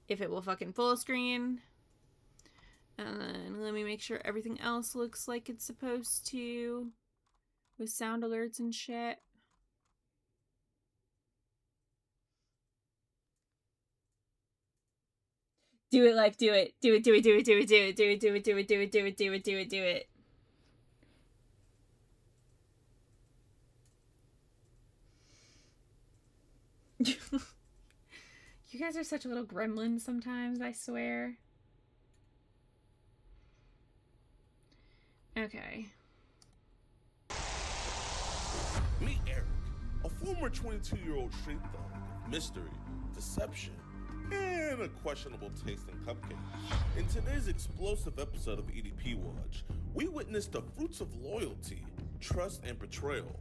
if it will fucking full screen. And then let me make sure everything else looks like it's supposed to with sound alerts and shit. Do it, like, do it. Do it, do it, do it, do it, do it, do it, do it, do it, do it, do it, do it, do it, do it. You guys are such little gremlins sometimes, I swear. Okay. Meet Eric, a former 22-year-old street thug, mystery, deception, and a questionable taste in cupcakes. In today's explosive episode of EDP Watch, we witnessed the fruits of loyalty, trust, and betrayal.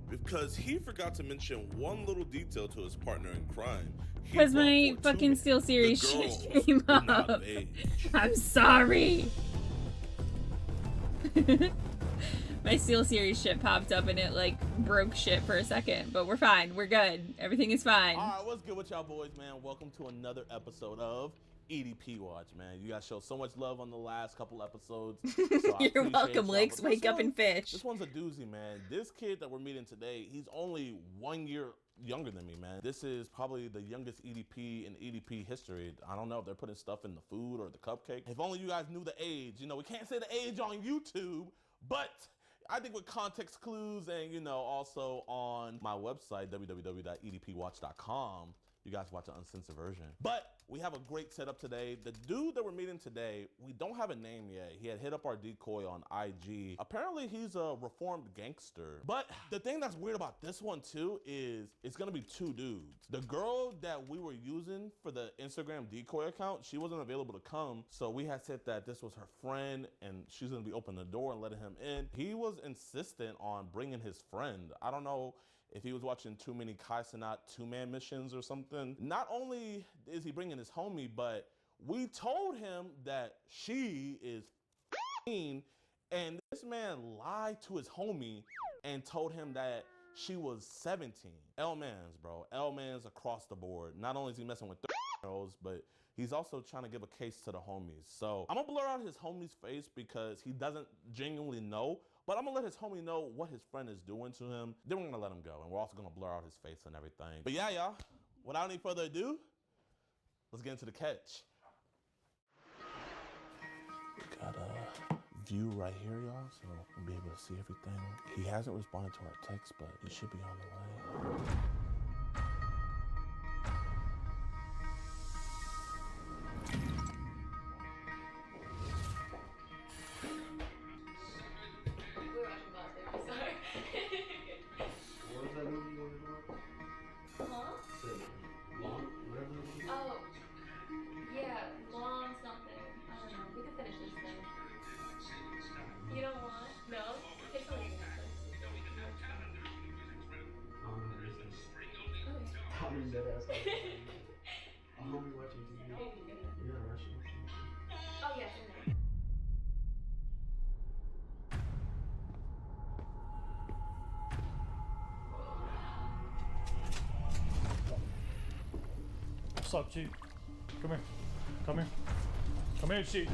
Because he forgot to mention one little detail to his partner in crime. Because my fucking SteelSeries shit came up. I'm sorry. My SteelSeries shit popped up and it like broke shit for a second, but we're fine. We're good. Everything is fine. All right, what's good with y'all boys, man? Welcome to another episode of EDP Watch, man. You guys showed so much love on the last couple episodes. So You're welcome, Lakes. Wake up and fish. This one's a doozy, man. This kid that we're meeting today, he's only 1 year younger than me, man. This is probably the youngest EDP in EDP history. I don't know if they're putting stuff in the food or the cupcake. If only you guys knew the age. You know, we can't say the age on YouTube, but I think with context clues and, you know, also on my website, www.edpwatch.com, you guys watch an uncensored version. But we have a great setup today. The dude that we're meeting today, we don't have a name yet. He had hit up our decoy on IG. Apparently he's a reformed gangster. But the thing that's weird about this one too is it's gonna be two dudes. The girl that we were using for the Instagram decoy account, she wasn't available to come. So we had said that this was her friend and she's gonna be opening the door and letting him in. He was insistent on bringing his friend. I don't know if he was watching too many Kai Cenat two-man missions or something. Not only is he bringing his homie, but we told him that she is f***ing, and this man lied to his homie and told him that she was 17. L-mans, bro. L-mans across the board. Not only is he messing with girls, but he's also trying to give a case to the homies. So I'm gonna blur out his homie's face because he doesn't genuinely know. But I'm gonna let his homie know what his friend is doing to him. Then we're gonna let him go. And we're also gonna blur out his face and everything. But yeah, y'all, without any further ado, let's get into the catch. We got a view right here, y'all, so we'll be able to see everything. He hasn't responded to our text, but he should be on the way. What's up, Chief? Come here. Come here. Come here, Chief.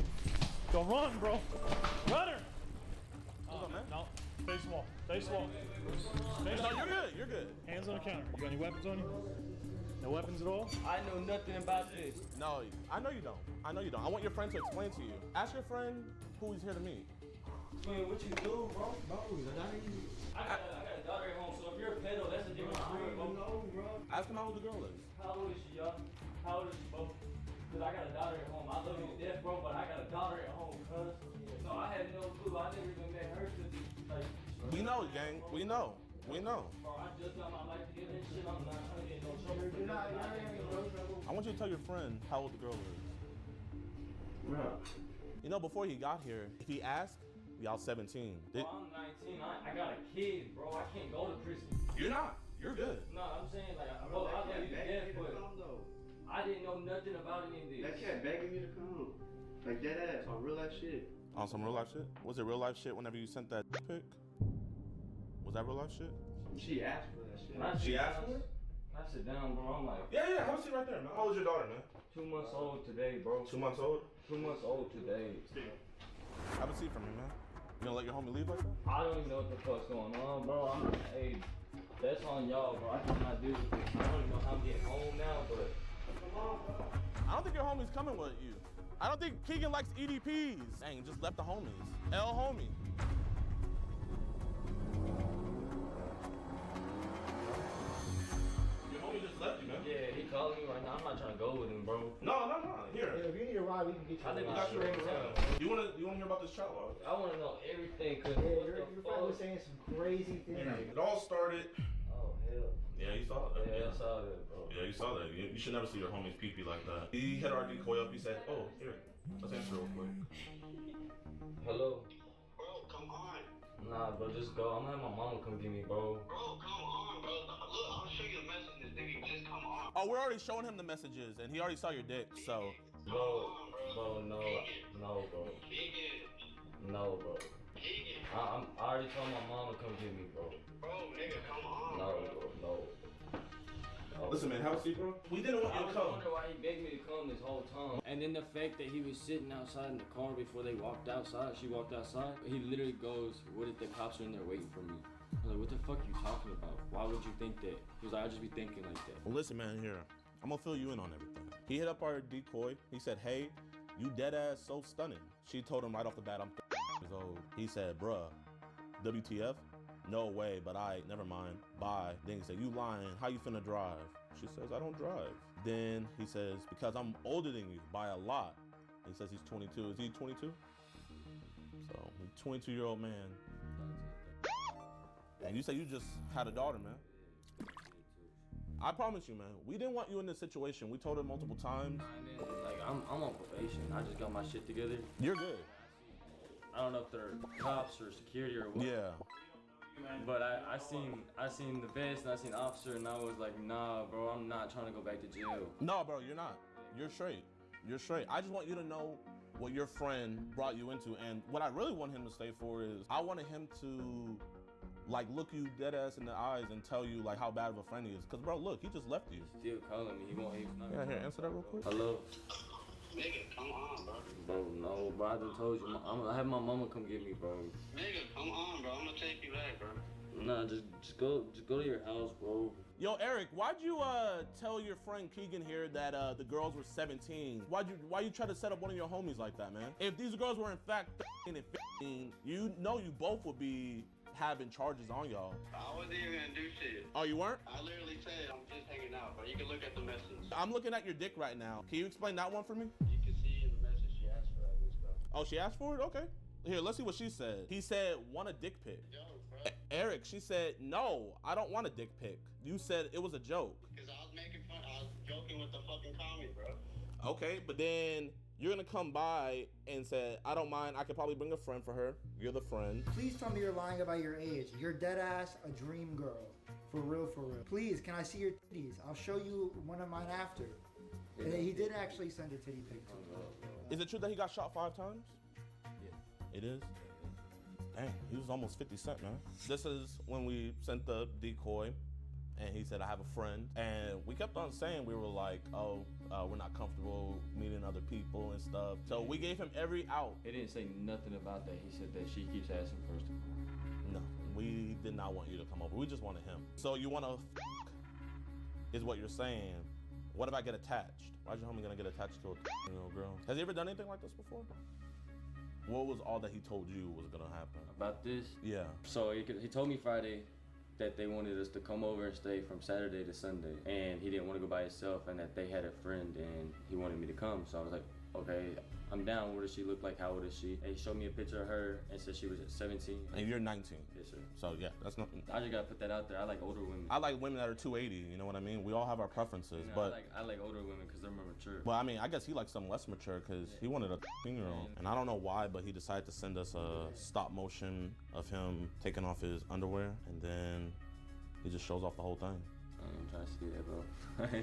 Don't run, bro. Runner! What's up, man? No. Face the wall. Face the wall. Face No, you're good. You're good. Hands on the counter. You got any weapons on you? No weapons at all? I know nothing about this. No, I know you don't. I know you don't. I want your friend to explain to you. Ask your friend who he's here to meet. Man, what you do, bro? I got a daughter at home, so if you're a pedo, that's a different story, bro. Ask him how old the girl is. How old is she, y'all? How old is she, bro? Cause I got a daughter at home. I love you to death, bro, but I got a daughter at home, cuz. No, I had no clue. I never even met her since, like... We know, gang. We know. We know. Bro, I just got my life together and shit. I'm not trying to get no trouble. I want you to tell your friend how old the girl is. Bro. You know, before he got here, if he asked, y'all 17. Bro, I'm 19. I got a kid, bro. I can't go to prison. You're not. You're good. No, I'm saying, like, bro, I love you to death, but I didn't know nothing about any of this. That cat begging me to come. Like dead ass, on real life shit. On some real life shit? Was it real life shit whenever you sent that pic? Was that real life shit? She asked for that shit. Can I She sit asked down? for it? Can I sit down, bro? I'm like, Yeah, have a seat right there, man. How old is your daughter, man? 2 months old today, bro. 2 months old? 2 months old today. Have a seat for me, man. You gonna let your homie leave like that? I don't even know what the fuck's going on, bro. Hey, that's on y'all, bro. I cannot do this. I don't even know how I'm getting home now, but I don't think your homie's coming with you. I don't think Keegan likes EDPs. Dang, just left the homies. L homie. Your homie just left you, man. yeah, he calling me right now. I'm not trying to go with him, bro. No. Here. If you need a ride, we can get you I a think we ride. got you right now. You wanna hear about this child log? I want to know everything, cause Yeah, what your the friend was fuck? saying some crazy things. It all started. Oh hell. Yeah, you saw that. Yeah, I saw that, bro. Yeah, you saw that. You should never see your homie's pee-pee like that. He hit our decoy up. He said, "Oh, here, let's answer real quick." Hello. Bro, come on. Nah, bro, just go. I'm gonna have my mama come get me, bro. Bro, come on, bro. Look, I'll show you the messages, nigga. Just come on. Oh, we're already showing him the messages, and he already saw your dick. So, Bro, no, bro. Keegan. No, bro. Keegan. I already told my mama come get me, bro. Bro, nigga, come on. No, bro, no. listen, man, have a seat, bro. We didn't want I you was to come. wondering why he begged me to come this whole time. And then the fact that he was sitting outside in the car before they walked outside, she walked outside, he literally goes, what if the cops are in there waiting for me? I was like, what the fuck you talking about? Why would you think that? He was like, I just be thinking like that. Well, listen, man, here. I'm gonna fill you in on everything. He hit up our decoy. He said, "Hey, you dead ass so stunning." She told him right off the bat, "I'm years old." He said, "Bruh, WTF? No way, but never mind. Bye." Then he said, "You lying. How you finna drive?" She says, "I don't drive." Then he says, "Because I'm older than you by a lot." He says he's 22. Is he 22? So, he's a 22-year-old man. And you say you just had a daughter, man. I promise you, man, we didn't want you in this situation. We told her multiple times. And then, like, I'm on probation. I just got my shit together. You're good. I don't know if they're cops or security or what. Yeah. But I seen the vest and I seen officer and I was like, nah, bro, I'm not trying to go back to jail. No, bro, you're not. You're straight. You're straight. I just want you to know what your friend brought you into. And what I really want him to stay for is I wanted him to like look you dead ass in the eyes and tell you like how bad of a friend he is. Cause bro, look, he just left you. Still calling me. He's not. Yeah, here, answer that real quick. Hello. Nigga, come on, bro. Bro, no, bro. I just told you. I'm gonna have my mama come get me, bro. Nigga, come on, bro. I'm gonna take you back, bro. Nah, just go to your house, bro. Yo, Eric, why'd you tell your friend Keegan here that the girls were 17? Why you try to set up one of your homies like that, man? If these girls were in fact 13 and 15, you know you both would be having charges on y'all. I wasn't even gonna do shit. Oh, you weren't? I literally said I'm just hanging out, bro. You can look at the message. I'm looking at your dick right now. Can you explain that one for me? You can see in the message she asked for all this stuff. Oh, she asked for it? Okay. Here, let's see what she said. He said, want a dick pic. Yo, bro. Eric, she said, no, I don't want a dick pic. You said it was a joke. Because I was making fun. I was joking with the fucking comment, bro. Okay, but then you're gonna come by and say, I don't mind, I could probably bring a friend for her. You're the friend. Please tell me you're lying about your age. You're dead ass a dream girl. For real, for real. Please, can I see your titties? I'll show you one of mine after. And he did actually send a titty pic to me. Is it true that he got shot 5 times? Yeah. It is? Dang, he was almost 50 Cent, man. This is when we sent the decoy, and he said, I have a friend. And we kept on saying, we were like, oh, we're not comfortable meeting other people and stuff. So we gave him every out. He didn't say nothing about that. He said that she keeps asking first of all. No, we did not want you to come over. We just wanted him. So you want to is what you're saying. What if I get attached? Why's your homie gonna get attached to a girl? Has he ever done anything like this before? What was all that he told you was gonna happen? About this? Yeah. So he told me Friday that they wanted us to come over and stay from Saturday to Sunday. And he didn't want to go by himself and that they had a friend and he wanted me to come. So I was like, okay, I'm down. What does she look like? How old is she? And he showed me a picture of her and said she was at 17. And you're 19. Yes, sir. So yeah, that's not. I just gotta put that out there. I like older women. I like women that are 280. You know what I mean? We all have our preferences, You know, but. I like older women because they're more mature. Well, I mean, I guess he likes some less mature because he wanted a 15-year-old. And I don't know why, but he decided to send us a stop motion of him taking off his underwear, and then he just shows off the whole thing. I ain't trying to see that, bro.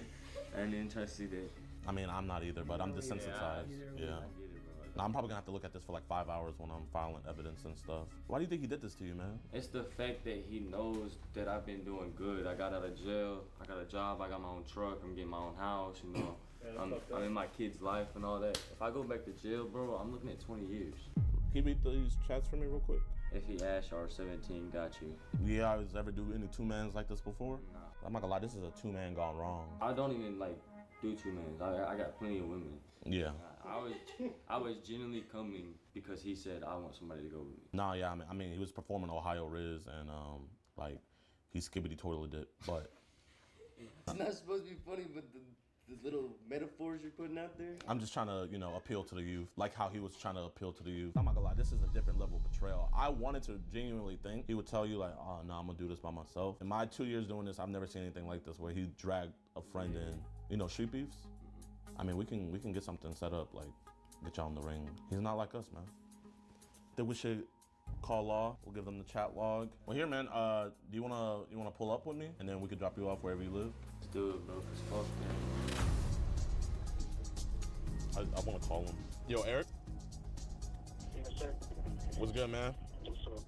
I ain't even trying to see that. I mean, I'm not either, but I'm desensitized. Yeah. I get it, bro. Now, I'm probably gonna have to look at this for like 5 hours when I'm filing evidence and stuff. Why do you think he did this to you, man? It's the fact that he knows that I've been doing good. I got out of jail. I got a job. I got my own truck. I'm getting my own house, you know. I'm in my kid's life and all that. If I go back to jail, bro, I'm looking at 20 years. Can you read these chats for me real quick? If he Ash R17 got you. You guys ever do any two-mans like this before? Nah. I'm not gonna lie, this is a two-man gone wrong. I don't even like do 2-mans. I got plenty of women. Yeah. I was genuinely coming because he said I want somebody to go with me. Nah, yeah, I mean, he was performing Ohio Riz and like he skibbity toilet it, but It's not supposed to be funny, but the little metaphors you're putting out there. I'm just trying to, appeal to the youth, like how he was trying to appeal to the youth. I'm not gonna lie, this is a different level of betrayal. I wanted to genuinely think he would tell you like, oh no, I'm gonna do this by myself. In my 2 years doing this, I've never seen anything like this where he dragged a friend in. Street beefs. I mean, we can get something set up, like get y'all in the ring. He's not like us, man. Then we should call law. We'll give them the chat log. Well, here, man. Do you wanna pull up with me, and then we could drop you off wherever you live? Let's do it, bro. Cause fuck, man. I want to call him. Yo, Eric. Yes, sir. What's good, man? What's up?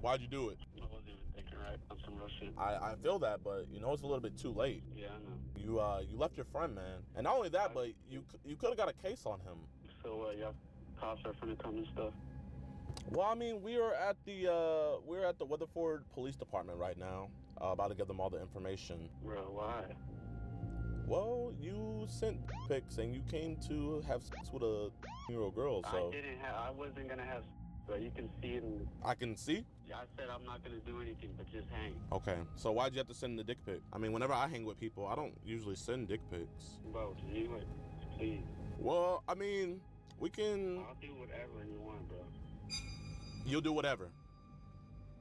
Why'd you do it? I wasn't even thinking right on some real shit. I feel that, but it's a little bit too late. Yeah, I know. You left your friend, man, and not only that, but you could have got a case on him. So y'all cops are finna come and stuff. Well, I mean, we're at the Weatherford Police Department right now, about to give them all the information. Bro, why? Well, you sent pics and you came to have sex with a year-old girl, so I wasn't gonna have. But you can see it. I can see. I said I'm not gonna do anything, but just hang. Okay, so why'd you have to send the dick pic? I mean, whenever I hang with people, I don't usually send dick pics. Bro, you please. Well, I mean, we can. I'll do whatever you want, bro. You'll do whatever.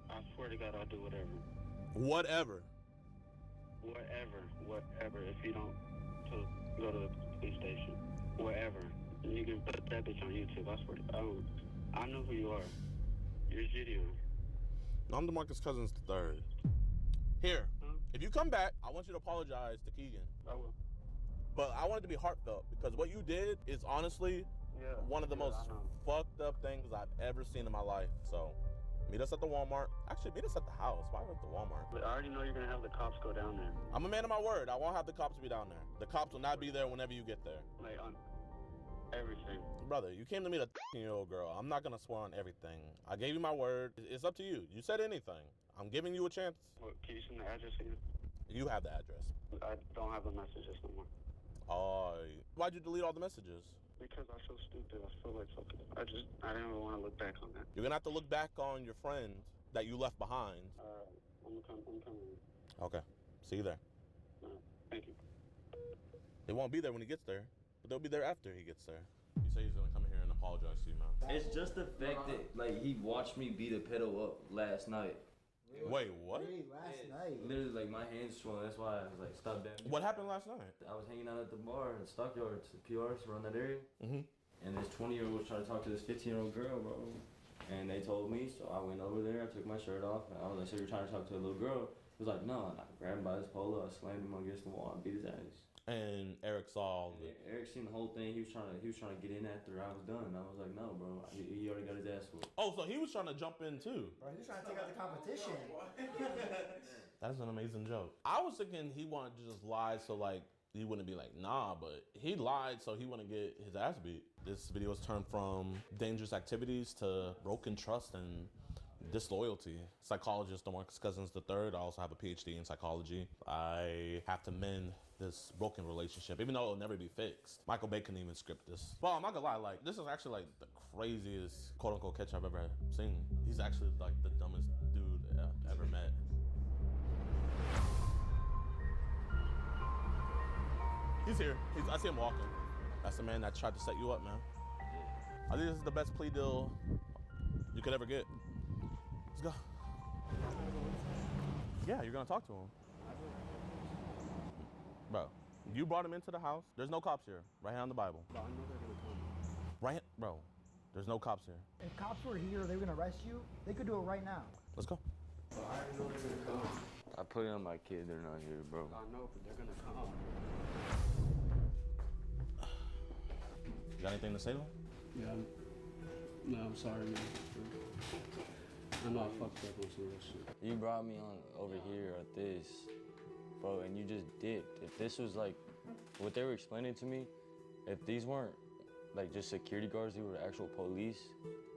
I swear to God, I'll do whatever. Whatever. Whatever. If you don't go to the police station, whatever. You can put that bitch on YouTube. I swear to God. I know who you are. You're Gideon. I'm DeMarcus Cousins III. Here, Huh? if you come back, I want you to apologize to Keegan. I will. But I want it to be heartfelt because what you did is honestly one of the most I know. fucked up things I've ever seen in my life. So, meet us at the Walmart. Actually, meet us at the house. Why at the Walmart? But I already know you're gonna have the cops go down there. I'm a man of my word. I won't have the cops be down there. The cops will not be there whenever you get there. Like on everything. Brother, you came to meet a 13-year-old girl. I'm not gonna swear on everything. I gave you my word. It's up to you. You said anything. I'm giving you a chance. What, can you send the address again? You have the address. I don't have the messages no more. Why'd you delete all the messages? Because I feel stupid. I feel like fucking. I didn't even want to look back on that. You're gonna have to look back on your friend that you left behind. I'm coming. Okay. See you there. Thank you. They won't be there when he gets there, but they'll be there after he gets there. You say he's gonna come here and apologize to you, man. It's just the fact that like he watched me beat a pedo up last night. Wait, what? Hey, last night. Literally, like my hands swollen. That's why I was like, stop that. What happened last night? I was hanging out at the bar in Stockyards, PRs around that area, Mm-hmm. and this 20-year-old was trying to talk to this 15-year-old girl, bro. And they told me, so I went over there. I took my shirt off. And I was like, so you're trying to talk to a little girl? He was like, no. And I grabbed him by his polo. I slammed him against the wall and beat his ass. And Eric saw And Eric seen the whole thing. He was trying to get in after I was done. I was like, no, bro. He already got his ass whooped. Oh, so he was trying to jump in too. Bro, he's trying to take out the competition. That's an amazing joke. I was thinking he wanted to just lie so like he wouldn't be like, nah, but he lied so he wouldn't get his ass beat. This video has turned from dangerous activities to broken trust and disloyalty. Psychologist DeMarcus Cousins III. I also have a PhD in psychology. I have to mend this broken relationship, even though it'll never be fixed. Michael Bay couldn't even script this. Well, I'm not gonna lie, like, this is actually like the craziest quote-unquote catch I've ever seen. He's actually like the dumbest dude I've ever met. He's here. I see him walking. That's the man that tried to set you up, man. I think this is the best plea deal you could ever get. Let's go. Yeah, you're gonna talk to him. Bro, you brought him into the house. There's no cops here. Right here on the Bible. But I know they're gonna come. Right here, bro. There's no cops here. If cops were here, they were gonna arrest you. They could do it right now. Let's go. But I already know they're gonna come. I put it on my kid. They're not here, bro. I know, but they're gonna come. You got anything to say to him? Yeah. No, I'm sorry, man. I know I fucked up on some real shit. You brought me on over here at this, bro, and you just dipped. If this was like What they were explaining to me, if these weren't like just security guards, they were actual police,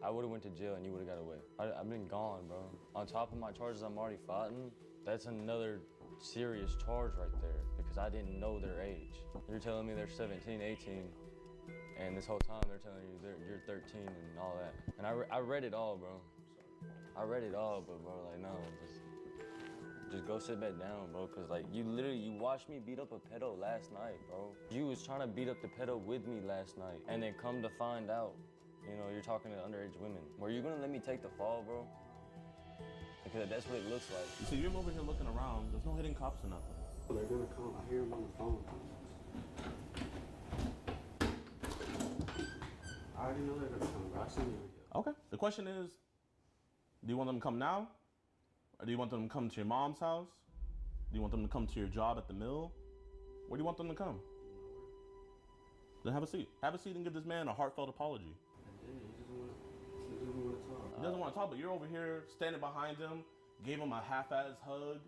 I would have went to jail and you would have got away. I've been gone, bro. On top of my charges I'm already fighting, that's another serious charge right there because I didn't know their age. You're telling me they're 17, 18, and this whole time they're telling you you're 13 and all that. And I read it all, bro. I read it all, but bro, like, no, just go sit back down, bro, because like you watched me beat up a pedo last night, bro. You was trying to beat up the pedo with me last night, and then come to find out, you know, you're talking to underage women. Were you gonna let me take the fall, bro? Because that's what it looks like. You see, you're over here looking around. There's no hidden cops or nothing. They're gonna come. I hear them on the phone. I already know they're gonna come, bro. I seen the video. Okay. The question is, do you want them to come now? Or do you want them to come to your mom's house? Do you want them to come to your job at the mill? Where do you want them to come? Then have a seat. Have a seat and give this man a heartfelt apology. I did. He doesn't want to talk. He doesn't want to talk, but you're over here standing behind him, gave him a half-ass hug,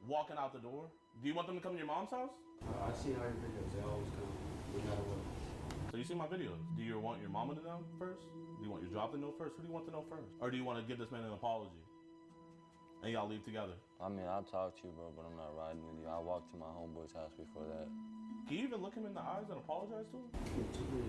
walking out the door. Do you want them to come to your mom's house? I see how your videos. They always come, no matter what. So you see my videos. Do you want your mama to know first? Do you want your job to know first? Who do you want to know first? Or do you want to give this man an apology? And y'all leave together. I mean, I'll talk to you, bro, but I'm not riding with you. I walked to my homeboy's house before that. Can you even look him in the eyes and apologize to him?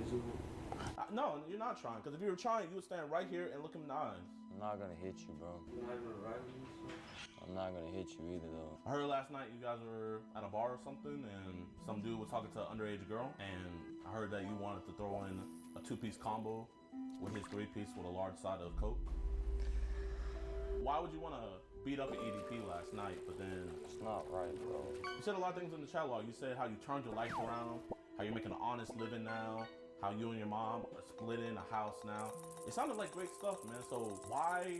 Isn't it? No, you're not trying. Because if you were trying, you would stand right here and look him in the eyes. I'm not gonna hit you, bro. You're not even riding with me, I'm not gonna hit you either, though. I heard last night you guys were at a bar or something, and some dude was talking to an underage girl, and I heard that you wanted to throw in a 2-piece combo with his 3-piece with a large side of Coke. Why would you want to beat up an EDP last night, but then... It's not right, bro. You said a lot of things in the chat log. You said how you turned your life around, how you're making an honest living now, how you and your mom are splitting a house now. It sounded like great stuff, man. So why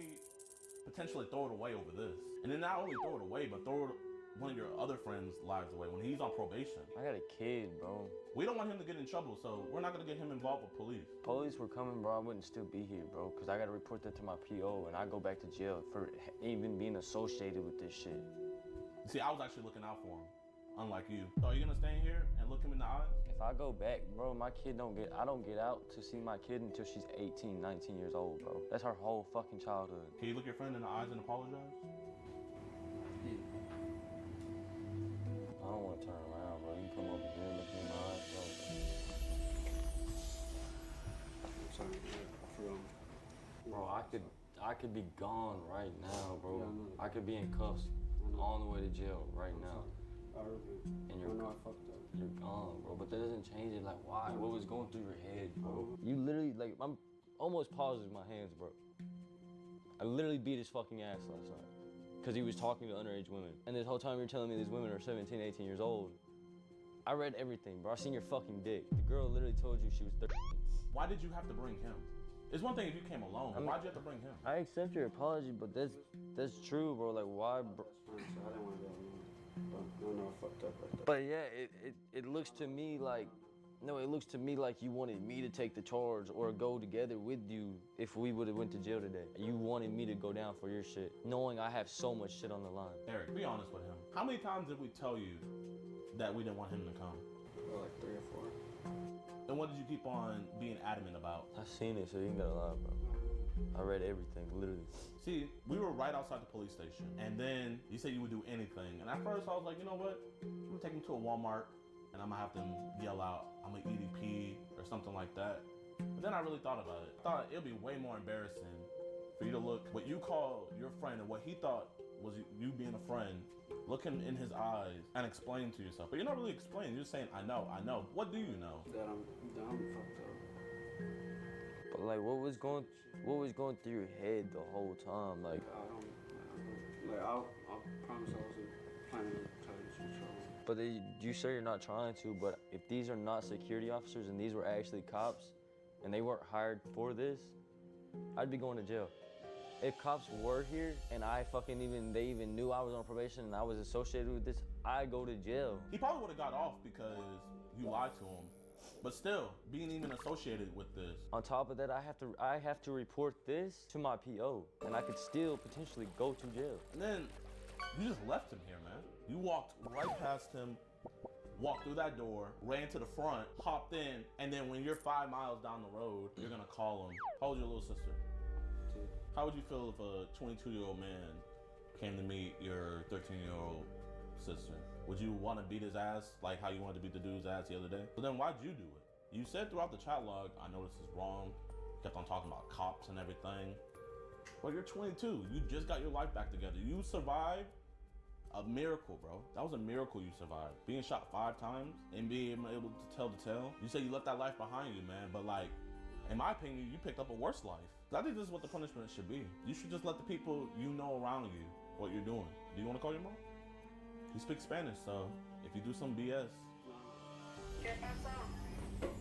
potentially throw it away over this? And then not only throw it away, but throw one of your other friends' lives away when he's on probation. I got a kid, bro. We don't want him to get in trouble, so we're not gonna get him involved with police. Police were coming, bro. I wouldn't still be here, bro, because I got to report that to my PO, and I go back to jail for even being associated with this shit. See, I was actually looking out for him, unlike you. So are you gonna stay in here and look him in the eyes? If I go back, bro, my kid I don't get out to see my kid until she's 18, 19 years old, bro. That's her whole fucking childhood. Can you look your friend in the eyes and apologize? I don't want to turn around, bro. You can come over here and look me in the eyes, bro. I'm sorry, I forgot. Bro, I could be gone right now, bro. Yeah, I know. I could be in cuffs on the way to jail right now. I really. And I know I fucked up. You're gone, bro. But that doesn't change it. Like, why? What was going through your head, bro? You literally, like, I'm almost pausing my hands, bro. I literally beat his fucking ass last night. Because he was talking to underage women. And this whole time you're telling me these women are 17, 18 years old. I read everything, bro. I seen your fucking dick. The girl literally told you she was 13. Why did you have to bring him? It's one thing if you came alone, but why'd you have to bring him? I accept your apology, but that's true, bro. Like, why, bro? So I didn't want to go alone. But no, I fucked up right there. But yeah, it looks to me like, no, it looks to me like you wanted me to take the charge or go together with you if we would have went to jail today. You wanted me to go down for your shit, knowing I have so much shit on the line. Eric, be honest with him. How many times did we tell you that we didn't want him to come? Like 3 or 4. And what did you keep on being adamant about? I seen it, so you ain't gotta lie, bro. I read everything, literally. See, we were right outside the police station, and then you said you would do anything. And at first I was like, you know what? I'm gonna take him to a Walmart, and I'm gonna have them yell out, I'm an EDP, or something like that. But then I really thought about it. I thought it'd be way more embarrassing for you to look what you call your friend and what he thought was you being a friend, look him in his eyes and explain to yourself. But you're not really explaining, you're just saying, I know. What do you know? That I'm fucked up. But like, what was going through your head the whole time? Like, I promise I wasn't planning to try to get you in trouble. but you say you're not trying to, but if these are not security officers and these were actually cops and they weren't hired for this, I'd be going to jail. If cops were here and they even knew I was on probation and I was associated with this, I'd go to jail. He probably would have got off because you lied to him. But still, being even associated with this. On top of that, I have to report this to my PO, and I could still potentially go to jail. And then you just left him here, man. You walked right past him, walked through that door, ran to the front, hopped in, and then when you're 5 miles down the road, you're gonna call him. How old's your little sister? 2. How would you feel if a 22-year-old man came to meet your 13-year-old sister? Would you want to beat his ass like how you wanted to beat the dude's ass the other day? But then why'd you do it? You said throughout the chat log, I know this is wrong. You kept on talking about cops and everything. Well, you're 22. You just got your life back together. You survived a miracle, bro. That was a miracle you survived. Being shot 5 times and being able to tell the tale. You say you left that life behind you, man. But like, in my opinion, you picked up a worse life. I think this is what the punishment should be. You should just let the people you know around you what you're doing. Do you want to call your mom? You speak Spanish, so if you do some BS.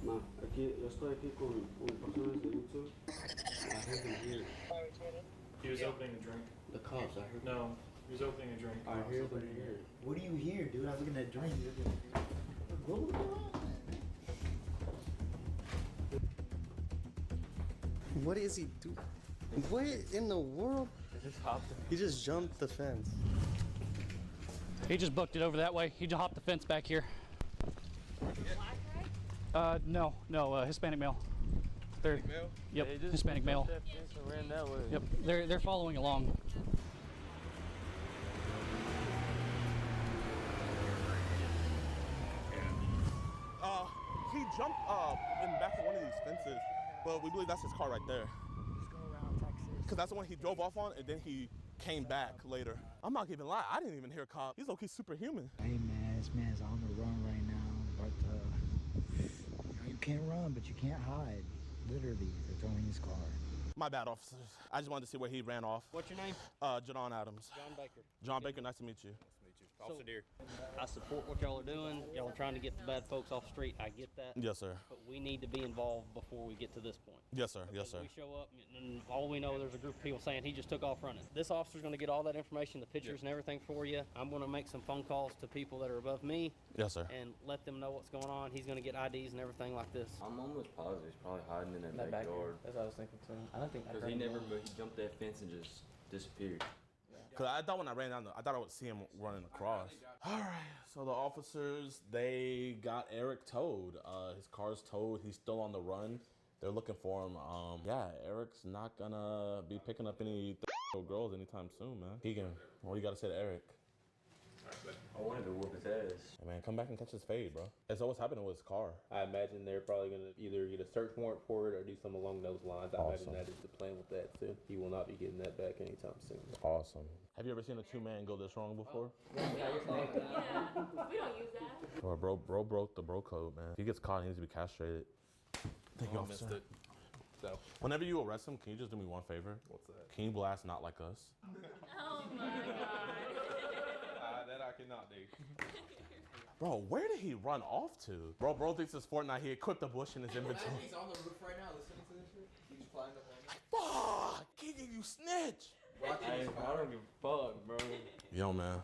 Ma, aquí, yo estoy aquí con personas de YouTube. I heard them here. He was opening a drink. The cops, I heard. No, he was opening a drink. I hear them here. What do you hear, dude? I was looking at drink. What was going on? What is he doing? What in the world? He just jumped the fence. He just booked it over that way. He just hopped the fence back here. No, Hispanic male. Hispanic male? Yep, Hispanic male. Ran that way. Yep, they're following along. He jumped in the back of one of these fences, but we believe that's his car right there. Let's go around Texas. Because that's the one he drove off on, and then he came back later. I'm not even lying. I didn't even hear a cop. He's low-key superhuman. Hey man, this man's on the run right now, but you can't run, but you can't hide. Literally, they're throwing his car. My bad, officers. I just wanted to see where he ran off. What's your name? John Adams. John Baker. John Baker, nice to meet you. Officer Deere. I support what y'all are doing. Y'all are trying to get the bad folks off the street. I get that. Yes, sir. But we need to be involved before we get to this point. Yes, sir. Yes, sir. We show up, and all we know, there's a group of people saying he just took off running. This officer's going to get all that information, the pictures and everything for you. I'm going to make some phone calls to people that are above me. Yes, sir. And let them know what's going on. He's going to get IDs and everything like this. I'm almost positive he's probably hiding in that backyard. That's what I was thinking too. I don't think Because he jumped that fence and just disappeared. Because I thought when I ran down, I thought I would see him running across. All right, so the officers, they got Eric towed. His car's towed. He's still on the run. They're looking for him. Yeah, Eric's not gonna be picking up any girls anytime soon, man. Keegan, what do you got to say to Eric? I wanted to whoop his ass. Hey, man, come back and catch his fade, bro. That's what's happening with his car. I imagine they're probably going to either get a search warrant for it or do something along those lines. I imagine that is the plan with that too. He will not be getting that back anytime soon. Awesome. Have you ever seen a 2-man go this wrong before? Yeah, we don't use that. Or bro broke the bro code, man. If he gets caught, he needs to be castrated. Thank you, officer. Missed it. So, Whenever you arrest him, can you just do me one favor? what's that? Can you blast Not Like Us? Oh my god. That I cannot do. Bro, where did he run off to? Bro thinks it's Fortnite. He equipped a bush in his inventory. He's on the roof right now listening to this shit. He just climbed up on it. Fuck! Keegan, you snitch! I don't give a fuck, bro. Yo, man.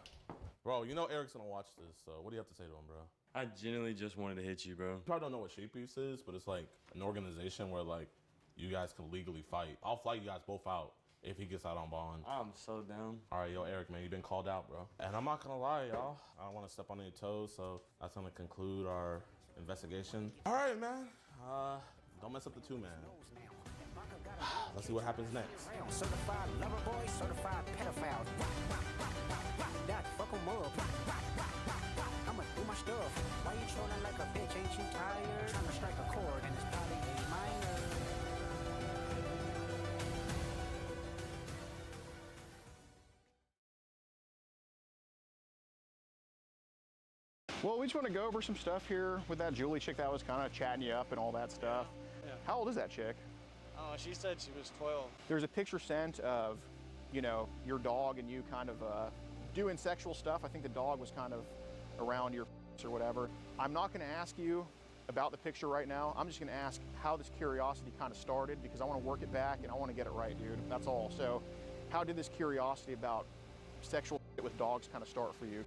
Bro, you know Eric's gonna watch this, so what do you have to say to him, bro? I genuinely just wanted to hit you, bro. You probably don't know what Sheep Beefs is, but it's like an organization where like you guys can legally fight. I'll fly you guys both out if he gets out on bond. I'm so down. All right, yo, Eric, man, you've been called out, bro. And I'm not gonna lie, y'all. I don't want to step on any toes, so that's gonna conclude our investigation. All right, man. Don't mess up the 2-man. Let's see what happens next. Certified lover boy, certified pedophile. That fuck 'em up. I'ma do my stuff. Why you trolling like a bitch? Ain't you tired? Trying to strike a chord and it's probably A minor. Well, we just want to go over some stuff here with that Julie chick that was kind of chatting you up and all that stuff. Yeah. How old is that chick? Oh, she said she was 12. There's a picture sent of, you know, your dog and you kind of doing sexual stuff. I think the dog was kind of around your or whatever. I'm not going to ask you about the picture right now. I'm just going to ask how this curiosity kind of started because I want to work it back and I want to get it right, dude. That's all. So how did this curiosity about sexual with dogs kind of start for you?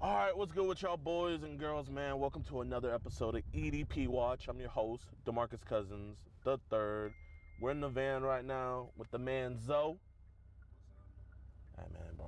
All right, what's good with y'all boys and girls, man? Welcome to another episode of EDP Watch. I'm your host, DeMarcus Cousins III. We're in the van right now with the man Zoe.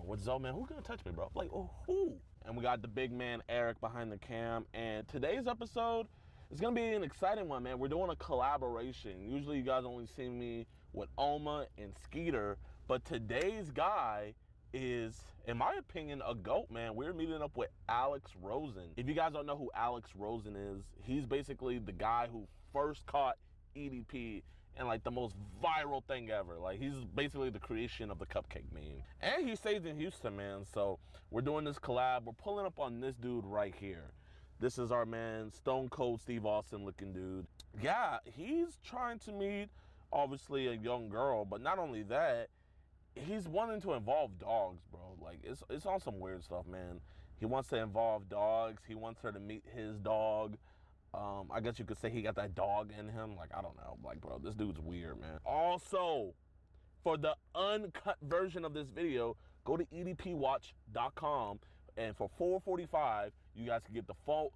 with Zoe, man, who's gonna touch me, bro? Like, oh, who? And we got the big man, Eric, behind the cam. And today's episode is gonna be an exciting one, man. We're doing a collaboration. Usually you guys only see me with Oma and Skeeter, but today's guy is, in my opinion, a GOAT, man. We're meeting up with Alex Rosen. If you guys don't know who Alex Rosen is, he's basically the guy who first caught EDP and like the most viral thing ever. Like, he's basically the creation of the cupcake meme. And he stays in Houston, man. So we're doing this collab. We're pulling up on this dude right here. This is our man, Stone Cold Steve Austin looking dude. Yeah, he's trying to meet, obviously, a young girl, but not only that, he's wanting to involve dogs, bro. Like, it's on some weird stuff, man. He wants to involve dogs. He wants her to meet his dog. I guess you could say he got that dog in him. Like, I don't know. Like, bro, this dude's weird, man. Also, for the uncut version of this video, go to edpwatch.com, and for $4.45, you guys can get the full,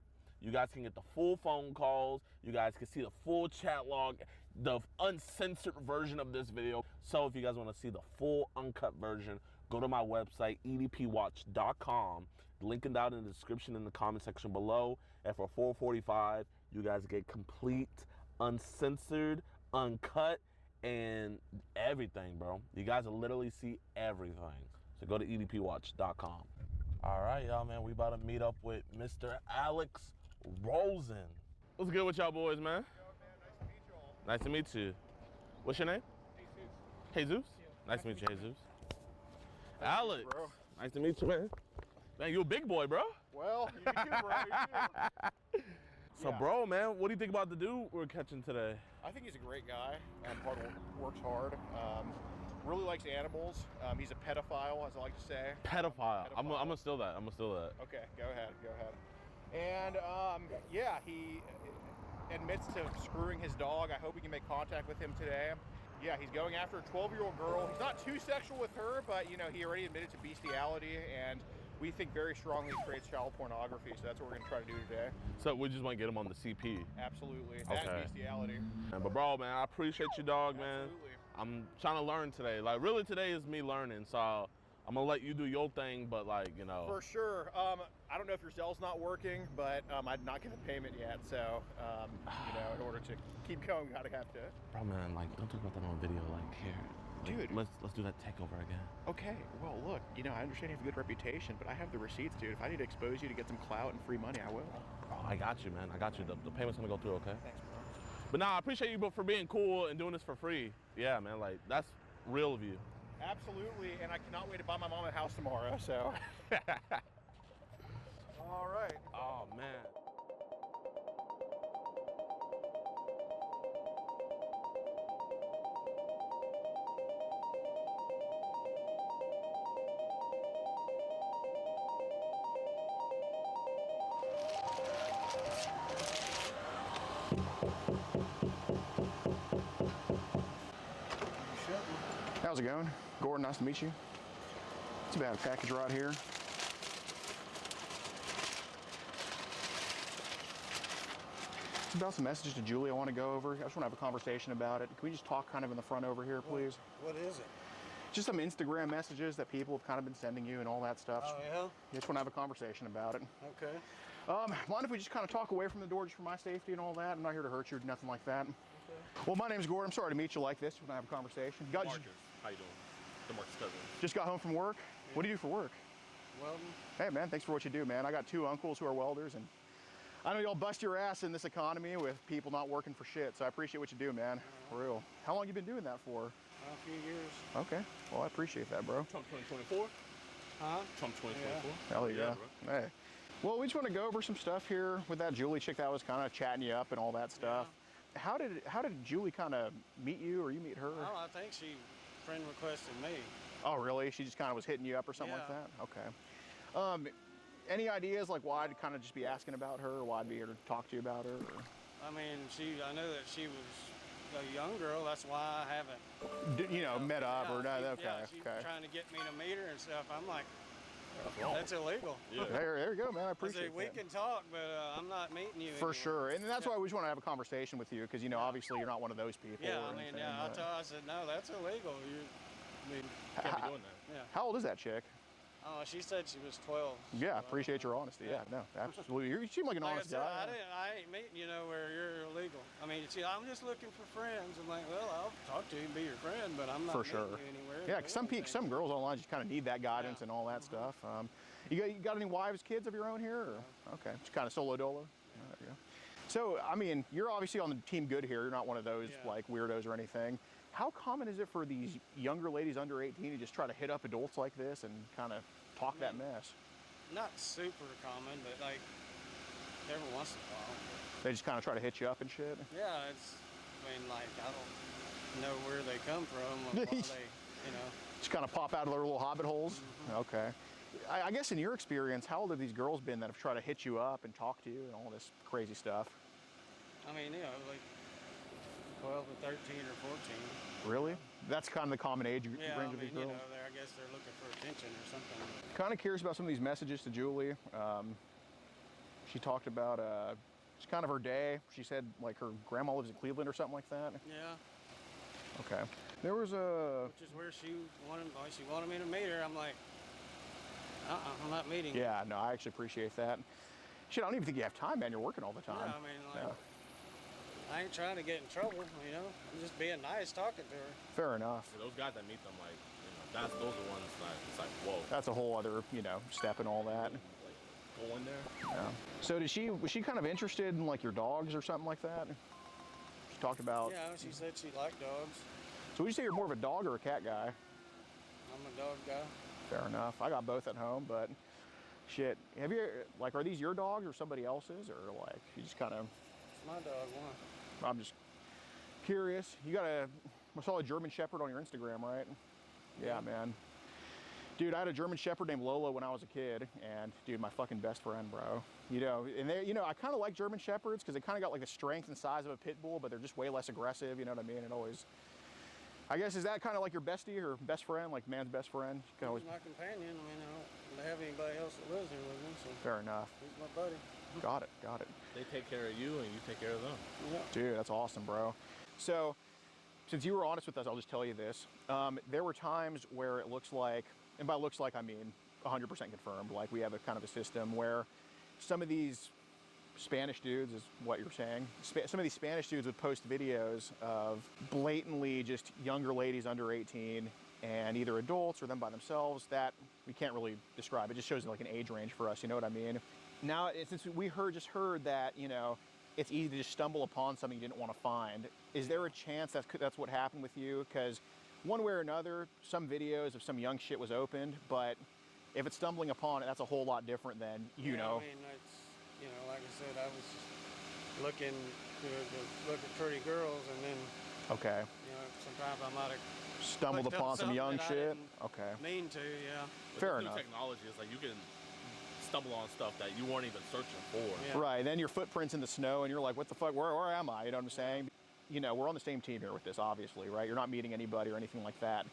phone calls. You guys can see the full chat log, the uncensored version of this video. So if you guys want to see the full uncut version, go to my website, edpwatch.com. Link it down in the description in the comment section below. And for $4.45, you guys get complete, uncensored, uncut, and everything, bro. You guys will literally see everything. So go to edpwatch.com. All right, y'all, man. We about to meet up with Mr. Alex Rosen. What's good with y'all boys, man? Nice to meet you. What's your name? Jesus. Nice to meet you, Jesus. Alex. Bro. Nice to meet you, man. Man, you a big boy, bro. Well, you too, bro. You too. So, bro, man, what do you think about the dude we're catching today? I think he's a great guy. Works hard. Really likes animals. He's a pedophile, as I like to say. Pedophile. I'm gonna steal that. Okay, go ahead. And yeah, he admits to screwing his dog. I hope we can make contact with him today. Yeah, he's going after a 12-year-old girl. He's not too sexual with her, but you know, he already admitted to bestiality, and we think very strongly he creates child pornography, so that's what we're gonna try to do today. So we just want to get him on the CP. Absolutely. Okay. And bestiality. But bro, man, I appreciate you, dog, man. Absolutely. I'm trying to learn today. Like, really, today is me learning. So I'm gonna let you do your thing, but like, you know. For sure. I don't know if your Zell's not working, but I'd not given payment yet. So, you know, in order to keep going, we gotta have to. Bro, man, like, don't talk about that on video. Like, here. Dude. Let's do that takeover again. Okay, well, look, you know, I understand you have a good reputation, but I have the receipts, dude. If I need to expose you to get some clout and free money, I will. Oh, I got you, man. I got you. The payment's gonna go through, okay? Thanks, bro. But nah, I appreciate you for being cool and doing this for free. Yeah, man, like, that's real of you. Absolutely, and I cannot wait to buy my mom a house tomorrow, so. All right. Oh, man. How's it going? Gordon, nice to meet you. It's about a package right here. It's about some messages to Julie I want to go over. I just want to have a conversation about it. Can we just talk kind of in the front over here, please? What is it? Just some Instagram messages that people have kind of been sending you and all that stuff. Oh, yeah? Just want to have a conversation about it. Okay. Mind if we just kind of talk away from the door just for my safety and all that? I'm not here to hurt you or nothing like that. Okay. Well, my name's Gordon. I'm sorry to meet you like this. When I have a conversation. Marcus, how you doing? The Marcus cousin. Just got home from work. Yeah. What do you do for work? Welding. Hey, man, thanks for what you do, man. I got 2 uncles who are welders, and I know y'all bust your ass in this economy with people not working for shit, so I appreciate what you do, man. For real. How long you been doing that for? A few years. Okay. Well, I appreciate that, bro. Trump 2024? Huh? Trump 2024? Yeah. Hell yeah. Bro. Hey. Well, we just want to go over some stuff here with that Julie chick that was kind of chatting you up and all that stuff. Yeah. How did Julie kind of meet you, or you meet her? Oh, I think she friend requested me. Oh, really? She just kind of was hitting you up or something like that? Okay. Any ideas like why I'd kind of just be asking about her, or why I'd be here to talk to you about her? Or? I mean, I know that she was a young girl. That's why I haven't. Met up or no? Okay. Yeah, she's trying to get me to meet her and stuff. I'm like, that's illegal. Yeah. There you go, man. I appreciate it. We can talk, but I'm not meeting you. For sure, and that's why we just want to have a conversation with you, because obviously you're not one of those people. Yeah, I mean, anything, I said no, that's illegal. You can't be doing that. Yeah. How old is that chick? Oh, she said she was 12. Yeah, appreciate your honesty. Yeah, no, absolutely. You seem like an Like I honest said, guy. I ain't meeting you nowhere. You're illegal. I mean, see, I'm just looking for friends. I'm like, well, I'll talk to you and be your friend, but I'm not For meeting sure. you anywhere. Yeah, 'cause some girls online just kind of need that guidance and all that stuff. You got any wives, kids of your own here? Or? Okay, just kind of solo dolo. There you go. So, I mean, you're obviously on the team good here. You're not one of those like weirdos or anything. How common is it for these younger ladies under 18 to just try to hit up adults like this and kind of talk that mess? Not super common, but like every once in a while. They just kind of try to hit you up and shit? Yeah, it's, I mean, like, I don't know where they come from or why they, you know. Just kind of pop out of their little hobbit holes? Okay. I guess in your experience, how old have these girls been that have tried to hit you up and talk to you and all this crazy stuff? I mean, you know, like 12 to 13 or 14. Really? That's kind of the common age range Yeah, I of these mean, you girls? know, I guess they're looking for attention or something. Kind of curious about some of these messages to Julie. She talked about just kind of her day. She said like her grandma lives in Cleveland or something like that. Yeah. Okay. There was a... Which is where she wanted me to meet her. I'm like, I'm not meeting her. Yeah, no, I actually appreciate that. Shit, I don't even think you have time, man. You're working all the time. Yeah, I mean, like, I ain't trying to get in trouble, you know. I'm just being nice talking to her. Fair enough. Those guys that meet them, like, you know, those are ones like, it's like, whoa. That's a whole other, you know, step and all that. Like, go in there. Yeah. So was she kind of interested in like your dogs or something like that? She talked about... Yeah, she said she liked dogs. So would you say you're more of a dog or a cat guy? I'm a dog guy. Fair enough. I got both at home, but shit. Have you, like, are these your dogs or somebody else's? Or like, you just kind of... It's my dog, one. I'm just curious. You got I saw a German Shepherd on your Instagram, right? Yeah, man. Dude, I had a German Shepherd named Lola when I was a kid, and dude, my fucking best friend, bro. You know, and they, you know, I kind of like German Shepherds because they kind of got like the strength and size of a pit bull, but they're just way less aggressive. You know what I mean? It always, I guess, is that kind of like your bestie or best friend, like man's best friend? You can always... He's my companion. I mean, I don't have anybody else that lives here with me, so. Fair enough. He's my buddy. Got it, got it. They take care of you and you take care of them. Yeah. Dude, that's awesome, bro. So, since you were honest with us, I'll just tell you this. There were times where it looks like, and by looks like I mean 100% confirmed, like we have a kind of a system where some of these Spanish dudes, is what you're saying, some of these Spanish dudes would post videos of blatantly just younger ladies under 18 and either adults or them by themselves that we can't really describe. It just shows like an age range for us, you know what I mean? Now, since we just heard that, you know, it's easy to just stumble upon something you didn't want to find, is there a chance that's what happened with you? Because one way or another, some videos of some young shit was opened, but if it's stumbling upon it, that's a whole lot different than, you know. I mean, it's, you know, like I said, I was just looking to look at pretty girls, and then, okay, you know, sometimes I might have stumbled upon some young shit. Okay. Mean to, yeah. Fair With enough. New technology is like you can stumble on stuff that you weren't even searching for. Yeah. Right, then your footprint's in the snow and you're like, what the fuck, where am I? You know what I'm saying? You know, we're on the same team here with this, obviously, right? You're not meeting anybody or anything like that.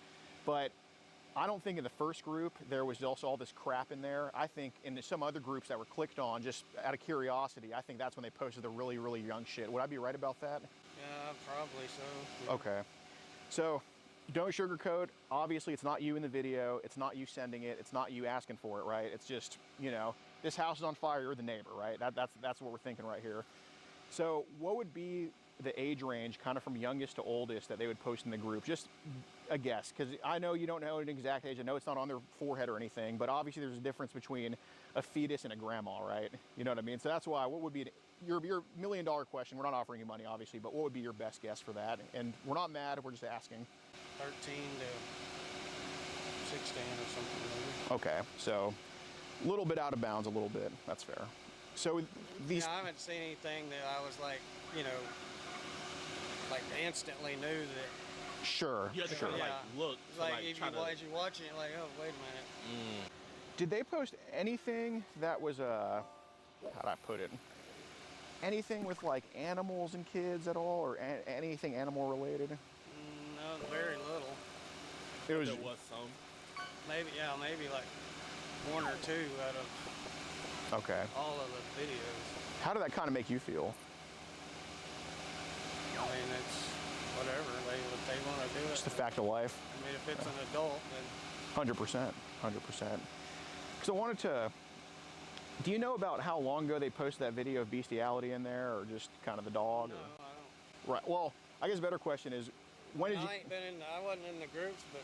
But I don't think in the first group there was also all this crap in there. I think in some other groups that were clicked on just out of curiosity, I think that's when they posted the really, really young shit. Would I be right about that? Yeah, probably so. Yeah. Okay. So don't sugarcoat. Obviously, it's not you in the video. It's not you sending it. It's not you asking for it, right? It's just, you know, this house is on fire. You're the neighbor, right? That's what we're thinking right here. So what would be the age range kind of from youngest to oldest that they would post in the group? Just a guess, because I know you don't know an exact age. I know it's not on their forehead or anything, but obviously there's a difference between a fetus and a grandma, right? You know what I mean? So that's why, what would be your $1 million question? We're not offering you money, obviously, but what would be your best guess for that? And we're not mad, we're just asking. 13 to 16 or something maybe. Okay, so a little bit out of bounds, a little bit. That's fair. So these... Yeah, I haven't seen anything that I was like, you know, like instantly knew that. Sure, You had to sure. kind of like look. It's to, like, like if try you, to- as you're watching it, like, oh, wait a minute. Did they post anything that was, how'd I put it? Anything with like animals and kids at all, or anything animal related? No, very little. It was... There was some. Maybe, yeah, maybe like one or two out of Okay. all of the videos. How did that kind of make you feel? I mean, it's whatever. If they want to do it. Just the fact of life. I mean, if it's an adult, then 100%, 100%. So I wanted to, do you know about how long ago they posted that video of bestiality in there, or just kind of the dog? No, or? I don't. Right, well, I guess a better question is, when did you... I wasn't in the groups, but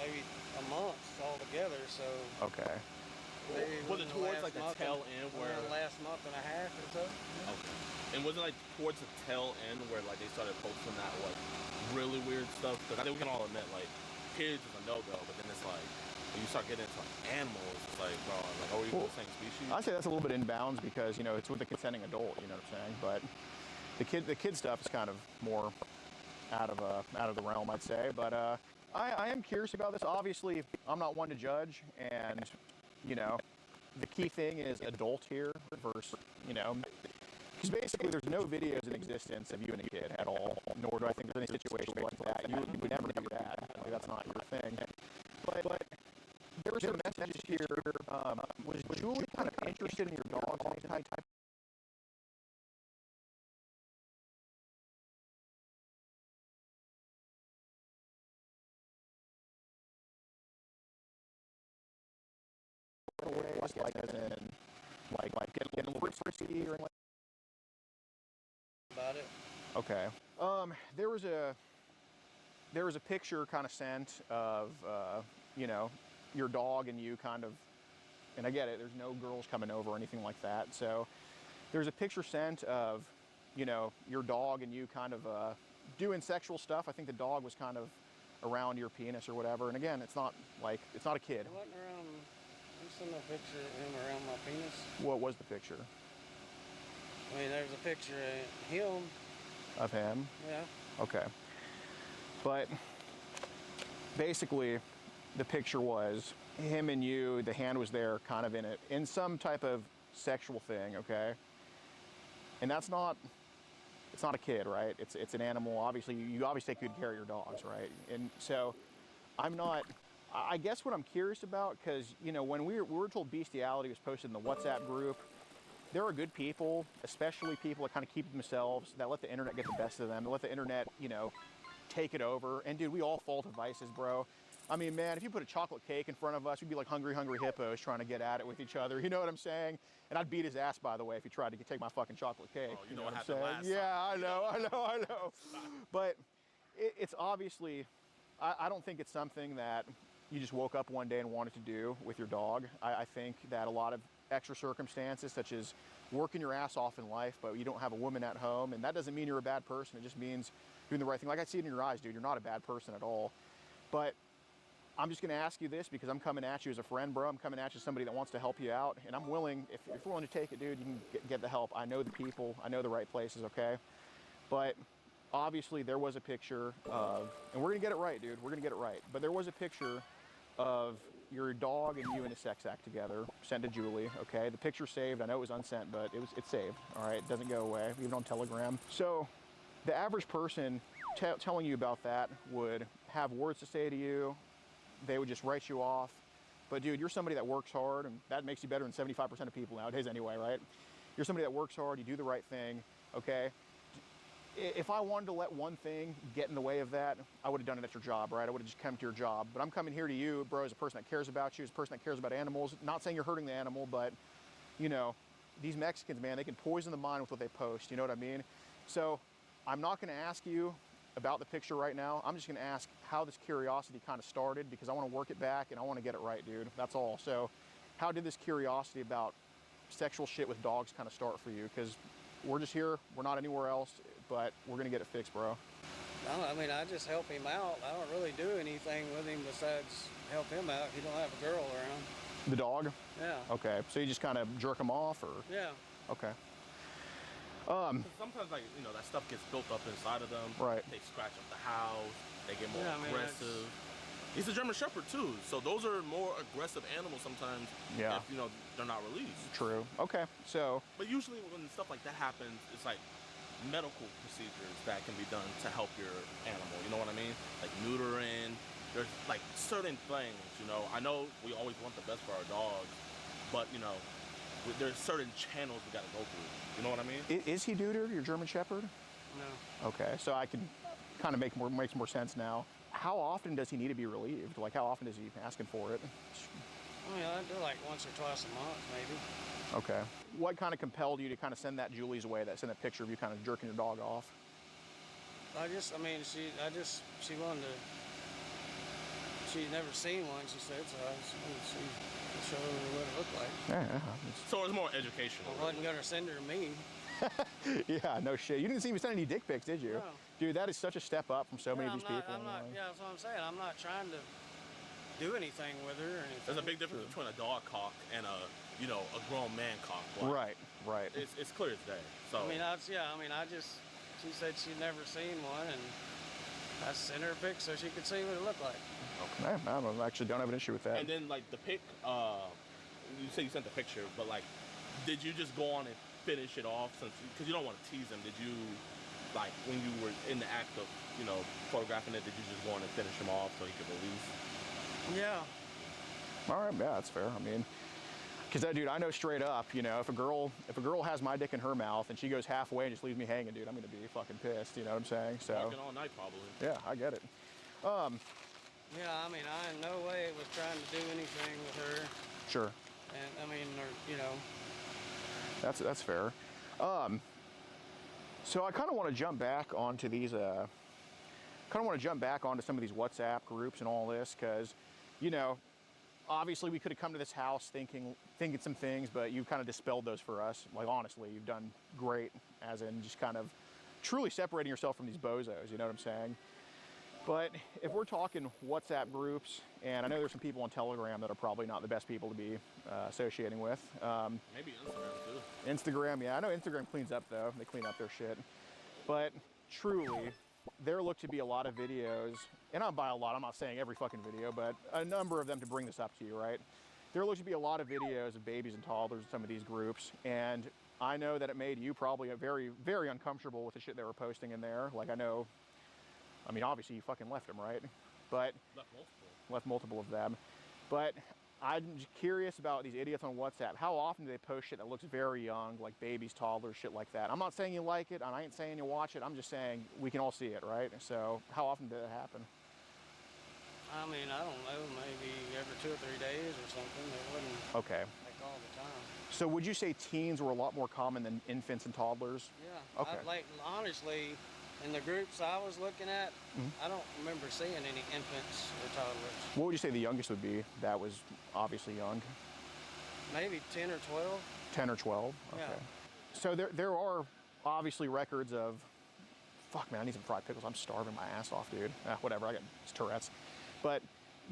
maybe a month altogether, so... Okay. Was it towards like the tail end where... The last month and a half or so. Okay. And was it like towards the tail end where like they started posting that like really weird stuff? Because I think we can all admit like kids is a no-go, but then it's like when you start getting into like animals, it's like, bro, like are we the same species? I'd say that's a little bit in bounds because, you know, it's with a consenting adult, you know what I'm saying? But the kid stuff is kind of more out of the realm, I'd say. But I am curious about this. Obviously, I'm not one to judge, and you know, the key thing is adult here versus, you know, because basically there's no videos in existence of you and a kid at all, nor do I think there's any situation like that. You would never do that. Like, that's not your thing. But there were some messages here. Was Julie kind of interested in your dogs and any type? Like as in, like getting a little bit frisky or anything About it. Okay. There was a picture kind of sent of you know, your dog and you kind of, and I get it, there's no girls coming over or anything like that. So there's a picture sent of, you know, your dog and you kind of doing sexual stuff. I think the dog was kind of around your penis or whatever. And again, it's not like, it's not a kid. It wasn't around, you seen no picture of him around my penis? What was the picture? I mean, there's a picture of him. Of him? Yeah. Okay. But basically, the picture was him and you, the hand was there kind of in some type of sexual thing, okay? And that's not, it's not a kid, right? It's an animal. Obviously, you obviously take good care of your dogs, right? And so I guess what I'm curious about, because, you know, when we were told bestiality was posted in the WhatsApp group, there are good people, especially people that kind of keep themselves, that let the internet get the best of them, that let the internet, you know, take it over. And dude, we all fall to vices, bro. I mean, man, if you put a chocolate cake in front of us, we'd be like hungry hippos trying to get at it with each other. You know what I'm saying? And I'd beat his ass, by the way, if he tried to take my fucking chocolate cake. Oh, you know what what I'm saying? happened last Yeah, time. I know. But it's obviously, I don't think it's something that you just woke up one day and wanted to do with your dog. I think that a lot of extra circumstances, such as working your ass off in life, but you don't have a woman at home, and that doesn't mean you're a bad person. It just means doing the right thing. Like I see it in your eyes, dude. You're not a bad person at all. But I'm just going to ask you this because I'm coming at you as a friend, bro. I'm coming at you as somebody that wants to help you out, and I'm willing, if you're willing to take it, dude, you can get the help. I know the people. I know the right places, okay? But obviously there was a picture of, and we're going to get it right, dude. We're going to get it right. But there was a picture of your dog and you in a sex act together, sent to Julie, okay? The picture's saved. I know it was unsent, but it's saved, all right? It doesn't go away, even on Telegram. So the average person telling you about that would have words to say to you. They would just write you off. But dude, you're somebody that works hard, and that makes you better than 75% of people nowadays anyway, right? You're somebody that works hard, you do the right thing, okay? If I wanted to let one thing get in the way of that, I would have done it at your job, right? I would have just come to your job. But I'm coming here to you, bro, as a person that cares about you, as a person that cares about animals. Not saying you're hurting the animal, but, you know, these Mexicans, man, they can poison the mind with what they post, you know what I mean? So I'm not going to ask you about the picture right now. I'm just going to ask how this curiosity kind of started, because I want to work it back and I want to get it right, dude. That's all. So how did this curiosity about sexual shit with dogs kind of start for you? Because we're just here. We're not anywhere else, but we're going to get it fixed, bro. No, I mean, I just help him out. I don't really do anything with him besides help him out. He don't have a girl around. The dog? Yeah. Okay. So you just kind of jerk him off, or? Yeah. Okay. Sometimes, like, you know, that stuff gets built up inside of them. Right. They scratch up the house. They get more Yeah, I mean, aggressive. He's a German Shepherd too, so those are more aggressive animals sometimes. Yeah. If, you know, they're not released. True. Okay. So. But usually when stuff like that happens, it's like medical procedures that can be done to help your animal. You know what I mean? Like neutering. There's like certain things. You know, I know we always want the best for our dogs, but you know, there's certain channels we got to go through. You know what I mean? Is he neutered, your German Shepherd? No. Okay, so I can kind of makes more sense now. How often does he need to be relieved? Like, how often is he asking for it? I mean, I do like once or twice a month, maybe. Okay. What kind of compelled you to kind of send that Julie's way, send that picture of you kind of jerking your dog off? I mean, she wanted to, she'd never seen one, she said, so I just wanted to see, show her what it looked like. Yeah. So it's more educational. I wasn't gonna send her to me. Yeah, no shit. You didn't see me send any dick pics, did you? No. Dude, that is such a step up from so many of these people. Yeah, that's what I'm saying. I'm not trying to do anything with her or anything. There's a big difference between a dog cock and a grown man cock. Like, Right. It's clear as day. So she said she'd never seen one, and I sent her a pic so she could see what it looked like. Okay. I actually don't have an issue with that. And then like the pic, you say you sent the picture, but like, did you just go on and finish it off because you don't want to tease them? Did you, like, when you were in the act of photographing it, did you just go on and finish him off so he could release? Yeah. All right, yeah, that's fair. I mean, because that dude, I know straight up, if a girl has my dick in her mouth and she goes halfway and just leaves me hanging, dude, I'm gonna be fucking pissed. You know what I'm saying? So. Walking all night, probably. Yeah, I get it. Yeah, I mean, I in no way was trying to do anything with her. Sure. And I mean, That's fair. So I kind of want to jump back onto these. Some of these WhatsApp groups and all this, because, obviously we could have come to this house thinking some things, but you've kind of dispelled those for us. Like, honestly, you've done great, as in just kind of truly separating yourself from these bozos. You know what I'm saying? But if we're talking WhatsApp groups, and I know there's some people on Telegram that are probably not the best people to be associating with. Maybe Instagram too. Instagram, yeah. I know Instagram cleans up though. They clean up their shit. But truly, there look to be a lot of videos, and by a lot, I'm not saying every fucking video, but a number of them to bring this up to you, right? There look to be a lot of videos of babies and toddlers in some of these groups, and I know that it made you probably very, very uncomfortable with the shit they were posting in there. Like, I mean, obviously you fucking left them, right? But left multiple of them. But I'm curious about these idiots on WhatsApp. How often do they post shit that looks very young, like babies, toddlers, shit like that? I'm not saying you like it, and I ain't saying you watch it. I'm just saying we can all see it, right? So how often did it happen? I mean, I don't know, maybe every 2 or 3 days or something. It wouldn't Okay. like all the time. So would you say teens were a lot more common than infants and toddlers? Yeah. Okay. Honestly, in the groups I was looking at, I don't remember seeing any infants or toddlers. What would you say the youngest would be that was obviously young? Maybe 10 or 12. 10 or 12? Okay. Yeah. So there are obviously records of, fuck man, I need some fried pickles. I'm starving my ass off, dude. Whatever, it's Tourette's. But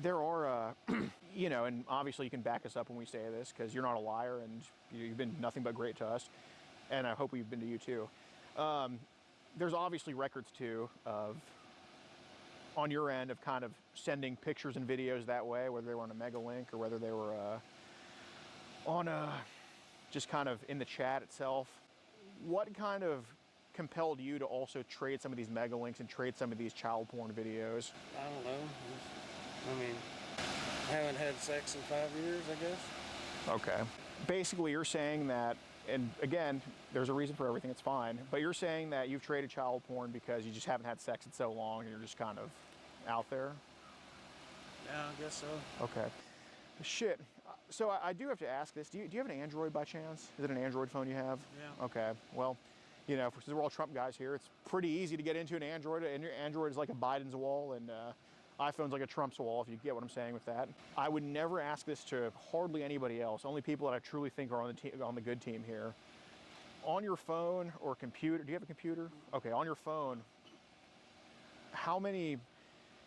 there are, and obviously you can back us up when we say this because you're not a liar and you've been nothing but great to us. And I hope we've been to you too. There's obviously records too of, on your end, of kind of sending pictures and videos that way, whether they were on a mega link or whether they were on just kind of in the chat itself. What kind of compelled you to also trade some of these mega links and trade some of these child porn videos? I don't know. I mean, I haven't had sex in 5 years, I guess. Okay. Basically, you're saying that, and again, there's a reason for everything, it's fine, but you're saying that you've traded child porn because you just haven't had sex in so long and you're just kind of out there? Yeah, I guess so. Okay. Shit. So I do have to ask this. Do you have an Android by chance? Is it an Android phone you have? Yeah. Okay. Well, since we're all Trump guys here, it's pretty easy to get into an Android. And Android is like a Biden's wall, and iPhone's like a Trump's wall, if you get what I'm saying with that. I would never ask this to hardly anybody else, only people that I truly think are on the good team here. On your phone or computer, do you have a computer? Okay, on your phone, how many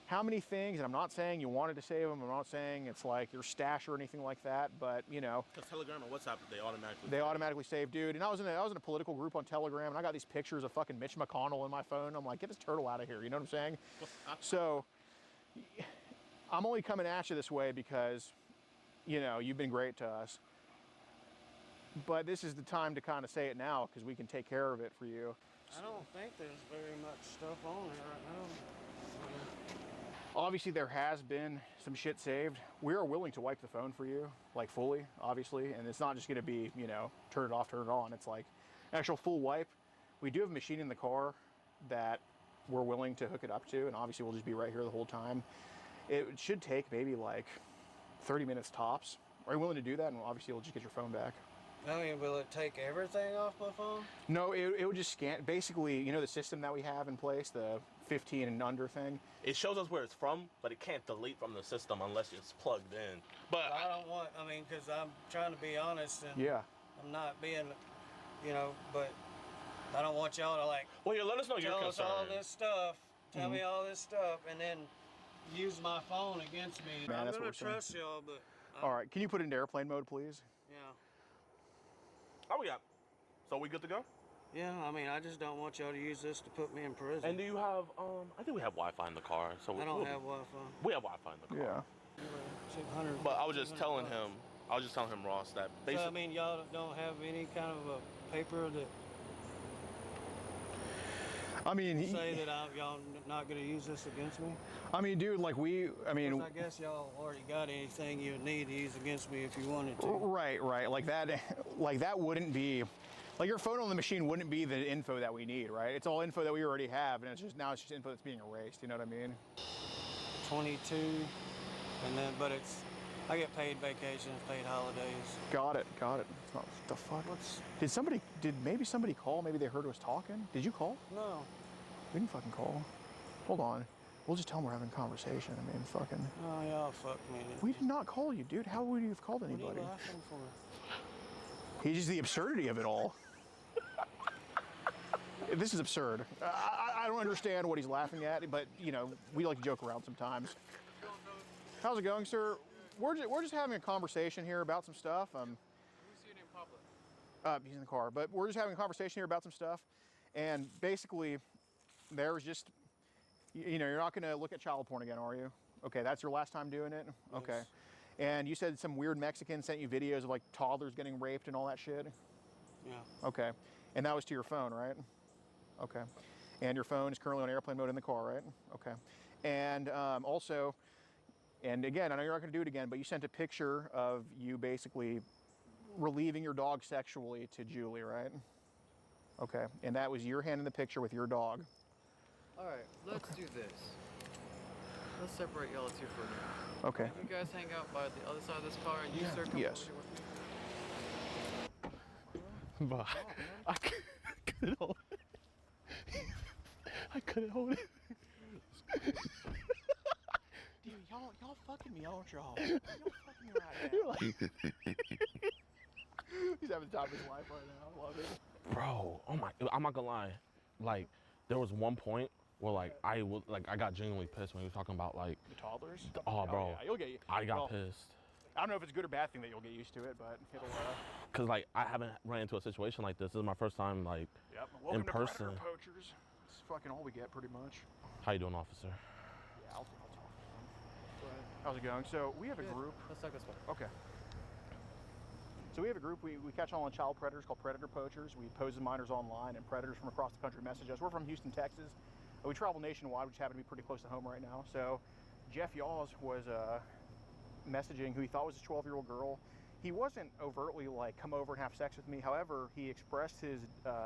things, and I'm not saying you wanted to save them, I'm not saying it's like your stash or anything like that, but Because Telegram and WhatsApp, they automatically save, dude. And I was in a political group on Telegram, and I got these pictures of fucking Mitch McConnell in my phone. I'm like, get this turtle out of here, you know what I'm saying? So I'm only coming at you this way because, you've been great to us. But this is the time to kind of say it now because we can take care of it for you. I don't think there's very much stuff on there right now. Obviously, there has been some shit saved. We are willing to wipe the phone for you, like fully, obviously. And it's not just going to be, turn it off, turn it on. It's like actual full wipe. We do have a machine in the car that we're willing to hook it up to. And obviously, we'll just be right here the whole time. It should take maybe like 30 minutes tops. Are you willing to do that? And obviously, you'll just get your phone back. I mean, will it take everything off my phone? No, it would just scan. Basically, you know the system that we have in place, the 15 and under thing? It shows us where it's from, but it can't delete from the system unless it's plugged in. But I don't want, I mean, because I'm trying to be honest and yeah. I'm not being, you know, but I don't want y'all to like, well, yeah, let us know your tell us all concern. this stuff, tell me all this stuff, and then use my phone against me. Man, I'm that's going what to we're saying. trust y'all, but. All right, can you put it into airplane mode, please? Yeah. Oh, we got. So we good to go? Yeah, I mean, I just don't want y'all to use this to put me in prison. And do you have, I think we have Wi-Fi in the car. So I don't have Wi-Fi. We have Wi-Fi in the car. Yeah. 200. But I was just telling him, Ross, that So, basically. I mean, y'all don't have any kind of a paper that I mean, say that y'all not going to use this against me? I mean, dude, like I mean, I guess y'all already got anything you would need to use against me if you wanted to. right, like that wouldn't be, like your photo on the machine wouldn't be the info that we need, right? It's all info that we already have, and it's just info that's being erased. You know what I mean? 22, and then I get paid vacations, paid holidays. Got it. It's not, what the fuck? Did maybe somebody call? Maybe they heard us talking. Did you call? No. We didn't fucking call. Hold on. We'll just tell them we're having a conversation. I mean, fucking. Oh, y'all fuck me. We did not call you, dude. How would you have called anybody? What are you laughing for? He's just the absurdity of it all. This is absurd. I don't understand what he's laughing at, but you know, we like to joke around sometimes. How's it going, sir? We're just having a conversation here about some stuff. Who's your name, Papa? He's in the car, but we're just having a conversation here about some stuff, and basically, there's just, you know, you're not gonna look at child porn again, are you? Okay, that's your last time doing it? Yes. Okay. And you said some weird Mexican sent you videos of like toddlers getting raped and all that shit? Yeah. Okay. And that was to your phone, right? Okay. And your phone is currently on airplane mode in the car, right? Okay. And also, and again, I know you're not going to do it again, but you sent a picture of you basically relieving your dog sexually to Julie, right? Okay. And that was your hand in the picture with your dog. All right, let's do this. Let's separate y'all two for now. Okay. You guys hang out by the other side of this car, and you start coming Yes. over here with me. But I couldn't hold it. I couldn't hold it. Dude, y'all fucking me, aren't y'all? Y'all fucking me right now. He's having the time of his life right now. I love it. Bro, oh my, I'm not gonna lie. Like, there was one point where I got genuinely pissed when he was talking about like the toddlers. Oh, bro, yeah, you'll get. I got pissed. I don't know if it's a good or bad thing that you'll get used to it, but it'll. Cause like I haven't ran into a situation like this. This is my first time like Welcome in to person. Predator Poachers. It's fucking all we get, pretty much. How you doing, officer? Yeah, I'll talk to him. How's it going? So we have a group. Let's talk this way. Okay. So we have a group, we catch on child predators called Predator Poachers. We pose as minors online, and predators from across the country message us. We're from Houston, Texas. We travel nationwide, which happen to be pretty close to home right now. So Jeff Yaws was messaging who he thought was a 12-year-old girl. He wasn't overtly like, come over and have sex with me. However, he expressed his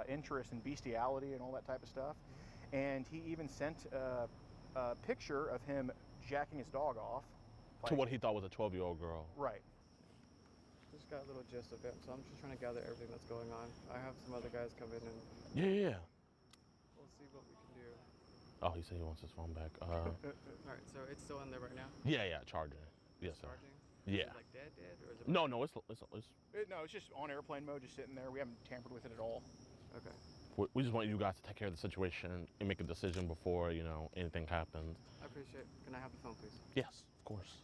interest in bestiality and all that type of stuff. And he even sent a picture of him jacking his dog off. To what he thought was a 12-year-old girl. Right. Just got a little gist of it, so I'm just trying to gather everything that's going on. I have some other guys come in and Yeah. we'll see what we can do. Oh, he said he wants his phone back. All right, so it's still in there right now? Yeah, charging. Yes, sir. Charging? Yeah. Is it like dead, or is it? No, it's No, it's just on airplane mode, just sitting there. We haven't tampered with it at all. Okay. We just want you guys to take care of the situation and make a decision before, you know, anything happens. I appreciate it. Can I have the phone, please? Yes, of course.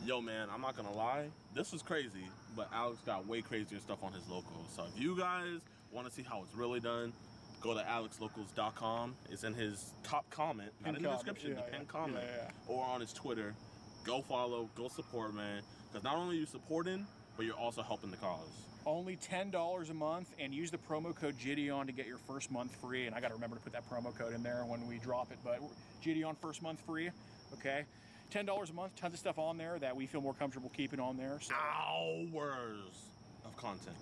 Yo, man, I'm not gonna lie. This was crazy, but Alex got way crazier stuff on his locals. So if you guys want to see how it's really done, go to alexlocals.com. It's in his top comment, not in the description, the pinned comment, or on his Twitter. Go follow, go support, man. Because not only are you supporting, but you're also helping the cause. Only $10 a month, and use the promo code Gideon to get your first month free. And I got to remember to put that promo code in there when we drop it. But Gideon, first month free, okay? $10 a month, tons of stuff on there that we feel more comfortable keeping on there. So. Hours of content.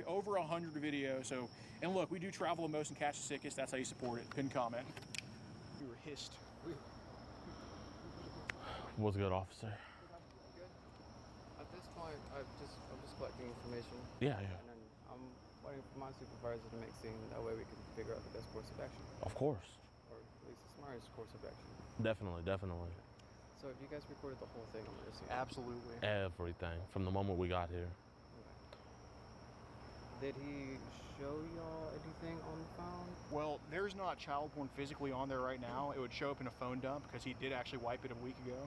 Over 100 videos. So, and look, we do travel the most and catch the sickest. That's how you support it. Pin comment. We were hissed. What's good, officer? At this point, I'm just collecting information. Yeah, yeah. And then I'm waiting for my supervisor to make scene. That way we can figure out the best course of action. Of course. Or at least the smartest course of action. Definitely, definitely. So if you guys recorded the whole thing, I'm gonna see. Absolutely. Everything from the moment we got here. Did he show y'all anything on the phone? Well, there's not child porn physically on there right now. It would show up in a phone dump because he did actually wipe it a week ago.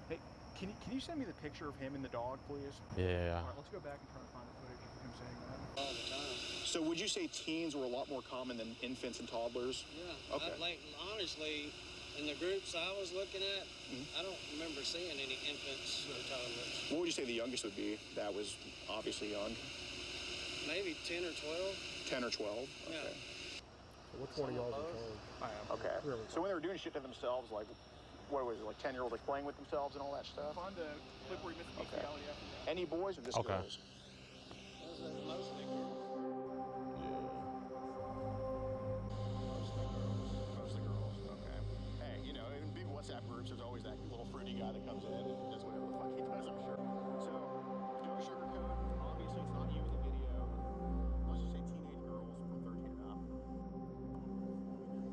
Hey, can you send me the picture of him and the dog, please? Yeah. All right, let's go back and try to find the footage of him saying that. All the time. So would you say teens were a lot more common than infants and toddlers? Yeah. Okay. Like, honestly, in the groups I was looking at, I don't remember seeing any infants or toddlers. What would you say the youngest would be that was obviously young? Maybe 10 or 12. 10 or 12? Okay. Yeah. So which one of y'all is in charge? I am. Okay. So when they were doing shit to themselves, like, what was it, like 10-year-olds like playing with themselves and all that stuff? On the clip where he missed the bestiality after that. Any boys or just girls? Those are mostly girls. Mostly girls. Okay. Hey, you know, in big WhatsApp groups, there's always that little fruity guy that comes in and does whatever the fuck he does, I'm sure. So, no sugarcoat. Obviously, it's not you in the video. Let's just say teenage girls from 13 and up.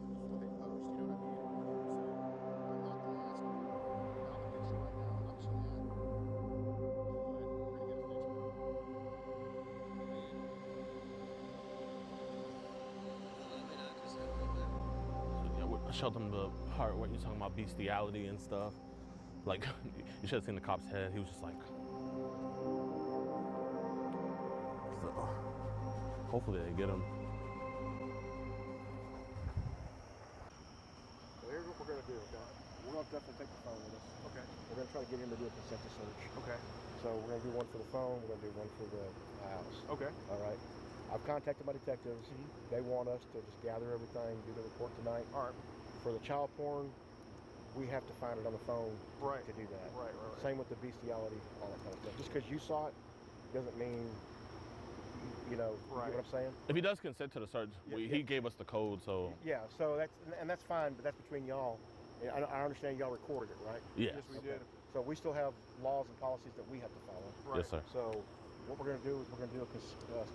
That's what they post, you know what I mean? So, I'm not going to ask you about the picture right now. I'm just going to add. I showed them the part where he's talking about bestiality and stuff. Like, you should have seen the cop's head. He was just like. So, hopefully they get him. So here's what we're gonna do, okay? We're gonna definitely take the phone with us. Okay. We're gonna try to get him to do a consensus search. Okay. So we're gonna do one for the phone, we're gonna do one for the house. Okay. All right. I've contacted my detectives. They want us to just gather everything, do the report tonight. All right. For the child porn, we have to find it on the phone to do that. Right. Same with the bestiality, all that kind of stuff. Just because you saw it doesn't mean, you know, you get what I'm saying? If he does consent to the search, he gave us the code, so. Yeah, so that's fine, but that's between y'all. I understand y'all recorded it, right? Yes. Yes, we did. So we still have laws and policies that we have to follow. Right. Yes, sir. So what we're going to do is we're going to do a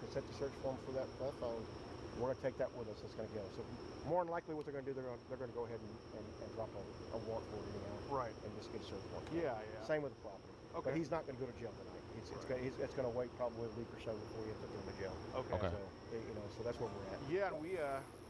consent to search form for that phone. We're going to take that with us. It's going to go. So more than likely, what they're going to do, they're going to go ahead and drop a warrant for it, you know, right? And just get a search warrant. Yeah, yeah. Same with the property. Okay. But he's not going to go to jail tonight. It's going to wait probably a week or so before he ends up going to jail. Okay. So you know, so that's where we're at. Yeah, and we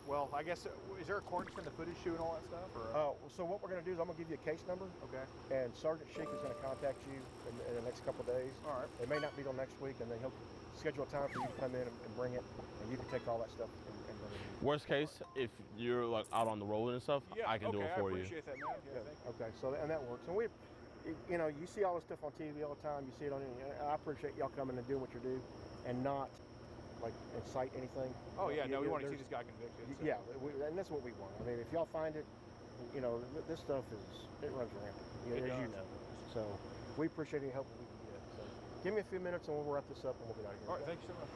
well, I guess is there a court to send the footage to and all that stuff? Or? So what we're going to do is I'm going to give you a case number. Okay. And Sergeant Sheik is going to contact you in the next couple of days. All right. It may not be till next week, and then he'll schedule a time for you to come in and bring it, and you can take all that stuff and bring it. Worst case, if you're like out on the road and stuff, I can do it for you. I appreciate that, man. Yeah, okay, so and that works. And we, you know, you see all this stuff on TV all the time. You see it on. I appreciate y'all coming and doing what you do, and not like incite anything. Oh yeah, no, we want to see this guy convicted. So. Yeah, and that's what we want. I mean, if y'all find it, you know, this stuff it runs rampant, as you know. So we appreciate any help we can get. So give me a few minutes and we'll wrap this up and we'll get out of here. All right, thank you so much.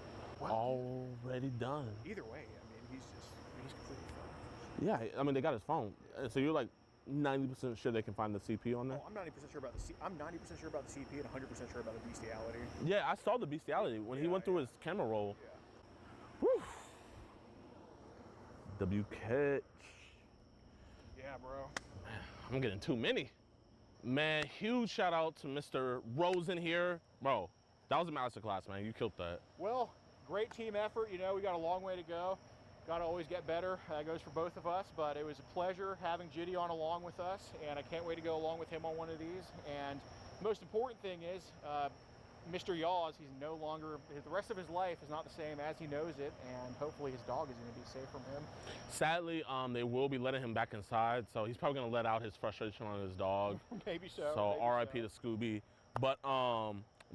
Already done. Either way, I mean, he's completely fine. Yeah, I mean, they got his phone. So you're like 90% sure they can find the CP on there? Oh, I'm 90% sure about the I'm 90% sure about the CP and 100% sure about the bestiality. Yeah, I saw the bestiality when he went through his camera roll. Yeah. Whew. WK. Yeah, bro. Man, I'm getting too many. Man, huge shout out to Mr. Rosen here. Bro, that was a masterclass, man. You killed that. Well, great team effort. You know, we got a long way to go. Got to always get better. That goes for both of us, but it was a pleasure having Jitty on along with us, and I can't wait to go along with him on one of these. And the most important thing is, Mr. Yaws, he's no longer, the rest of his life is not the same as he knows it, and hopefully his dog is going to be safe from him. Sadly, they will be letting him back inside, so he's probably going to let out his frustration on his dog. Maybe so. So RIP to Scooby. But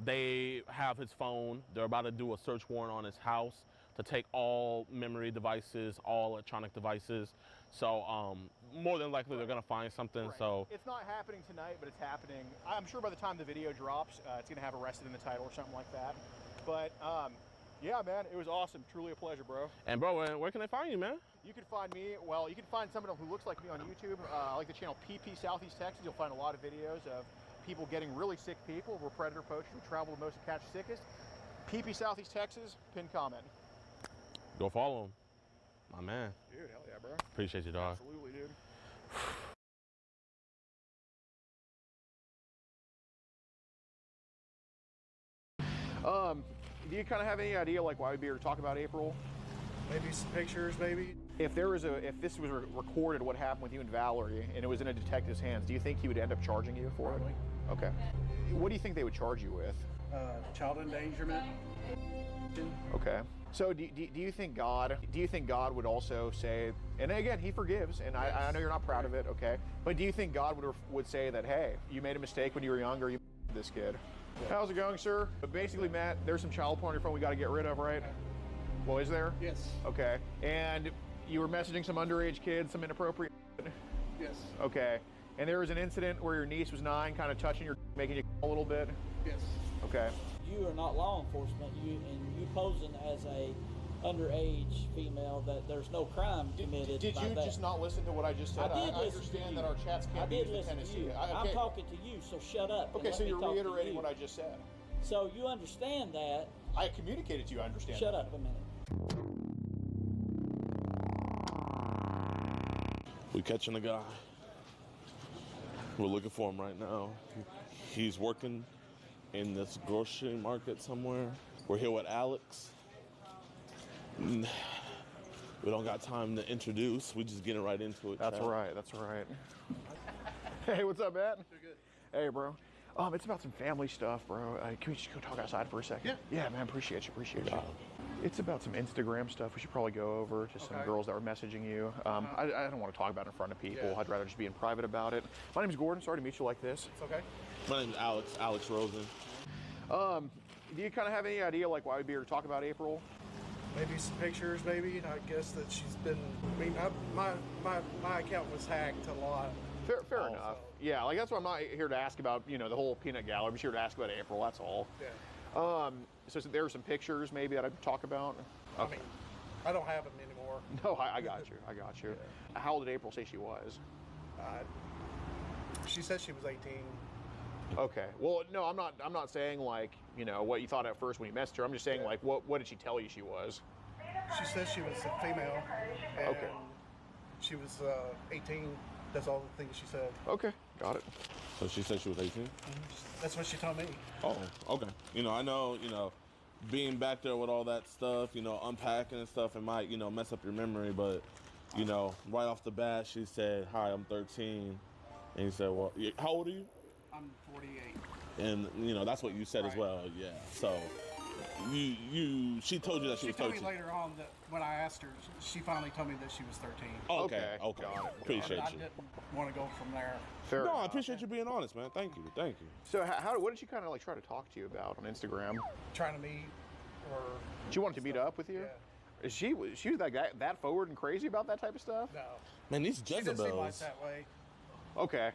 they have his phone. They're about to do a search warrant on his house to take all memory devices, all electronic devices. So more than likely they're gonna find something. Right. So it's not happening tonight, but it's happening. I'm sure by the time the video drops, it's gonna have arrested in the title or something like that. But yeah, man, it was awesome. Truly a pleasure, bro. And bro, where can they find you, man? You can find me, well, you can find someone who looks like me on YouTube. I like the channel PP Southeast Texas. You'll find a lot of videos of people getting really sick people. We're predator poachers. We travel the most to catch the sickest. PP Southeast Texas, pin comment. Go follow him. My man. Dude, hell yeah, bro. Appreciate you, dog. Absolutely, dude. Do you kind of have any idea like why we'd be here to talk about April? Maybe some pictures, maybe. If this was recorded, what happened with you and Valerie, and it was in a detective's hands, do you think he would end up charging you for it? Okay. What do you think they would charge you with? Child endangerment. Okay. So do you think God would also say, and again, he forgives, and I know you're not proud of it, okay, but do you think God would say that, hey, you made a mistake when you were younger, you this kid? How's it going, sir? But basically, Matt, there's some child porn on your phone we got to get rid of, right? Well, is there? Yes. Okay. And you were messaging some underage kids, some inappropriate. Yes. Okay. And there was an incident where your niece was 9, kind of touching your, making you a little bit. Yes. Okay. You are not law enforcement. You posing as a underage female that there's no crime committed. Did you just not listen to what I just said? I understand that our chats can't be used in Tennessee. I'm talking to you, so shut up. Okay, so you're reiterating what I just said. So you understand that. I communicated to you, I understand. Shut up a minute. We catching a guy. We're looking for him right now. He's working in this grocery market somewhere. We're here with Alex. We don't got time to introduce. We just getting right into it. That's right. That's right. Hey, what's up, Matt? Good. Hey, bro. It's about some family stuff, bro. Can we just go talk outside for a second? Yeah. Yeah, man. Appreciate you. It's about some Instagram stuff we should probably go over. Just some girls that were messaging you. I don't want to talk about it in front of people. Yeah. I'd rather just be in private about it. My name's Gordon. Sorry to meet you like this. It's okay. My name's Alex Rosen. Do you kind of have any idea like why we'd be here to talk about April? Maybe some pictures, maybe. I guess that she's been. I mean, my account was hacked a lot. Fair enough. Yeah, like that's why I'm not here to ask about the whole peanut gallery. I'm just here to ask about April. That's all. Yeah. So there are some pictures maybe that I'd talk about. I mean, I don't have them anymore. No, I got you. I got you. Yeah. How old did April say she was? She said she was 18. Okay. Well, no, I'm not saying like what you thought at first when you messaged her. I'm just saying like what did she tell you she was? She said she was a female. And okay. She was 18. That's all the things she said. Okay, got it. So she said she was 18? That's what she told me. Oh, okay. I know, being back there with all that stuff, unpacking and stuff, it might, mess up your memory, but, right off the bat, she said, hi, I'm 13. And you said, well, how old are you? I'm 48. And, that's what you said as well, yeah. So, she told you that she was 13. She told me later on that when I asked her, she finally told me that she was 13. Okay. Appreciate I you. didn't want to go from there. Fair enough. I appreciate you being honest, man. Thank you. So what did she kind of like try to talk to you about on Instagram? Trying to meet, or she wanted to meet up with you? Yeah. Is she was that forward and crazy about that type of stuff? No. Man, these She doesn't seem like Jezebels. that way. Okay.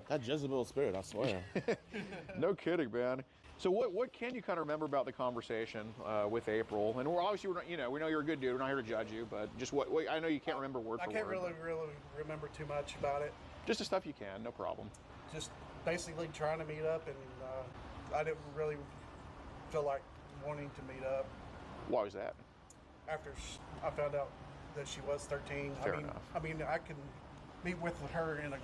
That Jezebel spirit, I swear. No kidding, man. So what can you kind of remember about the conversation with April? And we're obviously we know you're a good dude. We're not here to judge you, but just what I know you can't remember word for word. I can't really remember too much about it. Just the stuff you can, no problem. Just basically trying to meet up, and I didn't really feel like wanting to meet up. Why was that? After I found out that she was 13. Fair enough. I mean, I can meet with her in a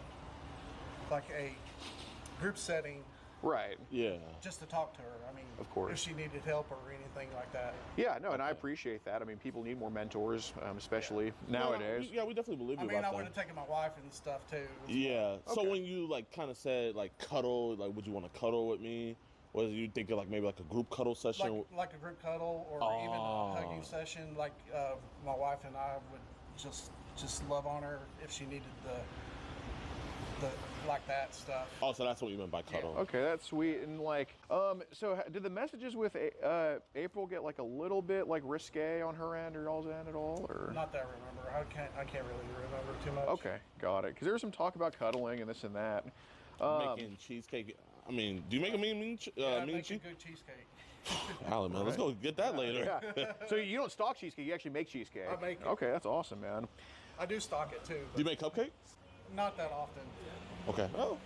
group setting. Right. Yeah. Just to talk to her. I mean, of course. If she needed help or anything like that. Yeah, no, and I appreciate that. I mean, people need more mentors, especially nowadays. Yeah, we definitely believe you. I would have taken my wife and stuff too. Yeah. Okay. So when you kind of said cuddle, would you want to cuddle with me? Was you thinking maybe a group cuddle session? Like a group cuddle or even a hugging session. Like my wife and I would just love on her if she needed the like that stuff. Oh, so that's what you meant by cuddle. Yeah. Okay, that's sweet. And so did the messages with April get a little bit risque on her end or y'all's end at all, or? Not that I remember. I can't really remember too much. Okay, got it. Because there was some talk about cuddling and this and that. Making cheesecake. I mean, do you make a mean cheesecake? I make a good cheesecake. Alan, man, let's go get that later. Yeah. So you don't stock cheesecake, you actually make cheesecake. I make it. Okay, that's awesome, man. I do stock it too. Do you make cupcakes? Not that often. Okay. Oh.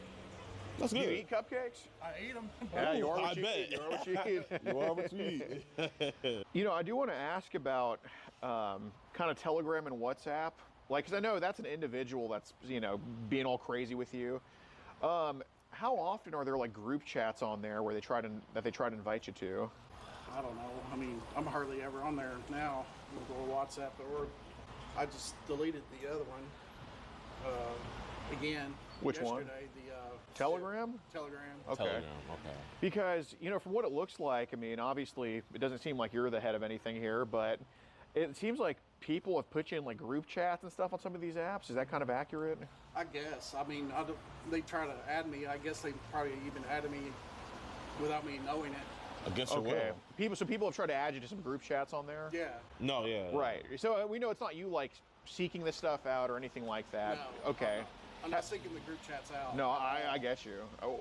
That's Do good. you eat cupcakes? I eat them. Yeah, you are I what you bet. eat. You are what you eat. You are what you eat. You know, I do want to ask about kind of Telegram and WhatsApp. Like, because I know that's an individual that's, you know, being all crazy with you. How often are there like group chats on there where they try to invite you to? I don't know. I mean, I'm hardly ever on there now, or WhatsApp, or I just deleted the other one. Again. Which one? Yesterday, Telegram? Telegram. Okay. Telegram, okay. Because, you know, from what it looks like, I mean, obviously, it doesn't seem like you're the head of anything here, but it seems like people have put you in like group chats and stuff on some of these apps. Is that kind of accurate? I guess. I mean, they try to add me. I guess they probably even added me without me knowing it. Against your will. People have tried to add you to some group chats on there? Yeah. No, yeah. Right. So we know it's not you like seeking this stuff out or anything like that. No. Okay. I'm not seeking the group chats out. No, I get you. Oh.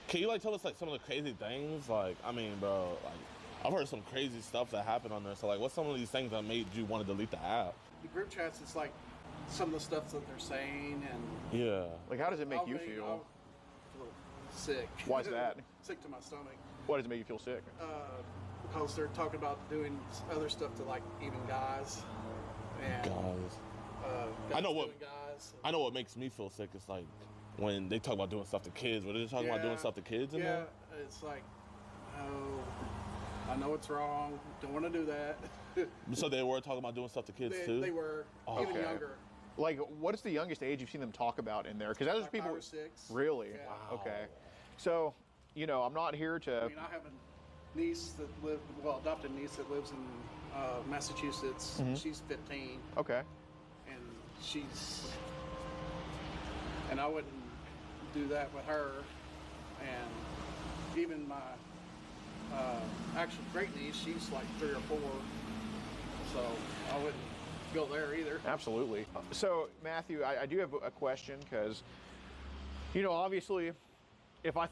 Can you like tell us like some of the crazy things? Like, I mean, bro, like I've heard some crazy stuff that happened on there. So like, what's some of these things that made you want to delete the app? The group chats, it's like some of the stuff that they're saying, and yeah. Like, how does it make you feel? I'll feel sick. Why's that? Sick to my stomach. Why does it make you feel sick? Because they're talking about doing other stuff to like even guys. And, Guys. guys I know what. doing guys. I know what makes me feel sick. It's like when they talk about doing stuff to kids. What are they talking about doing stuff to kids in there? Yeah, it's like, oh, I know it's wrong. Don't want to do that. So they were talking about doing stuff to kids too? They were, Oh, even okay. younger. Like, what is the youngest age you've seen them talk about in there? Because there's Like people. 5 or 6. Really? Yeah. Wow. Okay. So, you know, I'm not here to. I mean, I have a niece that adopted niece that lives in Massachusetts. Mhm. She's 15. Okay. And and I wouldn't do that with her. And even my actual great niece, she's like 3 or 4. So I wouldn't go there either. Absolutely. So, Matthew, I do have a question because, you know, obviously, if I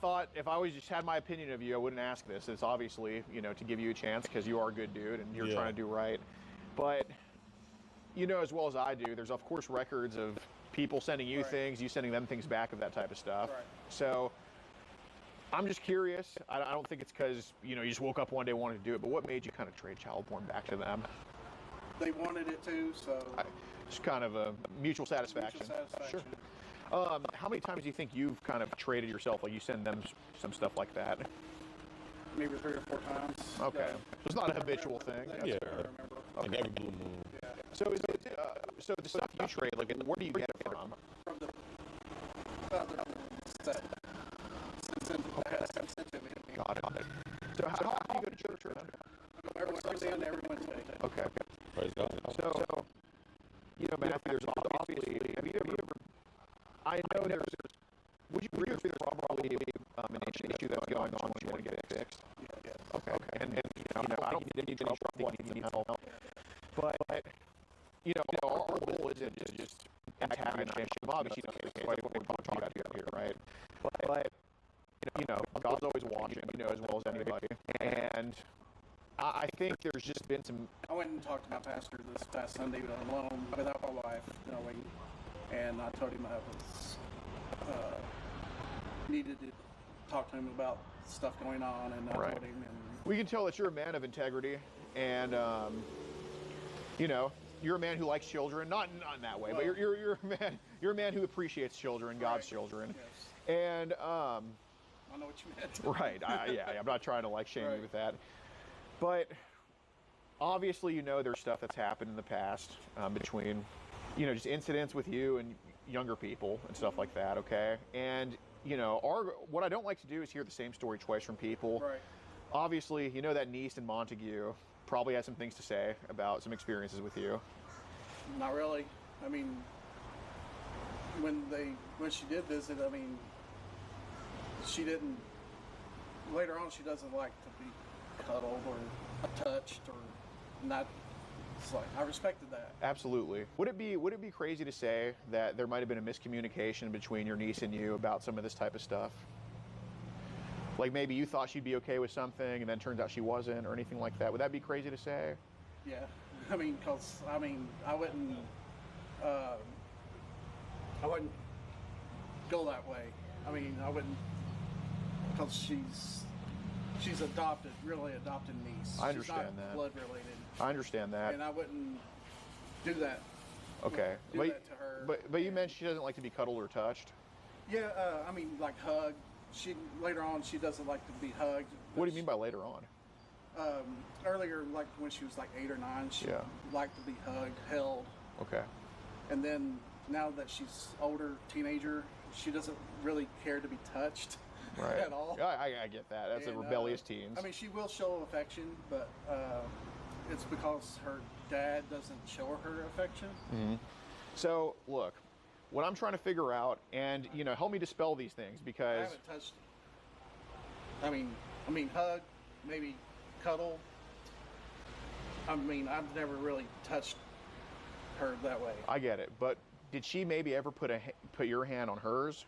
always just had my opinion of you, I wouldn't ask this. It's obviously, you know, to give you a chance because you are a good dude and you're trying to do right. But, you know, as well as I do, there's of course records of people sending you things, you sending them things back of that type of stuff. Right. So, I'm just curious. I don't think it's because, you know, you just woke up one day wanting to do it, but what made you kind of trade child porn back to them? They wanted it too, so It's kind of a mutual satisfaction. Sure. How many times do you think you've kind of traded yourself, like you send them some stuff like that? Maybe 3 or 4 times. Okay. So it's not a habitual thing. Yeah. I remember. Like every blue moon. Yeah. So is it, so the stuff you trade, like where do you get it from? From the other set. Sent to me. Got it. So how often do you go to church then? Every Sunday and every Wednesday. Okay. Praise God. So, you know, Matthew, there's obviously, have you ever, I know there's, would you agree there's probably an issue that's going on that you want to get it fixed? Yeah. Okay. And you know, I don't think you need any trouble, I think you need help. But, you know, our goal isn't just antagonizing. Obviously, that's why we're talking about here, right? But, you know, God's always watching, you know, as well as anybody. And I think there's just been some. I went and talked to my pastor this past Sunday alone without my wife knowing, and I told him I was needed to talk to him about stuff going on, and I told him. And we can tell that you're a man of integrity, and you know, you're a man who likes children, not in that way, but you're a man who appreciates children, God's children, and I know what you meant. Right. I'm not trying to like shame you with that. But obviously, you know, there's stuff that's happened in the past between, you know, just incidents with you and younger people and stuff like that, okay? And, you know, what I don't like to do is hear the same story twice from people. Right. Obviously, you know that niece in Montague probably has some things to say about some experiences with you. Not really. I mean, when she did visit, I mean, she didn't. Later on, she doesn't like to be cuddled or touched or not. It's like I respected that. Absolutely. Would it be crazy to say that there might have been a miscommunication between your niece and you about some of this type of stuff? Like maybe you thought she'd be okay with something and then turns out she wasn't, or anything like that. Would that be crazy to say? Yeah, I mean, I wouldn't go that way. I mean, I wouldn't because she's adopted, really adopted niece. I understand she's not that. blood related. I understand that. And I wouldn't do that. Okay. Do that to her. But you mentioned she doesn't like to be cuddled or touched. Yeah, I mean, like hug. She later on she doesn't like to be hugged. What do you mean by later on? Earlier, like when she was like 8 or 9, she liked to be hugged, held. Okay. And then now that she's older, teenager, she doesn't really care to be touched Right. at all. I get that. That's a rebellious teens. I mean, she will show affection, but it's because her dad doesn't show her affection. Mm-hmm. So look, what I'm trying to figure out, and help me dispel these things I because haven't touched. I mean, hug, maybe cuddle. I mean, I've never really touched her that way. I get it. But did she maybe ever put your hand on hers?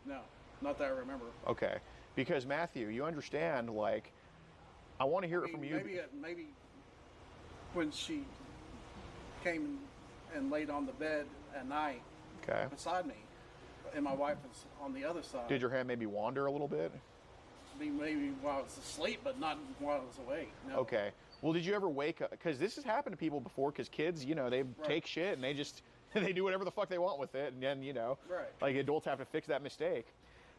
No, not that I remember. Okay, because Matthew, you understand, like, I want to hear it from you. Maybe when she came and laid on the bed at night Okay. beside me, and my wife was on the other side. Did your hand maybe wander a little bit? I mean, maybe while I was asleep, but not while I was awake. No. Okay. Well, did you ever wake up? Because this has happened to people before. Because kids, they take shit and they just they do whatever the fuck they want with it, and then like adults have to fix that mistake.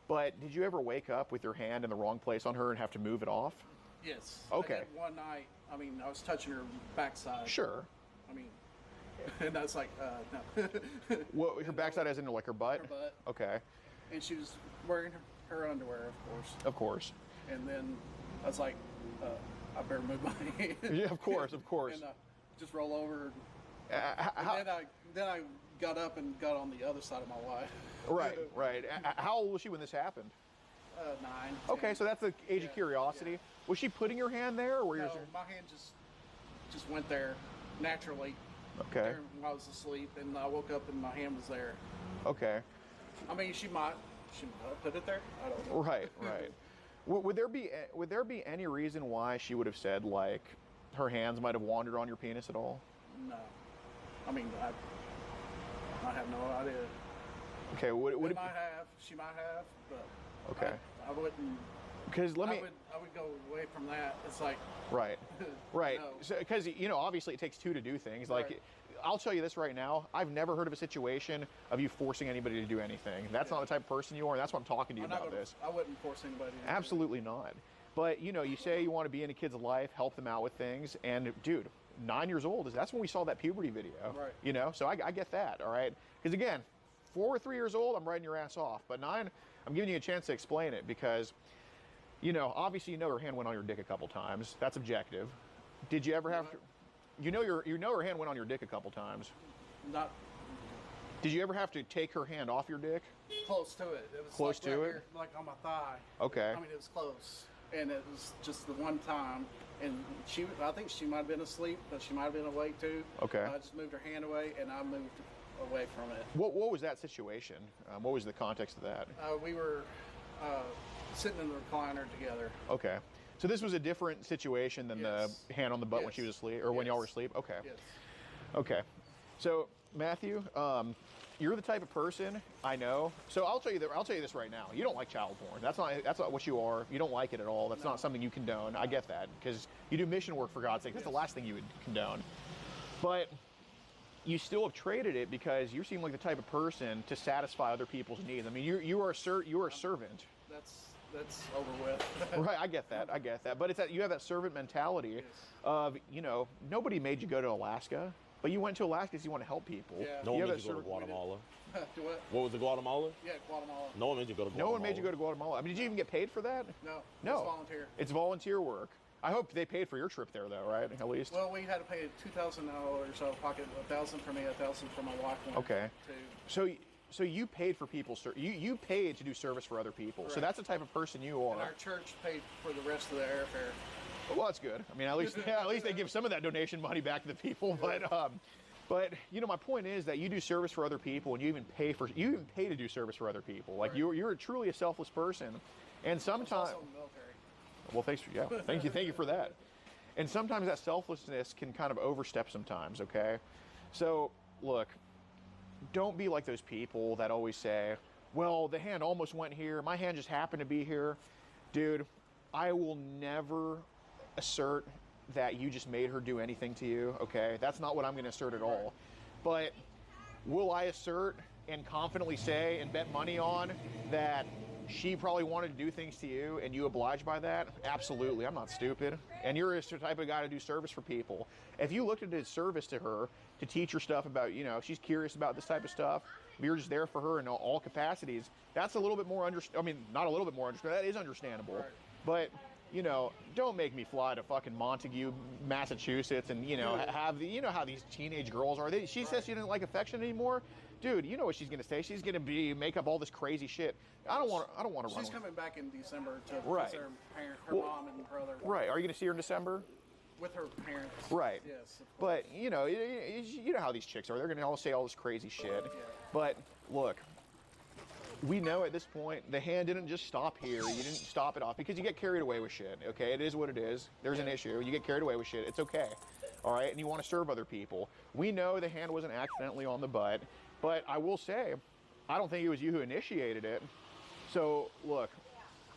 But did you ever wake up with your hand in the wrong place on her and have to move it off? Yes. Okay. I did one night. I mean, I was touching her backside. Sure. I mean, and that's like no. What, her backside as in like her butt? Her butt. Okay. And she was wearing her underwear, of course. Of course. And then I was like, I better move my hand. Yeah, of course, of course. And just roll over. And then I got up and got on the other side of my wife. Right, right. How old was she when this happened? 9. Okay, 10. so that's the age of curiosity. Yeah. Was she putting her hand there, or no, my hand just went there naturally. Okay. When I was asleep, and I woke up and my hand was there. Okay. I mean, she might put it there. I don't know. Right, right. Would there be any reason why she would have said like her hands might have wandered on your penis at all? No. I mean, I have no idea. Okay. She might have, but okay. I wouldn't. Because I would go away from that. It's like right, right. No. So because obviously it takes two to do things. Like Right. I'll tell you this right now. I've never heard of a situation of you forcing anybody to do anything. That's not the type of person you are. And that's why I'm talking to you about this. I wouldn't force anybody to do Absolutely not. But you say you want to be in a kid's life, help them out with things, and dude, 9 years old that's when we saw that puberty video. Right. So I get that. All right. Because again, 4 or 3 years old, I'm writing your ass off. But 9, I'm giving you a chance to explain it because, obviously her hand went on your dick a couple times. That's objective. Did you ever have to? Her hand went on your dick a couple times. Not. Did you ever have to take her hand off your dick? Close to it. It was close like to right it, here, like on my thigh. Okay. I mean, it was close, and it was just the one time. And I think she might have been asleep, but she might have been awake too. Okay. I just moved her hand away, and I moved away from it. What was that situation? What was the context of that? We were sitting in the recliner together. Okay. So this was a different situation than the hand on the butt when she was asleep, or when y'all were asleep? Okay. Yes. Okay. So, Matthew, you're the type of person I know. So I'll tell you this right now. You don't like child porn. That's not what you are. You don't like it at all. That's not something you condone. I get that because you do mission work, for God's sake. That's the last thing you would condone. But you still have traded it because you seem like the type of person to satisfy other people's needs. I mean, you are a servant. That's over with. Right, I get that. But it's that you have that servant mentality of, nobody made you go to Alaska, but you went to Alaska because you want to help people. Yeah. No one made you go to Guatemala. Do what? What was it, Guatemala? Yeah, Guatemala. No one made you go to Guatemala. No one made you go to Guatemala. I mean, did you even get paid for that? No. No. It's volunteer. It's volunteer work. I hope they paid for your trip there, though, right? At least. Well, we had to pay $2,000 out of pocket, $1,000 for me, $1,000 for my wife. Okay. So you paid for people. You paid to do service for other people. Correct. So that's the type of person you are. And our church paid for the rest of the airfare. Well, that's good. I mean, at least they give some of that donation money back to the people. But my point is that you do service for other people, and you even pay to do service for other people. Like you're truly a selfless person, and sometimes. Also military. Well, thank you for that. And sometimes that selflessness can kind of overstep sometimes. Okay, so look, don't be like those people that always say, "Well, the hand almost went here. My hand just happened to be here." Dude, I will never assert that you just made her do anything to you, okay? That's not what I'm going to assert at all. But will I assert and confidently say and bet money on that she probably wanted to do things to you and you obliged by that? Absolutely. I'm not stupid. And you're the type of guy to do service for people. If you looked at his service to her to teach her stuff about, you know, she's curious about this type of stuff, if you're just there for her in all capacities, that's a little bit more not a little bit more understandable, that is understandable. Right. But, you know, don't make me fly to fucking Montague, Massachusetts and, you know, have the, you know how these teenage girls are. She says she doesn't like affection anymore. Dude, you know what she's gonna say. She's gonna make up all this crazy shit. I don't want to run. She's coming back in December to right. visit her mom and brother. Right. Are you gonna see her in December? With her parents. Right. Yes. But you know how these chicks are. They're gonna all say all this crazy shit. Yeah. But look, we know at this point the hand didn't just stop here. You didn't stop it off because you get carried away with shit. Okay, it is what it is. There's an issue. You get carried away with shit. It's okay. All right, and you want to serve other people. We know the hand wasn't accidentally on the butt. But I will say, I don't think it was you who initiated it. So, look,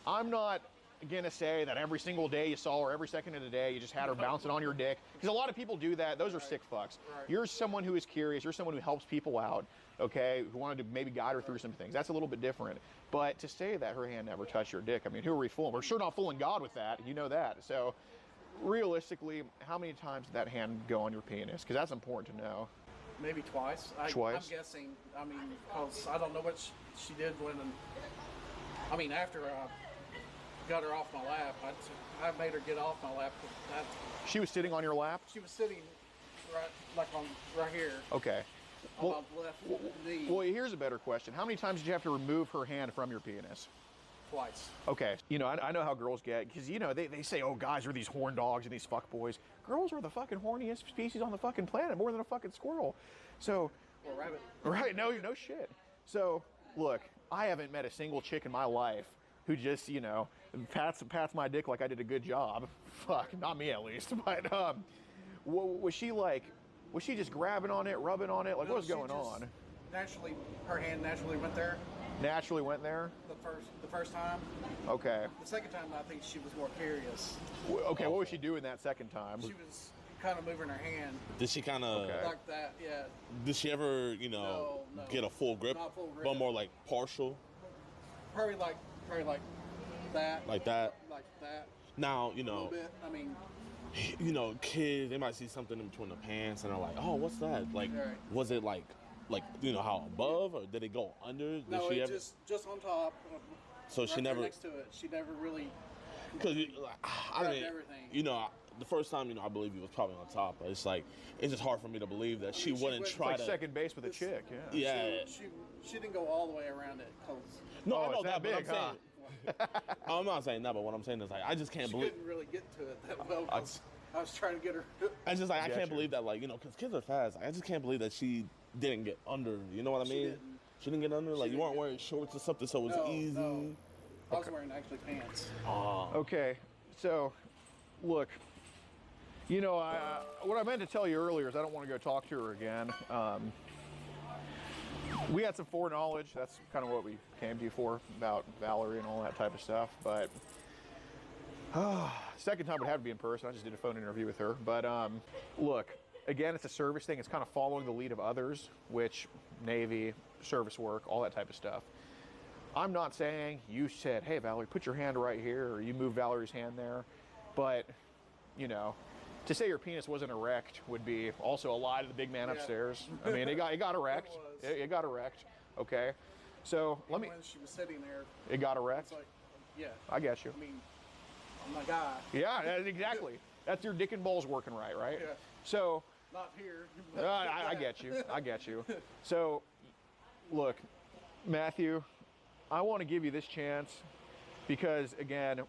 I'm not going to say that every single day you saw her, every second of the day, you just had her bouncing on your dick. Because a lot of people do that. Those are sick fucks. Right. You're someone who is curious. You're someone who helps people out, okay, who wanted to maybe guide her through some things. That's a little bit different. But to say that her hand never touched your dick, I mean, who are we fooling? We're sure not fooling God with that. You know that. So, realistically, how many times did that hand go on your penis? Because that's important to know. Maybe twice. Twice? I'm guessing. I mean, because I don't know what she did after I got her off my lap, I made her get off my lap. She was sitting on your lap? She was sitting right here. Okay. On my left knee. Well, here's a better question. How many times did you have to remove her hand from your penis? Twice. Okay. You know, I know how girls get, because, you know, they say, oh, guys are these horn dogs and these fuck boys. Girls are the fucking horniest species on the fucking planet, more than a fucking squirrel. So. Or a rabbit. Right. No shit. So, look, I haven't met a single chick in my life who just, you know, pats my dick like I did a good job. Fuck, not me at least. But, was she just grabbing on it, rubbing on it? Like, what was going on? Her hand naturally went there. Naturally went there? The first time. Okay. The second time, I think she was more curious. Okay, what was she doing that second time? She was kind of moving her hand. Did she kind of like that? Yeah. Did she ever, you know, get a full grip? Not full grip. But more like partial. Probably like that. Like that. Like that. Now, you know. A little bit. I mean. You know, kids, they might see something in between the pants and they're like, oh, what's that? Like, was it like, you know, how above, or did it go under? No, it just on top. So right she never next to it. She never really. Because I mean, everything. You know, the first time, you know, I believe he was probably on top, but it's like it's just hard for me to believe that she wouldn't try to. Second base with a chick, yeah. Yeah. She didn't go all the way around it. No, I know that, but I'm saying. I'm not saying that, but what I'm saying is like I just can't believe. She couldn't really get to it that well. I was trying to get her. I just like I can't believe that, like, you know, because kids are fast. I just can't believe that she didn't get under. You know what I mean? She didn't get under. Like you weren't wearing shorts or something, so it was easy. No. I was wearing actually pants. Okay, so look, you know, what I meant to tell you earlier is I don't want to go talk to her again. We had some foreknowledge. That's kind of what we came to you for, about Valerie and all that type of stuff. But second time would have to be in person. I just did a phone interview with her. But look, again, it's a service thing. It's kind of following the lead of others, which Navy, service work, all that type of stuff. I'm not saying you said, hey, Valerie, put your hand right here, or you move Valerie's hand there. But, you know, to say your penis wasn't erect would be also a lie to the big man upstairs. I mean, it got erect. It got erect. Okay. So let me. When she was sitting there. It got erect? Like, yeah. I guess you. I mean, I'm a guy. Yeah, exactly. That's your dick and balls working right? Yeah. So. Not here. I get you. I get you. So, look, Matthew, I want to give you this chance because, again,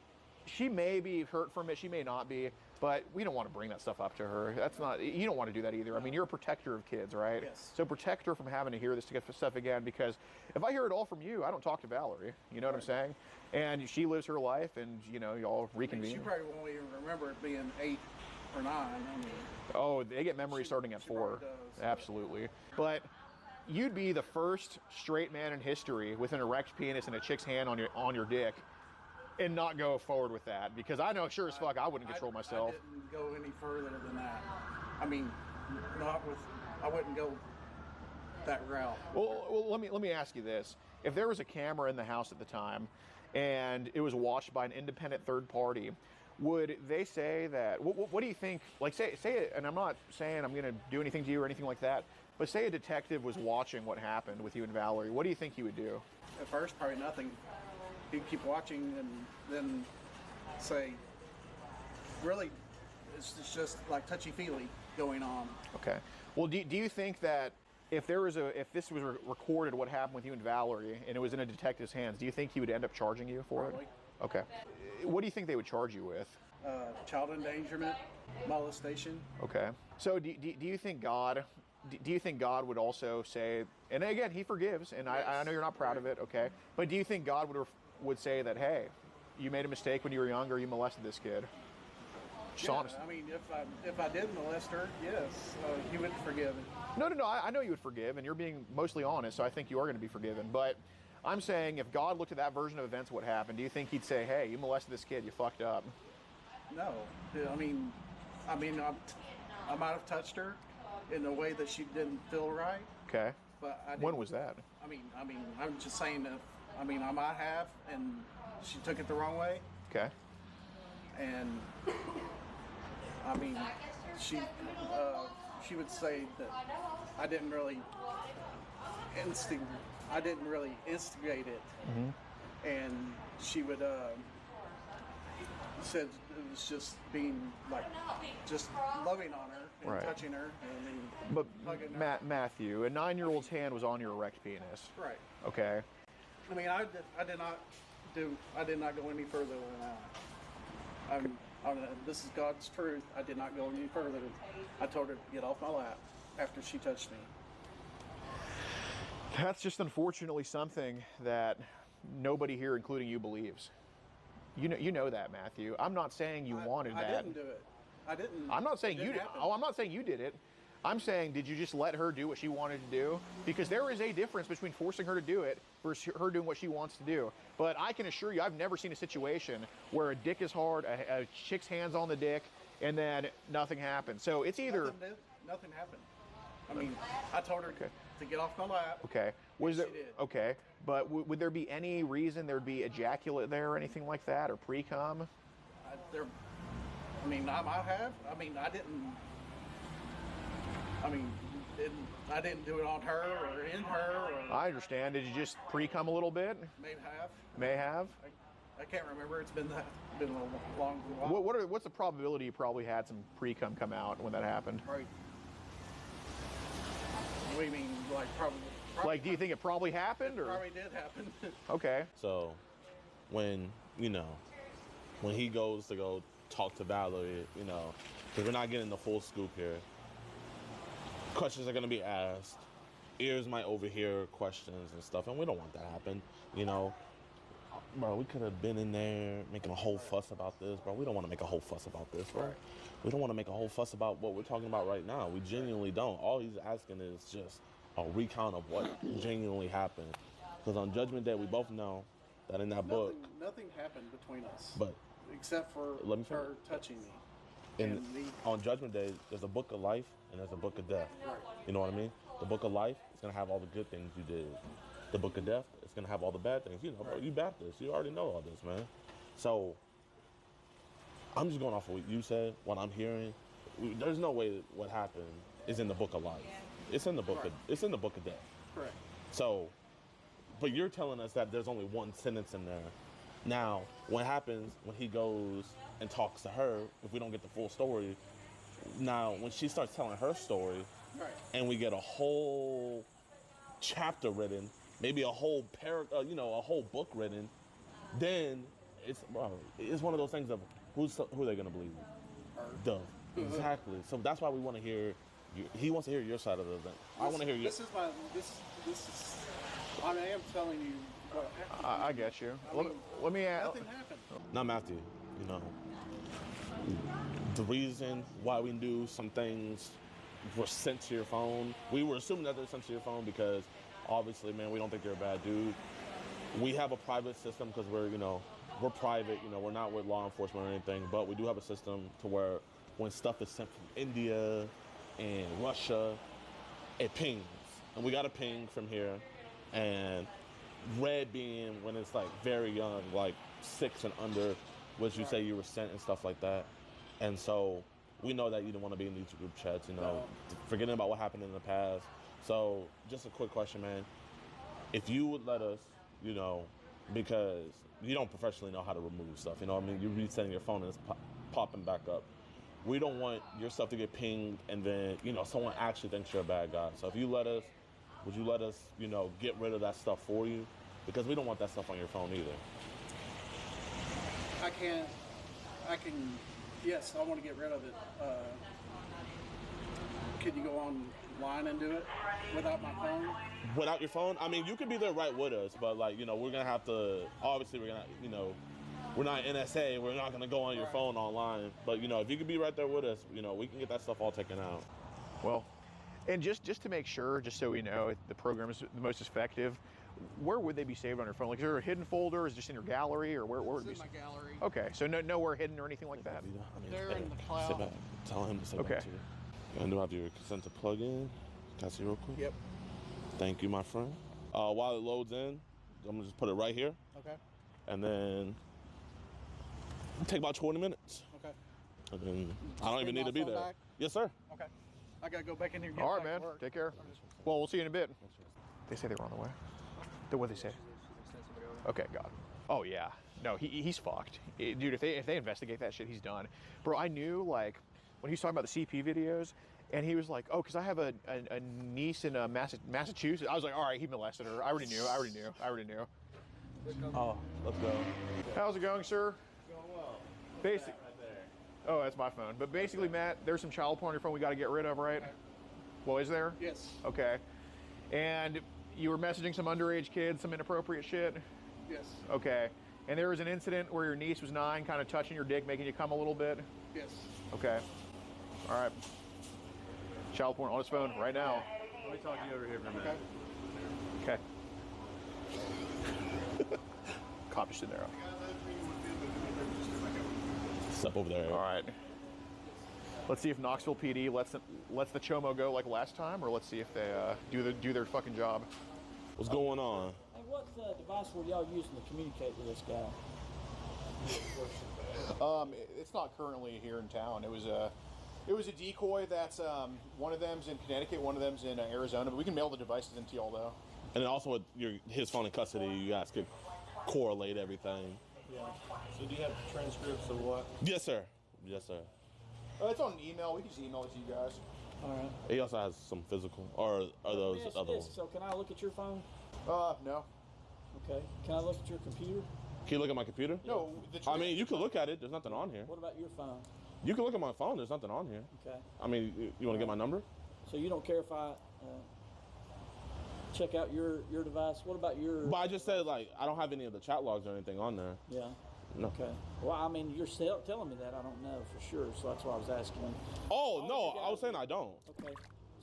she may be hurt from it. She may not be. But we don't want to bring that stuff up to her. That's not, you don't want to do that either. I mean, you're a protector of kids, right? Yes. So protect her from having to hear this stuff again, because if I hear it all from you, I don't talk to Valerie. You know what I'm saying? And she lives her life, and, you know, y'all reconvene. She probably won't even remember it being 8 or 9. I mean, oh, they get memories starting at 4. Absolutely. But you'd be the first straight man in history with an erect penis and a chick's hand on your dick and not go forward with that? Because I know sure as fuck I wouldn't control myself. I didn't go any further than that. I mean, I wouldn't go that route. Well, let me ask you this: if there was a camera in the house at the time, and it was watched by an independent third party, would they say that? What do you think? Like, say, and I'm not saying I'm going to do anything to you or anything like that, but say a detective was watching what happened with you and Valerie. What do you think he would do? At first, probably nothing. He'd keep watching and then say, really, it's just like touchy-feely going on. Okay. Well, do you think that if this was recorded, what happened with you and Valerie, and it was in a detective's hands, do you think he would end up charging you for Probably. it? Okay. What do you think they would charge you with? Child endangerment, molestation. Okay. So do you think God? Do you think God would also say? And again, He forgives, and I know you're not proud of it. Okay. But do you think God would say that, hey, you made a mistake when you were younger, you molested this kid? Just honest. I mean, if I did molest her, yes, He would forgive it. No. I know you would forgive, and you're being mostly honest, so I think you are going to be forgiven. But I'm saying, if God looked at that version of events, what happened? Do you think He'd say, "Hey, you molested this kid, you fucked up"? No, I mean, I might have touched her in a way that she didn't feel right. Okay. But when was that? I mean, I'm just saying that. I mean, I might have, and she took it the wrong way. Okay. And I mean, she would say that I didn't really instigate it, and she would said it was just being like just loving on her and Right. touching her. And But hugging her. Matthew, a 9-year-old's hand was on your erect penis. Right. Okay. I mean, I did not go any further than that. This is God's truth. I did not go any further. I told her to get off my lap after she touched me. That's just unfortunately something that nobody here, including you, believes. You know that, Matthew. I'm not saying you wanted that. I didn't do it. I didn't. I'm not saying it you didn't did. happen. Oh, I'm not saying you did it. I'm saying, did you just let her do what she wanted to do? Because there is a difference between forcing her to do it versus her doing what she wants to do. But I can assure you, I've never seen a situation where a dick is hard, a chick's hands on the dick, and then nothing happens. So it's either. Nothing happened. I mean, I told her to get off my lap. Okay. Was there? She did. Okay. But would there be any reason there'd be ejaculate there or anything like that, or pre-cum? I might have. I mean, I didn't. I didn't do it on her or in her. Or I understand. Did you just pre-cum a little bit? may have. May have. I can't remember. It's been a long while. What's the probability you probably had some pre-cum come out when that happened? Right. What do you mean, like probably? Like, do you think it probably happened, or Probably did happen. Okay. So, when he goes to go talk to Valerie, because we're not getting the full scoop here. Questions are gonna be asked. Ears might overhear questions and stuff, and we don't want that to happen. Bro, we could have been in there making a whole fuss about this, bro. We don't want to make a whole fuss about this, bro. We don't want to make a whole fuss about what we're talking about right now. We genuinely don't. All he's asking is just a recount of what genuinely happened. Because on Judgment Day, we both know that in that book, Nothing happened between us. But except for let me her finish. touching me. on Judgment Day, there's a book of life and there's a book of death. Right. You know what I mean? The book of life is gonna have all the good things you did. The book of death is gonna have all the bad things. Bro, you Baptist, you already know all this, man. So I'm just going off of what you said, what I'm hearing. There's no way what happened is in the book of life. It's in the book of death. Correct. So, but you're telling us that there's only one sentence in there. Now, what happens when he goes and talks to her, if we don't get the full story, now when she starts telling her story, Right. and we get a whole chapter written, maybe a whole a whole book written, then it's one of those things of who are they gonna believe? Duh. Exactly. So that's why we want to hear. He wants to hear your side of the event. I want to hear your. This is. I am telling you what happened. I get you. Let me ask. Nothing happened. Now, Matthew, the reason why we knew some things were sent to your phone, we were assuming that they're sent to your phone because obviously, man, we don't think you're a bad dude. We have a private system because we're, we're private, you know, we're not with law enforcement or anything, but we do have a system to where when stuff is sent from India and Russia, it pings. And we got a ping from here. And red being when it's like very young, like 6 and under, which you say you were sent and stuff like that. And so we know that you don't want to be in these group chats, you know, forgetting about what happened in the past. So just a quick question, man. If you would let us, you know, because you don't professionally know how to remove stuff, you know what I mean? You're resetting your phone and it's popping back up. We don't want your stuff to get pinged and then, you know, someone actually thinks you're a bad guy. So if you let us, would you let us, you know, get rid of that stuff for you? Because we don't want that stuff on your phone either. Yes, I want to get rid of it. Could you go online and do it without my phone? Without your phone? I mean, you could be there right with us, but like, you know, we're going to have to, obviously we're going to, you know, we're not NSA, we're not going to go on your phone online. But, you know, if you could be right there with us, you know, we can get that stuff all taken out. Well, and just to make sure, just so we know the program is the most effective, where would they be saved on your phone? Like, is there a hidden folder? Is it just in your gallery, or where would it be? It's in my gallery. Okay, so nowhere hidden or anything like that. They're in the cloud. Sit back. Tell him to sit back to you. And do I have your consent to plug in? Can I see real quick? Yep. Thank you, my friend. While it loads in, I'm gonna just put it right here. Okay. And then it'll take about 20 minutes. Okay. And then I don't even need to be there. Back? Yes, sir. Okay. I gotta go back in here. And get All right, back man. to work. Take care. Well, we'll see you in a bit. They say they were on the way. What'd they say? Okay, got it. Oh yeah. No, he's fucked. Dude, if they investigate that shit, he's done. Bro, I knew, like, when he was talking about the CP videos, and he was like, oh, because I have a niece in Massachusetts. I was like, all right, he molested her. I already knew. Oh, let's go. How's it going, sir? Going well. Basic. Right there. Oh, that's my phone. But basically, Matt, there's some child porn on your phone we got to get rid of, right? Okay. Well, is there? Yes. Okay. And you were messaging some underage kids, some inappropriate shit? Yes. Okay. And there was an incident where your niece was 9, kind of touching your dick, making you come a little bit? Yes. Okay. All right. Child porn on his phone right now. Let me talk to you over here for a minute. Okay. Cop just in there. Step over there. All right. Let's see if Knoxville PD lets the chomo go like last time, or let's see if they do their fucking job. What's going on? Hey, what device were y'all using to communicate with this guy? It's not currently here in town. It was a decoy. That's one of them's in Connecticut, one of them's in Arizona. But we can mail the devices into y'all though. And then also with his phone in custody, you guys could correlate everything. Yeah. So do you have transcripts of what? Yes, sir. Yes, sir. It's on email. We can just email it to you guys. All right. He also has some physical, or are those Yes, other ones? So can I look at your phone? No. Okay. Can I look at your computer? Can you look at my computer? No. I mean, you can look at it. There's nothing on here. What about your phone? You can look at my phone. There's nothing on here. Okay. I mean, you want to get my number? So you don't care if I check out your device? What about your? But I just said, like, I don't have any of the chat logs or anything on there. Yeah. No. Okay. Well, I mean, you're still telling me that. I don't know for sure, so that's why I was asking. Oh, no, I was saying I don't. Okay.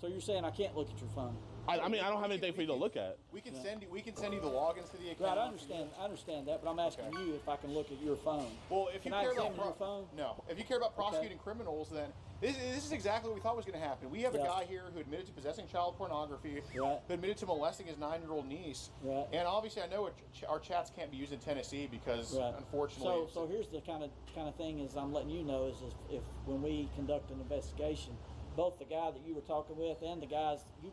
So you're saying I can't look at your phone? I mean, I don't have anything for you to look at. We can send you the logins to the account. Right, I understand that, but I'm asking you if I can look at your phone. Well, if can you I care examine about your phone? No. If you care about prosecuting criminals, then this is exactly what we thought was going to happen. We have a guy here who admitted to possessing child pornography, who admitted to molesting his 9-year-old niece, and obviously I know our chats can't be used in Tennessee because unfortunately. So here's the kind of thing is I'm letting you know is if when we conduct an investigation, both the guy that you were talking with and you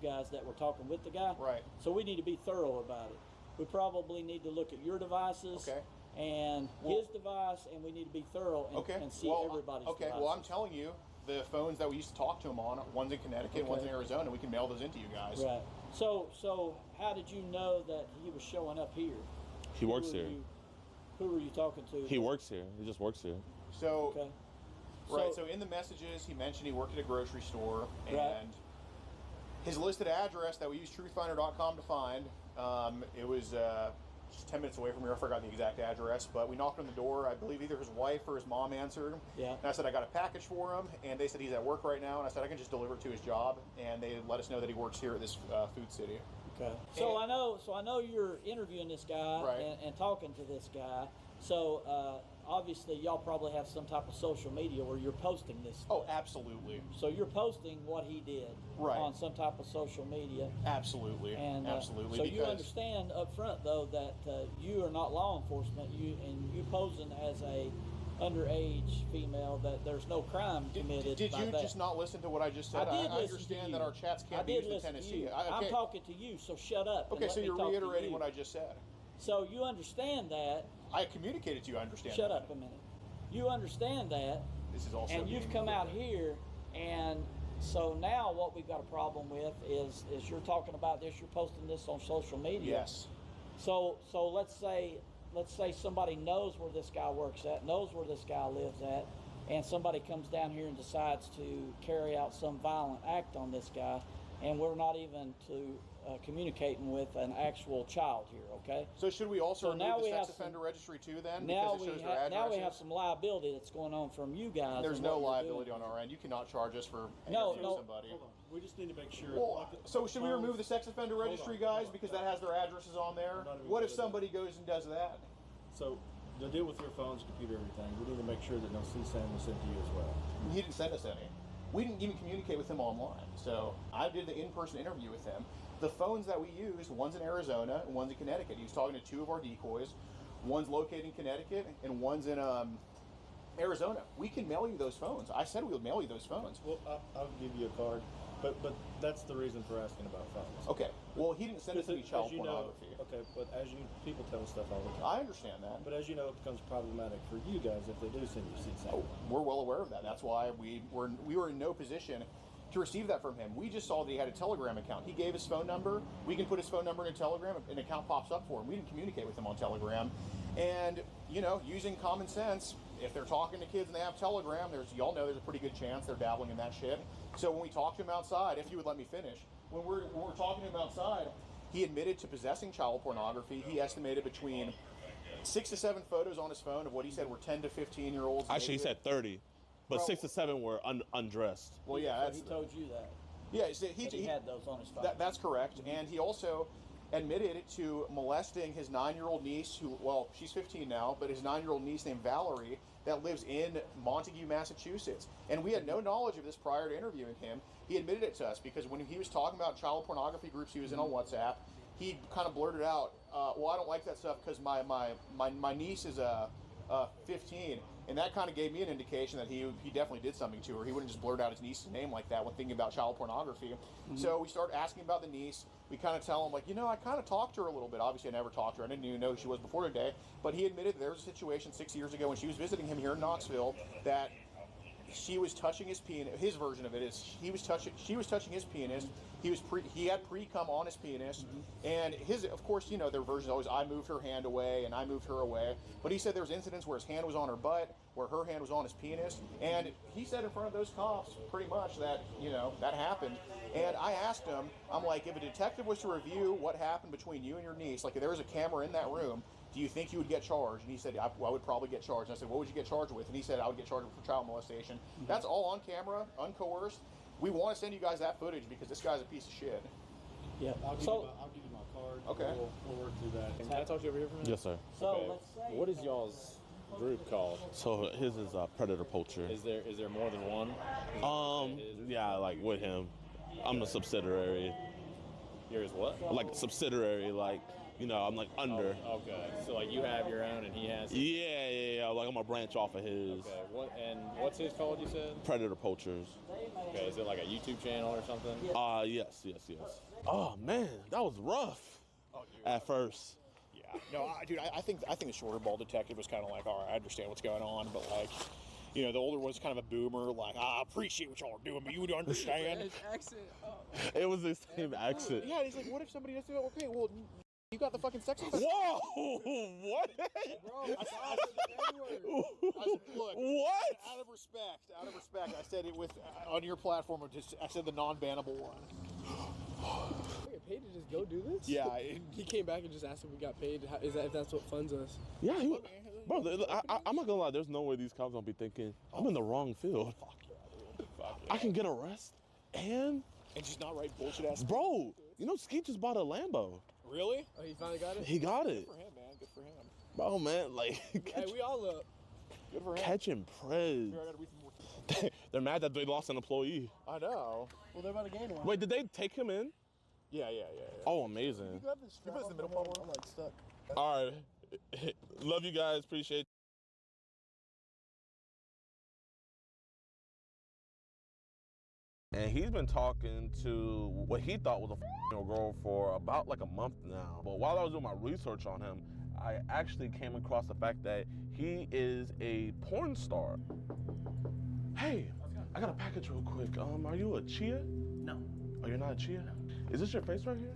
guys that were talking with the guy. Right. So we need to be thorough about it. We probably need to look at your devices and his device, and we need to be thorough and see everybody's devices. Well, I'm telling you, the phones that we used to talk to him on, one's in Connecticut, one's in Arizona. We can mail those into you guys. Right. So how did you know that he was showing up here? He works here. Who were you talking to? He works here. He just works here. So. Okay. Right, so in the messages, he mentioned he worked at a grocery store, and his listed address that we used truthfinder.com to find, it was just 10 minutes away from here. I forgot the exact address, but we knocked on the door. I believe either his wife or his mom answered. Yeah. And I said, I got a package for him, and they said he's at work right now, and I said, I can just deliver it to his job, and they let us know that he works here at this food city. Okay. So I know you're interviewing this guy and talking to this guy. So obviously, y'all probably have some type of social media where you're posting this stuff. Oh, absolutely. So you're posting what he did Right. on some type of social media. Absolutely. And Absolutely. so you because understand up front though that you are not law enforcement. You posing as a underage female, that there's no crime committed. Did by you that. just not listen to what I just said? I did listen to understand you. that our chats I can't be did used in listen to Tennessee. you. Okay. I'm talking to you, so shut up. and Okay, let so me you're talk to reiterating you. what I just said. So you understand that. I communicated to you. I understand. Shut that. up a minute. You understand that. This is also and you've being come out recorded. here, and so now what we've got a problem with is you're talking about this. You're posting this on social media. Yes. So let's say somebody knows where this guy works at, knows where this guy lives at, and somebody comes down here and decides to carry out some violent act on this guy, and we're not even communicating with an actual child here, okay? So should we also So remove now the we sex have offender registry too then? Now Because it we shows their addresses? now we have some liability that's going on from you guys. There's and no what you're liability doing. on our end. You cannot charge us for No, interviewing no. somebody. Hold on. We just need to make sure. Well, so should we remove the sex offender registry, guys, because that has their addresses on there? Not even What if gonna do somebody goes and does that? So the deal with your phones, computer, everything, we need to make sure that no CSAM was sent to you as well. He didn't send us any. We didn't even communicate with him online. So I did the in-person interview with him. The phones that we used, one's in Arizona and one's in Connecticut. He was talking to two of our decoys. One's located in Connecticut and one's in Arizona. We can mail you those phones. I said we would mail you those phones. Well, I'll give you a card, but that's the reason for asking about phones. Okay. Well, he didn't send us any child As you pornography. Know, okay, but as you people tell us stuff all the time. I understand that. But as you know, it becomes problematic for you guys if they do send you CSAM. Oh, we're well aware of that. That's why we were in no position to receive that from him. We just saw that he had a Telegram account. He gave his phone number. We can put his phone number in a Telegram. An account pops up for him. We didn't communicate with him on Telegram. And, you know, using common sense, if they're talking to kids and they have Telegram, y'all know there's a pretty good chance they're dabbling in that shit. So when we talk to him outside, if you would let me finish, when we're talking to him outside, he admitted to possessing child pornography. He estimated between 6 to 7 photos on his phone of what he said were 10 to 15-year-olds. Actually, he said 30, but Bro. 6 to 7 were undressed. Well, yeah, So he told you that. Yeah, so He had those on his phone. That's correct. And he also admitted to molesting his 9-year-old niece, who, well, she's 15 now, but his 9-year-old niece named Valerie that lives in Montague, Massachusetts. And we had no knowledge of this prior to interviewing him. He admitted it to us because when he was talking about child pornography groups he was in on WhatsApp, he kind of blurted out, well, I don't like that stuff because my niece is 15. And that kind of gave me an indication that he definitely did something to her. He wouldn't just blurt out his niece's name like that when thinking about child pornography. Mm-hmm. So we start asking about the niece. We kind of tell him, like, you know, I kind of talked to her a little bit. Obviously, I never talked to her. I didn't even know who she was before today. But he admitted that there was a situation 6 years ago when she was visiting him here in Knoxville that she was touching his penis. His version of it is she was touching his penis. He had pre-cum on his penis, and his, of course, you know, their version is always I moved her hand away and I moved her away. But he said there was incidents where his hand was on her butt, where her hand was on his penis, and he said in front of those cops pretty much that, you know, that happened. And I asked him, I'm like, if a detective was to review what happened between you and your niece, like if there was a camera in that room, do you think you would get charged? And he said, I would probably get charged. And I said, what would you get charged with? And he said, I would get charged for child molestation. That's all on camera, uncoerced. We want to send you guys that footage because this guy's a piece of shit. Yeah. I'll give you my card. Okay. We'll work through that. Can I talk to you over here for a minute? Yes, sir. So let's say. What is y'all's group called? So his is Predator Poacher. Is there more than one? Yeah, like with him. I'm a subsidiary. Yours what? Like a subsidiary, like, you know, I'm like under. Oh, okay. So like you have your own and he has. Yeah. Like I'm a branch off of his. Okay. What's his called? You said. Predator Poachers. Okay. Is it like a YouTube channel or something? Yes. Oh man, that was rough. At first. Yeah. No, dude, I think the shorter ball detective was kind of like, all right, I understand what's going on, but like, you know, the older one's kind of a boomer, like, I appreciate what y'all are doing, but you would understand. His accent. It was the same accent. Yeah, he's like, what if somebody does do it? Okay, well, you got the fucking sex offender. Whoa! What? Bro, I said look. What? Out of respect, I said it with on your platform. I said the non-bannable one. We get paid to just go do this? Yeah. He came back and just asked if we got paid. If that's what funds us? Yeah, bro. I'm not gonna lie. There's no way these cops don't be thinking I'm in the wrong field. Fuck yeah. I can get arrested and just not write bullshit ass. Bro, you know Skeet just bought a Lambo. Really? Oh, he finally got it? He got it. Good for him, man. Good for him. Bro, man, like, Hey, we all up. Good for him. catching prez. Here, I gotta read some more. They're mad that they lost an employee. I know. Well, they're about to gain one. Wait, did they take him in? Yeah. Oh, amazing. You grab this strap. You put this in the middle part. I'm like stuck. All right. Love you guys. Appreciate And he's been talking to what he thought was a girl for about like a month now. But while I was doing my research on him, I actually came across the fact that he is a porn star. Hey, I got a package real quick. Are you a Chia? No. Oh, you're not a Chia? No. Is this your face right here?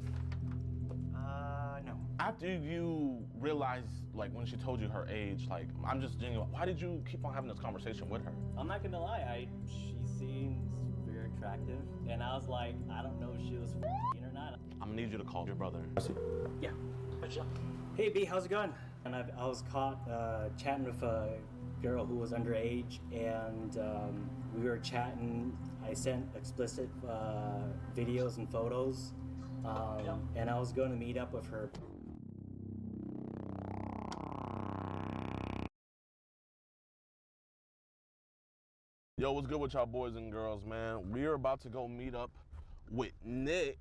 No. After you realized, like, when she told you her age, like, I'm just genuine, why did you keep on having this conversation with her? I'm not gonna lie, she seems very attractive, and I was like, I don't know if she was or not. I'm gonna need you to call your brother. Yeah. Hey B, how's it going? And I was caught chatting with a girl who was underage, and we were chatting. I sent explicit videos and photos, and I was going to meet up with her. Yo, what's good with y'all boys and girls, man? We are about to go meet up with Nick,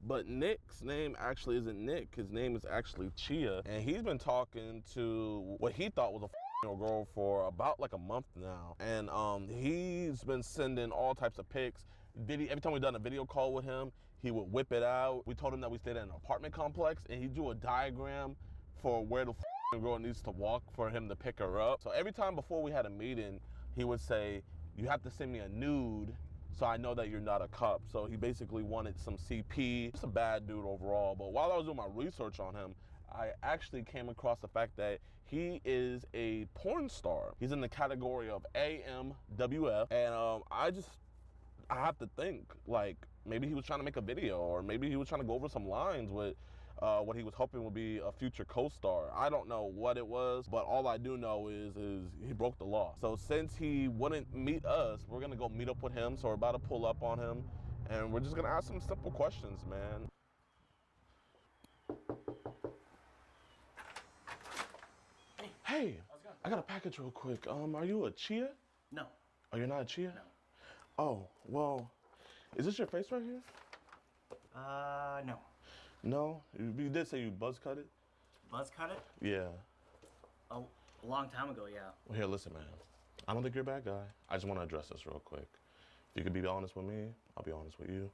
but Nick's name actually isn't Nick. His name is actually Chia, and he's been talking to what he thought was a girl for about like a month now. And he's been sending all types of pics. Every time we done a video call with him, he would whip it out. We told him that we stayed in an apartment complex, and he drew a diagram for where the girl needs to walk for him to pick her up. So every time before we had a meeting, he would say, you have to send me a nude so I know that you're not a cup. So he basically wanted some CP. Just a bad dude overall. But while I was doing my research on him, I actually came across the fact that he is a porn star. He's in the category of AMWF. And I have to think, like, maybe he was trying to make a video, or maybe he was trying to go over some lines with what he was hoping would be a future co-star. I don't know what it was, but all I do know is he broke the law. So since he wouldn't meet us, we're gonna go meet up with him. So we're about to pull up on him, and we're just gonna ask some simple questions, man. Hey, I got a package real quick. Are you a Chia? No. Oh, you're not a Chia? No. Oh, well, is this your face right here? No. No? You did say you buzz cut it? Buzz cut it? Yeah. A long time ago, yeah. Well, here, listen, man. I don't think you're a bad guy. I just want to address this real quick. If you could be honest with me, I'll be honest with you.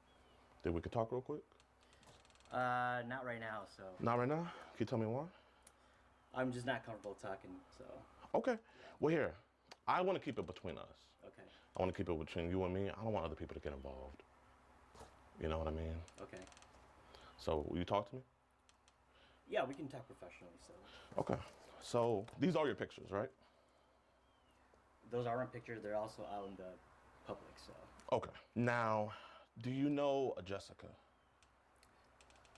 Think we could talk real quick? Not right now, so. Not right now? Can you tell me why? I'm just not comfortable talking, so. Okay. Well, here, I want to keep it between us. Okay. I want to keep it between you and me. I don't want other people to get involved. You know what I mean? Okay. So, will you talk to me? Yeah, we can talk professionally, so. Okay. So, these are your pictures, right? Those aren't pictures, they're also out in the public, so. Okay. Now, do you know a Jessica?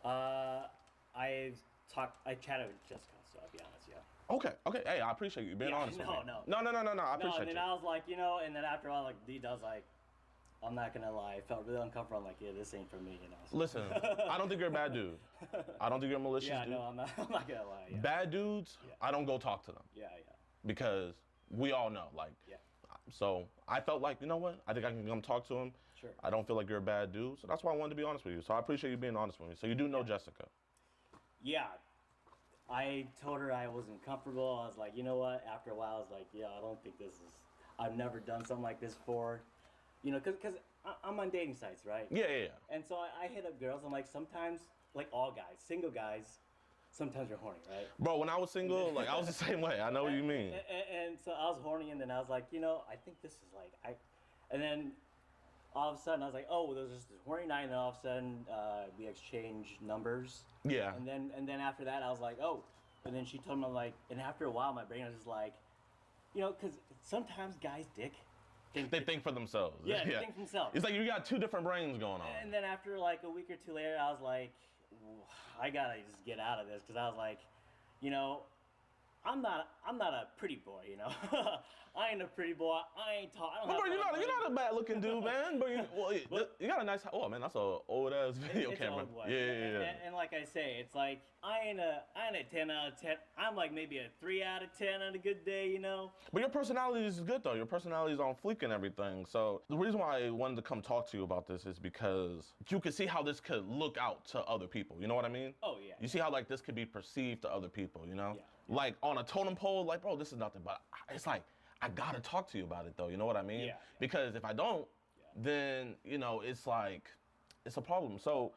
I chatted with Jessica, so I'll be honest, yeah. Okay. Hey, I appreciate you being honest with me. No. No. I appreciate and then you. I was like, and then after a while, like, D does like, I'm not gonna lie, I felt really uncomfortable. I'm like, yeah, this ain't for me, So. Listen, I don't think you're a bad dude. I don't think you're a malicious dude. Yeah, no, I'm not gonna lie. Yeah. Bad dudes, I don't go talk to them. Yeah. Because we all know, like. Yeah. So I felt like, you know what? I think I can come talk to him. Sure. I don't feel like you're a bad dude, so that's why I wanted to be honest with you. So I appreciate you being honest with me. So you do know Jessica? Yeah. I told her I wasn't comfortable. I was like, you know what? After a while, I was like, yeah, I don't think this is. I've never done something like this before. Because I'm on dating sites, right? Yeah. And so I hit up girls. I'm like, sometimes, like all guys, single guys, sometimes you're horny, right? Bro, when I was single, like I was the same way. I know what you mean. And so I was horny, and then I was like, I think this is like and then all of a sudden I was like, oh, well, there's this horny night, and then all of a sudden we exchanged numbers. Yeah. And then after that I was like, oh, and then she told me like, and after a while my brain was just like, because sometimes guys they think for themselves. Yeah, they think for themselves. It's like you got two different brains going on. And then after like a week or two later, I was like, I gotta just get out of this, because I was like, I'm not a pretty boy, you know. I ain't a pretty boy. I ain't tall. I don't Bro, have you're not a bad looking dude, man. But you got a nice. Oh man, that's a old ass video it's camera. Old boy. Yeah. And like I say, it's like I ain't a 10 out of 10. I'm like maybe a 3 out of 10 on a good day, you know. But your personality is good though. Your personality is on fleek and everything. So the reason why I wanted to come talk to you about this is because you can see how this could look out to other people. You know what I mean? Oh yeah. You see how like this could be perceived to other people. You know? Yeah. Like on a totem pole, like bro, this is nothing. But it's like I gotta talk to you about it though. You know what I mean? Yeah. Because if I don't, then you know it's like it's a problem. So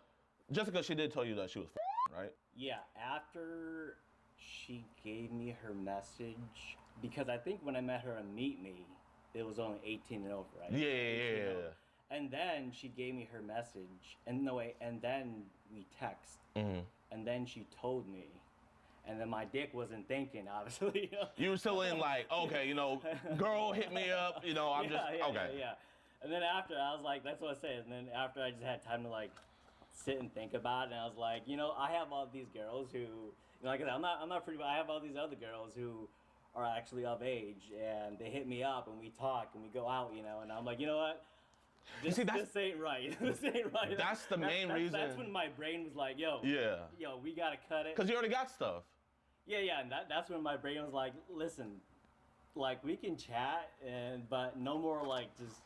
Jessica, she did tell you that she was right? Yeah. After she gave me her message, because I think when I met her on Meet Me, it was only 18 and over, right? Yeah. And then she gave me her message, and then we text, and then she told me, and then my dick wasn't thinking, obviously. You know? You were still in like, okay, you know, girl, hit me up, you know, I'm okay. Yeah. And then after, I was like, that's what I said. And then after, I just had time to like sit and think about it, and I was like, you know, I have all these girls who, you know, like I said, I'm not pretty, but I have all these other girls who are actually of age, and they hit me up, and we talk, and we go out, you know, and I'm like, you know what? This ain't right. This ain't right. That's the main reason. That's when my brain was like, yo, we gotta cut it. Because you already got stuff. Yeah, and that's when my brain was like, listen, like we can chat, but no more like just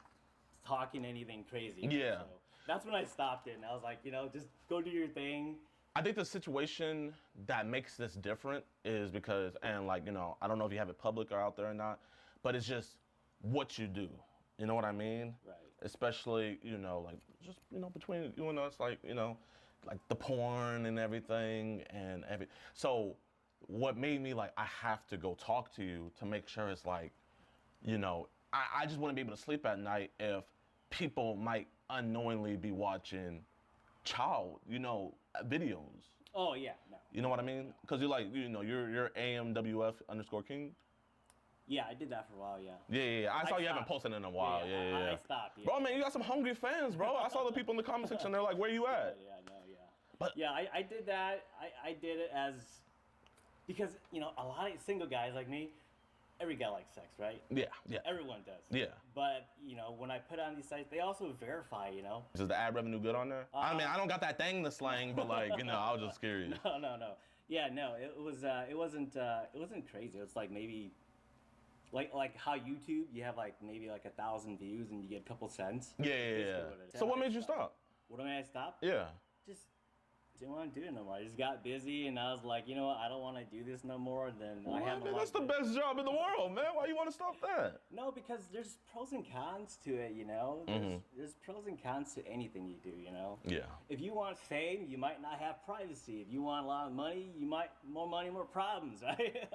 talking anything crazy. Yeah. So that's when I stopped it, and I was like, you know, just go do your thing. I think the situation that makes this different is because, and like, you know, I don't know if you have it public or out there or not, but it's just what you do. You know what I mean? Right. Especially, you know, like just, you know, between you and us, like, you know, like the porn and everything so what made me like, I have to go talk to you to make sure it's like, you know, I just wouldn't be able to sleep at night if people might unknowingly be watching child, you know, videos. Oh yeah, no. You know what I mean? Because you're like, you know, you're AMWF_King. Yeah, I did that for a while, yeah. Yeah. I saw you haven't posted in a while. Yeah. I stopped, yeah. Bro, man, you got some hungry fans, bro. I saw the people in the comment section, they're like, where you at? Yeah, I know, yeah. But yeah, I did that. I did it as, because, you know, a lot of single guys like me, every guy likes sex, right? Yeah. Everyone does. Yeah. But, you know, when I put on these sites, they also verify, you know. Is the ad revenue good on there? I mean, I don't got that thing to slang, but like, you know, I was just curious. No. Yeah, no, it wasn't crazy. It was like maybe, like how YouTube, you have like maybe like 1,000 views and you get a couple cents. Yeah. So what made you stop? What made I stop? Yeah. Just didn't want to do it no more. I just got busy, and I was like, you know what, I don't want to do this no more. Then I have that's the best job in the world, man. Why you want to stop that? No, because there's pros and cons to it, you know. There's pros and cons to anything you do, you know. Yeah. If you want fame, you might not have privacy. If you want a lot of money, you might more money, more problems, right?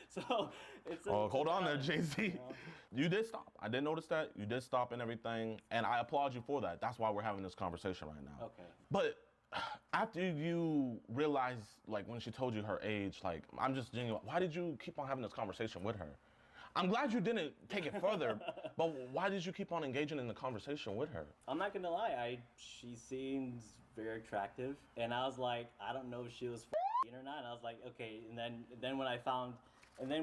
So it's. Hold on there, Jay-Z. You know? You did stop. I did notice that you did stop and everything, and I applaud you for that. That's why we're having this conversation right now. Okay. But after you realized, like when she told you her age, like I'm just genuine, why did you keep on having this conversation with her? I'm glad you didn't take it further, but why did you keep on engaging in the conversation with her? I'm not gonna lie, she seems very attractive, and I was like, I don't know if she was or not. And I was like, okay, and then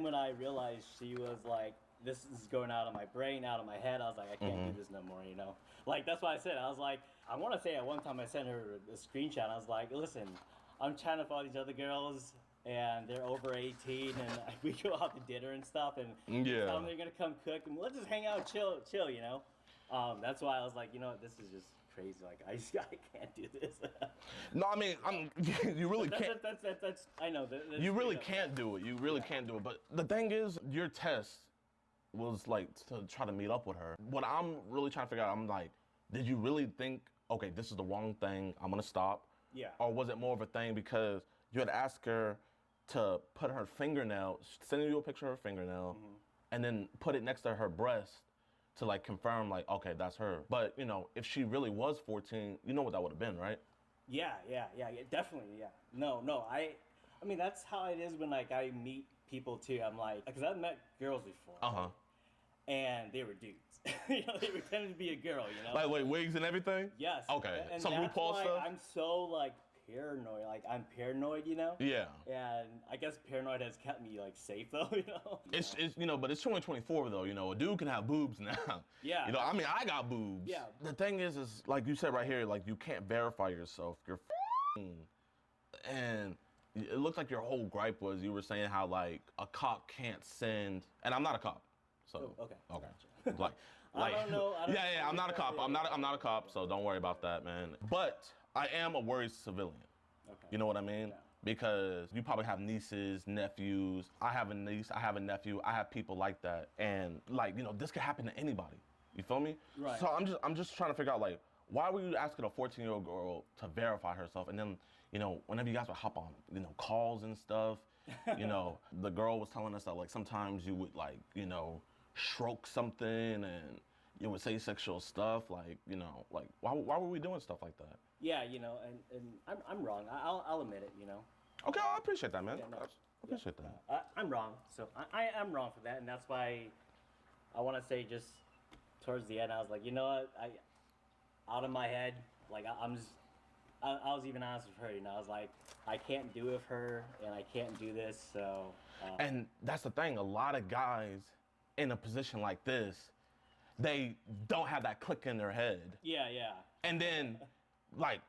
when I realized she was like, this is going out of my brain, out of my head, I was like, I can't do this no more, you know? Like, that's why I said, I was like, I want to say at one time I sent her a screenshot. I was like, listen, I'm trying to follow these other girls, and they're over 18, and we go out to dinner and stuff, and they're going to come cook, and let's just hang out, chill, you know? That's why I was like, you know what, this is just crazy. Like, I can't do this. No, I mean, you really can't. That's I know. You really can't do it. You really can't do it. But the thing is, your test was like to try to meet up with her. What I'm really trying to figure out, I'm like, did you really think, okay, this is the wrong thing, I'm gonna stop? Yeah. Or was it more of a thing because you had asked her to put her fingernail, sending you a picture of her fingernail, and then put it next to her breast to like confirm like, okay, that's her. But you know, if she really was 14, you know what that would have been, right? Yeah, definitely, yeah. No, I mean, that's how it is when like I meet people too. I'm like, because I've met girls before. And they were dudes. You know, they pretended to be a girl, you know? Like, wait, wigs and everything? Yes. Okay. And some that's RuPaul why stuff? I'm so, like, paranoid. Like, I'm paranoid, you know? Yeah. And I guess paranoid has kept me, like, safe, though, you know? It's but it's 2024 though. A dude can have boobs now. Yeah. I mean, I got boobs. Yeah. The thing is like you said right here, like you can't verify yourself. You're and it looked like your whole gripe was you were saying how like a cop can't send, and I'm not a cop, so okay. Like, I don't know. I'm not a cop. I'm not a cop, so don't worry about that, man. But I am a worried civilian. Okay. You know what I mean? Because you probably have nieces, nephews. I have a niece, I have a nephew, I have people like that. And like, this could happen to anybody. You feel me? Right. So I'm just trying to figure out like, why were you asking a 14-year-old girl to verify herself? And then, whenever you guys would hop on, calls and stuff, the girl was telling us that like sometimes you would like, stroke something and you would say sexual stuff, like, like why were we doing stuff like that? Yeah, and I'm wrong. I'll admit it, Okay, I appreciate that, man. Yeah, no, I appreciate that. I'm wrong. So I am wrong for that, and that's why I want to say just towards the end, I was like, you know what, out of my head, like I was even honest with her, I was like, I can't do it with her, and I can't do this, so. And that's the thing, a lot of guys in a position like this, they don't have that click in their head. Yeah. And then, like,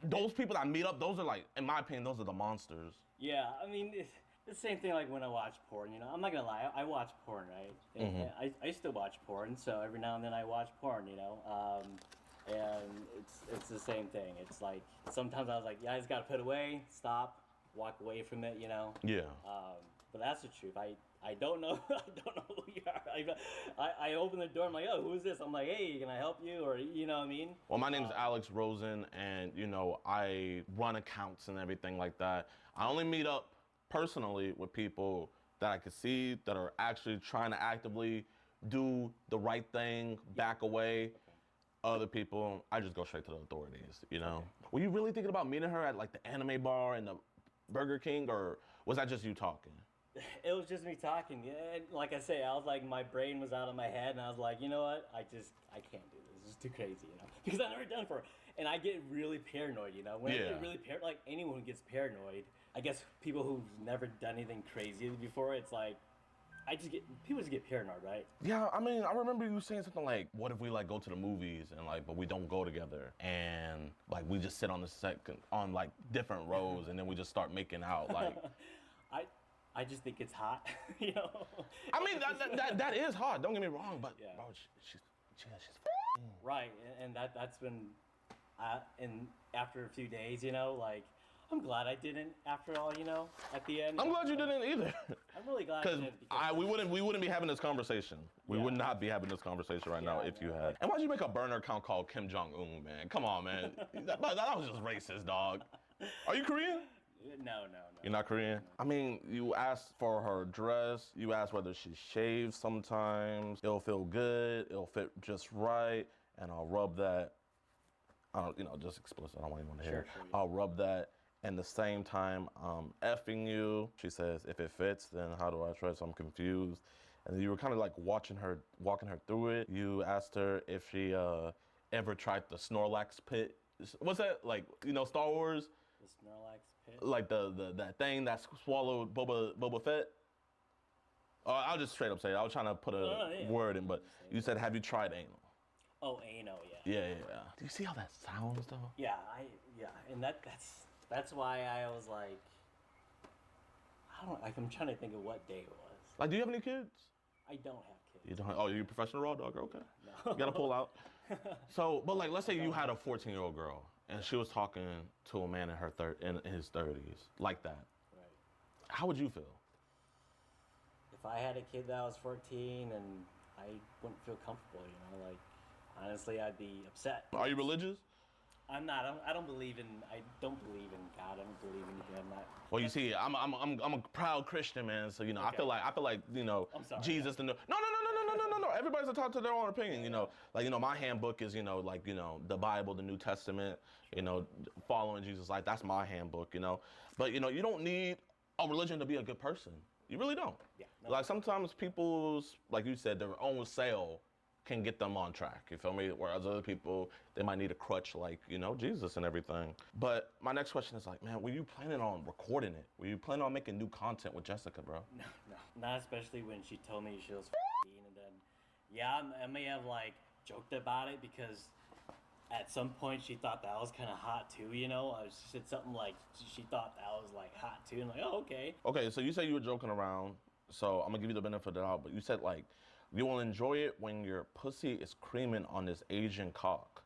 those people that meet up, those are like, in my opinion, those are the monsters. Yeah, I mean, it's the same thing like when I watch porn, I'm not gonna lie, I watch porn, right? And I still watch porn, so every now and then I watch porn, and it's the same thing. It's like, sometimes I was like, yeah, I just gotta put it away, stop, walk away from it, Yeah. But that's the truth. I don't know. I don't know who you are. I open the door. I'm like, oh, who's this? I'm like, hey, can I help you? Or you know what I mean? Well, my name's Alex Rosen, and I run accounts and everything like that. I only meet up personally with people that I can see that are actually trying to actively do the right thing, back away. Other people, I just go straight to the authorities. Were you really thinking about meeting her at like the anime bar and the Burger King, or was that just you talking? It was just me talking. And like I say, I was like, my brain was out of my head, and I was like, you know what? I can't do this. It's too crazy, because I've never done it before. And I get really paranoid, When I get really paranoid, like anyone who gets paranoid, I guess people who've never done anything crazy before, it's like, people just get paranoid, right? Yeah, I mean, I remember you saying something like, what if we like go to the movies and like, but we don't go together, and like we just sit on on like different rows, and then we just start making out, like. I just think it's hot, I mean, that is hot. Don't get me wrong, but bro, she's right, and that's been, and after a few days, like, I'm glad I didn't. After all, at the end. I'm glad you didn't either. I'm really glad. Because we wouldn't be having this conversation. We would not be having this conversation right now if you had. And why'd you make a burner account called Kim Jong-un, man? Come on, man. that was just racist, dog. Are you Korean? No. You're not Korean? I mean, you asked for her dress. You asked whether she shaves sometimes. It'll feel good. It'll fit just right. And I'll rub that. Just explicit. I don't want anyone to hear. Sure, I'll rub that. And the same time, I'm effing you. She says, if it fits, then how do I trust? I'm confused. And you were kind of like walking her through it. You asked her if she ever tried the Snorlax pit. What's that? Like, Star Wars? The Snorlax pit? Like that thing that swallowed Boba Fett? I'll just straight up say it. I was trying to put a word in, but you said, have you tried anal? Oh, anal, yeah. Yeah. Do you see how that sounds, though? Yeah, and that's why I was like, I'm trying to think of what day it was. Like, do you have any kids? I don't have kids. You don't? Oh, you're a professional raw dog? Okay. No. You gotta pull out. So, but like, let's say you had a 14-year-old girl, and she was talking to a man in his 30s, like that. Right. How would you feel? If I had a kid that was 14 and I wouldn't feel comfortable, like, honestly, I'd be upset. Are you religious? I'm not. I don't believe in God. I don't believe in him. Well, you see, I'm a proud Christian, man. So Okay. I feel like I'm sorry. Jesus. No. Everybody's entitled to their own opinion. Like my handbook is the Bible, the New Testament. Following Jesus, like that's my handbook. But you don't need a religion to be a good person. You really don't. Yeah. No. Like sometimes people's, like you said, their own sale can get them on track, you feel me? Whereas other people, they might need a crutch like, you know, Jesus and everything. But my next question is like, man, were you planning on recording it? Were you planning on making new content with Jessica, bro? No, not especially when she told me she was 15, and then, yeah, I may have like joked about it because at some point she thought that was kind of hot too, you know? She said something like she thought that was like hot too, and like, oh, okay. Okay, so you said you were joking around, so I'm gonna give you the benefit of the doubt, but you said like, you will enjoy it when your pussy is creaming on this Asian cock.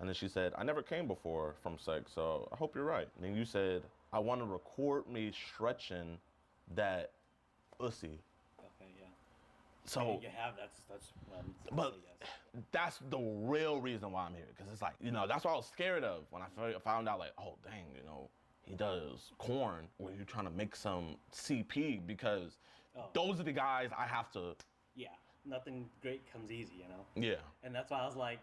And then she said, I never came before from sex, so I hope you're right. And then you said, I want to record me stretching that pussy. Okay, yeah. So, you have, that's but yes. that's the real reason why I'm here, because it's like, you know, that's what I was scared of when I found out like, oh, dang, you know, he does corn where you're trying to make some CP, because those are the guys I have to. Yeah, nothing great comes easy, you know? Yeah. And that's why I was like,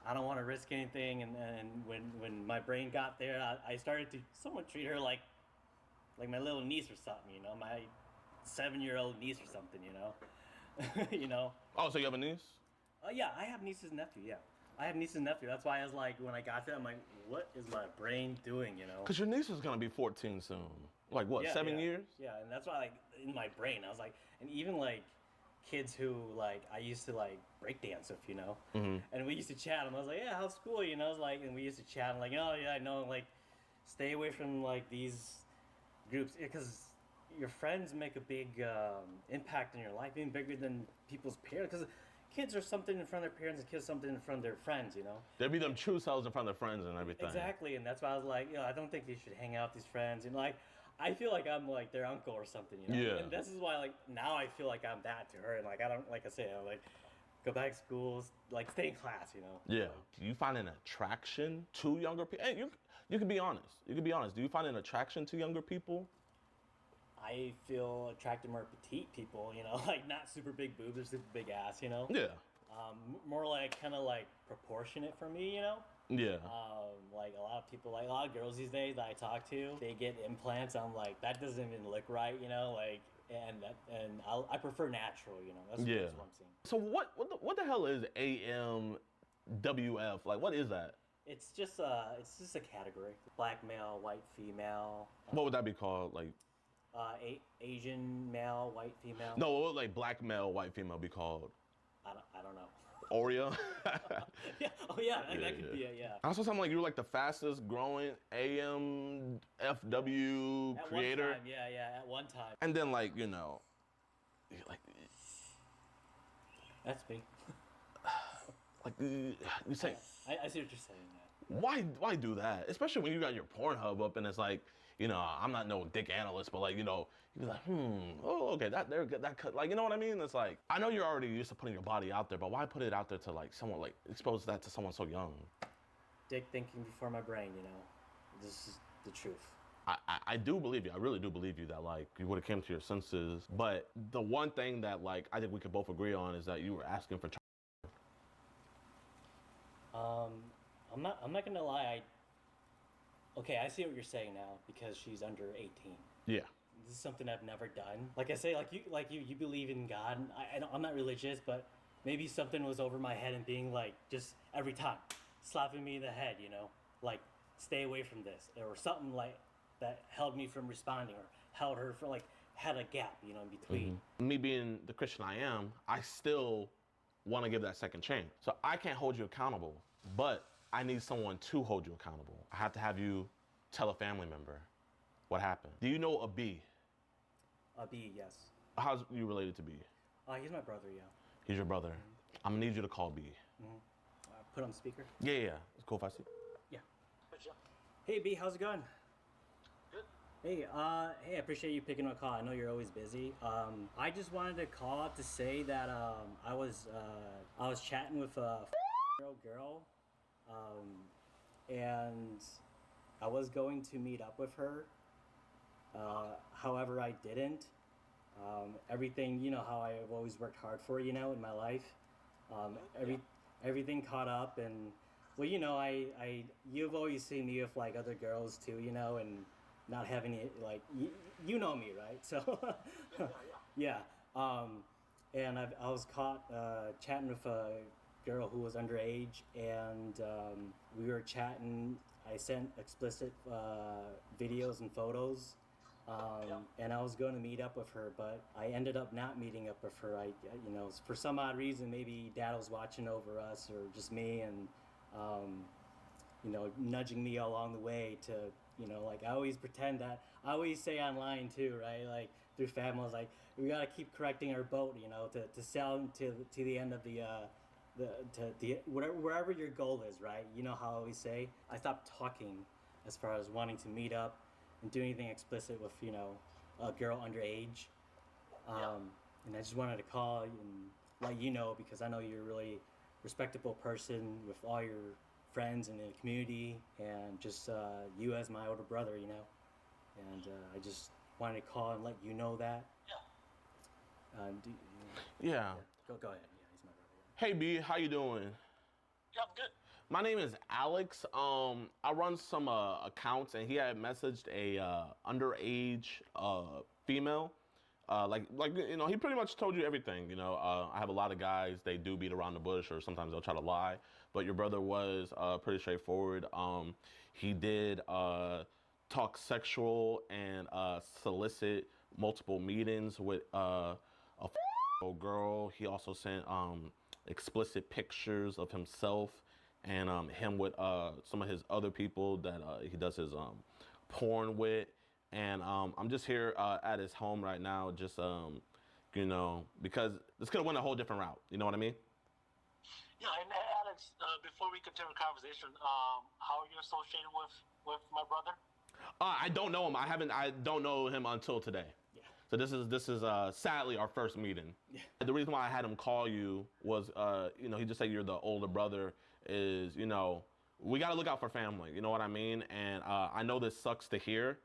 I don't want to risk anything. And when my brain got there, I started to somewhat treat her like my little niece or something, you know? My 7-year-old niece or something, you know? You know? Oh, so you have a niece? Yeah, I have nieces and nephew, yeah. I have nieces and nephew. That's why I was like, when I got there, I'm like, what is my brain doing, you know? Because your niece is going to be 14 soon. Like, what, 7 years? Yeah, and that's why, like, in my brain, I was like, and even, like, kids who, like, I used to, like, breakdance with, you know? Mm-hmm. And we used to chat, and I was like, yeah, how's school, you know? I was like, and we used to chat, and like, oh, yeah, I know, like, stay away from, like, these groups, because your friends make a big impact in your life, even bigger than people's parents, because kids are something in front of their parents and kids something in front of their friends, you know? They'll be them true selves in front of their friends and everything. Exactly, and that's why I was like, I don't think they should hang out with these friends, and like, I feel like I'm like their uncle or something, you know? Yeah. And this is why, like, now I feel like I'm that to her, and like, I don't, like I say, I'm like, go back to school, like, stay in class, you know? Yeah. Do you find an attraction to younger people? Hey, you can be honest. You can be honest. Do you find an attraction to younger people? I feel attracted more petite people, you know, like not super big boobs or super big ass, you know? Yeah. More like kind of like proportionate for me, you know? Yeah. Like a lot of people, like a lot of girls these days that I talk to, they get implants. I'm like, that doesn't even look right, you know? Like, and I prefer natural, you know? That's what I'm saying. So what the hell is AMWF? Like, what is that? It's just a category. Black male, white female. What would that be called? Like. Asian male, white female. No, what would like black male, white female be called? I don't know. Oreo? Yeah. Oh yeah, that could be it. Yeah. I saw something like you were like the fastest growing AMFW at creator. One time, yeah, at one time. And then like like that's me. Like you say. I see what you're saying. Why do that? Especially when you got your Pornhub up and it's like, you know, I'm not no dick analyst, but like, you know, you'd be like, oh, okay, that cut, like, you know what I mean? It's like, I know you're already used to putting your body out there, but why put it out there to like someone, like expose that to someone so young? Dick thinking before my brain, you know. This is the truth. I do believe you. I really do believe you that like you would have came to your senses. But the one thing that like I think we could both agree on is that you were asking for. I'm not gonna lie. Okay, I see what you're saying now because she's under 18. Yeah. This is something I've never done. Like I say, like you believe in God. I'm not religious, but maybe something was over my head and being like just every time slapping me in the head, you know, like stay away from this or something like that held me from responding or held her for like had a gap, you know, in between. Mm-hmm. Me being the Christian I am, I still want to give that second chance. So I can't hold you accountable, but I need someone to hold you accountable. I have to have you tell a family member what happened. Do you know a B? A B, yes. How's you related to B? He's my brother, yeah. He's your brother. I'm gonna need you to call B. Put on speaker? Yeah. It's cool if I see. Yeah. Hey B, how's it going? Good. Hey, I appreciate you picking my call. I know you're always busy. I just wanted to call to say that I was chatting with a girl. And I was going to meet up with her. However, I didn't. Everything, you know how I've always worked hard for, you know, in my life. Everything caught up and, well, you know, you've always seen me with like other girls too, you know, and not having it, like, you know me, right? So, yeah. and I was caught chatting with a girl who was underage, and we were chatting. I sent explicit videos and photos, and I was going to meet up with her, but I ended up not meeting up with her. For some odd reason, maybe Dad was watching over us, or just me, and nudging me along the way to, like I always pretend that I always say online too, right? Like through family, I was like, we gotta keep correcting our boat, to sail to the end of wherever your goal is, right? You know how I always say, I stopped talking as far as wanting to meet up and do anything explicit with, a girl underage. And I just wanted to call and let you know, because I know you're a really respectable person with all your friends in the community, and just you as my older brother, and I just wanted to call and let you know that. Yeah. Go ahead. Yeah, he's my brother. Hey B, how you doing? Yeah, I'm good. My name is Alex. I run some accounts, and he had messaged a underage female. He pretty much told you everything. I have a lot of guys, they do beat around the bush, or sometimes they'll try to lie. But your brother was pretty straightforward. He did talk sexual and solicit multiple meetings with a girl. He also sent explicit pictures of himself and him with some of his other people that he does his porn with. And I'm just here at his home right now, just, because this could have went a whole different route. You know what I mean? Yeah, and Alex, before we continue the conversation, how are you associated with my brother? I don't know him. I don't know him until today. Yeah. So this is sadly our first meeting. Yeah. The reason why I had him call you was, he just said you're the older brother. Is we got to look out for family. You know what I mean? And I know this sucks to hear.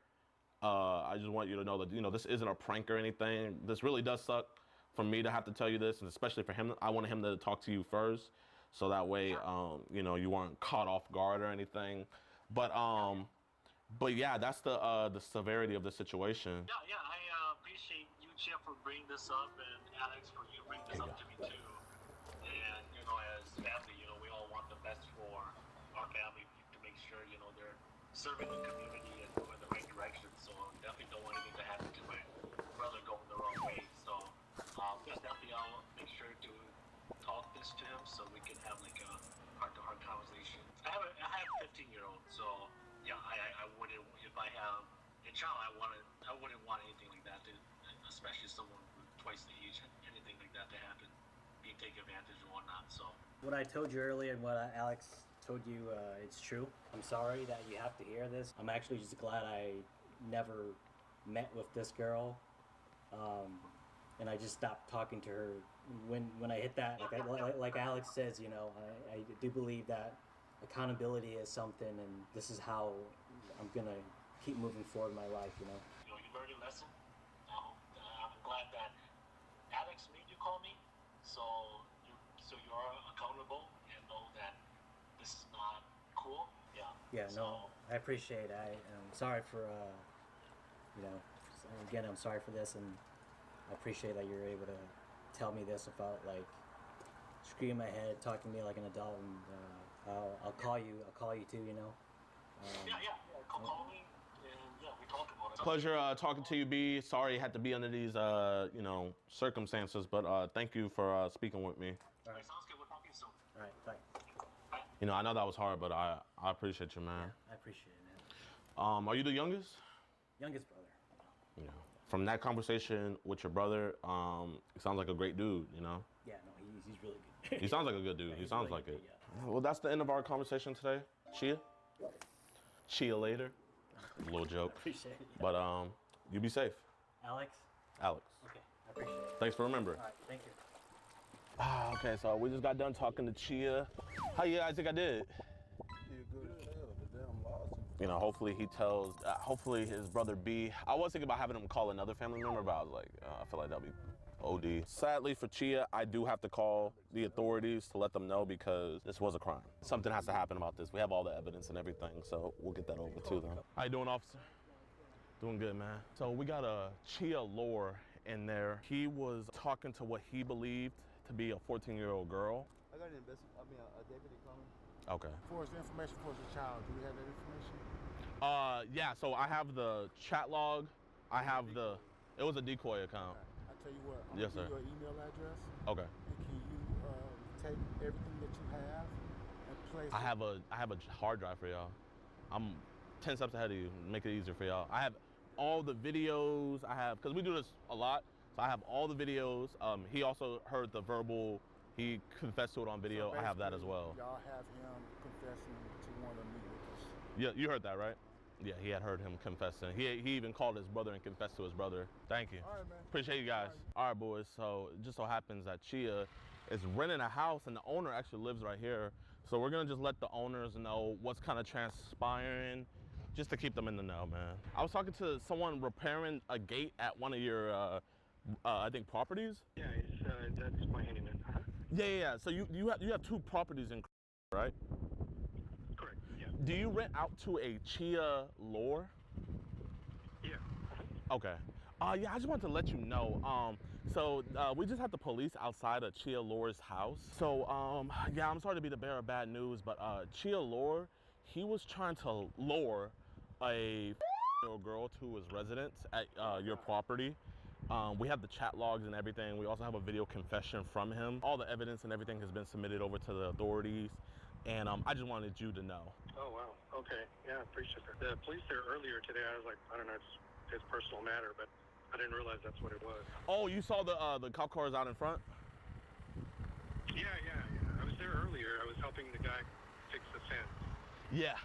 I just want you to know that this isn't a prank or anything. This really does suck for me to have to tell you this, and especially for him. I wanted him to talk to you first, so that way you weren't caught off guard or anything. But yeah, that's the severity of the situation. Yeah, I appreciate you, Chip, for bringing this up, and Alex, for you bringing this up to me too. And as family, we all want the best for our family, to make sure they're serving the community and going the right direction. So definitely don't want anything to happen to my brother going the wrong way. So definitely I'll make sure to talk this to him, so we can have like a heart-to-heart conversation. I have a 15-year-old, so yeah, I wouldn't, if I have a child, I wouldn't want anything like that to, especially someone twice the age, anything like that to happen, be taken advantage or whatnot. So What I told you earlier and what Alex told you, it's true. I'm sorry that you have to hear this. I'm actually just glad I never met with this girl, and I just stopped talking to her when I hit that. Like Alex says, I do believe that accountability is something, and this is how I'm gonna keep moving forward in my life. you learned a lesson. I'm glad that Alex made you call me, so you're accountable and know that this is not cool. Yeah. Yeah, no, I appreciate it. I'm sorry for, again, I'm sorry for this, and I appreciate that you're able to tell me this without, like, screaming my head, talking to me like an adult, and I'll call you too, Yeah. Call me, and yeah, we talk about it. Pleasure talking to you, B. Sorry it had to be under these, circumstances, but thank you for speaking with me. All right, sounds good. We'll talk to you soon. All right, bye. I know that was hard, but I appreciate you, man. Yeah, I appreciate it, man. Are you the youngest? Youngest brother. Yeah. From that conversation with your brother, he sounds like a great dude, Yeah, no, he's really good. He sounds like a good dude. Yeah, he he's sounds really like good, it. yeah. Well, that's the end of our conversation today. Chia later. Little joke. Appreciate it. But you be safe. Alex? Alex. Okay, I appreciate it. Thanks for remembering. All right, thank you. Okay, so we just got done talking to Chia. How you guys think I did? Hopefully he tells, hopefully his brother B. I was thinking about having him call another family member, but I was like, I feel like that'd be OD. Sadly for Chia, I do have to call the authorities to let them know, because this was a crime. Something has to happen about this. We have all the evidence and everything, so we'll get that over to them. How you doing, officer? Doing good, man. So we got a Chia Lore in there. He was talking to what he believed to be a 14-year-old girl. I got a deputy coming. Okay. For the information for the child, do we have that information? Yeah, so I have the chat log. I have it was a decoy account. I tell you what, I'm Yes, gonna sir. give you an email address. Okay. And can you take everything that you have and place I have a hard drive for y'all. I'm 10 steps ahead of you. Make it easier for y'all. I have all the videos. I have, because we do this a lot, so I have all the videos. He also heard the verbal. He confessed to it on video. So I have that as well. Y'all have him confessing to want to meet with us. Yeah, you heard that, right? Yeah, he had heard him confessing. He even called his brother and confessed to his brother. Thank you. All right, man. Appreciate you guys. All right, boys. So it just so happens that Chia is renting a house, and the owner actually lives right here. So we're gonna just let the owners know what's kind of transpiring, just to keep them in the know, man. I was talking to someone repairing a gate at one of your, I think, properties. Yeah, that's my handyman. Yeah. So you have two properties in, right? Correct. Yeah. Do you rent out to a Chia Lore? Yeah. Okay. Yeah, I just wanted to let you know. So we just had the police outside of Chia Lore's house. So yeah, I'm sorry to be the bearer of bad news, but Chia Lore, he was trying to lure a girl to his residence at your property. We have the chat logs and everything. We also have a video confession from him. All the evidence and everything has been submitted over to the authorities. And I just wanted you to know. Oh, wow. Okay. Yeah, I appreciate that. The police there earlier today, I was like, I don't know, it's his personal matter, but I didn't realize that's what it was. Oh, you saw the cop cars out in front? Yeah. I was there earlier. I was helping the guy fix the fence. Yeah.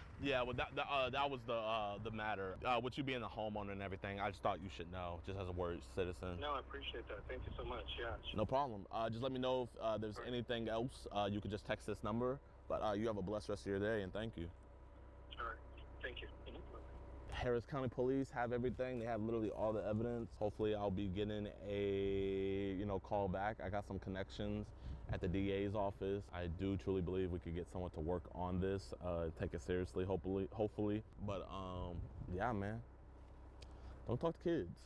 Well, that was the matter. With you being a homeowner and everything, I just thought you should know, just as a word citizen. No, I appreciate that. Thank you so much. Yeah. No problem. Just let me know if there's anything else. You could just text this number. But you have a blessed rest of your day, and thank you. All right. Thank you. Harris County Police have everything. They have literally all the evidence. Hopefully I'll be getting a call back. I got some connections at the DA's office. I do truly believe we could get someone to work on this, take it seriously, hopefully. But yeah, man, don't talk to kids.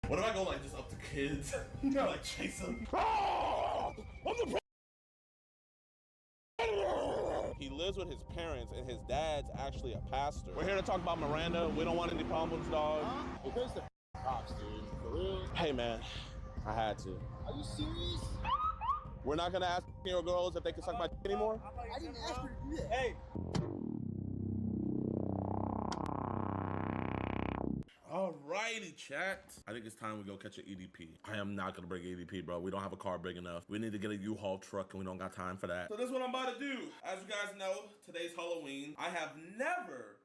What if I go like just up to kids, like chase them? He lives with his parents, and his dad's actually a pastor. We're here to talk about Miranda. We don't want any problems, dog. Where's the cops, dude? For real? Hey, man, I had to. Are you serious? We're not gonna ask girls if they can suck my anymore. I didn't ask her to do that. Hey. Alrighty, chat. I think it's time we go catch an EDP. I am not gonna bring EDP, bro. We don't have a car big enough. We need to get a U-Haul truck, and we don't got time for that. So this is what I'm about to do. As you guys know, today's Halloween. I have never,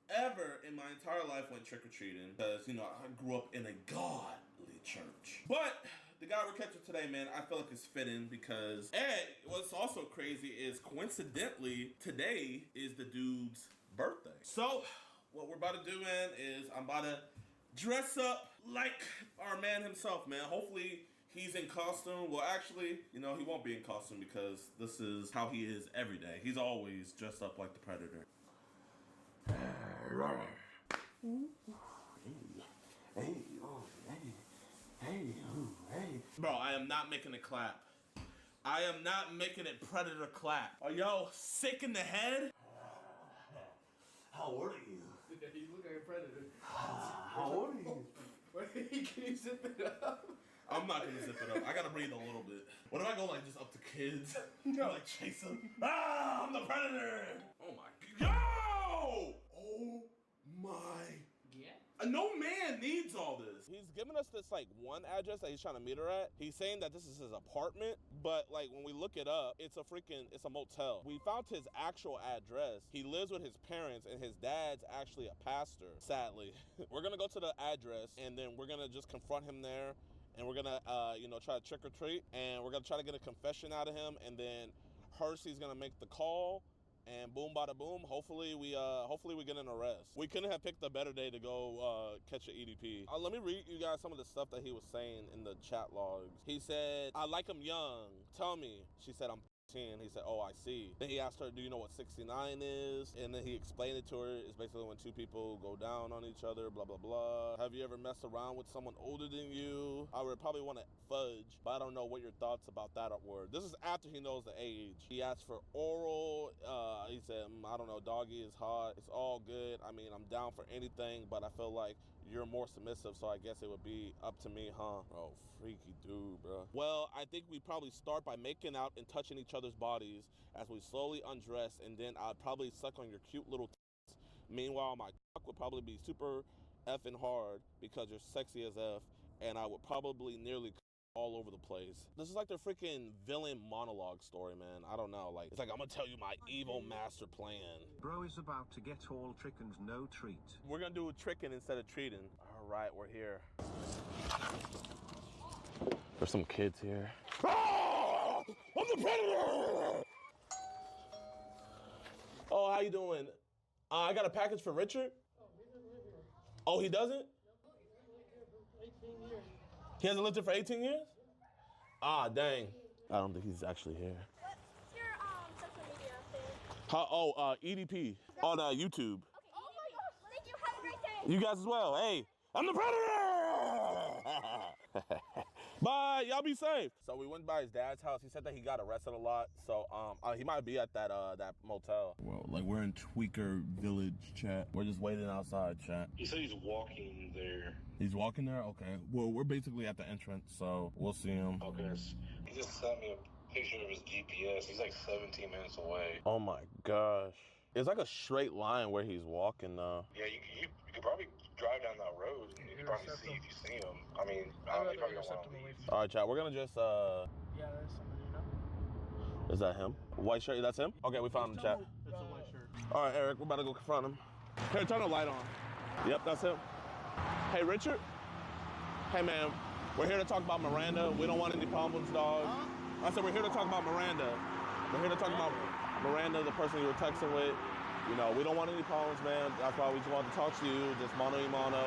ever in my entire life went trick-or-treating because, I grew up in a godly church. But the guy we're catching today, man, I feel like it's fitting because, what's also crazy is coincidentally, today is the dude's birthday. So what we're about to do, man, is I'm about to dress up like our man himself, man. Hopefully he's in costume. Well, actually, he won't be in costume because this is how he is every day. He's always dressed up like the Predator. Hey. Bro, I am not making it clap. I am not making it Predator clap. Are y'all sick in the head? How old are you? You look like a predator. How old are you? Wait, can you zip it up? I'm not gonna zip it up. I gotta breathe a little bit. What if I go like just up to kids? Like chase them? I'm the Predator! Oh my, yo! Oh my. Yeah? No man needs all this. He's giving us this like one address that he's trying to meet her at. He's saying that this is his apartment, but like when we look it up, it's a motel. We found his actual address. He lives with his parents, and his dad's actually a pastor, sadly. We're gonna go to the address, and then we're gonna just confront him there, and we're gonna try to trick or treat, and we're gonna try to get a confession out of him, and then Hersey's gonna make the call. And boom, bada boom. Hopefully we get an arrest. We couldn't have picked a better day to go catch an EDP. Let me read you guys some of the stuff that he was saying in the chat logs. He said, "I like him young. Tell me." She said, "I'm He said, oh, I see. Then he asked her, do you know what 69 is? And then he explained it to her. It's basically when two people go down on each other, blah, blah, blah. Have you ever messed around with someone older than you? I would probably want to fudge, but I don't know what your thoughts about that word. This is after he knows the age. He asked for oral. He said, I don't know, doggy is hot. It's all good. I mean, I'm down for anything, but I feel like you're more submissive, so I guess it would be up to me, huh? Bro, freaky dude, bro. Well, I think we probably start by making out and touching each other's bodies as we slowly undress, and then I'd probably suck on your cute little tits. Meanwhile, my cock would probably be super effing hard because you're sexy as F, and I would probably nearly all over the place. This is like their freaking villain monologue story, man. I don't know. Like, it's like, I'm gonna tell you my evil master plan. Bro is about to get all trick and no treat. We're gonna do tricking instead of treating. All right, we're here. There's some kids here. Ah! I'm the predator! Oh, how you doing? I got a package for Richard. Oh, he doesn't? He hasn't lived here for 18 years? Ah, dang. I don't think he's actually here. What's your social media thing? How, EDP on YouTube. Okay, oh my gosh, thank you. Have a great day. You guys as well. Hey, I'm the predator! Bye, y'all be safe. So we went by his dad's house. He said that he got arrested a lot. So he might be at that motel. Well, like we're in Tweaker Village, chat. We're just waiting outside, chat. He said he's walking there. He's walking there? Okay. Well, we're basically at the entrance, so we'll see him. Okay. He just sent me a picture of his GPS. He's like 17 minutes away. Oh my gosh. It's like a straight line where he's walking though. Yeah, you could probably drive down that road and you can probably see if you see him. I mean, I don't know, you probably don't want to leave. All right, chat. We're gonna just Yeah, there's somebody, you know. Is that him? White shirt, that's him? Okay, we found him, chat. It's a white shirt. All right, Eric, we're about to go confront him. Here, turn the light on. Yep, that's him. Hey, Richard. Hey, man, we're here to talk about Miranda. We don't want any problems, dog. Huh? I said we're here to talk about Miranda. We're here to talk about Miranda, the person you were texting with. You know, we don't want any problems, man. That's why we just wanted to talk to you, just mano y mano.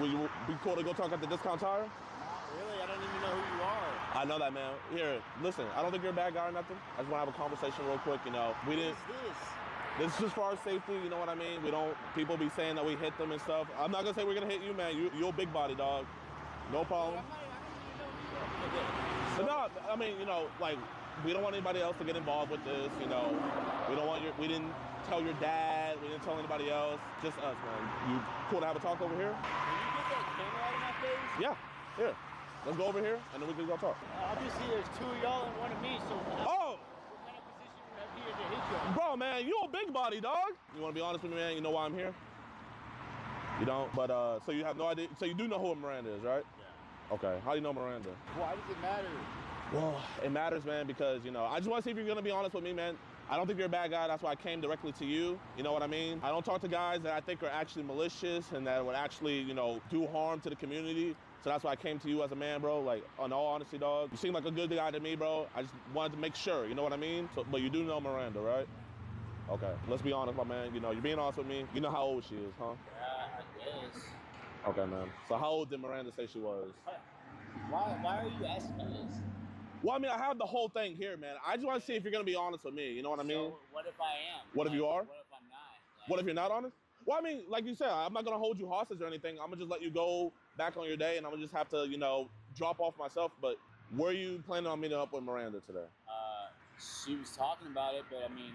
Will you be cool to go talk at the discount tire? Really? I don't even know who you are. I know that, man. Here, listen, I don't think you're a bad guy or nothing. I just want to have a conversation real quick, you know. We didn't. This is just for our safety, you know what I mean? We don't, people be saying that we hit them and stuff. I'm not gonna say we're gonna hit you, man. You're a big body, dog. No problem. But no, I mean, you know, like, we don't want anybody else to get involved with this, you know. We didn't tell your dad, we didn't tell anybody else, just us, man. You cool to have a talk over here? Can you get that camera out of my face? Yeah, here. Let's go over here, and then we can go talk. Obviously, there's two of y'all and one of me, so oh! What kind of position you have here to hit you? Bro, man, you a big body, dog. You want to be honest with me, man? You know why I'm here? You don't? But, so you have no idea? So you do know who Miranda is, right? Yeah. Okay, how do you know Miranda? Why does it matter? Well, it matters, man, because, you know, I just want to see if you're going to be honest with me, man. I don't think you're a bad guy. That's why I came directly to you. You know what I mean? I don't talk to guys that I think are actually malicious and that would actually, you know, do harm to the community. So that's why I came to you as a man, bro. Like, on all honesty, dog. You seem like a good guy to me, bro. I just wanted to make sure, you know what I mean? So, but you do know Miranda, right? Okay, let's be honest, my man. You know, you're being honest with me. You know how old she is, huh? Yeah, I guess. Okay, man. So how old did Miranda say she was? Why are you asking me this? Well, I mean, I have the whole thing here, man. I just want to see if you're going to be honest with me. You know what I mean? So what if I am? What if you are? What if I'm not? What if you're not honest? Well, I mean, like you said, I'm not going to hold you hostage or anything. I'm going to just let you go back on your day, and I'm going to just have to, you know, drop off myself. But were you planning on meeting up with Miranda today? She was talking about it, but I mean,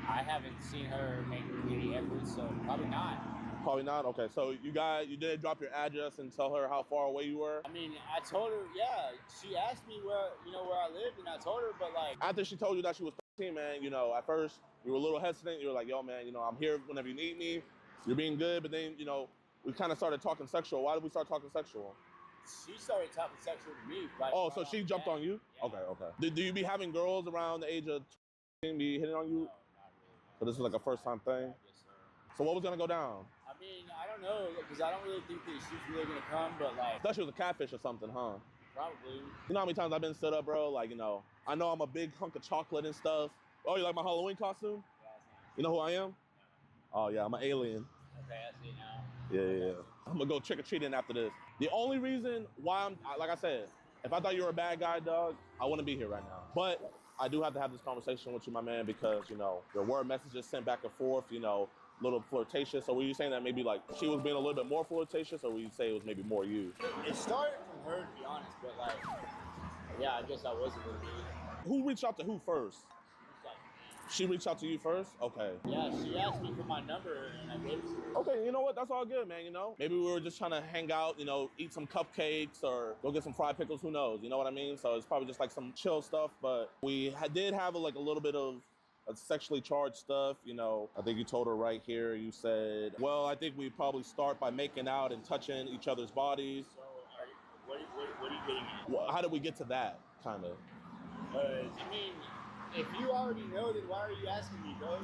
I haven't seen her make any efforts, so probably not. Probably not? Okay, so you did drop your address and tell her how far away you were? I mean, I told her, yeah, she asked me where I lived, and I told her, but like... After she told you that she was 13, man, you know, at first, you were a little hesitant. You were like, yo, man, you know, I'm here whenever you need me. You're being good, but then, you know, we kind of started talking sexual. Why did we start talking sexual? She started talking sexual to me. Like, oh, so she jumped on you? Yeah. Okay. Do you be having girls around the age of 13 be hitting on you? No, not really. So this is like a first-time thing? Yes, sir. So what was going to go down? I mean, I don't know, because I don't really think that she's really going to come, but like... I thought she was a catfish or something, huh? Probably. You know how many times I've been stood up, bro? Like, you know, I know I'm a big hunk of chocolate and stuff. Oh, you like my Halloween costume? Yeah, that's nice. You know who I am? No. Oh, yeah, I'm an alien. Okay, I see now. Yeah. I'm going to go trick-or-treating after this. The only reason why like I said, if I thought you were a bad guy, dog, I wouldn't be here right now. But I do have to have this conversation with you, my man, because, you know, your word messages sent back and forth, you know, a little flirtatious. So were you saying that maybe like she was being a little bit more flirtatious, or would you say it was maybe more you? It started from her, to be honest, but like, yeah, I guess I was a little bit. Who reached out to who first? She reached out to you first? Okay. Yeah, she asked me for my number and I gave it to her. Okay, you know what? That's all good, man, you know? Maybe we were just trying to hang out, you know, eat some cupcakes or go get some fried pickles, who knows? You know what I mean? So it's probably just like some chill stuff, but we did have like a little bit of sexually charged stuff, you know. I think you told her right here, you said, well, I think we probably start by making out and touching each other's bodies. So, what are you getting at? Well, how did we get to that, kind of? I mean, if you already know, then why are you asking me, bro?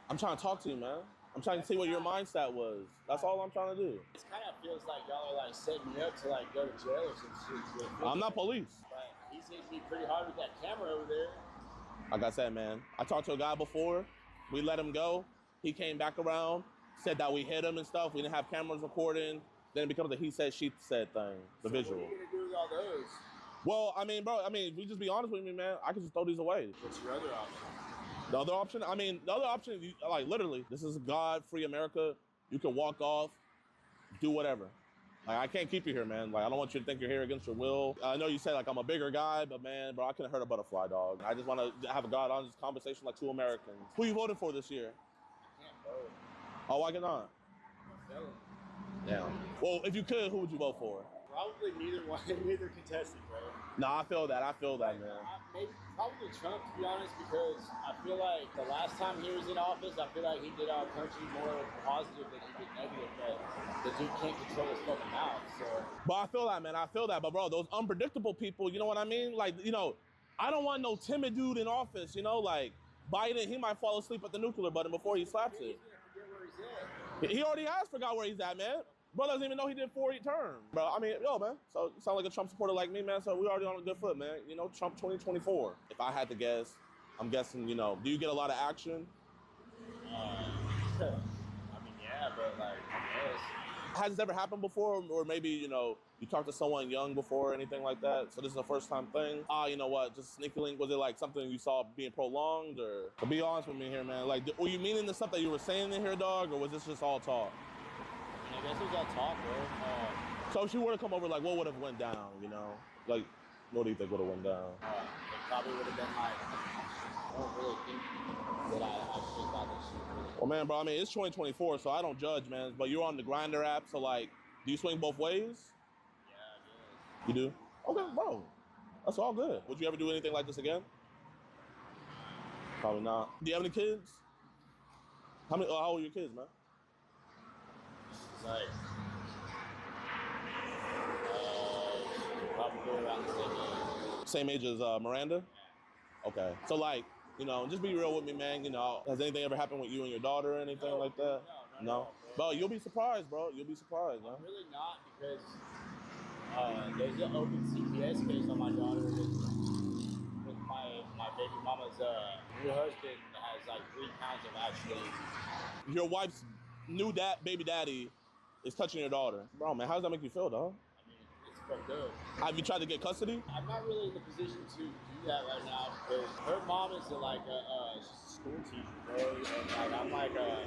I'm trying to talk to you, man. I'm trying to see what your mindset was. That's all I'm trying to do. It kind of feels like y'all are like setting me up to like go to jail or some shit. I'm not police. But he seems to be pretty hard with that camera over there. Like I said, man, I talked to a guy before. We let him go. He came back around, said that we hit him and stuff. We didn't have cameras recording. Then it becomes a he said, she said thing, the visual. What are you going to do with all those? Well, I mean, bro, we just be honest with me, man. I can just throw these away. What's your other option? The other option? I mean, the other option, like literally, this is God-free America. You can walk off, do whatever. Like, I can't keep you here, man. Like, I don't want you to think you're here against your will. I know you say, like, I'm a bigger guy, but, man, bro, I couldn't hurt a butterfly, dog. I just want to have a God-honest conversation like two Americans. Who you voting for this year? I can't vote. Oh, why not? I'm a felon. Damn. Well, if you could, who would you vote for? Probably neither contested, bro. Nah, I feel that, man. Maybe probably Trump, to be honest, because I feel like the last time he was in office, I feel like he did our country more positive than he did negative, but the dude can't control his fucking mouth, so. But I feel that, man. I feel that. But, bro, those unpredictable people, you know what I mean? Like, you know, I don't want no timid dude in office, you know? Like, Biden, he might fall asleep at the nuclear button before he slaps it. He's gonna forget where he's at. He already has forgot where he's at, man. Bro doesn't even know he did 4 terms. Bro, I mean, yo, man. So you sound like a Trump supporter like me, man. So we already on a good foot, man. You know, Trump 2024. If I had to guess, I'm guessing, you know, do you get a lot of action? I mean, yeah, but like, I guess. Has this ever happened before? Or maybe, you know, you talked to someone young before or anything like that? So this is a first time thing? You know what, just sneaky link. Was it like something you saw being prolonged? Or, to be honest with me here, man, like, were you meaning the stuff that you were saying in here, dog? Or was this just all talk? I guess it was all talk, bro. So if she were to come over, like, what would have went down, you know? Like, what do you think would have went down? It probably would have been like, I don't really think that I actually thought that she really. Well, man, bro, I mean, it's 2024, so I don't judge, man. But you're on the Grindr app, so, like, do you swing both ways? Yeah, I guess. You do? Okay, bro. That's all good. Would you ever do anything like this again? Probably not. Do you have any kids? How old are your kids, man? Like, probably around the same age. Same age as Miranda? Yeah. Okay. So, like, you know, just be real with me, man. You know, has anything ever happened with you and your daughter or anything like that? No? Bro, you'll be surprised, bro. You'll be surprised, man. I'm really not, because there's an open CPS case on my daughter with my baby mama's new husband has like 3 counts of actually. Your wife's new baby daddy is touching your daughter. Bro, man, how does that make you feel, dog? I mean, it's fucked up. Have you tried to get custody? I'm not really in the position to do that right now, because her mom is she's a school teacher, bro, and like I'm like a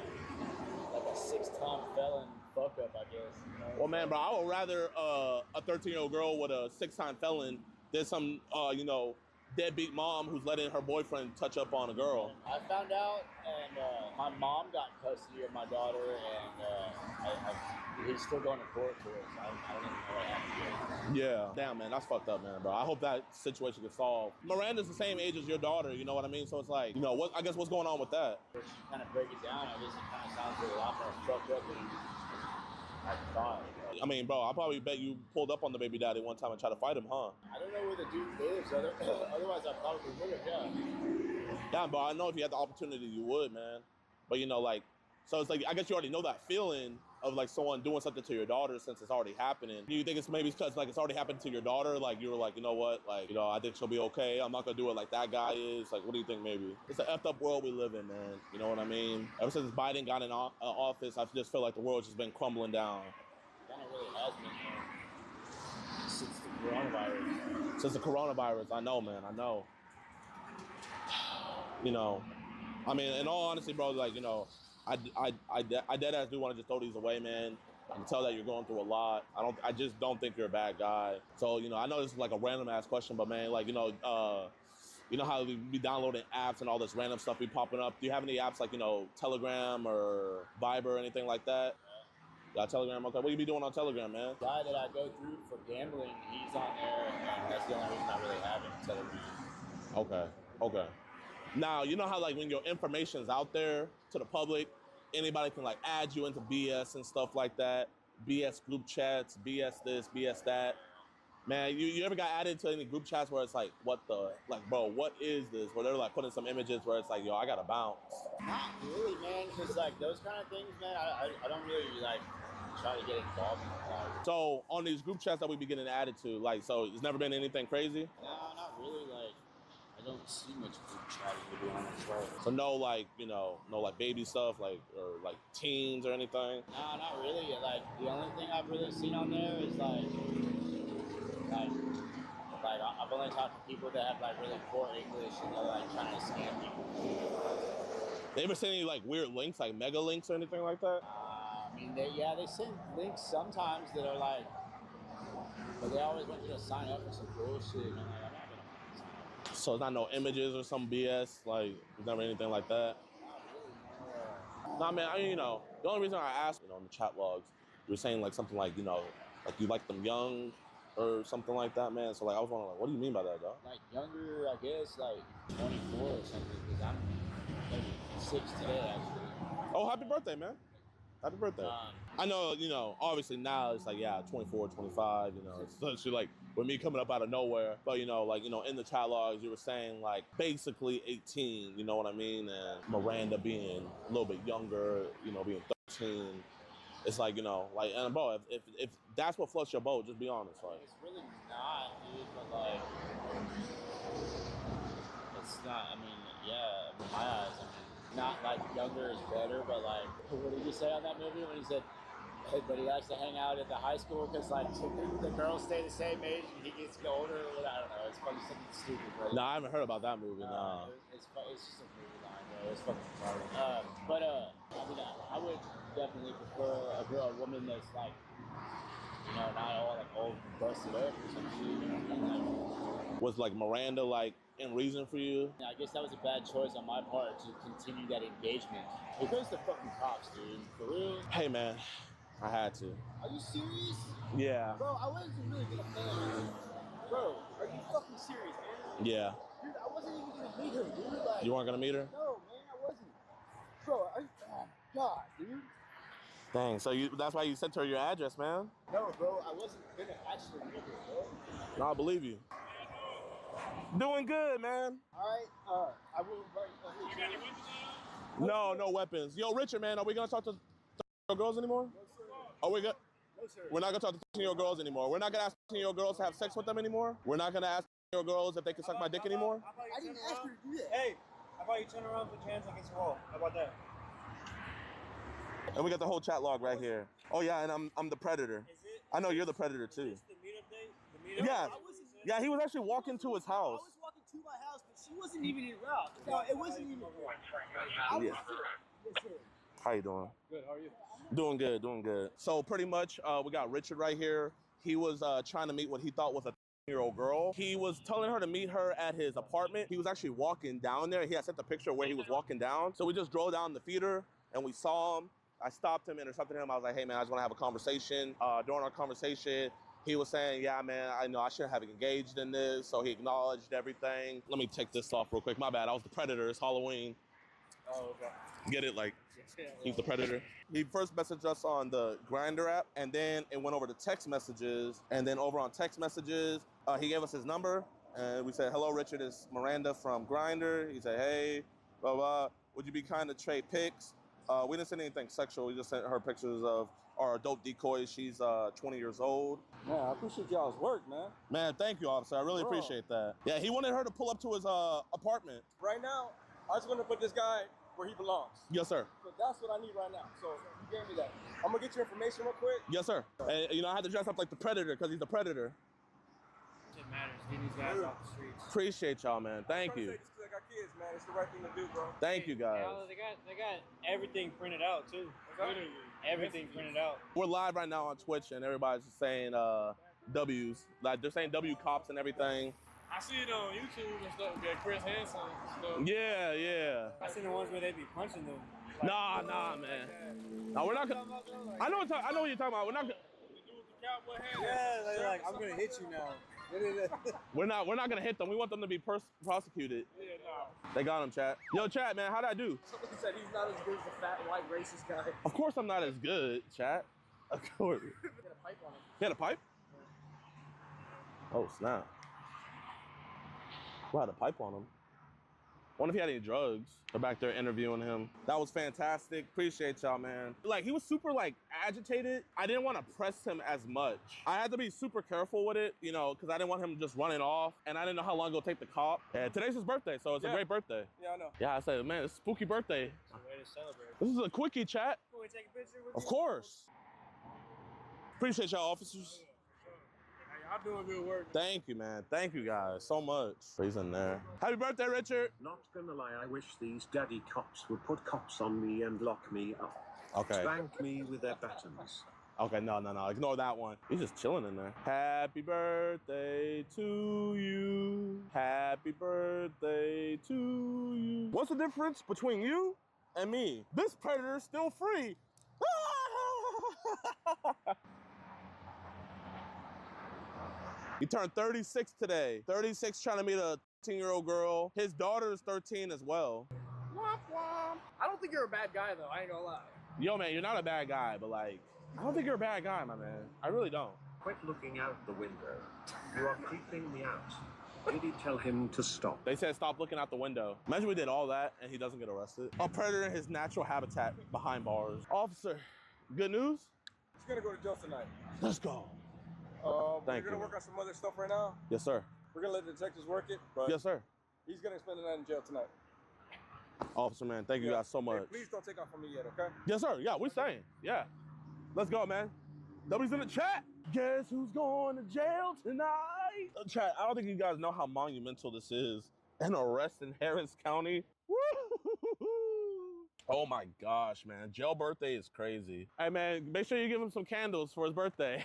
6-time felon fuck up, I guess. You know? Well, man, bro, I would rather a 13-year-old girl with a 6-time felon than some, you know, deadbeat mom who's letting her boyfriend touch up on a girl. I found out, and my mom got custody of my daughter, and he's still going to court for it. So I don't even know what happened yet. Yeah. Damn, man, that's fucked up, man, bro. I hope that situation gets solved. Miranda's the same age as your daughter, you know what I mean? So it's like, you know, I guess what's going on with that? If you kind of break it down, I guess it kind of sounds a lot more fucked up than I thought. I mean, bro, I probably bet you pulled up on the baby daddy one time and tried to fight him, huh? I don't know where the dude lives. Otherwise, I probably would have, yeah. Yeah, bro, I know if you had the opportunity, you would, man. But, you know, like, so it's like, I guess you already know that feeling of, like, someone doing something to your daughter since it's already happening. Do you think it's maybe because, like, it's already happened to your daughter? Like, you were like, you know what? Like, you know, I think she'll be okay. I'm not going to do it like that guy is. Like, what do you think maybe? It's an effed up world we live in, man. You know what I mean? Ever since Biden got in office, I just feel like the world's just been crumbling down. Kind of really has been since the coronavirus. Since the coronavirus, I know, man, I know. you know, I mean, in all honesty, bro, like, you know, I dead ass do want to just throw these away, man. I can tell that you're going through a lot. I just don't think you're a bad guy. So, you know, I know this is like a random ass question, but man, like, you know how we be downloading apps and all this random stuff be popping up. Do you have any apps like, you know, Telegram or Viber or anything like that? Yeah, Telegram, okay. What do you be doing on Telegram, man? The guy that I go through for gambling, he's on there, and that's the only reason I really have it, Telegram. Okay. Now, you know how like when your information's out there to the public, anybody can like add you into BS and stuff like that. BS group chats, BS this, BS that. Man, you ever got added to any group chats where it's like, bro, what is this? Where they're like putting some images where it's like, yo, I gotta bounce. Not really, man, because like those kind of things, man, I don't really like try to get involved in that. So on these group chats that we be getting added to, like, so it's never been anything crazy? No, not really. Like, I don't see much group chatting, to be honest, bro. So no, like, you know, no like baby stuff, like, or like teens or anything? No, not really. Like, the only thing I've really seen on there is like I've only talked to people that have like really poor English and they're like trying to scam people. They ever send any like weird links, like mega links or anything like that? I mean, they send links sometimes that are like, but they always want you to sign up for some bullshit. And I'm like, I'm not gonna sign up. So it's not no images or some BS, like there's never anything like that? Nah, man, you know, the only reason I asked, you know, in the chat logs, you were saying like something like, you know, like you like them young or something like that, man. So like I was wondering, like, what do you mean by that, dog? Like younger, I guess, like 24 or something, because I'm 6 today, actually. Oh, happy birthday, man. Happy birthday. I know, you know, obviously now it's like, yeah, 24, 25, you know, it's literally like with me coming up out of nowhere. But, you know, like, you know, in the chat logs, you were saying like basically 18, you know what I mean? And Miranda being a little bit younger, you know, being 13. It's like, you know, like, and bro, if that's what floats your boat, just be honest. Like, it's really not, dude, but like, it's not, I mean, yeah, in my eyes, I mean, not like younger is better, but like, what did you say on that movie when he said, but he likes to hang out at the high school because like the girls stay the same age and he gets older or whatever. I don't know, it's probably something stupid, bro. Nah, I haven't heard about that movie, nah. It's just a movie line, bro, it's fucking retarded. But I mean, I would definitely prefer a woman that's like, you know, not all like old and busted up or some shit, you know what I mean? Like, was like Miranda like in reason for you? I guess that was a bad choice on my part to continue that engagement. It goes to fucking cops, dude. For real. Hey, man, I had to. Are you serious? Yeah. Bro, I wasn't really gonna plan on it. Bro, are you fucking serious, man? Yeah. Dude, I wasn't even gonna meet her, dude. Like, You weren't gonna meet her? No, man, I wasn't. Bro, oh God, dude. Dang, so that's why you sent her your address, man? No, bro, I wasn't gonna actually meet her, bro. No, I believe you. Doing good, man. Alright, I will invite you. No weapons. Yo, Richard, man, are we gonna talk to 13-year-old girls anymore? No, sir. Are we good? No, sir. We're not gonna talk to 13-year-old girls anymore. We're not gonna ask 13-year-old girls to have sex with them anymore. We're not gonna ask 13-year-old girls if they can suck my dick anymore. I didn't ask her to do that. Hey, how about you turn around and put your hands against the wall? How about that? And we got the whole chat log right here. Oh yeah, and I'm the predator. Is it? I know you're the predator too. Is this the meetup day? The meetup? Yeah. Yeah, he was actually walking to his house. I was walking to my house, but she wasn't even en route. No, it wasn't even. Yeah. Yes, sir. How you doing? Good. How are you? Doing good, doing good. So pretty much, we got Richard right here. He was trying to meet what he thought was a 13-year-old girl. He was telling her to meet her at his apartment. He was actually walking down there. He had sent the picture of where he was walking down. So we just drove down the feeder and we saw him. I stopped him, interrupted him. I was like, hey man, I just wanna have a conversation. During our conversation, he was saying, yeah, man, I know I shouldn't have engaged in this. So he acknowledged everything. Let me take this off real quick. My bad, I was the predator, it's Halloween. Oh, okay. Get it? Like, he's the predator. He first messaged us on the Grindr app, and then it went over to text messages. And then over on text messages, he gave us his number. And we said, hello, Richard, it's Miranda from Grindr. He said, hey, blah, blah. Would you be kind to trade pics? We didn't send anything sexual. We just sent her pictures of our adult decoys. She's 20 years old. Man, I appreciate y'all's work, man. Man, thank you, officer. I really appreciate that. Yeah, he wanted her to pull up to his apartment. Right now, I just want to put this guy where he belongs. Yes, sir. So that's what I need right now. So you gave me that. I'm gonna get your information real quick. Yes, sir. And you know, I had to dress up like the predator because he's the predator. It matters. Getting these guys off the streets. Appreciate y'all, man. Thank you. Just 'cause I got kids, man. It's the right thing to do, bro. Thank you guys. They got everything printed out too. Literally everything printed out. We're live right now on Twitch and everybody's just saying W's. Like they're saying W cops and everything. I see it on YouTube and stuff. Got Chris Hansen and stuff. Yeah, yeah. I seen the ones where they be punching them. Nah, man. No, we're not gonna. I know what you're talking about. We're not gonna. Yeah, like I'm gonna hit you now. We're not gonna hit them. We want them to be prosecuted. Yeah, no. They got him, chat. Yo, chat, man, how'd I do? Somebody said he's not as good as the fat white racist guy. Of course I'm not as good, chat. Of course. He had a pipe on him. He had a pipe? Oh, snap. Who had a pipe on him? Wonder if he had any drugs. They're back there interviewing him. That was fantastic. Appreciate y'all, man. Like, he was super, like, agitated. I didn't want to press him as much. I had to be super careful with it, you know, because I didn't want him just running off, and I didn't know how long it'll take the cop. And today's his birthday, so it's a great birthday. Yeah, I know. Yeah, I said, man, it's a spooky birthday. It's a way to celebrate. This is a quickie, chat. Can we take a picture with Of you? course. Appreciate y'all, officers. Y'all doing good work. Thank you, man. Thank you guys so much. He's in there. Happy birthday, Richard. Not gonna lie, I wish these daddy cops would put cops on me and lock me up. Okay. Spank me with their batons. Okay, no. Ignore that one. He's just chilling in there. Happy birthday to you. Happy birthday to you. What's the difference between you and me? This predator's still free. He turned 36 today. 36 trying to meet a 13-year-old girl. His daughter is 13 as well. I don't think you're a bad guy though. I ain't gonna lie. Yo, man, you're not a bad guy, but like, I don't think you're a bad guy, my man. I really don't. Quit looking out the window. You are creeping me out. Did he tell him to stop? They said stop looking out the window. Imagine we did all that and he doesn't get arrested. A predator in his natural habitat behind bars. Officer, good news? He's gonna go to jail tonight. Let's go. We're Thank gonna you. work on some other stuff right now. Yes, sir. We're gonna let the detectives work it, but Yes, sir. he's gonna spend the night in jail tonight. Officer, man, thank you guys so much. Hey, please don't take off on me yet, okay? Yes, sir. Yeah, we're saying. Yeah. Let's go, man. W's in the chat. Guess who's going to jail tonight? Chat, I don't think you guys know how monumental this is. An arrest in Harris County. Woo! Oh my gosh, man. Jail birthday is crazy. Hey, man, make sure you give him some candles for his birthday.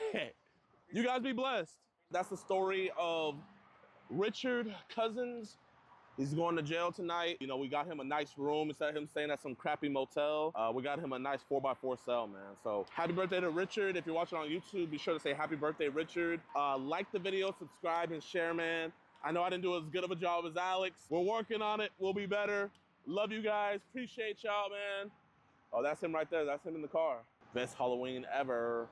You guys be blessed. That's the story of Richard Cousins. He's going to jail tonight. You know, we got him a nice room instead of him staying at some crappy motel. We got him a nice 4x4 cell, man. So happy birthday to Richard. If you're watching on YouTube, be sure to say happy birthday, Richard. Like the video, subscribe, and share, man. I know I didn't do as good of a job as Alex. We're working on it. We'll be better. Love you guys. Appreciate y'all, man. Oh, that's him right there. That's him in the car. Best Halloween ever.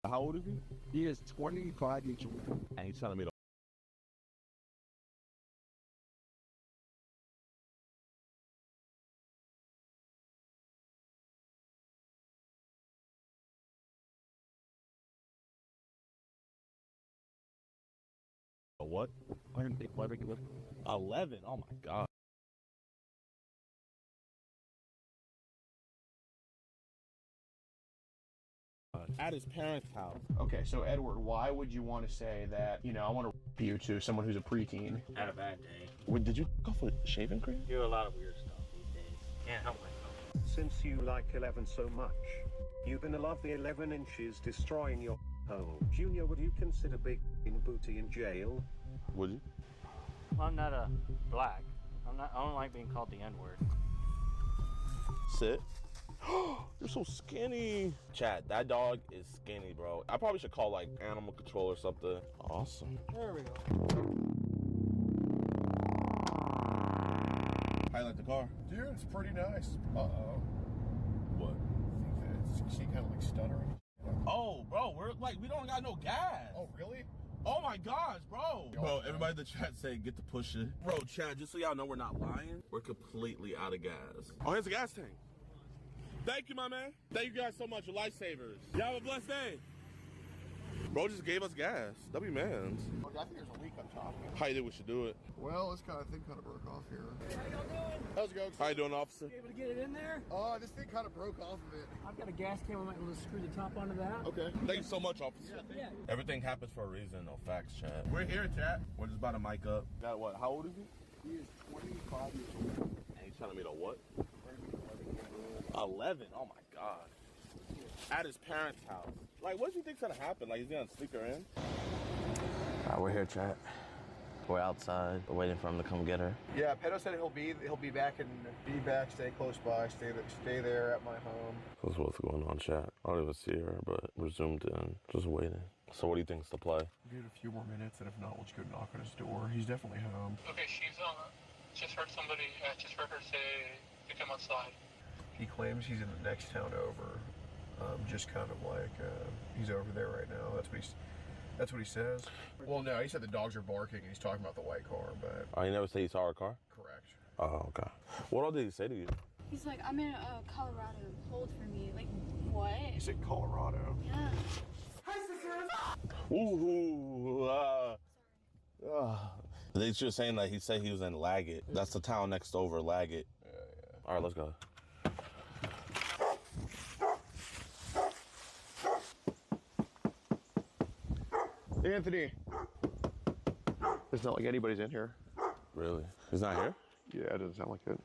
How old is he? He is 25 years old. And he's telling me to what? 11. Oh my God. At his parents' house. Okay, so Edward, why would you want to say that, you know, I want to you to someone who's a preteen? Had a bad day. Did you go for shaving cream? Do a lot of weird stuff these days. Can't help myself. Since you like 11 so much, you're gonna love the 11 inches destroying your hole. Junior, would you consider big booty in jail? Would you? Well, I'm not a black. I don't like being called the N-word. Sit. You're so skinny. Chat, that dog is skinny, bro. I probably should call like animal control or something. Awesome. There we go. How you like the car? Dude, it's pretty nice. Uh-oh. What? She kind of like stuttering. Oh, bro, we don't got no gas. Oh, really? Oh my gosh, bro. Bro, everybody in the chat say get to push it. Bro, chat, just so y'all know we're not lying, we're completely out of gas. Oh, here's the gas tank. Thank you, my man. Thank you guys so much. You're lifesavers. Y'all have a blessed day. Bro just gave us gas. W mans. Okay, I think there's a leak up top. How you think we should do it? Well, this thing kind of broke off here. How y'all doing? How's it going? How you doing, officer? You able to get it in there? This thing kind of broke off of it. I've got a gas can. I might be able to screw the top onto that. Okay. Thank you so much, officer. Yeah. Everything happens for a reason. No facts, chat. We're here, chat. We're just about to mic up. Got what? How old is he? He is 25 years old. And he's trying to meet a what? 11. Oh my god. At his parents' house. Like, what do you think's gonna happen? Like, he's gonna sneak her in? Alright, we're here, chat. We're outside. We're waiting for him to come get her. Yeah, Pedo said he'll be back, stay close by, stay there at my home. This is what's going on, chat. I don't even see her, but we're zoomed in, just waiting. So what do you think's the play? Give it a few more minutes, and if not, we'll just go knock on his door. He's definitely home. Okay, she's just heard somebody, just heard her say to come outside. He claims he's in the next town over. Just kind of like, he's over there right now. That's what he says. Well, no, he said the dogs are barking, and he's talking about the white car, but... Oh, he never said he saw her car? Correct. Oh, okay. What all did he say to you? He's like, I'm in Colorado. Hold for me. Like, what? He said Colorado. Yeah. Ooh, They just saying that he said he was in Laggett. That's the town next over, Laggett. Yeah. All right, let's go. Anthony. It's not like anybody's in here. Really? He's not here? Yeah, it doesn't sound like it.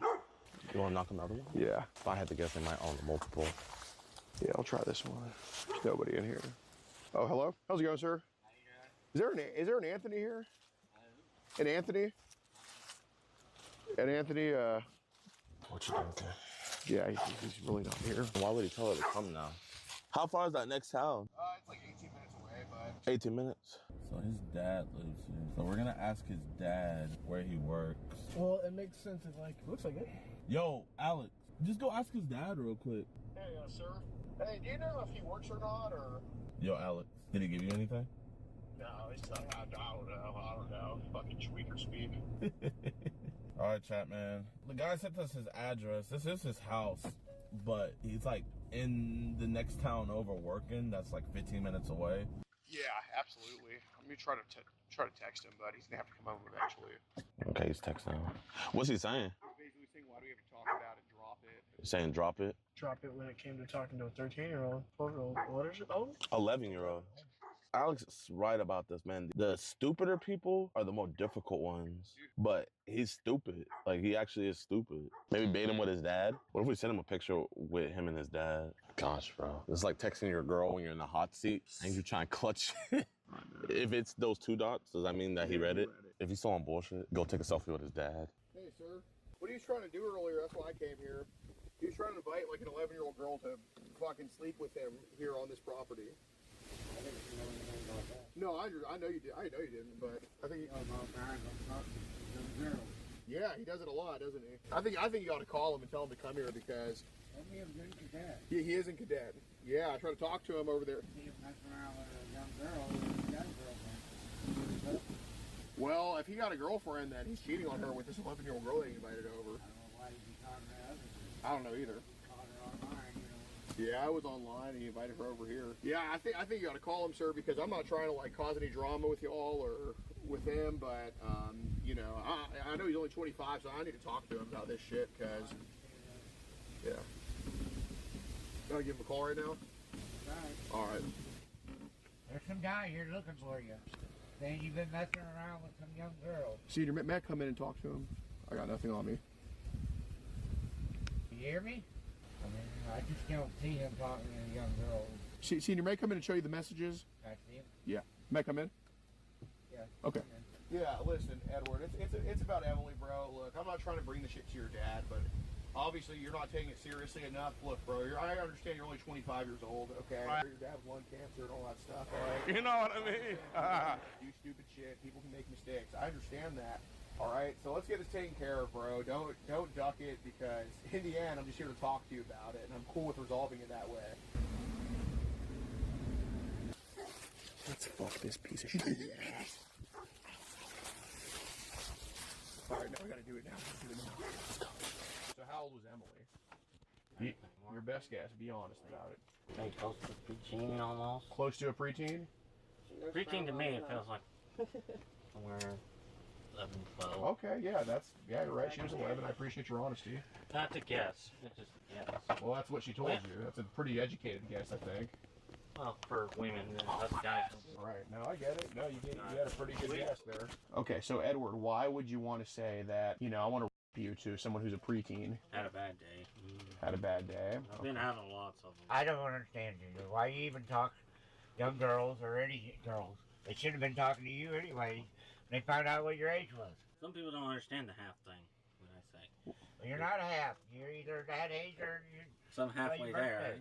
You want to knock another one? Yeah. If I had to guess, they might own multiple. Yeah, I'll try this one. There's nobody in here. Oh, hello? How's it going, sir? Is there an Anthony here? An Anthony? An Anthony, What you thinking? Yeah, he's really not here. Why would he tell her to come now? How far is that next town? It's like 18 minutes away, but... 18 minutes. So his dad lives here. So we're gonna ask his dad where he works. Well, it makes sense. It looks like it. Yo, Alex, just go ask his dad real quick. Hey, sir. Hey, do you know if he works or not, or... Yo, Alex, did he give you anything? No, he's telling I don't know. Fucking tweet or speed. All right, chat, man. The guy sent us his address. This is his house, but he's like in the next town over working. That's like 15 minutes away. Yeah, absolutely. I'm gonna try to text him, but he's gonna have to come over eventually. Okay, he's texting him. What's he saying? He's basically saying, why do we have to talk about it? Drop it. He's saying drop it. Drop it when it came to talking to a 13-year-old, 12-year-old. What is it? Oh, 11-year-old. Alex is right about this, man. The stupider people are the more difficult ones. But he's stupid. Like, he actually is stupid. Maybe bait him with his dad. What if we send him a picture with him and his dad? Gosh, bro. It's like texting your girl when you're in the hot seat and you're trying to clutch it. If it's those 2 dots, does that mean that he read it? If he's still on bullshit, go take a selfie with his dad. Hey, sir. What he was trying to do earlier, that's why I came here. He was trying to invite like an 11-year-old girl to fucking sleep with him here on this property. No, I know you did. I know you didn't, but I think. Yeah, he does it a lot, doesn't he? I think you ought to call him and tell him to come here because. He is in Cadet. Yeah, I try to talk to him over there. Well, if he got a girlfriend, then he's cheating on her with this 11-year-old girl that he invited over. I don't know either. Yeah, I was online and he invited her over here. Yeah, I think you ought to call him, sir, because I'm not trying to like cause any drama with y'all or with him, but you know, I know he's only 25, so I need to talk to him about this shit, because yeah. Gotta give him a call right now? All right. There's some guy here looking for you. Saying you've been messing around with some young girl. Senior, Matt, come in and talk to him. I got nothing on me. You hear me? I mean, I just don't see him talking to a young girl. Senior, may I come in and show you the messages? Can I see him? Yeah. May I come in? Yeah. Okay. Yeah, listen, Edward, it's about Emily, bro. Look, I'm not trying to bring the shit to your dad, but obviously you're not taking it seriously enough. Look, bro, I understand you're only 25 years old, okay? Right. Your dad has lung cancer and all that stuff, all right? You know what I mean? Do stupid shit. People can make mistakes. I understand that. All right, so let's get this taken care of, bro. Don't duck it, because in the end, I'm just here to talk to you about it, and I'm cool with resolving it that way. Let's fuck this piece of shit. All right, now we gotta do it now. Let's go. So how old was Emily? Your best guess. Be honest about it. Like close to preteen almost. Close to a preteen? Preteen to me, it feels like somewhere 11, 12. Okay, yeah, you're right. She was 11. I appreciate your honesty. Not to guess. It's just a guess. Well, that's what she told you. That's a pretty educated guess, I think. Well, for women, us guys. Right. No, I get it. No, you had a pretty good guess there. Okay, so Edward, why would you want to say that, I want to you to someone who's a preteen? Had a bad day. Had a bad day. I've been having lots of them. I don't understand you. Why you even talk young girls or any girls? They should have been talking to you anyway. They found out what your age was. Some people don't understand the half thing, when I say. Well, you're not a half. You're either that age or you're some halfway there.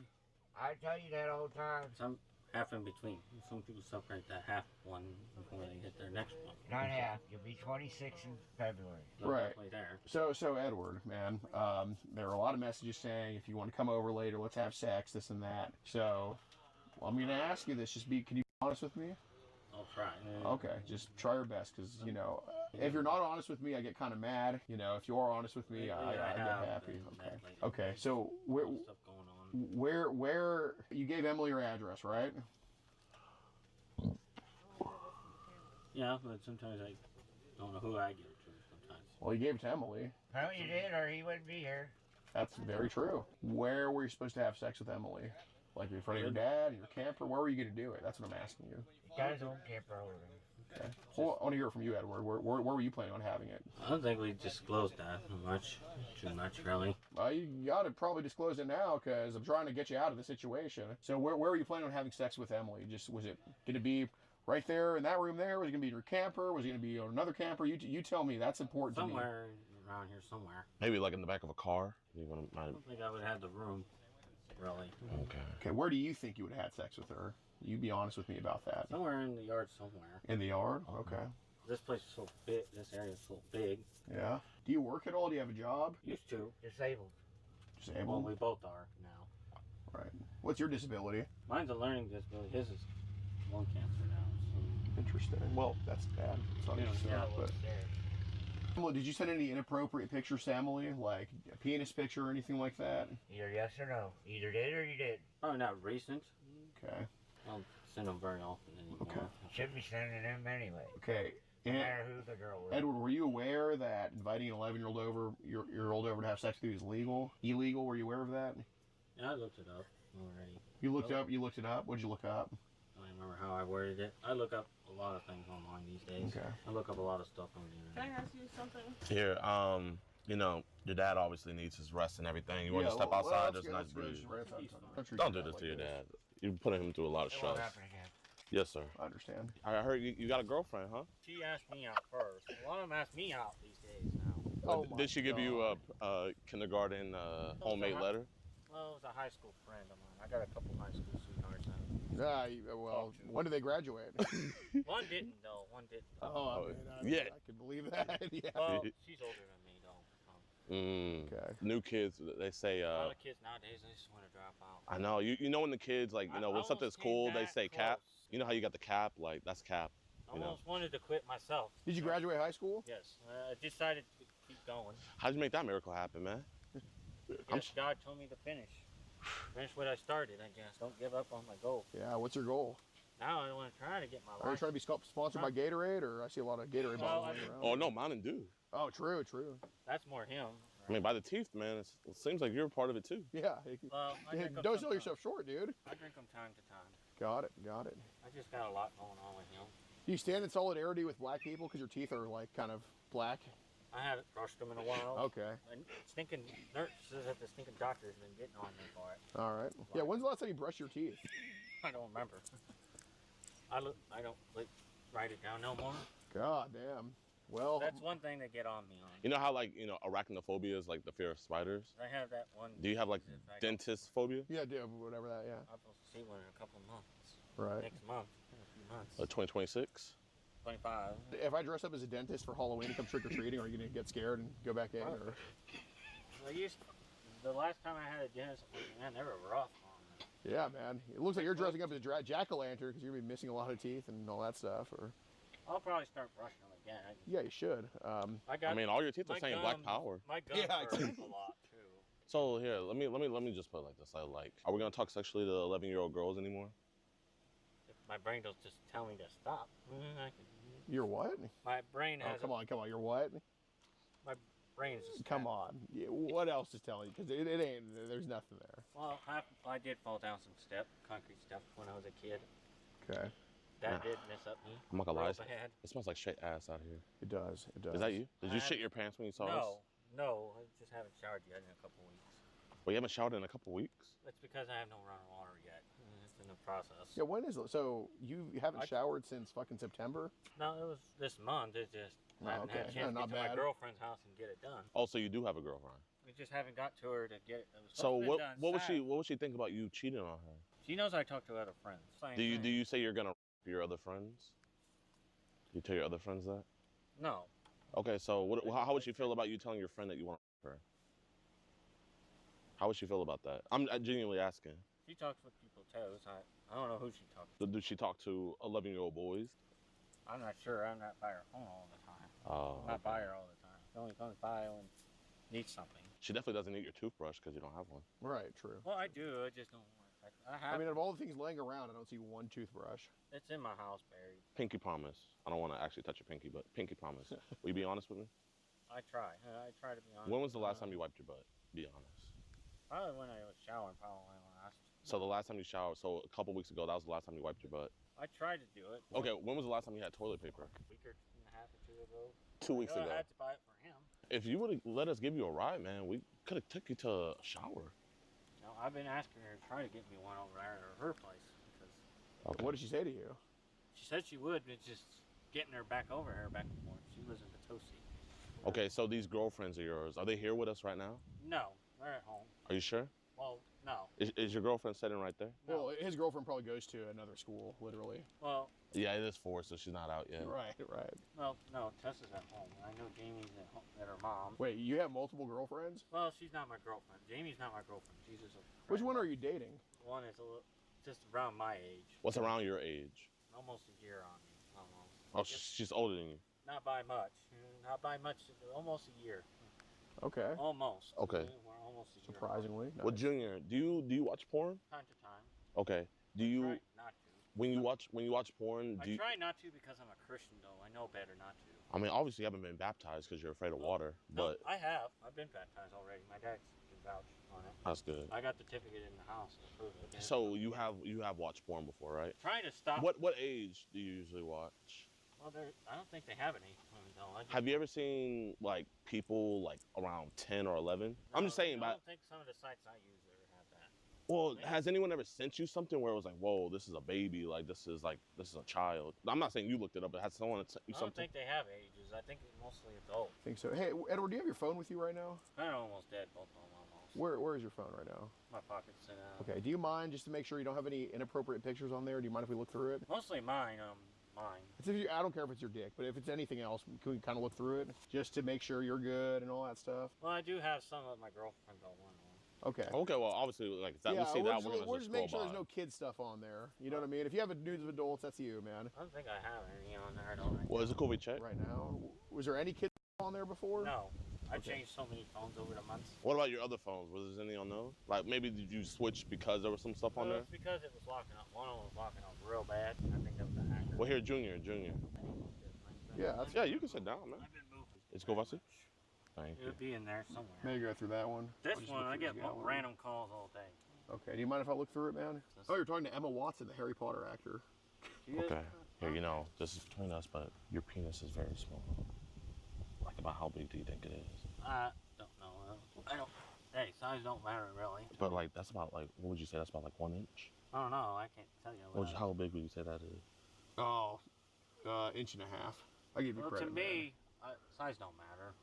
I tell you that all the time. Some half in between. Some people separate that half one before they hit their next one. Not half. You'll be 26 in February. Right. There. So Edward, man, there are a lot of messages saying if you want to come over later, let's have sex, this and that. So, I'm going to ask you this. Can you be honest with me? I'll try. Okay, just try your best, because, if you're not honest with me, I get kind of mad. If you are honest with me, I get happy. Okay, so where you gave Emily your address, right? Yeah, but sometimes I don't know who I give it to sometimes. Well, you gave it to Emily. Well, you did, or he wouldn't be here. That's very true. Where were you supposed to have sex with Emily? Like in front of your dad, in your camper? Where were you going to do it? That's what I'm asking you. Guy's own camper over there. Okay. Well, I want to hear it from you, Edward. Where were you planning on having it? I don't think we disclosed that too much, really. Well, you got to probably disclose it now, because I'm trying to get you out of the situation. So where were you planning on having sex with Emily? Was it going to be right there in that room there? Was it going to be in your camper? Was it going to be on another camper? You tell me. That's important to me. Somewhere around here, somewhere. Maybe like in the back of a car? I don't think I would have the room, really. Okay, where do you think you would have had sex with her? You be honest with me about that. Somewhere in the yard somewhere. In the yard? Okay. This place is so big. This area is so big. Yeah. Do you work at all? Do you have a job? Used to. Disabled. Disabled? Well, we both are now. Right. What's your disability? Mine's a learning disability. His is lung cancer now. So. Interesting. Well, that's bad. It's not interesting, but... Emily, did you send any inappropriate pictures to Emily? Like a penis picture or anything like that? Either yes or no. Either did or you did. Probably not recent. Okay. I don't send them very often anymore. Okay. You shouldn't be sending them anyway. Okay. No matter who the girl was. Edward, were you aware that inviting an 11-year-old over to have sex with you is legal? Illegal? Were you aware of that? Yeah, I looked it up already. You looked it up? What'd you look up? I don't remember how I worded it. I look up a lot of things online these days. Okay. I look up a lot of stuff on the internet. Can I ask you something? Here, your dad obviously needs his rest and everything. You want to step outside, there's a nice breeze. Don't do this to your dad. You're putting him through a lot of stress. Yes, sir. I understand. I heard you got a girlfriend, huh? She asked me out first. A lot of them ask me out these days now. Did she give you a kindergarten homemade letter? Well, it was a high school friend of mine. I got a couple high school sweethearts now. Well, when did they graduate? One didn't, though. One didn't. Oh, man, I can believe that. Yeah. Well, she's older than me, though. Okay. New kids, they say. A lot of kids nowadays, they just want to drop out. I know. You know when the kids when something's cool, they say cap. You know how you got the cap? Like that's cap. I almost wanted to quit myself. Did you graduate high school? Yes. I decided to keep going. How'd you make that miracle happen, man? Yes, God told me to finish. Finish what I started, I guess. Don't give up on my goal. Yeah, what's your goal? Now I want to try to get my life. Are you trying to be sponsored by Gatorade, or I see a lot of Gatorade bottles around? Oh, no, mine do. Oh, true. That's more him. I mean, by the teeth, man, it seems like you're a part of it, too. Yeah. Well, don't sell yourself short, dude. I drink them time to time. Got it. I just got a lot going on with him. Do you stand in solidarity with black people because your teeth are, like, kind of black? I haven't brushed them in a while. Okay. And stinking nurses at the stinking doctor's been getting on me for it. All right. Yeah, when's the last time you brushed your teeth? I don't remember. I don't write it down no more. God damn. Well, that's one thing they get on me on. You know how arachnophobia is like the fear of spiders? I have that one. Do you have like dentist phobia? Yeah, I do. Whatever that. Yeah. I'm supposed to see one in a couple of months. Right. Next month. In a few months. 2026. 25. If I dress up as a dentist for Halloween and come trick or treating, are you gonna get scared and go back in? Or? The last time I had a dentist, man, they were rough on me. Yeah, man. It looks like you're dressing up as a jack-o'-lantern because you're gonna be missing a lot of teeth and all that stuff. Or. I'll probably start brushing them again. Yeah, you should. I mean, all your teeth are saying black power. My gums hurt a lot too. So here, let me just put it like this. Are we gonna talk sexually to 11-year-old girls anymore? If my brain will just tell me to stop. You're what? My brain has. Oh, come on. You're what? My brain's just. Come on. Yeah, what else is telling you? Because it ain't. There's nothing there. Well, I did fall down some concrete steps when I was a kid. Okay. That did mess up me. I'm not gonna lie. Bad. It smells like straight ass out here. It does. It does. Is that you? Did you shit your pants when you saw us? No. I just haven't showered yet in a couple weeks. Well, you haven't showered in a couple weeks? It's because I have no running water yet. It's in the process. Yeah, when is it? So you haven't showered since fucking September? No, it was this month. It just I haven't had a chance to get to my girlfriend's house and get it done. Oh, so you do have a girlfriend? We just haven't got to her to get it. So what would she think about you cheating on her? She knows I talk to other friends. Do you say you're gonna your other friends? Do you tell your other friends that? No. Okay, so how would she feel about you telling your friend that you want her? How would she feel about that? I'm genuinely asking. She talks with people too. I don't know who she talks to. Does she talk to 11-year-old boys? I'm not sure. I'm not by her phone all the time. Oh. I'm not by her all the time. She only comes by when needs something. She definitely doesn't need your toothbrush because you don't have one. Right, true. Well, I do. I just don't want it. I mean, of all the things laying around, I don't see one toothbrush. It's in my house, buried. Pinky promise. I don't want to actually touch your pinky, but pinky promise. Will you be honest with me? I try. I try to be honest. When was the last time you wiped your butt? Be honest. Probably when I was showering, probably last. So the last time you showered, so a couple weeks ago, that was the last time you wiped your butt? I tried to do it. Okay, when was the last time you had toilet paper? A week and a half or 2 ago. 2 weeks ago. I had to buy it for him. If you would have let us give you a ride, man, we could have took you to a shower. No, I've been asking her to try to get me one over there at her place. Okay. What did she say to you? She said she would, but just getting her back over here back and forth. She lives in Potosi. Okay, so these girlfriends of yours, are they here with us right now? No, they're at home. Are you sure? Well, no. Is your girlfriend sitting right there? No. Well, his girlfriend probably goes to another school, literally. Well. Yeah, it is 4, so she's not out yet. Right. Well, no, Tessa's at home. I know Jamie's at home, at her mom. Wait, you have multiple girlfriends? Well, she's not my girlfriend. Jamie's not my girlfriend. She's just a friend. Which one are you dating? One is just around my age. What's around your age? Almost a year on me. Almost. Oh, she's older than you. Not by much. Not by much. Almost a year. Okay. Almost. Okay. We're almost a year. Surprisingly. Nice. Well, Junior, do you watch porn? Time to time. Okay. Do you? I try not to. When you watch porn, I try not to because I'm a Christian, though. I know better not to. I mean, obviously you haven't been baptized because you're afraid of water, but I have. I've been baptized already. My dad can vouch on it. That's good. I got the certificate in the house to prove it. So you have watched porn before, right? Trying to stop. What age do you usually watch? Well, I don't think they have any. Have you ever seen like people like around 10 or 11? No, I'm just saying. I don't think some of the sites I use ever have that. Well, has anyone ever sent you something where it was like, whoa, this is a baby, like this is a child? I'm not saying you looked it up, but has someone sent you I don't something? think they have ages. I think it's mostly adult. I think so. Hey, Edward, do you have your phone with you right now? They're almost dead, both of them almost. Where is your phone right now? My pocket's in. Okay. Do you mind, just to make sure you don't have any inappropriate pictures on there? Do you mind if we look through it? Mostly mine. It's I don't care if it's your dick, but if it's anything else, can we kind of look through it just to make sure you're good and all that stuff? Well, I do have some of my girlfriend's on one. Okay. Okay. Well, obviously, like that, we see that we're just making sure there's no kid stuff on there. You know what I mean? If you have a nudes of adults, that's you, man. I don't think I have any on there. I don't. Well, is it cool we check right now? Was there any kid on there before? No. I've changed so many phones over the months. What about your other phones? Was there any on those? Like maybe did you switch because there was some stuff on there? It's because it was locking up. One of them was locking up real bad. I think that was a hacker. Well, here, Junior. Yeah, you can sit down, man. I've been moving. It's go Vasi. Thank It would be in there somewhere. Maybe go through that one. This one, I get random calls all day. Okay. Do you mind if I look through it, man? Oh, you're talking to Emma Watson, the Harry Potter actor. Okay. Here, this is between us, but your penis is very small. Like, about how big do you think it is? I don't know. Hey, size don't matter really. But like, that's about like, what would you say? That's about like 1 inch. I don't know. I can't tell you. How big would you say that is? Oh, inch and a half. I give you credit. To me, size don't matter.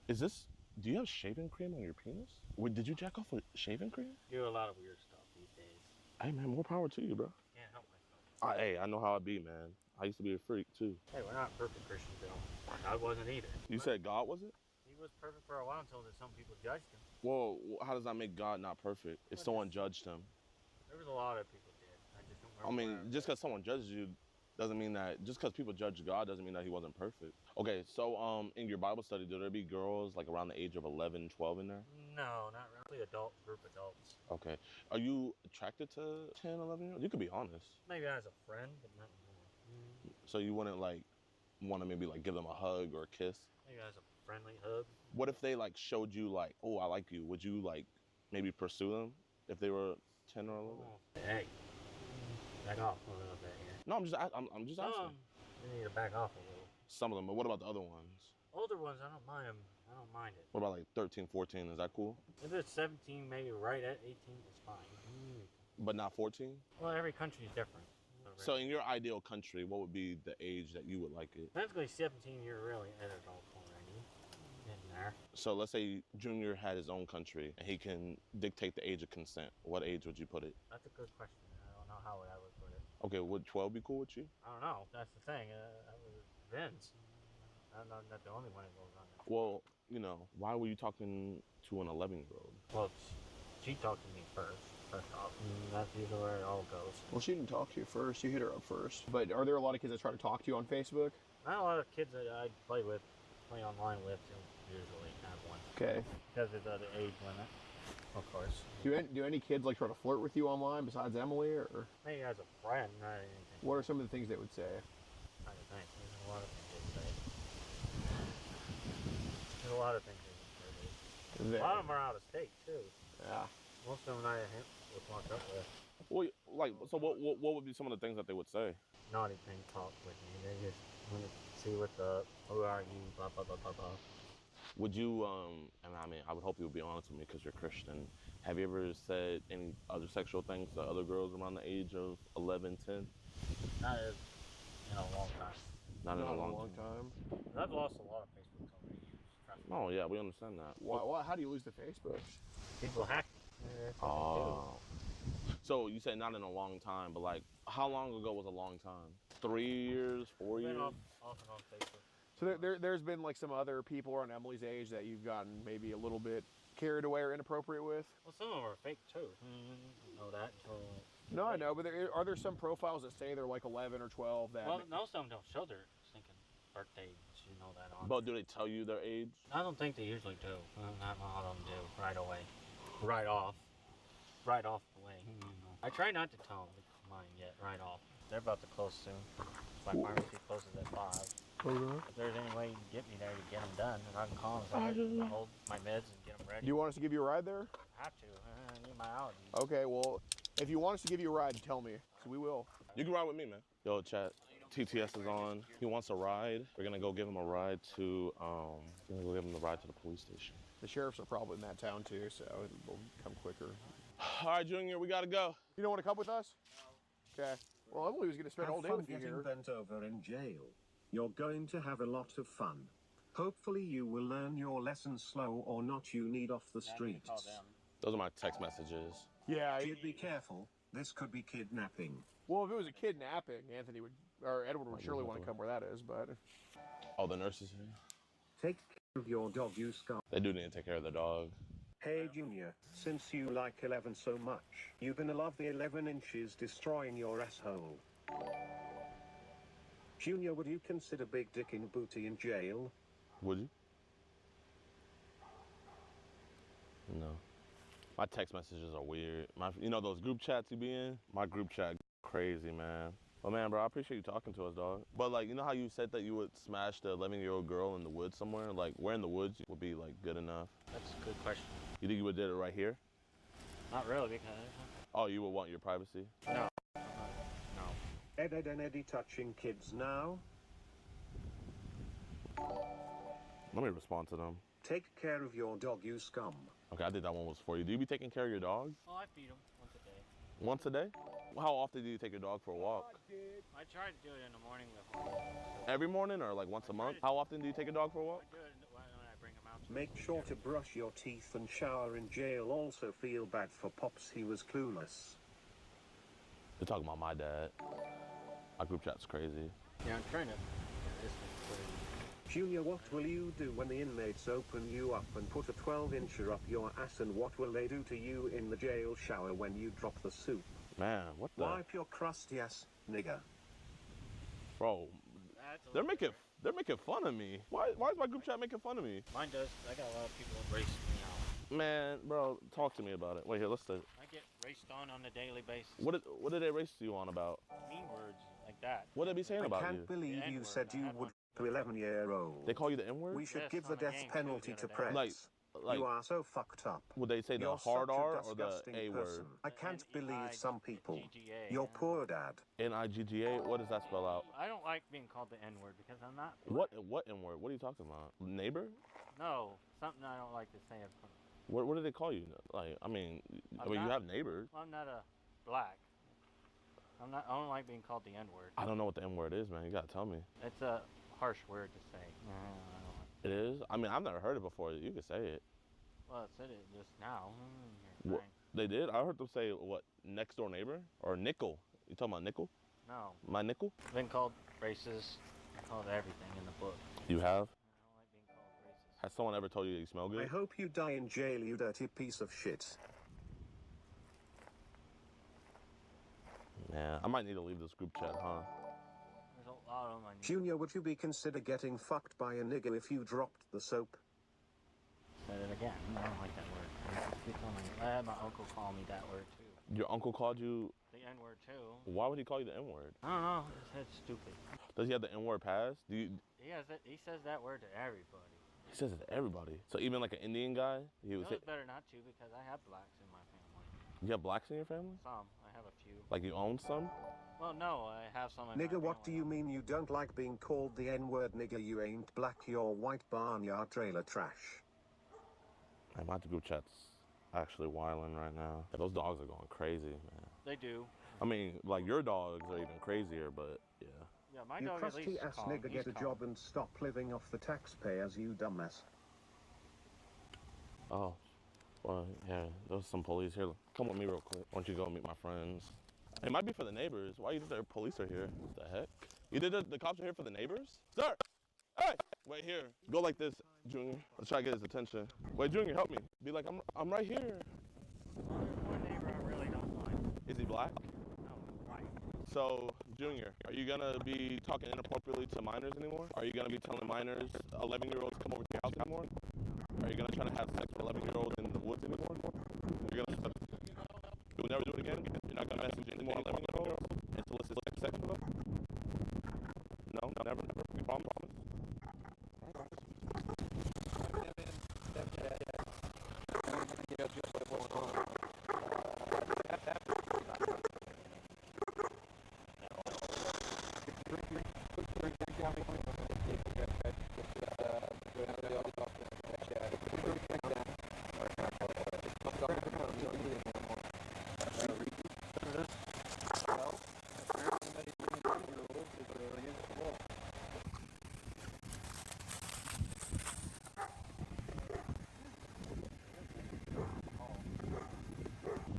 Do you have shaving cream on your penis? Did you jack off with shaving cream? Do a lot of weird stuff these days. Hey man, more power to you, bro. Can't help myself. Hey, I know how I be, man. I used to be a freak too. Hey, we're not perfect Christians, though. God wasn't either. You said God wasn't? He was perfect for a while until some people judged him. Well, how does that make God not perfect if someone judged him? There was a lot of people did. I just don't I remember. mean, just because someone judges you doesn't mean that, just because people judge God doesn't mean that he wasn't perfect. Okay, so in your Bible study, do there be girls like around the age of 11, 12 in there? No, not really. Group adults. Okay. Are you attracted to 10, 11-year-olds? You could be honest. Maybe as a friend, but not more. So you wouldn't like want to maybe like give them a hug or a kiss? Maybe as a friendly hug. What if they like showed you like, oh, I like you? Would you like maybe pursue them if they were 10 or 11? Hey, back off a little bit here. No, I'm just asking. You need to back off a little. Some of them, but what about the other ones? Older ones, I don't mind them. I don't mind it. What about like 13, 14? Is that cool? If it's 17, maybe right at 18, it's fine. But not 14? Well, every country is different. So in your ideal country, what would be the age that you would like it? Basically, 17, you're really an adult already. Getting there. So let's say Junior had his own country and he can dictate the age of consent. What age would you put it? That's a good question. I don't know how I would put it. Okay, would 12 be cool with you? I don't know. That's the thing. Vince. I'm not the only one that goes on that. Well, you know, why were you talking to an 11-year-old? Well, she talked to me first off. That's usually where it all goes. Well, she didn't talk to you first. You hit her up first. But are there a lot of kids that try to talk to you on Facebook? Not a lot of kids that I play online with, usually have one. Okay. Because of the age limit, of course. Do any kids like try to flirt with you online besides Emily, or? Maybe as a friend, not anything. What are some of the things they would say? I think there's a lot of things they say. There's a lot of things they say. A lot of them are out of state too. Yeah. Most of them I would walk up with. Well, like, so what would be some of the things that they would say? Naughty thing talk with me. They just want to see what's up. Who are you? Blah blah blah blah blah. Would you, and I mean, I would hope you would be honest with me because you're Christian. Have you ever said any other sexual things to other girls around the age of 11, 10? Not in a long time. Not in a long time. I've lost a lot of Facebook over the years. Oh yeah, we understand that. How do you lose the Facebook? People hack. Oh. So you said not in a long time, but like, how long ago was a long time? 3 years, 4 years? Been off and on Facebook. So there's been like some other people around Emily's age that you've gotten maybe a little bit carried away or inappropriate with? Well, some of them are fake too. You know that. No, I know, but are there some profiles that say they're like 11 or 12 that... Well, most of them don't show their stinking birthdays, you know that on. But do they tell you their age? I don't think they usually do. Not a lot of them do right away. Right off the way. I try not to tell them mine yet, right off. They're about to close soon. My pharmacy closes at 5. If there's any way you can get me there to get them done, and I can call them so I can hold my meds and get them ready. Do you want us to give you a ride there? I have to. I need my allergies. Okay, well, if you want us to give you a ride, tell me. So we will. You can ride with me, man. Yo, chat. TTS is on. He wants a ride. We're gonna go give him a ride to the police station. The sheriffs are probably in that town too, so it'll come quicker. All right, Junior, we gotta go. You don't want to come with us? Okay. Well, Emily was gonna spend all day with you here. Bent over in jail. You're going to have a lot of fun. Hopefully you will learn your lesson slow or not you need off the streets. Those are my text messages. Yeah. Kid, be careful. This could be kidnapping. Well, if it was a kidnapping, Edward would surely want to come where that is, but... Oh, the nurse is here? Take care of your dog, you scum. They do need to take care of the dog. Hey, Junior, since you like 11 so much, you're gonna love the 11 inches destroying your asshole. Junior, would you consider Big Dick in Booty in jail? Would you? No. My text messages are weird. You know those group chats you be in? My group chat crazy, man. But man, bro, I appreciate you talking to us, dog. But like, you know how you said that you would smash the 11-year-old girl in the woods somewhere? Like, where in the woods would be like good enough? That's a good question. You think you would did it right here? Not really, because... Oh, you would want your privacy? No. Ed and Eddie touching kids now. Let me respond to them. Take care of your dog, you scum. Okay, I think that one was for you. Do you be taking care of your dog? Oh, I feed him once a day. Once a day? How often do you take your dog for a walk? I try to do it in the morning with him. Every morning or like once a month? How often do you take a dog for a walk? I do it when I bring him out. Make sure to brush your teeth and shower in jail. Also feel bad for Pops, he was clueless. They're talking about my dad. Our group chat's crazy. Yeah, I'm trying to... this is crazy. Junior, what will you do when the inmates open you up and put a 12-incher up your ass, and what will they do to you in the jail shower when you drop the soup? Man, what the... Wipe your crusty ass, nigga. Bro, they're making fun of me. Why is my group chat making fun of me? Mine does. I got a lot of people that race me out. Man, bro, talk to me about it. Wait, here, let's see. I get raced on a daily basis. What did they race you on about? Mean words. like that. What did they be saying I about can't you? believe The you N-word, said I you had would one. to 11-year-old. They call you the N-word? We should Yes, give the on the death game, too, penalty the to other day. press. Like, You are so fucked up. would they say the You're hard such a R or the disgusting A person. word? I can't believe some people. N-I-G-G-A. Your poor dad. N-I-G-G-A? What does that spell out? I don't like being called the N-word because I'm not. What N-word? What are you talking about? Neighbor? No, something I don't like to say. What do they call you? Like, I mean, you have neighbors. I'm not a black. I don't like being called the N-word. I don't know what the N-word is, man. You gotta tell me. It's a harsh word to say. It is? I mean, I've never heard it before. You can say it. Well, I said it just now. What? They did? I heard them say, what, next door neighbor? Or nickel? You talking about nickel? No. My nickel? I've been called racist. I called everything in the book. You have? I don't like being called racist. Has someone ever told you you smell good? I hope you die in jail, you dirty piece of shit. Yeah, I might need to leave this group chat, huh? There's a lot of them. Junior, would you be consider getting fucked by a nigger if you dropped the soap? Said it again. I don't like that word. I had my uncle call me that word too. Your uncle called you the N-word too. Why would he call you the N-word? I don't know. His head's stupid. Does he have the N-word pass? He says that word to everybody. He says it to everybody. So even like an Indian guy, he would say. It's better not to because I have blacks in my family. You have blacks in your family? Some. I have a few. Like you own some? Well, no, I have some in Nigger, my what do you mean you don't like being called the N-word, nigger? You ain't black, you're white barnyard trailer trash. Man, my group chat's actually wilding right now. Yeah, those dogs are going crazy, man. They do. I mean, like your dogs are even crazier, but yeah. Yeah, my You dog at least crusty ass calm. nigger, He's get a calm. job and stop living off the taxpayers, you dumbass. Oh, well, yeah, there's some police here. Come with me real quick. Why don't you go meet my friends? It might be for the neighbors. Why you think the police are here? What the heck? You did the cops are here for the neighbors? Sir! Hey! Wait here. Go like this, Junior. Let's try to get his attention. Wait, Junior, help me. Be like, I'm right here. One neighbor I really don't like. Is he black? No, white. So, Junior, are you gonna be talking inappropriately to minors anymore? Are you gonna be telling minors, 11-year-olds, come over to your house anymore? Are you gonna try to have sex with 11-year-olds in the woods anymore? You're gonna, you'll never do it again? You're not gonna message any more 11-year-olds and solicit sex with them? No, never. You promise?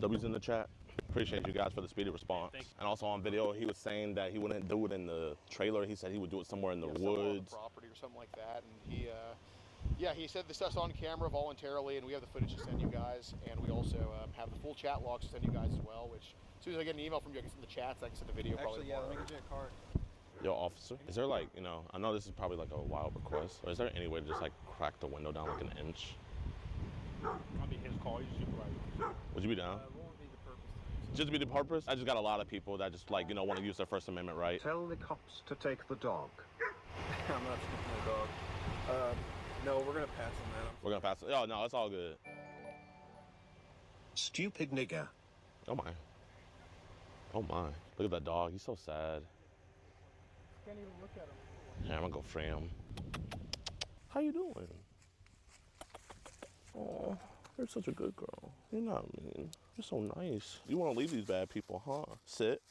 W's in the chat. Appreciate you guys for the speedy response. And also on video, he was saying that he wouldn't do it in the trailer. He said he would do it somewhere in the woods. Property or something like that. And he said this stuff's on camera voluntarily, and we have the footage to send you guys. And we also have the full chat logs to send you guys as well, which as soon as I get an email from you, I can send the chats, I can send the video. Actually, probably yeah, let me get you a card. Yo, officer, is there like, I know this is probably like a wild request, but is there any way to just like crack the window down like an inch? I'll be his call. He's supervisor. Would you be down? Won't be the purpose. Just to be the purpose? I just got a lot of people that just like, want to use their First Amendment right. Tell the cops to take the dog. I'm not taking the dog. No, we're gonna pass on that. We're gonna pass it. Oh, no, it's all good. Stupid nigger. Oh my. Oh my. Look at that dog. He's so sad. Can't even look at him. Yeah, I'm gonna go free him. How you doing? Oh, you're such a good girl. You're not mean. You're so nice. You want to leave these bad people, huh? Sit.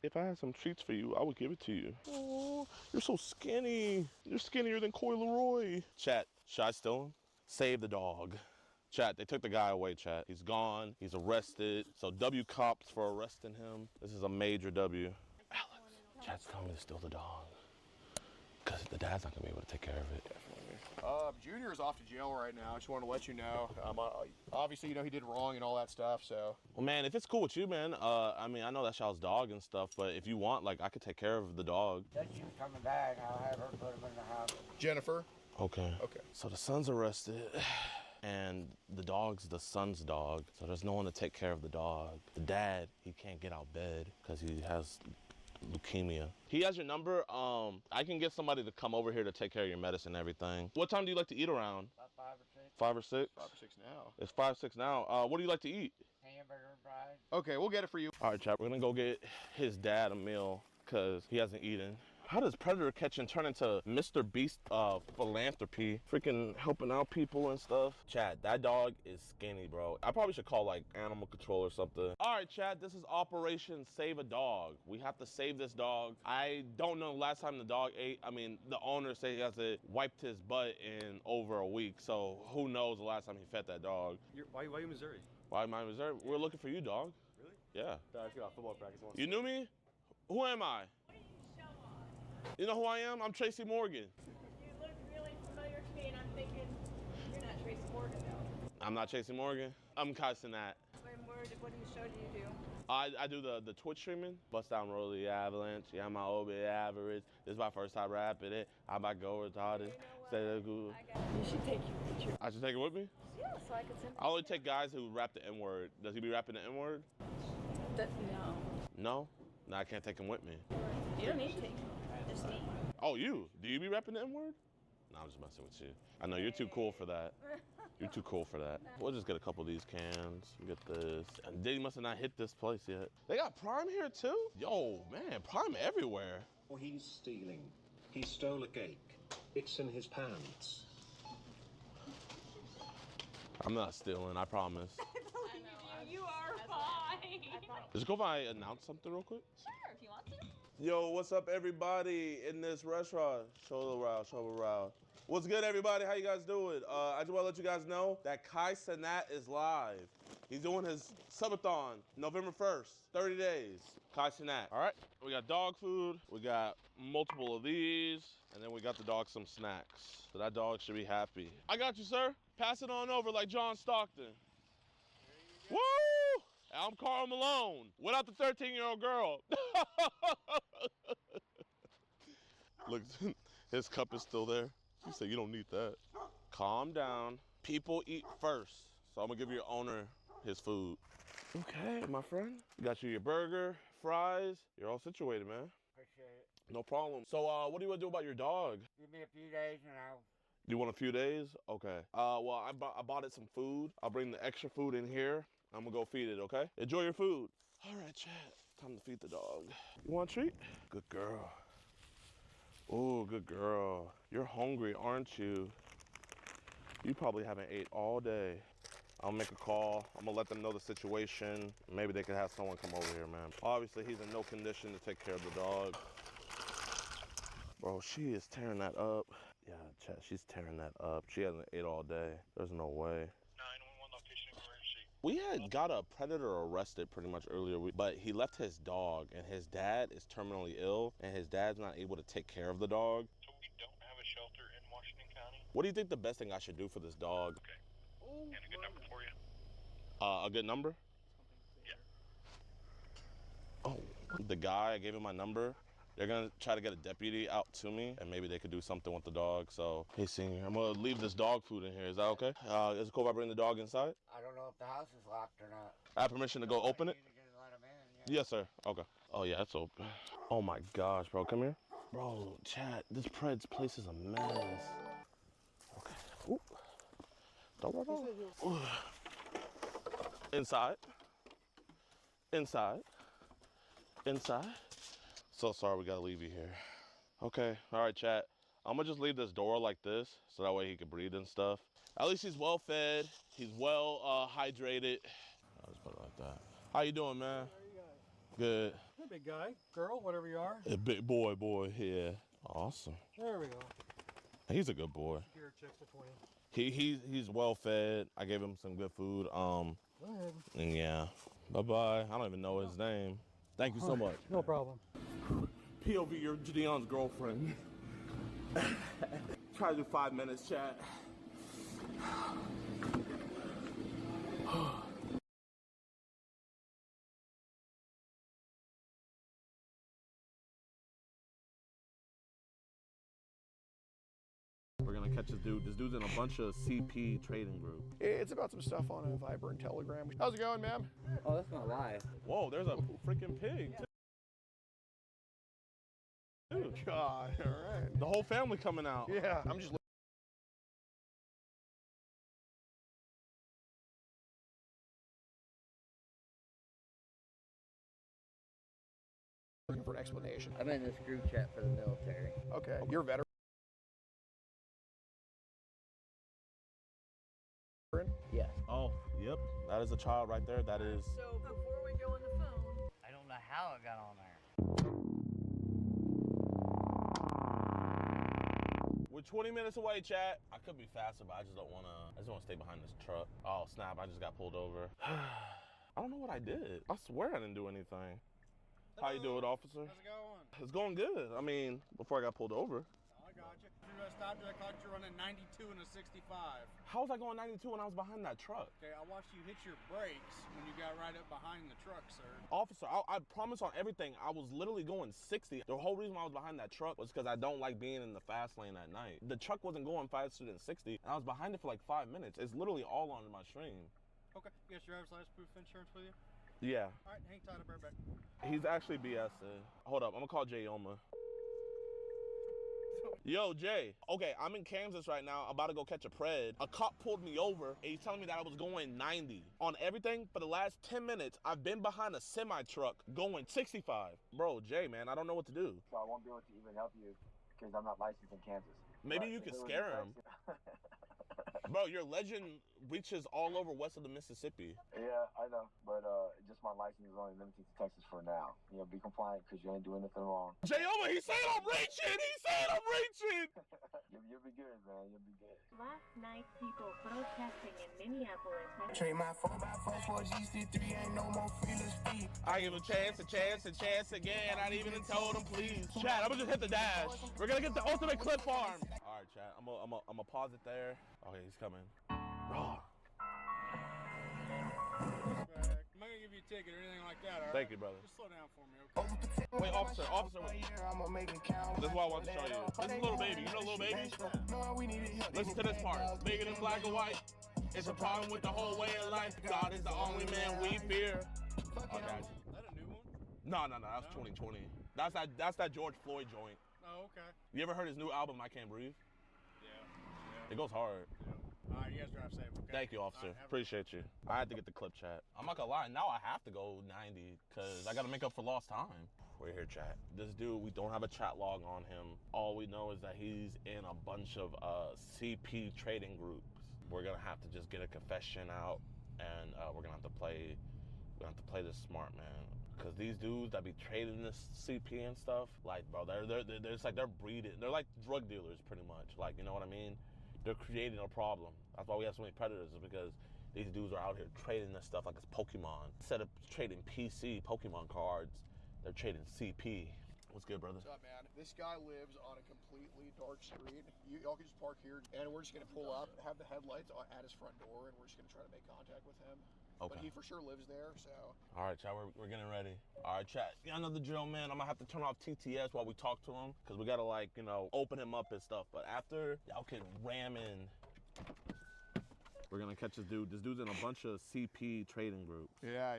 If I had some treats for you, I would give it to you. Oh, you're so skinny. You're skinnier than Coy Leroy. Chat, should I steal him? Save the dog. Chat, they took the guy away, chat. He's gone. He's arrested. So W cops for arresting him. This is a major W. Alex, chat's telling me to steal the dog. Because the dad's not going to be able to take care of it. Junior is off to jail right now. I just wanted to let you know. Obviously, he did wrong and all that stuff, so. Well, man, if it's cool with you, man, I mean, I know that's y'all's dog and stuff, but if you want, like, I could take care of the dog. Said she was coming back. I'll have her put him in the house. Jennifer? Okay. Okay. So the son's arrested, and the dog's the son's dog, so there's no one to take care of the dog. The dad, he can't get out of bed because he has leukemia. He has your number. I can get somebody to come over here to take care of your medicine and everything. What time do you like to eat around? About 5 or 6. 5 or 6? 5 or 6 now. It's 5, 6 now. What do you like to eat? Hamburger and fries. Okay, we'll get it for you. All right, chat, we're gonna go get his dad a meal because he hasn't eaten. How does predator catching turn into Mr. Beast philanthropy? Freaking helping out people and stuff. Chad, that dog is skinny, bro. I probably should call like animal control or something. All right, Chad, this is Operation Save a Dog. We have to save this dog. I don't know the last time the dog ate. I mean, the owner said he hasn't wiped his butt in over a week, so who knows the last time he fed that dog. Why are you in Missouri? Why am I in Missouri? We're looking for you, dog. Really? Yeah. I just got off football practice once. You knew me? Who am I? You know who I am? I'm Tracy Morgan. You look really familiar to me, and I'm thinking, you're not Tracy Morgan, though. I'm not Tracy Morgan. I'm Kai Sinat. What do you show do you do? I do the Twitch streaming. Bust down, roll the avalanche. Yeah, my OB average. This is my first time rapping it. I might go retarded. Say the good. You should take your picture. I should take it with me? Yeah, so I could send I only take guys who rap the N-word. Does he be rapping the N-word? No. No? No, I can't take him with me. You don't need to take him. Just me. Oh, you? Do you be rapping the N-word? No, I'm just messing with you. I know you're too cool for that. You're too cool for that. We'll just get a couple of these cans. Get this. And Diddy must have not hit this place yet. They got Prime here too? Yo, man, Prime everywhere. Or he's stealing. He stole a cake. It's in his pants. I'm not stealing, I promise. You are fine. Is it cool if I announce something real quick? Sure, if you want to. Yo, what's up, everybody in this restaurant? Show around. What's good, everybody? How you guys doing? I just want to let you guys know that Kai Sinat is live. He's doing his subathon November 1st, 30 days. Kai Sinat. All right, we got dog food. We got multiple of these. And then we got the dog some snacks. So that dog should be happy. I got you, sir. Pass it on over like John Stockton. Woo! I'm Carl Malone. Without the 13-year-old girl. Look, his cup is still there. You say you don't need that. Calm down. People eat first. So I'm gonna give your owner his food. Okay, my friend. Got you your burger, fries. You're all situated, man. Appreciate it. No problem. So what do you want to do about your dog? Give me a few days and I'll... You want a few days? Okay. Well, I bought it some food. I'll bring the extra food in here. I'm gonna go feed it, okay? Enjoy your food. All right, Chad. Time to feed the dog. You want a treat? Good girl. Oh, good girl. You're hungry, aren't you? You probably haven't ate all day. I'll make a call. I'm gonna let them know the situation. Maybe they could have someone come over here, man. Obviously, he's in no condition to take care of the dog. Bro, she is tearing that up. Yeah, Chad, she's tearing that up. She hasn't ate all day. There's no way. 911 location emergency. We had got a predator arrested pretty much earlier, but he left his dog, and his dad is terminally ill, and his dad's not able to take care of the dog. So we don't have a shelter in Washington County? What do you think the best thing I should do for this dog? Okay. And a good number for you? A good number? Yeah. Oh, the guy, I gave him my number. They're gonna try to get a deputy out to me, and maybe they could do something with the dog. So, hey, senior, I'm gonna leave this dog food in here. Is that okay? Is it cool if I bring the dog inside? I don't know if the house is locked or not. I have permission to go open it? You can let 'em in, yeah. Yes, sir. Okay. Oh, yeah, it's open. Oh, my gosh, bro. Come here. Bro, Chad, this Pred's place is a mess. Okay. Ooh. Don't run off. Inside. Inside. Inside. So sorry we gotta leave you here. Okay, all right, chat. I'm gonna just leave this door like this so that way he can breathe and stuff. At least he's well fed. He's well hydrated. I'll just put it like that. How you doing, man? How are you guys? Good. Hey, big guy, girl, whatever you are. A big boy, yeah. Awesome. There we go. He's a good boy. Here, check for 20. He's well fed. I gave him some good food. Go ahead. And yeah. Bye-bye. I don't even know his name. Thank you so much. No problem. POV, you're Gideon's girlfriend. Try to do 5 minutes, chat. We're gonna catch this dude. This dude's in a bunch of CP trading group. It's about some stuff on a Viber and Telegram. How's it going, ma'am? Oh, that's not live. Whoa, there's a freaking pig. God, all right. The whole family coming out. Yeah, I'm just looking for an explanation. I'm in this group chat for the military. Okay, you're a veteran? Yes. Oh, yep. That is a child right there. That is. So before we go on the phone, I don't know how it got on there. We're 20 minutes away, chat. I could be faster, but I just don't want to stay behind this truck. Oh, snap. I just got pulled over. I don't know what I did. I swear I didn't do anything. How you doing, officer? How's it going? It's going good. I mean, before I got pulled over. I got you. You stopped you. I caught you running 92 and a 65. How was I going 92 when I was behind that truck? Okay, I watched you hit your brakes when you got right up behind the truck, sir. Officer, I promise on everything, I was literally going 60. The whole reason why I was behind that truck was because I don't like being in the fast lane at night. The truck wasn't going faster than 60, and I was behind it for like 5 minutes. It's literally all on my stream. Okay, you got your driver's license, proof of insurance with you? Yeah. All right, hang tight, I'll be right back. He's actually BSing. Hold up, I'm gonna call Jay Oma. Yo, Jay. Okay, I'm in Kansas right now, about to go catch a pred. A cop pulled me over, and he's telling me that I was going 90. On everything, for the last 10 minutes, I've been behind a semi-truck going 65. Bro, Jay, man, I don't know what to do. So I won't be able to even help you because I'm not licensed in Kansas. Maybe you could scare him. Bro, your legend reaches all over west of the Mississippi. Yeah, I know, but just my license is only limited to Texas for now. You know, be compliant because you ain't doing anything wrong. Jay Oma, he's saying I'm reaching! He's saying I'm reaching! You'll be good, man. You'll be good. Last night, people protesting in Minneapolis. Trade my 4x4 for GC3, ain't no more feelers feet. I give him a chance again. I even told him, please. Chat, I'm gonna just hit the dash. We're gonna get the ultimate clip farm. All right, chat, I'm gonna pause it there. Okay, he's coming. Oh. I'm not gonna give you a ticket or anything like that, all right? Thank you, brother. Just slow down for me, okay? Wait, officer, wait. This is what I want to show you. This is Little Baby. You know Little Baby? Listen to this part. Bigger than black and white. It's a problem with the whole way of life. God is the only man we fear. Okay. Is that a new one? No. That's 2020. That's that George Floyd joint. Oh, okay. You ever heard his new album, I Can't Breathe? Yeah. It goes hard. Yeah. All right, you guys drive safe, okay? Thank you, officer. Appreciate you. I had to get the clip, chat. I'm not gonna lie, now I have to go 90 because I gotta make up for lost time. We're here, chat. This dude, we don't have a chat log on him. All we know is that he's in a bunch of CP trading groups. We're gonna have to just get a confession out, and we're gonna have to play this smart, man. Cause these dudes that be trading this CP and stuff, like, bro, they're breeding. They're like drug dealers, pretty much. Like, you know what I mean? They're creating a problem. That's why we have so many predators, is because these dudes are out here trading this stuff like it's Pokemon. Instead of trading PC Pokemon cards, they're trading CP. What's good, brother? What's up, man? This guy lives on a completely dark street. Y'all can just park here, and we're just gonna pull up, have the headlights at his front door, and we're just gonna try to make contact with him. Okay. But he for sure lives there, so. All right, chat, we're getting ready. All right, chat, I know the drill, man. I'm gonna have to turn off TTS while we talk to him, because we gotta, like, you know, open him up and stuff. But after, y'all can ram in. We're gonna catch this dude. This dude's in a bunch of CP trading groups. Yeah.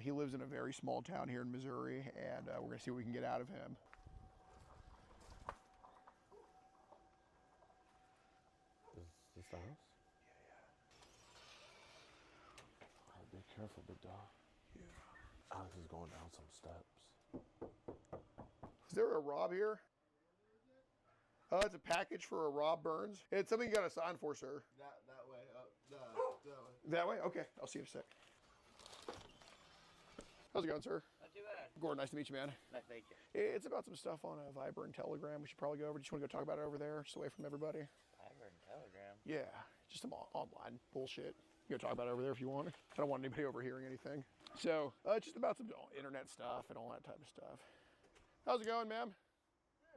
He lives in a very small town here in Missouri, and we're gonna see what we can get out of him. Is this the house? Be careful, big dog. Yeah. Alex is going down some steps. Is there a Rob here? Oh, it's a package for a Rob Burns. It's something you got to sign for, sir. That way. That way. That way? Okay. I'll see you in a sec. How's it going, sir? Not too bad. Gordon, nice to meet you, man. Nice to meet you. It's about some stuff on a Viber and Telegram. We should probably go over. Just want to go talk about it over there, just away from everybody. Viber and Telegram? Yeah. Just some online bullshit. You can talk about it over there if you want. I don't want anybody overhearing anything. So, just about some internet stuff and all that type of stuff. How's it going, ma'am?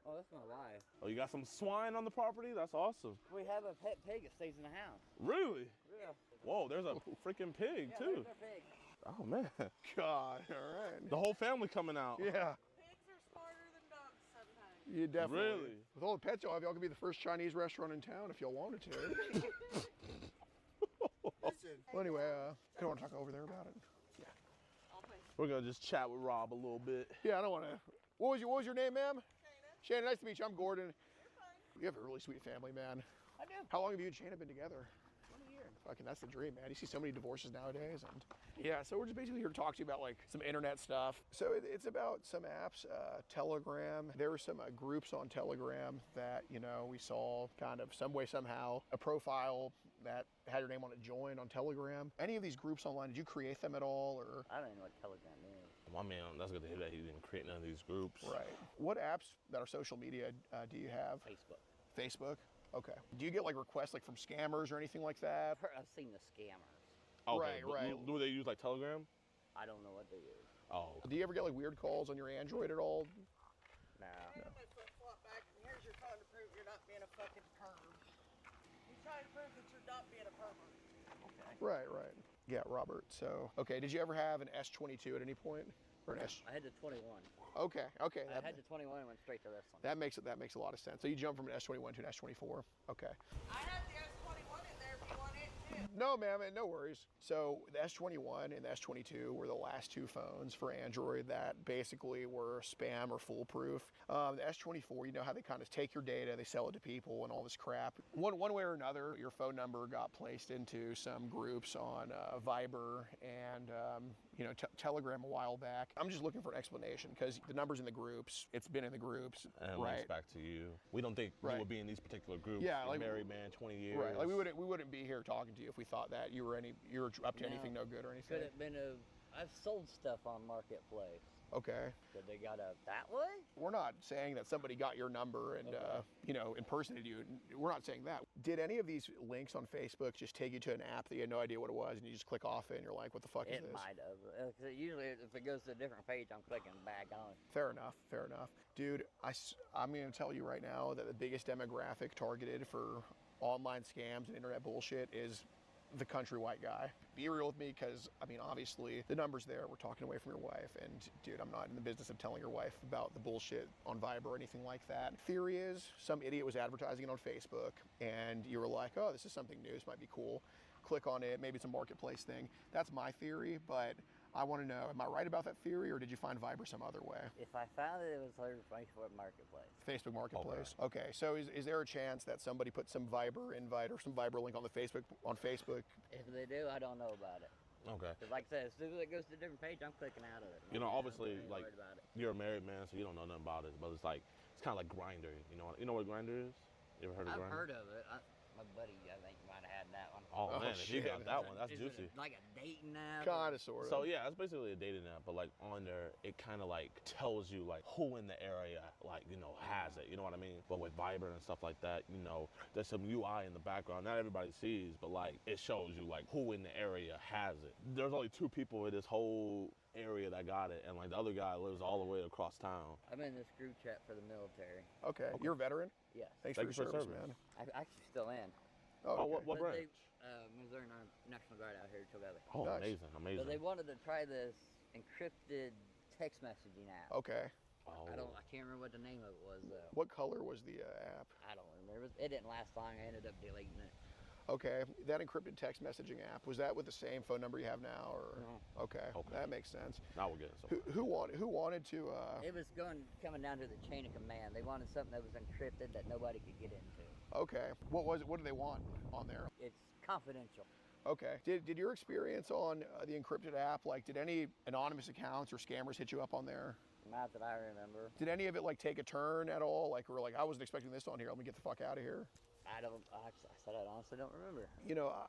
Oh, that's not live. Oh, you got some swine on the property? That's awesome. We have a pet pig that stays in the house. Really? Yeah. Whoa, there's a freaking pig, too. There's our pig. Oh, man. God, all right. The whole family coming out. Yeah. Pigs are smarter than dogs sometimes. You definitely. Really? With all the pets y'all have, y'all could be the first Chinese restaurant in town if y'all wanted to. Well, anyway, I don't want to talk over there about it. Yeah. We're going to just chat with Rob a little bit. Yeah, I don't want to. What was your name, ma'am? Shannon, nice to meet you. I'm Gordon. You have a really sweet family, man. I do. How long have you and Shannon been together? 20 years. Fucking, that's the dream, man. You see so many divorces nowadays, and yeah. So we're just basically here to talk to you about like some internet stuff. So it's about some apps, Telegram. There were some groups on Telegram that we saw kind of some way somehow a profile that had your name on it joined on Telegram. Any of these groups online? Did you create them at all, or? I don't even know what Telegram is. My man, that's good to hear that he didn't create none of these groups. Right. What apps that are social media do you have? Facebook. Facebook. Okay. Do you get like requests like from scammers or anything like that? I've seen the scammers. Okay, right. Do they use like Telegram? I don't know what they use. Oh. Do you ever get like weird calls on your Android at all? No. Here's your phone to prove you're not being a fucking perv. He's trying to prove that you're not being a pervert. Okay. Right. Yeah, Robert. So, okay. Did you ever have an S22 at any point? Or an S? I had the 21. Okay. I had the 21 and went straight to this one. That makes a lot of sense. So you jump from an S21 to an S24. Okay. I had the S21 in there if you want it too. No, ma'am, no worries. So the S21 and the S22 were the last two phones for Android that basically were spam or foolproof. The S24, you know how they kind of take your data, they sell it to people and all this crap. One way or another, your phone number got placed into some groups on Viber and Telegram a while back. I'm just looking for an explanation because the number's in the groups. It's been in the groups. And right. links back to you. We don't think you would be in these particular groups. Yeah, You're like married man, 20 years. Right. Like we wouldn't be here talking to you if we thought that you were up to anything no good or anything. Could have been I've sold stuff on Marketplace. Okay. Could they got that way? We're not saying that somebody got your number and impersonated you. We're not saying that. Did any of these links on Facebook just take you to an app that you had no idea what it was and you just click off it and you're like, what the fuck is this? It might have. Usually if it goes to a different page, I'm clicking back on. Fair enough. Dude, I'm going to tell you right now that the biggest demographic targeted for online scams and internet bullshit is the country white guy. Be real with me because, obviously the number's there. We're talking away from your wife. And dude, I'm not in the business of telling your wife about the bullshit on Viber or anything like that. Theory is some idiot was advertising it on Facebook and you were like, oh, this is something new. This might be cool. Click on it. Maybe it's a marketplace thing. That's my theory, but I want to know, am I right about that theory or did you find Viber some other way? If I found it was Facebook Marketplace. Facebook Marketplace. Okay. So is there a chance that somebody put some Viber invite or some Viber link on Facebook? If they do, I don't know about it. Okay. Because like I said, as soon as it goes to a different page, I'm clicking out of it. Obviously, like you're a married man, so you don't know nothing about it. But it's kind of like Grindr. You know what Grindr is? You ever heard of Grindr? I've heard of it. My buddy, I think, might have had that one. Oh man, if you got that one, that's juicy. Like a dating app? Kind of, sort of. So yeah, it's basically a dating app, but like on there, it kind of like tells you like who in the area has it. You know what I mean? But with Viber and stuff like that, there's some UI in the background. Not everybody sees, but like it shows you like who in the area has it. There's only 2 people in this whole area that got it, and like the other guy lives all the way across town. I'm in this group chat for the military. Okay. You're a veteran? Yes. Thanks for your service, man. I actually still am. Oh, okay. What branch? Missouri National Guard out here together. Oh, nice. Amazing. So they wanted to try this encrypted text messaging app. Okay. Oh. I can't remember what the name of it was though. What color was the app? I don't remember. It didn't last long. I ended up deleting it. Okay, that encrypted text messaging app, was that with the same phone number you have now, or? No. Okay, that makes sense. Now we're getting somewhere. Who wanted to? It was coming down to the chain of command. They wanted something that was encrypted that nobody could get into. Okay, what was it? What do they want on there? It's confidential. Okay, did your experience on the encrypted app, like, did any anonymous accounts or scammers hit you up on there? Not that I remember. Did any of it like take a turn at all? Like, we're like, I wasn't expecting this on here. Let me get the fuck out of here. I said I honestly don't remember.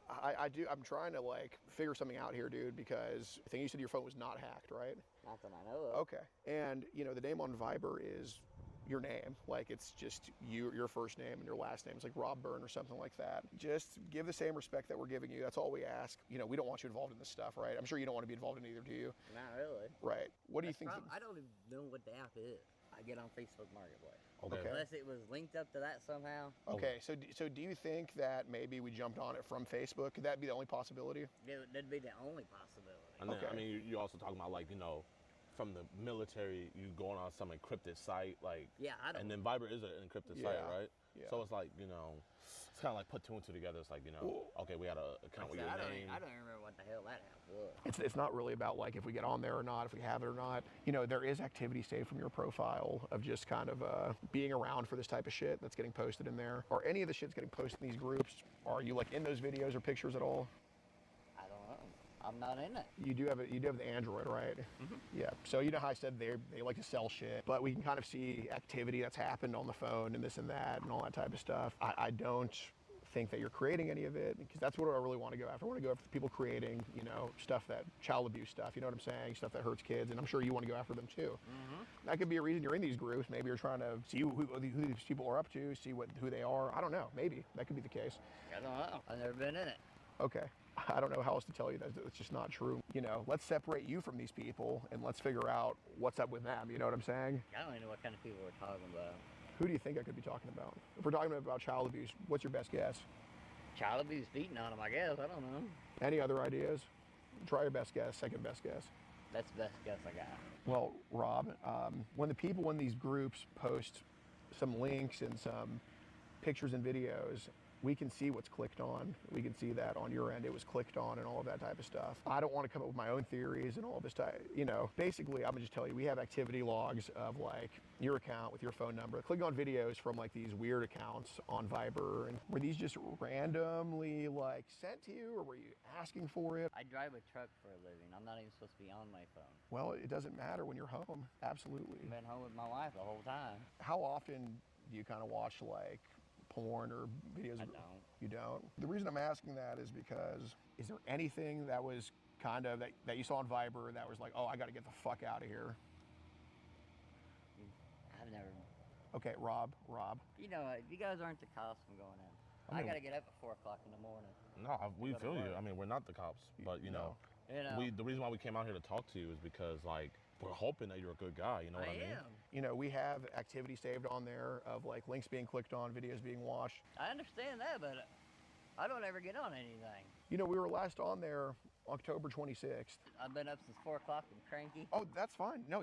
I do. I'm trying to like figure something out here, dude, because I think you said your phone was not hacked, right? Not that I know of. Okay. And the name on Viber is your name. Like, it's just your first name and your last name. It's like Rob Byrne or something like that. Just give the same respect that we're giving you. That's all we ask. We don't want you involved in this stuff, right? I'm sure you don't want to be involved in it either, do you? Not really. Right. What do you think? I don't even know what the app is. I get on Facebook Marketplace. Okay. Unless it was linked up to that somehow. Okay, so do you think that maybe we jumped on it from Facebook? Could that be the only possibility? That'd be the only possibility. And then, I mean, you're also talking about like, from the military, you going on some encrypted site, like. Yeah, I don't. And then Viber is an encrypted site, right? Yeah. So it's like, you know, it's kind of like put two and two together. It's like, you know, okay, we had an account with your name. I don't remember what the hell that app was. It's not really about like if we get on there or not, if we have it or not. You know, there is activity saved from your profile of just kind of being around for this type of shit that's getting posted in there. Or any of the shit's getting posted in these groups. Are you like in those videos or pictures at all? I don't know. I'm not in it. You do have the Android, right? Mm-hmm. Yeah. So you know how I said they like to sell shit, but we can kind of see activity that's happened on the phone and this and that and all that type of stuff. I don't think that you're creating any of it, because that's what I really want to go after. I want to go after people creating, you know, stuff that child abuse stuff, you know what I'm saying? Stuff that hurts kids, and I'm sure you want to go after them too. Mm-hmm. That could be a reason you're in these groups. Maybe you're trying to see who these people are up to, see who they are. I don't know. Maybe that could be the case. I don't know. I've never been in it. Okay. I don't know how else to tell you that. It's just not true. You know, let's separate you from these people and let's figure out what's up with them. You know what I'm saying? I don't even know what kind of people we're talking about. Who do you think I could be talking about? If we're talking about child abuse, what's your best guess? Child abuse, beating on them, I guess. I don't know. Any other ideas? Try your best guess, second best guess. That's the best guess I got. Well, Rob, when the people in these groups post some links and some pictures and videos, we can see what's clicked on. We can see that on your end it was clicked on and all of that type of stuff. I don't want to come up with my own theories and all this type, you know. Basically, I'm gonna just tell you, we have activity logs of like your account with your phone number. Click on videos from like these weird accounts on Viber, and were these just randomly like sent to you, or were you asking for it? I drive a truck for a living. I'm not even supposed to be on my phone. Well, it doesn't matter when you're home. Absolutely. I've been home with my wife the whole time. How often do you kind of watch like porn or videos? I don't. You don't? The reason I'm asking that is because, is there anything that was kind of, that you saw on Viber that was like, oh, I got to get the fuck out of here? I've never. Okay, Rob. You know, you guys aren't the cops from going in. I got to get up at 4 o'clock in the morning. No, we feel you. I mean, we're not the cops, but you know, the reason why we came out here to talk to you is because like we're hoping that you're a good guy. You know what I mean? You know, we have activity saved on there of like links being clicked on, videos being watched. I understand that, but I don't ever get on anything. You know, we were last on there October 26th. I've been up since 4 o'clock and cranky. Oh, that's fine. No,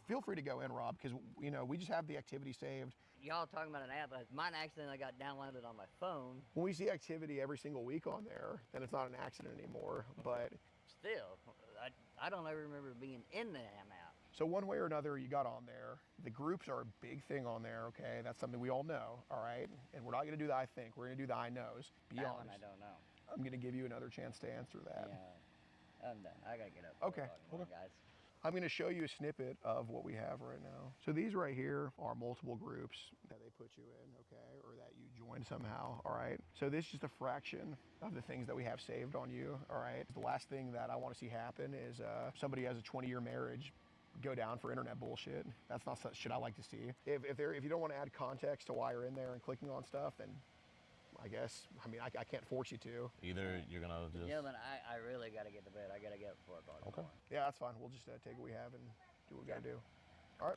feel free to go in, Rob, because you know we just have the activity saved. Y'all talking about an app, but mine accidentally got downloaded on my phone. When we see activity every single week on there, then it's not an accident anymore. But still, I don't ever remember being in the damn app. So one way or another, you got on there. The groups are a big thing on there, okay? That's something we all know, all right? And we're not gonna do the I think, we're gonna do the I knows. Be that honest. one I don't know. I'm gonna give you another chance to answer that. Yeah, I'm done. I gotta get up. Okay. Guys. I'm gonna show you a snippet of what we have right now. So these right here are multiple groups that they put you in, okay? Or that you join somehow, all right? So this is just a fraction of the things that we have saved on you, all right? The last thing that I wanna see happen is somebody has a 20-year marriage go down for internet bullshit. That's not such shit I like to see. If you don't want to add context to why you're in there and clicking on stuff, then I guess, I mean, I can't force you to. Either you're gonna just... Yeah, but I really gotta get to bed. I gotta get up 4 o'clock. Okay. Yeah, that's fine. We'll just take what we have and do what we gotta do. All right.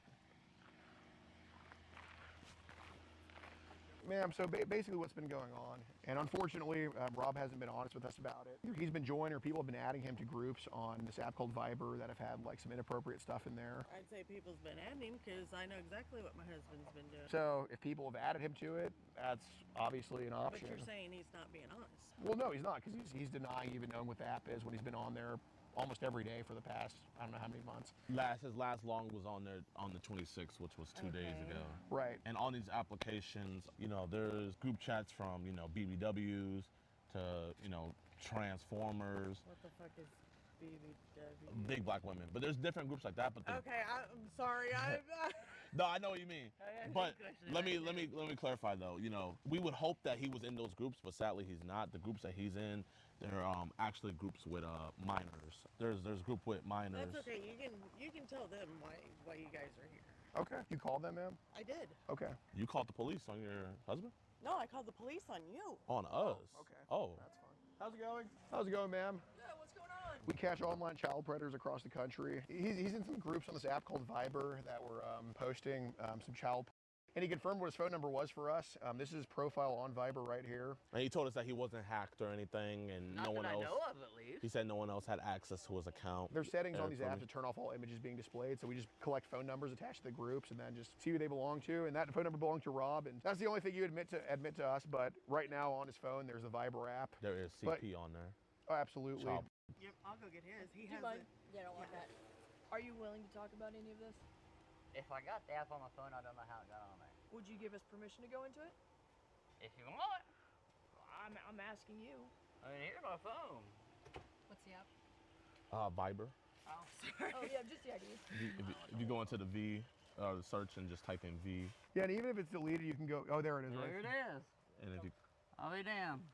Ma'am, so basically what's been going on, and unfortunately, Rob hasn't been honest with us about it. He's been joining, or people have been adding him to groups on this app called Viber that have had like some inappropriate stuff in there. I'd say people's been adding because I know exactly what my husband's been doing. So if people have added him to it, that's obviously an option. But you're saying he's not being honest. Well, no, he's not, because he's denying even knowing what the app is when he's been on there almost every day for the past, I don't know how many months. His last long was on there on the 26th, which was 2 days ago. Right. And on these applications, you know, there's group chats from, you know, BBWs to, you know, Transformers. What the fuck is BBW? Big black women. But there's different groups like that. But okay, I'm sorry. No, I know what you mean. But let me clarify though. You know, we would hope that he was in those groups, but sadly he's not. The groups that he's in, they're actually groups with minors. There's a group with minors. That's okay. You can tell them why you guys are here. Okay. You called them, ma'am? I did. Okay. You called the police on your husband? No, I called the police on you. On us? Okay. Oh. That's fine. How's it going? How's it going, ma'am? Yeah, what's going on? We catch online child predators across the country. He's in some groups on this app called Viber that were posting some child. And he confirmed what his phone number was for us. This is his profile on Viber right here. And he told us that he wasn't hacked or anything, and Not no one that else. I know of, at least. He said no one else had access to his account. There's settings on these apps to turn off all images being displayed, so we just collect phone numbers attached to the groups and then just see who they belong to. And that phone number belonged to Rob, and that's the only thing you admit to us. But right now on his phone, there's a Viber app. There is CP on there. Oh, absolutely. Yep, I'll go get his. He has mind? it. Yeah, I don't want that. Are you willing to talk about any of this? If I got the app on my phone, I don't know how it got on there. Would you give us permission to go into it? If you want. I'm asking you. I mean, here's my phone. What's the app? Viber. Oh, sorry. Oh, yeah, just the ID. If you go into the V, search and just type in V. Yeah, and even if it's deleted, you can go. Oh, there it is. There right. it is. And if you. I'll be damned.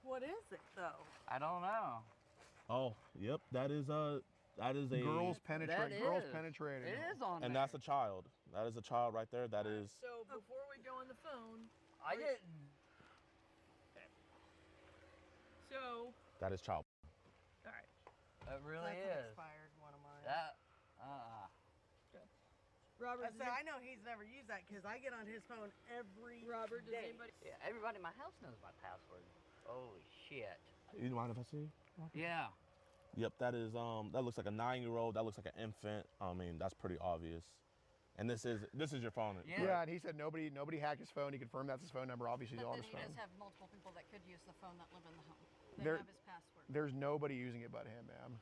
What is it though? I don't know. Oh, yep. That is a. Girls penetrating. That Girls is. penetrating. It is on And there. that's a child. That is a child right there. That is. So before we go on the phone, I didn't. So. That is child. All right. It really That's an is. expired one of mine. That. Robert, I said I know he's never used that because I get on his phone every Robert, does day. anybody? Yeah, everybody in my house knows my password. Holy shit. You mind if I see? Yeah. Yep, that is that looks like a 9-year-old. That looks like an infant. I mean, that's pretty obvious. And this is your phone. Yeah, and he said nobody hacked his phone. He confirmed that's his phone number. Obviously, he's on his phone. He does have multiple people that could use the phone that live in the home. They There- have his password. There's nobody using it but him, ma'am.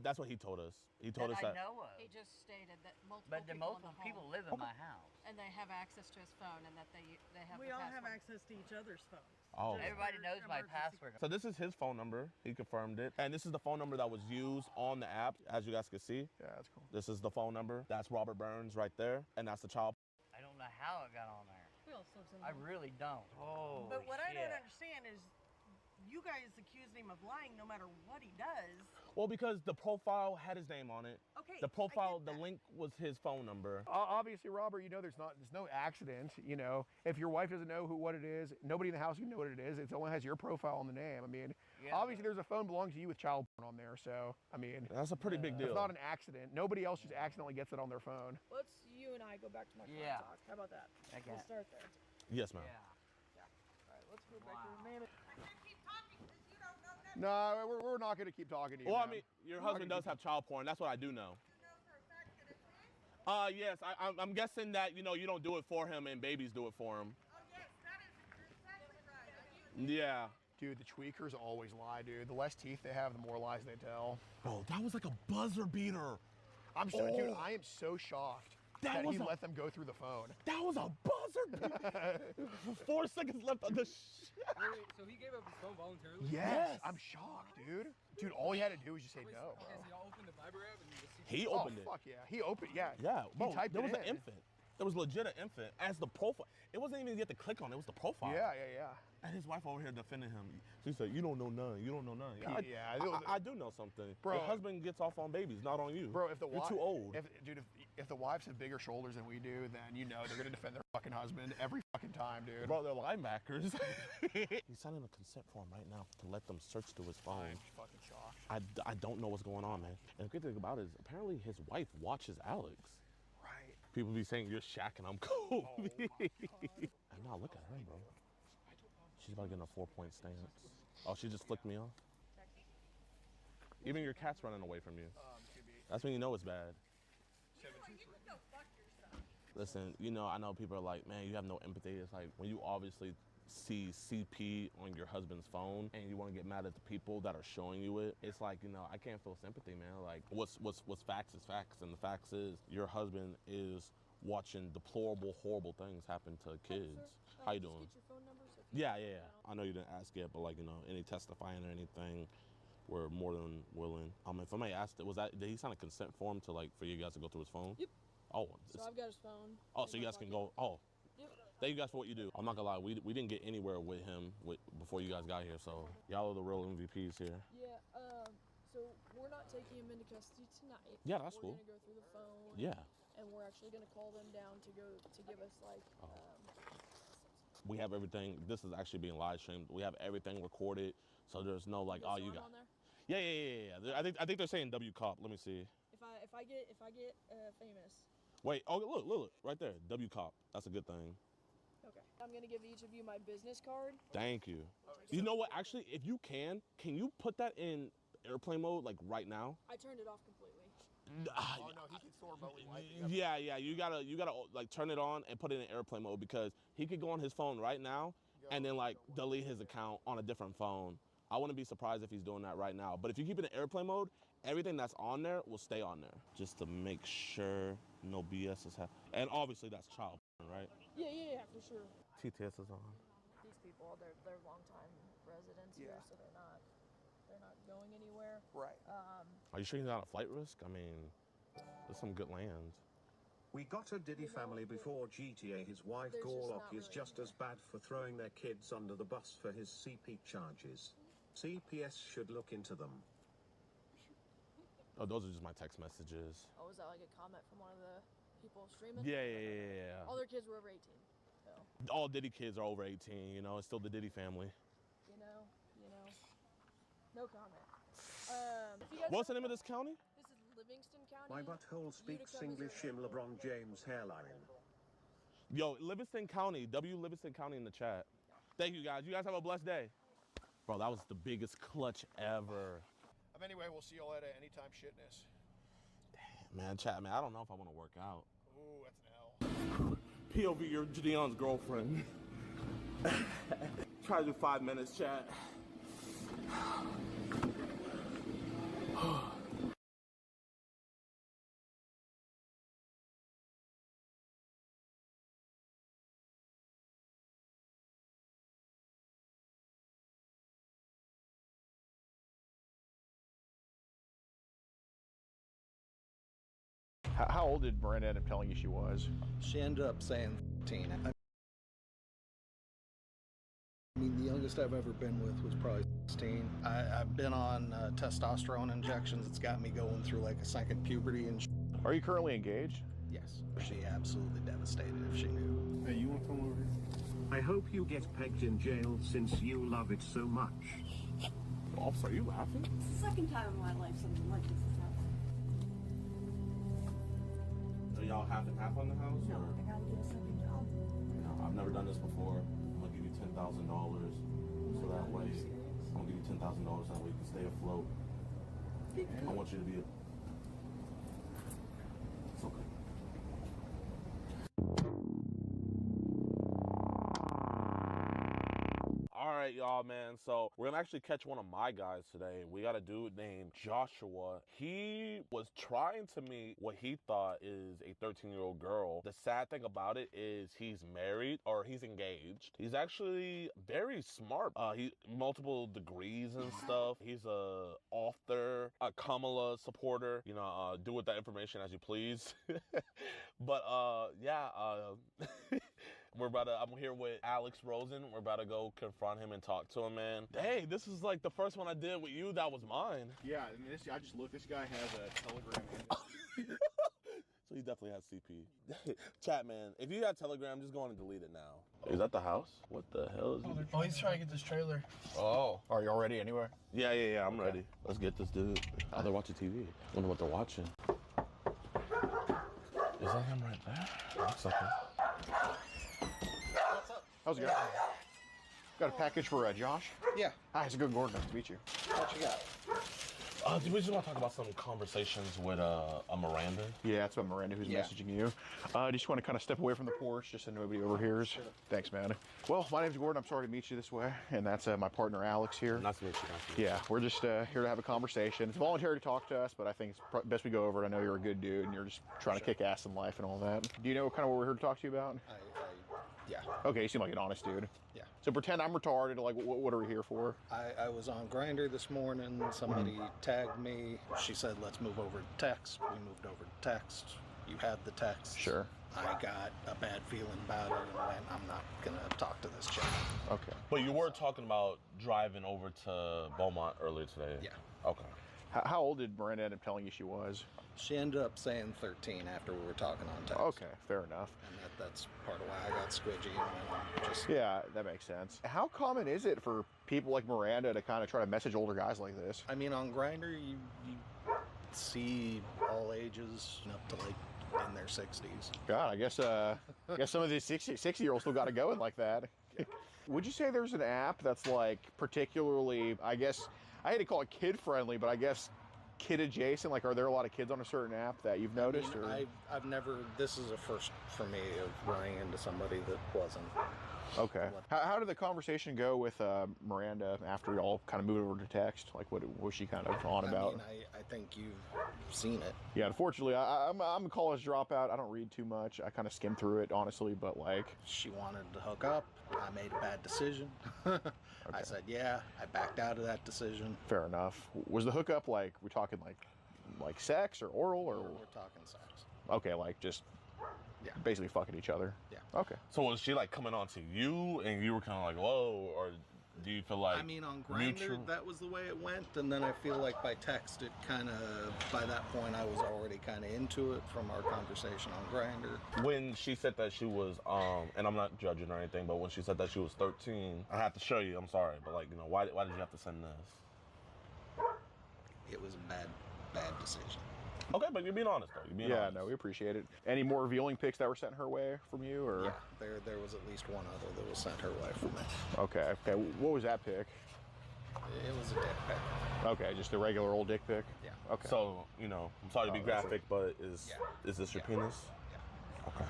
That's what he told us. He told us I that. know of. He just stated that multiple But the people multiple in the people home, live in my house. and they have access to his phone, and that they have. We the all password. have access to each other's phones. Oh. Everybody knows my password. So this is his phone number. He confirmed it. And this is the phone number that was used on the app, as you guys can see. Yeah, that's cool. This is the phone number. That's Robert Burns right there. And that's the child. I don't know how it got on there. Who else lives in the I home? really don't. Oh. But what I don't understand is you guys accused him of lying no matter what he does. Well, because the profile had his name on it. Okay, The profile, the link was his phone number. Obviously, Robert, you know there's no accident. You know, if your wife doesn't know what it is, nobody in the house can know what it is. It only has your profile on the name. I mean, obviously there's a phone belonging to you with child porn on there. So I mean, that's a pretty big deal. It's not an accident. Nobody else just accidentally gets it on their phone. Let's you and I go back to my phone talk. How about that? Okay. We'll start there. Yes, ma'am. All right, let's go back to the man. No, we're not going to keep talking to you. Well, I ma'am. mean, your We're not husband gonna does have child porn. That's what I do know. Yes, I'm guessing that, you don't do it for him and babies do it for him. Yeah. Dude, the tweakers always lie, dude. The less teeth they have, the more lies they tell. Bro, that was like a buzzer beater. Dude, I am so shocked that he let them go through the phone. That was a buzzer beater. 4 seconds left on the Wait, so he gave up his phone voluntarily? Yes, I'm shocked, dude. Dude, all he had to do was just say no, bro. Okay, so y'all opened the Viber app and you just see. He opened it. Fuck yeah. He opened, yeah. Yeah, bro, He typed there it was an in. infant. There was legit an infant as the profile. It wasn't even get to click on it was the profile. Yeah. And his wife over here defending him. She said, you don't know none. You don't know none. Yeah, I do know something. Bro. Your husband gets off on babies, not on you. Bro, if the You're too old. If the wives have bigger shoulders than we do, then you know they're gonna defend their fucking husband every fucking time, dude. Bro, they're linebackers. He's signing a consent form right now to let them search through his phone. I'm fucking shocked. I don't know what's going on, man. And the good thing about it is apparently his wife watches Alex. Right. People be saying you're Shaq and I'm Kobe. Oh, my God. And now look at her, bro. She's about to get in a 4-point stance. Oh, she just flicked me off. Even your cat's running away from you. That's when you know it's bad. Listen, I know people are like, man, you have no empathy. It's like when you obviously see CP on your husband's phone and you want to get mad at the people that are showing you it. It's like, I can't feel sympathy, man. Like what's facts is facts. And the facts is your husband is watching deplorable, horrible things happen to kids. How you doing? Get your phone number so Yeah. I know you didn't ask yet, but like, any testifying or anything, we're more than willing. If I may ask, did he sign a consent form to for you guys to go through his phone? Yep. Oh. So I've got his phone. Oh, so you guys can go. Oh. Yep. Thank you guys for what you do. I'm not gonna lie, we didn't get anywhere with him before you guys got here, so y'all are the real MVPs here. Yeah. So we're not taking him into custody tonight. Yeah, that's we're cool. We're gonna go through the phone. Yeah. And we're actually gonna call them down to give us We have everything. This is actually being live streamed. We have everything recorded, so there's no you got. On there? Yeah. I think they're saying W Cop. Let me see. If I get famous. Wait. Oh, look, right there. W Cop. That's a good thing. I'm gonna give each of you my business card. Thank you. You know what? Actually, if you can you put that in airplane mode like right now? I turned it off completely. Oh no, he can still remotely wipe it. Yeah, you gotta like turn it on and put it in airplane mode because he could go on his phone right now and then like delete his account on a different phone. I wouldn't be surprised if he's doing that right now. But if you keep it in airplane mode, everything that's on there will stay on there. Just to make sure no BS is happening. And obviously that's child, right? Yeah, for sure. TTS is on. These people, they're longtime residents here, so they're not going anywhere. Right. Are you sure he's not a flight risk? I mean, there's some good lands. We got a Diddy family before GTA. His wife Gorlock is just as bad for throwing their kids under the bus for his CP charges. CPS should look into them. Oh, those are just my text messages. Oh, is that like a comment from one of the people streaming? Yeah. All their kids were over 18. So. All Diddy kids are over 18, you know, it's still the Diddy family. You know. No comment. What's the name of this county? This is Livingston County. My butthole speaks English in LeBron James hairline. Yo, Livingston County, Livingston County in the chat. Thank you guys. You guys have a blessed day. Bro, that was the biggest clutch ever. Anyway, we'll see y'all at Anytime Shitness. Damn, man, chat, man, I don't know if I want to work out. Ooh, that's an L. POV, you're Gideon's girlfriend. Try to do 5 minutes, chat. How old did Miranda end up telling you she was? She ended up saying 13. I mean, the youngest I've ever been with was probably 16. I've been on testosterone injections. It's got me going through like a second puberty and Are you currently engaged? Yes. She absolutely devastated if she knew. Hey, you want to come over here? I hope you get pegged in jail since you love it so much. Officer, are you laughing? It's the second time in my life something like this has happened. Are y'all half and half on the house? No, I gotta get a second job. No, I've never done this before. I'm gonna give you $10,000 so that way I'm gonna give you $10,000 so that way you can stay afloat. I want you to be It's okay. All right, y'all, man. So we're gonna actually catch one of my guys today. We got a dude named Joshua. He was trying to meet what he thought is a 13-year-old girl. The sad thing about it is he's married or he's engaged. He's actually very smart. He multiple degrees and stuff. He's a author, a Kamala supporter. You know, do with that information as you please. But yeah. I'm here with Alex Rosen. We're about to go confront him and talk to him, man. Hey, this is like the first one I did with you. That was mine. Yeah, I mean, I just looked. This guy has a Telegram. So he definitely has CP. Chat, man, if you got Telegram, just go on and delete it now. Is that the house? What the hell is it? Oh, he's trying to get this trailer. Oh. Are you all ready anywhere? Yeah, I'm ready. Let's get this dude. Oh, they're watching TV. I wonder what they're watching. Is that him right there? Looks like him. How's it going? Got a package for Josh? Yeah. Hi, it's a good Gordon. Nice to meet you. What you got? We just want to talk about some conversations with a Miranda. Yeah, that's about Miranda who's messaging you. Just want to kind of step away from the porch just so nobody overhears. Sure. Thanks, man. Well, my name's Gordon. I'm sorry to meet you this way. And that's my partner, Alex, here. Nice to meet you. Yeah, we're just here to have a conversation. It's voluntary to talk to us, but I think it's best we go over it. I know you're a good dude and you're just trying to kick ass in life and all that. Do you know kind of what we're here to talk to you about? Yeah. Okay, you seem like an honest dude. Yeah. So pretend I'm retarded. Like, what are we here for? I was on Grindr this morning. Somebody tagged me. She said, let's move over to text. We moved over to text. You had the text. Sure. I got a bad feeling about it and went, I'm not going to talk to this chick. Okay. But you were talking about driving over to Beaumont earlier today. Yeah. Okay. How old did Miranda end up telling you she was? She ended up saying 13 after we were talking on text. Okay, fair enough. And that's part of why I got squidgy and just... Yeah, that makes sense. How common is it for people like Miranda to kind of try to message older guys like this? I mean, on Grindr, you see all ages up to like in their 60s. God, I guess some of these 60-year-olds still got it going like that. Would you say there's an app that's like particularly, I guess, I hate to call it kid-friendly, but I guess kid-adjacent? Like, are there a lot of kids on a certain app that you've noticed? I mean, I've never, this is a first for me of running into somebody that wasn't. Okay. How did the conversation go with Miranda after y'all kind of moved over to text? Like, what was she kind of on about? I mean, I think you've seen it. Yeah, unfortunately, I'm a college dropout. I don't read too much. I kind of skim through it, honestly, but like... She wanted to hook up. I made a bad decision. I said, yeah, I backed out of that decision. Fair enough. Was the hookup like, we're talking like sex or oral or? We're talking sex. Okay, like just basically fucking each other. Yeah. Okay. So was she like coming on to you and you were kind of like, whoa, or do you feel like... I mean, on Grindr, that was the way it went, and then I feel like by text, it kind of, by that point, I was already kind of into it from our conversation on Grindr. When she said that she was, and I'm not judging or anything, but when she said that she was 13, I have to show you, I'm sorry, but like, you know, why did you have to send this? It was a bad decision. Okay, but you're being honest, though. You're being honest. No, we appreciate it. Any more revealing pics that were sent her way from you, or? Yeah, there was at least one other that was sent her way from me. Okay. What was that pic? It was a dick pic. Okay, just a regular old dick pic? Yeah. Okay. So, you know, I'm sorry to be graphic, but is this your penis? Yeah. Okay.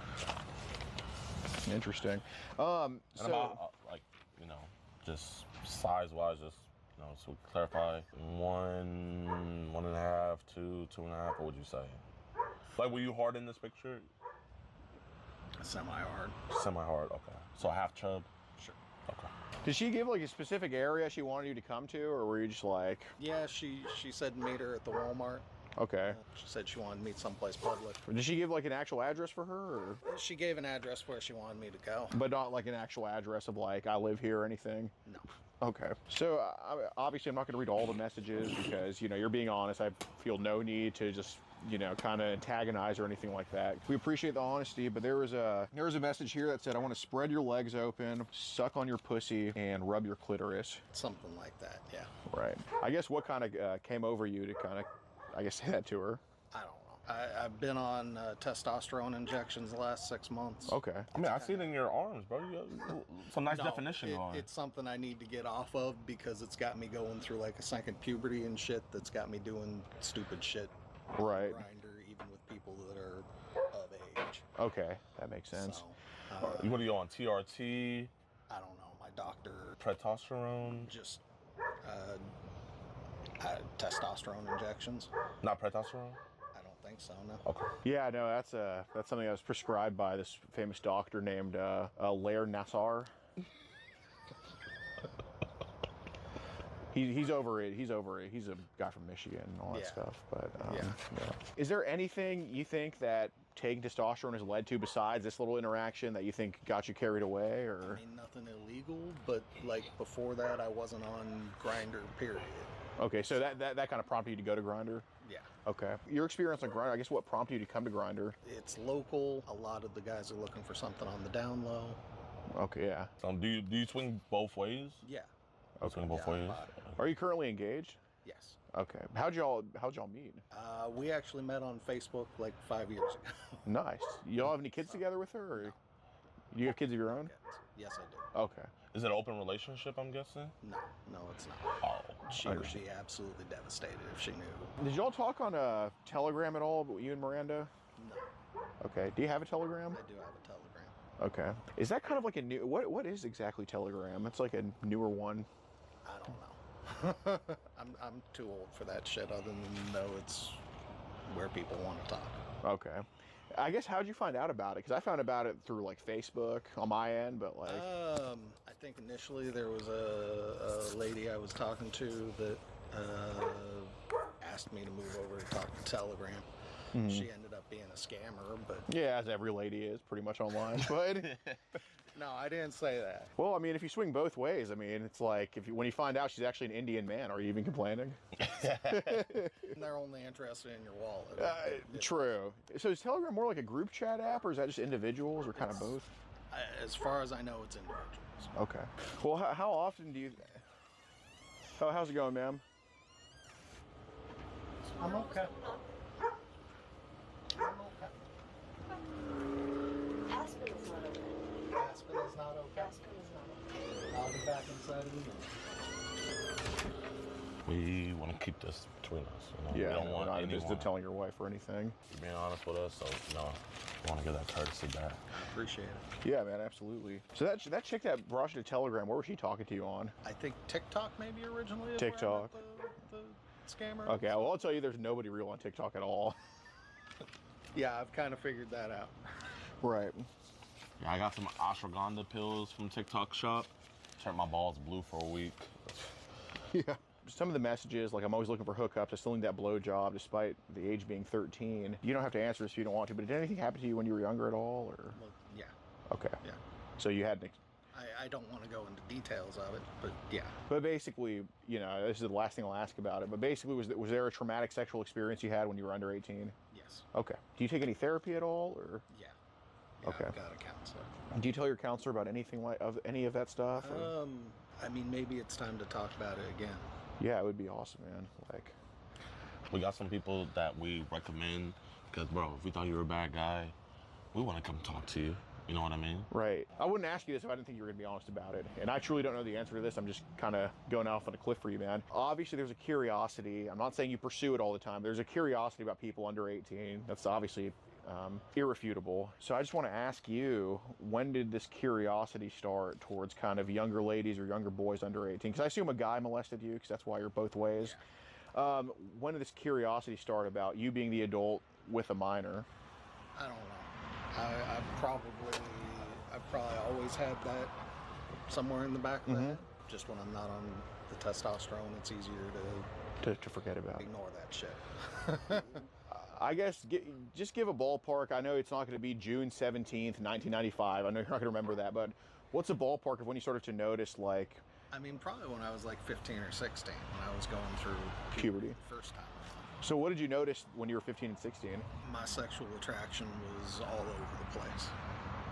Interesting. And about, like, you know, just size-wise, just, you know, so we clarify, 1.5, 2, 2.5, what would you say? Like, were you hard in this picture? Semi-hard. Semi-hard, okay. So half chub? Sure. Okay. Did she give like a specific area she wanted you to come to, or were you just like... Yeah, she said meet her at the Walmart. Okay. She said she wanted to meet someplace public. Did she give like an actual address for her, or? She gave an address where she wanted me to go. But not like an actual address of like, I live here or anything? No. Okay. So obviously I'm not going to read all the messages because, you know, you're being honest. I feel no need to just, you know, kind of antagonize or anything like that. We appreciate the honesty, but there was a message here that said, I want to spread your legs open, suck on your pussy, and rub your clitoris. Something like that, yeah. Right. I guess what kind of came over you to kind of, I guess, say that to her? I don't know. I've been on testosterone injections the last 6 months. Okay. I mean, I see it in your arms, bro. Some nice definition on it. It's something I need to get off of because it's got me going through like a second puberty and shit that's got me doing stupid shit. Right. Grindr, even with people that are of age. Okay, that makes sense. So, what are you on, TRT? I don't know. My doctor... Testosterone? Just testosterone injections. Not testosterone? I don't think so, no. Okay. Yeah, no, that's something that was prescribed by this famous doctor named Lair Nassar. He's over it. He's over it. He's a guy from Michigan and all that stuff. But yeah. Is there anything you think that taking testosterone has led to besides this little interaction that you think got you carried away, or? I mean, nothing illegal, but like before that, I wasn't on Grindr, period. Okay, so that kind of prompted you to go to Grindr? Yeah. Okay. Your experience on Grindr, I guess what prompted you to come to Grindr? It's local. A lot of the guys are looking for something on the down low. Okay, yeah. Do you swing both ways? Yeah. Okay. Swing both ways? Are you currently engaged? Yes. Okay. How'd y'all meet? We actually met on Facebook like 5 years ago. Nice. Y'all have any kids together with her? Or No. Do you have kids of your own? Yes, I do. Okay. Is it an open relationship, I'm guessing? No, it's not. Oh. She would be absolutely devastated if she knew. Did y'all talk on Telegram at all, you and Miranda? No. Okay. Do you have a Telegram? I do have a Telegram. Okay. Is that kind of like a new... What is exactly Telegram? It's like a newer one. I don't know. I'm too old for that shit other than know it's where people want to talk. Okay. I guess how'd you find out about it? Because I found about it through like Facebook on my end, but like... I think initially there was a lady I was talking to that asked me to move over to talk to Telegram. Mm-hmm. She ended up being a scammer, but... Yeah, as every lady is pretty much online, but... No, I didn't say that. Well, I mean, if you swing both ways, I mean, it's like when you find out she's actually an Indian man, are you even complaining? They're only interested in your wallet. True. So is Telegram more like a group chat app, or is that just individuals, or kind of both? As far as I know, it's individuals. Okay. Well, how often do you... how's it going, ma'am? I'm okay. is not okay. Aspirin is not okay. I'll be back inside in a minute. We want to keep this between us. You know? Yeah, we don't want not anyone just telling your wife or anything. being honest with us, so no, we want to give that courtesy back. I appreciate it. Yeah, man, absolutely. So that chick that brought you to Telegram, where was she talking to you on? I think TikTok maybe originally. TikTok. The scammer. Okay, well, I'll tell you, there's nobody real on TikTok at all. Yeah, I've kind of figured that out. Right. Yeah, I got some ashwagandha pills from TikTok shop. Turned my balls blue for a week. Yeah. Some of the messages, like I'm always looking for hookups, I still need that blow job despite the age being 13. You don't have to answer this if you don't want to, but did anything happen to you when you were younger at all? Or? Well, yeah. Okay. Yeah. So you had an I don't want to go into details of it, but yeah. But basically, you know, this is the last thing I'll ask about it, but basically was there a traumatic sexual experience you had when you were under 18? Yes. Okay. Do you take any therapy at all, or? Yeah. Okay. I've got a counselor. Do you tell your counselor about anything like of any of that stuff? Or? I mean, maybe it's time to talk about it again. Yeah, it would be awesome, man. Like, we got some people that we recommend because, bro, if we thought you were a bad guy, we want to come talk to you. You know what I mean? Right. I wouldn't ask you this if I didn't think you were going to be honest about it. And I truly don't know the answer to this. I'm just kind of going off on a cliff for you, man. Obviously, there's a curiosity. I'm not saying you pursue it all the time. There's a curiosity about people under 18. That's obviously irrefutable. So I just want to ask you, when did this curiosity start towards kind of younger ladies or younger boys under 18? Because I assume a guy molested you, because that's why you're both ways. Yeah. When did this curiosity start about you being the adult with a minor? I don't know. I've probably always had that somewhere in the back of the head. Just when I'm not on the testosterone, it's easier to forget about. Ignore that shit. I guess just give a ballpark. I know it's not going to be June 17th, 1995. I know you're not going to remember that, but what's a ballpark of when you started to notice, like... I mean, probably when I was like 15 or 16, when I was going through puberty. First time. So what did you notice when you were 15 and 16? My sexual attraction was all over the place.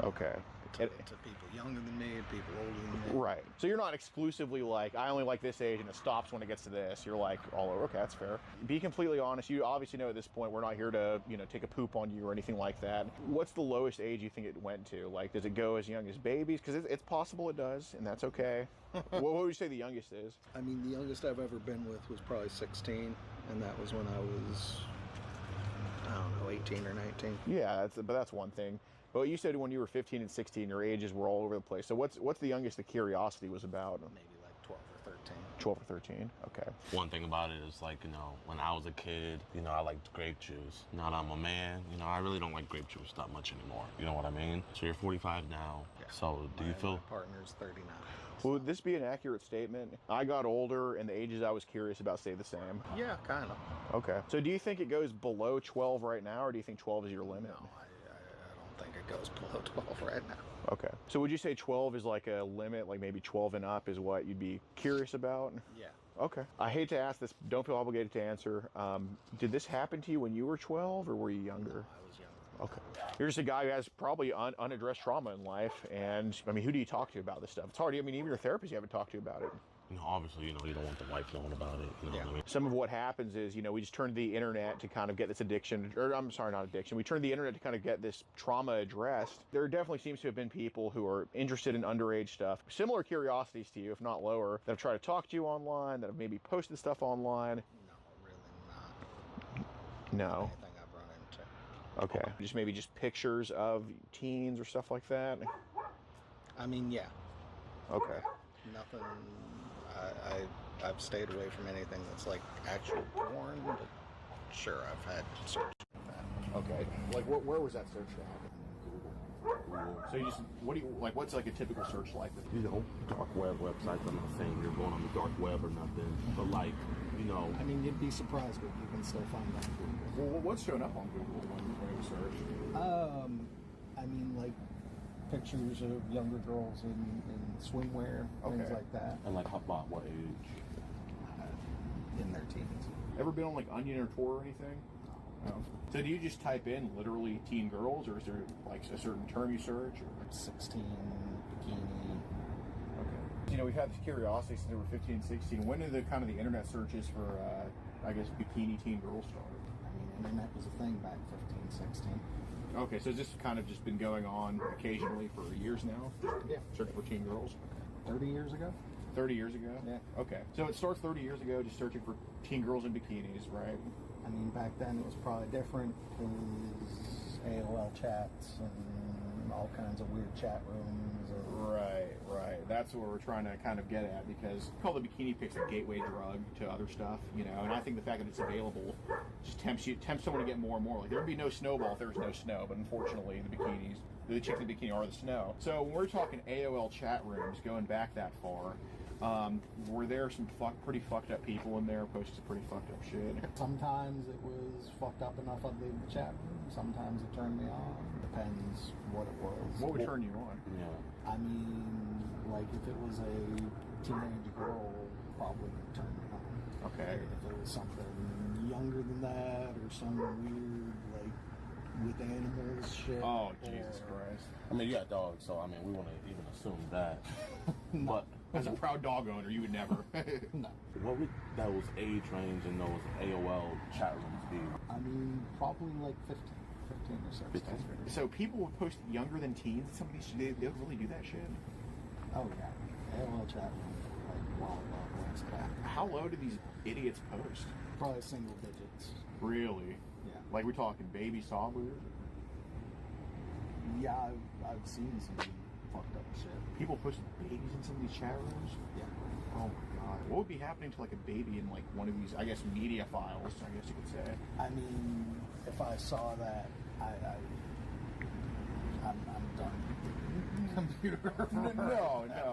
Okay. To people younger than me, people older than me. Right. So you're not exclusively like, I only like this age and it stops when it gets to this. You're like all over. Okay, that's fair. Be completely honest. You obviously know at this point we're not here to, you know, take a poop on you or anything like that. What's the lowest age you think it went to? Like, does it go as young as babies? Because it's possible it does, and that's okay. What would you say the youngest is? I mean, the youngest I've ever been with was probably 16, and that was when I was, I don't know, 18 or 19. Yeah, but that's one thing. But you said when you were 15 and 16, your ages were all over the place. So what's the youngest the curiosity was about? Maybe like 12 or 13. 12 or 13, okay. One thing about it is, like, you know, when I was a kid, you know, I liked grape juice. Now that I'm a man, you know, I really don't like grape juice that much anymore. You know what I mean? So you're 45 now. Yeah. So do you feel... My partner's 39. Would this be an accurate statement? I got older and the ages I was curious about stay the same. Yeah, kind of. Okay. So do you think it goes below 12 right now, or do you think 12 is your limit? No, I don't think it goes below 12 right now. Okay. So would you say 12 is like a limit, like maybe 12 and up is what you'd be curious about? Yeah. Okay. I hate to ask this, don't feel obligated to answer. Did this happen to you when you were 12, or were you younger? No, I was younger. Okay. You're just a guy who has probably unaddressed trauma in life, and I mean, who do you talk to about this stuff? It's hard. I mean, even your therapist, you haven't talked to about it. You know, obviously, you know, you don't want the wife knowing about it. You know what I mean? Some of what happens is, you know, we just turn to the internet to kind of get this addiction, or I'm sorry, not addiction. We turn to the internet to kind of get this trauma addressed. There definitely seems to have been people who are interested in underage stuff, similar curiosities to you, if not lower, that have tried to talk to you online, that have maybe posted stuff online. No, really not. No. Anything I've run into. Okay. Just maybe just pictures of teens or stuff like that? I mean, yeah. Okay. Nothing. I've stayed away from anything that's like actual porn, but sure, I've had search for that. Okay. Like, where was that search at? Google. So you just, what's like a typical search like? You know, dark web websites. I'm not saying you're going on the dark web or nothing, but like, you know. I mean, you'd be surprised, but you can still find that on Google. Well, what's showing up on Google when you search? I mean, like pictures of younger girls in swimwear, things like that. And like about what age? In their teens. Ever been on like Onion or Tor or anything? No. So do you just type in literally teen girls, or is there like a certain term you search? Or 16, bikini. Okay. You know, we've had this curiosity since we were 15, 16. When did the kind of the internet searches for, I guess, bikini teen girls start? I mean, internet was a thing back 15, 16. Okay, so this kind of just been going on occasionally for years now? Yeah. Searching for teen girls? 30 years ago. 30 years ago? Yeah. Okay. So it starts 30 years ago, just searching for teen girls in bikinis, right? I mean, back then it was probably different. It was AOL chats and all kinds of weird chat rooms. Right. That's what we're trying to kind of get at, because we call the bikini pics a gateway drug to other stuff, you know, and I think the fact that it's available just tempts someone to get more and more. Like, there'd be no snowball if there was no snow, but unfortunately the chicks in the bikini are the snow. So when we're talking AOL chat rooms, going back that far, were there some pretty fucked up people in there posting some pretty fucked up shit? Sometimes it was fucked up enough I'd leave the chat room. Sometimes it turned me on. Depends what it was. What would turn you on? Yeah. I mean, like if it was a teenage girl, probably would turn me on. Okay. If it was something younger than that or some weird, like, with animals shit. Oh, Jesus Christ. I mean, you got dogs, so I mean, we want to even assume that. But as a proud dog owner, you would never. No. What would those age range in those AOL chat rooms be? I mean, probably like 15 or 16. So people would post younger than teens in some of these, they'll really do that shit? Oh, yeah. AOL chat room, like, wow, west back. How low do these idiots post? Probably single digits. Really? Yeah. Like we're talking baby sobbers? Yeah, I've seen some fucked up shit. People posting babies in some of these chat rooms? Yeah. Oh my god. What would be happening to like a baby in like one of these, I guess, media files, I guess you could say? I mean, if I saw that, I'm done. Computer. No. So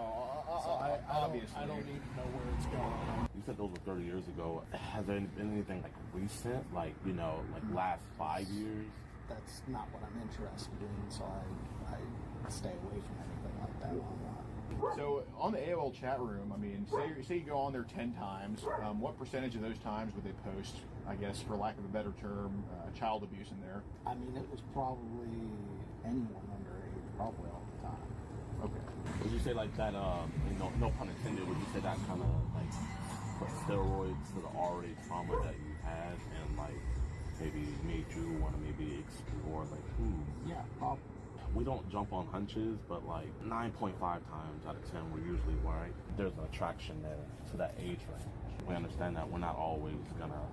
obviously. I don't need to know where it's going. You said those were 30 years ago. Has there been anything like recent, like, you know, like last 5 years? That's not what I'm interested in, so I stay away from anything like that online. So on the AOL chat room, I mean, say you go on there 10 times, what percentage of those times would they post, I guess, for lack of a better term, child abuse in there? I mean, it was probably anyone underage, probably all the time. Okay. Would you say like that, no pun intended, would you say that kind of like put steroids to the already trauma that you had and like maybe made you want to maybe explore like, Yeah, probably. We don't jump on hunches, but like 9.5 times out of 10, we're usually right. There's an attraction there to that age range. We understand that we're not always gonna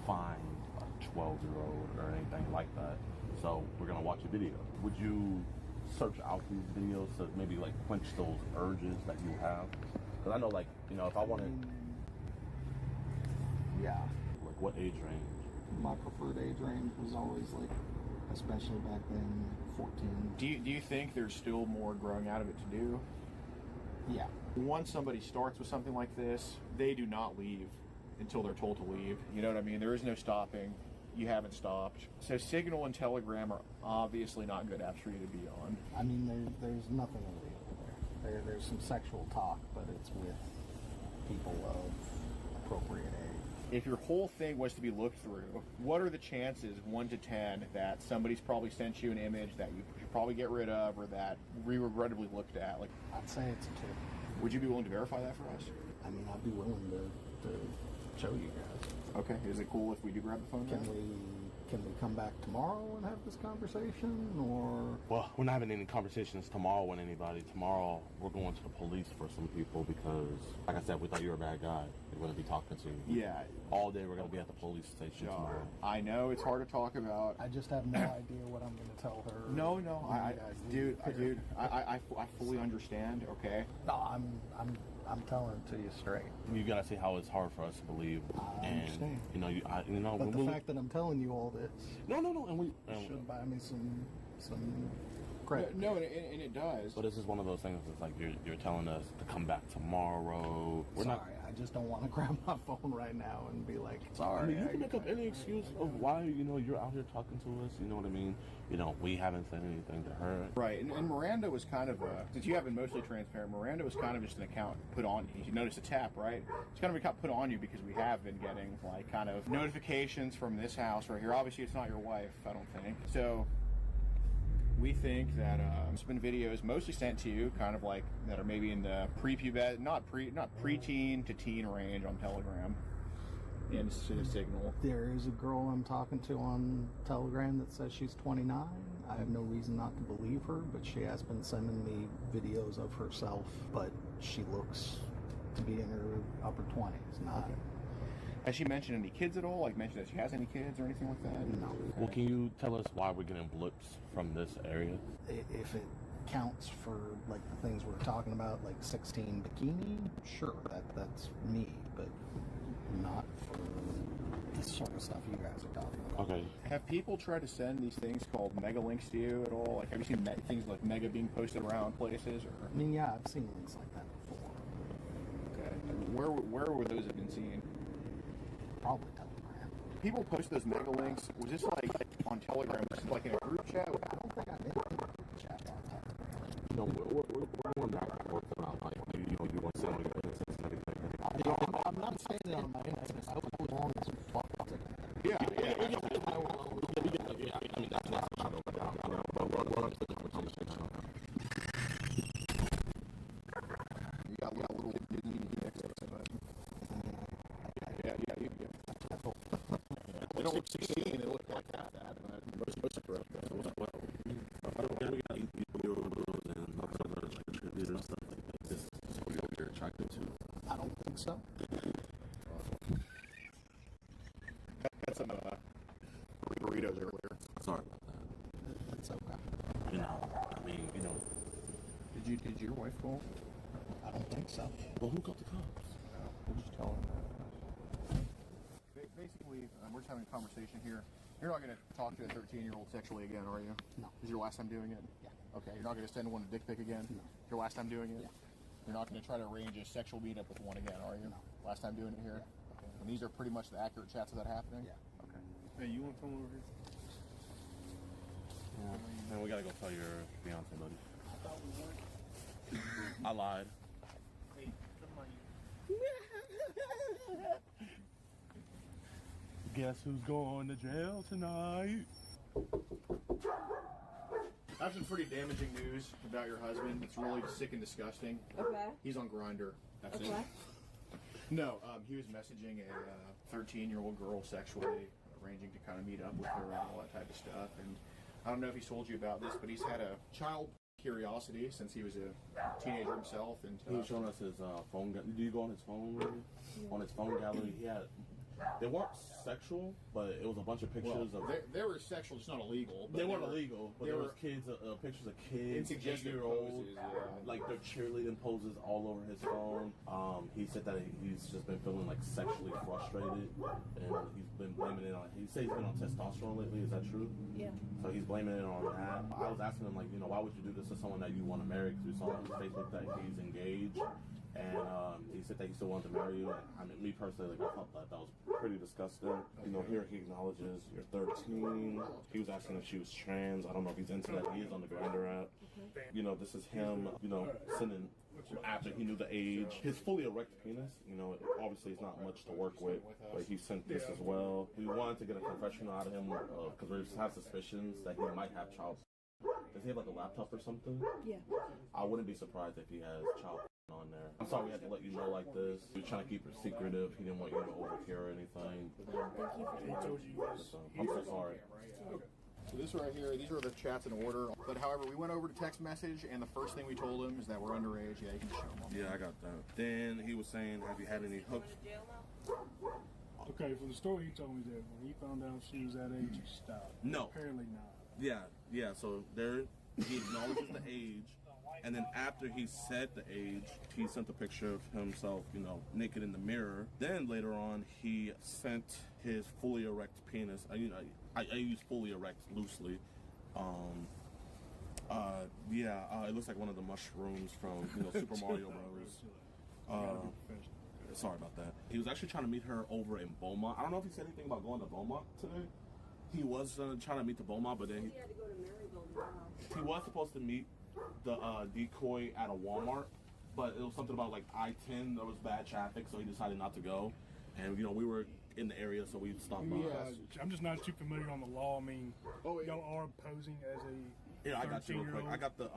find a 12-year-old or anything like that. So we're gonna watch a video. Would you search out these videos to maybe like quench those urges that you have? Because I know, like, you know, if I wanted, yeah, like what age range? My preferred age range was always like, especially back then, 14. Do you think there's still more growing out of it to do? Yeah. Once somebody starts with something like this, they do not leave until they're told to leave. You know what I mean? There is no stopping. You haven't stopped. So Signal and Telegram are obviously not good apps for you to be on. I mean, there's nothing illegal there. There's some sexual talk, but it's with people of appropriate age. If your whole thing was to be looked through, what are the chances, 1 to 10, that somebody's probably sent you an image that you should probably get rid of or that we regrettably looked at? Like, I'd say it's a 2. Would you be willing to verify that for us? I mean, I'd be willing to show you guys. Okay. Is it cool if we do grab the phone? Can we come back tomorrow and have this conversation, or? Well, we're not having any conversations tomorrow with anybody. Tomorrow, we're going to the police for some people because, like I said, we thought you were a bad guy. We're going to be talking to you. Yeah. All day we're going to be at the police station tomorrow. I know it's hard to talk about. I just have no idea what I'm going to tell her. No, dude, I fully understand. Okay. No, I'm telling it to you straight. You gotta see how it's hard for us to believe. I understand. You know, but the fact that I'm telling you all this. No, and we should buy me some credit. No, and it does. But this is one of those things. It's like you're telling us to come back tomorrow. We're sorry, not. I just don't want to grab my phone right now and be like, sorry. I mean, you can make up any excuse of why you're out here talking to us. You know what I mean? We haven't said anything to her. Right, and Miranda was kind of since you have been mostly transparent, Miranda was kind of just an account put on you. You notice a tap, right? It's kind of an account put on you because we have been getting like kind of notifications from this house right here. Obviously, it's not your wife, I don't think. So we think that it's been videos mostly sent to you, kind of like that are maybe in the prepubescent, not preteen to teen range on Telegram. And Signal. There is a girl I'm talking to on Telegram that says she's 29, I have no reason not to believe her, but she has been sending me videos of herself, but she looks to be in her upper 20s, not... Okay. Has she mentioned any kids at all? Like mentioned that she has any kids or anything like that? No. Well, can you tell us why we're getting blips from this area? If it counts for like the things we're talking about, like 16 bikini, sure, that's me, but not for this sort of stuff you guys are talking about. Okay. Have people tried to send these things called mega links to you at all? Like, have you seen things like mega being posted around places? Or? I mean, yeah, I've seen links like that before. Okay. Where would those have been seen? Probably Telegram. People post those mega links. Was this like on Telegram? Was it like in a group chat? I don't think I've been in a group chat on Telegram. No, we're going back and forth about like you want to sit on your instance and everything. I'm not saying that on my instance. I was long as fuck. Yeah. I mean, that's not a shadow, but we're on to the conversation. You got little Disney access, but yeah. They don't look 16. They look like that. Most are up there. You're attracted to. I don't think so. That's some burritos earlier. Sorry about that. That's okay. You know, I mean, you know. Did your wife call? I don't think so. Well, who got the cops? We'll just tell him. Basically, we're just having a conversation here. You're not going to talk to a 13-year-old sexually again, are you? No. Is your last time doing it? Yeah. Okay, you're not going to send one a dick pic again? No. Your last time doing it? Yeah. You're not going to try to arrange a sexual meetup with one again, are you? No. Last time doing it here? Okay. And these are pretty much the accurate chats of that happening? Yeah. Okay. Hey, you want to come over here? Yeah. Man, we gotta go tell your fiance, buddy. I thought we weren't. I lied. Hey, come on. Guess who's going to jail tonight? I have some pretty damaging news about your husband. It's really sick and disgusting. Okay. He's on Grindr. That's it. No, he was messaging a 13-year-old girl sexually, arranging to kind of meet up with her and all that type of stuff. And I don't know if he's told you about this, but he's had a child curiosity since he was a teenager himself. And He was showing us his phone. Do you go on his phone? Really? On his phone gallery, he had. They weren't sexual, but it was a bunch of pictures of. They were sexual, just not illegal. They weren't illegal, but there was kids, pictures of kids, 8-year-olds, like their cheerleading poses all over his phone. He said that he's just been feeling like sexually frustrated, and he's been blaming it on. He said he's been on testosterone lately. Is that true? Yeah. So he's blaming it on that. I was asking him, like, you know, why would you do this to someone that you want to marry? Because we saw on his Facebook that he's engaged. And he said that he still wanted to marry you. I mean, me personally, like, I thought that was pretty disgusting. You know, here he acknowledges you're 13. He was asking if she was trans. I don't know if he's into that. He is on the Grindr app. You know, this is him, you know, sending after he knew the age. His fully erect penis, you know, obviously it's not much to work with, but he sent this as well. We wanted to get a confession out of him because we have suspicions that he might have child. Does he have like a laptop or something? Yeah. I wouldn't be surprised if he has child on there. I'm sorry we had to let you know like this. He was trying to keep it secretive. He didn't want you to overhear or anything. So, I'm so sorry. So this right here, these are the chats in order. But however, we went over to text message, and the first thing we told him is that we're underage. Yeah, you can show them. Yeah, I got that. Then he was saying, have you had any hooks? Okay, for the story he told me that when he found out she was that age, he stopped. No. Apparently not. Yeah. So there, he acknowledges the age, and then after he said the age, he sent a picture of himself, you know, naked in the mirror. Then later on, he sent his fully erect penis. I use fully erect loosely. It looks like one of the mushrooms from Super Mario Bros. Sorry about that. He was actually trying to meet her over in Beaumont. I don't know if he said anything about going to Beaumont today. He was trying to meet the Beaumont, but then he had to go to Maryville. He was supposed to meet the decoy at a Walmart, but it was something about like I-10. There was bad traffic, so he decided not to go. And we were in the area, so we stopped by. Yeah, I'm just not too familiar on the law. I mean, y'all are posing as a. Yeah, I got you real quick. I got the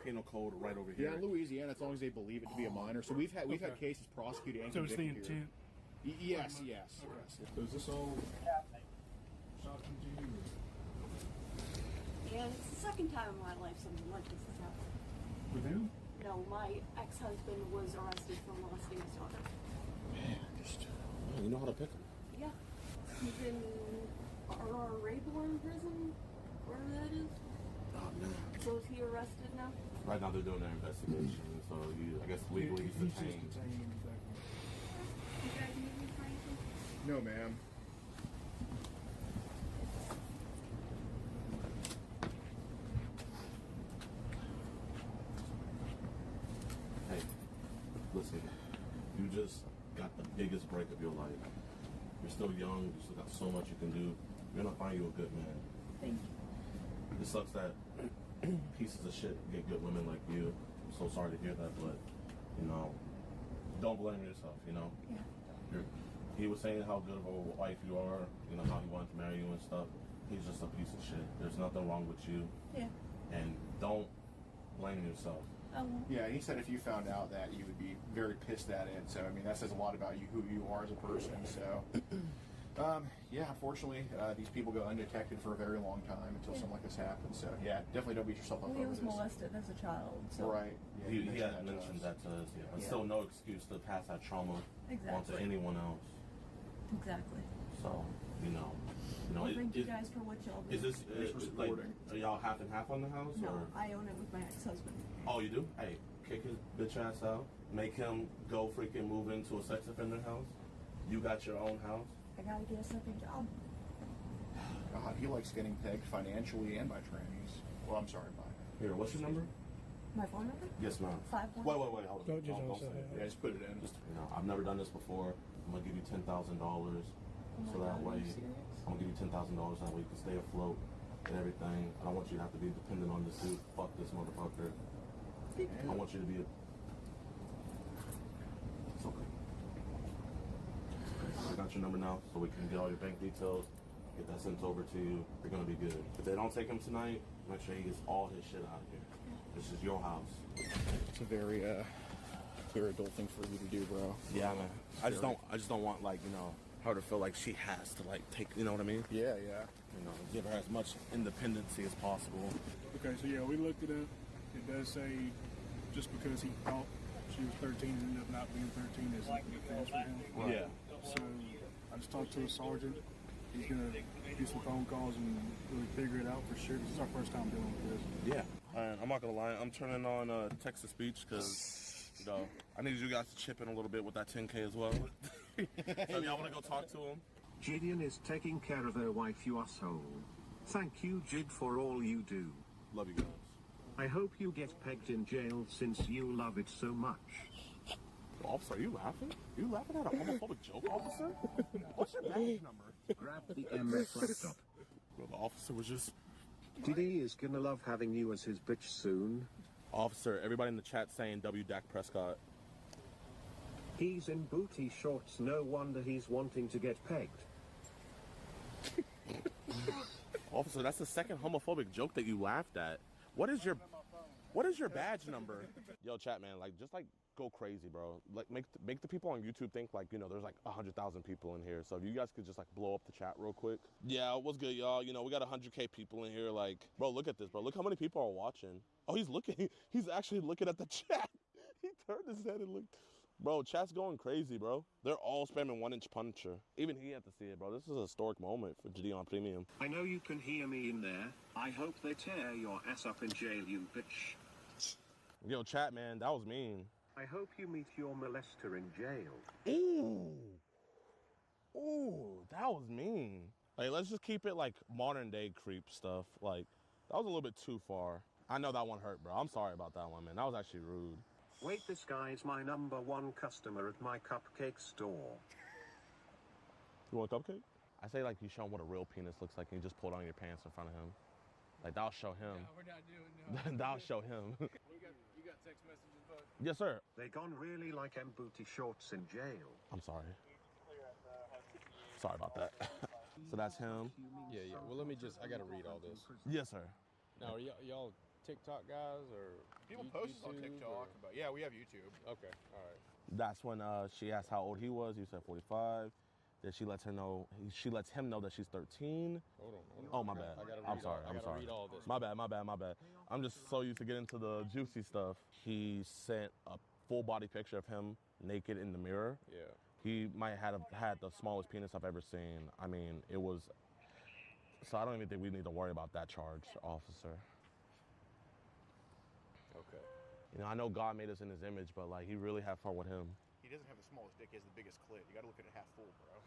penal code right over here. Yeah, in Louisiana, as long as they believe it to be a minor. So we've had cases prosecuted and convicted. So it's the intent. Yes. Okay. So is this all shocking to you? And it's the second time in my life something like this has happened. With who? No, my ex-husband was arrested for molesting his daughter. Man, you know how to pick them. Yeah. He's in R.R. Rayborn prison, wherever that is. Oh, man. So is he arrested now? Right now they're doing their investigation, so I guess legally he's detained. You guys need me for anything? No, ma'am. Hey, listen, you just got the biggest break of your life. You're still young, you still got so much you can do. You're gonna find you a good man. Thank you. It sucks that pieces of shit get good women like you. I'm so sorry to hear that, but, you know, don't blame yourself, you know? Yeah. He was saying how good of a wife you are, you know, how he wanted to marry you and stuff. He's just a piece of shit. There's nothing wrong with you. Yeah. And don't blame yourself. Yeah, he said if you found out that you would be very pissed at it. So, I mean, that says a lot about you, who you are as a person. So, yeah, unfortunately, these people go undetected for a very long time until something like this happens. So, yeah, definitely don't beat yourself up Well, he over was this. molested as a child. So. Right. Yeah, He had mentioned that to us, yeah. But still no excuse to pass that trauma onto anyone else. Exactly. So, you know. Well, thank you guys for what y'all do. Is this like, are y'all half and half on the house? No, or? I own it with my ex-husband. Oh, you do? Hey, kick his bitch ass out. Make him go freaking move into a sex offender house. You got your own house. I gotta get a second job. God, he likes getting pegged financially and by trannies. Well, I'm sorry, by. Here, what's your number? My phone number? Yes, ma'am. 51. Wait, hold on. Don't say it. Yeah, just put it in. Just, you know, I've never done this before. I'm gonna give you $10,000, so that way I'm gonna give you $10,000 that way you can stay afloat and everything. I don't want you to have to be dependent on this dude. Fuck this motherfucker. I want you to be a. It's okay. I got your number now, so we can get all your bank details. Get that sent over to you. You're gonna be good. If they don't take him tonight, make sure he gets all his shit out of here. This is your house. It's a very adult thing for you to do, bro. Yeah, man. I just don't want, like, you know, her to feel like she has to, like, take, you know what I mean? Yeah, yeah. You know, give her as much independency as possible. Okay, so yeah, we looked it up. It does say just because he thought she was 13 and ended up not being 13 is a defense for him. Right. Yeah. So I just talked to a sergeant. He's gonna do some phone calls and really figure it out for sure. This is our first time dealing with this. Yeah. And I'm not gonna lie, I'm turning on text-to-speech because, you know, I need you guys to chip in a little bit with that 10K as well. So y'all wanna go talk to him? Gideon is taking care of her wife, you asshole. Thank you, Jid, for all you do. Love you guys. I hope you get pegged in jail since you love it so much. Officer, are you laughing? You laughing at a homophobic joke, officer? What's your badge number? Grab the MF laptop. Well, the officer was just... Diddy is gonna love having you as his bitch soon. Officer, everybody in the chat saying W. Dak Prescott. He's in booty shorts, no wonder he's wanting to get pegged. Officer, that's the second homophobic joke that you laughed at. What is your badge number? Yo, chat, man, like, just, like, go crazy, bro. Like, make the people on YouTube think, like, you know, there's, like, 100,000 people in here. So if you guys could just, like, blow up the chat real quick. Yeah, what's good, y'all? You know, we got 100K people in here. Like, bro, look at this, bro. Look how many people are watching. Oh, he's looking. He's actually looking at the chat. He turned his head and looked. Bro, chat's going crazy, bro. They're all spamming 1-inch puncher. Even he had to see it, bro. This is a historic moment for Gideon Premium. I know you can hear me in there. I hope they tear your ass up in jail, you bitch. Yo, chat, man, that was mean. I hope you meet your molester in jail. Ooh, that was mean. Like, let's just keep it, like, modern day creep stuff. Like, that was a little bit too far. I know that one hurt, bro. I'm sorry about that one, man. That was actually rude. Wait, this guy's my #1 customer at my cupcake store. You want a cupcake? I say, like, you show him what a real penis looks like and you just pull it on your pants in front of him. Like, that'll show him. No, we're not doing no. That'll show him. You got text messages, bud? Yes, sir. They gone really like M booty shorts in jail. I'm sorry. Sorry about that. So that's him. Yeah. Well, let me just, I got to read all this. Yes, sir. Now, are y'all TikTok guys or people post this on TikTok? But yeah, we have YouTube. Okay, all right. That's when she asked how old he was. He said 45. that she lets him know that she's 13. Hold on. Oh, my bad. I'm sorry. I gotta read all this. My bad. I'm just so used to get into the juicy stuff. He sent a full body picture of him naked in the mirror. Yeah. He might have had the smallest penis I've ever seen. I mean, it was. So I don't even think we need to worry about that charge, officer. Okay. You know, I know God made us in his image, but like, he really had fun with him. He doesn't have the smallest dick, he has the biggest clit. You gotta look at it half full, bro.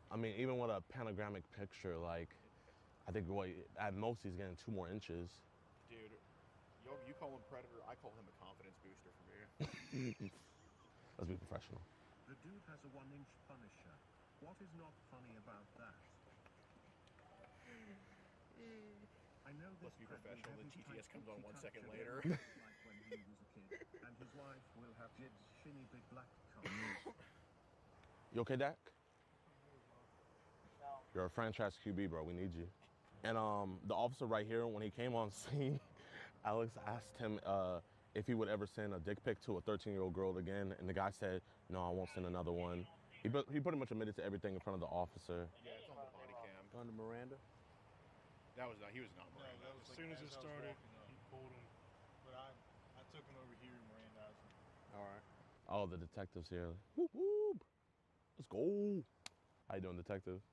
I mean, even with a panoramic picture, like, I think at most he's getting 2 more inches. Dude, you call him Predator, I call him a confidence booster for me. Let's be professional. The dude has a 1-inch Punisher. What is not funny about that? I know this. Let's be professional, then TTS comes on 1 second later. Like when he was a kid, and his wife will have Jid's shinny big black cock. You okay, Dak? You're a franchise QB, bro. We need you. And the officer right here, when he came on scene, Alex asked him if he would ever send a dick pic to a 13-year-old girl again, and the guy said, "No, I won't send another one." He pretty much admitted to everything in front of the officer. Yeah, it's on the body cam. Under Miranda? He was not Miranda. As soon as it started, he pulled him. But I took him over here and Mirandized him. All right. Oh, the detective's here. Whoop, whoop. Let's go. How you doing, detective?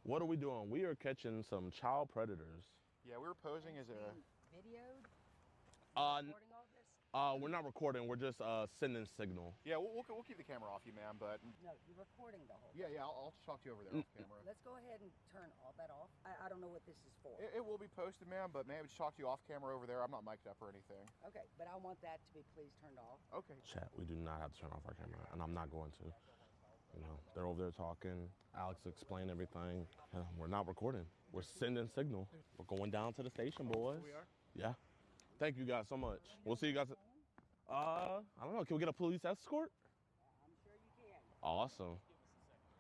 What are we doing? We are catching some child predators. Yeah, we were posing as a... Videoed? Recording all this? We're not recording. We're just sending signal. Yeah, we'll keep the camera off you, ma'am, but... No, you're recording the whole Yeah, I'll talk to you over there off camera. Let's go ahead and turn all that off. I don't know what this is for. It will be posted, ma'am, but maybe just talk to you off camera over there. I'm not mic'd up or anything. Okay, but I want that to be please turned off. Okay. Chat, we do not have to turn off our camera, and I'm not going to. You know, they're over there talking. Alex explained everything. And we're not recording. We're sending signal. We're going down to the station, boys. We are? Yeah. Thank you guys so much. We'll see you guys. I don't know. Can we get a police escort? I'm sure you can. Awesome.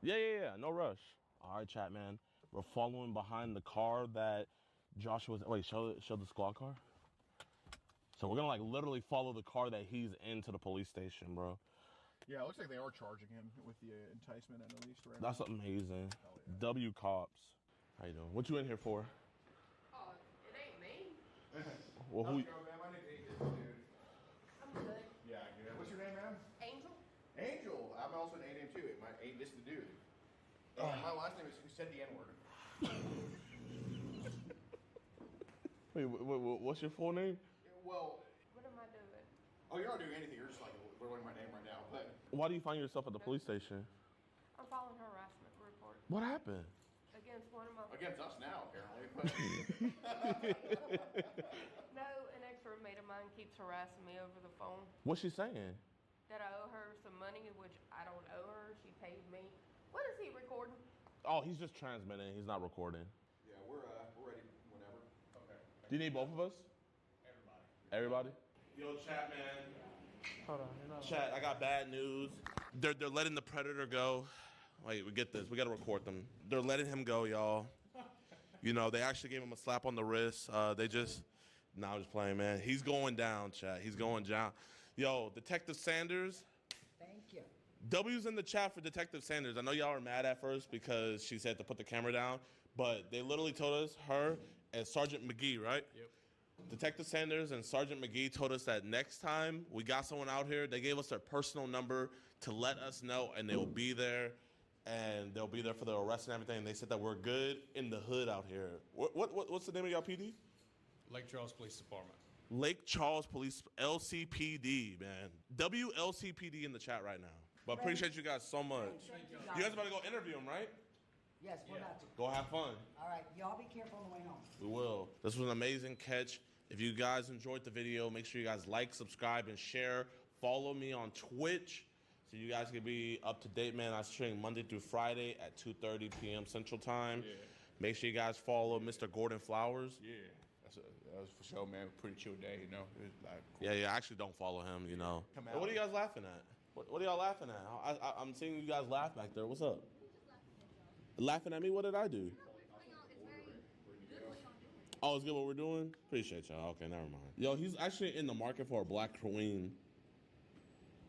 Yeah. No rush. All right, chat, man. We're following behind the car that Joshua's. Wait, show the squad car. So we're gonna like literally follow the car that he's into the police station, bro. Yeah, it looks like they are charging him with the enticement at least, right? That's amazing. W cops. How you doing? What you in here for? Oh, it ain't me. Well, who? How's it going, ma'am? My name's Angel, dude. I'm good. Yeah, good. What's your name, ma'am? Angel? Angel. I'm also an A name too. This is the dude. My last name is who said the N-word. Wait, what's your full name? Well, What am I doing? oh, you're not doing anything. You're just like learning my name right now. But Why do you find yourself at the police station? I'm filing a harassment report What happened? against one of my... against us now, apparently. But No, an ex-roommate of mine keeps harassing me over the phone. What's she saying? That I owe her some money, which I don't owe her. She paid me. What is he recording? Oh, he's just transmitting. He's not recording. yeah, we're ready whenever. Okay. Do you need both of us? Everybody. Everybody? Yo, chat, man. Hold on. Chat, I got bad news. They're letting the predator go. Wait, we get this. We got to record them. They're letting him go, y'all. You know, they actually gave him a slap on the wrist. I'm just playing, man. He's going down, chat. He's going down. Yo, Detective Sanders. Thank you. W's in the chat for Detective Sanders. I know y'all were mad at first because she said to put the camera down, but they literally told us, her and Sergeant McGee, right? Yep. Detective Sanders and Sergeant McGee told us that next time we got someone out here, they gave us their personal number to let us know, and they'll be there, and they'll be there for the arrest and everything. And they said that we're good in the hood out here. What's the name of y'all PD? Lake Charles Police Department. Lake Charles Police, LCPD, man. WLCPD in the chat right now. But appreciate you guys so much. You guys about to go interview him, right? Yes, we're about to. Go have fun. All right, y'all be careful on the way home. We will. This was an amazing catch. If you guys enjoyed the video, make sure you guys like, subscribe, and share. Follow me on Twitch so you guys can be up to date, man. I stream Monday through Friday at 2:30 p.m. Central Time. Yeah. Make sure you guys follow Mr. Gordon Flowers. Yeah. That was for sure, man. Pretty chill day, you know. It was like Yeah, actually don't follow him, you know. Come Hey, what are you guys laughing at? What are y'all laughing at? I'm seeing you guys laugh back there. What's up? Laughing at me? What did I do? Oh, it's good what we're doing? Appreciate y'all. Okay, never mind. Yo, he's actually in the market for a black queen.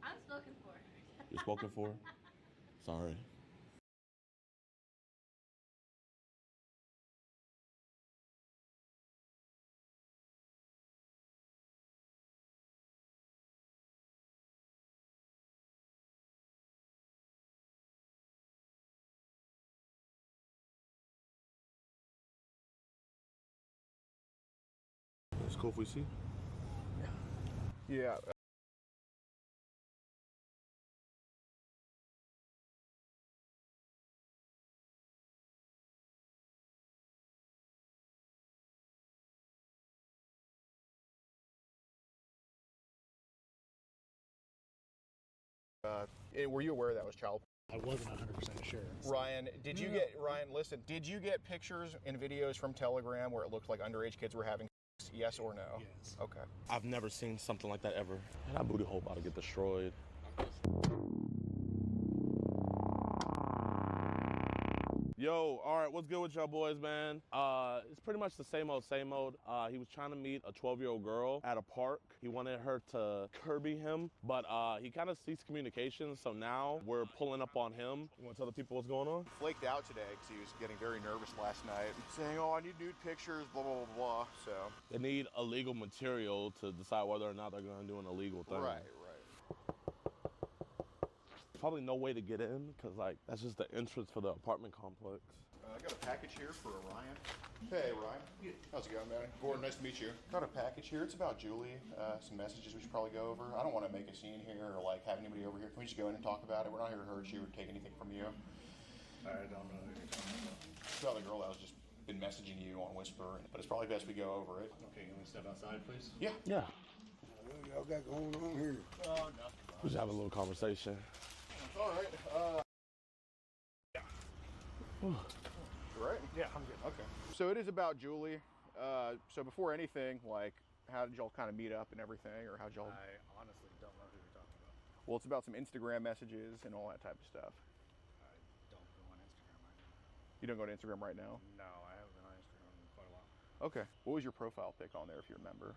I'm spoken for. You're spoken for? Sorry. It's cool if we see. Yeah. Were you aware that was child? I wasn't 100% sure. Ryan, listen, did you get pictures and videos from Telegram where it looked like underage kids were having sex? Yes or no? Yes. Okay. I've never seen something like that ever. And that booty hole about to get destroyed. Yo, all right, what's good with y'all boys, man? It's pretty much the same old, same old. He was trying to meet a 12-year-old girl at a park. He wanted her to Kirby him, but he kind of ceased communication, so now we're pulling up on him. You want to tell the people what's going on? Flaked out today because he was getting very nervous last night, saying, oh, I need nude pictures, blah, blah, blah, blah, so. They need illegal material to decide whether or not they're going to do an illegal thing. Right. Probably no way to get in, because, like, that's just the entrance for the apartment complex. I got a package here for Ryan. Hey, Ryan. How's it going, man? Gordon, nice to meet you. Got a package here. It's about Julie. Some messages we should probably go over. I don't want to make a scene here or, like, have anybody over here. Can we just go in and talk about it? We're not here to hurt you or take anything from you. I don't know who you're talking about. It's about the girl that was just been messaging you on Whisper, but it's probably best we go over it. Okay, can we step outside, please? Yeah. Yeah. What y'all got going on here? Oh, nothing. We just have a little conversation. All right. Right? Yeah, I'm good. Okay. So it is about Julie. So before anything, like, how did y'all kind of meet up and everything, or how'd y'all? I honestly don't know who you're talking about. Well, it's about some Instagram messages and all that type of stuff. I don't go on Instagram right now. You don't go to Instagram right now? No, I haven't been on Instagram in quite a while. Okay. What was your profile pic on there, if you remember?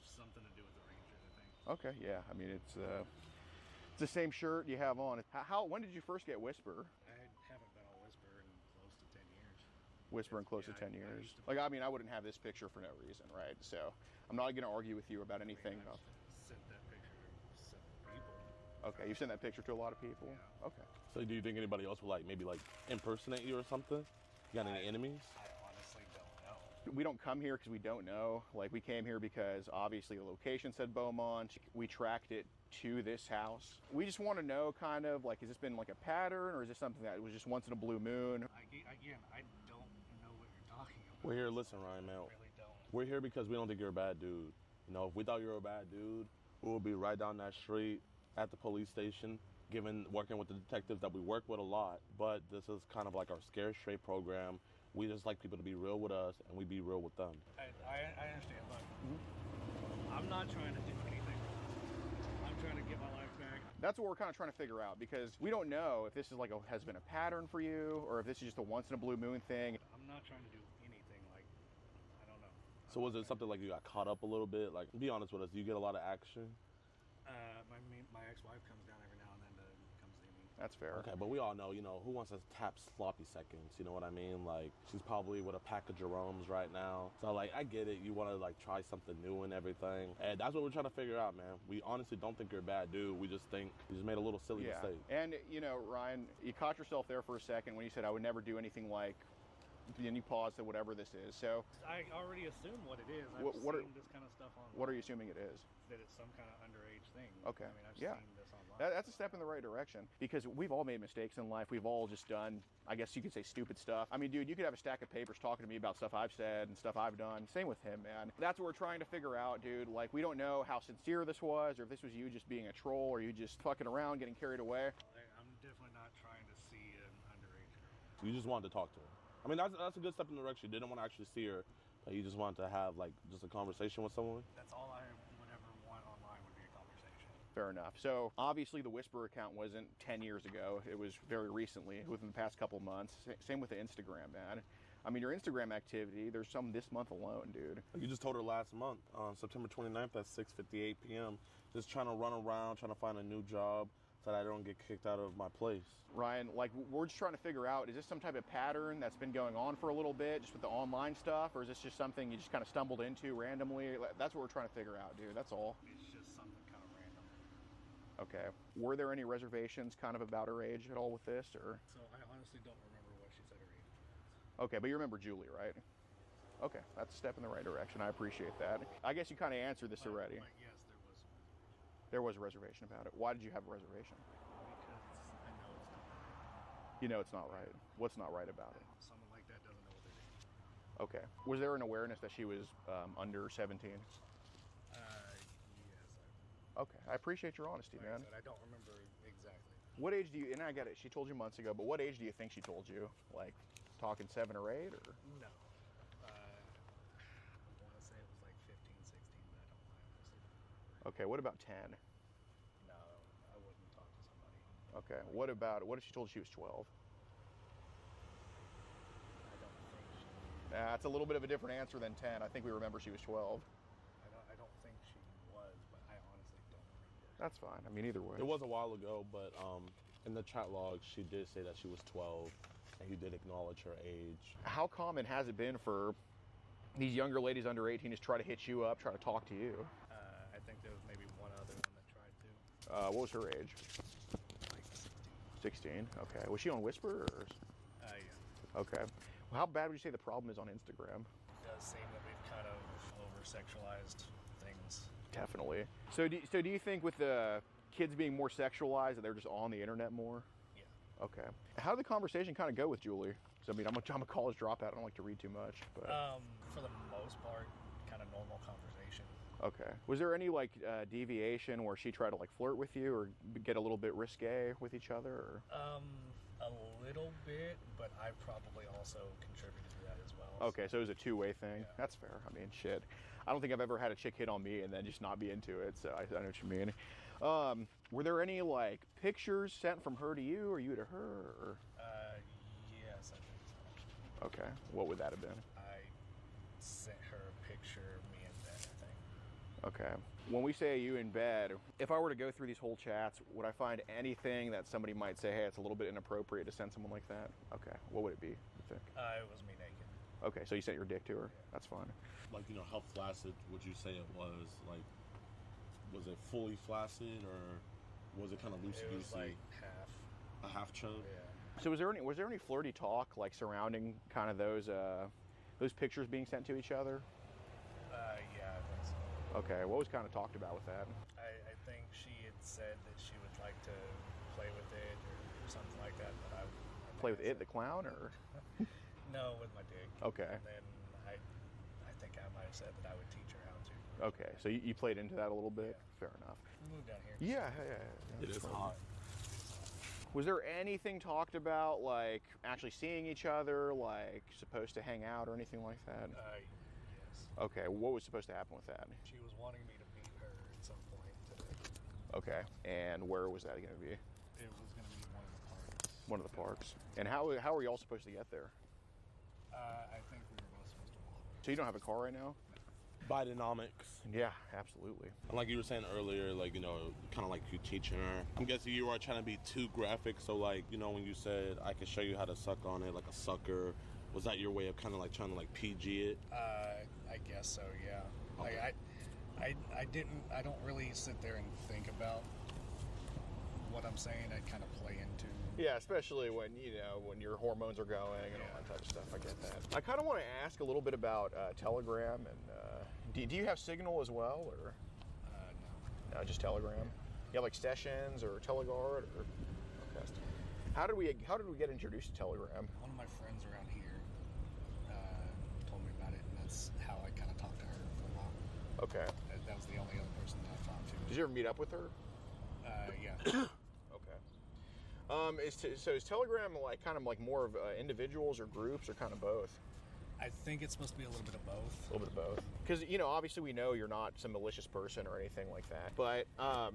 Something to do with the Rangers, I think. Okay. Yeah. I mean, it's the same shirt you have on. When did you first get Whisper? I haven't been on Whisper in close to 10 years. Whisper in close to 10 years. Like, I mean, I wouldn't have this picture for no reason, right? So I'm not going to argue with you about anything. I've sent that picture to several people. Okay, you sent that picture to a lot of people? Yeah. Okay. So do you think anybody else will, like, maybe, like, impersonate you or something? You got any enemies? I honestly don't know. We don't come here because we don't know. Like, we came here because obviously the location said Beaumont. We tracked it to this house. We just want to know, kind of, like, has this been like a pattern, or is this something that was just once in a blue moon? Again, I don't know what you're talking about. We're here, listen, Ryan, man. I really don't. We're here because we don't think you're a bad dude. You know, if we thought you were a bad dude, we would be right down that street at the police station, working with the detectives that we work with a lot. But this is kind of like our Scare Straight program. We just like people to be real with us, and we be real with them. I understand. Look, I'm not trying to do anything. I'm trying to get my life back. That's what we're kind of trying to figure out, because we don't know if this is like has been a pattern for you, or if this is just a once in a blue moon thing. I'm not trying to do anything. Like, I don't know. So was it something like you got caught up a little bit? Like, be honest with us, do you get a lot of action? My ex-wife comes down every now and then to come see me. That's fair. Okay, but we all know, you know, who wants to tap sloppy seconds? You know what I mean? Like, she's probably with a pack of Jerome's right now. So, like, I get it. You want to, like, try something new and everything. And that's what we're trying to figure out, man. We honestly don't think you're a bad dude. We just think you just made a little silly mistake. And, you know, Ryan, you caught yourself there for a second when you said, I would never do anything like, and you paused at whatever this is. So I already assume what it is. I've seen this kind of stuff online. What are you assuming it is? That it's some kind of underage thing. Okay. I mean, I've seen this online. That's a step in the right direction, because we've all made mistakes in life. We've all just done, I guess you could say, stupid stuff. I mean, dude, you could have a stack of papers talking to me about stuff I've said and stuff I've done. Same with him, man. That's what we're trying to figure out, dude. Like, we don't know how sincere this was, or if this was you just being a troll, or you just fucking around, getting carried away. I'm definitely not trying to see an underage girl. You just wanted to talk to her. I mean, that's a good step in the direction. You didn't want to actually see her, but you just wanted to have, like, just a conversation with someone. That's all I would ever want online would be a conversation. Fair enough. So obviously the Whisper account wasn't 10 years ago. It was very recently, within the past couple months. Same with the Instagram, man. I mean, your Instagram activity, there's some this month alone, dude. You just told her last month, on September 29th at 6:58 p.m., just trying to run around, trying to find a new job. that I don't get kicked out of my place. Ryan, like, we're just trying to figure out, is this some type of pattern that's been going on for a little bit, just with the online stuff, or is this just something you just kind of stumbled into randomly? That's what we're trying to figure out, dude. That's all. It's just something kind of random. Okay. Were there any reservations kind of about her age at all with this, or? So I honestly don't remember what she said her age was. Okay, but you remember Julie, right? Okay, that's a step in the right direction. I appreciate that. I guess you kind of answered this already. Yes, there was. There was a reservation about it. Why did you have a reservation? Because I know it's not right. You know it's not right. What's not right about it? Someone like that doesn't know what they're doing. Okay. Was there an awareness that she was under 17? Yes. Okay. I appreciate your honesty, man. I said, I don't remember exactly. What age do you, and I get it, she told you months ago, but what age do you think she told you? Like, talking 7 or 8, or? No. I want to say it was like 15, 16, but I don't honestly. Okay, what about 10? No, I wouldn't talk to somebody. Okay, what if she told you she was 12? I don't think she. That's a little bit of a different answer than 10. I think we remember she was 12. I don't think she was, but I honestly don't remember. That's fine. I mean, either way. It was a while ago, but in the chat log, she did say that she was 12, and you did acknowledge her age. How common has it been for these younger ladies under 18 to try to hit you up, try to talk to you? I think there was maybe one other one that tried to. What was her age? Like 16. Okay. Was she on Whisper, or? Yeah. Okay. Well, how bad would you say the problem is on Instagram? It does seem that we've kind of over-sexualized things. Definitely. So do you think with the kids being more sexualized that they're just on the internet more? Yeah. Okay. How did the conversation kind of go with Julie? Because, I mean, I'm a college dropout. I don't like to read too much. But for the most part, kind of normal conversation. Okay. Was there any, like, deviation where she tried to, like, flirt with you or get a little bit risque with each other? Or? A little bit, but I probably also contributed to that as well. Okay, so it was a two-way thing. Yeah. That's fair. I mean, shit. I don't think I've ever had a chick hit on me and then just not be into it, so I know what you mean. Were there any, like, pictures sent from her to you or you to her? Or? Yes, I think so. Okay. What would that have been? I sent her a picture of me in bed, I think. Okay. When we say you in bed, if I were to go through these whole chats, would I find anything that somebody might say, hey, it's a little bit inappropriate to send someone like that? Okay. What would it be, you think? It was me naked. Okay, so you sent your dick to her? Yeah. That's fine. Like, you know, how flaccid would you say it was? Like, was it fully flaccid, or was it kind of loosey-goosey? It was like half. A half chub? Yeah. So was there any flirty talk, like, surrounding kind of those pictures being sent to each other? Yeah, I think so. Okay, what was kind of talked about with that? I think she had said that she would like to play with it or something like that, but I play with it, the clown, or? No, with my dick. Okay. And then I think I might have said that I would teach her how to. Okay, so you played into that a little bit? Yeah. Fair enough. We moved down here. Yeah. It is hot. Was there anything talked about, like, actually seeing each other, like, supposed to hang out or anything like that? Yes. Okay, what was supposed to happen with that? She was wanting me to meet her at some point today. Okay, and where was that going to be? It was going to be one of the parks. One of the parks. And how were y'all supposed to get there? I think we were both supposed to walk. So you don't have a car right now? Bidenomics. Yeah, absolutely. And like you were saying earlier, like, you know, kind of like you teaching her. I'm guessing you are trying to be too graphic. So, like, you know, when you said I could show you how to suck on it like a sucker, was that your way of kind of like trying to like PG it? I guess so, yeah. Okay. Like I don't really sit there and think about what I'm saying. I kind of play into. Yeah, especially when, you know, when your hormones are going and all that type of stuff. I get that. I kind of want to ask a little bit about Telegram and do you have Signal as well, or? No, just Telegram. You have like Sessions or Telegard, or? Okay. How did we get introduced to Telegram? One of my friends around here told me about it, and that's how I kind of talked to her for a while. Okay. That was the only other person that I talked to. Did you ever meet up with her? Yeah. Okay. So is Telegram like kind of like more of individuals or groups, or kind of both? I think it's supposed to be a little bit of both. A little bit of both. Because, you know, obviously we know you're not some malicious person or anything like that. But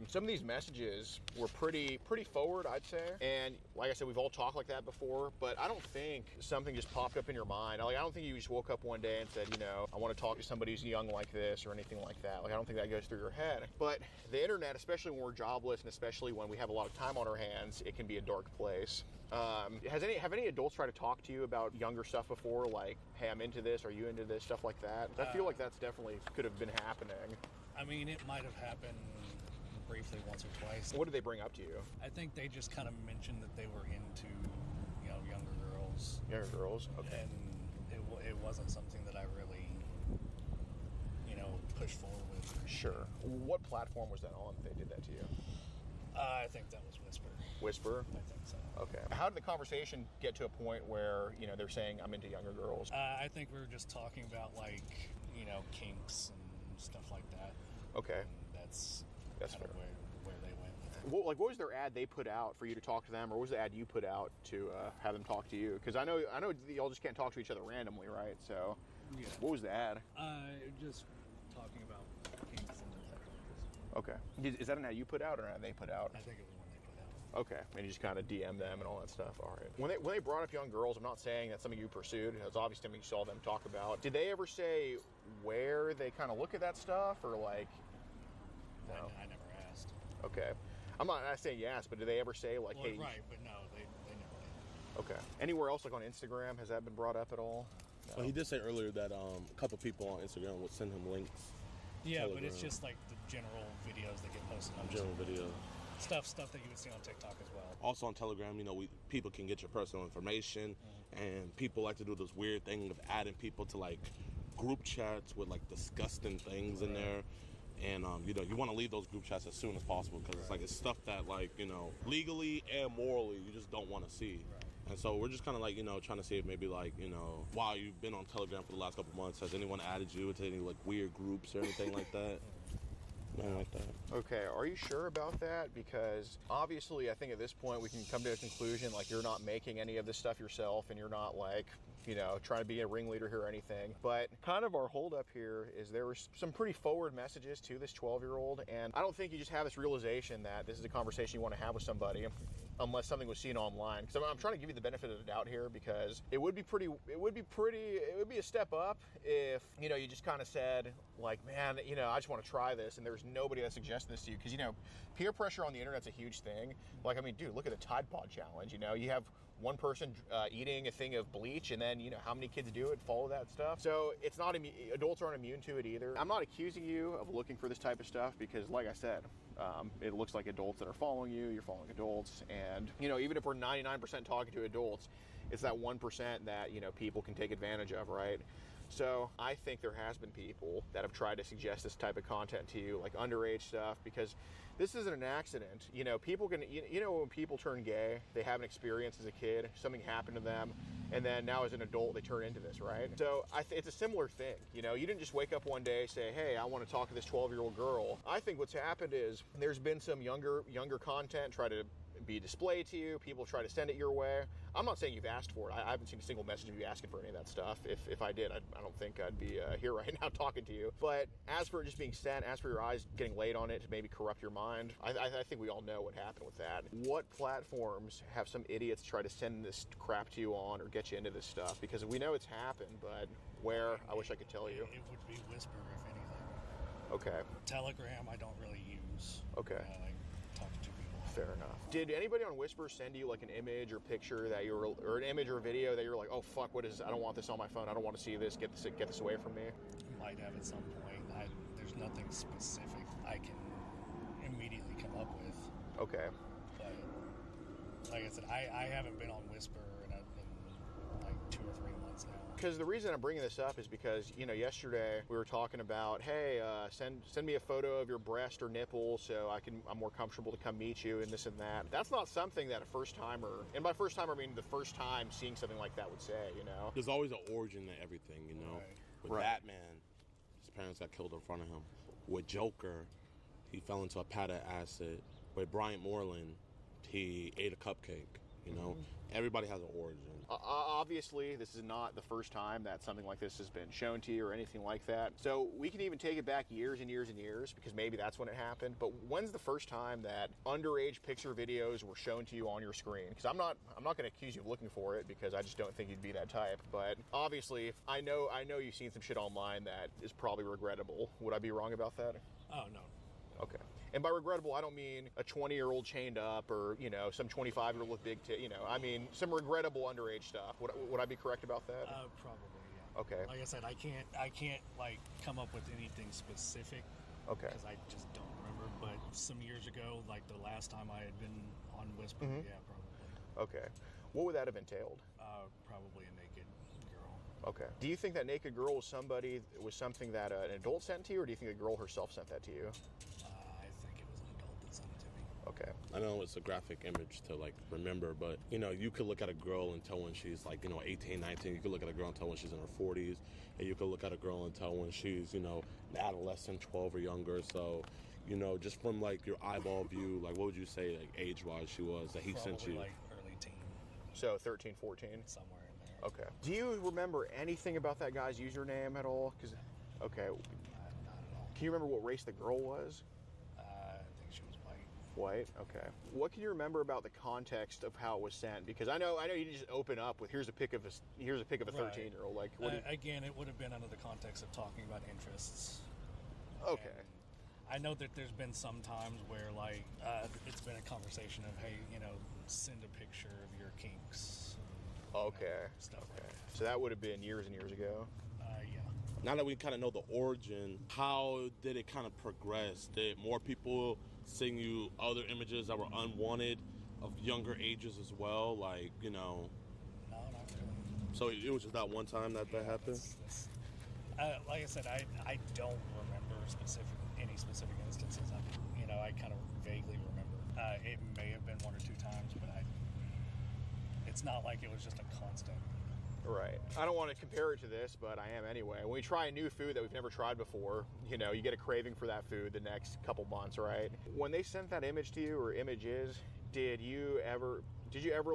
some of these messages were pretty forward, I'd say. And like I said, we've all talked like that before. But I don't think something just popped up in your mind. Like, I don't think you just woke up one day and said, you know, I want to talk to somebody who's young like this or anything like that. Like, I don't think that goes through your head. But the internet, especially when we're jobless and especially when we have a lot of time on our hands, it can be a dark place. Have any adults tried to talk to you about younger stuff before? Like, hey, I'm into this, are you into this, stuff like that? I feel like that's definitely could have been happening. I mean, it might have happened briefly once or twice. What did they bring up to you? I think they just kind of mentioned that they were into, you know, younger girls. Younger girls, okay. And it wasn't something that I really, you know, pushed forward with. Sure. What platform was that on that they did that to you? I think that was Whisper. Whisper? I think so. Okay. How did the conversation get to a point where, you know, they're saying I'm into younger girls? I think we were just talking about, like, you know, kinks and stuff like that. Okay. And that's fair. Kind of where they went with it. What was their ad they put out for you to talk to them, or what was the ad you put out to have them talk to you? Because I know y'all just can't talk to each other randomly, right? So, yeah. What was the ad? Just talking about kinks and stuff like this. Okay. Is that an ad you put out or an ad they put out? I think it was one they put out. Okay, and you just kind of DM them and all that stuff. All right. When they brought up young girls, I'm not saying that's something you pursued. It's obvious something you saw them talk about. Did they ever say where they kind of look at that stuff, or like? No, I never asked. Okay, I'm not saying yes, but did they ever say like, well, hey? Right, but no, they never did. Okay. Anywhere else, like on Instagram, has that been brought up at all? No. Well, he did say earlier that a couple people on Instagram would send him links. Yeah, Telegram. But it's just like the general videos that get posted on general video. Stuff that you would see on TikTok as well. Also on Telegram, you know, people can get your personal information, and people like to do this weird thing of adding people to like group chats with like disgusting things in there. And you know, you want to leave those group chats as soon as possible because it's like it's stuff that like, you know, legally and morally you just don't want to see. And so we're just kind of like, you know, trying to see if maybe like, you know, while you've been on Telegram for the last couple months, has anyone added you into any like weird groups or anything like that? Nothing like that. Okay, are you sure about that? Because obviously I think at this point we can come to a conclusion like you're not making any of this stuff yourself and you're not like, you know, trying to be a ringleader here or anything. But kind of our holdup here is there were some pretty forward messages to this 12-year-old, and I don't think you just have this realization that this is a conversation you want to have with somebody unless something was seen online. Because I'm trying to give you the benefit of the doubt here, because it would be a step up if, you know, you just kind of said like, man, you know, I just want to try this, and there's nobody that suggests this to you. Because, you know, peer pressure on the internet's a huge thing. Like, I mean, dude, look at the Tide Pod challenge. You know, you have one person eating a thing of bleach, and then, you know, how many kids do it, follow that stuff. So it's not, adults aren't immune to it either. I'm not accusing you of looking for this type of stuff because, like I said, it looks like adults that are following you, you're following adults, and, you know, even if we're 99% talking to adults, it's that 1% that, you know, people can take advantage of, right? So I think there has been people that have tried to suggest this type of content to you, like underage stuff, because this isn't an accident. You know, people can, you know, when people turn gay, they have an experience as a kid, something happened to them, and then now as an adult, they turn into this, right? So it's a similar thing. You know, you didn't just wake up one day, say, hey, I want to talk to this 12-year-old girl. I think what's happened is there's been some younger content try to be displayed to you. People try to send it your way. I'm not saying you've asked for it. I haven't seen a single message of you asking for any of that stuff. If I did, I don't think I'd be here right now talking to you. But as for it just being sent, as for your eyes getting laid on it to maybe corrupt your mind, I think we all know what happened with that. What platforms have some idiots try to send this crap to you on or get you into this stuff? Because we know it's happened, but where? I wish I could tell you. It would be Whisper, if anything. Okay. Telegram, I don't really use. Okay. Like, talk to people. Fair enough. Did anybody on Whisper send you like an image or picture that you were, or an image or a video that you were like, oh fuck, what is this? I don't want this on my phone. I don't want to see this. Get this away from me. Might have at some point. There's nothing specific I can immediately come up with. Okay. But like I said, I haven't been on Whisper in like 2 or 3 months now. Because the reason I'm bringing this up is because, you know, yesterday we were talking about, hey, send me a photo of your breast or nipple so I'm more comfortable to come meet you and this and that. That's not something that a first timer, and by first timer I mean the first time seeing something like that would say, you know. There's always an origin to everything, you know. Right. With Batman, his parents got killed in front of him. With Joker, he fell into a pat of acid. With Bryant Moreland, he ate a cupcake. You know, everybody has an origin. Obviously, this is not the first time that something like this has been shown to you or anything like that. So we can even take it back years and years and years, because maybe that's when it happened. But when's the first time that underage picture videos were shown to you on your screen? Because I'm not going to accuse you of looking for it, because I just don't think you'd be that type. But obviously, I know you've seen some shit online that is probably regrettable. Would I be wrong about that? Oh, no. Okay. And by regrettable, I don't mean a 20-year-old chained up or, you know, some 25-year-old with big you know, I mean some regrettable underage stuff. Would I be correct about that? Probably, yeah. Okay. Like I said, I can't like come up with anything specific. Okay. Because I just don't remember. But some years ago, like the last time I had been on Whisper, yeah, probably. Okay. What would that have entailed? Probably a naked girl. Okay. Do you think that naked girl was something that an adult sent to you, or do you think the girl herself sent that to you? Okay. I know it's a graphic image to like remember, but you know, you could look at a girl and tell when she's like, you know, 18, 19. You could look at a girl and tell when she's in her 40s, and you could look at a girl and tell when she's, you know, an adolescent, 12 or younger. So, you know, just from like your eyeball view, like what would you say, like age-wise, she was that he sent you? Like early teen. So 13, 14? Somewhere in there. Okay. Do you remember anything about that guy's username at all? Okay. Not at all. Can you remember what race the girl was? I think she was white. White. Okay. What can you remember about the context of how it was sent? Because I know you didn't just open up with here's a pic of a 13-year-old. Like again, it would have been under the context of talking about interests. Okay. And I know that there's been some times where like it's been a conversation of, hey, you know, send a picture of your kinks. Okay. Stuff like that. So that would have been years and years ago. Yeah. Now that we kind of know the origin, how did it kind of progress? Did more people send you other images that were unwanted of younger ages as well? Like, you know. No, not really. So it was just that one time that happened? Like I said, I don't remember any specific instances. I kind of vaguely remember. It may have been one or two times, but it's not like it was just a constant. Right. I don't want to compare it to this, but I am anyway. When we try a new food that we've never tried before, you know, you get a craving for that food the next couple months, right? When they sent that image to you, or images, did you ever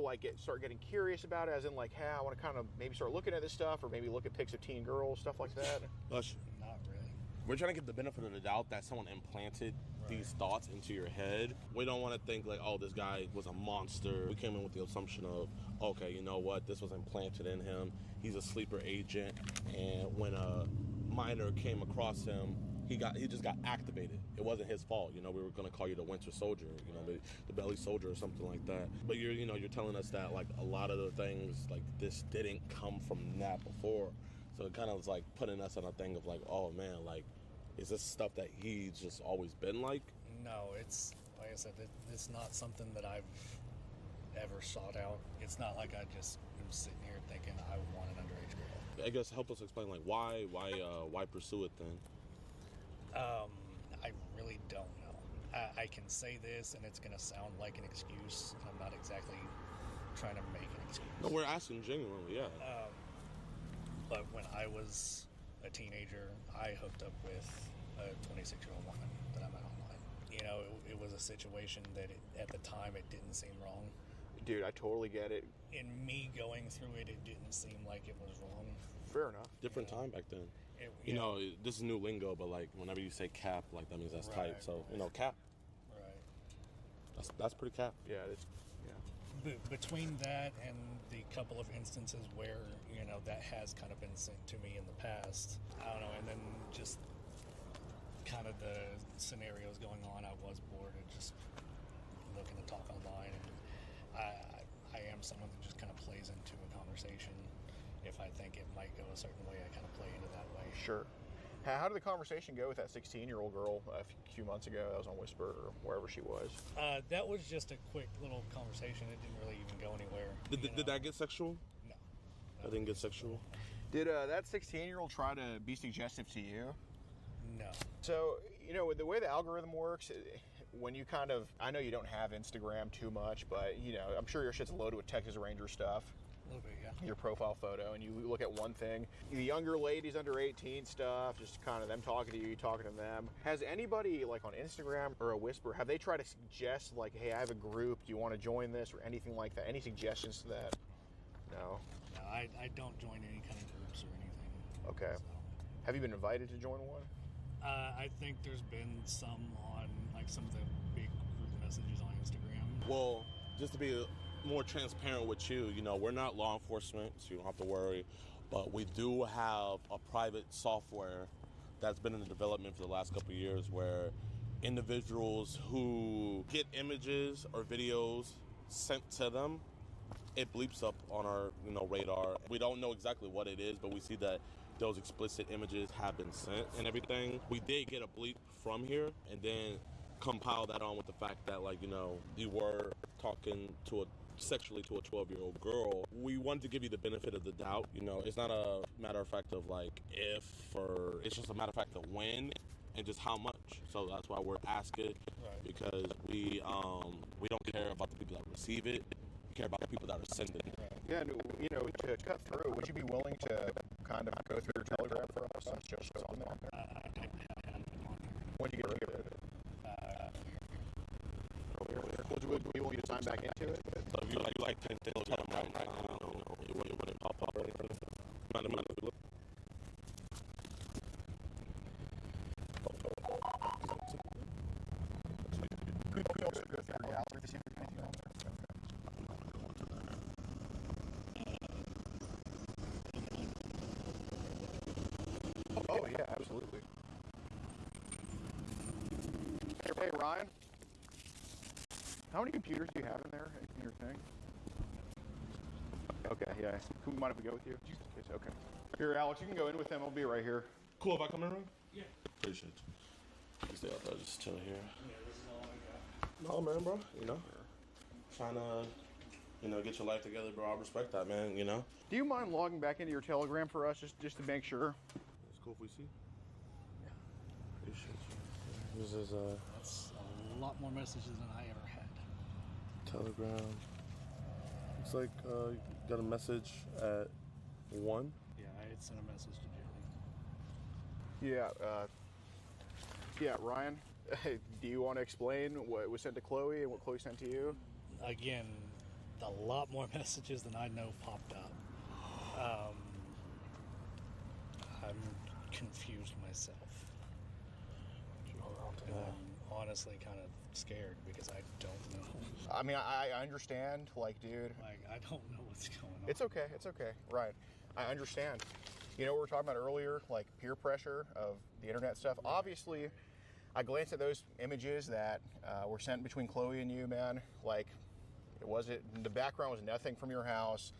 like start getting curious about it, as in like, hey, I want to kind of maybe start looking at this stuff, or maybe look at pics of teen girls, stuff like that? Not really. We're trying to get the benefit of the doubt that someone implanted these thoughts into your head. We don't want to think like, oh, this guy was a monster. We came in with the assumption of, okay, you know what, this was implanted in him. He's a sleeper agent, and when a minor came across him, he just got activated. It wasn't his fault. You know, we were going to call you the Winter Soldier, you know, the Belly Soldier or something like that. But you're telling us that like a lot of the things like this didn't come from that before. So it kind of was like putting us on a thing of like, oh man, like, is this stuff that he's just always been like? No, it's like I said, it's not something that I've ever sought out. It's not like I just am sitting here thinking I want an underage girl. I guess help us explain like why pursue it then? I really don't know. I can say this and it's gonna sound like an excuse. I'm not exactly trying to make an excuse. No, we're asking genuinely, yeah. But when I was a teenager, I hooked up with a 26-year-old woman that I met online. You know, it was a situation that at the time it didn't seem wrong. Dude, I totally get it. In me going through it, it didn't seem like it was wrong. Fair enough. Different time back then. You know, this is new lingo, but like whenever you say cap, like that means that's tight. So, you know, cap. Right. That's pretty cap. Yeah, Between that and the couple of instances where, you know, that has kind of been sent to me in the past, I don't know, and then just kind of the scenarios going on, I was bored of just looking to talk online, and I am someone that just kind of plays into a conversation. If I think it might go a certain way, I kind of play into that way. Sure. How did the conversation go with that 16-year-old girl a few months ago that was on Whisper or wherever she was? That was just a quick little conversation. It didn't really even go anywhere. Did that get sexual? No. I didn't get sexual. Did that 16-year-old try to be suggestive to you? No. So, you know, the way the algorithm works, when you I know you don't have Instagram too much, but, you know, I'm sure your shit's loaded with Texas Ranger stuff. A little bit, yeah. Your profile photo, and you look at one thing. The younger ladies under 18 stuff, just kind of them talking to you talking to them. Has anybody, like on Instagram or a Whisper, have they tried to suggest, like, hey, I have a group, do you want to join this, or anything like that? Any suggestions to that? No? No, I don't join any kind of groups or anything. Okay. So. Have you been invited to join one? I think there's been some on, like, some of the big group messages on Instagram. Well, just to be more transparent with you, you know, we're not law enforcement, so you don't have to worry, but we do have a private software that's been in development for the last couple of years where individuals who get images or videos sent to them, it bleeps up on our, you know, radar. We don't know exactly what it is, but we see that those explicit images have been sent and everything. We did get a bleep from here and then compile that on with the fact that, like, you know, you were talking to sexually to a 12-year-old girl. We wanted to give you the benefit of the doubt. You know, it's not a matter of fact of like if, or it's just a matter of fact of when and just how much. So that's why we're asking, because we don't care about the people that receive it. We care about the people that are sending it. Yeah, and, you know, to cut through, would you be willing to kind of go through your Telegram for us and show us on there? When did you get rid of it? Would you be willing to sign back into it? So if you like Telegram right now, it wouldn't pop up or anything. Mind if we look? Could we also go through your gallery to see if there's anything else? Oh, yeah, absolutely. Hey, Ryan. How many computers do you have in there in your thing? Okay, yeah. Who mind if we go with you? Okay. Here, Alex, you can go in with them. I'll be right here. Cool if I come in, right? Yeah. Appreciate you. You stay out there, just chill here. Yeah, this is all I got. No, man, bro. You know, trying to, you know, get your life together, bro. I respect that, man. You know. Do you mind logging back into your Telegram for us, just to make sure? It's cool if we see. Yeah. Appreciate you. This is That's a lot more messages than I ever had. Telegram. Looks like you got a message at 1. Yeah, I had sent a message to Jerry. Yeah, Ryan, do you want to explain what was sent to Chloe and what Chloe sent to you? Again, a lot more messages than I know popped up. I'm confused myself. And I'm honestly kind of scared because I don't know. I mean, I understand, like, dude. Like, I don't know what's going on. It's okay, Ryan. I understand. You know what we were talking about earlier, like peer pressure of the internet stuff. Right. Obviously, I glanced at those images that were sent between Chloe and you, man. Like, the background was nothing from your house.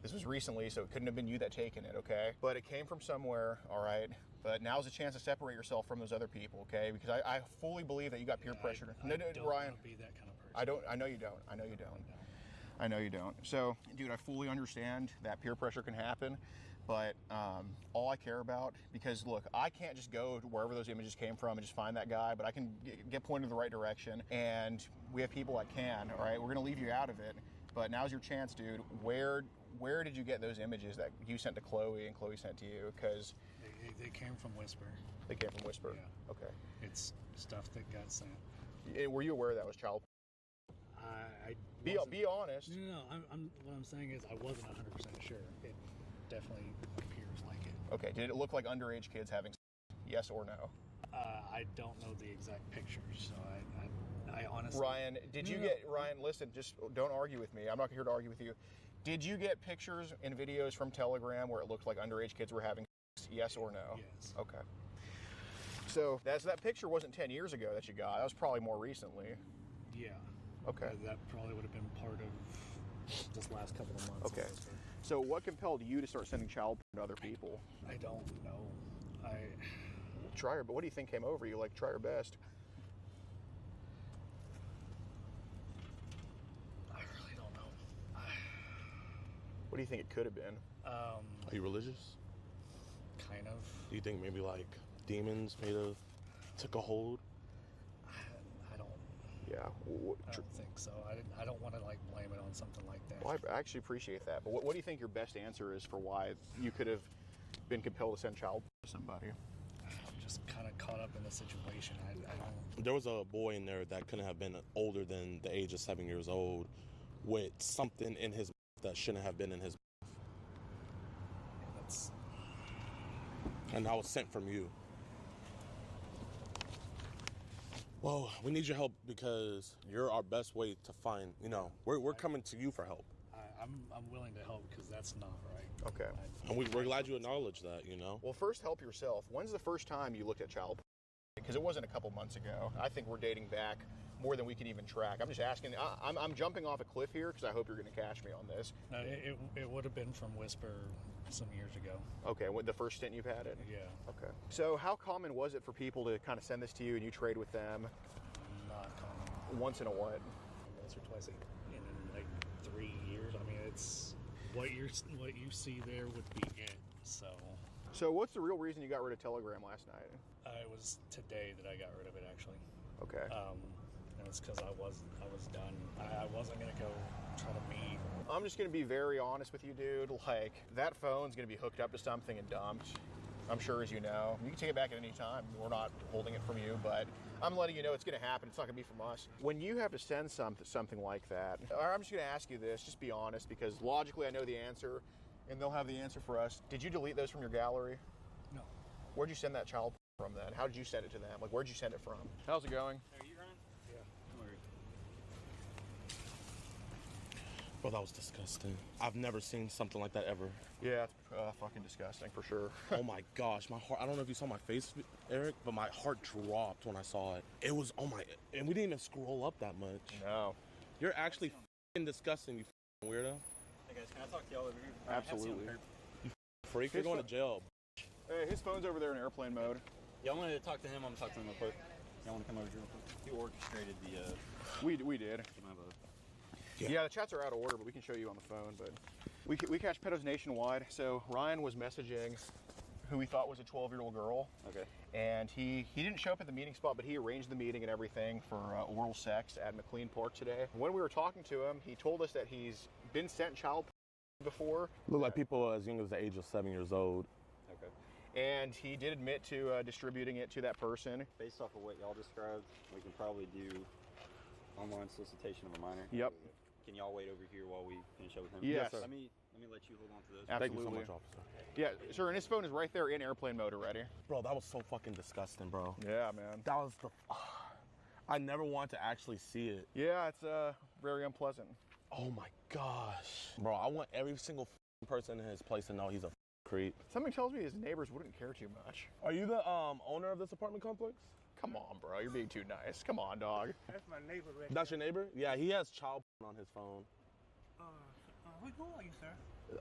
This was recently, so it couldn't have been you that taken it, okay? But it came from somewhere, all right? But now's a chance to separate yourself from those other people, okay? Because I fully believe that you got peer pressure. I don't Ryan, want to be that kind of person. I know you don't. So, dude, I fully understand that peer pressure can happen, but all I care about, because look, I can't just go to wherever those images came from and just find that guy, but I can get pointed in the right direction, and we have people that can, all right? We're gonna leave you out of it, but now's your chance, dude. Where did you get those images that you sent to Chloe and Chloe sent to you? Because they came from Whisper. They came from Whisper? Yeah. Okay. It's stuff that got sent. Were you aware that was child? Be honest. No. What I'm saying is I wasn't 100% sure. It definitely appears like it. Okay. Did it look like underage kids having sex? Yes or no? I don't know the exact pictures, so I honestly. Ryan, Ryan, listen, just don't argue with me. I'm not here to argue with you. Did you get pictures and videos from Telegram where it looked like underage kids were having sex? Yes or no? Yes. Okay. So that picture wasn't 10 years ago that you got. That was probably more recently. Yeah. Okay. That probably would have been part of this last couple of months. Okay. So what compelled you to start sending child porn to other people? I don't know. But what do you think came over you? Like, try your best. I really don't know. What do you think it could have been? Are you religious? Kind of. Do you think maybe like demons took a hold? I don't. Yeah. I don't think so. I don't want to like blame it on something like that. Well, I actually appreciate that. But what do you think your best answer is for why you could have been compelled to send child to somebody? I'm just kind of caught up in the situation. I don't. There was a boy in there that couldn't have been older than the age of 7 years old with something in his that shouldn't have been in his. That's. And I was sent from you. Well, we need your help because you're our best way to find, we're coming to you for help. I'm willing to help because that's not right. Okay. And we're glad you acknowledge that, Well, first help yourself. When's the first time you looked at child porn? Because it wasn't a couple months ago. I think we're dating back more than we can even track. I'm just asking, I'm jumping off a cliff here because I hope you're going to cash me on this. No, it would have been from Whisper some years ago. Okay, the first stint you've had it? Yeah. Okay. So how common was it for people to kind of send this to you and you trade with them? Not common. Once in a what? Once or twice in like 3 years. I mean, it's what you see there would be it. So what's the real reason you got rid of Telegram last night? It was today that I got rid of it, actually. Okay. And it's because I was done. I wasn't gonna go try to meet. I'm just gonna be very honest with you, dude. Like, that phone's gonna be hooked up to something and dumped. I'm sure, as you know. You can take it back at any time. We're not holding it from you, but I'm letting you know it's gonna happen. It's not gonna be from us. When you have to send something like that, I'm just gonna ask you this, just be honest, because logically I know the answer, and they'll have the answer for us. Did you delete those from your gallery? No. Where'd you send that child from then? How did you send it to them? Like, where'd you send it from? How's it going? Are you running? Yeah. Well, that was disgusting. I've never seen something like that ever. Yeah, it's fucking disgusting for sure. Oh my gosh, my heart, I don't know if you saw my face, Eric, but my heart dropped when I saw it. It was, oh my, and we didn't even scroll up that much. No. You're actually f***ing disgusting, you f***ing weirdo. Hey guys, can I talk to y'all over here? Absolutely. You freak, you're going to jail. Hey, his phone's over there in airplane mode. Yeah, I wanted to talk to him. I'm gonna talk to him real quick. Y'all want to come over here real quick? He orchestrated the. We did. Yeah, the chats are out of order, but we can show you on the phone. But we catch pedos nationwide. So Ryan was messaging who he thought was a 12-year-old girl. Okay. And he didn't show up at the meeting spot, but he arranged the meeting and everything for oral sex at McLean Park today. When we were talking to him, he told us that he's been sent child before. Look like people as young as the age of 7 years old. Okay. And he did admit to distributing it to that person. Based off of what y'all described, we can probably do online solicitation of a minor. Yep. Can y'all wait over here while we finish up with him? Yes. Let me let you hold on to those. Absolutely. Thank you so much, officer. Yeah, sir, and his phone is right there in airplane mode already. Bro, that was so fucking disgusting, bro. Yeah, man. That was the, I never wanted to actually see it. Yeah, it's very unpleasant. Oh my gosh. Bro, I want every single person in his place to know he's a creep. Something tells me his neighbors wouldn't care too much. Are you the owner of this apartment complex? Come on, bro. You're being too nice. Come on, dog. That's my neighbor right That's your neighbor? Yeah, he has child porn on his phone. Who are you, sir?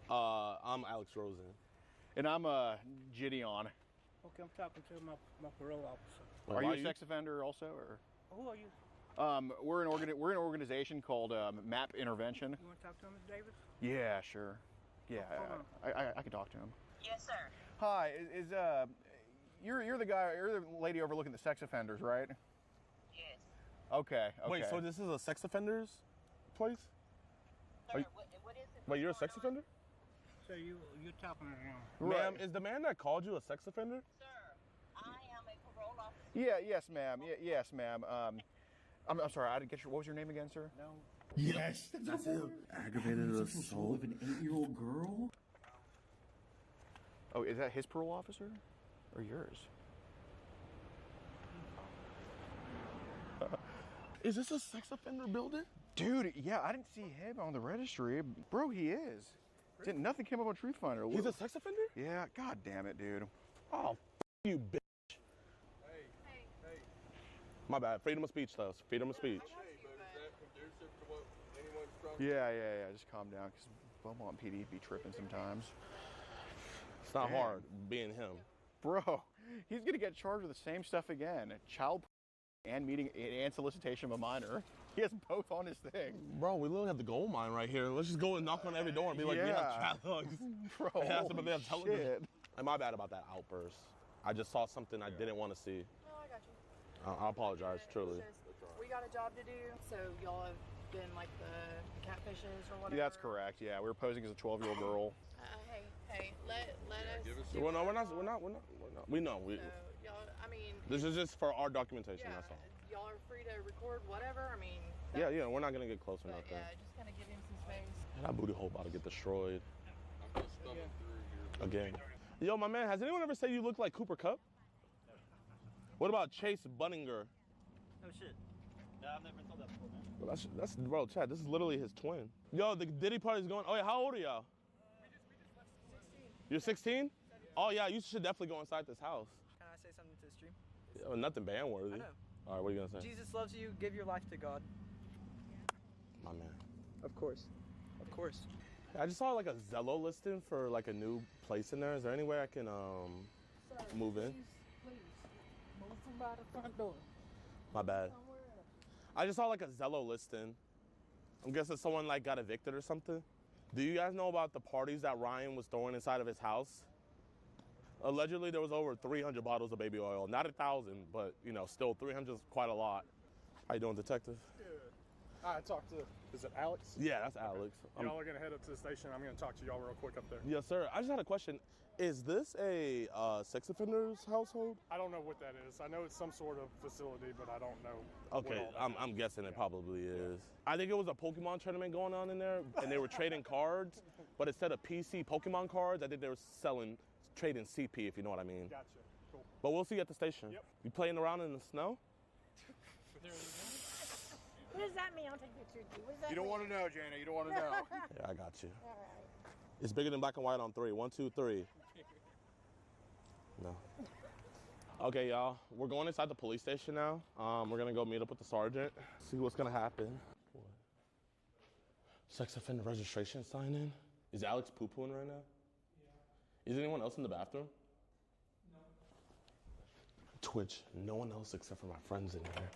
I'm Alex Rosen. And I'm Gideon. Okay, I'm talking to my parole officer. Are you a sex offender also, or? Who are you? We're an organization called MAP Intervention. You want to talk to Mr. Davis? Yeah, sure. Yeah, Hold on. I can talk to him. Yes, sir. Hi, you're the guy, you're the lady overlooking the sex offenders, right? Yes. Okay. Wait, so this is a sex offenders place? Sir, what is it? Wait, you're a sex offender? So you're talking to him. Ma'am, is the man that called you a sex offender? Sir, I am a parole officer. Yeah, yes, ma'am. Yes, ma'am. I'm sorry, I didn't get what was your name again, sir? No. Yes, that's him. Aggravated assault of an 8-year-old girl? Oh, is that his parole officer? Or yours? Is this a sex offender building? Dude, yeah, I didn't see him on the registry. Bro, he is. Nothing came up on Truth Finder. He's a sex offender? Yeah, god damn it, dude. Oh, you bitch. Hey. My bad. Freedom of speech, though. Freedom of speech. Yeah, just calm down, because Beaumont PD be tripping sometimes. It's not hard being him. Bro, he's going to get charged with the same stuff again. Child and meeting and solicitation of a minor. He has both on his thing. Bro, we literally have the gold mine right here. Let's just go and knock on every door and be like, we have chat logs. Bro, they have television. And my bad about that outburst. I just saw something I didn't want to see. No, I got you. I apologize, truly. We got a job to do. So y'all have been like the catfishes or whatever. Yeah, that's correct. Yeah, we were posing as a 12-year-old girl. Hey, let us. Well, no, we're not. We know. So, y'all, I mean. This is just for our documentation. Yeah, That's all. y'all are free to record whatever. I mean. Yeah. We're not gonna get close or But nothing. yeah, just kind of give him some space. That booty hole about to get destroyed. Again. Yo, my man, has anyone ever said you look like Cooper Kupp? What about Chase Bunninger? Oh shit. Yeah, I've never been told that before, man. Well, that's bro, Chad. This is literally his twin. Yo, the Diddy party's going. Oh yeah, how old are y'all? You're 16? Oh yeah, you should definitely go inside this house. Can I say something to the stream? Oh, nothing ban worthy. I know. All right, what are you gonna say? Jesus loves you. Give your life to God. My man. Of course. Of course. I just saw like a Zello listing for like a new place in there. Is there any way I can move in? Please, move from by the front door. My bad. I just saw like a Zello listing. I'm guessing someone like got evicted or something. Do you guys know about the parties that Ryan was throwing inside of his house? Allegedly, there was over 300 bottles of baby oil. Not 1,000, but you know, still 300 is quite a lot. How you doing, detective? Good. I talked to, is it Alex? Yeah, that's Alex. Y'all are gonna head up to the station. I'm gonna talk to y'all real quick up there. Yes, sir. I just had a question. Is this a sex offender's household? I don't know what that is. I know it's some sort of facility, but I don't know. Okay, I'm guessing it probably is. I think it was a Pokemon tournament going on in there, and they were trading cards, but instead of PC Pokemon cards, I think they were trading CP, if you know what I mean. Gotcha. Cool. But we'll see you at the station. Yep. You playing around in the snow? What does that mean? I'll take pictures of you. What does that You don't mean? want to know, Jana. You don't want to know. Yeah, I got you. All right. It's bigger than black and white on 3. 1, 2, 3. No. Okay, y'all. We're going inside the police station now. We're gonna go meet up with the sergeant. See what's gonna happen. What? Sex offender registration sign in? Is Alex poo-pooing right now? Yeah. Is anyone else in the bathroom? No. Twitch. No one else except for my friends in here.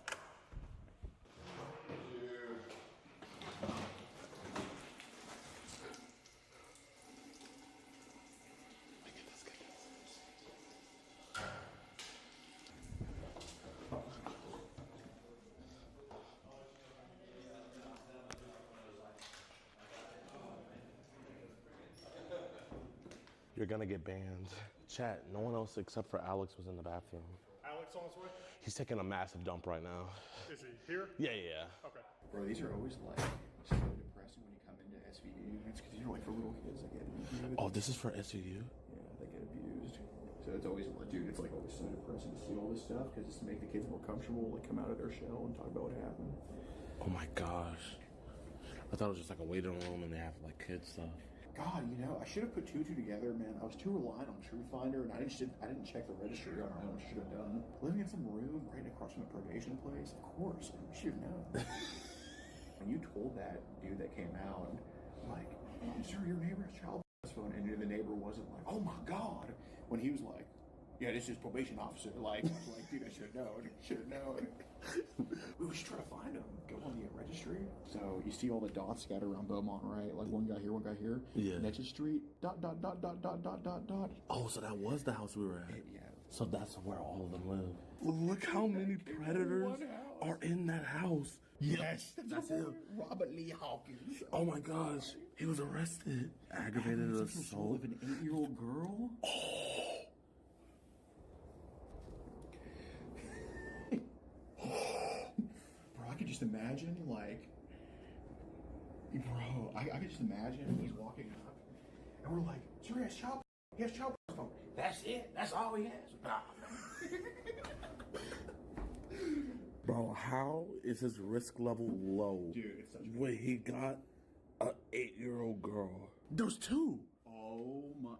You're gonna get banned. Chat, no one else except for Alex was in the bathroom. Alex on his way? He's taking a massive dump right now. Is he here? Yeah. Okay. Bro, these are always like so depressing when you come into SVU. It's because like for little kids that get abused. Oh, this is for SVU? Yeah, they get abused. So it's always, dude, it's like always so depressing to see all this stuff because it's to make the kids more comfortable, like come out of their shell and talk about what happened. Oh my gosh. I thought it was just like a waiting room and they have like kids stuff. God, you know, I should have put two together, man. I was too reliant on TrueFinder, and I didn't check the registry on my own. I should have done. Living in some room right across from the probation place, of course, man, I should have known. When you told that dude that came out, like, sir, your neighbor has child phone, and the neighbor wasn't like, oh my God, when he was like, yeah, this is probation officer. Like, I was like, dude, I should have known. We should try to find him. Go on the registry. So you see all the dots scattered around Beaumont, right? Like one guy here. Yeah. Next street, dot. Oh, so that was the house we were at. Yeah. So that's where all of them live. Look how many predators are in that house. Yes, that's him. Robert Lee Hawkins. Oh my gosh, he was arrested. Aggravated assault of an 8-year-old girl. Bro, I could just imagine, like, bro, I could just imagine he's walking up, and we're like, sir, he has child phone. That's it? That's all he has? Nah. Bro, how is his risk level low? Dude, it's such a... Wait, he got an 8-year-old girl. There's 2. Oh my...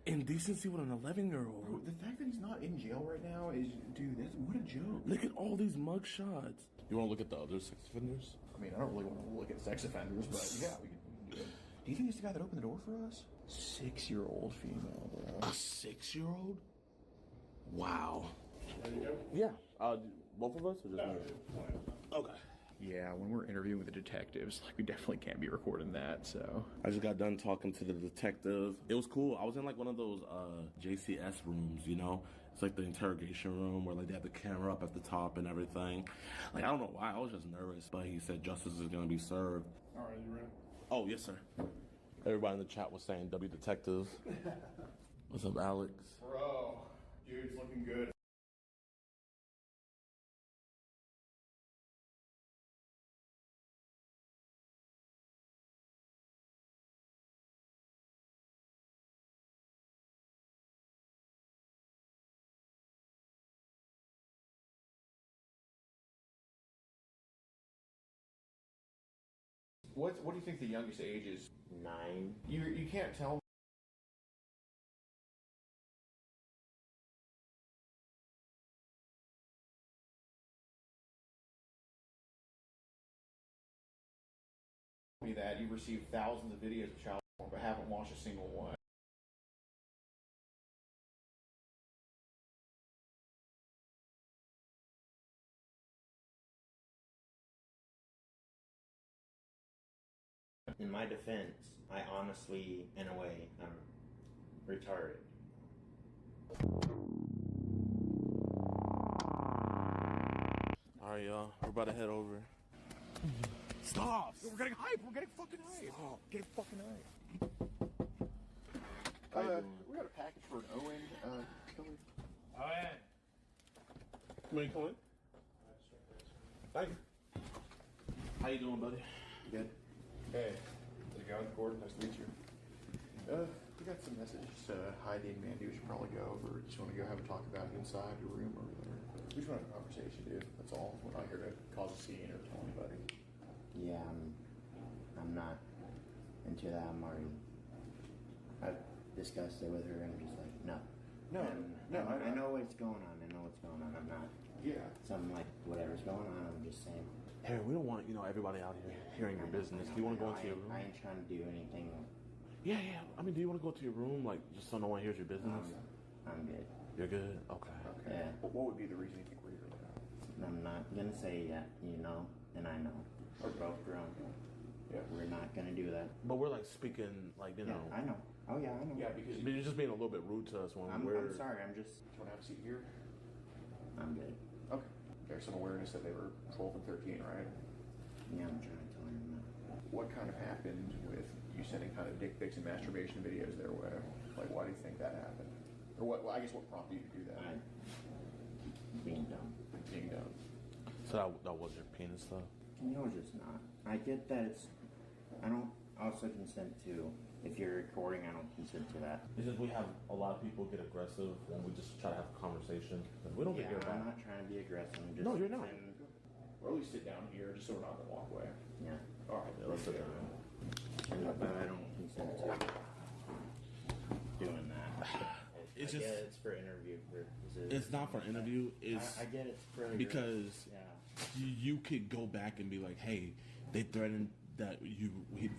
Indecency with an 11-year-old. Bro, the fact that he's not in jail right now is, dude, what a joke. Look at all these mug shots. You want to look at the other sex offenders? I mean, I don't really want to look at sex offenders, but yeah, we can do it. Do you think it's the guy that opened the door for us? 6-year-old female, bro. A 6-year-old? Wow. There you go. Yeah. Both of us or just me? Okay. Yeah, when we're interviewing with the detectives, like, we definitely can't be recording that, so. I just got done talking to the detective. It was cool. I was in like one of those JCS rooms, you know, It's like the interrogation room where like they have the camera up at the top and everything. Like I don't know why, I was just nervous, but he said justice is gonna be served. All right, you ready? Oh yes, sir. Everybody in the chat was saying W Detectives. What's up, Alex? Bro, dude's looking good. What do you think the youngest age is? 9. You can't tell me that you've received thousands of videos of child porn but haven't watched a single one. In my defense, I honestly, in a way, I'm retarded. Alright, y'all, we're about to head over. Stop! We're getting hype! We're getting fucking hype! Stop. Getting fucking hype. We got a package for an Owen. Owen! Come in, come in. Thank you. How you doing, buddy? Good. Hey, how's it going, Gordon? Nice to meet you. We got some messages. Heidi and Mandy, we should probably go over. Just want to go have a talk about it inside your room over there. We just want to have a conversation, dude. That's all. We're not here to cause a scene or tell anybody. Yeah, I'm not into that. I've discussed it with her and I'm just like, no. No, I know what's going on. I know what's going on. I'm not. Yeah. Something like whatever's going on, I'm just saying. Hey, we don't want, everybody out here hearing your business. Do you want to go into your room? I ain't trying to do anything. Yeah. I mean, do you want to go to your room, like, just so no one hears your business? I'm good. You're good? Okay. Yeah. What would be the reason you think we're here? I'm not gonna say that, and I know. We're both grown. Yeah. We're not gonna do that. But we're, like, speaking, like, Yeah, I know. Oh, yeah, I know. Yeah, because you're just being a little bit rude to us when I'm we're... sorry, I'm just... Do you want to have a seat here? I'm good. Okay. There's some awareness that they were 12 and 13, right? Yeah, I'm trying to tell him that. What kind of happened with you sending kind of dick pics and masturbation videos their way? Like, why do you think that happened? Or what? Well, I guess what prompted you to do that? Being dumb. Being dumb. So that was your penis, though? No, it's just not. I get that it's... I don't also consent to... If you're recording, I don't consent to that. It's just we have a lot of people get aggressive when we just try to have a conversation. We don't get your back. I'm not trying to be aggressive. I'm just No, you're not. Or at least sit down here just so we're not going to walk away. Yeah. All right. Yeah, let's sit down. But I don't consent to doing that. It's I just... get it's for interview purposes. It's not for interview. It's I get it's for... Because you could go back and be like, hey, they threatened that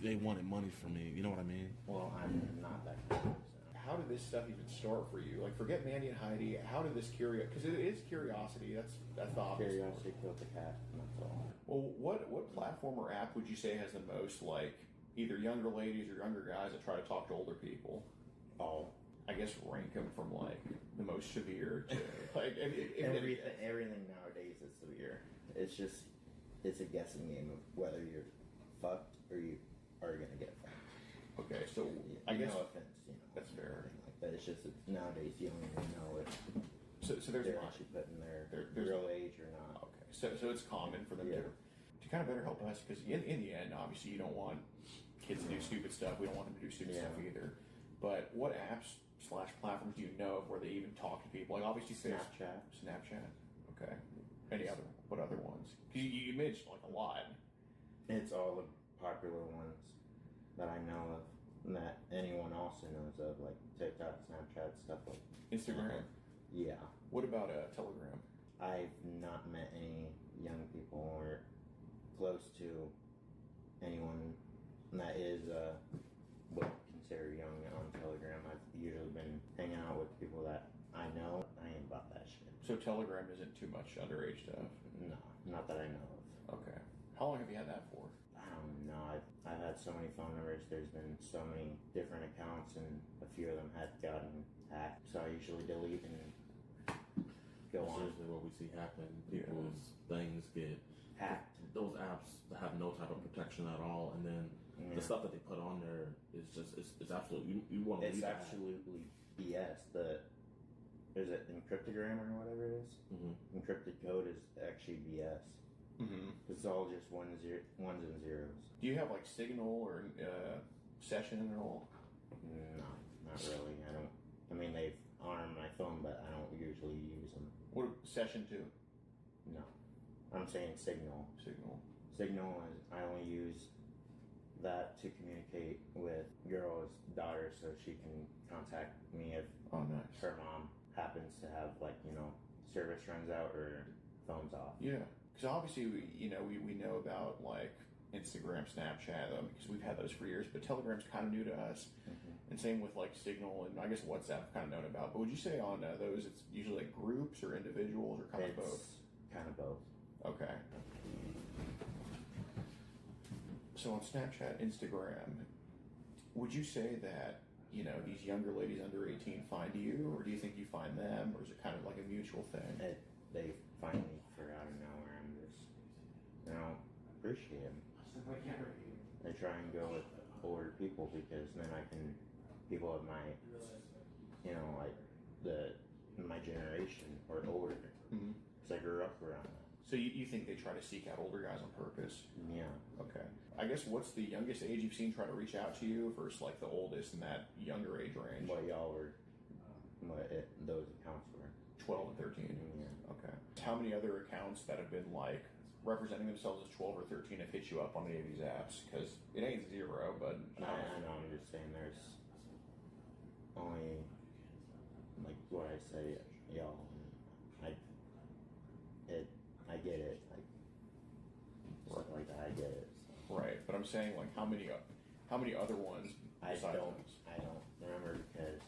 they wanted money from me. You know what I mean? Well, I'm not that kind of person. How did this stuff even start for you? Like, forget Mandy and Heidi. How did this because it is curiosity. That's the obvious. Curiosity killed the cat. That's all. Well, what platform or app would you say has the most, like, either younger ladies or younger guys that try to talk to older people? Oh, I guess rank them from like the most severe to like everything nowadays is severe. It's a guessing game of whether you're fucked or you are gonna get fucked. Okay, so I guess no offense, that's fair. Like that. It's just nowadays you don't even know if so there's they're actually putting their real age or not. Okay, so it's common for them to kind of better help us because in the end, obviously, you don't want kids to do stupid stuff. We don't want them to do stupid stuff either. But what apps / platforms do you know of where they even talk to people? Like obviously Snapchat. Okay. What other ones? Because you mentioned like a lot. It's all the popular ones that I know of, and that anyone also knows of, like TikTok, Snapchat, stuff like Instagram. Yeah. What about Telegram? I've not met any young people or close to anyone that is would consider young on Telegram. I've usually been hanging out with people that I know. I ain't about that shit. So Telegram isn't too much underage stuff? No, not that I know of. Okay. How long have you had that for? I don't know. I've had so many phone numbers. There's been so many different accounts, and a few of them had gotten hacked. So I usually delete and go on. Usually what we see happen, people's things get hacked. Those apps have no type of protection at all, and then the stuff that they put on there is just it's absolutely you want to. It's absolutely BS. Is it encryptogram or whatever it is? Mm-hmm. Encrypted code is actually BS. Mm-hmm. It's all just ones and zeros. Do you have like Signal or Session at all? No, not really. I don't. I mean, they've on my phone, but I don't usually use them. What Session 2? No, I'm saying Signal. Signal is I only use that to communicate with girl's daughter so she can contact me if her mom happens to have service runs out or phone's off. Yeah, because obviously we know about like Instagram, Snapchat, because we've had those for years, but Telegram's kind of new to us. Mm-hmm. And same with like Signal and I guess WhatsApp kind of known about. But would you say on those it's usually like groups or individuals or kind of both? Kind of both. Okay. So on Snapchat, Instagram, would you say that these younger ladies under 18 find you, or do you think you find them, or is it kind of like a mutual thing? They find me for out of nowhere. I don't appreciate them. I try and go with older people because then people of my, my generation or older. Mm-hmm. Because I grew up around that. So you think they try to seek out older guys on purpose? Yeah. Okay. I guess what's the youngest age you've seen try to reach out to you versus like the oldest in that younger age range? What those accounts were? 12 and 13? Yeah. Okay. How many other accounts that have been like representing themselves as 12 or 13 have hit you up on any of these apps? Because it ain't zero, but... I know, I'm just saying there's only, like what I say, y'all, I get it, stuff like that, I get it. So. Right, but I'm saying like how many other ones I don't remember because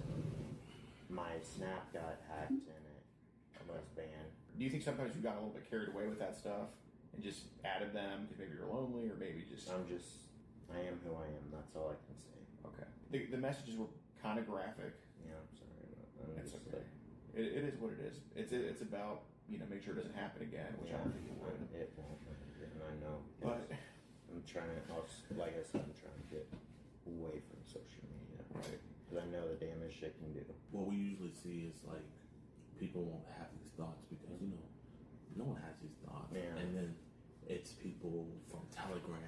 my Snap got hacked and it was banned. Do you think sometimes you got a little bit carried away with that stuff and just added them because maybe you're lonely or maybe just... I am who I am, that's all I can say. Okay. The messages were kind of graphic. Yeah, I'm sorry about that. It's okay. It is what it is. It's about, make sure it doesn't happen again, which I don't think it would. It won't, and I know. But I'm trying to, like I said, I'm trying to get away from social media. Right. Because I know the damage it can do. What we usually see is like people won't have these thoughts because no one has these thoughts, and then it's people from Telegram,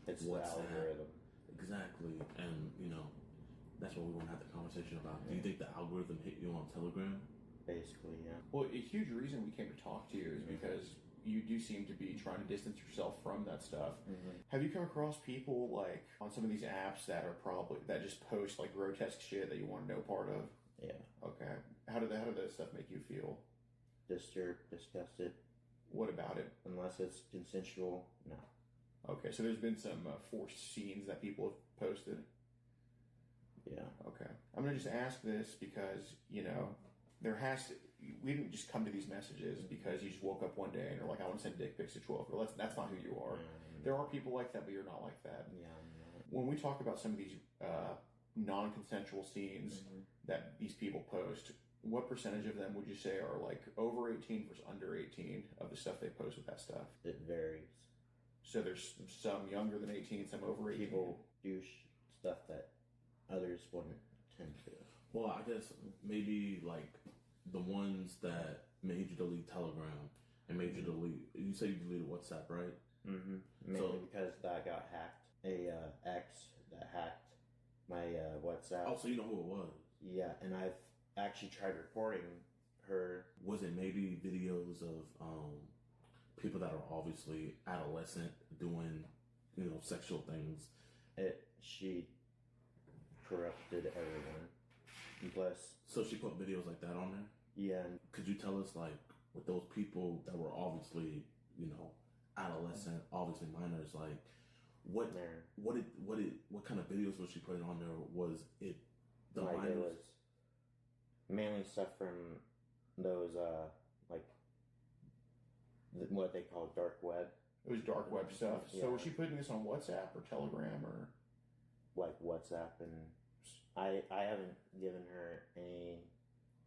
it's WhatsApp, the algorithm. Exactly, and that's what we want to have the conversation about. Do you think the algorithm hit you on Telegram? Basically, yeah. Well, a huge reason we came to talk to you is because you do seem to be trying to distance yourself from that stuff. Mm-hmm. Have you come across people like on some of these apps that just post like grotesque shit that you want no part of? Yeah. Okay. How did that stuff make you feel? Disturbed, disgusted. What about it? Unless it's consensual, no. Okay, so there's been some forced scenes that people have posted. Yeah. Okay. I'm gonna just ask this because we didn't just come to these messages because you just woke up one day and are like, I want to send dick pics to 12. Well, that's not who you are. Mm-hmm. There are people like that, but you're not like that. Yeah, I'm not. When we talk about some of these non-consensual scenes that these people post, what percentage of them would you say are like over 18 versus under 18 of the stuff they post with that stuff? It varies. So there's some younger than 18, some over 18. People do stuff that others wouldn't tend to. Well, I guess maybe like the ones that made you delete Telegram and made you delete. You say you deleted WhatsApp, right? Mm-hmm. Mainly because that got hacked. A ex that hacked my WhatsApp. Oh, so you know who it was? Yeah, and I've actually tried reporting her. Was it maybe videos of people that are obviously adolescent doing, sexual things? She corrupted everyone. Plus, so she put videos like that on there? Yeah. Could you tell us, like, with those people that were obviously, adolescent, obviously minors, like, what kind of videos was she putting on there? Was it the minors? It was mainly stuff from those, what they call dark web. It was dark web stuff. Yeah. So was she putting this on WhatsApp or Telegram or? Like WhatsApp, and I haven't given her any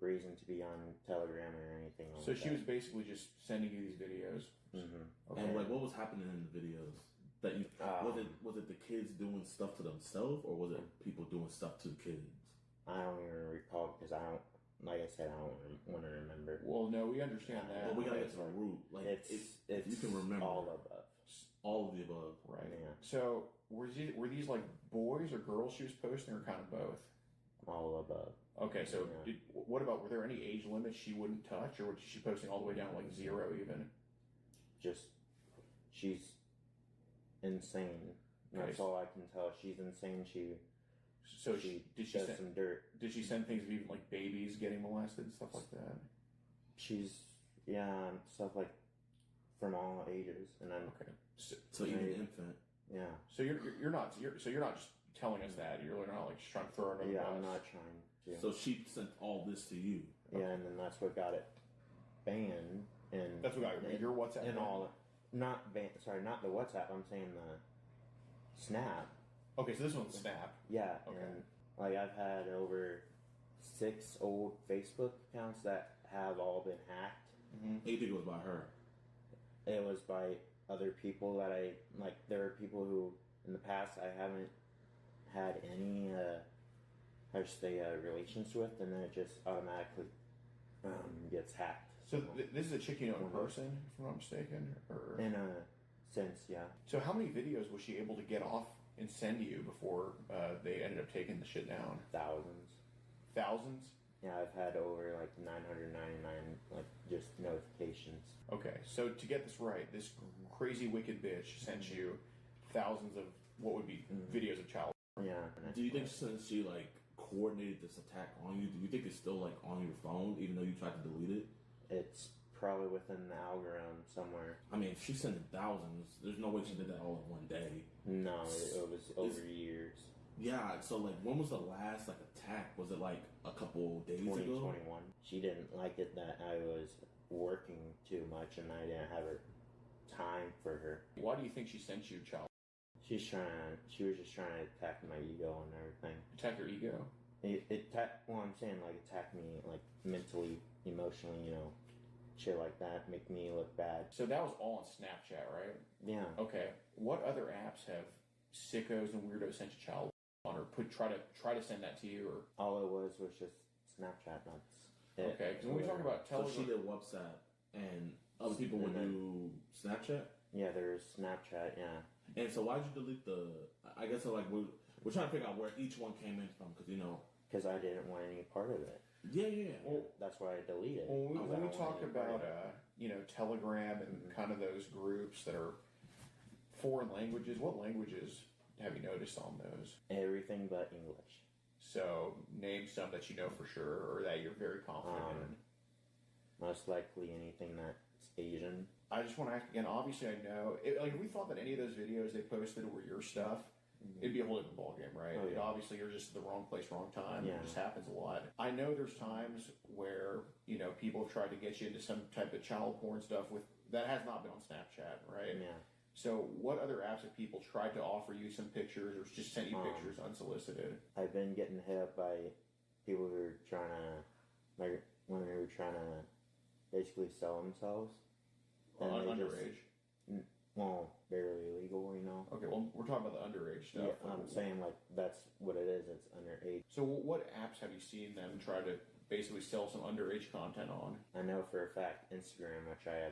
reason to be on Telegram or anything like So that. she was basically just sending you these videos. Mm-hmm. And like, what was happening in the videos? That you was it the kids doing stuff to themselves, or was it people doing stuff to the kids? I don't even recall because I don't. Like I said, I don't want to remember. Well, no, we understand that. But we gotta get to the root. Like, it's you can remember all above. All of the above. Right. Yeah. So were these like boys or girls she was posting, or kind of both? All above. Okay, so Yeah. what about, were there any age limits she wouldn't touch, or was she posting all the way down to like 0 even? Just, she's insane. That's all I can tell. She's insane. She Did she does send some dirt. Did she send things of even like babies getting molested and stuff like that? Stuff like from all ages, and then okay. So even infant. Yeah. So you're not just telling us that. You're not like just trying to throw her under the Yeah, bus. I'm not trying to. So she sent all this to you. Yeah, and then that's what got it banned. And that's what got your WhatsApp and banned? all. Not ban. Sorry, not the WhatsApp. I'm saying the Snap. Okay, so this one's Snap. Yeah, Okay. and like I've had over 6 old Facebook accounts that have all been hacked. Mm-hmm. You think it was by her? It was by other people that I like. There are people who, in the past, I haven't had any, relations with, and then it just automatically gets hacked. So this is a chick you know in person, if I'm not mistaken, or in a sense, yeah. So how many videos was she able to get off and send to you before they ended up taking the shit down? Thousands? Yeah, I've had over like 999 like just notifications. Okay, so to get this right, this crazy wicked bitch sent you thousands of what would be videos of child. Yeah. Do you think since she like coordinated this attack on you, do you think it's still like on your phone even though you tried to delete it? It's probably within the algorithm somewhere. I mean, if she's sending thousands, there's no way she did that all in one day. No, it was over years. Yeah, so like when was the last like attack? Was it like a couple days 2021. ago? She didn't like it that I was working too much and I didn't have time for her. Why do you think she sent you child? She was just trying to attack my ego and everything. Attack your ego? I'm saying like attack me like mentally, emotionally, shit like that, make me look bad. So that was all on Snapchat, right? Yeah. Okay. What other apps have sickos and weirdos sent you child on, or try to send that to you, or all it was just Snapchat nuts. Okay, because when we talk about Telegram, so she did WhatsApp, and other people would do Snapchat. Yeah, there's Snapchat. Yeah. And so why'd you delete the? I guess like we're trying to figure out where each one came in from, because I didn't want any part of it. Yeah. Well, that's why I deleted. When we talk about Telegram and kind of those groups that are foreign languages, what languages have you noticed on those? Everything but English. So name some that you know for sure, or that you're very confident in. Most likely anything that's Asian. I just want to ask again. Obviously, I know. If we thought that any of those videos they posted were your stuff, it'd be a whole different ballgame, right? Oh, yeah. Obviously, you're just in the wrong place, wrong time. Yeah. It just happens a lot. I know there's times where people have tried to get you into some type of child porn stuff that has not been on Snapchat, right? Yeah. So, what other apps have people tried to offer you some pictures or just sent you pictures unsolicited? I've been getting hit up by people who are trying to, like, when they were trying to basically sell themselves. Underage? Barely legal, Okay, well, we're talking about the underage stuff. Yeah, I'm saying, like, that's what it is. It's underage. So, what apps have you seen them try to basically sell some underage content on? I know for a fact Instagram, which I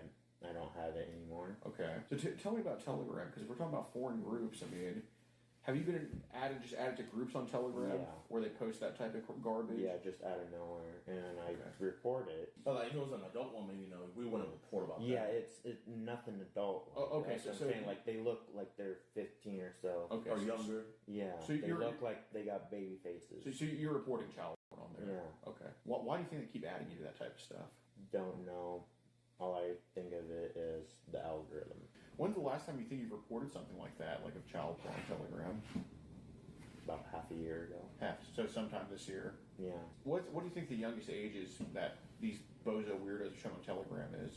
don't have it anymore. Okay. So tell me about Telegram, because if we're talking about foreign groups, I mean, have you been added to groups on Telegram where they post that type of garbage? Yeah, just out of nowhere, and I report it. But like, if it was an adult woman, we wouldn't report about that. Yeah, it's nothing adult. Oh, okay, so I'm saying, like, they look like they're 15 or so. Okay. Or younger. Yeah, so they look like they got baby faces. So you're reporting child porn on there? Yeah. Okay. Why do you think they keep adding you to that type of stuff? Don't know. All I think of it is the algorithm. When's the last time you think you've reported something like that, like of child porn on Telegram? About half a year ago. So sometime this year. Yeah. What do you think the youngest age is that these bozo weirdos are showing on Telegram is?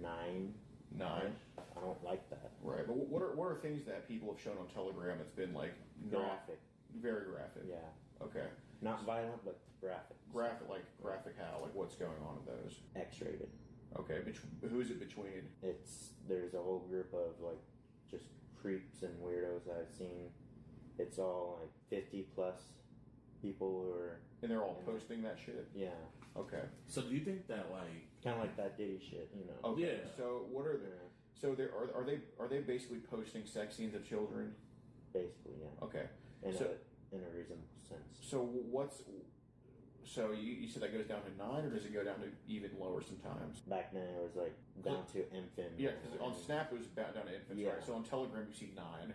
9. 9. I don't like that. Right, but what are things that people have shown on Telegram that's been like graphic? Very graphic. Yeah. Okay. Not violent, but graphic. Graphic how? Like what's going on in those? X-rated. Okay, who is it between? There's a whole group of like just creeps and weirdos that I've seen. It's all like 50 plus people who are. And they're all posting that shit? Yeah. Okay. So do you think that like kind of like that Diddy shit, you know? Okay. Yeah. So what are they? So are they basically posting sex scenes of children? Basically, yeah. Okay. In a reasonable sense. So you said that goes down to 9, or does it go down to even lower sometimes? Back then it was like down to infant. Yeah, because on Snap it was down to infants, right? So on Telegram you see 9.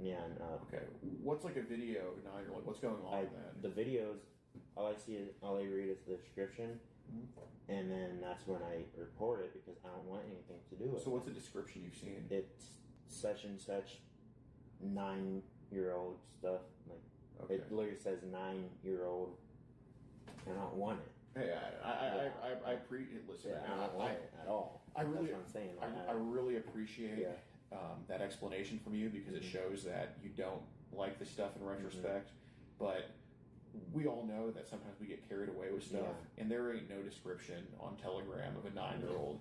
Yeah. Okay. What's like a video of 9? Or like what's going on with that? The videos, all I read is the description, and then that's when I report it because I don't want anything to do with it. So what's the description you've seen? It's such and such 9-year-old stuff. Like it literally says 9-year-old. I don't want it. Hey, I listen. Yeah, I don't want it at all. That's what I'm saying. I really appreciate that explanation from you because it shows that you don't like the stuff in retrospect. But we all know that sometimes we get carried away with stuff, and there ain't no description on Telegram of a 9-year-old.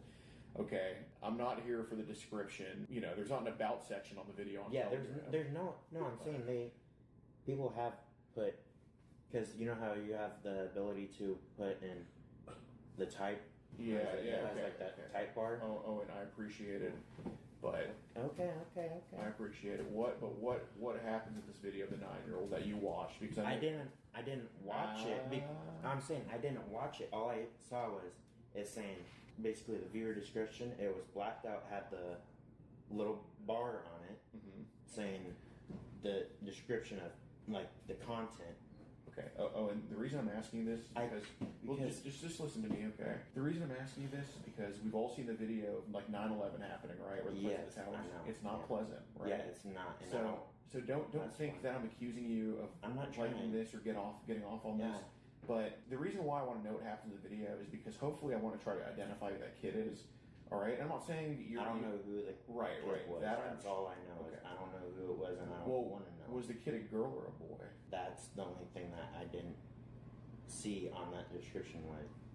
Okay, I'm not here for the description. You know, there's not an about section on the video on Telegram. There's no. I'm saying people have put. Because you know how you have the ability to put in the type? Yeah. Like that type bar? Oh, and I appreciate it. But Okay. I appreciate it. What happens in this video of the 9-year-old that you watched? Because I didn't watch it. I'm saying I didn't watch it. All I saw was it saying basically the viewer description. It was blacked out, had the little bar on it saying the description of like the content. Okay. And the reason I'm asking you this is because just listen to me, okay? The reason I'm asking you this is because we've all seen the video of like 9/11 happening, right? Where the President Towers. It's not pleasant, right? Yeah, it's not. So don't think that I'm accusing you of not liking this or getting off on this. But the reason why I want to know what happens in the video is because hopefully I want to try to identify who that kid is. All right, and I'm not saying that I don't know who the kid was. That's all I know. Okay. I don't know who it was, and I don't want to know. Was the kid a girl or a boy? That's the only thing that I didn't see on that description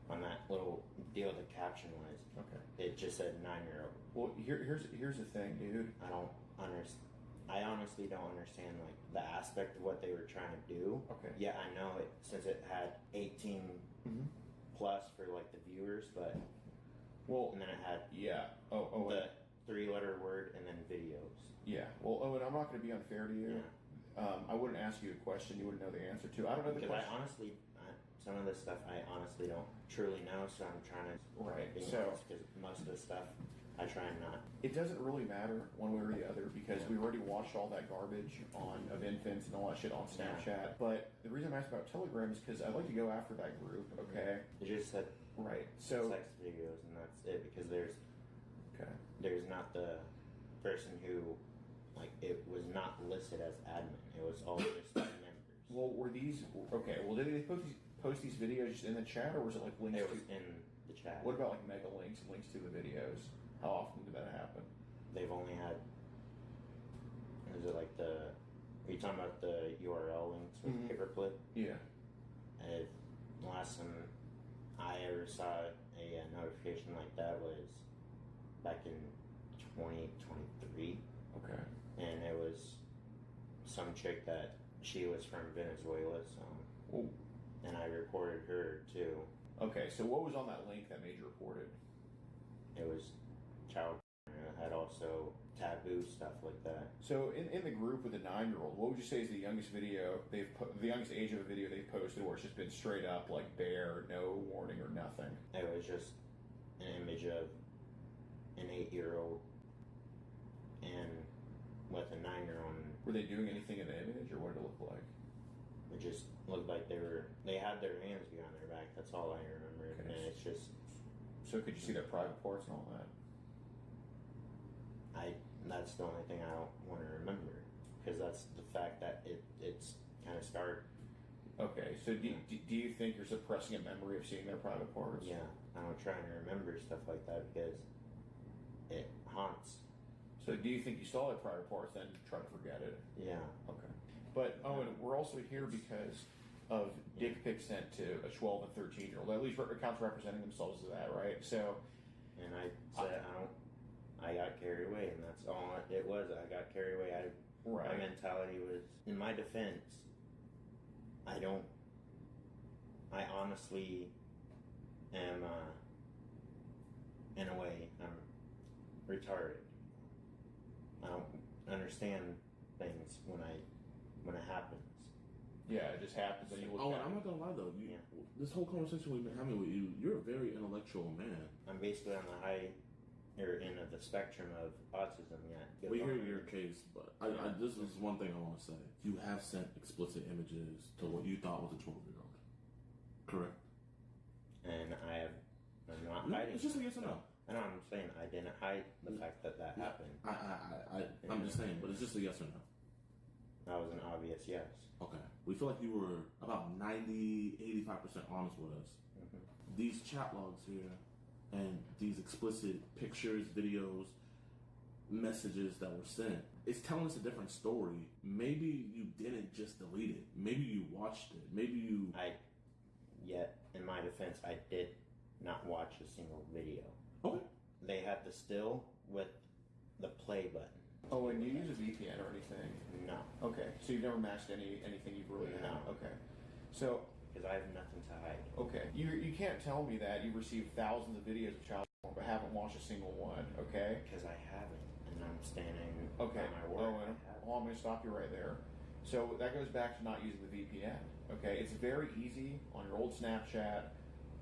on that little deal the caption was. Okay. It just said 9-year-old. Well, here's the thing, dude. I don't understand. I honestly don't understand like the aspect of what they were trying to do. Okay. Yeah, I know it since it had 18 plus for like the viewers, but and then it had the 3-letter word and then videos. Yeah. Well, Owen, I'm not going to be unfair to you. I wouldn't ask you a question you wouldn't know the answer to. I don't know the question. I honestly, some of this stuff I honestly don't truly know, so I'm trying to because most of the stuff I try and not. It doesn't really matter one way or the other because we already watched all that garbage of infants and all that shit on Snapchat. But the reason I'm asking about Telegram is because I'd like to go after that group. Okay. It just said So sex videos and that's it because there's not the person who like it was not listed as admin. It was all just members. Well, were these okay? Well, did they post these videos just in the chat, or was it like links? It was in the chat. What about like mega links to the videos? How often did that happen? They've only had. Is it like the? Are you talking about the URL links with paperclip? Yeah. The last time I ever saw a notification like that was back in 2023. Okay. And it was some chick that she was from Venezuela, so and I reported her too. Okay, so what was on that link that made you report it? It was child. It had also taboo stuff like that. So in the group with the 9-year-old, what would you say is the youngest video the youngest age of a video they've posted where it's just been straight up like bare, no warning or nothing? It was just an image of an 8-year-old and with a 9-year-old. Were they doing anything in the image, or what did it look like? It just looked like they had their hands behind their back. That's all I remember. Okay. And it's just. So could you see their private parts and all that? That's the only thing I don't want to remember because that's the fact that it's kind of started. Okay, so do you think you're suppressing a memory of seeing their private parts? Yeah, I'm trying to remember stuff like that because it haunts. So do you think you saw their private parts then try to forget it? Yeah. Okay. But Owen, we're also here because of dick pics sent to a 12 and 13-year-old. At least accounts representing themselves as that, right? So, and I said I got carried away, and that's all it was. I got carried away. My mentality was, in my defense, I honestly am, in a way, I'm retarded. I don't understand things when it happens. Yeah, it just happens when you look and back. I'm not gonna lie though, this whole conversation we've been having with you, you're a very intellectual man. I'm basically on the high end of the spectrum of autism, yeah. We hear your case, but this is one thing I want to say. You have sent explicit images to what you thought was a 12-year-old, correct? And I'm not hiding. It's just a yes or no. I know, I'm saying I didn't hide the fact that happened. I'm just saying, but it's just a yes or no. That was an obvious yes. Okay. We feel like you were about 85% honest with us. Mm-hmm. These chat logs here and these explicit pictures, videos, messages that were sent, it's telling us a different story. Maybe you didn't just delete it. Maybe you watched it. Maybe you... Yet, in my defense, I did not watch a single video. Okay. They had the still with the play button. Oh, and you use a VPN or anything? No. Okay, so you've never matched anything you've really No. had? Okay. So... Because I have nothing to hide. Okay. You can't tell me that you've received thousands of videos of child porn but haven't watched a single one, okay? Because I haven't, and I'm standing okay. by my word. Owen, I'm going to stop you right there. So that goes back to not using the VPN, okay? It's very easy on your old Snapchat,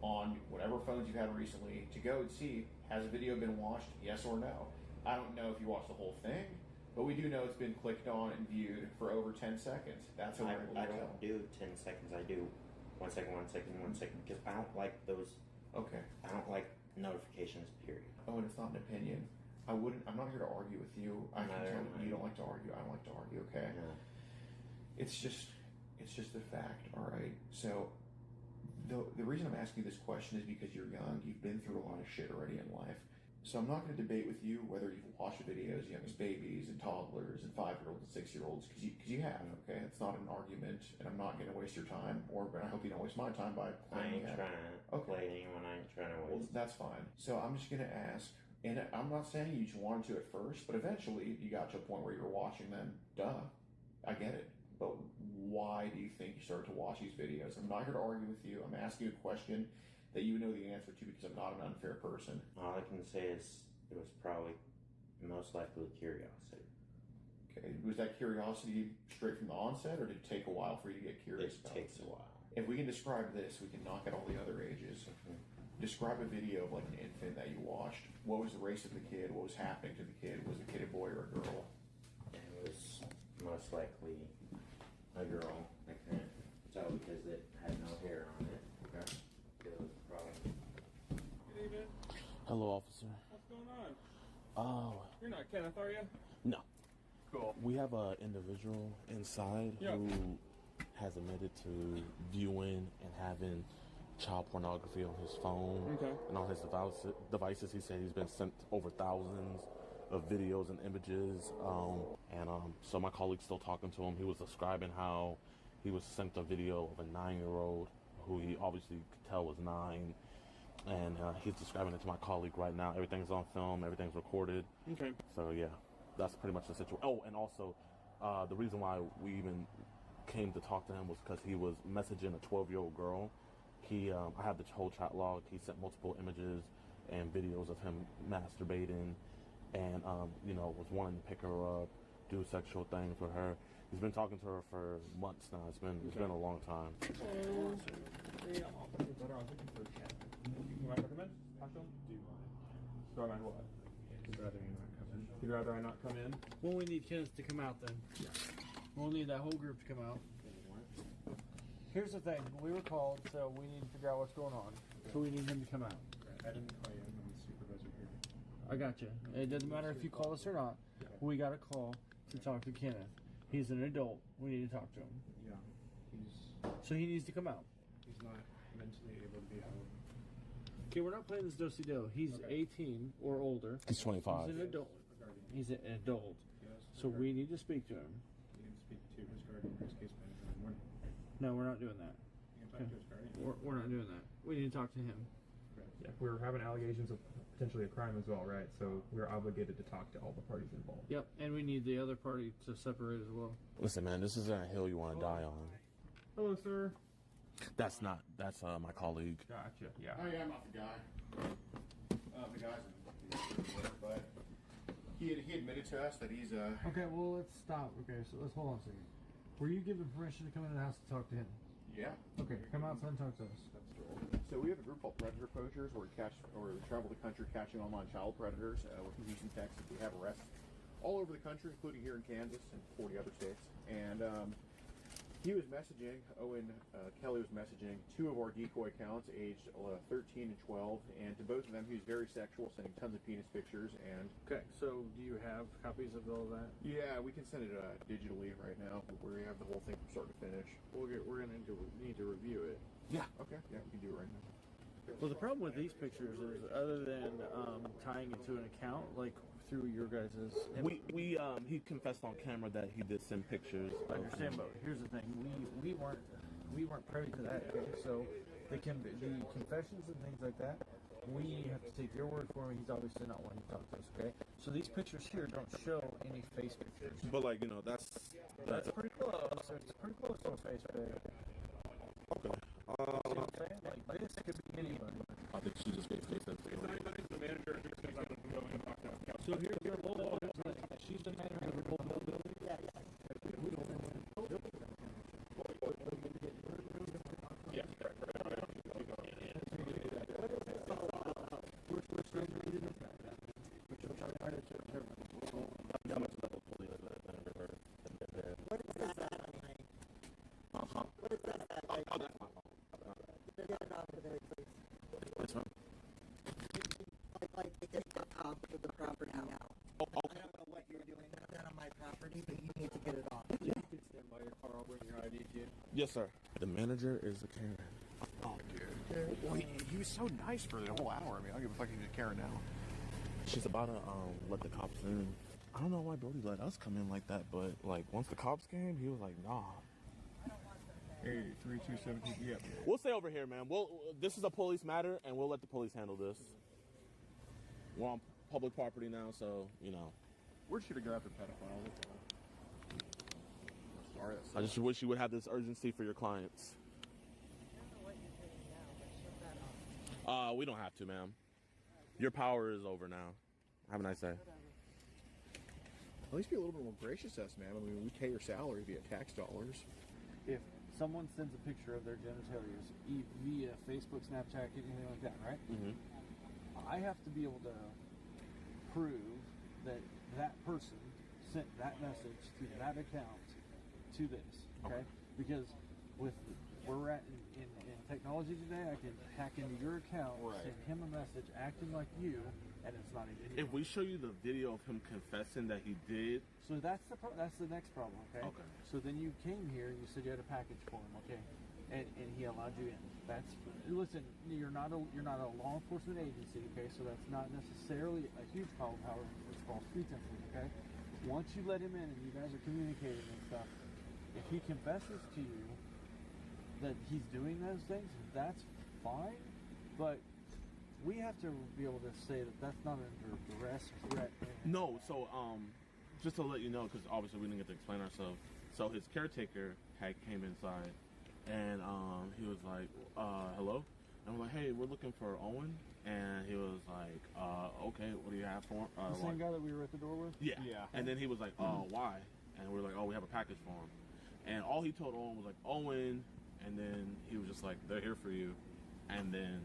on whatever phones you've had recently, to go and see, has a video been watched, yes or no? I don't know if you watched the whole thing, but we do know it's been clicked on and viewed for over 10 seconds. That's how I don't do 10 seconds. I do 1 second, 1 second, 1 second, because I don't like those. Okay. I don't like notifications, period. Oh, and it's not an opinion. I'm not here to argue with you. I can tell you don't like to argue. I don't like to argue, okay? Yeah. It's just a fact, all right? So the reason I'm asking you this question is because you're young. You've been through a lot of shit already in life. So I'm not going to debate with you whether you've watched videos young as babies and toddlers and 5-year-olds and 6-year-olds, because you have, okay? It's not an argument, and I'm not going to waste your time, or I hope you don't waste my time by I playing ain't trying to play anyone. I ain't trying to waste. Well, that's fine. So I'm just going to ask, and I'm not saying you just wanted to at first, but eventually you got to a point where you were watching them. Duh. I get it. But why do you think you started to watch these videos? I'm not here to argue with you. I'm asking you a question that you know the answer to because I'm not an unfair person. All I can say is it was probably most likely curiosity. Okay. Was that curiosity straight from the onset, or did it take a while for you to get curious about it? It takes a while. If we can describe this, we can knock out all the other ages. Mm-hmm. Describe a video of like an infant that you watched. What was the race of the kid? What was happening to the kid? Was the kid a boy or a girl? It was most likely a girl. I couldn't tell because it had no hair on it. Okay. It was probably. Good evening. Hello, officer. What's going on? Oh. You're not Kenneth, are you? No. Cool. We have an individual inside who has admitted to viewing and having child pornography on his phone and on his devices. He said he's been sent over thousands of videos and images. So my colleague's still talking to him. He was describing how he was sent a video of a 9-year-old who he obviously could tell was 9. And he's describing it to my colleague right now. Everything's on film. Everything's recorded. Okay. So, yeah, that's pretty much the situation. Oh, and also, the reason why we even came to talk to him was because he was messaging a 12-year-old girl. I have the whole chat log. He sent multiple images and videos of him masturbating and, was wanting to pick her up, do sexual things with her. He's been talking to her for months now. It's been a long time. You want to come in? Talk to him? Do you mind? Do I mind what? You'd rather you not come in? You'd rather I not come in? Well, we need Kenneth to come out then. Yeah. We'll need that whole group to come out. Here's the thing. We were called, so we need to figure out what's going on. So we need him to come out. I didn't call you. I'm the supervisor here. I got you. It doesn't matter if you call us or not. Yeah. We got a call to talk to Kenneth. He's an adult. We need to talk to him. Yeah. So he needs to come out. He's not mentally able to be home. Okay, we're not playing this do-si-do. He's 18 or older. He's 25. He's an adult. He's an adult. So we need to speak to him. You can speak to his guardian or his case manager in the morning. No, we're not doing that. You can talk to his guardian. We're not doing that. We need to talk to him. Yeah, we're having allegations of potentially a crime as well, right? So we're obligated to talk to all the parties involved. Yep, and we need the other party to separate as well. Listen, man, this isn't a hill you want to die on. Hello, sir. That's my colleague. Gotcha. Yeah. Oh yeah, I'm not the guy. The guy's but he admitted to us that he's Okay, well, let's stop. Okay, so let's hold on a second. Were you given permission to come into the house to talk to him? Yeah. Okay, come outside and talk to us. So we have a group called Predator Poachers, where we travel the country catching online child predators. We're from Houston, Texas. We have arrests all over the country, including here in Kansas and 40 other states. And he was messaging, Kelly was messaging two of our decoy accounts, aged 13 and 12, and to both of them he was very sexual, sending tons of penis pictures. And Okay, so do you have copies of all that? yeah, we can send it digitally right now, where we have the whole thing from start to finish. We're gonna need to review it. Yeah. Okay. Yeah, we can do it right now. Well, the problem with these pictures is, other than tying it to an account, like through your guys'... He confessed on camera that he did send pictures. I understand, but here's the thing: we weren't privy to that. Okay? So the confessions and things like that, we have to take your word for him. He's obviously not wanting to talk to us. Okay, so these pictures here don't show any face pictures. But like that's pretty close. It's pretty close to a face pic. Okay. See what I'm saying? Like this could be anybody. I think she just gave face The manager just says I'm going to go and talk to him. So here's your mobile building. She's the manager of your mobile building? Yeah. We don't know. Yeah. What is that, honey? What is that? Get it off of there, please. Which one? Like to get the top of the property out. Oh, I don't know what you're doing on my property, but you need to get it off. You can stand by your car. I'll bring your ID to you. Yes, sir. The manager is a Karen. Oh, dude. Well, he was so nice for the whole hour. I mean, I'll give a fuck if he's a Karen now. She's about to let the cops in. I don't know why Brody let us come in like that, but like once the cops came, he was like, nah. Hey, 3217. Yep. We'll stay over here, man. This is a police matter, and we'll let the police handle this. We're on public property now, so you know. We're just gonna go after pedophiles. That's all. Sorry. I just wish you would have this urgency for your clients. We don't have to, ma'am. Your power is over now. Have a nice day. At least be a little bit more gracious to us, man. I mean, we pay your salary via tax dollars. If someone sends a picture of their genitalia via Facebook, Snapchat, anything like that, right? Mm-hmm. I have to be able to prove that that person sent that message to that account to this, okay? Because with where we're at in technology today, I can hack into your account, send him a message acting like you, and it's not even you. If we show you the video of him confessing that he did... So that's the next problem, okay? Okay. So then you came here and you said you had a package for him, okay? And he allowed you in. Listen, you're not a law enforcement agency, okay? So that's not necessarily a huge power with false pretenses, okay? Once you let him in and you guys are communicating and stuff, if he confesses to you that he's doing those things, that's fine, but we have to be able to say that that's not under duress, threat. No, so just to let you know, because obviously we didn't get to explain ourselves. So his caretaker came inside, and he was like, hello? And we're like, hey, we're looking for Owen. And he was like, okay, what do you have for him? The same guy that we were at the door with? Yeah. And then he was like, why? And we were like, oh, we have a package for him. And all he told Owen was like, Owen. And then he was just like, they're here for you. And then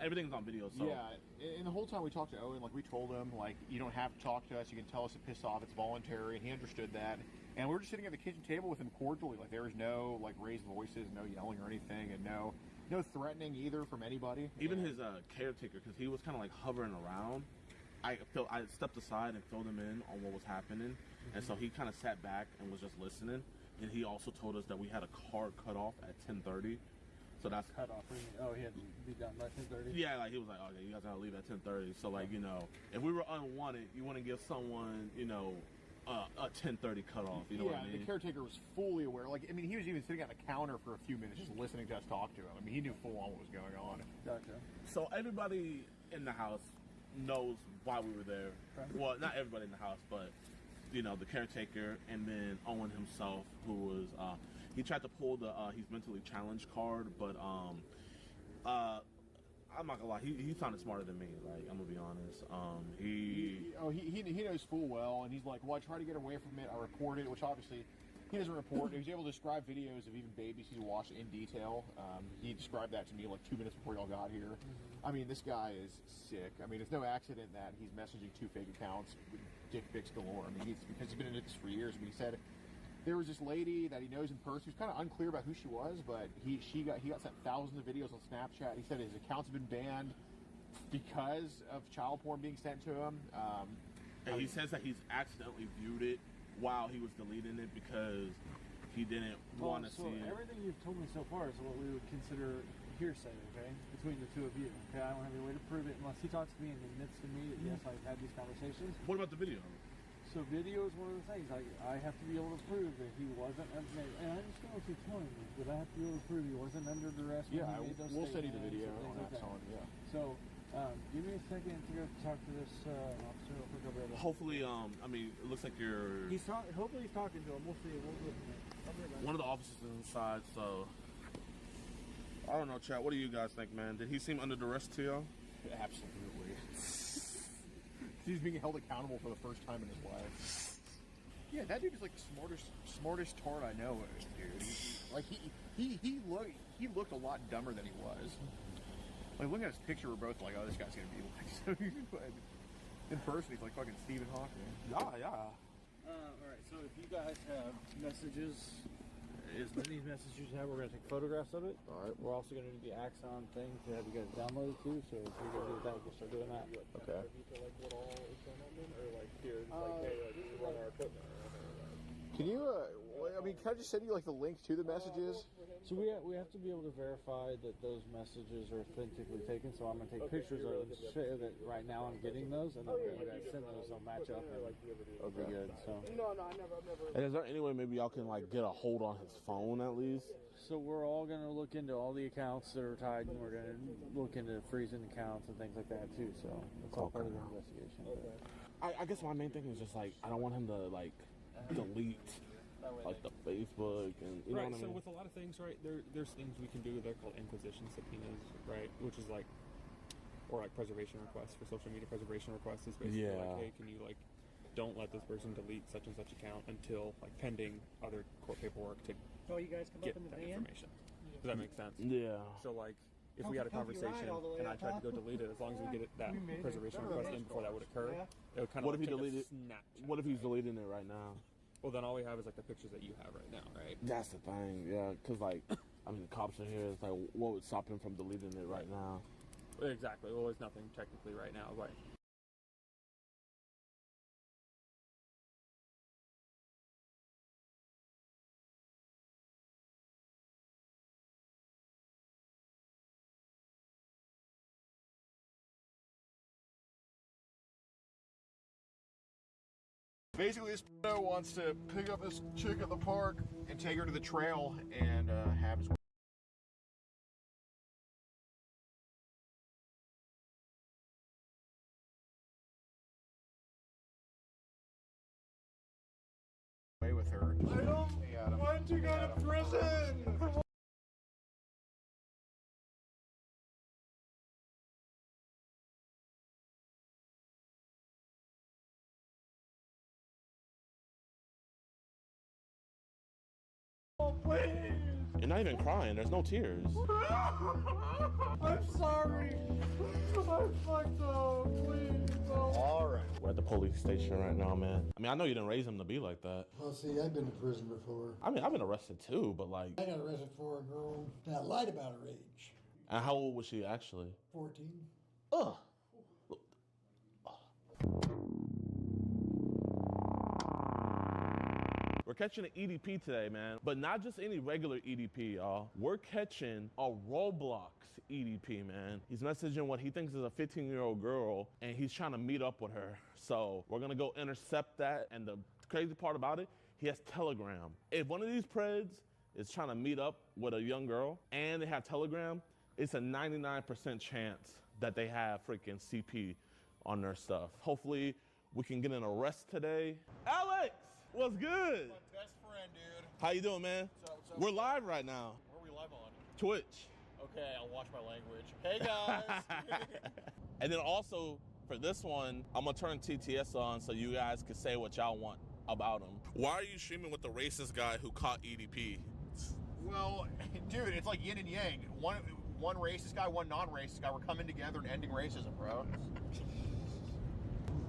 everything's on video. So yeah, and the whole time we talked to Owen, like we told him, like, you don't have to talk to us. You can tell us to piss off. It's voluntary. And he understood that. And we're just sitting at the kitchen table with him cordially. Like, there was no like raised voices, no yelling or anything, and no threatening either from anybody. Even his caretaker, because he was kind of like hovering around. I stepped aside and filled him in on what was happening, and so he kind of sat back and was just listening. And he also told us that we had a car cut off at 10:30. So that's cut off. Oh, he had to be done by 10:30. Yeah, like he was like, okay, you guys gotta leave at 10:30. So like, you know, if we were unwanted, you want to give someone, you know, a 10:30 cutoff. You know what I mean? The caretaker was fully aware. Like, I mean, he was even sitting at the counter for a few minutes just listening to us talk to him. I mean, he knew full on what was going on. Gotcha. So everybody in the house knows why we were there. Okay. Well, not everybody in the house, but you know, the caretaker, and then Owen himself, who was he tried to pull the he's mentally challenged card, but I'm not gonna lie, he sounded smarter than me. Like, I'm gonna be honest. He knows full well, and he's like, well, I try to get away from it. I report it, which obviously he doesn't report. He was able to describe videos of even babies he watched in detail. He described that to me like 2 minutes before y'all got here. I mean, this guy is sick. I mean, it's no accident that he's messaging 2 fake accounts with dick pics galore. I mean, because he's been in this for years. But he said there was this lady that he knows in person. He was kind of unclear about who she was, but he got sent thousands of videos on Snapchat. He said his accounts have been banned because of child porn being sent to him. And he says that he's accidentally viewed it while he was deleting it because he didn't want to see it. Everything you've told me so far is what we would consider hearsay, okay, between the two of you. Okay, I don't have any way to prove it unless he talks to me and admits to me that yes, I've had these conversations. What about the video? So video is one of the things. I have to be able to prove that he wasn't, and I understand what you're telling me, but I have to be able to prove he wasn't under duress when he made those we'll send you the statements video and on things that like song, yeah. So, give me a second to go talk to this officer real quick over there. Hopefully, I mean, it looks like you're... Hopefully he's talking to him. We'll see. One of the officers is inside, so... I don't know, chat. What do you guys think, man? Did he seem under duress to y'all? Absolutely. He's being held accountable for the first time in his life. Yeah, that dude is like the smartest tart I know, dude. He looked a lot dumber than he was. Like, looking at his picture, we're both like, oh, this guy's gonna be like so. In person, he's like fucking Stephen Hawking. Yeah. Alright, so if you guys have messages, as many messages you have, we're going to take photographs of it. Alright. We're also going to do the Axon thing to have you guys download it too, so if you're going to do that, we'll start doing that. Okay. Like what all is going on then? Or like here, like, hey, like, this is run our equipment. Can you, I mean, can I just send you like the link to the messages? So we have to be able to verify that those messages are authentically taken. So I'm gonna take pictures of them to show that right now I'm getting those, and then when you guys send those, they'll match up and it'll be good. So. No, I never. And is there any way maybe y'all can like get a hold on his phone at least? So we're all gonna look into all the accounts that are tied, and we're gonna look into freezing accounts and things like that too. So it's all part of the investigation. I guess my main thing is just like I don't want him to like delete like the Facebook and you know what I mean? So with a lot of things, right, there's things we can do. They're called inquisition subpoenas, right? Which is like, or like preservation requests for social media preservation requests is basically like, hey, can you like, don't let this person delete such and such account until like pending other court paperwork to you guys come get up in the that van? information. Does that make sense? Yeah. So like, if we had a conversation and I tried to go delete it, as long as we get that preservation request in before that would occur, it would kind of. What if he deleted? What if he's deleting it right now? Well, then all we have is like the pictures that you have right now, right? That's the thing, yeah. Because like, I mean, the cops are here. It's like, what would stop him from deleting it right now? Exactly. Well, there's nothing technically right now, right? Basically, this wants to pick up this chick at the park and take her to the trail and have his way with her. I don't want to go to prison! Oh, please! You're not even crying. There's no tears. I'm sorry. I fucked up. Please. All right. We're at the police station right now, man. I mean, I know you didn't raise him to be like that. Well, see, I've been to prison before. I mean, I've been arrested too, but like. I got arrested for a girl that lied about her age. And how old was she actually? 14. Ugh. We're catching an EDP today, man. But not just any regular EDP, y'all. We're catching a Roblox EDP, man. He's messaging what he thinks is a 15-year-old girl, and he's trying to meet up with her. So we're gonna go intercept that, and the crazy part about it, he has Telegram. If one of these preds is trying to meet up with a young girl and they have Telegram, it's a 99% chance that they have freaking CP on their stuff. Hopefully we can get an arrest today. Alex, what's good? My best friend, dude. How you doing, man? What's up? We're live right now. Where are we live on? Twitch. Okay, I'll watch my language. Hey, guys. And then also, for this one, I'm gonna turn TTS on so you guys can say what y'all want about him. Why are you streaming with the racist guy who caught EDP? Well, dude, it's like yin and yang. One racist guy, one non-racist guy. We're coming together and ending racism, bro.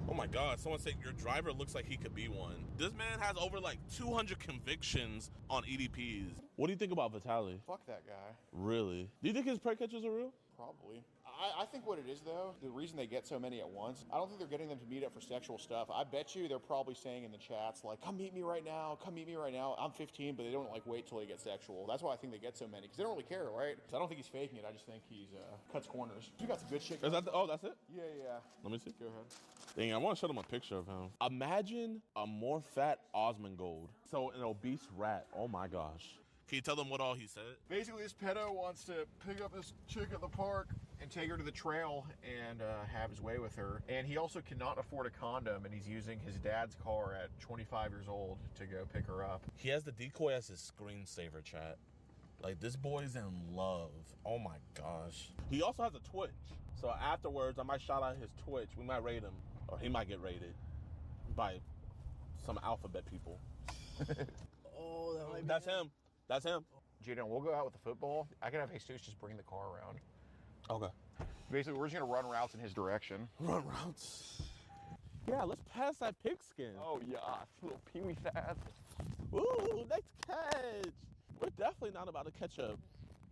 Oh my God, someone said your driver looks like he could be one. This man has over like 200 convictions on EDPs. What do you think about Vitaly? Fuck that guy. Really? Do you think his prey catchers are real? Probably. I think what it is, though, the reason they get so many at once, I don't think they're getting them to meet up for sexual stuff. I bet you they're probably saying in the chats, like, come meet me right now, come meet me right now. I'm 15, but they don't, like, wait till they get sexual. That's why I think they get so many, because they don't really care, right? So I don't think he's faking it. I just think he's cuts corners. We got some good shit. Is that oh, that's it? Yeah. Let me see. Go ahead. Dang, I want to show them a picture of him. Imagine a more fat Osmongold. So an obese rat. Oh my gosh. Can you tell them what all he said? Basically, this pedo wants to pick up this chick at the park and take her to the trail and have his way with her. And he also cannot afford a condom, and he's using his dad's car at 25 years old to go pick her up. He has the decoy as his screensaver, chat. Like, this boy's in love. Oh my gosh. He also has a Twitch. So afterwards, I might shout out his Twitch. We might rate him, or he might get rated by some alphabet people. Oh, that's him. That's him. Jadon, we'll go out with the football. I can have Jesus just bring the car around. Okay. Basically, we're just going to run routes in his direction. Run routes? Yeah, let's pass that pigskin. Oh, yeah. Little peewee fast. Ooh, nice catch. We're definitely not about to catch a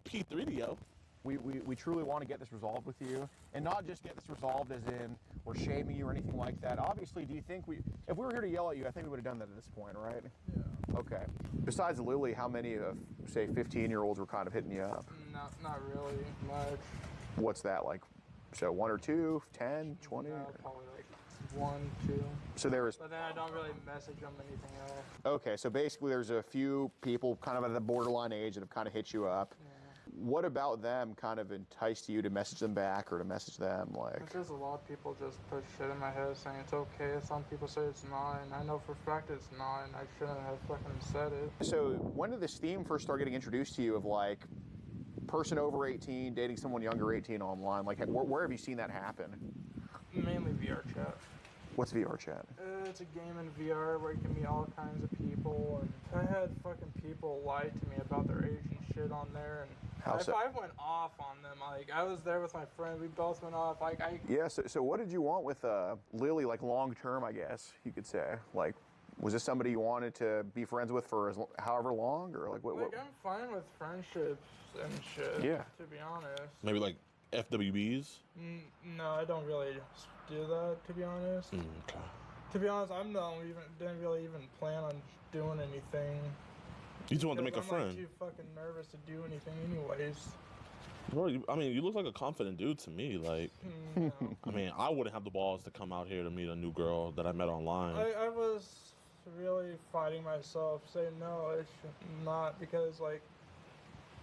P3DO. We truly want to get this resolved with you, and not just get this resolved as in we're shaming you or anything like that. Obviously, do you think if we were here to yell at you, I think we would have done that at this point, right? Yeah. Okay. Besides Lily, how many of, say, 15-year-olds were kind of hitting you up? Not really much. What's that, like, so 1 or 2, 10, 20? No, probably like 1, 2. So there was... But then I don't really message them anything else. Okay, so basically there's a few people kind of at the borderline age that have kind of hit you up. Yeah. What about them kind of enticed you to message them back or to message them, like? There's a lot of people just put shit in my head saying it's okay. Some people say it's not, and I know for a fact it's not, and I shouldn't have fucking said it. So when did this theme first start getting introduced to you of, like, person over 18 dating someone younger 18 online? Like, where have you seen that happen? Mainly VR chat. What's VR chat? It's a game in VR where you can meet all kinds of people, and I had fucking people lie to me about their age and shit on there, and How so? I went off on them. Like, I was there with my friend, we both went off. Like, Yeah, so what did you want with Lily, like, long term, I guess you could say? Like, was this somebody you wanted to be friends with for however long, or like what? Like, I'm fine with friendships and shit. Yeah. To be honest. Maybe like FWBs? No, I don't really do that, to be honest. Okay. To be honest, didn't really even plan on doing anything. You just wanted to make a I'm friend. Like, too fucking nervous to do anything anyways. Well, I mean, you look like a confident dude to me. Like, No. I mean, I wouldn't have the balls to come out here to meet a new girl that I met online. I was really fighting myself, saying no, it's not, because, like,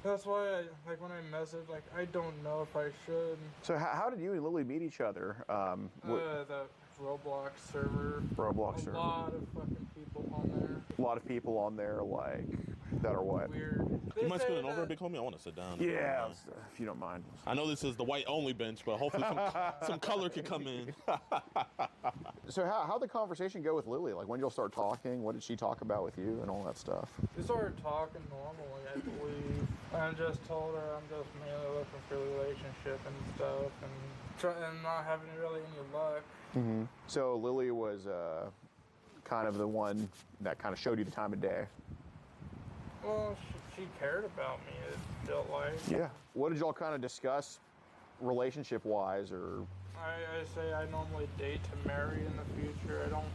that's why, like, when I message, like, I don't know if I should. So how did you and Lily meet each other? The Roblox server. Roblox server. A lot of fucking people on there. A lot of people on there, like, that are what? Weird. You mind scooting over, big homie? I want to sit down. Yeah, if you don't mind. I know this is the white-only bench, but hopefully some color can come in. So how'd the conversation go with Lily? Like, when did y'all start talking? What did she talk about with you and all that stuff? We started talking normally, I believe. I just told her I'm just mainly looking for a relationship and stuff, and not having really any luck. Mm-hmm. So Lily was kind of the one that kind of showed you the time of day. Well, she cared about me, it felt like. Yeah. What did y'all kind of discuss relationship-wise, or? I say I normally date to marry in the future. I don't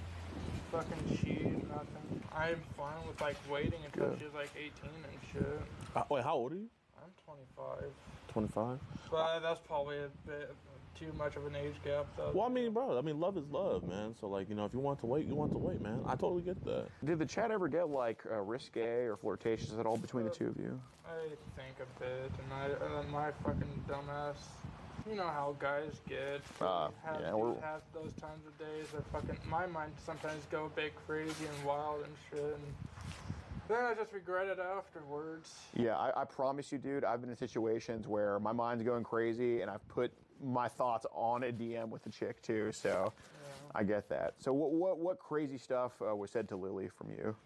fucking cheat, nothing. I'm fine with, like, waiting until she's, like, 18 and shit. Wait, how old are you? I'm 25. 25? But that's probably a bit too much of an age gap, though. Well, I mean, bro, I mean, love is love, man. So, like, you know, if you want to wait, you want to wait, man. I totally get that. Did the chat ever get, like, risque or flirtatious at all between the two of you? I think a bit, and my fucking dumbass. You know how guys get. Have those times of days that fucking my mind sometimes go a bit crazy and wild and shit. And then I just regret it afterwards. Yeah, I promise you, dude, I've been in situations where my mind's going crazy and I've put my thoughts on a DM with the chick too, so I get that. So what crazy stuff was said to Lily from you?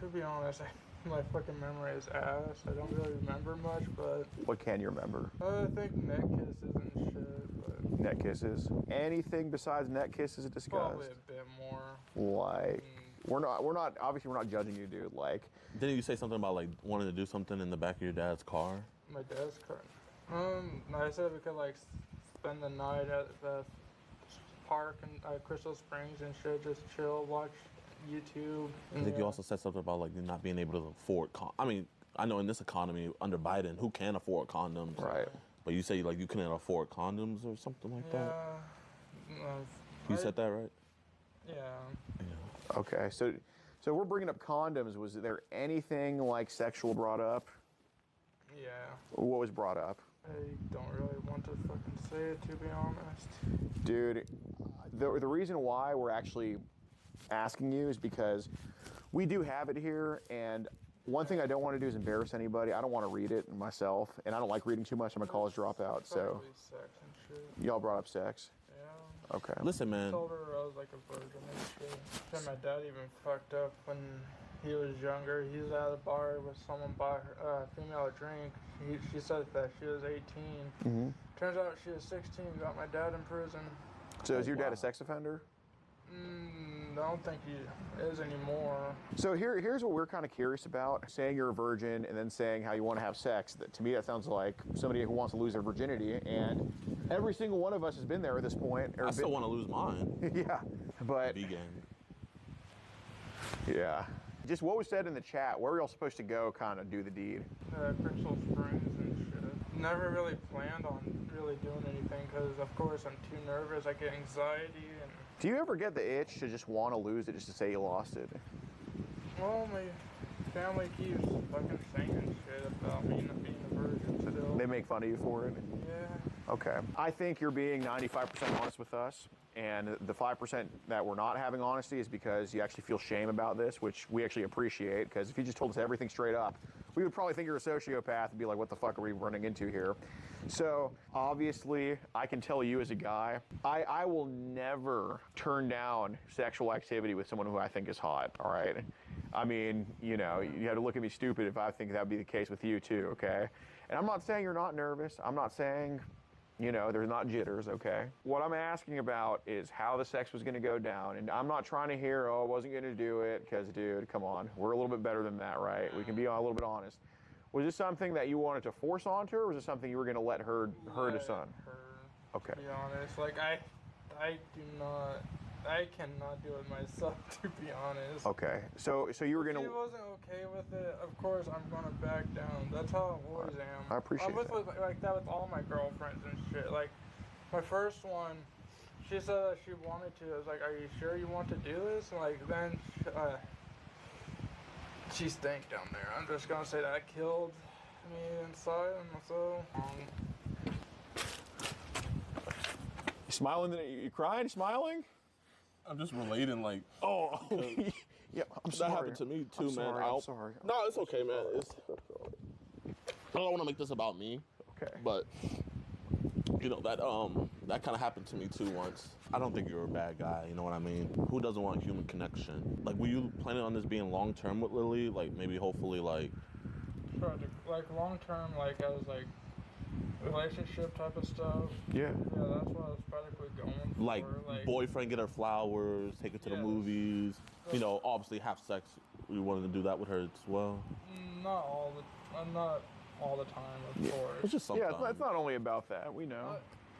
To be honest, my fucking memory is ass. I don't really remember much, but... What can you remember? I think neck kisses and shit, but... Neck kisses? Anything besides neck kisses discussed? Probably a bit more. Like... We're not, obviously we're not judging you, dude, like... Didn't you say something about, like, wanting to do something in the back of your dad's car? My dad's car? No, I said we could, like, spend the night at the park in Crystal Springs and shit, just chill, watch YouTube. I think you also said something about, like, not being able to afford I mean, I know in this economy, under Biden, who can afford condoms? Right. But you say, like, you couldn't afford condoms or something like that? You said that, right? Yeah. Okay, so we're bringing up condoms. Was there anything, like, sexual brought up? Yeah. What was brought up? I don't really want to fucking say it, to be honest. Dude, the reason why we're actually asking you is because we do have it here, and one thing I don't want to do is embarrass anybody. I don't want to read it myself, and I don't like reading too much. I'm a college dropout, so... Sex and shit. Y'all brought up sex? Yeah. Okay. Listen, man. I told her I was like a virgin and shit. And my dad even fucked up when he was younger. He was at a bar with someone bought her, female a drink. She said that she was 18. Mm-hmm. Turns out she was 16, got my dad in prison. So is your dad a sex offender? I don't think he is anymore. So here's what we're kind of curious about. Saying you're a virgin and then saying how you want to have sex. To me, that sounds like somebody who wants to lose their virginity. And every single one of us has been there at this point. I still want to lose mine. Yeah, but... Vegan. Yeah. Just what was said in the chat, where were y'all supposed to go kind of do the deed? Crystal Springs and shit. Never really planned on really doing anything because, of course, I'm too nervous. I get anxiety and... Do you ever get the itch to just want to lose it just to say you lost it? Well, my family keeps fucking saying shit about me not being a virgin still. They make fun of you for it? Yeah. Okay. I think you're being 95% honest with us. And the 5% that we're not having honesty is because you actually feel shame about this, which we actually appreciate. Because if you just told us everything straight up, we would probably think you're a sociopath and be like, what the fuck are we running into here? So obviously, I can tell you as a guy, I will never turn down sexual activity with someone who I think is hot, all right? I mean, you know, you have to look at me stupid if I think that would be the case with you too, okay? And I'm not saying you're not nervous. I'm not saying, you know, there's not jitters, okay? What I'm asking about is how the sex was gonna go down. And I'm not trying to hear, oh, I wasn't gonna do it, because dude, come on. We're a little bit better than that, right? We can be a little bit honest. Was this something that you wanted to force onto her, or was it something you were gonna let her decide? Okay. To be honest, like I cannot do it myself, to be honest. Okay, so you were gonna... If she wasn't okay with it, of course I'm gonna back down. That's how I always am. I appreciate that. Like that with all my girlfriends and shit. Like, my first one, she said that she wanted to. I was like, are you sure you want to do this? And like, then she stank down there. I'm just gonna say that killed me inside, and so... You smiling? You crying? Smiling? I'm just relating, like, oh, yeah. I'm sorry. That happened to me too, man. I'm sorry. No, it's okay, man. I don't want to make this about me. Okay. But you know that kind of happened to me too once. I don't think you're a bad guy. You know what I mean? Who doesn't want human connection? Like, were you planning on this being long term with Lily? Like, maybe, hopefully, like. Like long term, like I was like. Relationship type of stuff. Yeah. Yeah, that's what I was practically going for. Like boyfriend, get her flowers, take her to the movies. You know, obviously have sex. We wanted to do that with her as well. Not all the time, of course. It's just sometimes. Yeah, it's not only about that. We know.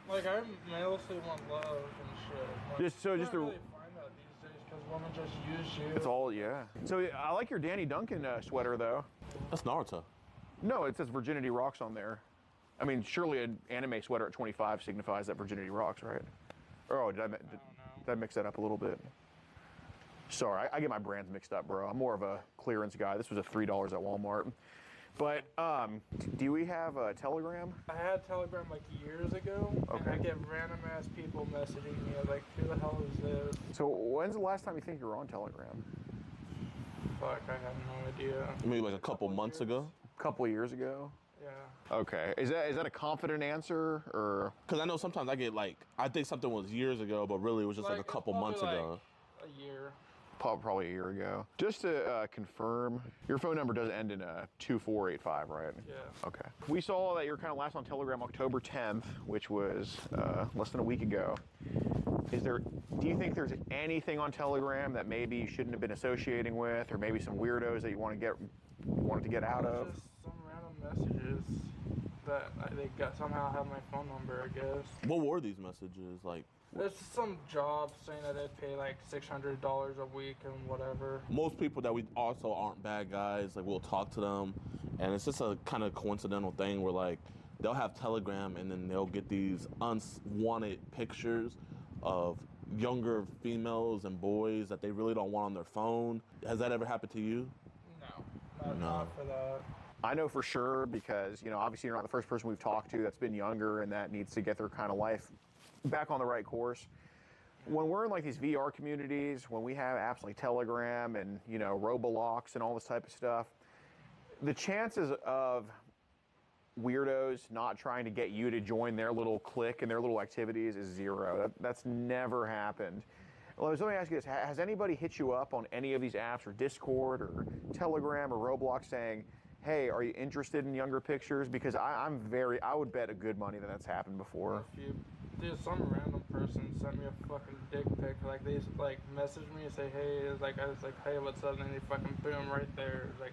Like I mostly want love and shit. Like, just to really find that these days because women just use you. It's all So I like your Danny Duncan sweater though. That's Naruto. No, it says Virginity Rocks on there. I mean, surely an anime sweater at 25 signifies that virginity rocks, right? Oh, did I mix that up a little bit? Sorry, I get my brands mixed up, bro. I'm more of a clearance guy. This was at $3 at Walmart. But do we have a Telegram? I had Telegram like years ago, and I get random ass people messaging me like, who the hell is this? So when's the last time you think you were on Telegram? Fuck, I have no idea. Maybe like a couple months ago? A couple years ago? Yeah. Okay. Is that a confident answer, or? Because I know sometimes I get like, I think something was years ago, but really it was just like a couple months ago. A year. Probably a year ago. Just to confirm, your phone number does end in 2485, right? Yeah. Okay. We saw that you were kind of last on Telegram October 10th, which was less than a week ago. Do you think there's anything on Telegram that maybe you shouldn't have been associating with, or maybe some weirdos that you wanted to get out of? Just some random messages that they somehow have my phone number, I guess. What were these messages like? There's some job saying that they'd pay like $600 a week and whatever. Most people that we also aren't bad guys, like we'll talk to them, and it's just a kind of coincidental thing where like they'll have Telegram and then they'll get these unwanted pictures of younger females and boys that they really don't want on their phone. Has that ever happened to you? No, not for that. I know for sure because, you know, obviously you're not the first person we've talked to that's been younger and that needs to get their kind of life back on the right course. When we're in like these VR communities, when we have apps like Telegram and, you know, Roblox and all this type of stuff, the chances of weirdos not trying to get you to join their little clique and their little activities is zero. That's never happened. Well, let me ask you this. Has anybody hit you up on any of these apps or Discord or Telegram or Roblox saying, hey, are you interested in younger pictures? Because I would bet a good money that that's happened before. Some random person sent me a fucking dick pic. Like they like messaged me and say, hey, I was like, hey, what's up? And then they fucking boom right there. Like,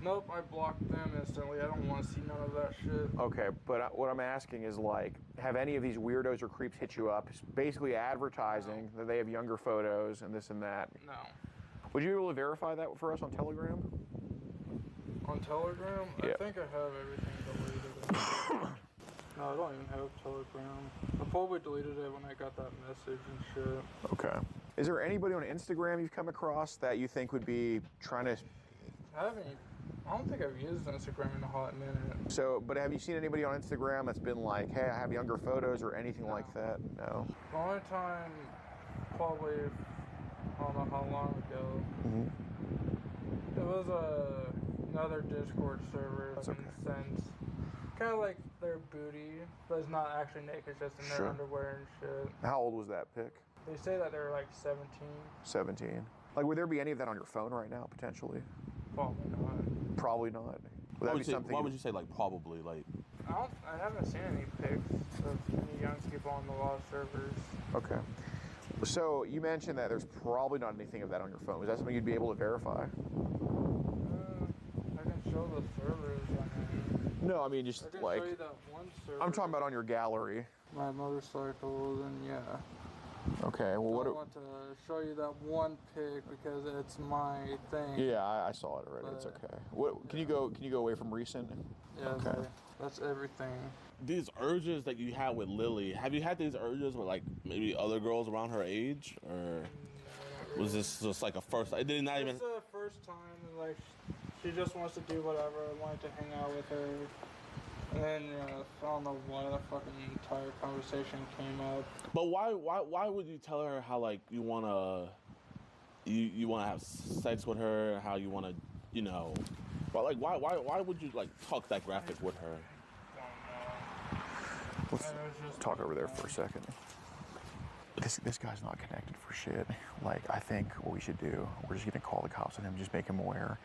nope, I blocked them instantly. I don't want to see none of that shit. Okay, but what I'm asking is like, have any of these weirdos or creeps hit you up, basically advertising that they have younger photos and this and that? No. Would you be able to verify that for us on Telegram? On Telegram? Yeah. I think I have everything deleted. No, I don't even have Telegram. I probably deleted it when I got that message and shit. Okay. Is there anybody on Instagram you've come across that you think would be trying to... I don't think I've used Instagram in a hot minute. So, but have you seen anybody on Instagram that's been like, hey, I have younger photos or anything like that? No. The only time, probably, I don't know how long ago, it was another Discord server that sends kind of like their booty, but it's not actually naked, it's just in their underwear and shit. How old was that pic? They say that they're like 17. 17. Like, would there be any of that on your phone right now, potentially? Probably not. Probably not. Would that be something? Why would you say like probably? Like, I haven't seen any pics of any young people on the law servers. Okay. So you mentioned that there's probably not anything of that on your phone. Is that something you'd be able to verify? I can show the servers. No, I mean just I can like. show you that one server. I'm talking about on your gallery. My motorcycles and yeah. Okay. Well, what? I want to show you that one pic because it's my thing. Yeah, I saw it already. It's okay. What? Can you go away from recent? Yeah. Okay. That's everything. These urges that you had with Lily, have you had these urges with like maybe other girls around her age, or was this just like a first? It did not even. It's the first time, like she just wants to do whatever. I wanted to hang out with her, and then I don't know why the fucking entire conversation came up. But why would you tell her how like you wanna have sex with her, how you wanna, you know, well, like why would you like talk that graphic with her? Let's talk over there for a second. This guy's not connected for shit. Like, I think what we should do, we're just gonna call the cops on him, just make them aware,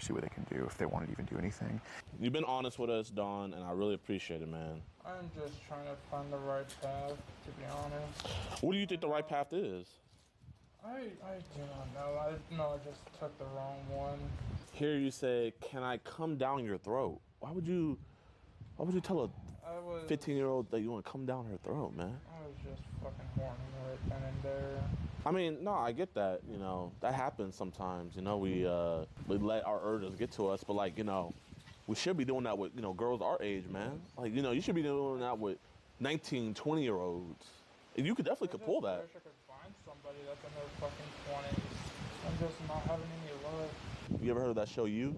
see what they can do, if they want to even do anything. You've been honest with us, Don, and I really appreciate it, man. I'm just trying to find the right path, to be honest. What do you think the right path is? I do not know. I know I just took the wrong one. Here you say, can I come down your throat? Why would you tell a 15-year-old that you want to come down her throat, man? I was just fucking horny right then and there. I mean, no, I get that. You know, that happens sometimes. You know, we let our urges get to us, but like, you know, we should be doing that with, girls our age, man. Like, you should be doing that with 19, 20-year-olds. And you could definitely pull that. I wish I could find somebody that's in their fucking 20s. I'm just not having any luck. You ever heard of that show, You?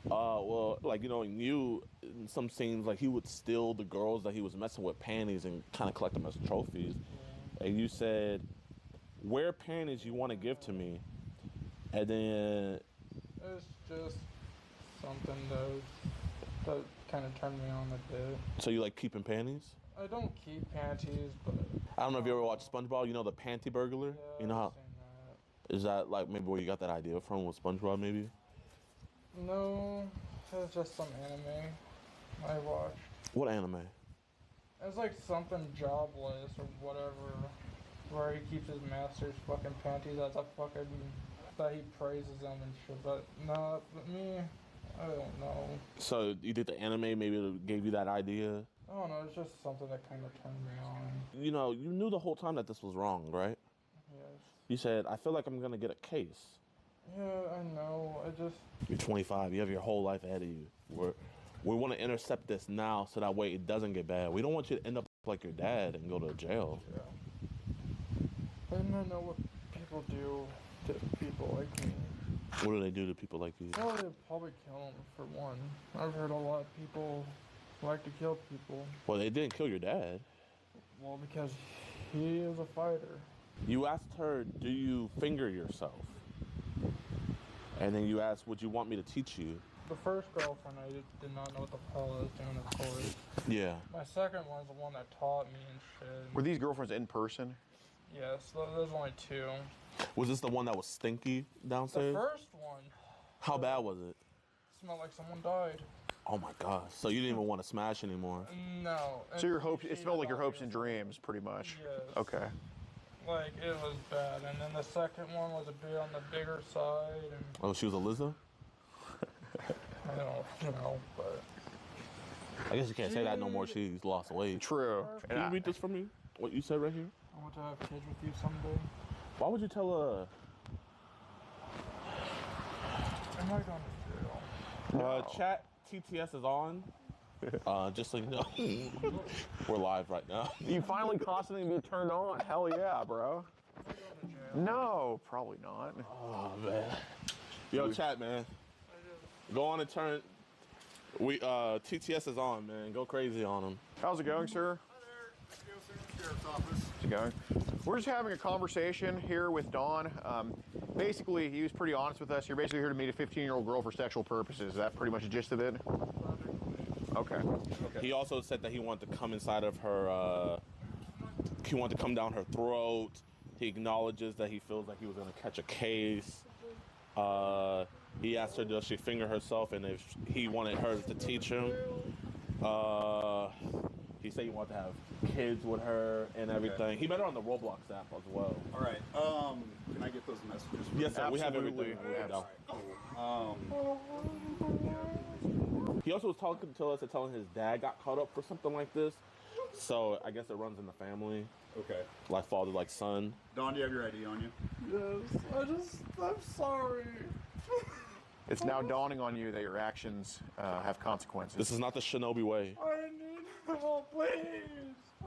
Well, like, in You, in some scenes, like, he would steal the girls that he was messing with panties and kind of collect them as trophies. Yeah. And you said, wear panties you want to give to me. And then... It's just something that kind of turned me on a bit. So you like keeping panties? I don't keep panties, but... I don't know if you ever watched SpongeBob, the panty burglar? Yeah, you know how... I've seen that. Is that like maybe where you got that idea from with SpongeBob maybe? No, it's just some anime I watched. What anime? It's like something jobless or whatever, where he keeps his master's fucking panties as a fucking... that he praises them and shit, but no, but me, I don't know. So you think the anime maybe gave you that idea? I don't know, it's just something that kind of turned me on. You knew the whole time that this was wrong, right? Yes. You said, I feel like I'm gonna get a case. Yeah, I know, You're 25, you have your whole life ahead of you. We want to intercept this now so that way it doesn't get bad. We don't want you to end up like your dad and go to jail. Yeah. And I know what people do to people like me. What do they do to people like you? Well, they probably kill them, for one. I've heard a lot of people like to kill people. Well, they didn't kill your dad. Well, because he is a fighter. You asked her, do you finger yourself? And then you asked, would you want me to teach you? The first girlfriend, I did not know what the hell I was doing, of course. Yeah. My second one's the one that taught me and shit. Were these girlfriends in person? Yes, there's only two. Was this the one that was stinky downstairs? The first one. How bad was it? Smelled like someone died. Oh my gosh. So you didn't even want to smash anymore? No. So your hopes, it smelled like your hopes and dreams, pretty much. Yes. Okay. Like, it was bad. And then the second one was a bit on the bigger side. And Oh, she was a Lizzo? I don't know, but... I guess you can't say that no more. She's lost weight. True. Can you read this for me? What you said right here? I want to have kids with you someday. Why would you tell her? Am I going to jail? Chat TTS is on. Just so you know. We're live right now. You finally caused something to be turned on. Hell yeah, bro. No, probably not. Oh, man. Yo, chat, man. Go on and turn. TTS is on, man. Go crazy on them. How's it going, sir? Sheriff's office. How's it going? We're just having a conversation here with Don. Basically, he was pretty honest with us. You're basically here to meet a 15-year-old girl for sexual purposes. Is that pretty much the gist of it? Okay. He also said that he wanted to come inside of her, he wanted to come down her throat. He acknowledges that he feels like he was going to catch a case. He asked her, does she finger herself, and if he wanted her to teach him. He said he wanted to have kids with her and everything. Okay. He met her on the Roblox app as well. All right. Can I get those messages? Yes, sir. We have everything. He also was talking to us and telling his dad got caught up for something like this. So I guess it runs in the family. Okay. Like father, like son. Don, do you have your ID on you? Yes. I'm sorry. It's now dawning on you that your actions have consequences. This is not the Shinobi way. I need help, please.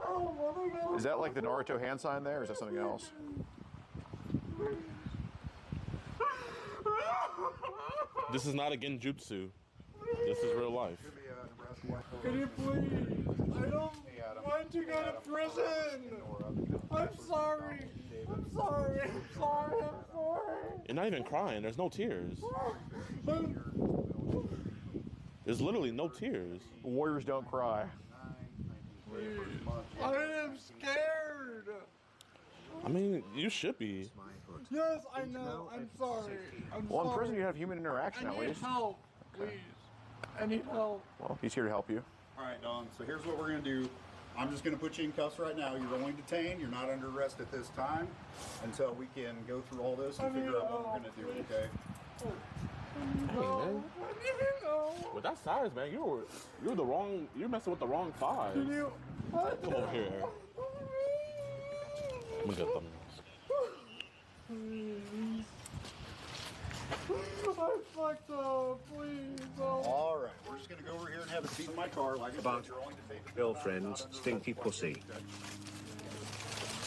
Oh, my God. Is that like the Naruto hand sign there, or is that something else? This is not a genjutsu. This is real life. Can you please? I don't want to go to prison. I'm sorry. I'm sorry. I'm sorry. I'm sorry. You're not even crying. There's no tears. There's literally no tears. Warriors don't cry. I am scared. I mean, you should be. Yes, I know. I'm sorry. Well, in prison you have human interaction at least. I need help, please. I need help. Well, he's here to help you. All right, Don. So here's what we're going to do. I'm just going to put you in cuffs right now. You're only detained. You're not under arrest at this time until we can go through all this and figure out what we're going to do, okay? Hey, man. With that size, man, you're the wrong. You're messing with the wrong five. Come over here. Let me get them. I fucked up, please. Oh. All right. just gonna go over here and have a seat in my car. Like I But said, you're only to take girlfriend's stinky pussy.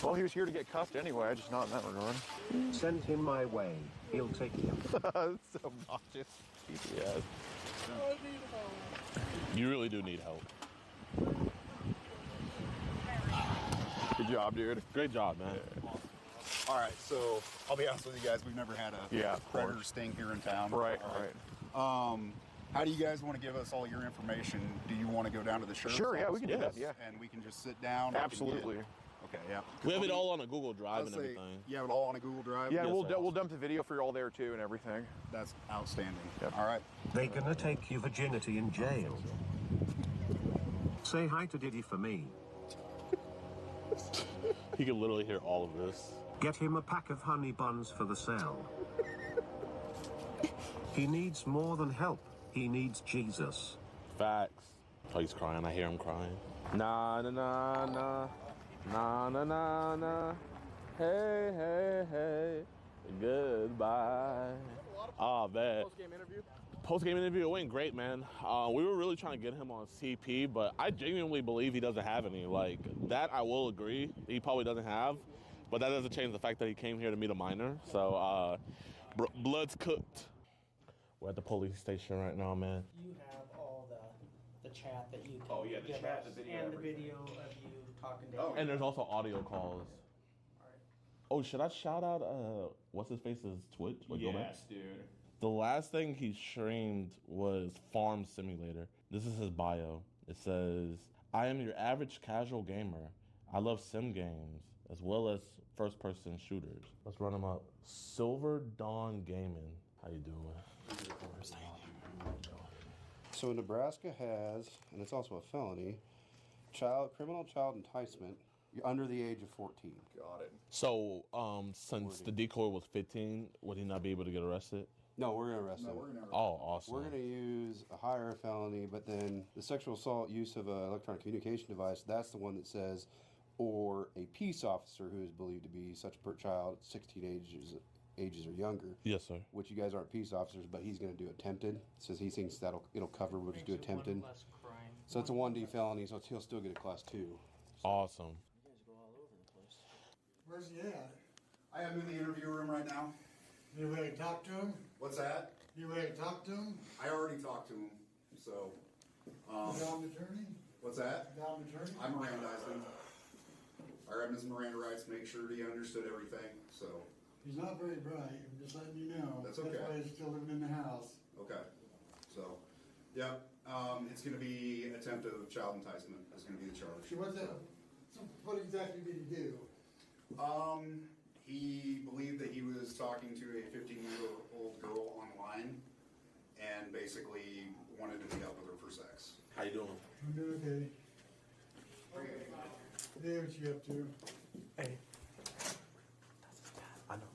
Well, he was here to get cuffed anyway, just not in that regard. Send him my way. He'll take you. That's so obnoxious. Yes. You really do need help. Good job, dude. Great job, man. Yeah. All right, so I'll be honest with you guys. We've never had a predator sting here in town. Right. How do you guys want to give us all your information? Do you want to go down to the sheriff's Sure, yeah, office? we can do that, yeah. And we can just sit down? Absolutely. Okay, yeah. We have it all on a Google Drive and I'll say, everything. You have it all on a Google Drive? Yeah, we'll dump the video for you all there too and everything. That's outstanding. Yep. All right. They gonna take your virginity in jail. Say hi to Diddy for me. He can literally hear all of this. Get him a pack of honey buns for the cell. He needs more than help. He needs Jesus. Facts. Oh, he's crying. I hear him crying. Nah, nah, nah, nah. Nah, nah, nah, nah. Hey, hey, hey. Goodbye. Ah, man. Post-game interview? Post-game interview, it went great, man. We were really trying to get him on CP, but I genuinely believe he doesn't have any. Like, that I will agree. He probably doesn't have, but that doesn't change the fact that he came here to meet a minor. So, blood's cooked. We're at the police station right now, man. You have all the chat that you can the give chat, us, the video, and the everything. video of you talking to And there's also audio calls. Oh, should I shout out, what's his face's Twitch? Yes, dude. The last thing he streamed was Farm Simulator. This is his bio. It says, I am your average casual gamer. I love sim games, as well as first-person shooters. Let's run him up. Silver Dawn Gaming. How you doing? So Nebraska has, and it's also a felony, criminal child enticement. You're under the age of 14. Got it. So, since the decoy was 15, would he not be able to get arrested? No, we're going to arrest him. Oh, awesome. We're going to use a higher felony, but then the sexual assault use of an electronic communication device, that's the one that says, or a peace officer who is believed to be such a child, 16 ages or younger. Yes, sir. Which you guys aren't peace officers, but he's going to do attempted. Says he thinks it'll cover. We'll just do attempted. So it's a 1D felony, so he'll still get a class 2. Awesome. Where's he at? I am in the interview room right now. You ready to talk to him? What's that? You ready to talk to him? I already talked to him, so. You got an attorney? What's that? You got an attorney? I Mirandized him. I read his Miranda rights, make sure he understood everything, so. He's not very bright. I'm just letting you know. That's okay. That's why he's still living in the house. Okay, so, yeah, it's gonna be attempt of child enticement is gonna be the charge. So what exactly did he do? He believed that he was talking to a 15-year-old girl online and basically wanted to meet up with her for sex. How you doing? I'm doing okay. Hey, what you up to? Hey. I know.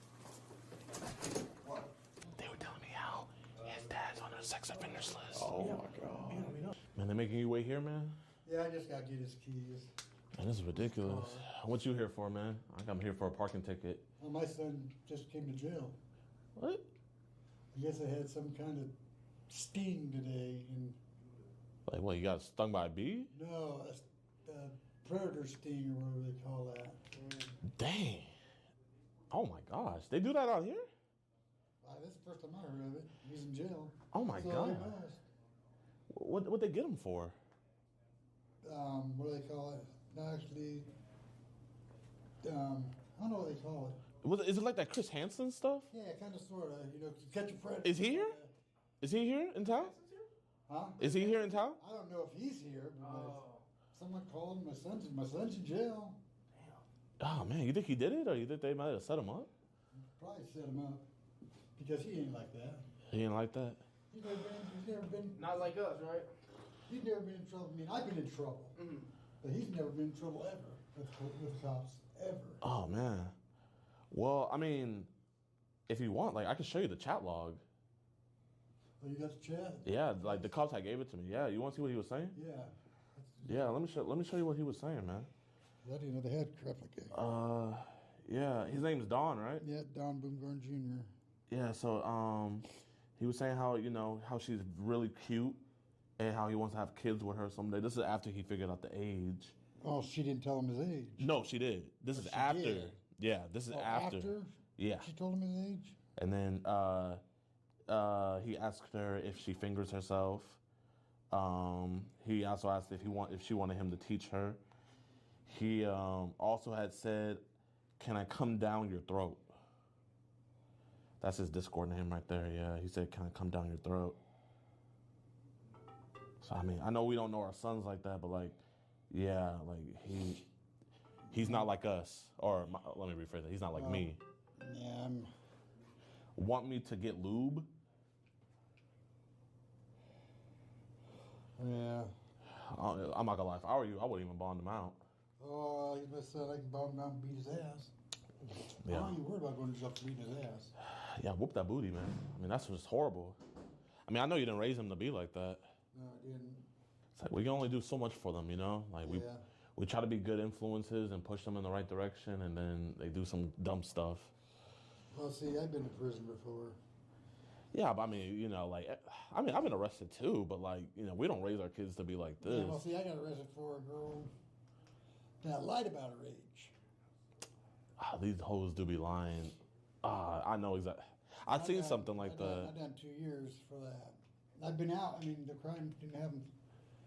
What? They were telling me how his dad's on a sex offenders list. Oh my God. Man, they're making you wait here, man? Yeah, I just got to get his keys. Man, this is ridiculous. What you here for, man? I'm here for a parking ticket. Well, my son just came to jail. What? I guess I had some kind of sting today, and Like, what, you got stung by a bee? no, a predator sting or whatever they call that. Dang. Oh my gosh. They do that out here? That's the first time I heard of it. He's in jail. Oh my That's all God. they asked. What they get him for? What do they call it? No, actually, I don't know what they call it. Is it like that Chris Hansen stuff? Yeah, kind of, sort of. You know, you catch a predator. Is he here? Is he here in town? Huh? Is he here in town? I don't know if he's here, but someone called my son's in jail. Oh man, you think he did it, or you think they might have set him up? Probably set him up because he ain't like that. He ain't like that. He's never been. Not like us, right? He's never been in trouble. I mean, I've been in trouble, but he's never been in trouble ever with cops ever. Oh man. Well, I mean, if you want, like, I can show you the chat log. Oh, you got the chat? Yeah, like the cops had gave it to me. Yeah, you want to see what he was saying? Yeah. Yeah, let me show you what he was saying, man. I didn't know they had crap like that. Yeah, his name's Don, right? Yeah, Don Boomgarn Jr. Yeah, so he was saying how, you know, how she's really cute and how he wants to have kids with her someday. This is after he figured out the age. Oh, she didn't tell him his age. No, she did. This is she after. did? Yeah, this is after. Yeah. She told him his age? And then he asked her if she fingers herself. He also asked if she wanted him to teach her. He also had said, "Can I come down your throat?" That's his Discord name right there. Yeah, he said, "Can I come down your throat?" So I mean, I know we don't know our sons like that, but like, yeah, like he's not like us. Or let me rephrase that. He's not like me. Yeah. Want me to get lube? Yeah. I'm not gonna lie. If I were you, I wouldn't even bond him out. Oh, he's my son. I can bomb him out and beat his ass. Yeah. I'm not even worried about going to jail for beating his ass. Yeah, whoop that booty, man. I mean, that's just horrible. I mean, I know you didn't raise him to be like that. No, I didn't. It's like we can only do so much for them, you know? Like we try to be good influences and push them in the right direction, and then they do some dumb stuff. Well, see, I've been to prison before. Yeah, but I mean, you know, like, I mean, I've been arrested too, but like, you know, we don't raise our kids to be like this. Yeah, well, see, I got arrested for a girl that lied about her age. These hoes do be lying. I know exactly. I've seen something like that. I've done 2 years for that. I've been out. I mean, the crime didn't happen.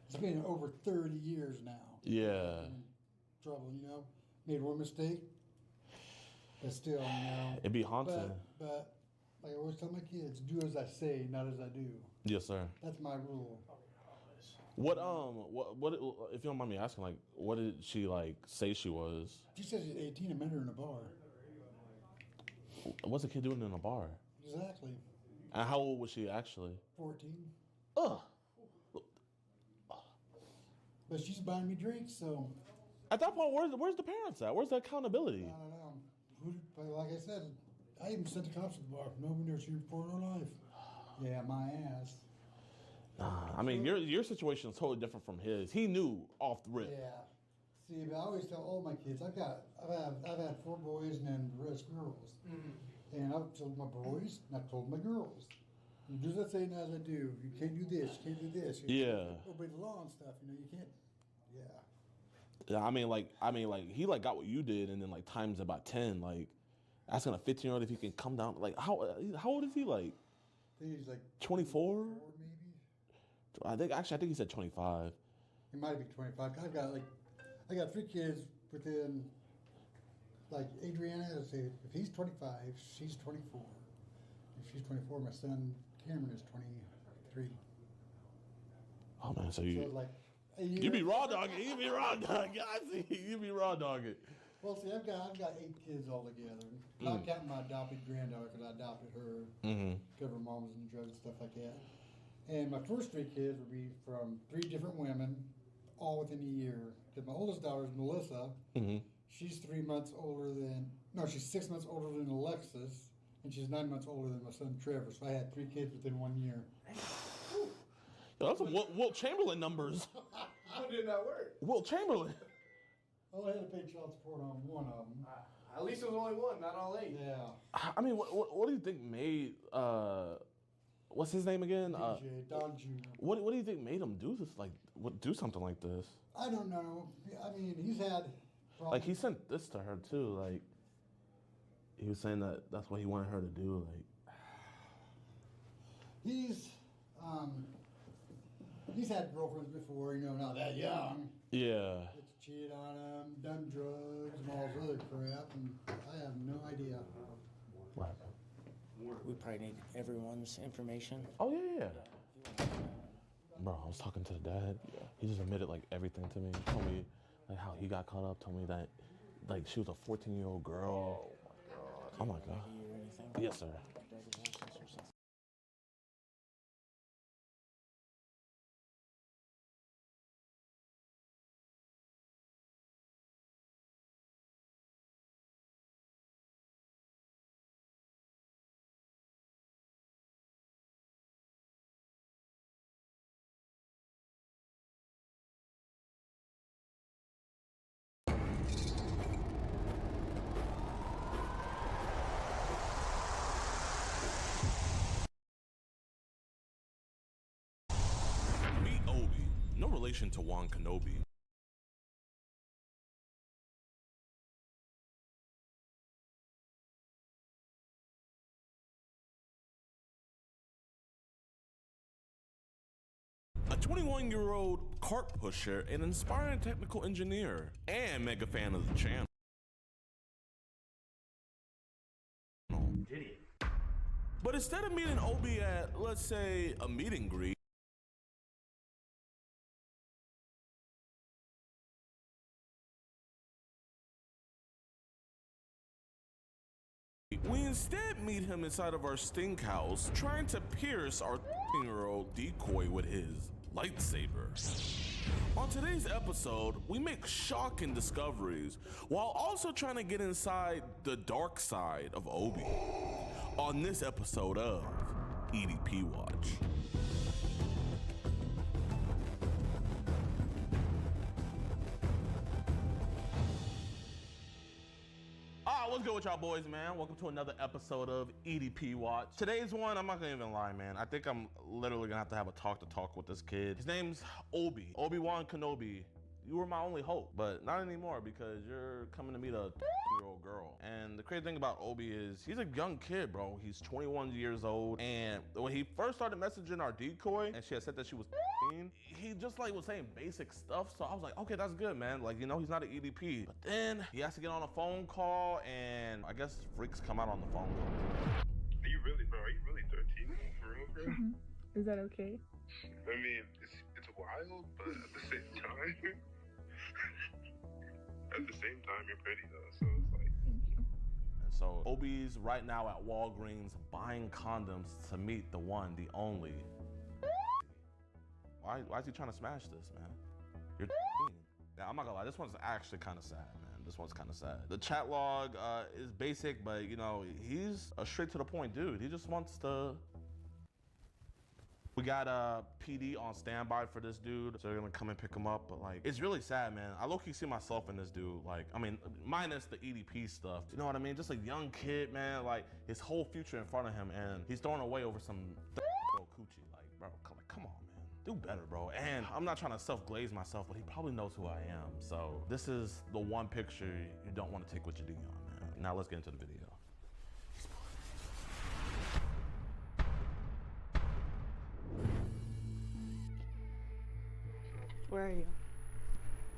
It's been over 30 years now. Yeah. I'm in trouble, you know. Made one mistake, but still, you know. It'd be haunting. But like I always tell my kids, do as I say, not as I do. Yes, sir. That's my rule. What if you don't mind me asking, like, what did she like say she was? She said she's 18 and met her in a bar. What's a kid doing in a bar? Exactly. And how old was she actually? 14. Ugh. But she's buying me drinks, so. At that point, where's the parents at? Where's the accountability? I don't know. But like I said, I even sent the cops to the bar. No one never seen before in her life. Yeah, my ass. I mean, your situation is totally different from his. He knew off the rip. Yeah. See, but I always tell all my kids, I've had 4 boys and then the rest girls. Mm-hmm. And I've told my boys and I've told my girls. You do as I say, not as I do. You can't do this. You can't do this. You can't obey the law and stuff. You know, you can't. Yeah. Yeah, I mean, like he like got what you did, and then like times about 10. Like asking a 15-year-old if he can come down. Like how old is he? Like I think he's like 24. Maybe. I think he said 25. He might be 25. I got 3 kids within. Like Adriana, let's say, if he's 25, she's 24. If she's 24, my son Cameron is 23. Oh man, so you like you be raw dogging. You be raw dogging. I see. You be raw dogging. Well, see, I've got 8 kids altogether. Not counting my adopted granddaughter because I adopted her. Because her mom was in drugs and stuff like that. And my first 3 kids would be from 3 different women, all within a year. Because my oldest daughter is Melissa. She's 3 months older than, no, she's 6 months older than Alexis, and she's 9 months older than my son Trevor. So I had 3 kids within 1 year. Yo, that's some Wilt Chamberlain numbers. How did that work? Wilt Chamberlain. Well, I had to pay child support on 1 of them. At least it was only 1, not all 8. Yeah. I mean, what do you think made what's his name again? DJ Don Jr. What do you think made him do this? Like, do something like this? I don't know. I mean, he's had problems. Like he sent this to her too. Like he was saying that's what he wanted her to do. Like he's had girlfriends before, you know, not that young. Yeah. Cheated on him, done drugs, and all this other crap, and I have no idea. What? We probably need everyone's information. Oh yeah. Bro, I was talking to the dad. He just admitted like everything to me. He told me like how he got caught up. Told me that like she was a 14-year-old girl. Oh my god. Yes, sir. relation to Juan Kenobi. A 21-year-old cart pusher, an inspiring technical engineer, and mega fan of the channel. But instead of meeting Obi at, let's say, a meet and greet, we instead meet him inside of our stink house, trying to pierce our 13-year-old decoy with his lightsaber. On today's episode, we make shocking discoveries while also trying to get inside the dark side of Obi. On this episode of EDP Watch. What's good with y'all boys, man? Welcome to another episode of EDP Watch. Today's one, I'm not gonna even lie, man. I think I'm literally gonna have to have a talk with this kid. His name's Obi-Wan Kenobi. You were my only hope, but not anymore because you're coming to meet a 13-year-old girl. And the crazy thing about Obi is he's a young kid, bro. He's 21 years old. And when he first started messaging our decoy and she had said that she was 13, he just like was saying basic stuff. So I was like, okay, that's good, man. Like, you know, he's not an EDP. But then he has to get on a phone call and I guess freaks come out on the phone call. Are you really 13? For real, bro? Mm-hmm. Is that okay? I mean, it's wild, but at the same time, you're pretty though, so it's like. And so Obi's right now at Walgreens buying condoms to meet the one, the only. Why is he trying to smash this, man? You're 13. Yeah, I'm not gonna lie, this one's actually kind of sad, man. This one's kind of sad. The chat log is basic, but you know, he's a straight to the point dude. He just wants to. We got a PD on standby for this dude, so they're gonna come and pick him up. But like, it's really sad, man. I low-key see myself in this dude. Like, I mean, minus the EDP stuff. You know what I mean? Just a young kid, man. Like, his whole future in front of him, and he's throwing away over some coochie. Like, bro, come on, man. Do better, bro. And I'm not trying to self-glaze myself, but he probably knows who I am. So this is the one picture you don't want to take with your D on, man. Now let's get into the video. Where are you?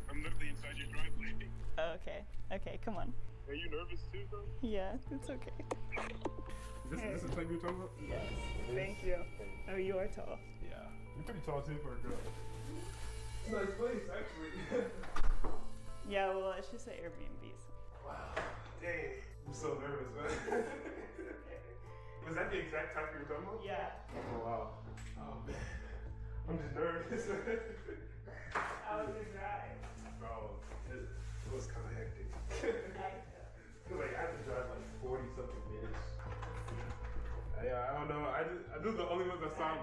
I'm literally inside your driveway. Oh, okay, come on. Are you nervous too, bro? Yeah, it's okay. Is this the thing you're talking about? Yes, thank you. Oh, you are tall. Yeah. You're pretty tall too for a girl. Nice place, actually. Yeah, well, it's just an Airbnb. Wow. Dang. I'm so nervous, man. Was that the exact time you were talking about? Yeah. Oh, wow. Oh, man. I'm just nervous. How was your drive? Bro, it was kind of hectic. Cause like I had to drive like 40 something minutes. Yeah, I don't know. This is the only ones I saw.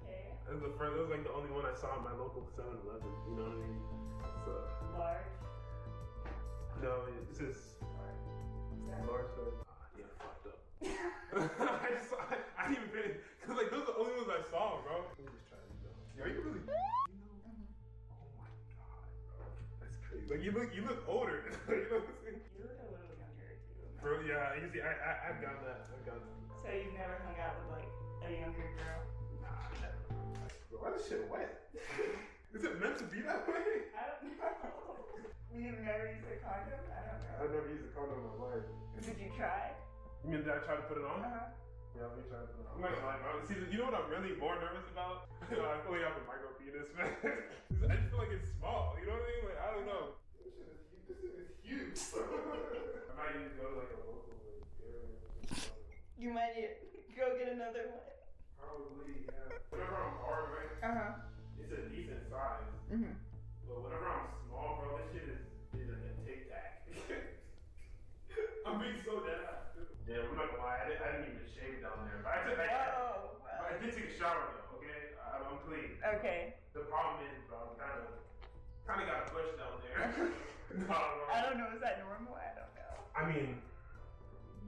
Okay. This was like the only one I saw in my local 7-Eleven. You know what I mean? So. Large. No, this is large. Yeah, fucked up. I didn't even finish. Cause like those are the only ones I saw, bro. Let me just try these though. Yo, you really? Like you look older. You know what I'm saying? You look a little younger too. Bro, yeah, you see, I've got that. So you've never hung out with like a younger girl? Nah, never. Bro, why this shit wet? Is it meant to be that way? I don't know. You've never used a condom? I don't know. I've never used a condom in my life. Did you try? You mean did I try to put it on? Yeah, let me try to put it on. I'm not gonna lie, bro. See, you know what I'm really more nervous about? I feel like I have a micro penis, man. I just feel like it's small. You know what I mean? Like, I don't know. This shit is huge. I might need to go to like a local area. You might need to go get another one. Probably, yeah. Whenever I'm hard, right? It's a decent size. But whenever I'm small, bro, this shit is like a tic tac. I'm being so dead ass. Yeah, I'm not gonna lie, I didn't even shave down there. But I did take a shower though, okay? I'm clean. Okay. The problem is, bro, I'm kinda got a bush down there. No, I don't know, is that normal? I don't know. I mean,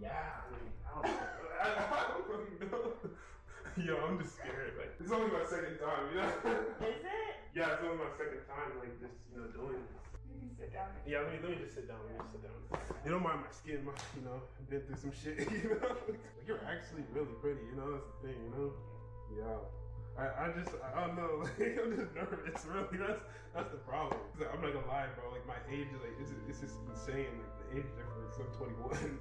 yeah, I don't know. I don't really know. Yo, I'm just scared. Like, it's only my second time, you know? Is it? Yeah, it's only my second time, like, just, doing this. You can sit down. Yeah, let me just sit down. You don't mind my skin, I've been through some shit, Like, you're actually really pretty, that's the thing, Yeah. I don't know, like, I'm just nervous, really. That's the problem. I'm not gonna lie, bro. Like, my age, like, it's just insane. Like, the age difference. I'm 21.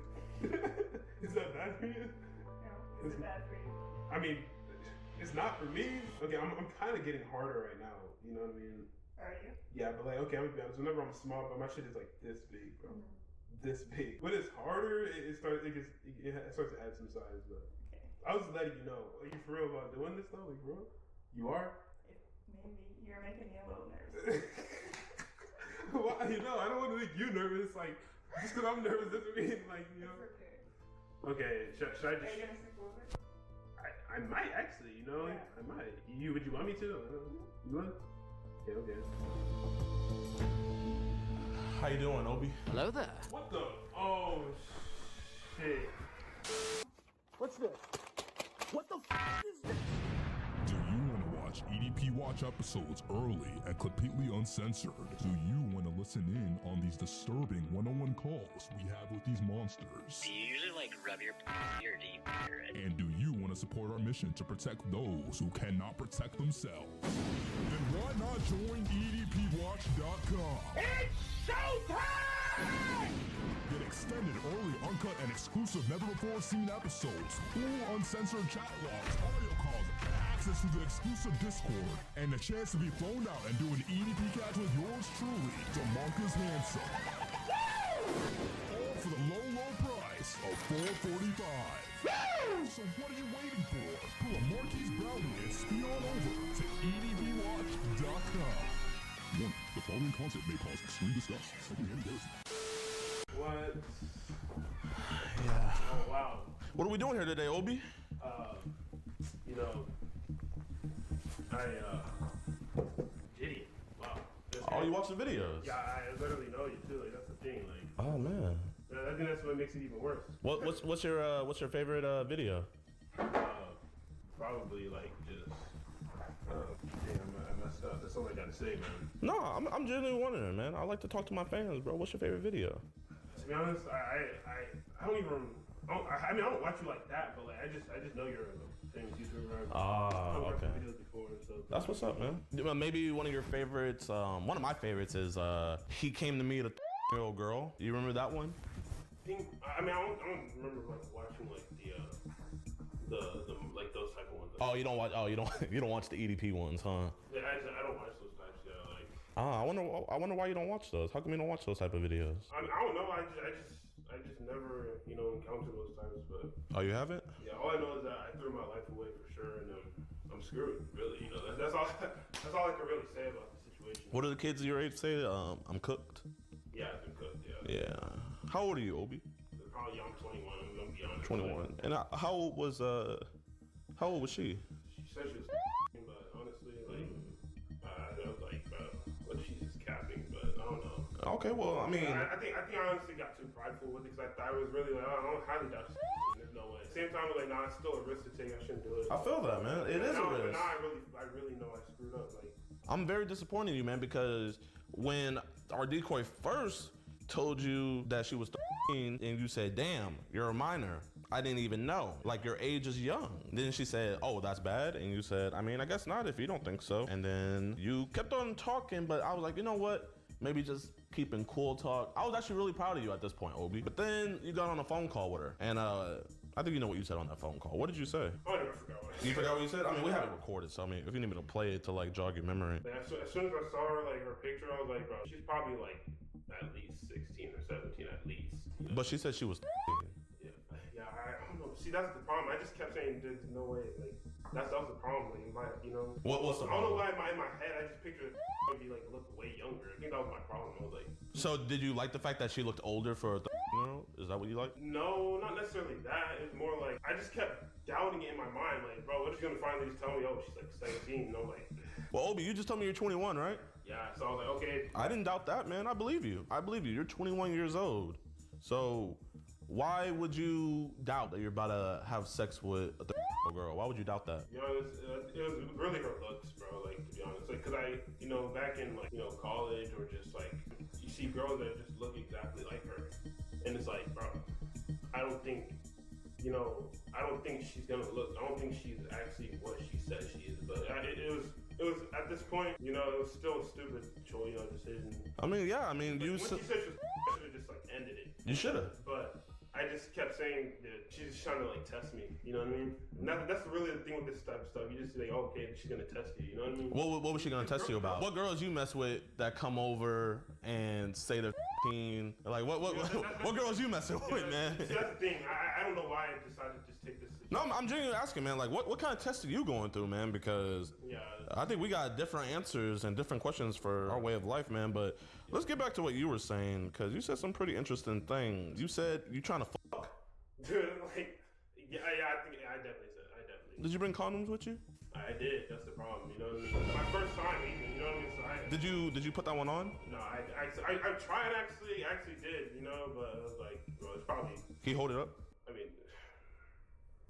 Is that bad for you? No, it's bad for you. I mean, it's not for me. Okay, I'm kind of getting harder right now. You know what I mean? Are you? Yeah, but like, okay, I'm gonna be honest. Whenever I'm small, but my shit is like this big, bro. This big. When it's harder, it starts to add some size. But okay. I was letting you know. Are you for real about doing this though? Like, bro, you are? Maybe you're making me a little nervous. Well, I don't want to make you nervous. Like, just because I'm nervous doesn't mean like, It's okay. Okay, should I just? Are you gonna sleep over? I might actually. Yeah. I might. Would you want me to? You would? Okay. How you doing, Obi? Hello there. What the? Oh, shit. What's this? What the f is this? Do you want to watch EDP Watch episodes early and completely uncensored? Do you want to listen in on these disturbing one-on-one calls we have with these monsters? Do you usually rub your or do you hear it? And do you want to support our mission to protect those who cannot protect themselves? Then why not join EDPWatch.com? It's showtime! Get extended, early, uncut, and exclusive never-before-seen episodes, full uncensored chat logs, audio calls, access to the exclusive Discord, and the chance to be flown out and do an EDP catch with yours truly, DeMarcus Handsome. All for the low price of $4.45. So what are you waiting for? Pull a Marquise Brownie and speed on over to EDPWatch.com. Warning, the following content may cause extreme disgust, secondhand embarrassment. What? Yeah. Oh, wow. What are we doing here today, Obi? Diddy. Wow. Oh, you watch the videos? Yeah, I literally know you too. Like, that's the thing. Like, Oh man. I think that's what makes it even worse. What's your favorite video? Probably like just. Damn, I messed up. That's all I gotta say, man. No, I'm genuinely wondering, man. I like to talk to my fans, bro. What's your favorite video? To be honest, I don't even. I don't watch you like that, but like I just know you're a famous YouTuber. I've watched your videos before, so. That's what's up, man. Maybe one of your favorites. One of my favorites is he came to meet a year-old girl. You remember that one? I don't remember like watching like the like those type of ones. Oh, you don't watch. Oh, you don't watch the EDP ones, huh? Yeah, I don't watch those types. Yeah, like. I wonder why you don't watch those. How come you don't watch those type of videos? I don't know. I just never encountered those types. But. Oh, you haven't? Yeah, all I know is that I threw my life away for sure, and I'm screwed. Really, that's all. That's all I can really say about the situation. What do the kids your age say? I'm cooked. Yeah, I'm cooked. Yeah. Yeah. How old are you, Obi? Probably young, 21. I'm gonna be honest. 21. And how old was she? She said she was, but honestly, like, I was like, what if she's just capping? But I don't know. Okay, well, I mean, I think I honestly got too prideful with it because I thought it was really like, I don't highly doubt she's. There's no way. Same time, like, nah, it's still a risk to take. I shouldn't do it. I feel that, man. It is a risk. But now I really know I screwed up. Like, I'm very disappointed in you, man, because when our decoy first told you that she was 13 and you said, damn, you're a minor. I didn't even know. Like, your age is young. Then she said, oh, that's bad. And you said, I mean, I guess not if you don't think so. And then you kept on talking, but I was like, you know what? Maybe just keeping cool talk. I was actually really proud of you at this point, Obi. But then you got on a phone call with her. And I think you know what you said on that phone call. What did you say? I never forgot what I said. You forgot what you said? I mean, we have it recorded, so I mean, if you need me to play it to like jog your memory. As soon as I saw her, like her picture, I was like, bro, she's probably like at least 16 or 17 at least. You know? But she said she was. Yeah, I don't know. See, that's the problem. I just kept saying, there's no way. Like, that was the problem. Like, What's the problem? I don't know why in my head I just pictured her be like look way younger. I think that was my problem. I was like. So did you like the fact that she looked older for a 13-year-old? Is that what you like? No, not necessarily that. It's more like I just kept doubting it in my mind. Like, bro, what if she's gonna finally just tell me, oh, she's like 17? Like. Well, Obi, you just told me you're 21, right? Yeah. So I was like, okay. I didn't doubt that, man. I believe you. You're 21 years old. So why would you doubt that you're about to have sex with a girl. Why would you doubt that? You know, it was really her looks, bro. Like, to be honest, like, cause I, you know, back in like, you know, college or just like, you see girls that just look exactly like her, and it's like, bro, I don't think, you know, I don't think she's gonna look. I don't think she's actually what she says she is. But it was at this point, you know, it was still a stupid choice, you know, decision. I mean, yeah, I mean, When she said she was, I should have just like ended it. You should have. But I just kept saying that she's just trying to like test me. You know what I mean? And that's really the thing with this type of stuff. You just say, oh, okay, she's gonna test you. You know what I mean? What was she gonna test you about? What girls you mess with that come over and say they're like what girls you messing with, man? See, that's the thing. I don't know why I decided to just take this. No, I'm genuinely asking, man. Like, what kind of test are you going through, man? Because I think we got different answers and different questions for our way of life, man. But let's get back to what you were saying, because you said some pretty interesting things. You said you trying to fuck. Dude, like, I definitely said. Did you bring condoms with you? I did. That's the problem. You know what I mean? My first time, even. You know what I mean? So Did you put that one on? No, I tried actually. I actually did. You know, but I was like, bro, it's probably. Can you hold it up? I mean,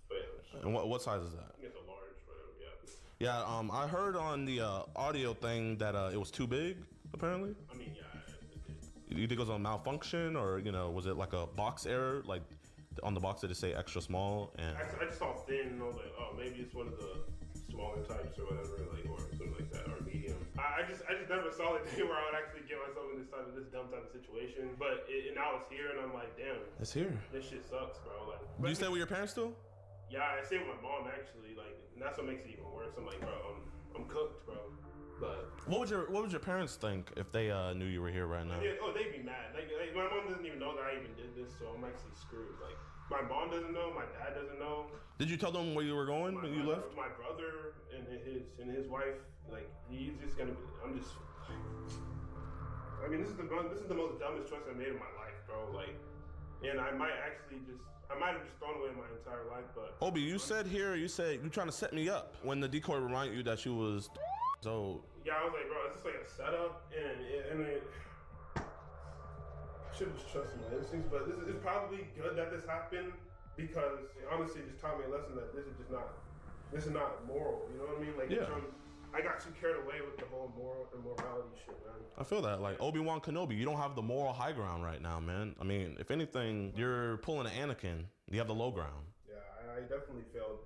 but And what size is that? I think it's a large, whatever. Yeah. I heard on the audio thing that it was too big. Apparently. I mean, yeah. You think it was a malfunction, or was it like a box error? Like on the box did it say extra small? And I just saw thin, and I was like, oh, maybe it's one of the smaller types or whatever, like, or something like that, or medium. I just never saw the day where I would actually get myself in this dumb type of situation. But now it's here, and I'm like, damn, it's here. This shit sucks, bro. Like, do you stay with your parents still? Yeah, I stay with my mom actually. Like, and that's what makes it even worse. I'm like, bro, I'm cooked, bro. But what would your parents think if they knew you were here right now? Yeah, they'd be mad. Like my mom doesn't even know that I even did this, so I'm actually screwed. Like, my mom doesn't know, my dad doesn't know. Did you tell them where you were going when you left? My brother and his wife, like, he's just gonna be. I mean, this is the most dumbest choice I made in my life, bro. Like, and I might have just thrown away my entire life, but. Obi, you said you're trying to set me up when the decoy reminded you that she was. So. Yeah, I was like, bro, is this like a setup? And it I should have just trusted my instincts, but this is probably good that this happened, because it honestly just taught me a lesson that this is not moral. You know what I mean? Like, I got too carried away with the whole morality shit, man. I feel that, like Obi-Wan Kenobi, you don't have the moral high ground right now, man. I mean, if anything, you're pulling an Anakin. You have the low ground. Yeah, I definitely failed.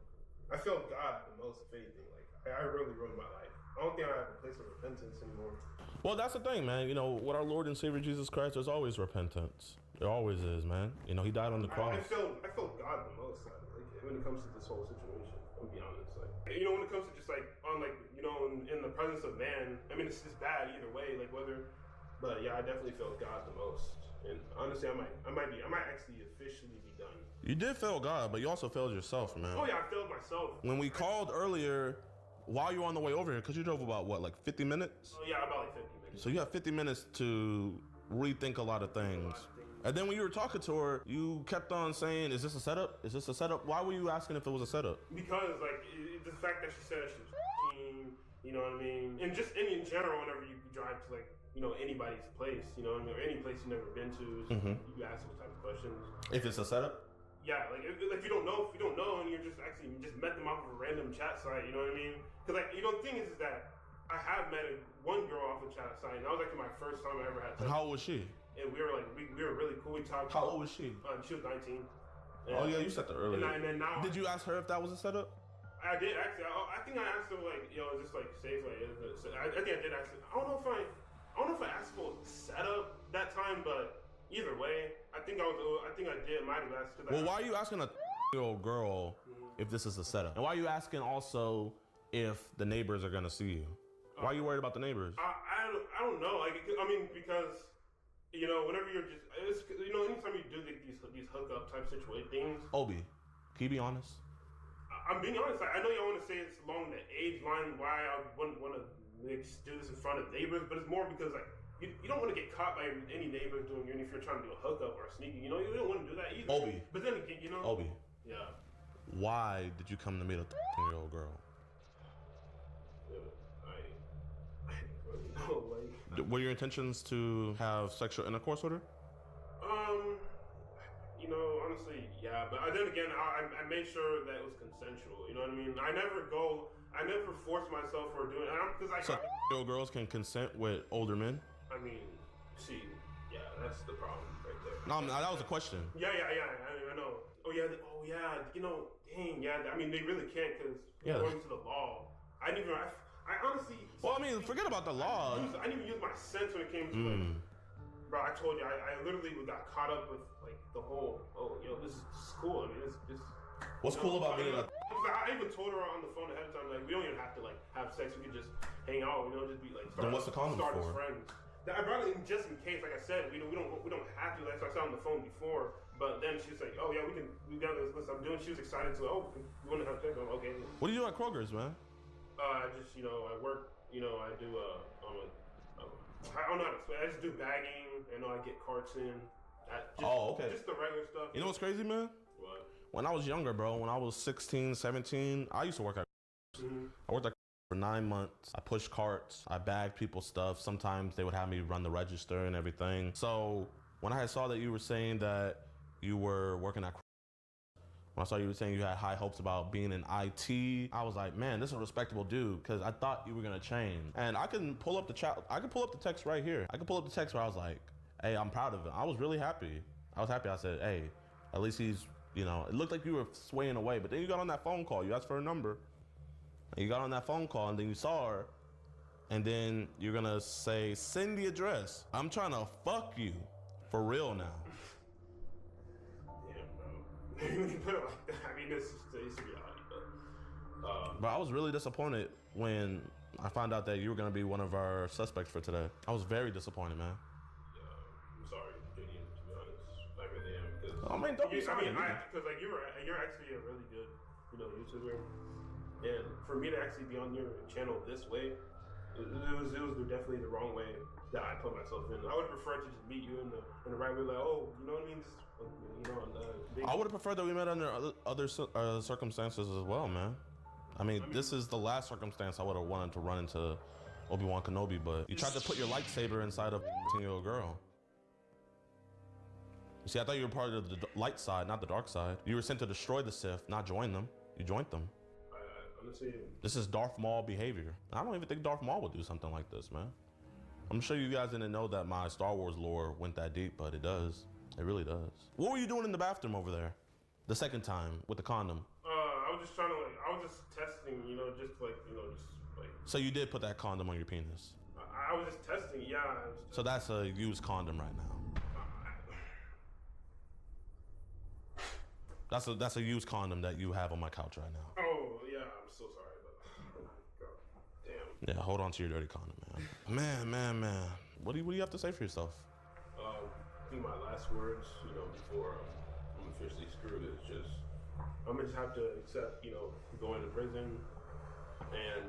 I failed God the most, if anything. Like, I really ruined my life. I don't think I have a place of repentance anymore. Well, that's the thing, man. With our Lord and Savior Jesus Christ, there's always repentance. There always is, man. He died on the cross. I feel God the most, like when it comes to this whole situation. I'll be honest, like, when it comes to just like in the presence of man. I mean, it's just bad either way, like whether. But yeah, I definitely felt God the most, and honestly, I might actually officially be done. You did fail God, but you also failed yourself, man. Oh yeah, I failed myself. When we called earlier. While you were on the way over here, because you drove about, 50 minutes? Oh, yeah, about 50 minutes. So you have 50 minutes to rethink a lot of things. And then when you were talking to her, you kept on saying, is this a setup? Is this a setup? Why were you asking if it was a setup? Because, like, the fact that she said she was you know what I mean? And just in general, whenever you drive to, like, anybody's place, or any place you've never been to, you ask those type of questions. If it's a setup? Yeah, like if you don't know, and you just met them off of a random chat site, you know what I mean? Because the thing is that I have met one girl off a chat site, and that was actually my first time I ever had sex. And how old was she? And we were really cool. We talked. How old was she? She was 19. Oh yeah, you said that earlier. And then now. Did you ask her if that was a setup? I did actually. I think I asked her like, is this like safe? Like, I think I did ask her. I don't know if I asked for a setup that time, but. Either way, I think I did. Might have asked. Well, why are you asking a year-old girl if this is a setup? And why are you asking also if the neighbors are gonna see you? Why are you worried about the neighbors? I don't know. Like, I mean, because whenever you're just, anytime you do these hookup type situation things. Obi, can you be honest? I'm being honest. I know y'all want to say it's along the age line why I wouldn't want to do this in front of neighbors, but it's more because like. You don't want to get caught by any neighbors doing if you're trying to do a hookup or a sneaking. You don't want to do that either. Obi. But then again, Obi. Yeah. Why did you come to meet a 13-year-old girl? I don't really know. Like. Were your intentions to have sexual intercourse with her? you know, honestly, yeah. But then again, I made sure that it was consensual. You know what I mean? I never force myself or do it. Because So girls can consent with older men? I mean, see, yeah, that's the problem right there. No, that was a question. Yeah. I know. Oh yeah. You know, dang. Yeah. I mean, they really can't because according to the law, I honestly. Well, I mean, forget about the law. I didn't even use my sense when it came to like. Bro, I told you, I literally got caught up with like the whole. Oh, this is cool. I mean, it's just. What's cool about being I even told her on the phone ahead of time, like, we don't even have to like have sex. We could just hang out. Just be like. Then what's the condom start for? as friends. I brought it in just in case. Like I said, we don't have to. That's what I said on the phone before. But then she was like, "Oh yeah, we got this list I'm doing." She was excited to. Oh, we want to have sex. I'm okay. What do you do at Kroger's, man? I just I work. I do I don't know how to explain. I just do bagging. I get carts in. Okay. Just the regular stuff. You know what's crazy, man? What? When I was younger, bro, when I was 16, 17, I used to work at I worked at for 9 months. I pushed carts. I bagged people's stuff. Sometimes they would have me run the register and everything. So when I saw that you were saying that you were working at when I saw you were saying you had high hopes about being in IT, I was like, man, this is a respectable dude, because I thought you were gonna change. And I can pull up the chat. I can pull up the text right here. I can pull up the text where I was like, hey, I'm proud of it. I was really happy. I said, hey, at least he's, it looked like you were swaying away, but then you got on that phone call. You asked for a number. And you got on that phone call, and then you saw her, and then you're gonna say, send the address. I'm trying to fuck you. For real now. You can put it like that. I mean, it's reality, but. But I was really disappointed when I found out that you were gonna be one of our suspects for today. I was very disappointed, man. I'm sorry, Gideon, to be honest. I really am. Because don't be sorry. Because like you're actually a really good, YouTuber, and for me to actually be on your channel this way, it was definitely the wrong way that I put myself in. I would prefer to just meet you in the right way, like, oh, you know what I mean? I would have preferred that we met under other circumstances as well, man. I mean, this is the last circumstance I would have wanted to run into Obi-Wan Kenobi, but you tried to put your lightsaber inside of a 10-year-old girl. You see, I thought you were part of the light side, not the dark side. You were sent to destroy the Sith, not join them. You joined them. Honestly, this is Darth Maul behavior. I don't even think Darth Maul would do something like this, man. I'm sure you guys didn't know that my Star Wars lore went that deep, but it does. It really does. What were you doing in the bathroom over there? The second time with the condom? I was just trying to I was just testing, just like. So you did put that condom on your penis? I was just testing, yeah. So that's a used condom right now. That's a used condom that you have on my couch right now. Oh yeah, I'm so sorry, but damn. Yeah, hold on to your dirty condom, man. Man. What do you have to say for yourself? I think my last words, before I'm officially screwed, is just I'm gonna just have to accept, going to prison, and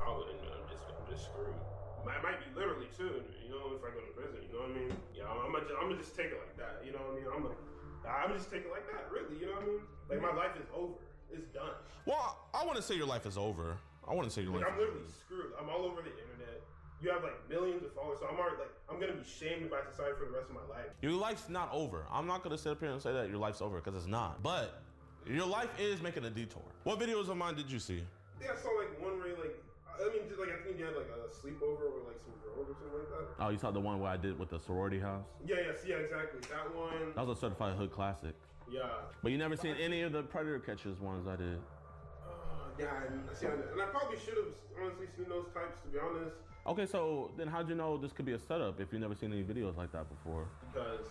I'm just screwed. I might be literally too, if I go to prison. You know what I mean? Yeah, I'm gonna just take it like that. You know what I mean? I'm just take it like that. Really, you know what I mean? Like my life is over. It's done. Well, I wouldn't say your life is over. I wouldn't say your life. I'm literally screwed. I'm all over the internet. You have like millions of followers, so I'm gonna be shamed by society for the rest of my life. Your life's not over. I'm not gonna sit up here and say that your life's over, because it's not. But your life is making a detour. What videos of mine did you see? Yeah, I saw like one where I think you had like a sleepover with like some girls or something like that. Oh, you saw the one where I did with the sorority house? Yeah, exactly. That one. That was a certified hood classic. Yeah. But you never seen any of the Predator Catchers ones I did? Yeah, and I probably should have honestly seen those types, to be honest. Okay, so then how'd you know this could be a setup if you never seen any videos like that before? Because,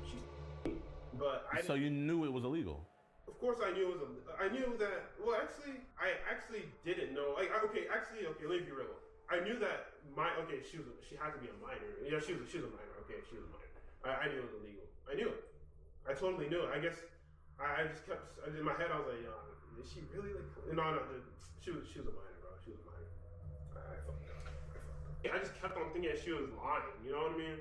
she's but So you knew it was illegal? Of course I knew it was I knew that, well, actually, I actually didn't know. Let me be real. I knew that she had to be a minor. Yeah, she was a minor. Okay, she was a minor. I knew it was illegal. I knew it. I totally knew it. I guess I just kept, in my head, I was like, is she really like, no, she was a minor, bro. She was a minor. I fucked up. I just kept on thinking that she was lying, you know what I mean?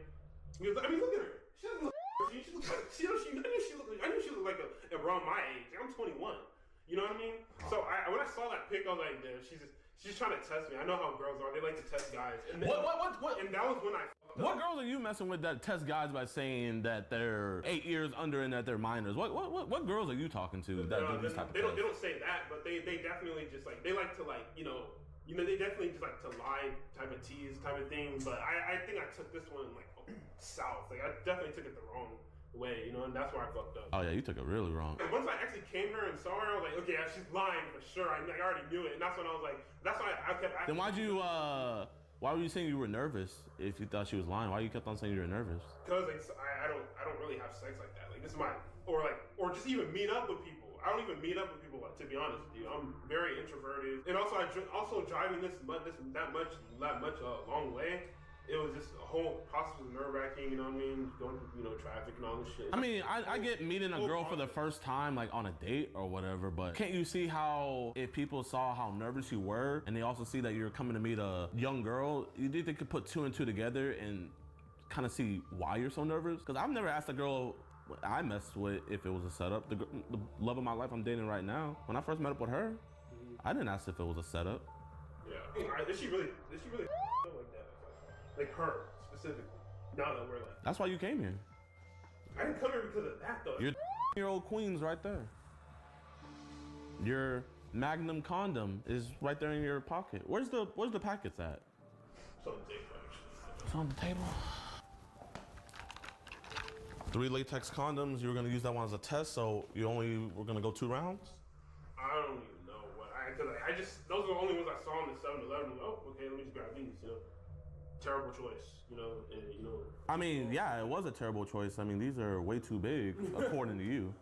Because, I mean, look at her. She doesn't look I knew she looked like around my age. I'm 21. You know what I mean? So when I saw that pic, I was like, damn, she's trying to test me. I know how girls are. They like to test guys. And then, What? And that was when I fucked What up. girls are you messing with that test guys by saying that they're 8 years under and that they're minors? What girls are you talking to that do these type of They tests? don't say that, but they definitely just like, they like to like, you know, they definitely just like to lie type of tease type of thing. But I think I took this one like south. Like I definitely took it the wrong way, you know, and that's where I fucked up. Oh yeah, you took it really wrong. And once I actually came here and saw her, I was like, okay, yeah, she's lying for sure. I already knew it, and that's when I was like, that's why I kept asking. Then why were you saying you were nervous if you thought she was lying? Why you kept on saying you were nervous? Because like, I don't really have sex like that. Like this is my or just even meet up with people. I don't even meet up with people, to be honest with you. I'm very introverted, and also driving that much long way. It was just a whole process of nerve-wracking, you know what I mean? Going through, traffic and all this shit. I mean, I get meeting a girl for the first time, like on a date or whatever, but can't you see how if people saw how nervous you were and they also see that you're coming to meet a young girl, you think they could put two and two together and kind of see why you're so nervous? Because I've never asked a girl I messed with if it was a setup. The love of my life I'm dating right now, when I first met up with her, I didn't ask if it was a setup. Yeah. Is she really like that? Like her, specifically. Now that we're like... That's why you came here. I didn't come here because of that, though. Your old queen's right there. Your Magnum condom is right there in your pocket. Where's the packets at? It's on the table, actually. It's on the table. 3 latex condoms. You were gonna use that one as a test, so you only were gonna go 2 rounds? I don't even know what I just, those are the only ones I saw in the 7-Eleven. Oh, okay, let me just grab these, Terrible choice, and I mean, yeah, it was a terrible choice. I mean, these are way too big, according to you.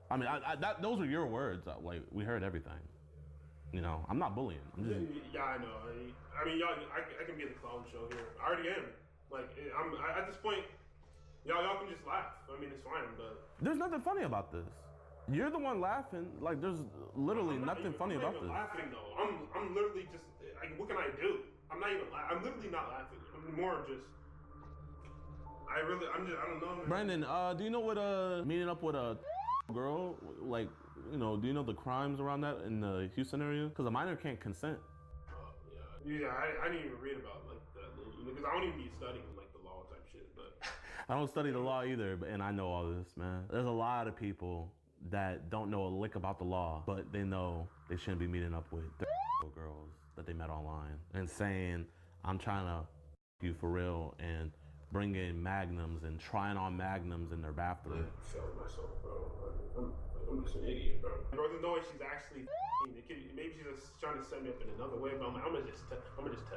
I mean, those are your words. Like, we heard everything. I'm not bullying. I'm just... Yeah, I know. I mean, y'all, I can be at the clown show here. I already am. Like, I'm at this point, y'all can just laugh. I mean, it's fine, but... There's nothing funny about this. You're the one laughing. Like, there's literally nothing funny about this. I'm not even laughing, though. I'm literally just, like, what can I do? I'm not even laughing. I'm literally not laughing. I'm more just... I don't know. Brandon, do you know what meeting up with a girl, like, do you know the crimes around that in the Houston area? Because a minor can't consent. Yeah, I didn't even read about like that, because I don't even be studying like the law type shit. But I don't study the law either, and I know all this, man. There's a lot of people that don't know a lick about the law, but they know they shouldn't be meeting up with girls that they met online and saying, I'm trying to you for real, and bring in magnums and trying on magnums in their bathroom. I failed myself, bro. I'm just an idiot, bro. I wasn't knowing she's actually maybe she's just trying to set me up in another way, but I'm gonna just test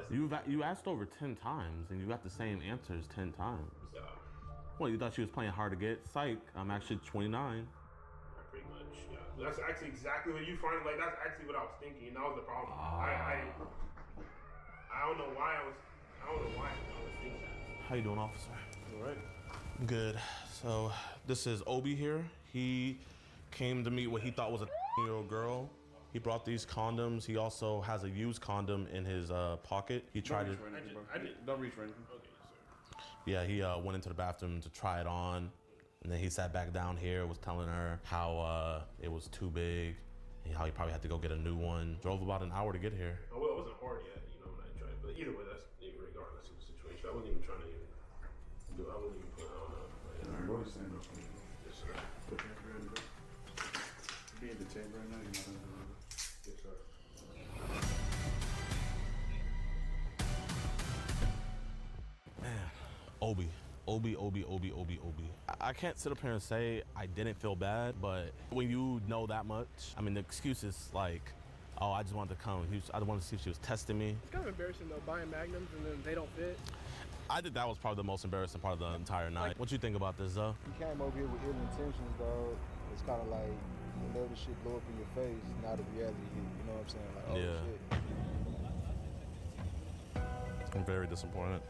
it. You asked over 10 times and you got the same answers 10 times. Yeah. Well, you thought she was playing hard to get? Psych, I'm actually 29. Pretty much, yeah. That's actually exactly what you find. Like, that's actually what I was thinking, and that was the problem. I don't know why I was thinking that. How you doing, officer? All right. Good. So this is Obi here. He came to meet what he thought was a 10-year-old girl. He brought these condoms. He also has a used condom in his pocket. He tried to. Don't reach for anything. Okay, sir. Yeah, he went into the bathroom to try it on, and then he sat back down here. Was telling her how it was too big, and how he probably had to go get a new one. Drove about an hour to get here. Oh, well, it wasn't hard yet, when I tried. But either way, that's regardless of the situation. I wasn't even trying to do. I wasn't even putting on. Yes, sir. Put your hand in. Be detained right now. You're not under arrest. Yes, sir. Man, Obi. I can't sit up here and say I didn't feel bad, but when you know that much, I mean, the excuse is like, oh, I just wanted to come. I wanted to see if she was testing me. It's kind of embarrassing though, buying magnums and then they don't fit. I think that was probably the most embarrassing part of the entire night. What you think about this, though? You came over here with ill intentions, dog. It's kind of like, whenever this shit blow up in your face, now the reality hit, you know what I'm saying? Like, oh, shit. I'm very disappointed.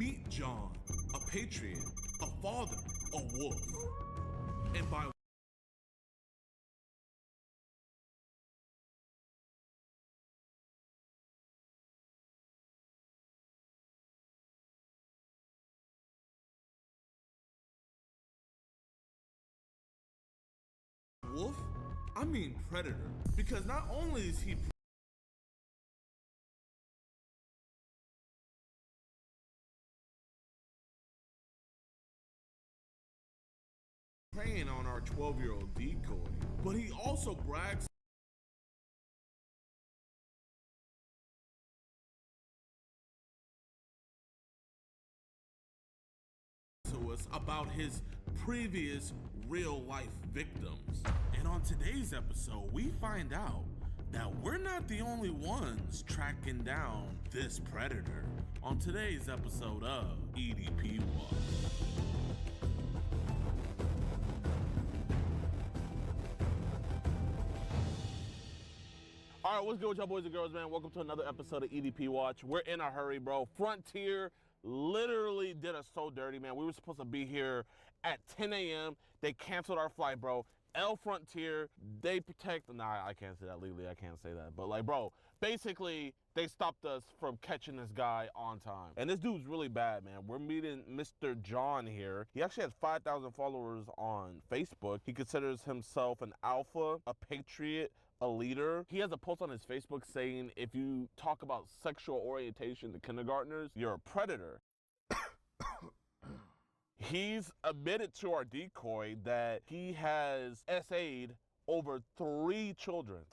Meet John, a patriot, a father, a wolf. And by wolf, I mean predator. Because not only is he preying on our 12-year-old decoy, but he also brags to us about his previous real-life victims. And on today's episode, we find out that we're not the only ones tracking down this predator. On today's episode of EDP Watch. All right, what's good with y'all boys and girls, man? Welcome to another episode of EDP Watch. We're in a hurry, bro. Frontier literally did us so dirty, man. We were supposed to be here at 10 a.m. They canceled our flight, bro. Frontier, they protect, nah, I can't say that legally, I can't say that. But like, bro, basically, they stopped us from catching this guy on time. And this dude's really bad, man. We're meeting Mr. John here. He actually has 5,000 followers on Facebook. He considers himself an alpha, a patriot, a leader. He has a post on his Facebook saying, if you talk about sexual orientation to kindergartners, you're a predator. He's admitted to our decoy that he has SA'd over three children,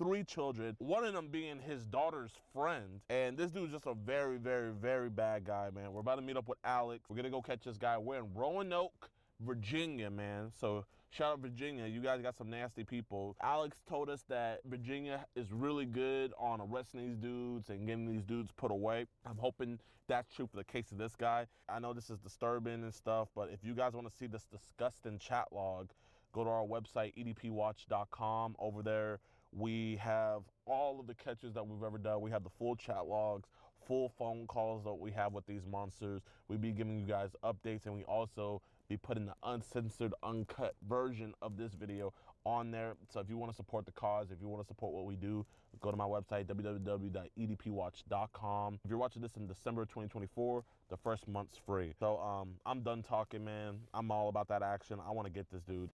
one of them being his daughter's friend. And this dude's just a very, very, very bad guy, man. We're about to meet up with Alex. We're gonna go catch this guy. We're in Roanoke, Virginia, man. So shout out Virginia, you guys got some nasty people. Alex told us that Virginia is really good on arresting these dudes and getting these dudes put away. I'm hoping that's true for the case of this guy. I know this is disturbing and stuff, but if you guys want to see this disgusting chat log, go to our website, edpwatch.com. Over there, we have all of the catches that we've ever done. We have the full chat logs, full phone calls that we have with these monsters. We be giving you guys updates, and we also be putting the uncensored, uncut version of this video on there. So if you want to support the cause, if you want to support what we do, go to my website, www.edpwatch.com. If you're watching this in December 2024, the first month's free. So I'm done talking, man. I'm all about that action. I want to get this dude.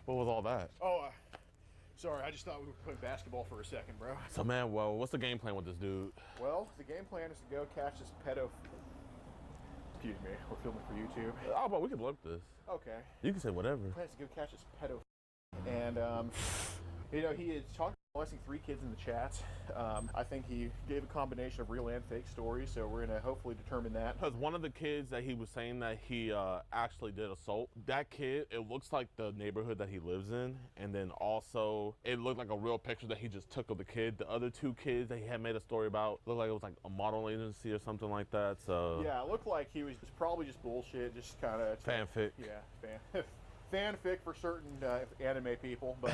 What was all that? Oh, sorry, I just thought we were playing basketball for a second, bro. So, man, well, what's the game plan with this dude? Well, the game plan is to go catch this pedo... Excuse me, we're filming for YouTube. Oh, but we can blurb this. Okay. You can say whatever. The plan is to go catch this pedo... And, you know, he is talking about molesting 3 kids in the chat. I think he gave a combination of real and fake stories, so we're going to hopefully determine that. Because one of the kids that he was saying that he actually did assault, that kid, it looks like the neighborhood that he lives in, and then also it looked like a real picture that he just took of the kid. The other 2 kids that he had made a story about looked like it was like a model agency or something like that. So yeah, it looked like he was probably just bullshit, just kind of fanfic. Yeah, fanfic for certain anime people, but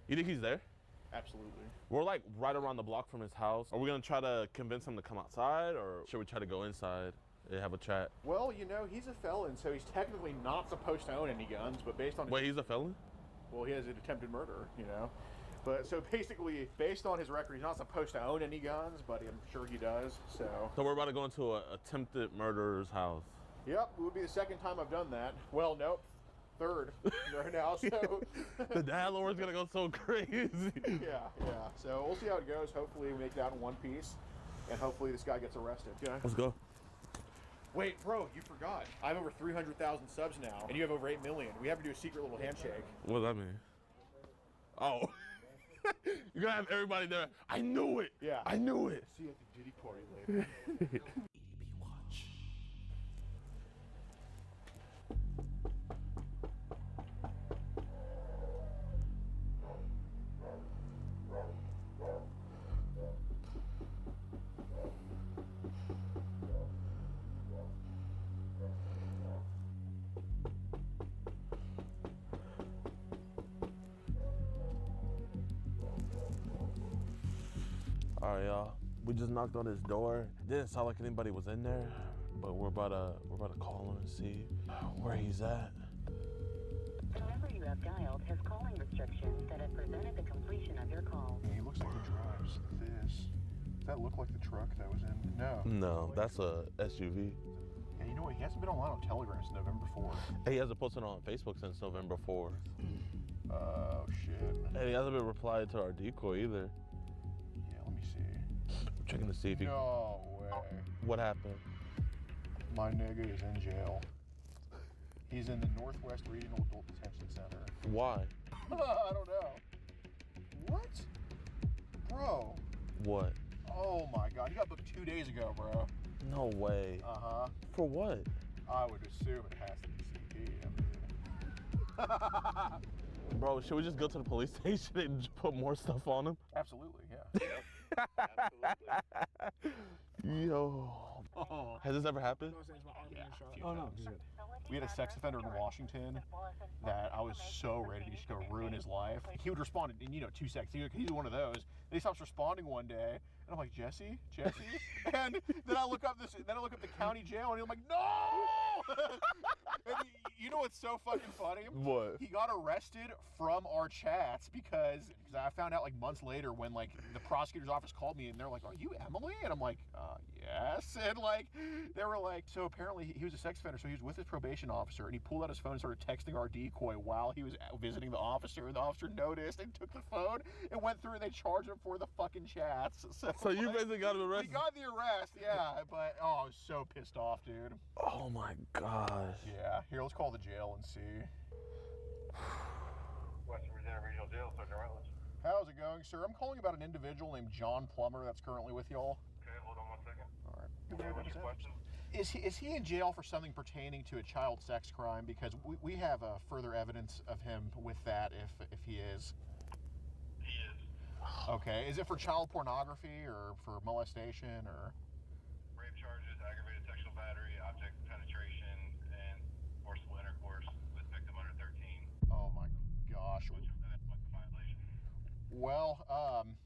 you think he's there? Absolutely. We're like right around the block from his house. Are we gonna try to convince him to come outside, or should we try to go inside and have a chat? Well, you know, he's a felon, so he's technically not supposed to own any guns, but based on... Wait, he's a felon? Well, he has an attempted murder, you know. But so basically, based on his record, he's not supposed to own any guns, but I'm sure he does, so... So we're about to go into an attempted murderer's house. Yep, it would be the second time I've done that. Well, nope. Third right now, so the dad lore is gonna go so crazy. Yeah. So we'll see how it goes. Hopefully we make it out in one piece, and hopefully this guy gets arrested. Okay. Let's go. Wait, bro, you forgot. I have over 300,000 subs now, and you have over 8 million. We have to do a secret little handshake. What does that mean? Oh. You're gonna have everybody there. I knew it. Yeah. I knew it. See you at the Diddy party later. All right, y'all. We just knocked on his door. Didn't sound like anybody was in there, but we're about to call him and see where he's at. The number you have dialed has calling restrictions that have prevented the completion of your call. He looks like he drives this. Does that look like the truck that was in? No. No, that's a SUV. Yeah, you know what? He hasn't been online on Telegram since November 4th. Hey, he hasn't posted on Facebook since November 4th. Oh, shit. And he hasn't been replied to our decoy either. Yeah, let me see. I'm checking to see if he... No way. What happened? My nigga is in jail. He's in the Northwest Regional Adult Detention Center. Why? I don't know. What? Bro. What? Oh my God. He got booked 2 days ago, bro. No way. Uh-huh. For what? I would assume it has to be CP. I mean. Bro, should we just go to the police station and just put more stuff on him? Absolutely, yeah. Absolutely. Yo. Oh. Has this ever happened? Yeah. Oh, no. We had a sex offender in Washington that I was so ready to just go ruin his life. He would respond in, 2 seconds. He's one of those. Then he stops responding one day, and I'm like, Jesse? And then I look up the county jail, and I'm like, no! And you know what's so fucking funny? What? He got arrested from our chats because I found out like months later when like the prosecutor's office called me and they're like, "Are you Emily?" And I'm like, yes. And like they were like, so apparently he was a sex offender, so he was with his probation officer and he pulled out his phone and started texting our decoy while he was visiting the officer. And the officer noticed and took the phone and went through and they charged him for the fucking chats. So you basically got him arrested? We got the arrest, yeah. But I was so pissed off, dude. Oh my gosh. Yeah. Here, let's call the jail and see. Western Virginia Regional Jail, Sergeant Rutledge. How's it going, sir? I'm calling about an individual named John Plummer that's currently with y'all. Okay, hold on 1 second. All right. What's your question? Is he in jail for something pertaining to a child sex crime? Because we have further evidence of him with that if he is. He is. Okay. Is it for child pornography or for molestation or? Rape charges, aggravated sexual battery, object penetration, and forcible intercourse with victim under 13. Oh my gosh. Which of that was the violation? Well,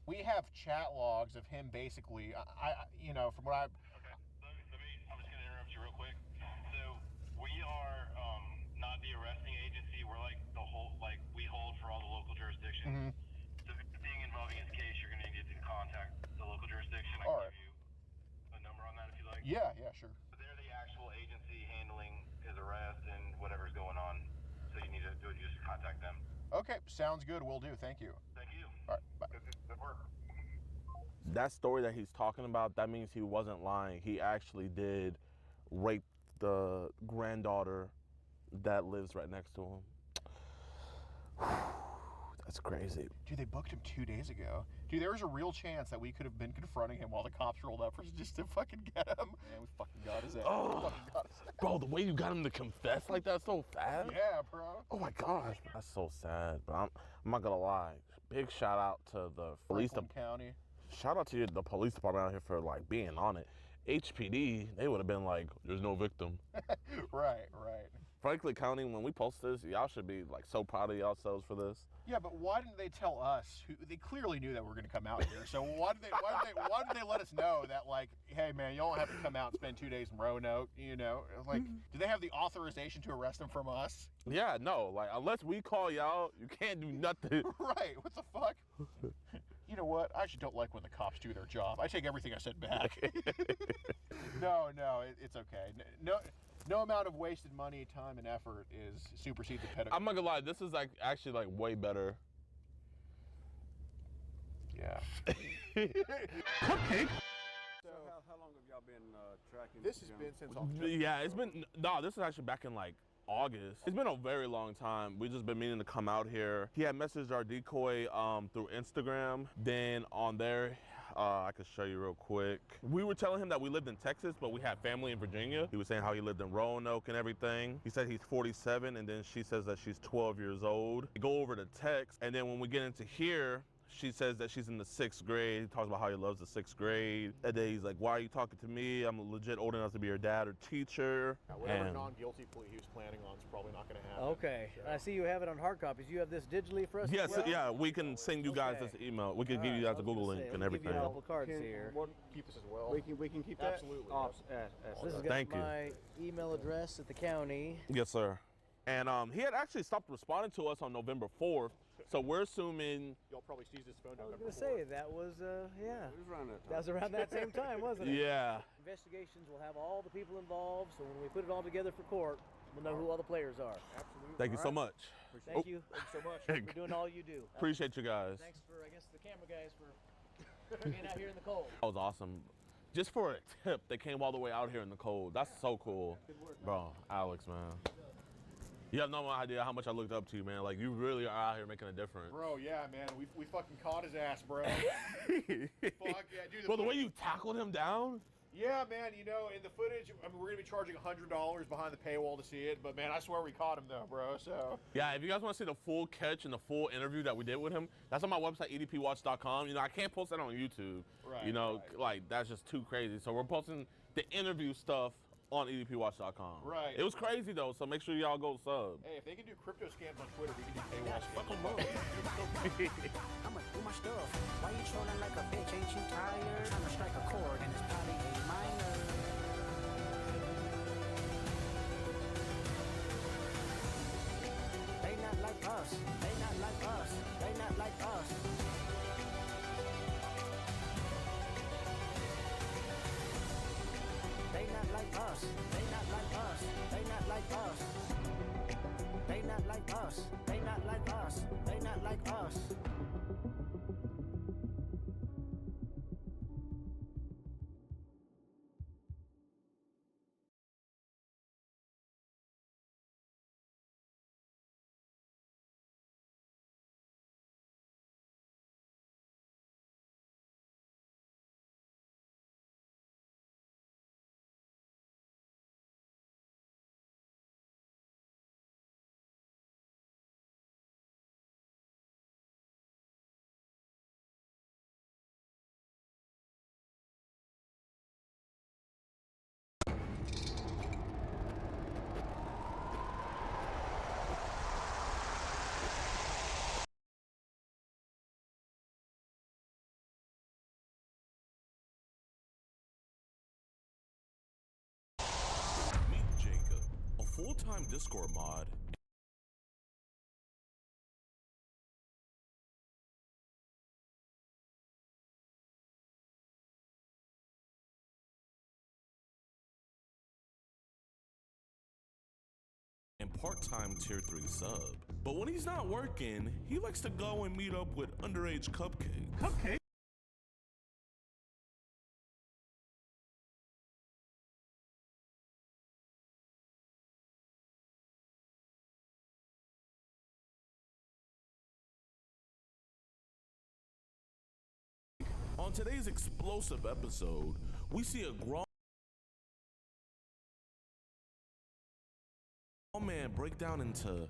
we have chat logs of him basically. From what I. Okay. I'm just gonna interrupt you real quick. So we are not the arresting agency. We're like we hold for all the local jurisdictions. Mm-hmm. So if it's being involving his case, you're gonna need to contact the local jurisdiction. I can give you a number on that if you like. Yeah, sure. But they're the actual agency handling his arrest and whatever's going on. So you need to just contact them. Okay, sounds good. Will do. Thank you. Thank you. All right, bye. Good work. That story that he's talking about, that means he wasn't lying. He actually did rape the granddaughter that lives right next to him. That's crazy. Dude, they booked him 2 days ago. Dude, there was a real chance that we could have been confronting him while the cops rolled up just to fucking get him. Man, we fucking got his ass. Oh, bro, the way you got him to confess like that so fast. Yeah, bro. Oh my gosh, that's so sad. But I'm not gonna lie. Big shout out to the police County. Shout out to the police department out here for like being on it. HPD, they would have been like, "There's no victim." Right. Franklin County, when we post this, y'all should be like so proud of yourselves for this. Yeah, but why didn't they tell us? They clearly knew that we were going to come out here. So why did they let us know that, like, hey man, you don't have to come out and spend 2 days in Roanoke? Like, do they have the authorization to arrest him from us? Yeah, no, like unless we call y'all, you can't do nothing. Right? What the fuck? You know what? I actually don't like when the cops do their job. I take everything I said back. No, it's okay. No amount of wasted money, time, and effort supersedes the pedagogy. I'm not gonna lie, this is like actually like way better. Yeah. Cupcake. So how long have y'all been tracking? This has been since October. Yeah, it's been this is actually back in like August. It's been a very long time. We just been meaning to come out here. He had messaged our decoy through Instagram. Then on there, I could show you real quick. We were telling him that we lived in Texas, but we had family in Virginia. He was saying how he lived in Roanoke and everything. He said he's 47, and then she says that she's 12 years old. We go over to text, and then when we get into here, She says that she's in the 6th grade. He talks about how he loves the 6th grade. And then he's like, why are you talking to me? I'm legit old enough to be your dad or teacher. Whatever non-guilty plea he was planning on is probably not going to happen. Okay. So. I see you have it on hard copies. You have this digitally for us? Yes, as well? yeah, we can send you guys this email. We can give you guys a Google link and everything. Give you a couple cards here. We'll keep this as well. We can keep that? Absolutely. This has got Thank you. my email address at the county. Yes, sir. And he had actually stopped responding to us on November 4th. So we're assuming y'all probably seized his phone. I was going to say that was yeah. It was around that time. That was around that same time, wasn't it? Yeah. Investigations will have all the people involved, so when we put it all together for court, we'll know who all the players are. Absolutely. Thank you so much. Thank you. Thanks so much for doing all you do. Appreciate you guys. Thanks for, I guess, the camera guys for being out here in the cold. That was awesome. Just for a tip, they came all the way out here in the cold. That's so cool. Bro, Alex, man. You have no idea how much I looked up to you, man. Like, you really are out here making a difference. Bro, yeah, man. We fucking caught his ass, bro. Fuck yeah, dude. Well, the way you tackled him down? Yeah, man. You know, in the footage, I mean, we're going to be charging $100 behind the paywall to see it. But, man, I swear we caught him, though, bro. So. Yeah, if you guys want to see the full catch and the full interview that we did with him, that's on my website, edpwatch.com. You know, I can't post that on YouTube. Right. You know, like, that's just too crazy. So we're posting the interview stuff on edpwatch.com. Right. It was crazy, though, so make sure y'all go sub. Hey, if they can do crypto scams on Twitter, we can do paywall scams. Fucking move. I'ma do my stuff. Why you trolling like a bitch? Ain't you tired? Trying to strike a chord and it's probably A minor. They not like us. They not like us. They not like us. They not like us. They not like us. They not like us. They not like us. They not like us. They not like us. Full-time Discord mod. And part-time tier 3 sub. But when he's not working, he likes to go and meet up with underage cupcakes. Cupcakes? On today's explosive episode, we see a grown man break down into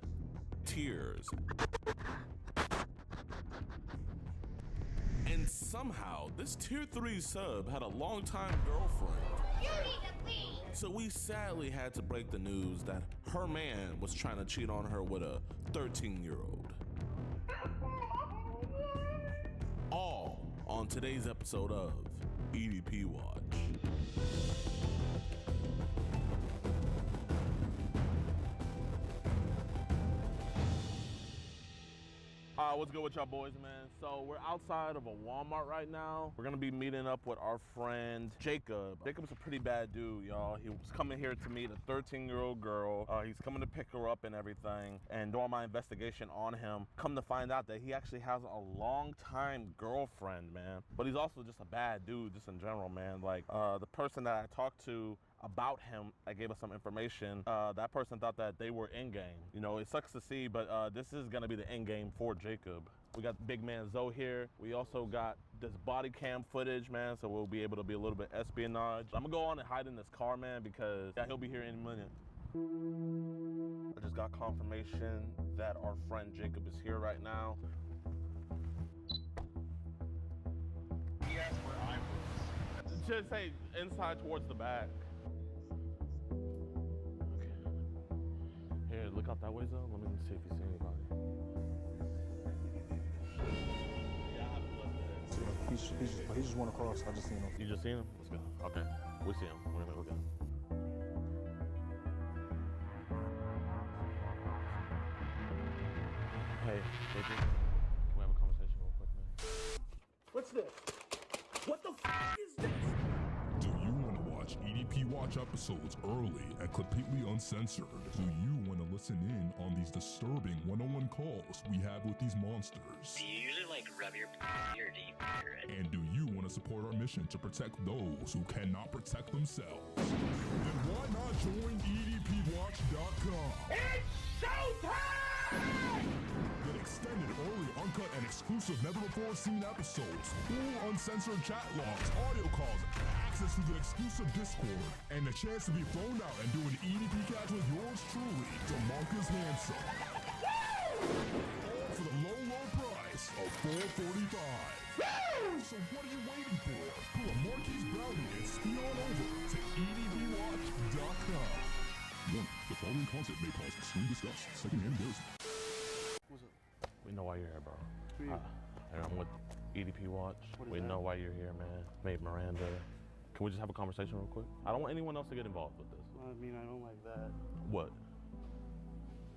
tears. And somehow, this tier 3 sub had a longtime girlfriend. You need to leave. So we sadly had to break the news that her man was trying to cheat on her with a 13-year-old. All on today's episode of EDP Watch. What's good with y'all boys, man? So we're outside of a Walmart right now. We're gonna be meeting up with our friend Jacob. Jacob's a pretty bad dude, y'all. He was coming here to meet a 13-year-old girl. He's coming to pick her up and everything. And during my investigation on him, come to find out that he actually has a long-time girlfriend, man. But he's also just a bad dude, just in general, man. Like, the person that I talked to about him, I gave us some information. That person thought that they were in-game. You know, it sucks to see, but this is gonna be the end-game for Jacob. We got big man Zoe here. We also got this body cam footage, man, so we'll be able to be a little bit espionage. I'm gonna go on and hide in this car, man, because yeah, he'll be here any minute. I just got confirmation that our friend Jacob is here right now. should say inside towards the back. Okay. Here, look out that way, though. Let me see if you see anybody. He just went across. I just seen him. You just seen him? Let's go. Okay. We see him. We're gonna look at him. Hey, baby. Can we have a conversation real quick, man? What's this? What the is this? Do you want to watch EDP Watch episodes early and completely uncensored? Do you want to listen in on these disturbing one-on-one calls we have with these monsters? Do you usually like rub your or do you And do you want to support our mission to protect those who cannot protect themselves? Then why not join EDPWatch.com? It's showtime! Get extended, early, uncut, and exclusive never-before-seen episodes, full uncensored chat logs, audio calls, access to the exclusive Discord, and the chance to be flown out and do an EDP catch with yours truly, DeMarcus Handsome. All for the low, low price of $4.45. So what are you waiting for? Pull a Marquis brownie and speed on over to EDPWatch.com. Warning, the following content may cause extreme disgust, secondhand embarrassment. What's up? We know why you're here, bro. Who are you? I'm with EDP Watch. We know why you're here, man. Made Miranda. Can we just have a conversation real quick? I don't want anyone else to get involved with this. I mean, I don't like that. What?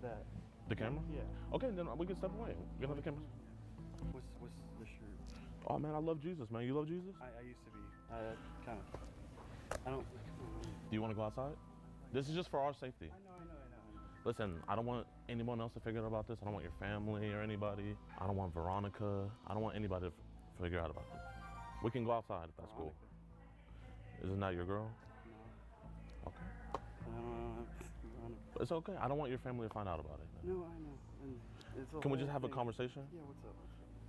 That. The camera? Yeah. Okay, then we can step away. We can have the camera. What's the shirt? Oh, man, I love Jesus, man. You love Jesus? I used to be. I kind of. I don't. Do you want to go outside? This is just for our safety. I know. Listen, I don't want anyone else to figure out about this. I don't want your family or anybody. I don't want Veronica. I don't want anybody to figure out about this. We can go outside if that's cool. Isn't that your girl? No. Okay. I don't have Veronica. It's okay. I don't want your family to find out about it. Man. No, I know. And it's Can we just have a conversation? Yeah, what's up?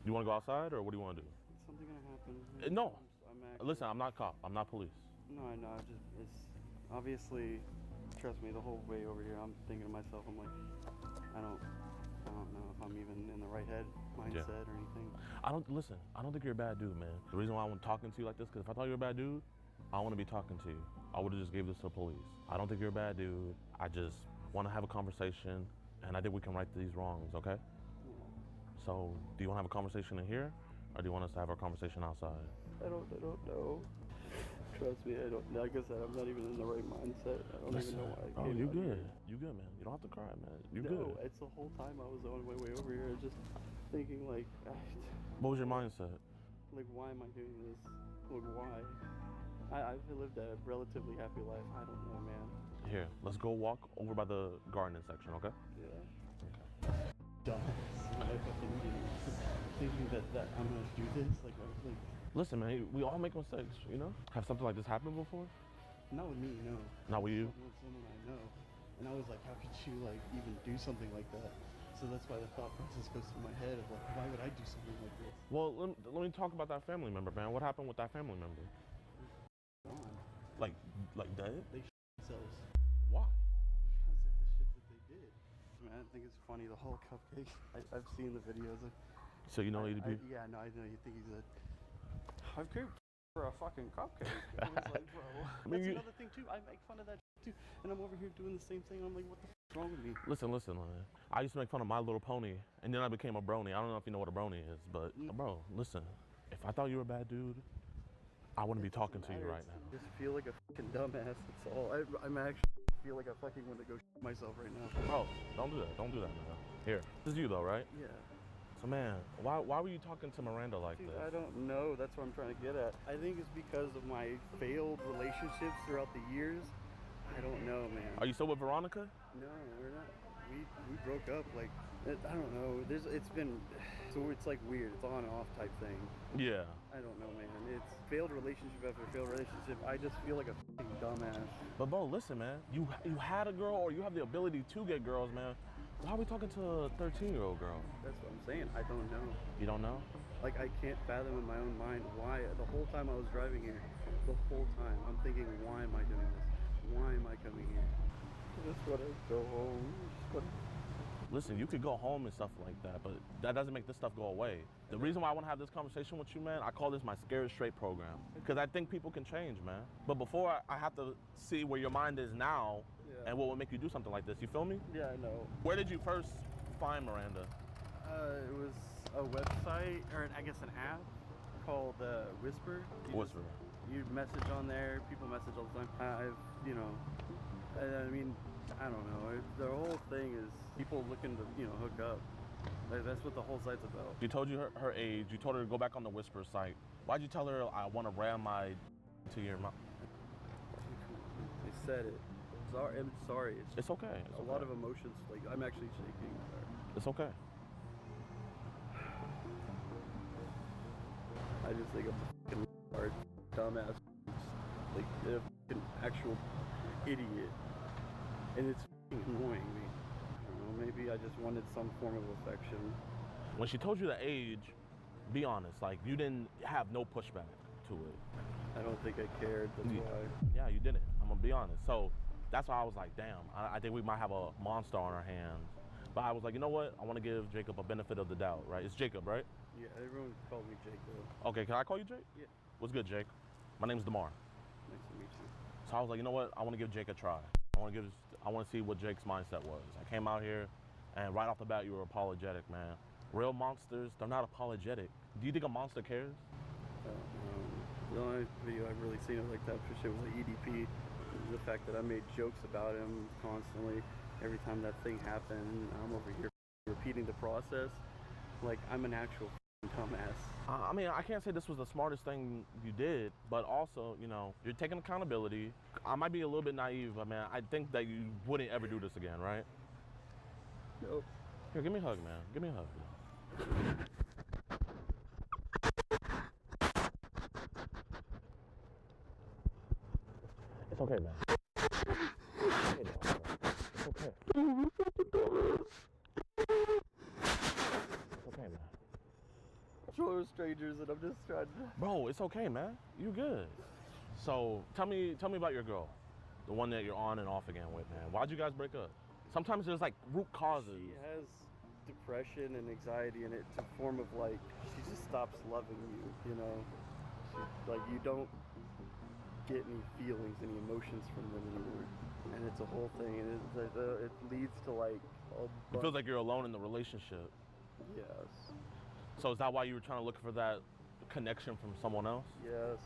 You want to go outside or what do you want to do? Is something gonna happen? No. I'm actually, Listen, I'm not cop. I'm not police. No, I know. It's obviously, trust me, the whole way over here, I'm thinking to myself, I'm like, I don't know if I'm even in the right head mindset or anything. I don't think you're a bad dude, man. The reason why I'm talking to you like this, because if I thought you were a bad dude, I want to be talking to you. I would have just gave this to the police. I don't think you're a bad dude. I just want to have a conversation, and I think we can right these wrongs, okay? So, do you want to have a conversation in here, or do you want us to have our conversation outside? I don't know. Trust me, I don't. Like I said, I'm not even in the right mindset. I don't even know why I came you out good. here. You good, man. You don't have to cry, man. You No, good. it's the whole time I was on my way over here, just thinking like, What was your mindset? like, why am I doing this? Like, why? I've lived a relatively happy life. I don't know, man. Here, let's go walk over by the gardening section, okay? Yeah. Dumbass. Thinking that I'm gonna do this, like. Listen, man, we all make mistakes, you know? Have something like this happen before? Not with me, no. Not with you? With someone I know. And I was like, how could you, like, even do something like that? So that's why the thought process goes through my head of, like, why would I do something like this? Well, let me talk about that family member, man. What happened with that family member? Gone. Like dead? They themselves. Why? Because of the shit that they did. Man, I think it's funny, the whole cupcake. I've seen the videos. So you know EDP? Yeah, no, I know. You think he's a... I've cooked for a fucking cupcake. I was like, bro. That's another thing, too. I make fun of that too. And I'm over here doing the same thing. I'm like, what the f*** is wrong with me? Listen, man. I used to make fun of My Little Pony, and then I became a brony. I don't know if you know what a brony is, but bro, listen. If I thought you were a bad dude, I wouldn't be talking to you right now. I just feel like a fucking dumbass, that's all. I'm actually feel like I fucking want to go myself right now. Bro, don't do that. Don't do that, man. Here, this is you though, right? Yeah. So man, why were you talking to Miranda like Dude, this? I don't know. That's what I'm trying to get at. I think it's because of my failed relationships throughout the years. I don't know, man. Are you still with Veronica? No, we're not. We broke up. Like, I don't know. It's been, so it's like weird. It's on and off type thing. Yeah. I don't know, man. It's failed relationship after failed relationship. I just feel like a fucking dumbass. But bro, listen, man. You had a girl, or you have the ability to get girls, man. Why are we talking to a 13-year-old girl? That's what I'm saying. I don't know. You don't know? Like, I can't fathom in my own mind why. The whole time I was driving here, the whole time, I'm thinking, why am I doing this? Why am I coming here? I just want to go home. listen, you could go home and stuff like that, but that doesn't make this stuff go away. The reason why I want to have this conversation with you, man, I call this my Scared Straight program. Because I think people can change, man. But before, I have to see where your mind is now and what would make you do something like this. You feel me? Yeah, I know. Where did you first find Miranda? It was a website, or I guess an app called Whisper. Whisper. You message on there, people message all the time. I mean, I don't know. The whole thing is people looking to, hook up. That's what the whole site's about. She told you her age. You told her to go back on the Whisper site. Why'd you tell her I want to ram my to your mouth? They said it. Sorry, I'm sorry. It's okay. It's a lot of emotions. Like, I'm actually shaking. It's okay. I just think I'm a fucking hard dumbass. Like, a fucking actual idiot. And it's fucking annoying me. I don't know, maybe I just wanted some form of affection. When she told you the age, be honest, like, you didn't have no pushback to it. I don't think I cared, that's why. Yeah, you didn't. I'm gonna be honest. So that's why I was like, damn, I think we might have a monster on our hands. But I was like, you know what? I want to give Jacob a benefit of the doubt, right? It's Jacob, right? Yeah, everyone called me Jake, though. Okay, can I call you Jake? Yeah. What's good, Jake? My name's DeMar. Nice to meet you. So I was like, you know what? I want to give Jake a try. I want to see what Jake's mindset was. I came out here, and right off the bat, you were apologetic, man. Real monsters, they're not apologetic. Do you think a monster cares? The only video I've really seen of like that for shit was like EDP. The fact that I made jokes about him constantly every time that thing happened. I'm over here repeating the process like I'm an actual dumbass. I mean, I can't say this was the smartest thing you did, but also, you're taking accountability. I might be a little bit naive, but man, I think that you wouldn't ever do this again, right? Nope. Here, give me a hug, man. Give me a hug. It's okay, man. It's okay. It's okay, man. We're strangers and I'm just trying to... Bro, it's okay, man. You good. So, tell me about your girl. The one that you're on and off again with, man. Why'd you guys break up? Sometimes there's like root causes. She has depression and anxiety, and it's a form of like, she just stops loving you, She, like, you don't get any feelings, any emotions from them anymore. And it's a whole thing, and it leads to like... It feels like you're alone in the relationship. Yes. So is that why you were trying to look for that connection from someone else? Yes.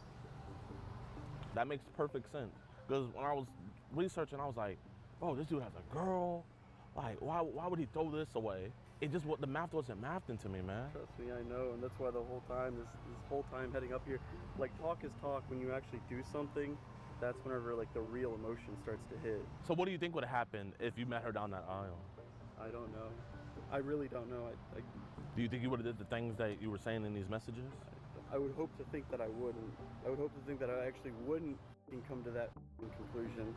That makes perfect sense. Because when I was researching, I was like, bro, this dude has a girl. Like, why would he throw this away? It just, the math wasn't mathed into me, man. Trust me, I know, and that's why the whole time, this whole time heading up here, like, talk is talk. When you actually do something, that's whenever, like, the real emotion starts to hit. So what do you think would have happened if you met her down that aisle? I don't know. I really don't know. Do you think you would have did the things that you were saying in these messages? I would hope to think that I wouldn't. I would hope to think that I actually wouldn't come to that conclusion.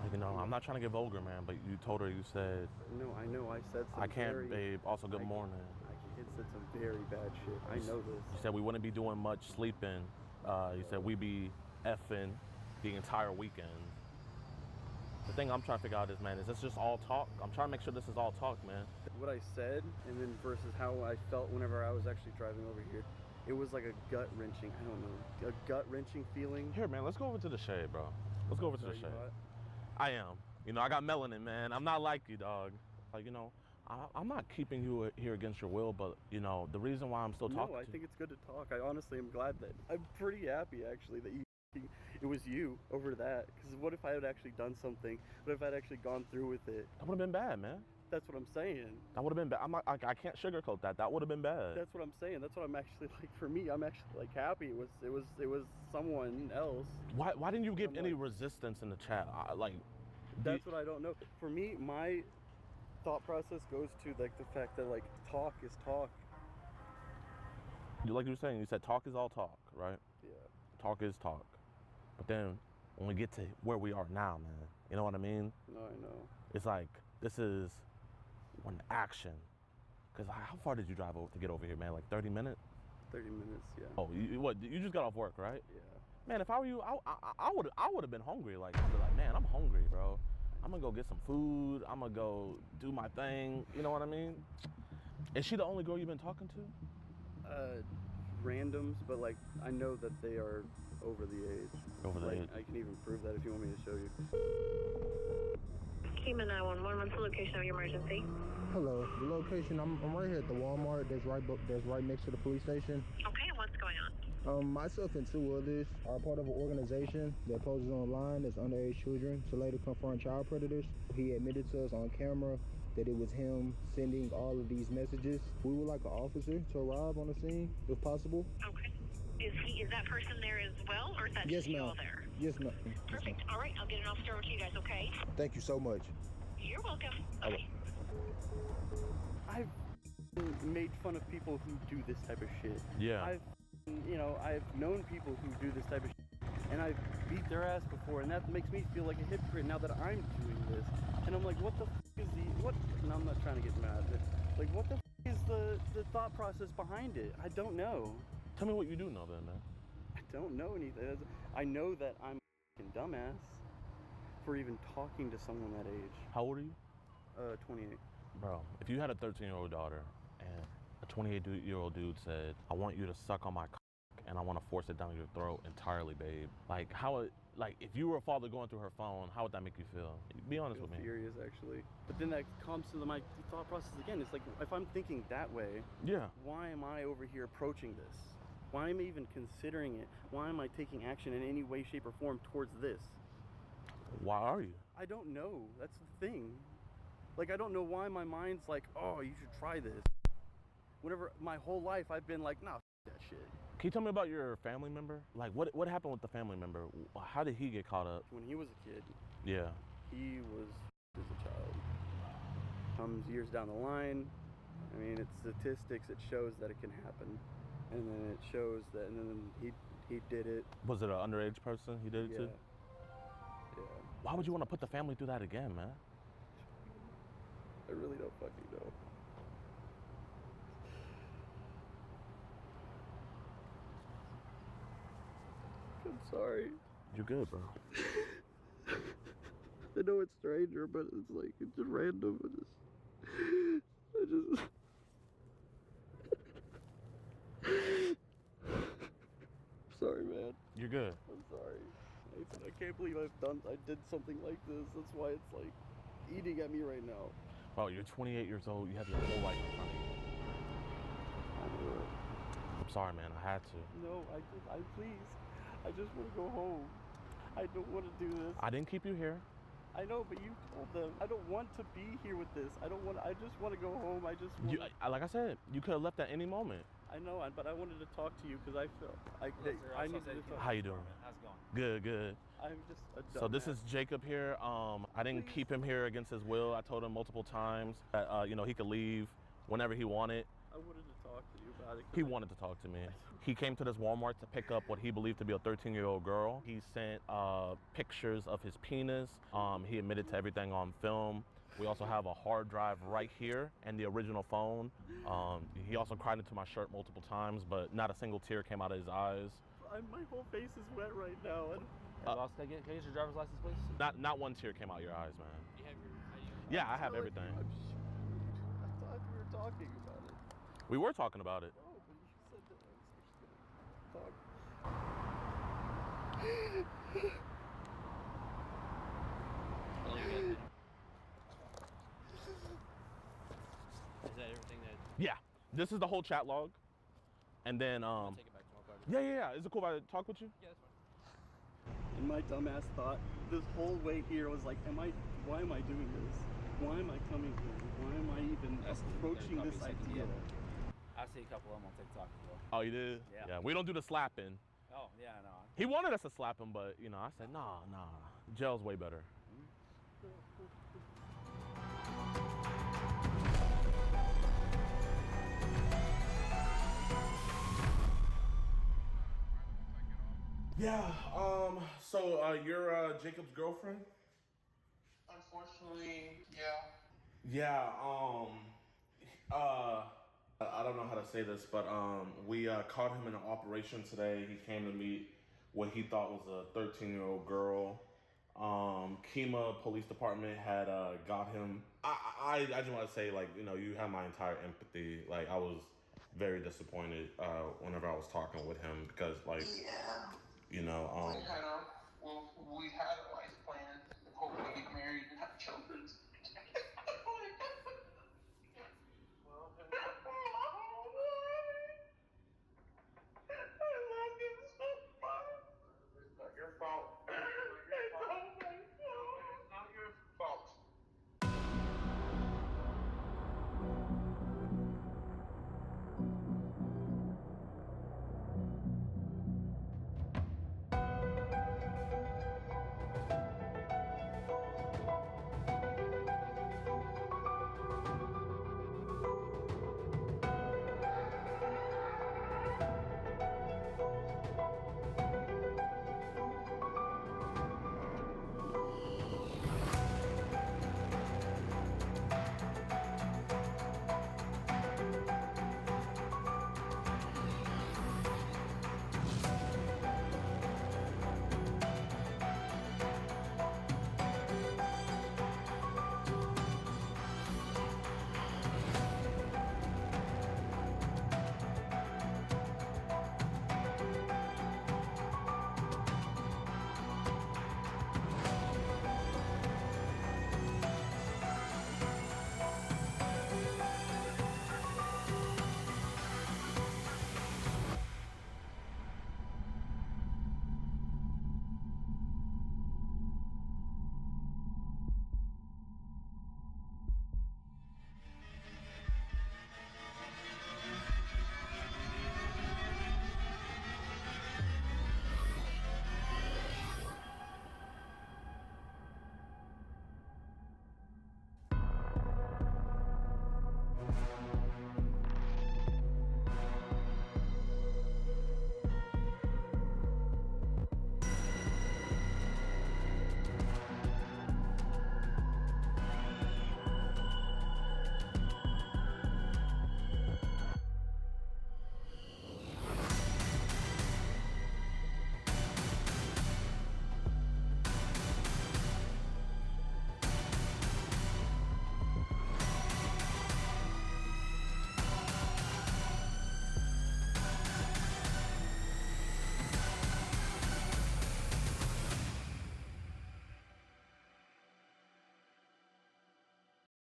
Like, I'm not trying to get vulgar, man, but you told her, you said... No, I know, I said some I can't, babe. Also, good morning. I said some very bad shit. I know this. You said we wouldn't be doing much sleeping. You said we'd be effing the entire weekend. The thing I'm trying to figure out is, man, is this just all talk? I'm trying to make sure this is all talk, man. What I said, and then versus how I felt whenever I was actually driving over here, it was like a gut-wrenching, I don't know, a gut-wrenching feeling. Here, man, let's go over to the shade, bro. Let's go over to the shade. I am. I got melanin, man. I'm not like you, dog. Like, I'm not keeping you here against your will, but, the reason why I'm still talking No, I think it's good to talk. I honestly am glad that, I'm pretty happy, actually, that it was you over that. Because what if I had actually done something? What if I'd actually gone through with it? That would have been bad, man. That's what I'm saying. That would have been bad. I can't sugarcoat that. That would have been bad. That's what I'm saying. That's what I'm actually, like, for me, I'm actually, like, happy. It was someone else. Why didn't you give any resistance in the chat? That's what I don't know. For me, my thought process goes to, like, the fact that, like, talk is talk. Like you were saying, you said talk is all talk, right? Yeah. Talk is talk. But then when we get to where we are now, man, you know what I mean? No, I know. It's like, this is one action. Because how far did you drive over to get over here, man? Like 30 minutes? 30 minutes, yeah. Oh, you just got off work, right? Yeah. Man, if I were you, I would have been hungry. Like, I'd be like, man, I'm hungry, bro. I'm gonna go get some food. I'm gonna go do my thing. You know what I mean? Is she the only girl you've been talking to? Randoms, but like I know that they are over the age. Over the age. I can even prove that if you want me to show you. Kima 911, what's the location of your emergency? Hello, the location, I'm right here at the Walmart that's right next to the police station. Okay, what's going on? Myself and two others are part of an organization that poses online as underage children to later confront child predators. He admitted to us on camera that it was him sending all of these messages. We would like an officer to arrive on the scene, if possible. Okay. Is that person there as well, or is that Yes, just you ma'am. all there? Yes, ma'am. Perfect. All right, I'll get an officer over to you guys, okay? Thank you so much. You're welcome. Okay. I've made fun of people who do this type of shit. Yeah. I've known people who do this type of shit, and I've beat their ass before, and that makes me feel like a hypocrite now that I'm doing this. And I'm like, what the is what? No, I'm not trying to get mad. But, like, what the is the thought process behind it? I don't know. Tell me what you do know then, man. I don't know anything. I know that I'm a fucking dumbass for even talking to someone that age. How old are you? 28. Bro, if you had a 13-year-old daughter and a 28-year-old dude said, I want you to suck on my cock and I want to force it down your throat entirely, babe. If you were a father going through her phone, how would that make you feel? Be honest with me. Furious, actually. But then that comes to my thought process again. It's like, if I'm thinking that way, yeah, why am I over here approaching this? Why am I even considering it? Why am I taking action in any way, shape, or form towards this? Why are you? I don't know. That's the thing. Like, I don't know why my mind's like, oh, you should try this. Whenever my whole life I've been like, nah, f that shit. Can you tell me about your family member? Like, what happened with the family member? How did he get caught up? When he was a kid. Yeah. He was as a child. Comes years down the line. I mean, it's statistics. It shows that it can happen. And then it shows that, and then he did it. Was it an underage person he did it to? Yeah. Why would you want to put the family through that again, man? I really don't fucking know. I'm sorry. You're good, bro. I know it's stranger, but it's like, it's just random. I just... Sorry, man. You're good. I'm sorry. Nathan, I can't believe I did something like this. That's why it's like eating at me right now. Bro, you're 28 years old. You have your whole life in front of you. I knew it. I'm sorry, man. I had to. No, please. I just want to go home. I don't want to do this. I didn't keep you here. I know, but you told them. I don't want to be here with this. I just want to go home. I just want like I said, you could have left at any moment. I know, but I wanted to talk to you because I felt I needed to talk. How you doing? How's it going? Good. I'm just a dumbass. So this is Jacob here. I didn't keep him here against his will. I told him multiple times that he could leave whenever he wanted. I wanted to talk to you about it. He wanted to talk to me. He came to this Walmart to pick up what he believed to be a 13-year-old girl. He sent pictures of his penis. He admitted to everything on film. We also have a hard drive right here and the original phone. He also cried into my shirt multiple times, but not a single tear came out of his eyes. My whole face is wet right now. Can I get your driver's license, please? Not one tear came out of your eyes, man. You have Yeah, I have everything. I thought we were talking about it. We were talking about it. Oh, but you said that I was actually going to talk. Is that everything that... Yeah, this is the whole chat log. And then, Take it back to my car. Yeah. Is it cool if I talk with you? Yeah, that's fine. And my dumbass thought this whole way here was like, why am I doing this? Why am I coming here? Why am I even approaching this idea? I see a couple of them on TikTok as well. Oh, you did? Yeah. We don't do the slapping. Oh, yeah, I know. He wanted us to slap him, but, I said, nah. Jail's way better. Yeah, so you're Jacob's girlfriend? Unfortunately, yeah. Yeah, I don't know how to say this, but we caught him in an operation today. He came to meet what he thought was a 13-year-old girl. Kima Police Department had got him. I just want to say, like, you know, you have my entire empathy. Like, I was very disappointed whenever I was talking with him because, like, you know, we had a life plan. Hopefully get married and have children. It's not your fault. It's not your fault.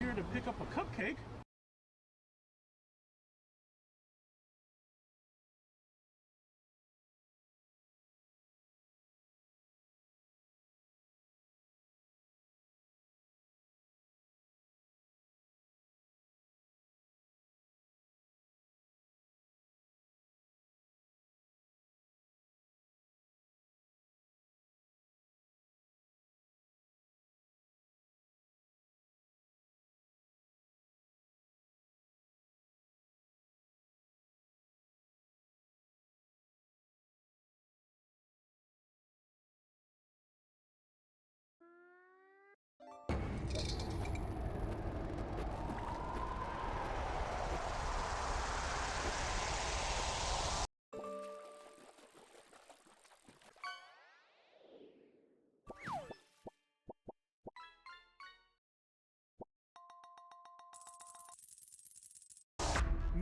Here to pick up a cupcake.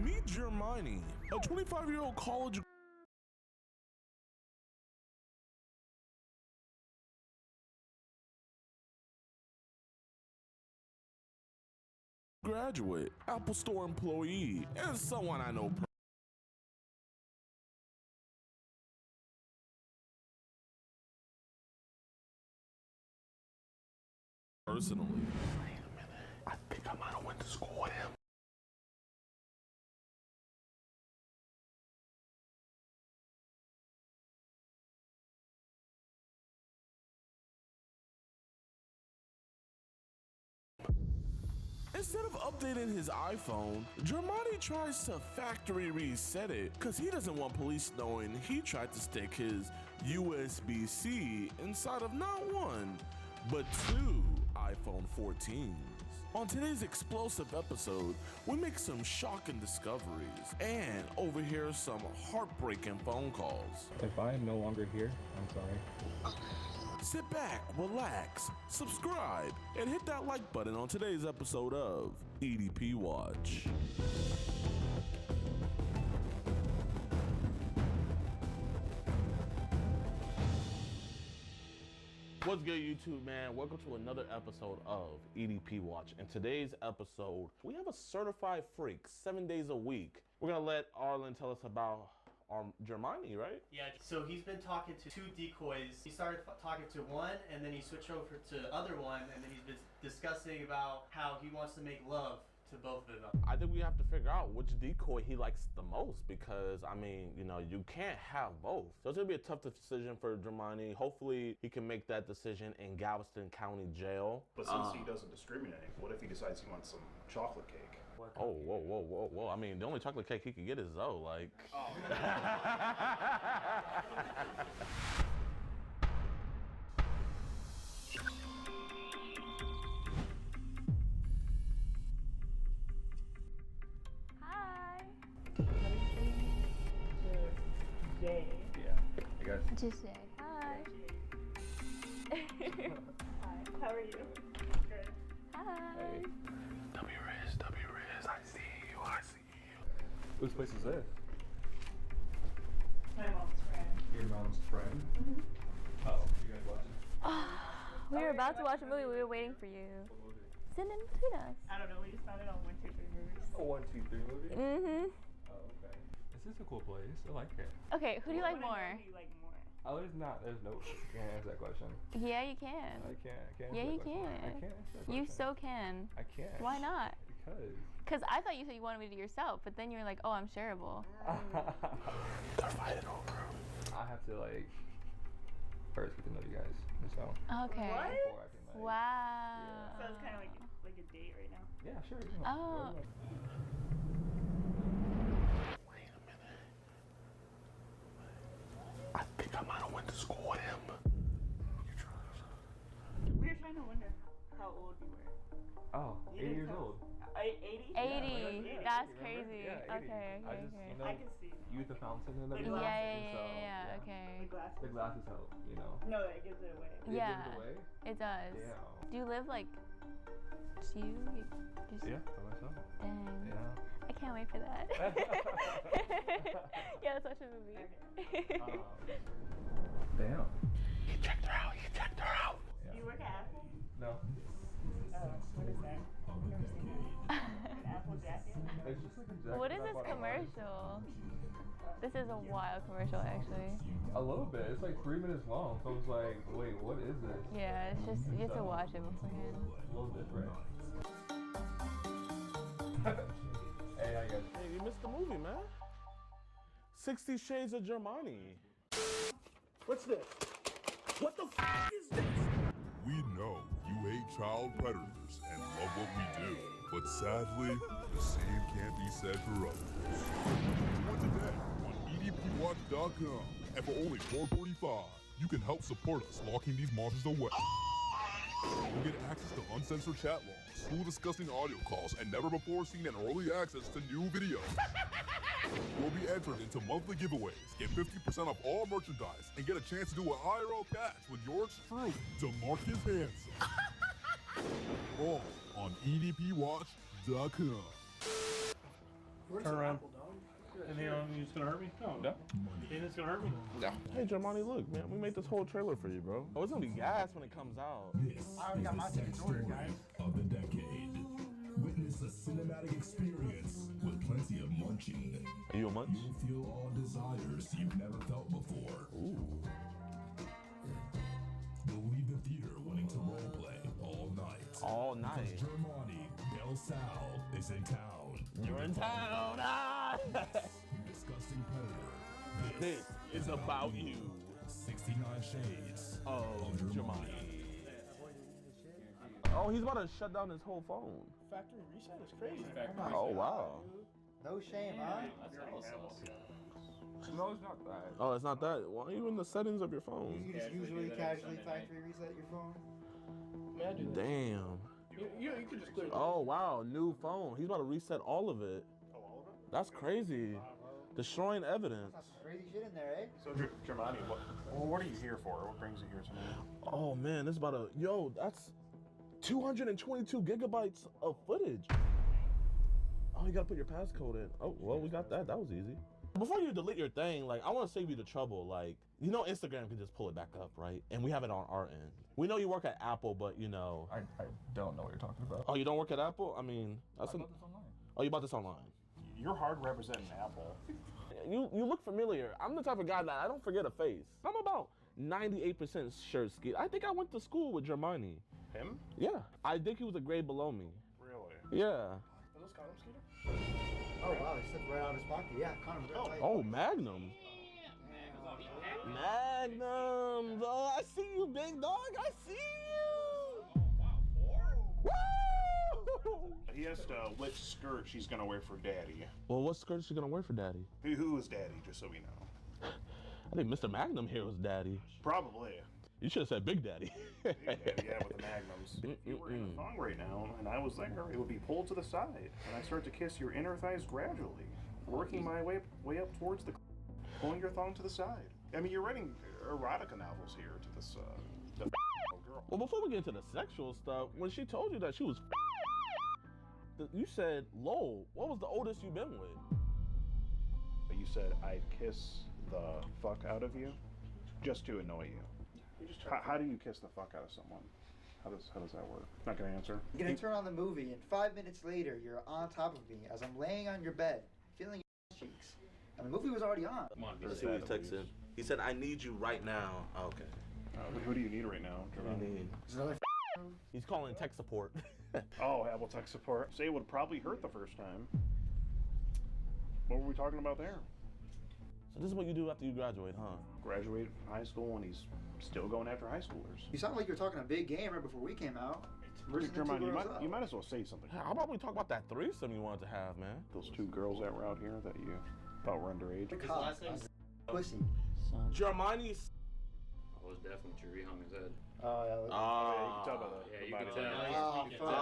Meet Germani, a 25-year-old college graduate, Apple Store employee, and someone I know personally. Wait a minute. I think I might have went to school with him. Instead of updating his iPhone, Germani tries to factory reset it because he doesn't want police knowing he tried to stick his USB-C inside of not one, but two iPhone 14s. On today's explosive episode, we make some shocking discoveries and overhear some heartbreaking phone calls. If I am no longer here, I'm sorry. Sit back, relax, subscribe, and hit that like button on today's episode of EDP Watch. What's good, YouTube, man? Welcome to another episode of EDP Watch. In today's episode, we have a certified freak, 7 days a week. We're gonna let Arlen tell us about Germani, right? Yeah, so he's been talking to 2 decoys. He started talking to one, and then he switched over to the other one, and then he's been discussing about how he wants to make love to both of them. I think we have to figure out which decoy he likes the most because, I mean, you know, you can't have both. So it's gonna be a tough decision for Germani. Hopefully he can make that decision in Galveston County Jail. But since he doesn't discriminate, what if he decides he wants some chocolate cake? Oh, whoa. I mean, the only chocolate cake he could get is Zoe, like. Oh. Hi. Jay. Yeah. Hey guys. Just say hi. Hi. How are you? Good. Hi. Hey. W-Riz, I see you. Whose place is this? My mom's friend. Your mom's friend? Mm-hmm. Oh, you guys watching? We were about to watch a movie. We were waiting for you. Send it between us. I don't know. We just found it on 1, 2, 3 movies. A 1, 2, 3 movie? Mm-hmm. Oh, okay. This is a cool place. I like it. Okay, who do you like more? Who do you like more? Oh, there's no, you can't answer that question. Yeah, you can. I can't Yeah, answer you that question. can. I can't answer that You question. so can. I can't. Why not? Because. Because I thought you said you wanted me to do yourself, but then you were like, oh, I'm shareable. They're fighting over. I have to, like, first get to know you guys. So. Okay. What? Before I can, like, So it's kind of like a date right now. Yeah, sure. Oh. Wait a minute. I think I might have went to school with him. We were trying to wonder how old you were. Oh, 80 years old. 80? 80. Yeah, That's remember? crazy. Yeah, 80. Okay. I just, you know, I can see. youth the fountain and The everything. glasses. Yeah, okay. The glasses. The glasses help, you know. No, it gives it away. Yeah, It gives it away? it does. Damn. Do you live like, Yeah, by myself. Dang. Yeah. I can't wait for that. Yeah, let's watch a movie. Damn. He checked her out. Do you work at Apple? No. What is that? I've never seen that. An Apple jacket? It's just like a jacket. What is I this bought online. commercial? This is a wild commercial, actually. A little bit. It's like 3 minutes long. So I was like, wait, what is this? Yeah, it's just, you have to watch it beforehand. A little different. Hey, how you guys? Hey, you missed the movie, man. 60 Shades of Germani. What's this? What the is this? We know you hate child predators and love what we do, but sadly, the same can't be said for others. Join today on edpwatch.com, and for only $4.45, you can help support us locking these monsters away. You'll get access to uncensored chat logs, cool disgusting audio calls, and never before seen and early access to new videos. You'll be entered into monthly giveaways, get 50% off all merchandise, and get a chance to do an IRL catch with yours truly, DeMarcus Hanson. All on edpwatch.com. Turn around. And you just gonna hurt me? No. You think it's gonna hurt me? No. Hey, Germani, look, man, we made this whole trailer for you, bro. Oh, it's gonna be gas when it comes out. I already got my tickets ordered, guys. Of the decade. Witness a cinematic experience with plenty of munching. Are you a munch? You'll feel all desires you've never felt before. Ooh. You'll leave the theater wanting to roleplay all night. All night. Because Germani, Del Sal, is in town. You're in town. Ah! Disgusting Predator. This is about you. 69 Shades of Germani. Oh, he's about to shut down his whole phone. Factory reset is crazy. Oh, wow. No shame, huh? No, it's not that. Oh, it's not that. Why are you in the settings of your phone? You just usually casually factory reset your phone? Imagine. Damn. You could just clear. Oh, wow. New phone. He's about to reset all of it. Oh, all of it? That's crazy. Destroying evidence. Some crazy shit in there, eh? So, Germani, what are you here for? What brings you here tonight? Oh man, this is about that's 222 gigabytes of footage. Oh, you gotta put your passcode in. Oh, well, we got that. That was easy. Before you delete your thing, like, I want to save you the trouble. Like, you know, Instagram can just pull it back up, right? And we have it on our end. We know you work at Apple, but you know. I don't know what you're talking about. Oh, you don't work at Apple? I mean, that's I bought this online. Oh, you bought this online? You're hard representing Apple. You look familiar. I'm the type of guy that I don't forget a face. I'm about 98% sure, Skeet. I think I went to school with Germani. Him? Yeah. I think he was a grade below me. Really? Yeah. Are those condoms, Skeeter? Oh wow, he slipped right out of his pocket. Yeah, condoms. Oh, Magnum. Magnums. Oh, I see you, big dog. I see you. Woo! He asked which skirt she's gonna wear for Daddy. Well, what skirt is she gonna wear for Daddy? Who is Daddy, just so we know? I think Mr. Magnum here was Daddy. Probably. You should have said Big Daddy. Big Daddy, yeah, with the Magnums. You're wearing a thong right now, and I was there. It would be pulled to the side, and I start to kiss your inner thighs gradually, working my way up towards the, pulling your thong to the side. I mean, you're writing erotica novels here to this the girl. Well, before we get into the sexual stuff, when she told you that she was, you said, "Lol, what was the oldest you've been with?" You said I'd kiss the fuck out of you, just to annoy you. How do you kiss the fuck out of someone? How does that work? Not gonna answer. You're gonna turn on the movie, and 5 minutes later, you're on top of me as I'm laying on your bed, feeling your cheeks. And the movie was already on. Come on, let's see what he texted. He said, "I need you right now." Oh, okay. Who do you need right now? Is another He's calling tech support. Oh, Apple tech support. Say it would probably hurt the first time. What were we talking about there? So this is what you do after you graduate, huh? Graduated from high school, and he's still going after high schoolers. You sound like you were talking a big game right before we came out. You might as well say something. How about we talk about that threesome you wanted to have, man? Those two girls that were out here that you thought were underage. His last name's Pussy. Germani's. Oh, it was definitely true. He hung his head. Oh, yeah. You can tell by the you can body tell. language. You can tell.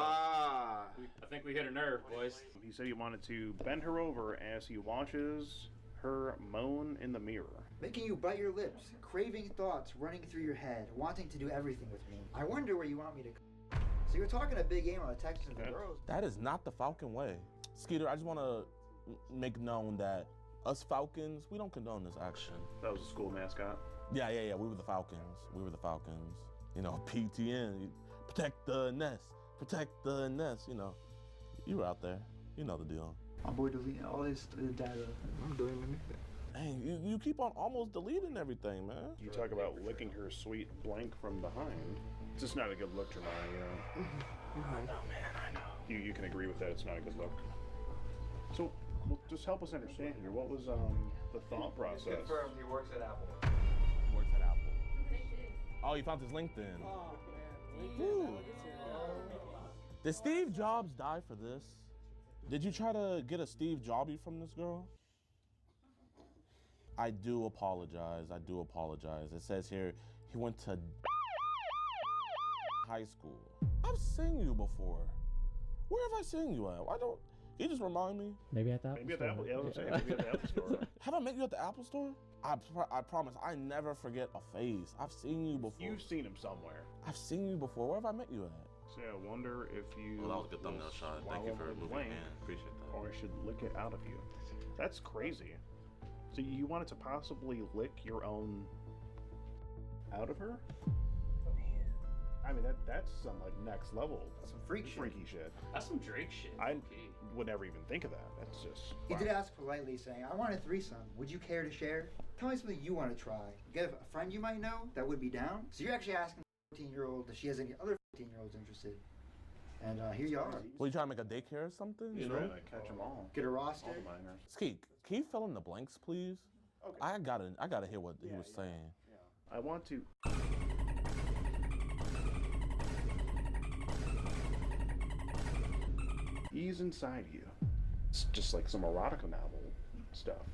I think we hit a nerve, boys. He said he wanted to bend her over as he watches her moan in the mirror. Making you bite your lips, craving thoughts running through your head, wanting to do everything with me. I wonder where you want me to. So you're talking a big game on the Texans and the girls. That is not the Falcon way. Skeeter, I just want to make known that us Falcons, we don't condone this action. That was a school mascot? Yeah. We were the Falcons. You know, PTN, protect the nest, you know. You were out there. You know the deal. My boy deleting all his data. I'm doing anything. Dang, you keep on almost deleting everything, man. You talk about licking her sweet blank from behind. It's just not a good look, Jeremiah, you know? I know, man, I know. You can agree with that, it's not a good look. So, well, just help us understand here. What was the thought process? Confirmed, he works at Apple. Oh, you found his LinkedIn. Oh, Ooh. Did Steve Jobs die for this? Did you try to get a Steve Jobby from this girl? I do apologize. It says here he went to high school. I've seen you before. Where have I seen you at? Why don't you just remind me? Maybe at the Apple Maybe at store. the Apple, yeah, I was saying, maybe at the Apple store. Have I met you at the Apple store? I promise, I never forget a face. I've seen you before. You've seen him somewhere. I've seen you before. Where have I met you at? So I wonder if you. Well, that was a good thumbnail shot. Thank you for moving in. Appreciate that. Or I should lick it out of you. That's crazy. So you wanted to possibly lick your own out of her? I mean, that's some like next level. That's some freaky shit. That's some Drake shit. I would never even think of that. That's just. He did ask politely, saying, "I want a threesome. Would you care to share? Tell me something you want to try. You got a friend you might know that would be down?" So you're actually asking the 14-year-old if she has any other 14-year-olds interested. And here you are. Well, you trying to make a daycare or something? You know, catch them all. Get a roster. All the minors. Skeet, can you fill in the blanks, please? Okay. I gotta hear what he was saying. I want to. Ease inside you. It's just like some erotica novel stuff.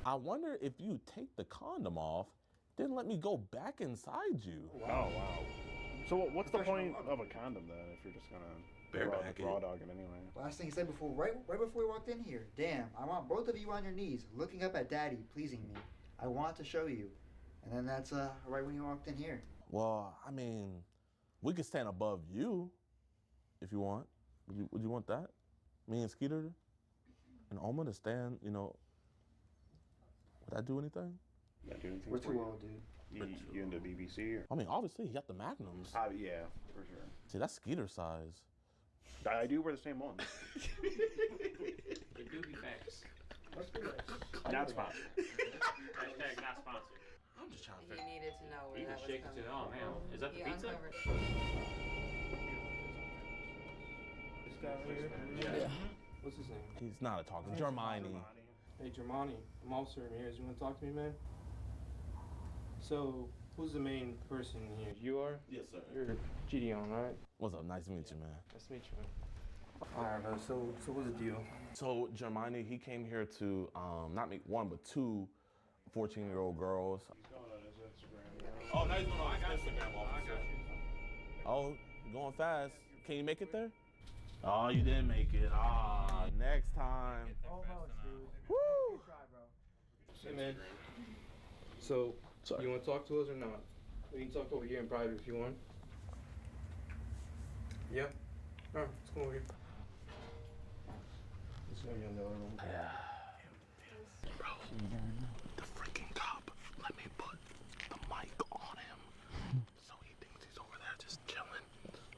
I wonder if you take the condom off, then let me go back inside you. Oh, wow. So what's the point of a condom then if you're just gonna Raw dog him anyway. Last thing he said right before we walked in here. Damn, I want both of you on your knees, looking up at Daddy, pleasing me. I want to show you. And then that's right when you walked in here. Well, I mean, we could stand above you if you want. Would you want that? Me and Skeeter and Oma to stand, you know, would that do anything? That do anything We're for too you? old, dude. You into BBC? Or? I mean, obviously, he got the Magnums. Yeah, for sure. See, that's Skeeter size. I do wear the same one. The doobie bags. Not sponsored. Hashtag not sponsored. I'm just trying to He figure. needed to know where You that can was shake it coming to. Oh man, is that the He pizza? uncovered. This guy right here? Yeah. What's his name? He's not a talker. Germani. Hey, Germani. I'm Officer Ramirez. You want to talk to me, man? So, who's the main person here? You are? Yes, sir. You're Gideon, right? What's up? Nice to meet you, man. Nice to meet you, man. Alright, bro. So what's the deal? So Germani, he came here to not make one, but two 14-year-old girls. Oh, now he's going on his Instagram, officer. Oh, you're going fast. Can you make it there? Oh, you didn't make it. Ah, next time. Almost, dude. Woo! Good try, bro. Hey, man. So, you want to talk to us or not? We can talk over here in private if you want. Yeah? Alright, let's go over here. Let's go in the other room. Yeah. Bro, the freaking cop let me put the mic on him. So he thinks he's over there just chilling.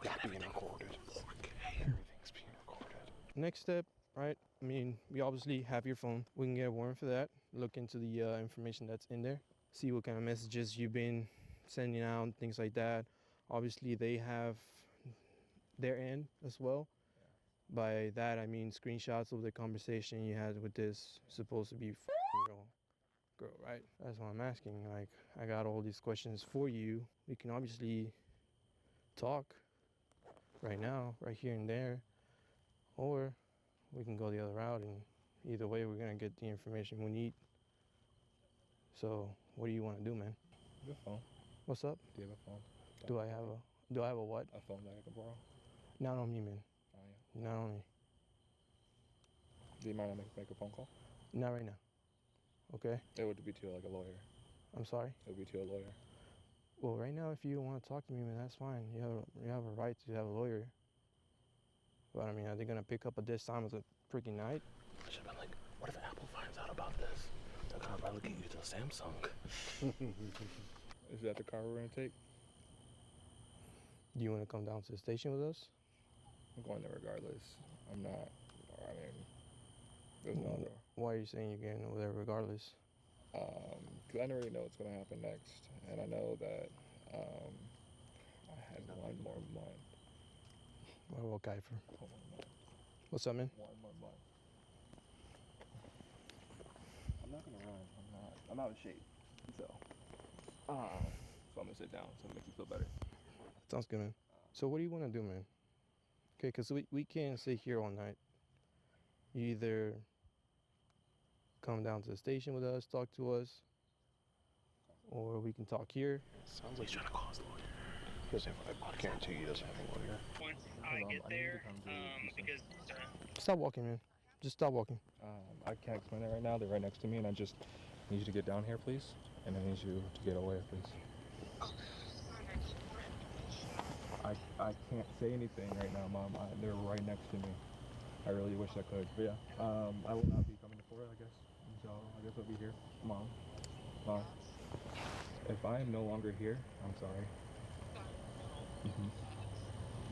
We got everything recorded. 4K. Everything's being recorded. Next step, right? I mean, we obviously have your phone. We can get a warrant for that. Look into the information that's in there. See what kind of messages you've been sending out, things like that. Obviously, they have their end as well. By that, I mean screenshots of the conversation you had with this supposed to be girl, right? That's what I'm asking. Like, I got all these questions for you. We can obviously talk right now, right here and there, or we can go the other route, and either way, we're gonna get the information we need. So, what do you want to do, man? You have a phone. What's up? Do you have a phone? Do I have a what? A phone that I can borrow? Not on me, man. Oh, yeah. Not on me. Do you mind if I make a phone call? Not right now. Okay? It would be to like a lawyer. I'm sorry? It would be to a lawyer. Well, right now, if you want to talk to me, man, that's fine. You have a right to have a lawyer. But I mean, are they gonna pick up at this time of the freaking night? I should have been like, what if Apple finds out about this? They're gonna relegate you to Samsung. Is that the car we're gonna take? Do you want to come down to the station with us? I'm going there regardless. I'm not. I mean, there's no other. Why are you saying you're getting over there regardless? Because I never really know what's gonna happen next, and I know that I had one more month. Well, okay, what's up, man? One more month. I'm not gonna run. I'm out of shape. So I'm gonna sit down so it makes me feel better. Sounds good, man. So what do you want to do, man? Okay, because we can't sit here all night. You either come down to the station with us, talk to us, or we can talk here. Sounds like he's trying to call his lawyer. Because I guarantee he doesn't have a lawyer. Once I get there, because Stop walking, man. Just stop walking. I can't explain it right now. They're right next to me, and I just need you to get down here, please. And I need you to get away, please. I can't say anything right now, Mom. They're right next to me. I really wish I could. But yeah, I will not be coming to court, I guess. So I guess I'll be here. Mom. If I am no longer here, I'm sorry.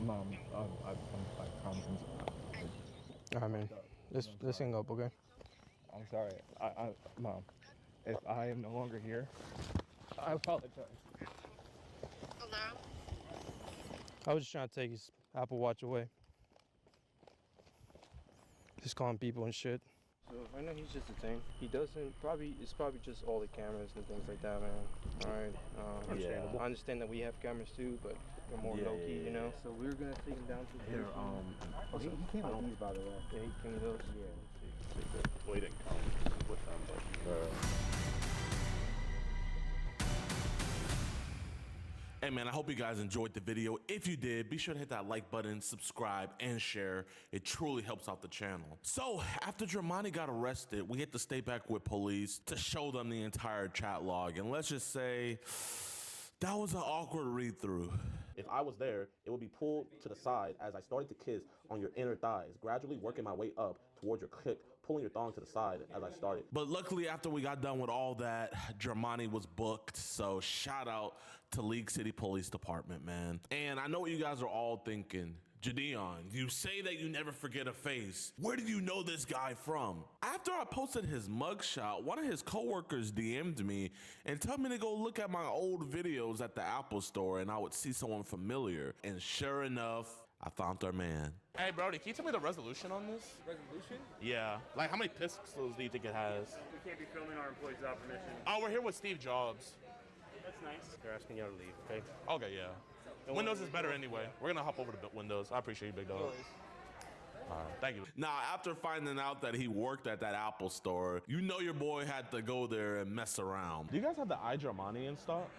Mom, I promise. All right, man. Let's hang up, okay? I'm sorry. Mom, if I am no longer here, I apologize. Hello? I was just trying to take his Apple Watch away. Just calling people and shit. So right now he's just detained. He doesn't it's probably just all the cameras and things like that, man. All right. Understandable. I understand that we have cameras too, but they're more low key, you know. So we were gonna take him down to the Here, he came with these, by the way. Yeah, he came with those. Yeah. Well, he didn't come with them, but. Hey man, I hope you guys enjoyed the video. If you did, be sure to hit that like button, subscribe, and share. It truly helps out the channel. So after Dramani got arrested, we had to stay back with police to show them the entire chat log. And let's just say, that was an awkward read through. If I was there, it would be pulled to the side as I started to kiss on your inner thighs, gradually working my way up towards your clit, pulling your thong to the side as I started. But luckily, after we got done with all that, Dramani was booked. So shout out to League City Police Department, man. And I know what you guys are all thinking. Jadeon, you say that you never forget a face. Where did you know this guy from? After I posted his mugshot, one of his coworkers DM'd me and told me to go look at my old videos at the Apple store and I would see someone familiar. And sure enough, I found our man. Hey, Brody, can you tell me the resolution on this? Resolution? Yeah. Like, how many pixels do you think it has? We can't be filming our employees without permission. Oh, we're here with Steve Jobs. That's nice. They're asking you to leave, okay? Okay, yeah. Windows is better anyway. We're gonna hop over to Windows. I appreciate you, big dog. Thank you. Now, after finding out that he worked at that Apple store, you know your boy had to go there and mess around. Do you guys have the iDramani in stock?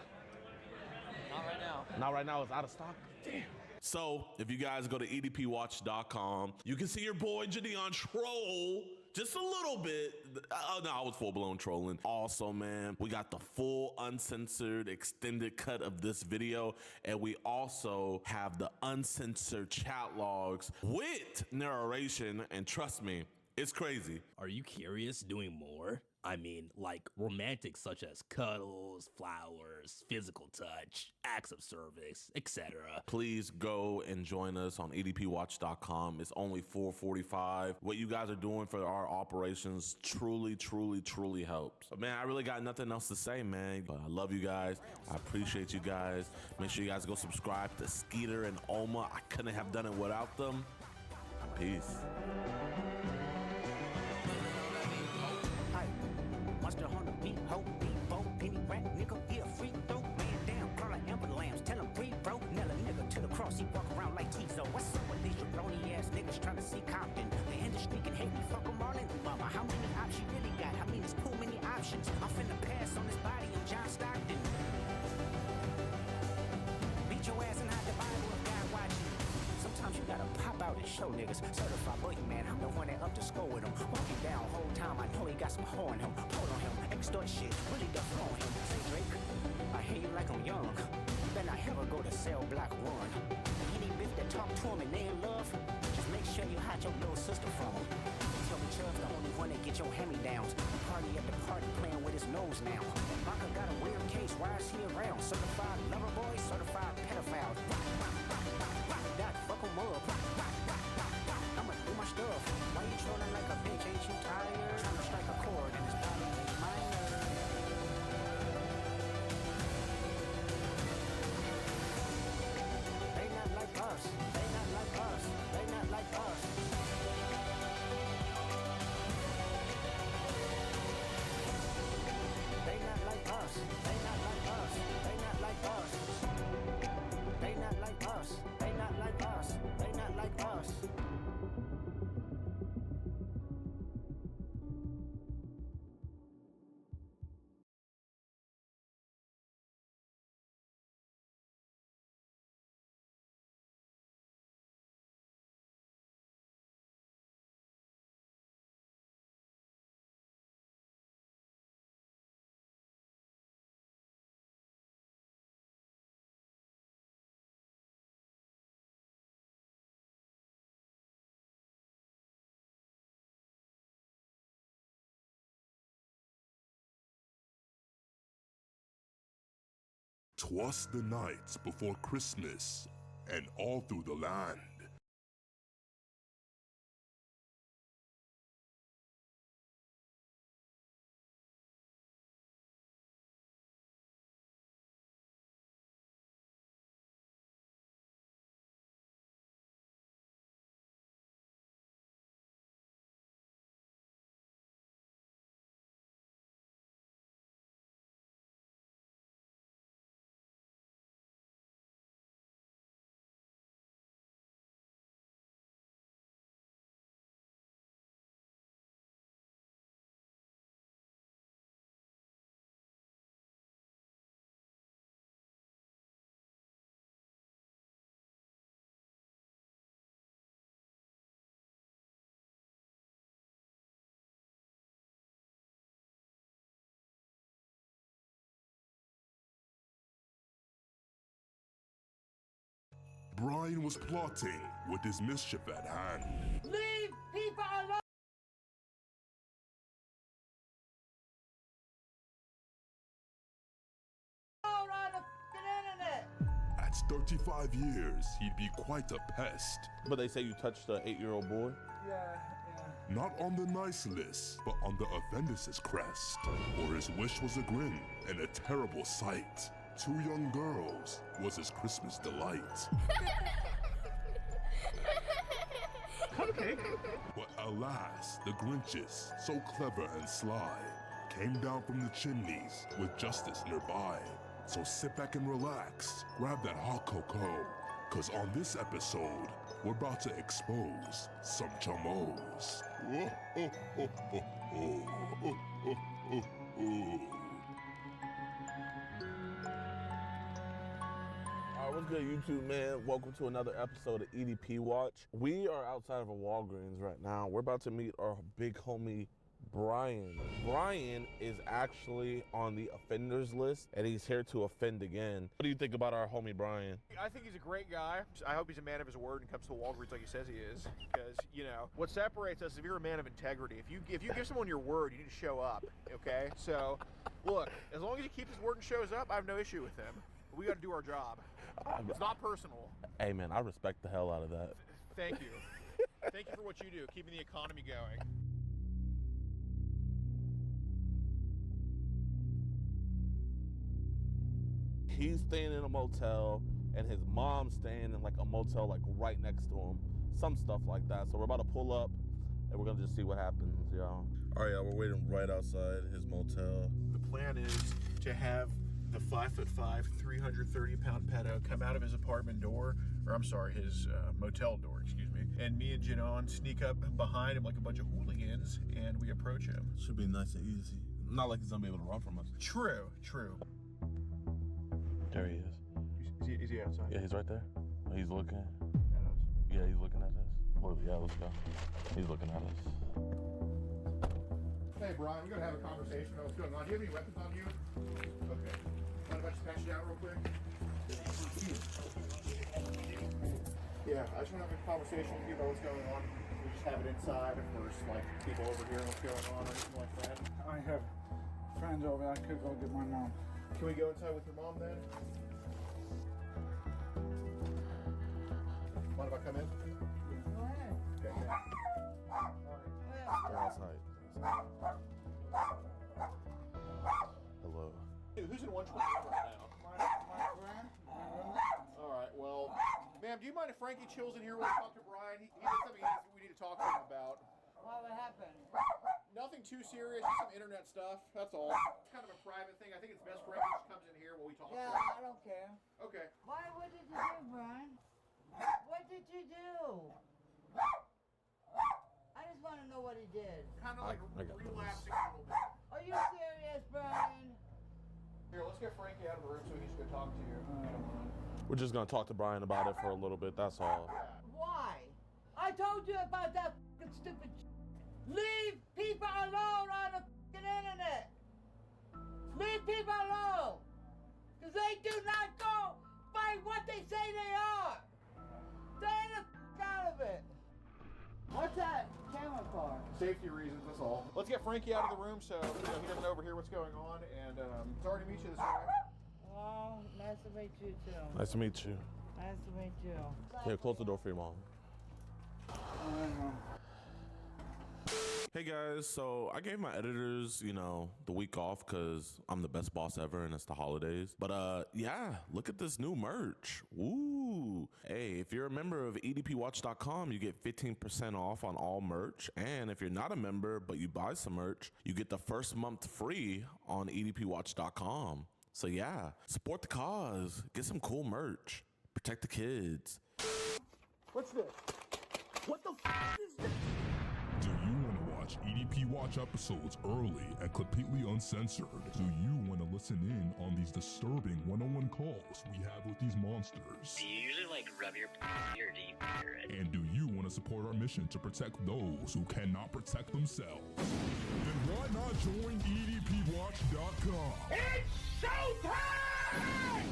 Not right now. Not right now. It's out of stock. Damn. So, if you guys go to edpwatch.com, you can see your boy Jadeon troll just a little bit. Oh, no, I was full-blown trolling. Also, man, we got the full uncensored extended cut of this video, and we also have the uncensored chat logs with narration, and trust me, it's crazy. Are you curious doing more? I mean, like romantic such as cuddles, flowers, physical touch, acts of service, etc. Please go and join us on edpwatch.com. It's only $4.45. What you guys are doing for our operations truly, truly, truly helps. But man, I really got nothing else to say, man. But I love you guys. I appreciate you guys. Make sure you guys go subscribe to Skeeter and Oma. I couldn't have done it without them. Peace. Must have on the beat, hope, beat, boat, any rat, nigga, he a freak, throw, man down, call like amber lambs, tell him breathe, bro, nail a nigga to the cross, he walk around like Tizo. What's up with these jabroni ass niggas trying to see Compton? The industry can hate me, fuck them all in, mama. How many options you really got? I mean, it's cool, many options. I'm finna pass on this body, I'm John Stockton. Beat your ass and hide the Bible if God watching. Sometimes you gotta pop out and show niggas. Certified boogeyman, I'm the one that up to score with him. Walking down whole time, I know he got some hoe in him. Pull on him, extort shit, really duff on him. Say Drake, I hear you like I'm young. You better not ever go to cell block 1. Any bitch that talk to him and they in love, just make sure you hide your little sister from him. Tell me Chubb's the only one that get your hand-me-downs. Party at the party playing with his nose now. Baka got a weird case, why is he around? Certified lover boy, certified pedophile. That fuck him up. I'ma do my stuff. Why you trolling like a bitch? Ain't you tired? Trying to strike a chord and it's probably ain't minor. They not like us. They not like us. They not like us. They not like us. They not like us. They not like us. They not like us. They not like us. They not like us. "'Twas the night before Christmas, and all through the land Brian was plotting with his mischief at hand. Leave people alone! On the internet! At 35 years, he'd be quite a pest. But they say you touched an 8-year-old boy? Yeah. Not on the nice list, but on the offender's crest. For his wish was a grin and a terrible sight. 2 young girls was his Christmas delight. Cupcake? But alas, the Grinches, so clever and sly, came down from the chimneys with justice nearby. So sit back and relax, grab that hot cocoa, cause on this episode, we're about to expose some chamos. Alright, what's good, YouTube, man? Welcome to another episode of EDP Watch. We are outside of a Walgreens right now. We're about to meet our big homie, Brian. Brian is actually on the offenders list, and he's here to offend again. What do you think about our homie, Brian? I think he's a great guy. I hope he's a man of his word and comes to Walgreens like he says he is. Because, you know, what separates us is if you're a man of integrity. If you give someone your word, you need to show up, okay? So, look, as long as he keeps his word and shows up, I have no issue with him. We got to do our job. It's not personal. Hey, man, I respect the hell out of that. Thank you. Thank you for what you do, keeping the economy going. He's staying in a motel, and his mom's staying in like a motel like right next to him. Some stuff like that. So we're about to pull up, and we're gonna just see what happens, y'all. All right, y'all, we're waiting right outside his motel. The plan is to have the 5'5", 330-pound pedo come out of his apartment door, or I'm sorry, his motel door, excuse me. And me and Janon sneak up behind him like a bunch of hooligans, and we approach him. Should be nice and easy. Not like he's gonna be able to run from us. True. There he is. Is he outside? Yeah, he's right there. He's looking. Yeah, he's looking at us. Well, yeah, let's go. He's looking at us. Hey, Brian, we gotta have a conversation about what's going on. Do you have any weapons on you? Okay. Mind if I just patch you down real quick? Yeah, I just want to have a conversation with you about what's going on. We just have it inside, of course, like people over here, what's going on, or anything like that. I have friends over there. I could go get my mom. Can we go inside with your mom then? Mind if I come in? Go ahead. Okay. They're outside. Hello. Who's in 120 right now? My friend. All right, well, ma'am, do you mind if Frankie chills in here while we talk to Brian? He did something we need to talk to him about. What would happen? Nothing too serious, just some internet stuff, that's all. It's kind of a private thing. I think it's best Frankie just comes in here while we talk to him. I don't care. Okay. Why? What did you do, Brian? What did you do? I just want to know what he did. Kind of like relapsing a little bit. Are you serious, Brian? Here, let's get Frankie out of the room so he's going to talk to you. We're just gonna talk to Brian about it for a little bit, that's all. Why? I told you about that fucking stupid Leave people alone on the fucking internet. Leave people alone. Because they do not go by what they say they are. Stay the fuck out of it. What's that camera for? Safety reasons, that's all. Let's get Frankie out of the room so he doesn't overhear what's going on. And sorry to meet you this way. Oh, nice to meet you too. Nice to meet you. Nice to meet you. Here, close the door for your mom. Hey guys, so I gave my editors, the week off because I'm the best boss ever and it's the holidays. But yeah, look at this new merch. Woo! Hey, if you're a member of EDPWatch.com, you get 15% off on all merch. And if you're not a member but you buy some merch, you get the first month free on EDPWatch.com. So yeah, support the cause. Get some cool merch. Protect the kids. What's this? What the f is this? Do you want to watch EDP Watch episodes early and completely uncensored? Do you want to listen in on these disturbing one-on-one calls we have with these monsters? Do you usually rub your or do you And do you want to support our mission to protect those who cannot protect themselves? Then why not join EDPWatch.com? It's showtime!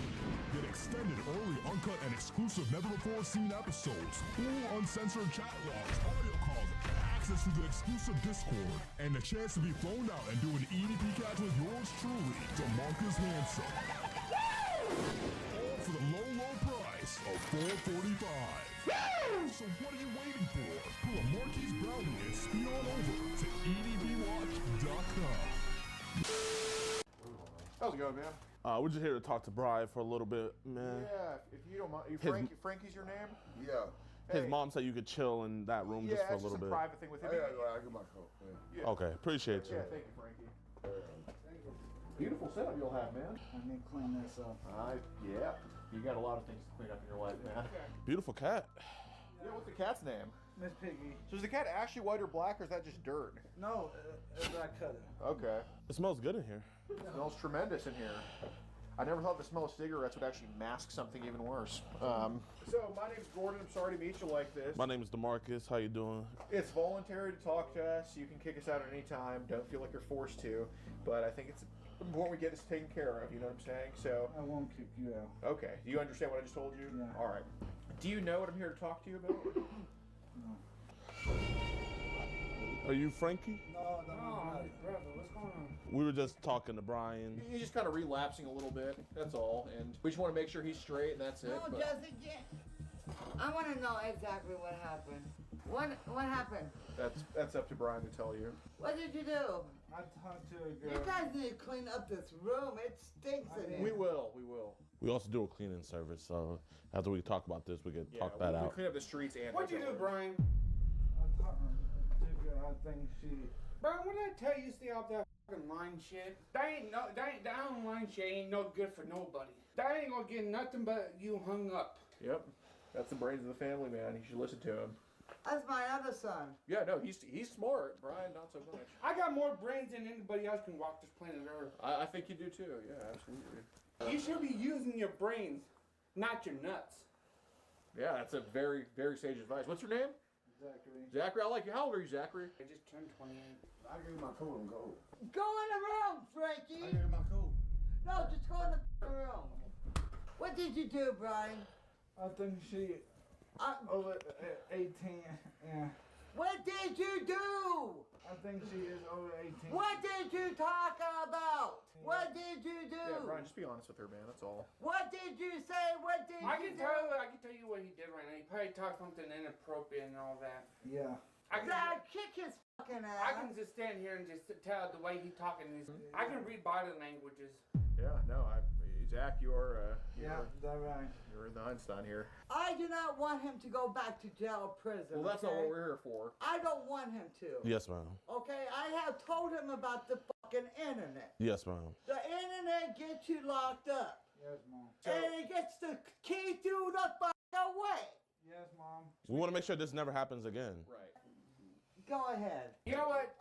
Get extended early, uncut, and exclusive never-before-seen episodes, full uncensored chat logs, audio calls, access to the exclusive Discord, and the chance to be flown out and do an EDP catch with yours truly, DeMarcus Handsome. All for the low price of $4.45. So what are you waiting for? Pull a Marquise Brownie and speed on over to edbwatch.com. How's it going, man? We're just here to talk to Bri for a little bit, man. Yeah, if you don't mind. Frankie's your name? Yeah. His mom said you could chill in that room just for a little bit. Yeah, it's just a private thing with him. I get my coat. Yeah. Okay, appreciate you. Yeah, thank you, Frankie. Beautiful setup you'll have, man. I need to clean this up. Yeah. You got a lot of things to clean up in your life, man. Beautiful cat. Yeah, what's the cat's name? Miss Piggy. So is the cat actually white or black, or is that just dirt? No, I cut it. Okay. It smells good in here. It smells tremendous in here. I never thought the smell of cigarettes would actually mask something even worse. So my name's Gordon. I'm sorry to meet you like this. My name is DeMarcus. How you doing? It's voluntary to talk to us. You can kick us out at any time. Don't feel like you're forced to. But I think it's important we get this taken care of. You know what I'm saying? So I won't kick you out. Okay. Do you understand what I just told you? Yeah. All right. Do you know what I'm here to talk to you about? No. Are you Frankie? No, brother. What's going on? We were just talking to Brian. He's just kind of relapsing a little bit. That's all. And we just want to make sure he's straight, and that's it. No, but- just again. I want to know exactly what happened. What happened? That's up to Brian to tell you. What did you do? I talked to a girl. You guys need to clean up this room. It stinks in here. We will. We also do a cleaning service, so after we talk about this, we can talk that we out. clean up the streets and. What'd you do, Brian? I talked to a girl. I think she. Brian, what did I tell you? Stay off that fucking line shit. That online shit ain't no good for nobody. That ain't gonna get nothing but you hung up. Yep. That's the brains of the family, man. You should listen to him. That's my other son. Yeah, no, he's smart. Brian, not so much. I got more brains than anybody else can walk this planet Earth. I think you do too. Yeah, absolutely. You should be using your brains, not your nuts. Yeah, that's a very, very sage advice. What's your name? Zachary. Zachary, I like you. How old are you, Zachary? I just turned 28. I give you my coat and go. Go in the room, Frankie. I give you my coat. No, just go in the room. What did you do, Brian? I think she. Over 18. Yeah. What did you do? I think she is over 18. What did you talk about? What did you do? Yeah, Brian, just be honest with her, man. That's all. What did you say? What did I you can do? tell you what he did right now. He probably talked something inappropriate and all that. Yeah. I'll kick his fucking ass. I can just stand here and just tell the way he's talking. I can read body languages. Yeah, no, Zach, you're that's right. You're the Einstein here. I do not want him to go back to jail or prison. Well, that's not what we're here for. I don't want him to. Yes, ma'am. Okay, I have told him about the fucking internet. Yes, ma'am. The internet gets you locked up. Yes, Mom. And it gets the key through the fuck away. Yes, Mom. We want to make sure this never happens again. Right. Go ahead. You know what?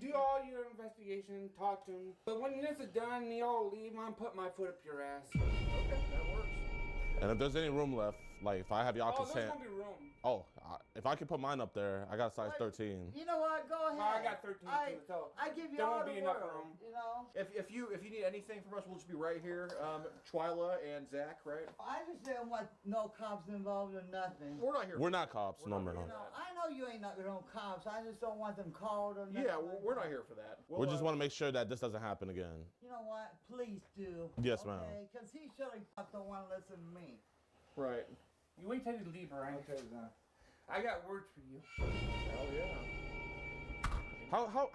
Do all your investigation, talk to him. But when this is done, you all leave, I'm put my foot up your ass. Okay, that works. And if there's any room left, like if I have y'all Oh, there's consent. gonna be room. Oh, if I could put mine up there, I got a size 13. You know what? Go ahead. I got 13 too, so I give you there all won't the be enough world, room. you know? If you need anything from us, we'll just be right here. Twyla and Zach, right? I just didn't want no cops involved or nothing. We're not here. We're not cops, no, no. You know, I know you ain't no cops. I just don't want them called or nothing. Yeah, we're not here for that. We just want to make sure that this doesn't happen again. You know what? Please do. Yes, ma'am. Okay, because he surely don't want to listen to me. Right. You wait till you leave, Brian. Okay, Zach. I got words for you. Hell yeah.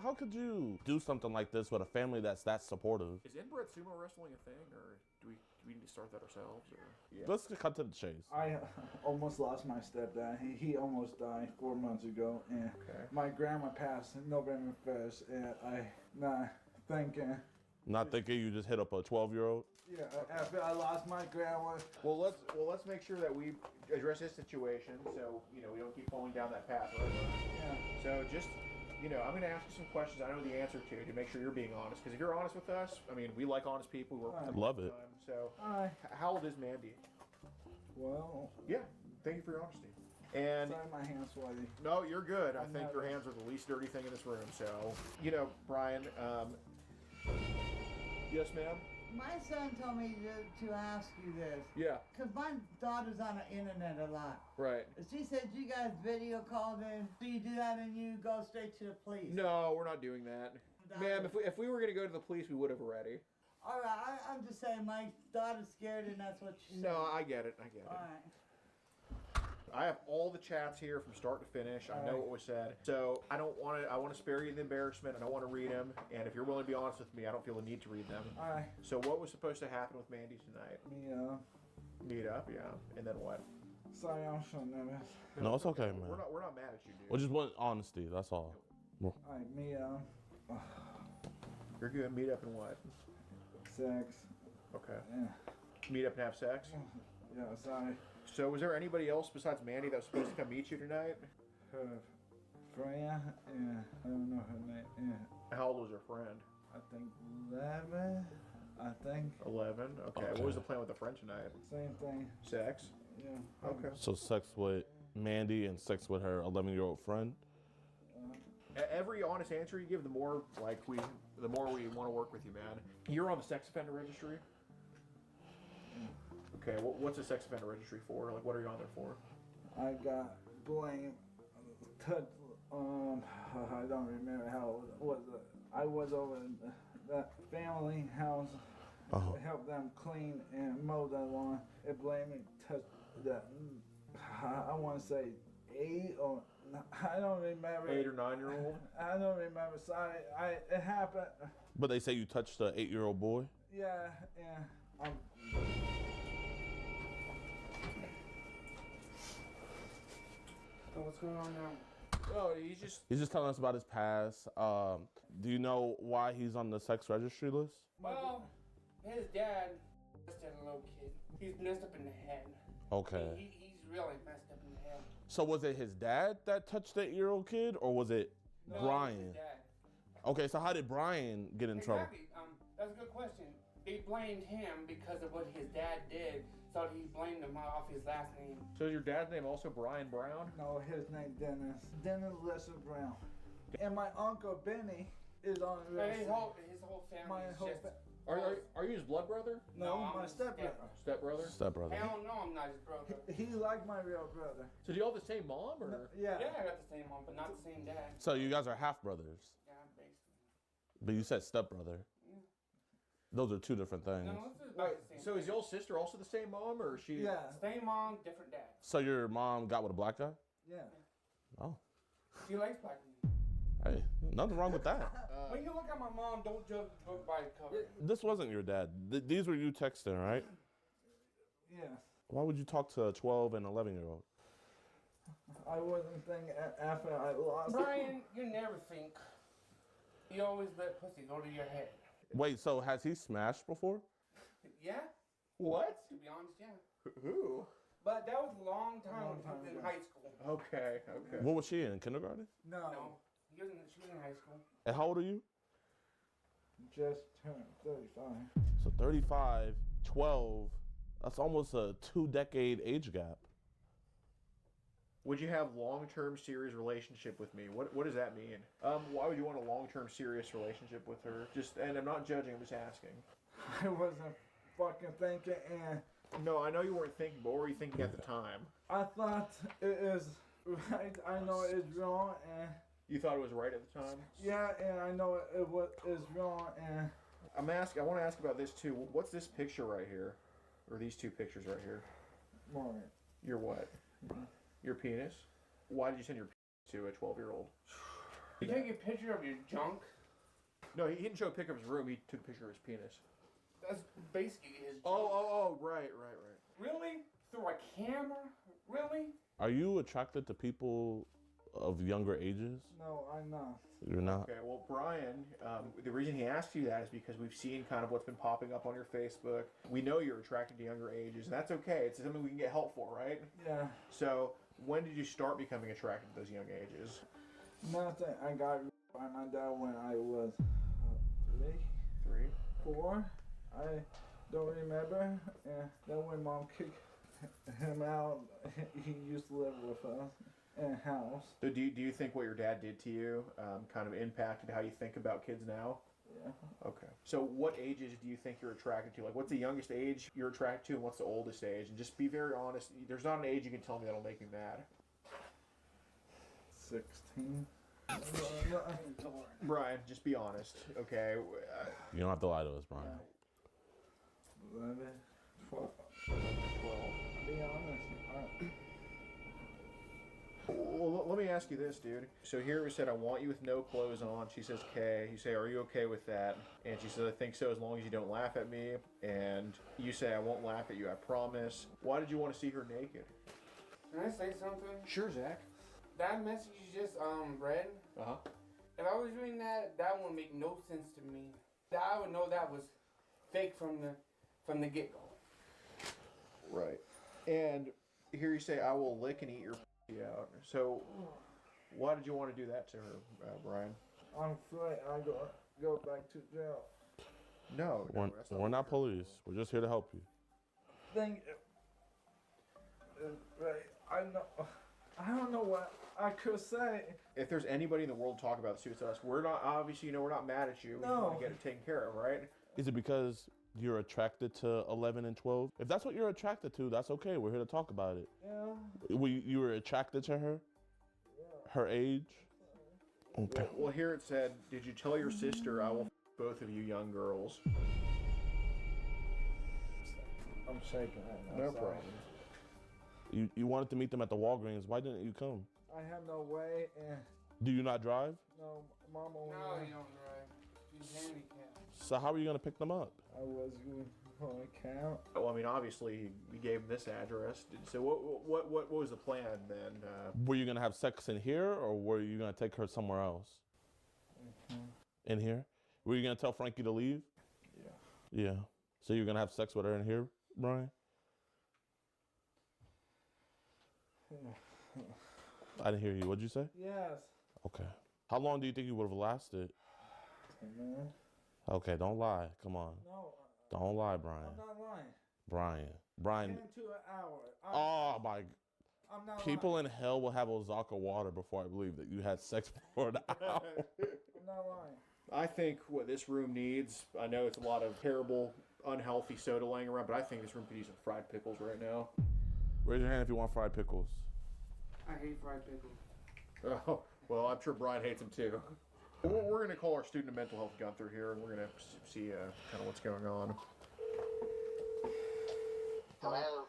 How could you do something like this with a family that's that supportive? Is inbred sumo wrestling a thing, or do we need to start that ourselves? Or yeah. Let's cut to the chase. I almost lost my stepdad. He almost died 4 months ago, and my grandma passed November 1st, and I not thinking. Not thinking you just hit up a 12-year-old? Yeah, after I lost my grandma. Well, let's make sure that we address this situation, so we don't keep falling down that path, right? Yeah. So just I'm gonna ask you some questions I know the answer to make sure you're being honest. Because if you're honest with us, I mean, we like honest people. We work with them Love all the it. time. So, Hi. how old is Mandy? Well. Yeah. Thank you for your honesty. And Sorry, my hand's sweaty. no, you're good. I think your hands are the least dirty thing in this room. So, Brian. Yes, ma'am. My son told me to ask you this. Yeah. Because my daughter's on the internet a lot. Right. She said you guys video called in. Do you do that and you go straight to the police? No, we're not doing that. Ma'am, if we were going to go to the police, we would have already. All right, I'm just saying my daughter's scared and that's what she said. No, I get it. All right. I have all the chats here from start to finish. I know what was said. So I don't want to. I want to spare you the embarrassment. I don't want to read them. And if you're willing to be honest with me, I don't feel the need to read them. All right. So what was supposed to happen with Mandy tonight? Meet up, yeah. And then what? Sorry, I'm so nervous. No, it's okay, man. We're not mad at you, dude. We just want honesty. That's all. All right, meet up. You're good. Meet up and what? Sex. Okay. Yeah. Meet up and have sex? Yeah, sorry. So was there anybody else besides Mandy that was supposed to come meet you tonight? Freya? Yeah, I don't know her name. Yeah. How old was her friend? I think 11. 11? Okay. What was the plan with the friend tonight? Same thing. Sex? Yeah. Okay. So sex with Mandy and sex with her 11-year-old friend? Every honest answer you give, the more we want to work with you, man. You're on the sex offender registry? Okay, what's a sex offender registry for? Like, what are you on there for? I got blamed. I don't remember how it was. I was over in that family house to help them clean and mow that lawn. It blamed me touched that. I want to say 8 or I don't remember. 8 or 9-year-old? I don't remember. Sorry, it happened. But they say you touched an 8-year-old boy? Yeah. So what's going on now? Oh, He's just telling us about his past. Do you know why he's on the sex registry list? Well, his dad molested a little kid. He's messed up in the head. Okay. He's really messed up in the head. So was it his dad that touched the 8-year-old kid, or was it Brian? It was his dad. Okay, so how did Brian get in trouble? Exactly. That's a good question. They blamed him because of what his dad did, so he blamed him off his last name. So is your dad's name also Brian Brown? No, his name Dennis. Dennis Lesser Brown. And my uncle Benny is on the His whole family is just... Are you his blood brother? No, my stepbrother. Stepbrother? Stepbrother. Hell no, I'm not his brother. He's like my real brother. So do you all have the same mom, or? No, yeah. Yeah, I got the same mom, but not the same dad. So you guys are half brothers. Yeah, basically. But you said stepbrother. Yeah. Those are two different things. No, it's about the same. So is your sister also the same mom, or is she? Yeah. Same mom, different dad. So your mom got with a black guy? Yeah. Oh. She likes black men. Hey, nothing wrong with that. When you look at my mom, don't judge the book by the cover. This wasn't your dad. These were you texting, right? Yes. Why would you talk to a 12 and 11-year-old? I wasn't thinking after I lost. Brian, you never think. You always let pussy go to your head. Wait, so has he smashed before? Yeah? What? To be honest, yeah. Who? But that was a long time in high school. Okay. What was she in kindergarten? No. She was in high school. And how old are you? Just turned 35. So 35, 12, that's almost a 2-decade age gap. Would you have long-term serious relationship with me? What does that mean? Why would you want a long-term serious relationship with her? And I'm not judging, I'm just asking. I wasn't fucking thinking, and no, I know you weren't thinking, but what were you thinking at the time? I thought it is right. I know it's wrong, and you thought it was right at the time? Yeah, and I know it is wrong, and I want to ask about this too. What's this picture right here, or these two pictures right here? Right. Your what? Your penis? Why did you send your penis to a 12-year-old? You take a picture of your junk? No, he didn't show a picture of his room. He took a picture of his penis. That's basically his junk. Oh, right. Really? Through a camera? Really? Are you attracted to people of younger ages? No, I'm not. You're not? Okay, well, Brian, the reason he asked you that is because we've seen kind of what's been popping up on your Facebook. We know you're attracted to younger ages, and that's okay. It's something we can get help for, right? Yeah. So, when did you start becoming attracted to those young ages? Nothing. I got by my dad when I was 4. I don't remember. And then when mom kicked him out, he used to live with us in a house. So do you think what your dad did to you kind of impacted how you think about kids now? Yeah. Okay. So what ages do you think you're attracted to? Like, what's the youngest age you're attracted to, and what's the oldest age? And just be very honest. There's not an age you can tell me that'll make me mad. 16. Brian, just be honest, okay? You don't have to lie to us, Brian. 11, 12. Be honest. Well, let me ask you this, dude. So here we said, I want you with no clothes on. She says, okay. You say, are you okay with that? And she says, I think so, as long as you don't laugh at me. And you say, I won't laugh at you, I promise. Why did you want to see her naked? Can I say something? Sure, Zach. That message you just read. Uh-huh. If I was reading that, that wouldn't make no sense to me. I would know that was fake from the get-go. Right. And here you say, I will lick and eat your out. So, why did you want to do that to her, Brian? I'm afraid I go back to jail. No, we're not police. We're just here to help you. Thank you. I don't know what I could say. If there's anybody in the world talk about this, it's us. We're not, obviously, we're not mad at you. We just want to get it taken care of, right? Is it because you're attracted to 11 and 12? If that's what you're attracted to, that's okay. We're here to talk about it. Yeah. You were attracted to her? Yeah. Her age? Okay. Well, here it said, did you tell your sister I will both of you young girls? I'm shaking right now. No problem. You wanted to meet them at the Walgreens. Why didn't you come? I have no way, and Do you not drive? no, Mama. No, you don't drive. She's handicapped. So how are you going to pick them up? I was going to count. Well, I mean, obviously, we gave him this address. So what was the plan then? Were you going to have sex in here, or were you going to take her somewhere else? In here? Were you going to tell Frankie to leave? Yeah. Yeah. So you're going to have sex with her in here, Brian? I didn't hear you. What'd you say? Yes. Okay. How long do you think you would have lasted? 10 minutes. Okay, don't lie. Come on. No. Don't lie, Brian. I'm not lying. Brian. 10 to an hour. Oh my. I'm not People lying. in hell will have Ozaka water before I believe that you had sex for an hour. I'm not lying. I think what this room needs, I know it's a lot of terrible, unhealthy soda laying around, but I think this room could use some fried pickles right now. Raise your hand if you want fried pickles. I hate fried pickles. Oh, well, I'm sure Brian hates them too. We're going to call our student of mental health, Gunther, here, and we're going to see kind of what's going on. Hello?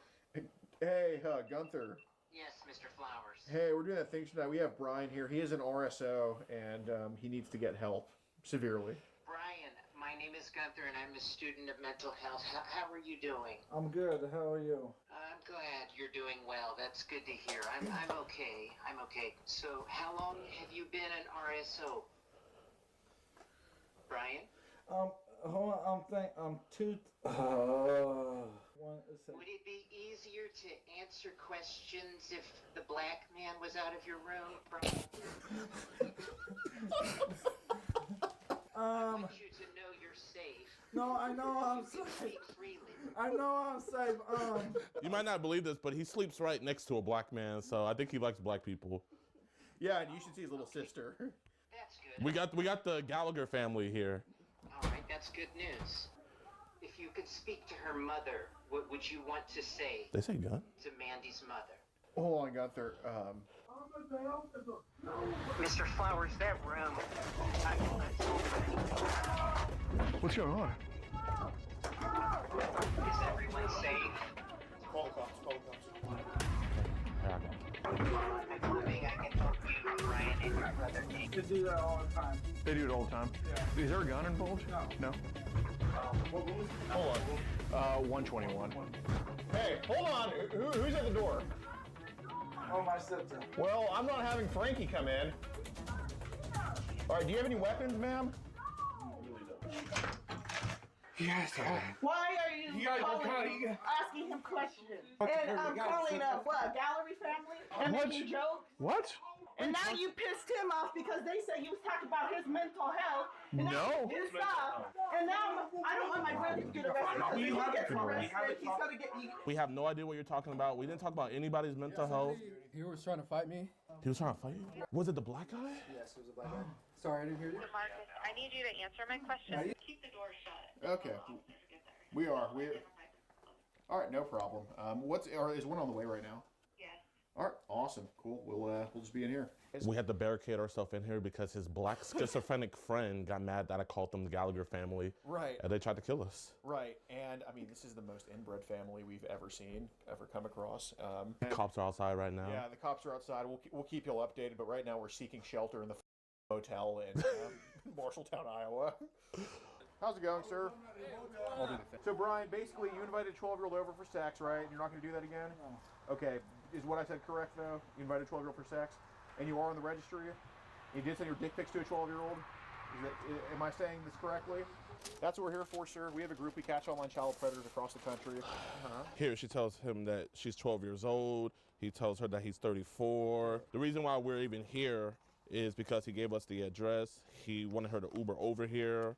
Hey, Gunther. Yes, Mr. Flowers. Hey, we're doing that thing tonight. We have Brian here. He is an RSO, and he needs to get help severely. Brian, my name is Gunther, and I'm a student of mental health. How are you doing? I'm good. How are you? I'm glad you're doing well. That's good to hear. I'm okay. I'm okay. So, how long have you been an RSO? Brian? Hold on. I'm two. Would it be easier to answer questions if the black man was out of your room, Brian? I want you to know you're safe. No, I know I'm safe. I know I'm safe. You might not believe this, but he sleeps right next to a black man, so I think he likes black people. Yeah, and you should see his little sister. That's good. We got the Gallagher family here. All right, that's good news. If you could speak to her mother, what would you want to say? They say gun. To Mandy's mother. Hold on, Gunther. Mr. Flowers, that room. What's going on? Is everyone safe? Call the cops. I'm hoping I can help you, Brian, and your brother. They do that all the time. They do it all the time. Yeah. Is there a gun involved? No. Hold on. 121. Hey, hold on. Who's at the door? Oh, my sister. Well, I'm not having Frankie come in. All right, do you have any weapons, ma'am? Yes. Why are you asking him questions? And I'm calling a gallery family and making jokes. What? And now you pissed him off because they said he was talking about his mental health. And No. His stuff. And now I don't want my brother to get arrested. Because if he gets arrested, he's going to get... We have no idea what you're talking about. We didn't talk about anybody's mental health. He was trying to fight me. He was trying to fight you? Was it the black guy? Yes, it was a black guy. Sorry, I didn't hear you. Marcus, I need you to answer my question. Keep the door shut. Okay. We are. All right, no problem. Is one on the way right now? Yes. All right, awesome, cool. We'll just be in here. We had to barricade ourselves in here because his black schizophrenic friend got mad that I called them the Gallagher family. Right. And they tried to kill us. Right, and I mean, this is the most inbred family we've ever seen, ever come across. The cops are outside right now. Yeah, the cops are outside. We'll keep you all updated, but right now we're seeking shelter in the hotel in Marshalltown, Iowa. How's it going, sir? So, Brian, basically, you invited a 12-year-old over for sex, right? You're not going to do that again? No. Okay. Is what I said correct, though? You invited a 12-year-old for sex? And you are on the registry? You did send your dick pics to a 12-year-old? Am I saying this correctly? That's what we're here for, sir. We have a group. We catch online child predators across the country. Here, she tells him that she's 12 years old. He tells her that he's 34. The reason why we're even here is because he gave us the address. He wanted her to Uber over here.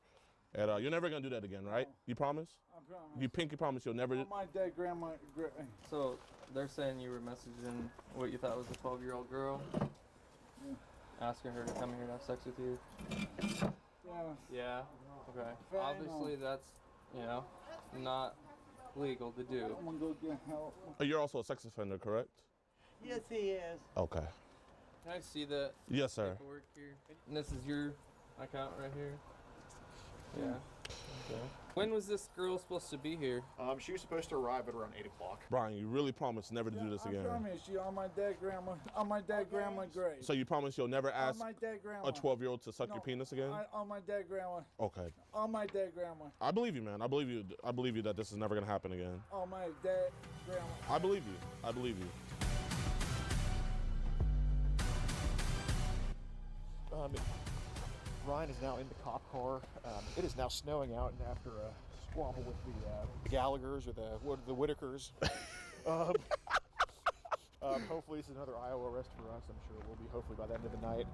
And you're never going to do that again, right? You promise? I promise. You pinky promise you'll never... My dead grandma... So they're saying you were messaging what you thought was a 12-year-old girl, asking her to come here and have sex with you. Yeah. Okay. Obviously, that's not legal to do. I'm gonna go get help. You're also a sex offender, correct? Yes, he is. Okay. Can I see that? Yes, sir. Paperwork here? And this is your account right here? Yeah. Okay. When was this girl supposed to be here? She was supposed to arrive at around 8 o'clock. Brian, you really promise never to do this again? I promise you, on my dead grandma's grave. So you promise you'll never ask my dead grandma. a 12-year-old to suck your penis again? On my dead grandma. Okay. On my dead grandma. I believe you, man. I believe you. I believe you that this is never gonna happen again. On my dead grandma. I believe you. I believe you. Ryan is now in the cop car. It is now snowing out, and after a squabble with the Gallaghers or the Whitakers, hopefully this is another Iowa arrest for us. I'm sure it will be, hopefully by the end of the night.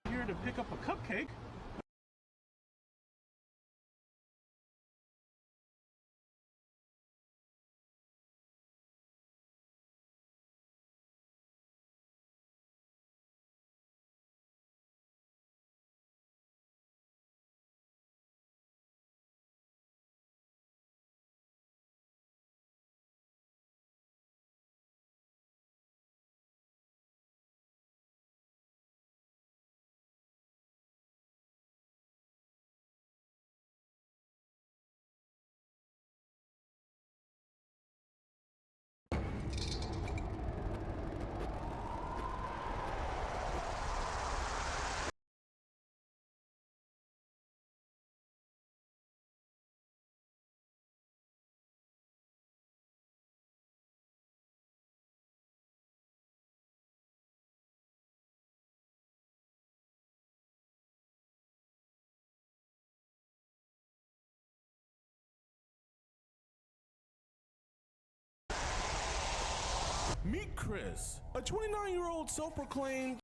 Here to pick up a cupcake. Meet Chris, a 29-year-old self-proclaimed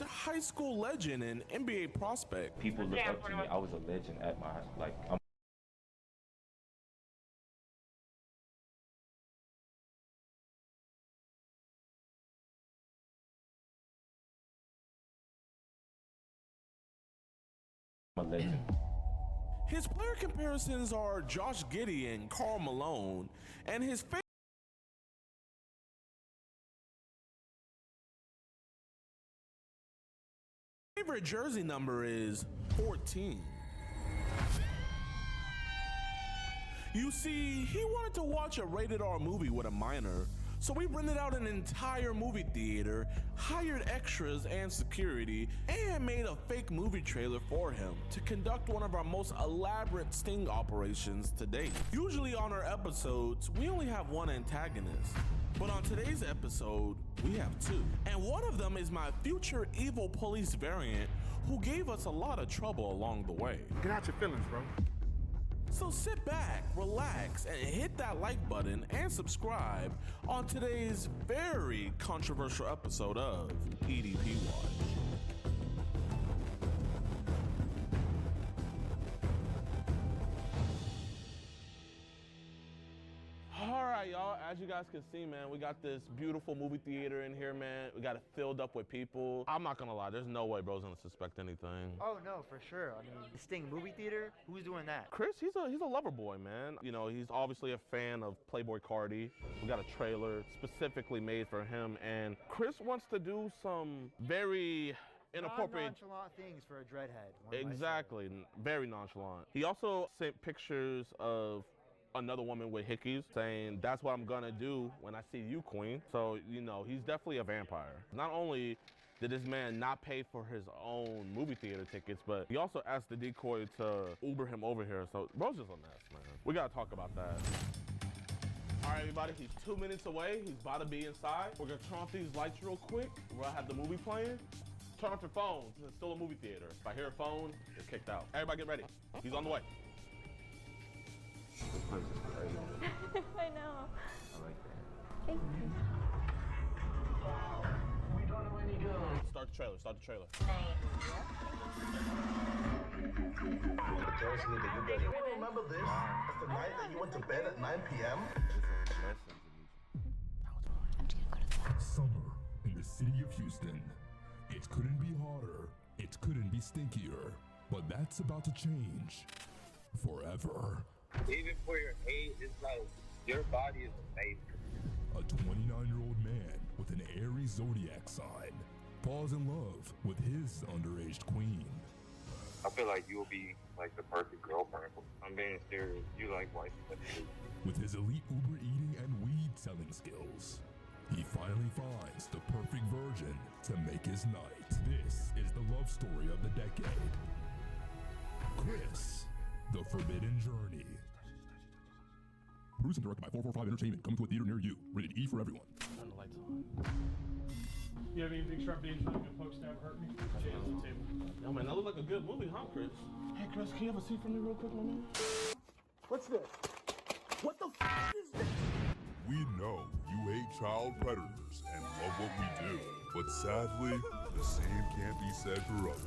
high school legend and NBA prospect. People look up to me. I was a legend at my, like, I'm a legend. His player comparisons are Josh Giddey and Karl Malone, and his favorite jersey number is 14. You see, he wanted to watch a rated R movie with a minor, so we rented out an entire movie theater, hired extras and security, and made a fake movie trailer for him to conduct one of our most elaborate sting operations to date. Usually on our episodes, we only have one antagonist, but on today's episode, we have two. And one of them is my future evil police variant who gave us a lot of trouble along the way. Get out your feelings, bro. So sit back, relax, and hit that like button and subscribe on today's very controversial episode of EDP Watch. All right, y'all, as you guys can see, man, we got this beautiful movie theater in here, man. We got it filled up with people. I'm not gonna lie, there's no way bro's gonna suspect anything. Oh no, for sure. I mean, the Sting movie theater, who's doing that? Chris, he's a lover boy, man. You know, he's obviously a fan of Playboy Cardi. We got a trailer specifically made for him, and Chris wants to do some very inappropriate, nonchalant things for a dreadhead. Exactly, very nonchalant. He also sent pictures of another woman with hickeys saying, that's what I'm gonna do when I see you, queen. So, you know, he's definitely a vampire. Not only did this man not pay for his own movie theater tickets, but he also asked the decoy to Uber him over here. So, bro's just a mess, man. We gotta talk about that. All right, everybody, he's 2 minutes away. He's about to be inside. We're gonna turn off these lights real quick. We're gonna have the movie playing. Turn off your phones. It's still a movie theater. If I hear a phone, you're kicked out. Everybody get ready. He's on the way. This place is crazy. I know. I like that. Thank you. Start the trailer, start the trailer. You remember this? That's the night that you went to bed at 9 p.m.? Summer in the city of Houston. It couldn't be hotter, it couldn't be stinkier, but that's about to change forever. Even for your age, it's like your body is amazing. A 29-year-old man with an Aries zodiac sign falls in love with his underage queen. I feel like you'll be like the perfect girlfriend. I'm being serious. You like white people. With his elite Uber eating and weed selling skills, he finally finds the perfect virgin to make his night. This is the love story of the decade. Chris, The Forbidden Journey. Produced and directed by 445 Entertainment, coming to a theater near you. Rated E for everyone. Turn the lights on. You have anything sharp being trying to poke, stab, hurt me? Jay's on the table. Yo, man, that looked like a good movie, huh, Chris? Hey, Chris, can you have a seat for me real quick, my man? What's this? What the is this? We know you hate child predators and love what we do, but sadly, the same can't be said for others.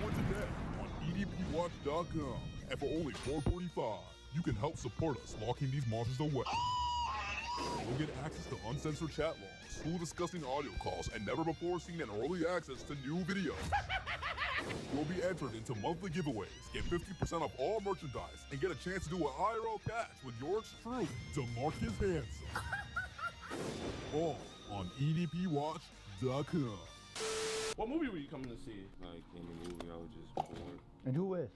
Join today on edpwatch.com, and for only $4.45, you can help support us locking these monsters away. You'll get access to uncensored chat logs, cool disgusting audio calls, and never before seen and early access to new videos. You'll be entered into monthly giveaways, get 50% off all merchandise, and get a chance to do an IRL catch with yours truly, DeMarcus Hanson. All on edpwatch.com. What movie were you coming to see? Like in the movie, I was just bored. And who with?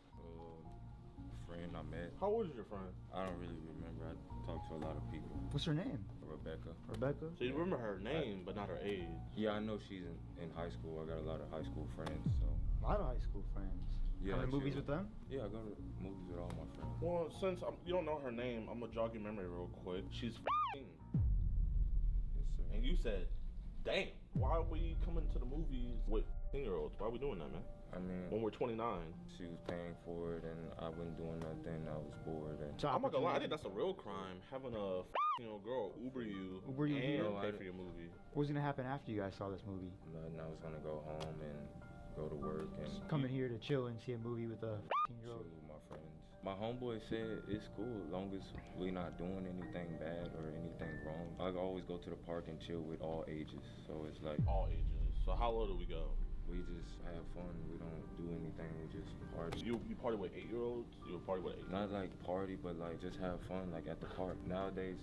Friend I met. How old is your friend? I don't really remember. I talked to a lot of people. What's her name? Rebecca. Rebecca? So you remember her name, but not her age. Yeah, I know she's in high school. I got a lot of high school friends, so. A lot of high school friends. Yeah, Come to I movies chill. with them? Yeah, I go to movies with all my friends. Well, since you don't know her name, I'm gonna jog your memory real quick. She's 15. Yes, sir. And you said, damn, why are we coming to the movies with 15-year-olds? Why are we doing that, man? I mean, When we're 29. she was paying for it, and I wasn't doing nothing. I was bored. And I'm not gonna lie, I think that's a real crime, having a 15-year-old girl Uber you and pay for your movie. What was gonna happen after you guys saw this movie? Nothing. I was gonna go home and go to work and Coming here to chill and see a movie with a 15-year-old. chill with my friends. My homeboy said it's cool as long as we not doing anything bad or anything wrong. I always go to the park and chill with all ages. So it's like all ages. So how low do we go? We just have fun. We don't do anything. We just party. You party with 8-year-olds? You party with 8-year-olds? Not like party, but like just have fun, like at the park. Nowadays,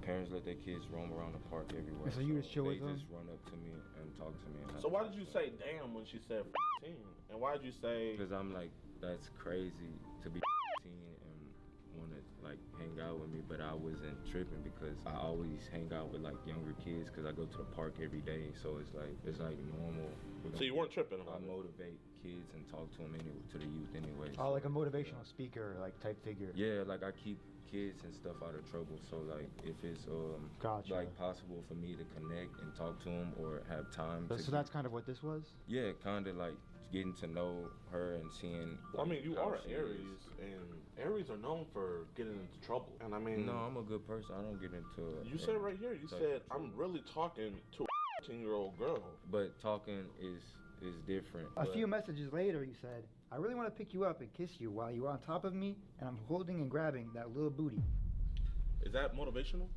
parents let their kids roam around the park everywhere. So you just chill with them? They just run up to me and talk to me. And So why did you say damn when she said 15? And why did you say? Because I'm like, that's crazy to be 15 and want to like hang out with me, but I wasn't tripping because I always hang out with like younger kids because I go to the park every day. So it's like normal. So you weren't tripping about I motivate kids and talk to them anyway, to the youth anyway. Oh, like a motivational speaker, like type figure. Yeah, like I keep kids and stuff out of trouble. So like if it's Gotcha. like possible for me to connect and talk to them or have time. So that's kind of what this was? Yeah, kind of like getting to know her and seeing. I mean, you how are she Aries, is. and Aries are known for getting into trouble. And I mean, No, I'm a good person. I don't get into. You said right here. You said I'm really talking to a 15-year-old girl. But talking is different. A but few messages later, you said, I really want to pick you up and kiss you while you're on top of me, and I'm holding and grabbing that little booty. Is that motivational?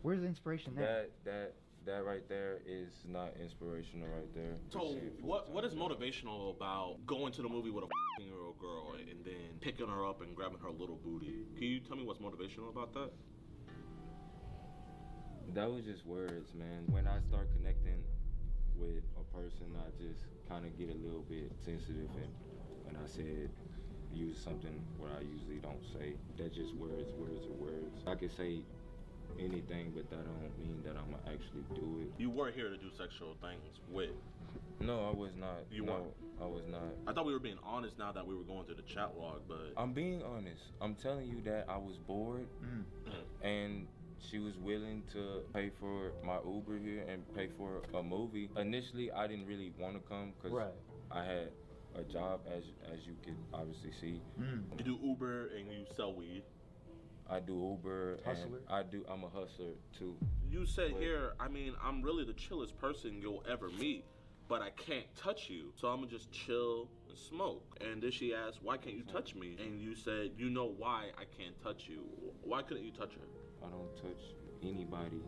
Where's the inspiration there? That right there is not inspirational right there. So what is motivational about going to the movie with a 15-year-old girl and then picking her up and grabbing her little booty? Can you tell me what's motivational about that? That was just words, man. When I start connecting with a person, I just kind of get a little bit sensitive, and when I said use something what I usually don't say, that's just words are words. I could say anything, but that don't mean that I'm gonna actually do it. You were here to do sexual things with. No, I was not. You no, weren't? I was not. I thought we were being honest now that we were going through the chat log, but I'm being honest. I'm telling you that I was bored, and she was willing to pay for my Uber here and pay for a movie. Initially, I didn't really want to come because I had a job, as you could obviously see. You do Uber and you sell weed. I do Uber Hustler. and I'm a hustler too. You said here, I mean, I'm really the chillest person you'll ever meet, but I can't touch you, so I'm gonna just chill and smoke. And then she asked, why can't you touch me? And you said, you know why I can't touch you. Why couldn't you touch her? I don't touch anybody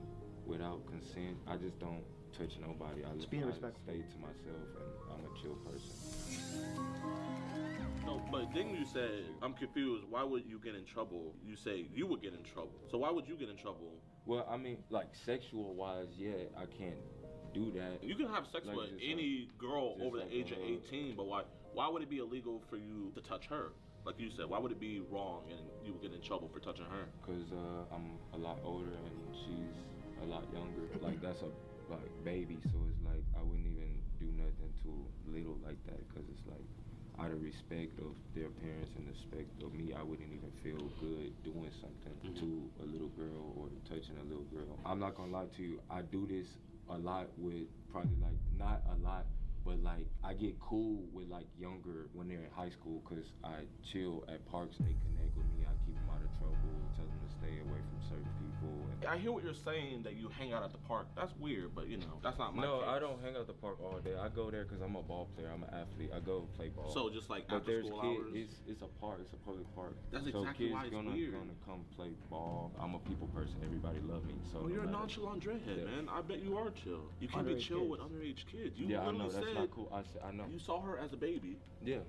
without consent. I just don't touch nobody. I just stay to myself, and I'm a chill person. No, but then you said, I'm confused. Why would you get in trouble? You say you would get in trouble. So why would you get in trouble? Well, I mean, like sexual wise, yeah, I can't do that. You can have sex Like, with just any girl over like the age a of hug. 18, but why would it be illegal for you to touch her? Like you said, why would it be wrong and you would get in trouble for touching her? Because I'm a lot older and she's a lot younger. Like that's a baby, so it's like I wouldn't even do nothing to little like that because it's like out of respect of their parents and respect of me, I wouldn't even feel good doing something to a little girl or touching a little girl. I'm not gonna lie to you, I do this a lot with probably like, not a lot, but like I get cool with like younger when they're in high school because I chill at parks, they connect with me, I keep them out of trouble, tell them to stay away from certain people. I hear what you're saying that you hang out at the park. That's weird, but you know, that's not my No, case. I don't hang out at the park all day. I go there because I'm a ball player. I'm an athlete. I go play ball. So just like but after there's school kids, hours? It's a park. It's a public park. That's so exactly kids why it's gonna come play ball. I'm a people person. Everybody love me. So Well, no you're a matter- nonchalant dreadhead, Yeah. man. I bet you are chill. You can't be Underage chill kids. with underage kids. You Yeah, I literally know. That's said not cool. I know. you saw her as a baby. Yeah.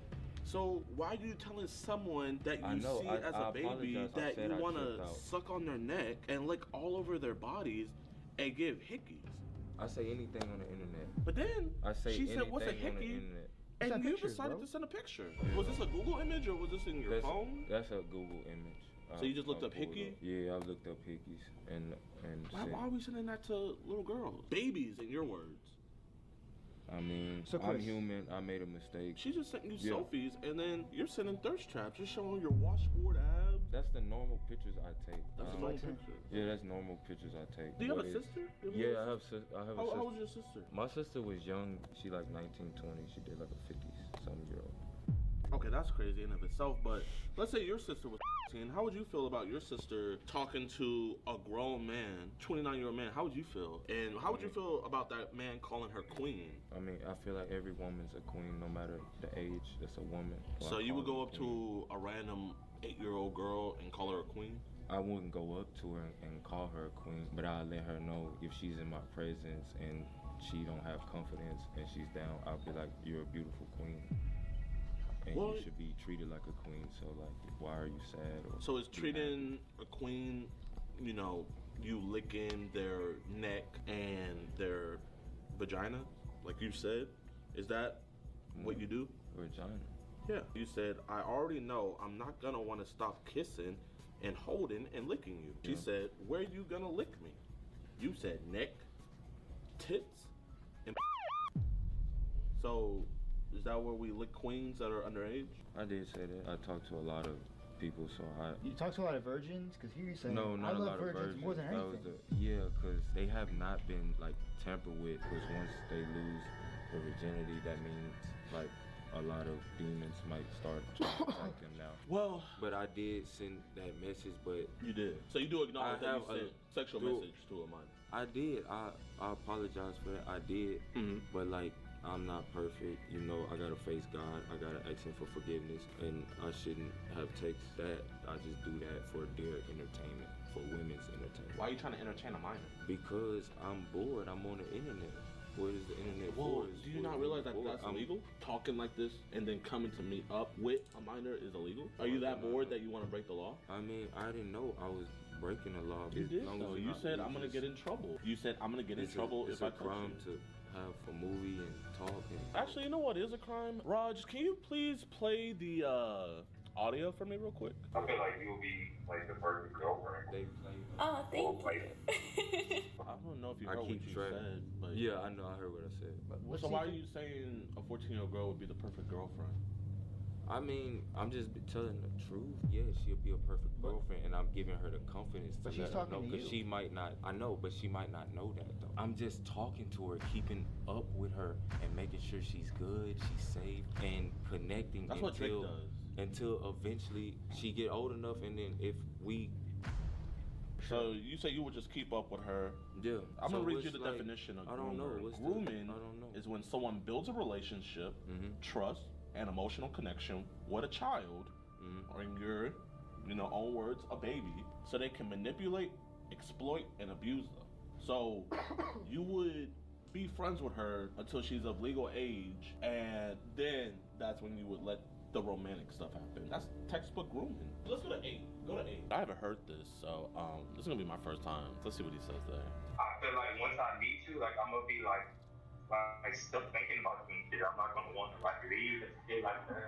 So why are you telling someone that I you know. see as I a baby apologize. I that said you I want to tripped out. suck on their neck and lick all over their bodies and give hickeys? I say anything on the internet. But then I say she said, "What's a anything on the hickey?" internet. And Send you pictures, decided bro. to send a picture. Was this a Google image or was this in your That's, phone? That's a Google image. So you just looked I up pulled hickey? Yeah, I looked up hickeys and Why said- are we sending that to little girls? Babies, in your words. I mean, So, I'm Chris- human. I made a mistake. She's just sending you Yeah. selfies, and then you're sending thirst traps. You're showing your washboard abs. That's the normal pictures I take. That's the normal picture. Yeah, that's normal pictures I take. Do you have What a is- sister? Yeah, I have a sister. How was your sister? My sister was young. She like 19, 20. She did like a 50-something-year-old. Okay, that's crazy in of itself, but let's say your sister was 16. How would you feel about your sister talking to a grown man, 29-year-old man? How would you feel? And how would you feel about that man calling her queen? I mean, I feel like every woman's a queen, no matter the age. That's a woman. So you would go up to a random 8-year-old girl and call her a queen? I wouldn't go up to her and call her a queen, but I'll let her know if she's in my presence and she don't have confidence and she's down, I'll be like, you're a beautiful queen. And Well, you should be treated like a queen, so like, why are you sad? Or So is treating a queen, you know, you licking their neck and their vagina, like you said? Is that what you do? Vagina. Yeah. You said, I already know I'm not gonna wanna stop kissing and holding and licking you. She Yeah. said, where you gonna lick me? You said neck, tits, and So, is that where we lick queens that are underage? I did say that. I talked to a lot of people, so I... You talk to a lot of virgins? Because here you say, No, I not a love lot of virgins. more than That anything. was yeah, because they have not been like tampered with. Because once they lose their virginity, that means like a lot of demons might start trying to attack them now. Well, but I did send that message. But you did. So you do acknowledge that you sent sexual dude, message to a minor. I did. I apologize for that. I did. But like, I'm not perfect. You know, I gotta face God. I gotta ask Him for forgiveness, and I shouldn't have text that. I just do that for their entertainment, for women's entertainment. Why are you trying to entertain a minor? Because I'm bored. I'm on the internet. What is the internet Well, for? do you not realize that that's illegal? Talking like this and then coming to meet up with a minor is illegal? Are you that bored that you want to break the law? I mean, I didn't know I was breaking the law. You as did. long So as you it's said not I'm gonna religious. get in trouble. You said I'm gonna get in It's trouble it's if I a touch crime you. to have a movie and talk. And Actually, you know what is a crime? Raj, can you please play the audio for me real quick? I feel like you'll be like the perfect girlfriend. They play. Oh, thank you. I don't know if you I heard what keep you track. said, but Yeah, I know. I heard what I said. So why are you saying a 14-year-old girl would be the perfect girlfriend? I mean, I'm just telling the truth. Yeah, she'll be a perfect girlfriend, and I'm giving her the confidence to But she's let her talking know. to Because you. she might not. I know, but she might not know that though. I'm just talking to her, keeping up with her, and making sure she's good, she's safe, and connecting. That's what Drake does. Until eventually she get old enough, and then if we. So you say you would just keep up with her. Yeah. I'm So gonna read what's you the like- definition of I don't know. groomer. What's the- Grooming I don't know. is when someone builds a relationship, trust, and emotional connection with a child, or in your, own words, a baby, so they can manipulate, exploit, and abuse them. So you would be friends with her until she's of legal age, and then that's when you would let the romantic stuff happen. That's textbook grooming. Let's go to 8. Go to 8. I haven't heard this, so this is gonna be my first time. Let's see what he says there. I feel like once I meet you, like I'm gonna be like still thinking about you and shit. I'm not gonna want to like leave and stay like that.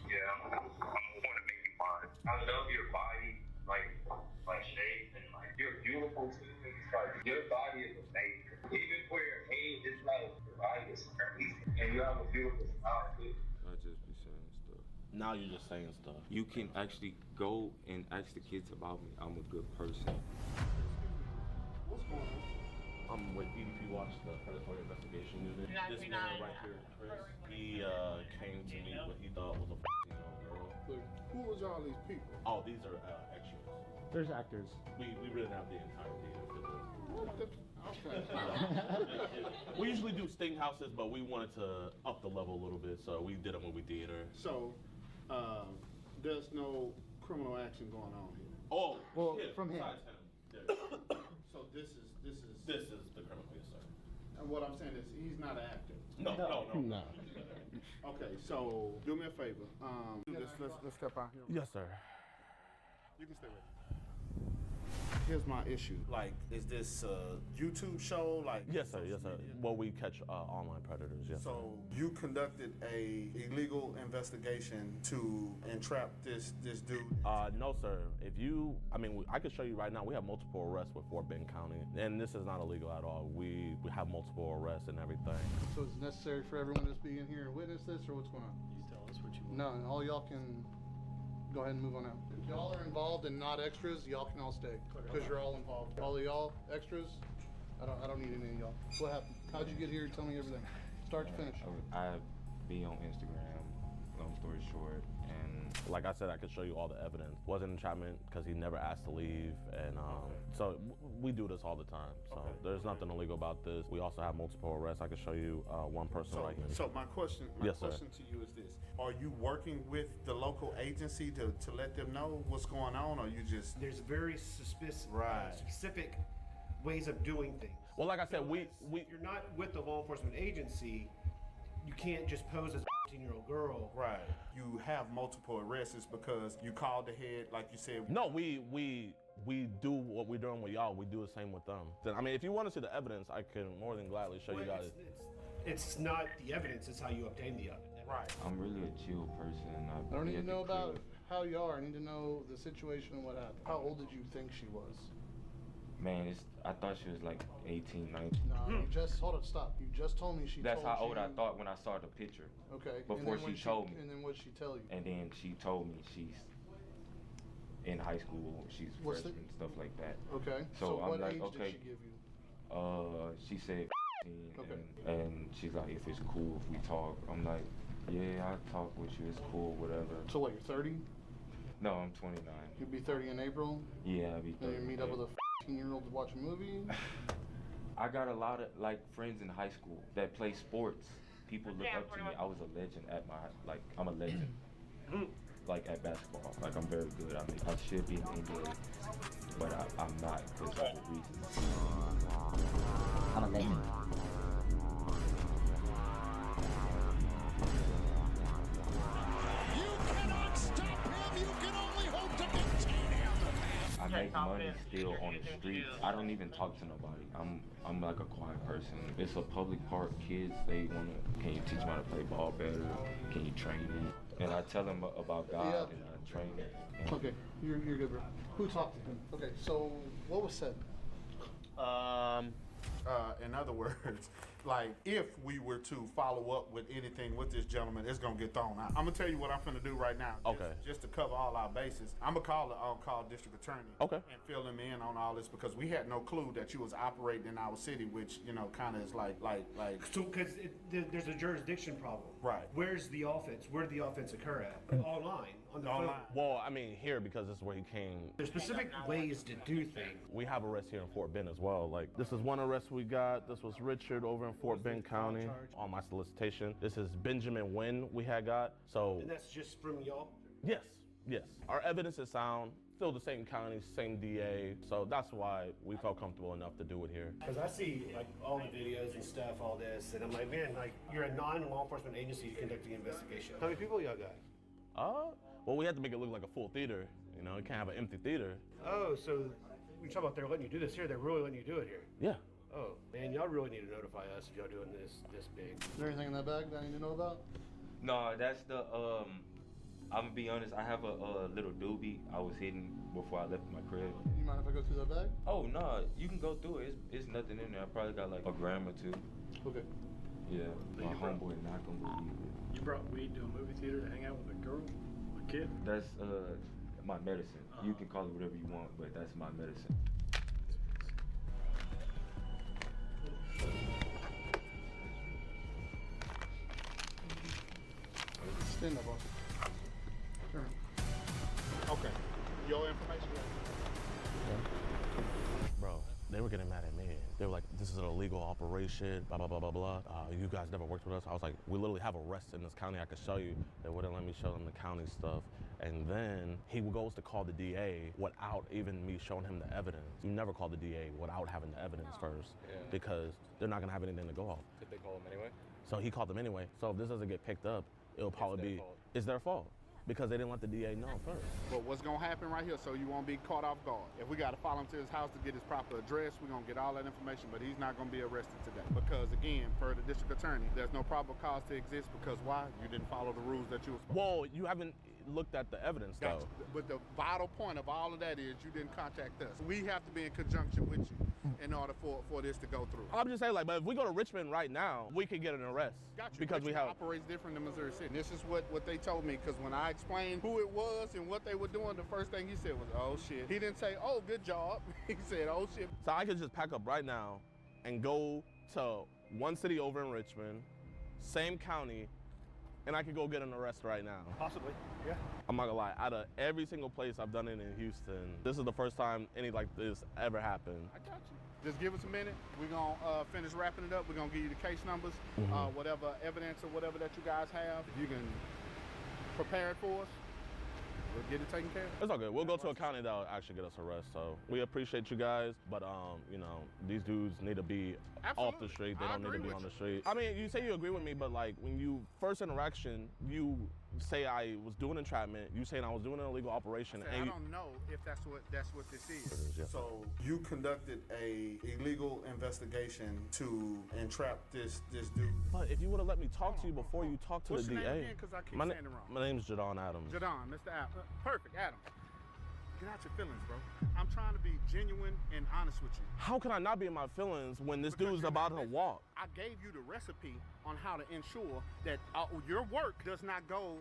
Yeah, I'm gonna want to make you mine. I love your body, like shape, and like you're beautiful too. It's like your body is amazing. Even for your age, it's like your body is crazy, and you have a beautiful smile too. I just be saying stuff. Now you're just saying stuff. You can actually go and ask the kids about me. I'm a good person. What's going on? I'm with EDP Watch, the Predatory Investigation Unit. This man right here, Chris, he came to meet what he thought was a 14-year-old girl. Look, who was all these people? Oh, these are extras. There's actors. We rented out the entire theater for this. What the? Okay. We usually do sting houses, but we wanted to up the level a little bit, so we did a movie theater. So, there's no criminal action going on here. Oh, Well, shit, from him. besides him. There. So this is This is the criminal, yes, sir. and what I'm saying is he's not an actor. No. Okay, so do me a favor. Let's step out here. Yes, sir. You can stay with me. here's my issue. Like, is this a YouTube show? Like, Yes, sir. Yes, sir. Well, we catch online predators. Yes. so you conducted a illegal investigation to entrap this dude? No, sir. I could show you right now. We have multiple arrests with Fort Bend County, and this is not illegal at all. We have multiple arrests and everything. So it's necessary for everyone to be in here and witness this, or what's going on? You tell us what you want. No, and all y'all can go ahead and move on out. If y'all are involved and not extras, y'all can all stay because you're all involved. All of y'all extras, I don't need any of y'all. What happened? How'd you get here? Tell me everything, start to finish. I be on Instagram. Long story short, and like I said, I could show you all the evidence. Wasn't entrapment because he never asked to leave, and so we do this all the time. So there's nothing illegal about this. We also have multiple arrests. I could show you one person right here. So my question to you is this: are you working with the local agency to let them know what's going on, or you just? There's very specific ways of doing things. Well, like I said, if you're not with the law enforcement agency, you can't just pose as a 15-year-old girl. Right. You have multiple arrests because you called ahead, like you said. No, we do what we're doing with y'all. We do the same with them. I mean, if you want to see the evidence, I can more than gladly show you guys. It's not the evidence, it's how you obtain the evidence. Right. I'm really a chill person. I don't need to know about how you are. I need to know the situation and what happened. How old did you think she was? Man, I thought she was like 18, 19. No, you just, hold up, stop. You just told me she That's told how old you. I thought when I saw the picture. Okay. Before she told me. And then what'd she tell you? And then she told me she's in high school, she's freshman, stuff like that. Okay. So I'm what like, age okay. did she give you? She said 15, Okay. and she's like, if it's cool if we talk. I'm like, yeah, I'll talk with you, it's cool, whatever. So what, you're 30? No, I'm 29. You'll be 30 in April? Yeah, I'll be 30. And you meet up with a 15-year-old to watch a movie? I got a lot of friends in high school that play sports. People look up to me. I was a legend at I'm a legend. Like at basketball. Like I'm very good. I should be in the NBA, but I'm not because of the reasons. I'm a legend. I make money still on the streets. I don't even talk to nobody. I'm like a quiet person. It's a public park. Kids, they can you teach them how to play ball better? Can you train them? And I tell them about God and I train them. Okay, you're good, bro. Who talked to him? Okay, so what was said? In other words, like if we were to follow up with anything with this gentleman, it's gonna get thrown out. I'm gonna tell you what I'm gonna do right now. Just to cover all our bases, I'm gonna call the on-call district attorney. Okay. And fill him in on all this because we had no clue that you was operating in our city, which kind of is like. So because there's a jurisdiction problem. Right. Where's the offense? Where did the offense occur at? Online. On the phone. Well, I mean, here because this is where he came. There's specific ways to do things. We have arrests here in Fort Bend as well. Like this is one arrest we got. This was Richard over in Fort Bend County on my solicitation. This is Benjamin Wynn we had got. So. And that's just from y'all? Yes. Our evidence is sound. Still the same county, same DA. So that's why we felt comfortable enough to do it here. Because I see like all the videos and stuff, all this, and I'm like, man, like you're a non-law enforcement agency conducting an investigation. How many people y'all got? Well, we had to make it look like a full theater. You know, it can't have an empty theater. Oh, so we talk about they're letting you do this here. They're really letting you do it here. Yeah. Oh, man, y'all really need to notify us if y'all doing this big. Is there anything in that bag that I need to know about? No, that's the I'm gonna be honest. I have a little doobie I was hidden before I left my crib. You mind if I go through that bag? Oh no, you can go through it. It's nothing in there. I probably got like a gram or two. Okay. Yeah, my homeboy not gonna believe it. You brought weed to a movie theater to hang out with a girl, a kid? That's my medicine. You can call it whatever you want, but that's my medicine. Stand up, boss. Turn. Okay. Your information. Bro, they were getting mad at me. They were like, this is an illegal operation, blah, blah, blah, blah, blah. You guys never worked with us. I was like, we literally have arrests in this county I could show you. They wouldn't let me show them the county stuff. And then he goes to call the DA without even me showing him the evidence. You never call the DA without having the evidence first because they're not gonna have anything to go off. Did they call him anyway? So he called them anyway. So if this doesn't get picked up, it'll probably be, it's their fault. because they didn't let the DA know first. But what's gonna happen right here, so you won't be caught off guard? If we gotta follow him to his house to get his proper address, we're gonna get all that information, but he's not gonna be arrested today. Because again, per the district attorney, there's no probable cause to exist because why? You didn't follow the rules that you were supposed to. Well, you haven't looked at the evidence though. Gotcha. But the vital point of all of that is you didn't contact us. We have to be in conjunction with you in order for this to go through. I'm just saying, like, but if we go to Richmond right now, we could get an arrest. Gotcha. Because we have operates different than Missouri City. This is what they told me, because when I explained who it was and what they were doing, the first thing he said was, oh shit. He didn't say, oh, good job. He said, oh shit. So I could just pack up right now and go to one city over in Richmond, same county, and I could go get an arrest right now. Possibly, yeah. I'm not gonna lie, out of every single place I've done it in Houston, this is the first time any like this ever happened. I got you. Just give us a minute. We're gonna finish wrapping it up. We're gonna give you the case numbers, whatever evidence or whatever that you guys have. If you can prepare it for us, we'll get it taken care of. It's all good. We'll go to a county that'll actually get us arrested. So we appreciate you guys, but you know, these dudes need to be off the street. They don't need to be on the street. I mean, you say you agree with me, but like when you first interaction, you say I was doing entrapment. You saying I was doing an illegal operation. I don't know if that's what this is. Yeah. So you conducted a illegal investigation to entrap this dude. But if you would have let me talk to you before you talked to What's the your DA. name again? 'Cause I keep saying it wrong. My name's Jadon Adams. Jadon, Mr. Adams. Perfect, Adam. Get out your feelings, bro. I'm trying to be genuine and honest with you. How can I not be in my feelings when this dude's about to walk? I gave you the recipe on how to ensure that your work does not go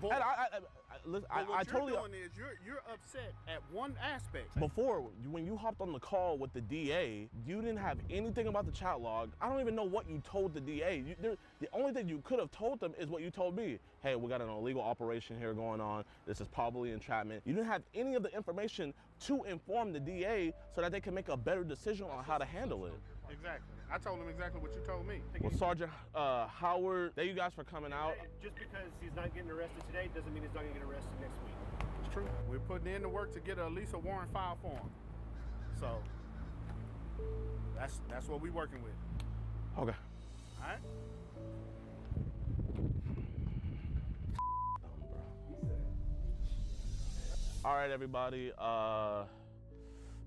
void. And listen, I totally. What you're doing is you're upset at one aspect. Before, when you hopped on the call with the DA, you didn't have anything about the chat log. I don't even know what you told the DA. The only thing you could have told them is what you told me. Hey, we got an illegal operation here going on. This is probably entrapment. You didn't have any of the information to inform the DA so that they can make a better decision on how to handle it. Exactly. I told him exactly what you told me. Well, Sergeant Howard, thank you guys for coming out. Just because he's not getting arrested today doesn't mean he's not going to get arrested next week. It's true. We're putting in the work to get at least a warrant filed for him. So that's what we're working with. Okay. All right. All right, everybody.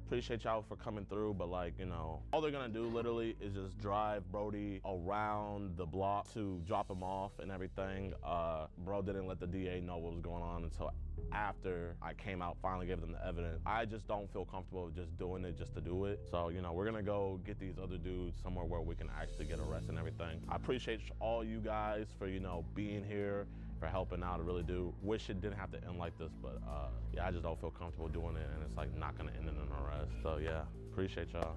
Appreciate y'all for coming through, but like, you know, all they're gonna do literally is just drive Brody around the block to drop him off and everything. Bro didn't let the DA know what was going on until after I came out, finally gave them the evidence. I just don't feel comfortable with just doing it just to do it. So, you know, we're gonna go get these other dudes somewhere where we can actually get arrested and everything. I appreciate all you guys for, you know, being here, for helping out. I really do. Wish it didn't have to end like this, but yeah, I just don't feel comfortable doing it, and it's like not gonna end in an arrest. So yeah, appreciate y'all.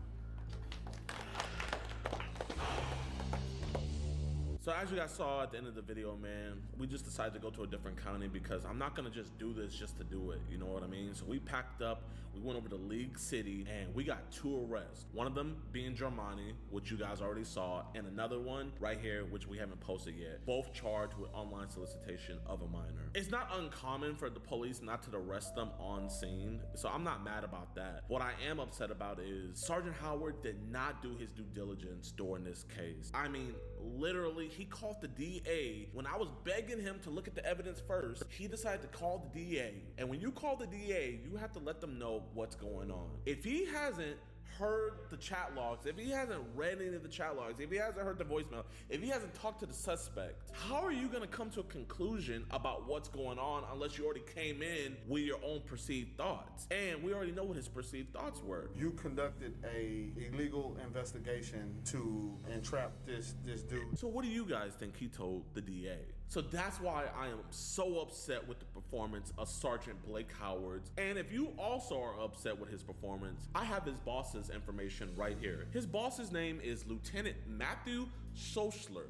So as you guys saw at the end of the video, man, we just decided to go to a different county because I'm not gonna just do this just to do it, you know what I mean? So we packed up, we went over to League City, and we got 2 arrests. One of them being Germani, which you guys already saw, and another one right here, which we haven't posted yet. Both charged with online solicitation of a minor. It's not uncommon for the police not to arrest them on scene, so I'm not mad about that. What I am upset about is Sergeant Howard did not do his due diligence during this case. I mean, literally, he called the DA. When I was begging him to look at the evidence first, he decided to call the DA. And when you call the DA, you have to let them know what's going on. If he hasn't heard the chat logs, if he hasn't read any of the chat logs, if he hasn't heard the voicemail, if he hasn't talked to the suspect, how are you gonna come to a conclusion about what's going on unless you already came in with your own perceived thoughts? And we already know what his perceived thoughts were. You conducted a illegal investigation to entrap this dude. So what do you guys think he told the DA? So that's why I am so upset with the performance of Sergeant Blake Howard. And if you also are upset with his performance, I have his boss's information right here. His boss's name is Lieutenant Matthew Sochler.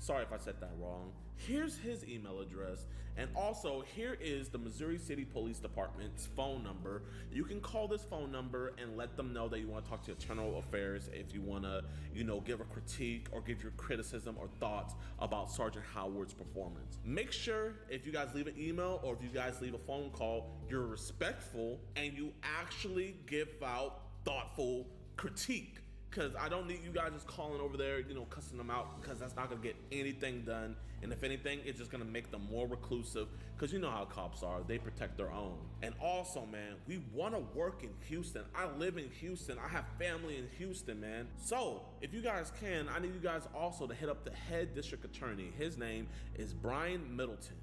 Sorry if I said that wrong. Here's his email address, and also here is the Missouri City Police Department's phone number. You can call this phone number and let them know that you want to talk to Internal Affairs if you want to, you know, give a critique or give your criticism or thoughts about Sergeant Howard's performance. Make sure if you guys leave an email or if you guys leave a phone call, you're respectful and you actually give out thoughtful critique. because I don't need you guys just calling over there, you know, cussing them out, because that's not gonna get anything done. And if anything, it's just gonna make them more reclusive, because you know how cops are, they protect their own. And also, man, we wanna work in Houston. I live in Houston, I have family in Houston, man. So if you guys can, I need you guys also to hit up the head district attorney. His name is Brian Middleton.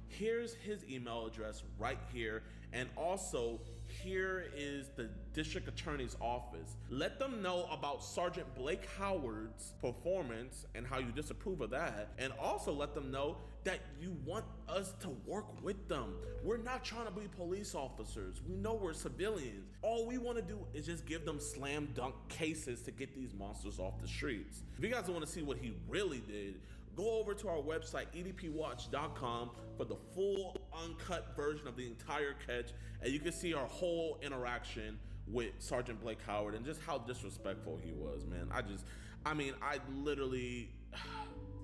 Here's his email address right here. And also, here is the district attorney's office. Let them know about Sergeant Blake Howard's performance and how you disapprove of that. And also let them know that you want us to work with them. We're not trying to be police officers. We know we're civilians. All we want to do is just give them slam dunk cases to get these monsters off the streets. If you guys want to see what he really did, go over to our website, edpwatch.com, for the full uncut version of the entire catch, and you can see our whole interaction with Sergeant Blake Howard and just how disrespectful he was, man. I literally,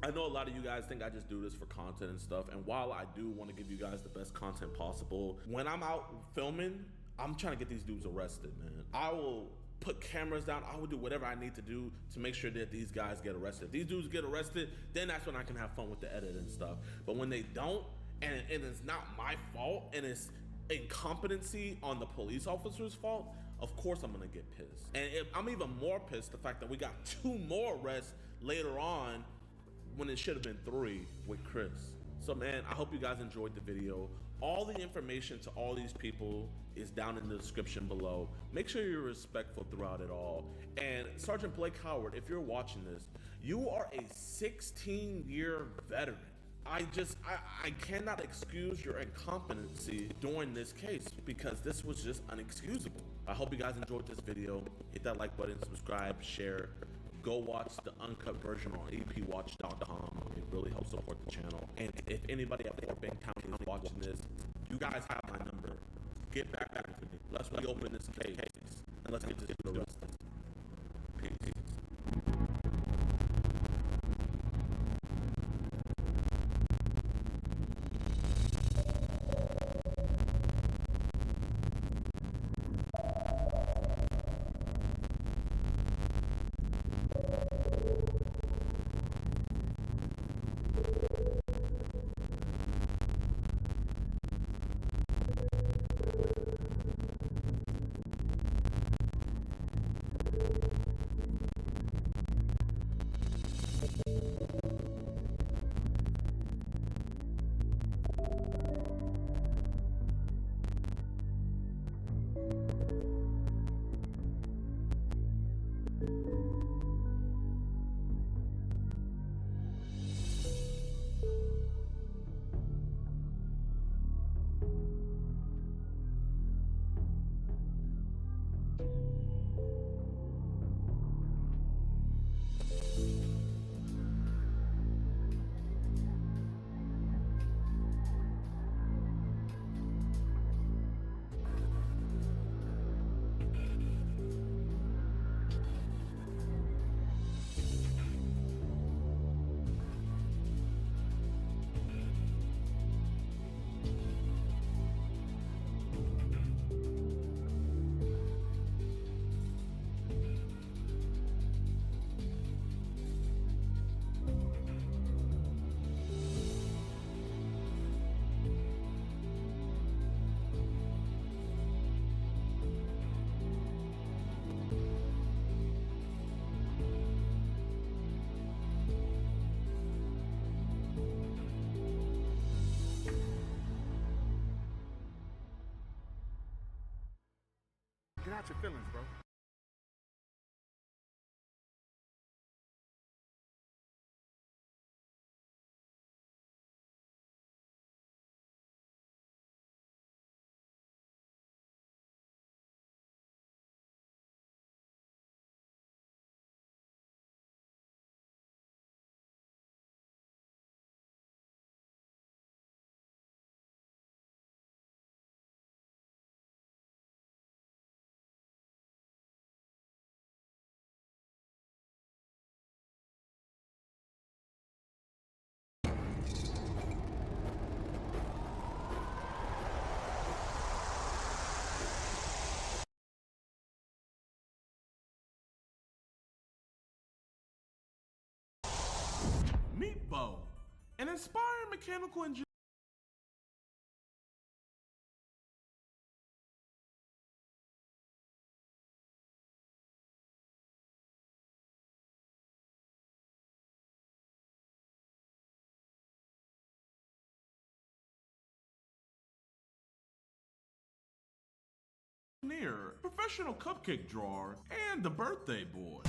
I know a lot of you guys think I just do this for content and stuff, and while I do want to give you guys the best content possible, when I'm out filming, I'm trying to get these dudes arrested, man. I will put cameras down. I will do whatever I need to do to make sure that these guys get arrested. If these dudes get arrested, then that's when I can have fun with the edit and stuff. But when they don't, and it's not my fault, and it's incompetency on the police officer's fault, of course I'm gonna get pissed. And I'm even more pissed the fact that we got 2 more arrests later on when it should have been 3 with Chris. So man, I hope you guys enjoyed the video. All the information to all these people is down in the description below. Make sure you're respectful throughout it all. And Sergeant Blake Howard, if you're watching this, you are a 16-year veteran. I cannot excuse your incompetency during this case, because this was just unexcusable. I hope you guys enjoyed this video. Hit that like button, subscribe, share. Go watch the uncut version on edpwatch.com. It really helps support the channel. And if anybody at Fort Bend County is watching this, you guys have my number. Get back to me. Let's reopen this case, and let's get this dude arrested. Peace. Get out your feelings, bro. Meet Bo, an inspiring mechanical engineer. Professional cupcake drawer, and the birthday boy.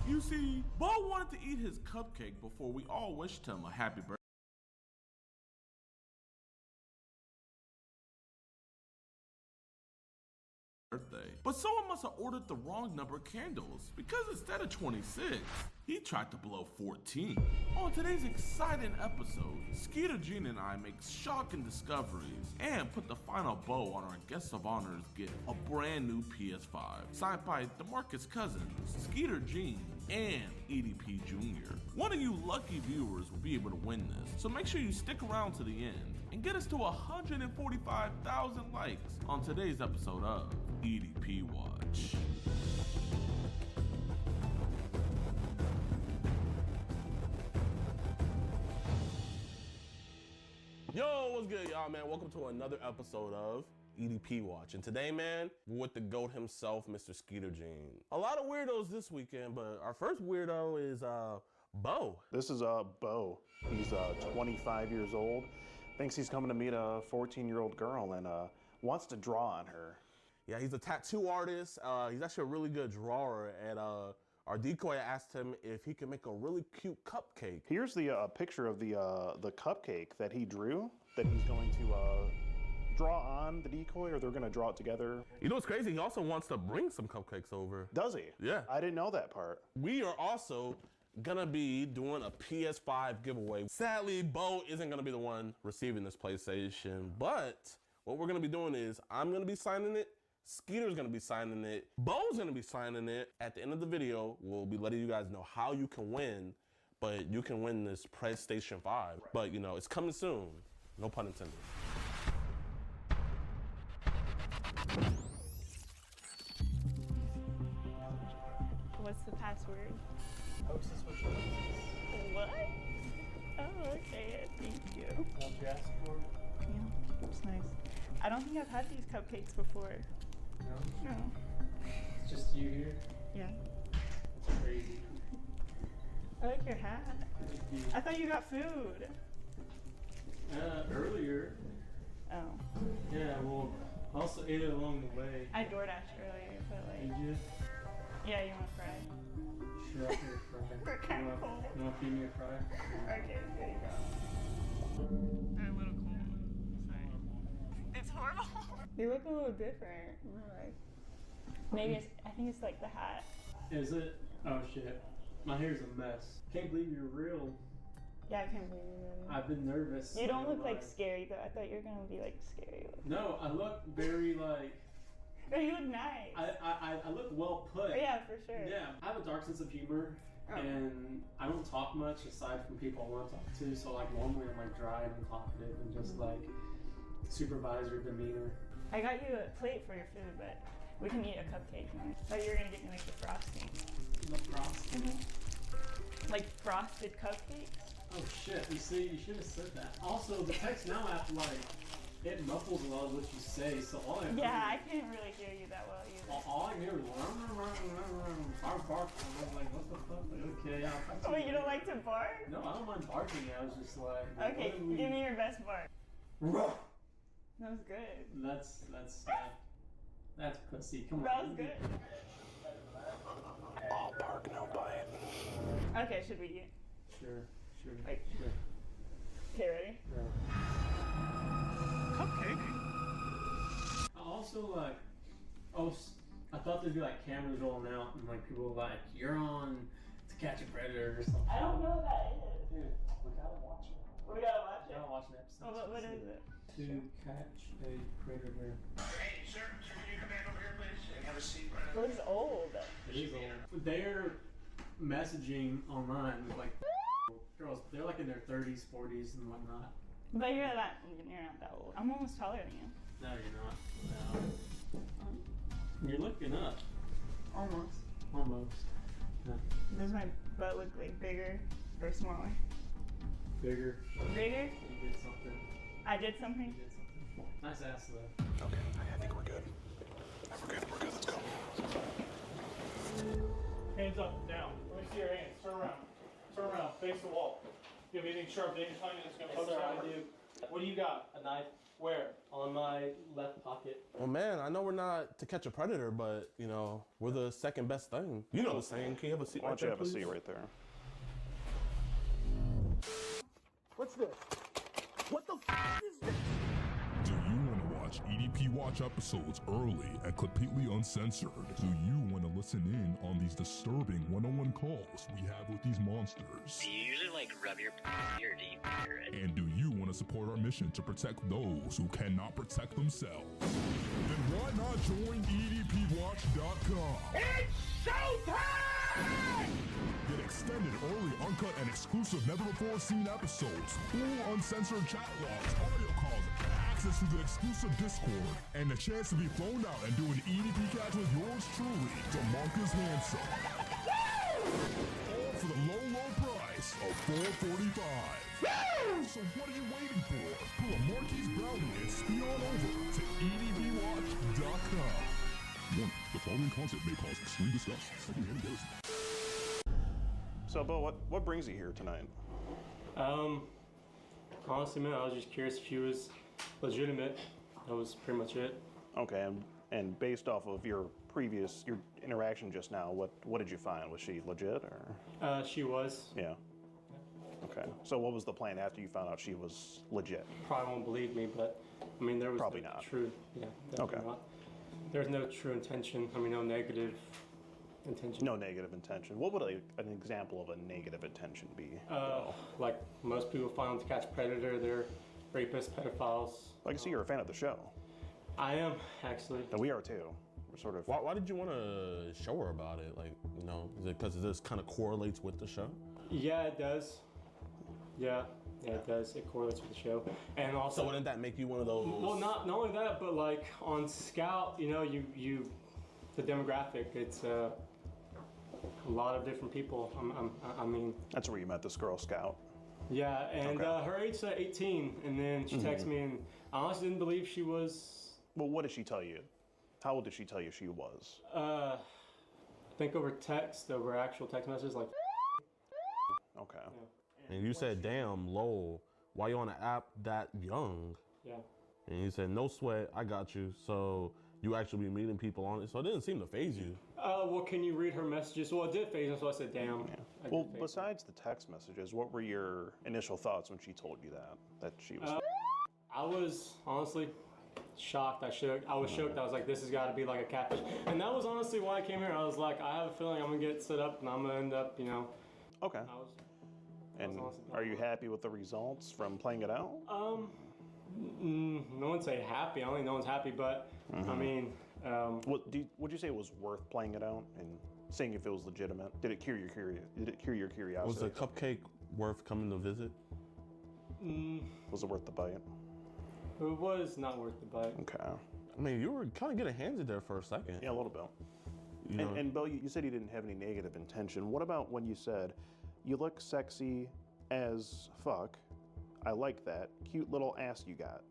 You see, Bo wanted to eat his cupcake before we all wished him a happy birthday. But someone must have ordered the wrong number of candles, because instead of 26, he tried to blow 14. On today's exciting episode, Skeeter Jean and I make shocking discoveries and put the final bow on our guest of honor's gift, a brand new PS5, signed by DeMarcus Cousins, Skeeter Jean, and EDP Jr. One of you lucky viewers will be able to win this, so make sure you stick around to the end and get us to 145,000 likes on today's episode of EDP Watch. Yo, what's good, y'all, man? Welcome to another episode of EDP Watch. And today, man, we're with the GOAT himself, Mr. Skeeter Jean. A lot of weirdos this weekend, but our first weirdo is Bo. This is Bo. He's 25 years old. Thinks he's coming to meet a 14-year-old girl and wants to draw on her. Yeah, he's a tattoo artist. He's actually a really good drawer. And our decoy asked him if he could make a really cute cupcake. Here's the picture of the cupcake that he drew that he's going to draw on the decoy, or they're going to draw it together. You know what's crazy? He also wants to bring some cupcakes over. Does he? Yeah. I didn't know that part. We are also gonna be doing a PS5 giveaway. Sadly, Bo isn't gonna be the one receiving this PlayStation, but what we're gonna be doing is I'm gonna be signing it, Skeeter's gonna be signing it, Bo's gonna be signing it. At the end of the video, we'll be letting you guys know how you can win, but you can win this PlayStation 5. But you know, it's coming soon. No pun intended. What's the password? Hostess, what's your hostess? What? Oh, okay. Thank you. What you asked for? Yeah, it's nice. I don't think I've had these cupcakes before. No? No. It's just you here? Yeah. That's crazy. I like your hat. Thank you. I thought you got food. Earlier. Oh. Yeah, well, I also ate it along the way. I DoorDashed earlier, but like. Did you? Yeah, you want to fry? Sure, I'll get a fry. We're kind of cold. You want to feed me a fry? Okay, there you go. They're a little cold. Sorry. It's horrible. They look a little different. Like, maybe it's, I think it's like the hat. Is it? Oh shit. My hair's a mess. Can't believe you're real. Yeah, I can't believe you. I've been nervous. You don't look like scary though. I thought you were gonna be like scary. No, I look very like. No, you look nice. I look well put. Yeah, for sure. Yeah, I have a dark sense of humor, and I don't talk much aside from people I want to talk to. So like normally I'm like dry and talkative and just like supervisor demeanor. I got you a plate for your food, but we can eat a cupcake. Thought you were gonna get me like the frosting. The frosting? Like frosted cupcakes. Oh shit! You see, you should have said that. Also, the text now app like. It muffles a lot of what you say, so all I I can't really hear you that well either. All I hear is bark. I'm like, what the fuck? Like, okay, I'll Wait, you don't like to bark? No, I don't mind barking. I was just like, okay, give me your best bark. That was good. That's pussy. Come on. That was good. All bark, no bite. Okay, should we eat? Sure. Like, sure. Okay, ready? Yeah. Cupcake? I also like, I thought there'd be like cameras rolling out and like people were like, you're on To Catch a Predator or something. I don't know what that is. Dude, we gotta watch it. We gotta watch it? We gotta watch an episode. Oh, what is it? To Catch a Predator. Hey, sir, can you come back over here, please, and have a seat right It looks old. It is old. Their messaging online was like, girls, they're like in their 30s, 40s, and whatnot. But you're not that old. I'm almost taller than you. No, you're not. No. You're looking up. Almost. Almost. Yeah. Does my butt look like bigger or smaller? Bigger. Bigger? You did something. I did something? You did something. Nice ass though. Okay, I think we're good. We're good, let's go. Hands up, down. Let me see your hands. Turn around, face the wall. You have anything sharp, anything tiny that's gonna poke Yes, sir, out? I do. What do you got? A knife. Where? On my left pocket. Well, man, I know we're not to catch a predator, but, you know, we're the second best thing. You know the saying. Can you have a seat Why right don't you there, have a please? seat right there? What's this? What the is this? Do you want to watch EDP Watch episodes early and completely uncensored? Do you want to listen in on these disturbing one-on-one calls we have with these monsters? Do you usually like rub your or do you hear it? And do you want to support our mission to protect those who cannot protect themselves? Then why not join EDPWatch.com? It's showtime! Get extended, early, uncut, and exclusive never-before-seen episodes, full uncensored chat logs, audio calls, access to the exclusive Discord, and the chance to be flown out and do an EDP catch with yours truly, DeMarcus Hanson. All for the low, low price of $4.45. So what are you waiting for? Pull a Marquise Brownie and speed on over to EDPWatch.com. Warning, the following content may cause extreme disgust, secondhand embarrassment. So, Bo, what brings you here tonight? Honestly, man, I was just curious if she was legitimate. That was pretty much it. Okay, and based off of your interaction just now, what did you find? Was she legit or? She was. Yeah. Okay. So what was the plan after you found out she was legit? Probably won't believe me, but I mean, there was Probably no not. true. Yeah. Definitely Okay. not. There's no true intention. I mean, no negative intention. No negative intention. What would an example of a negative intention be? Like most people find to catch predator, they're rapists, pedophiles. Like I see you're a fan of the show. I am, actually. And we are too. We're sort of. Why did you want to show her about it? Like, you know, is it because this kind of correlates with the show? Yeah, it does. Yeah, it does. It correlates with the show. And also, So wouldn't that make you one of those? well, not only that, but like on Scout, you know, you the demographic, it's a lot of different people. I mean. That's where you met this Girl Scout. Yeah, and her age said 18, and then she texted me, and I honestly didn't believe she was. Well, what did she tell you? How old did she tell you she was? I think over actual text messages, like. Okay. Yeah. And you said, damn, lol, why you on an app that young? Yeah. And you said, no sweat, I got you. So you actually be meeting people on it. So it didn't seem to phase you. Well, can you read her messages? Well, it did phase me, so I said, damn. Yeah. Well, besides the text messages, what were your initial thoughts when she told you that she was? I was honestly shocked. I was shocked. I was like, this has got to be like a catfish. And that was honestly why I came here. I was like, I have a feeling I'm going to get set up and I'm going to end up, you know. Okay. And are you happy with the results from playing it out? No one's say happy. I don't think no one's happy, but I mean. Would you say it was worth playing it out and seeing if it was legitimate? Did it cure your curiosity? Was the cupcake worth coming to visit? Was it worth the bite? It was not worth the bite. Okay. I mean, you were kind of getting handsy there for a second. Yeah, a little bit. And Bo, you said you didn't have any negative intention. What about when you said, you look sexy as fuck, I like that, cute little ass you got?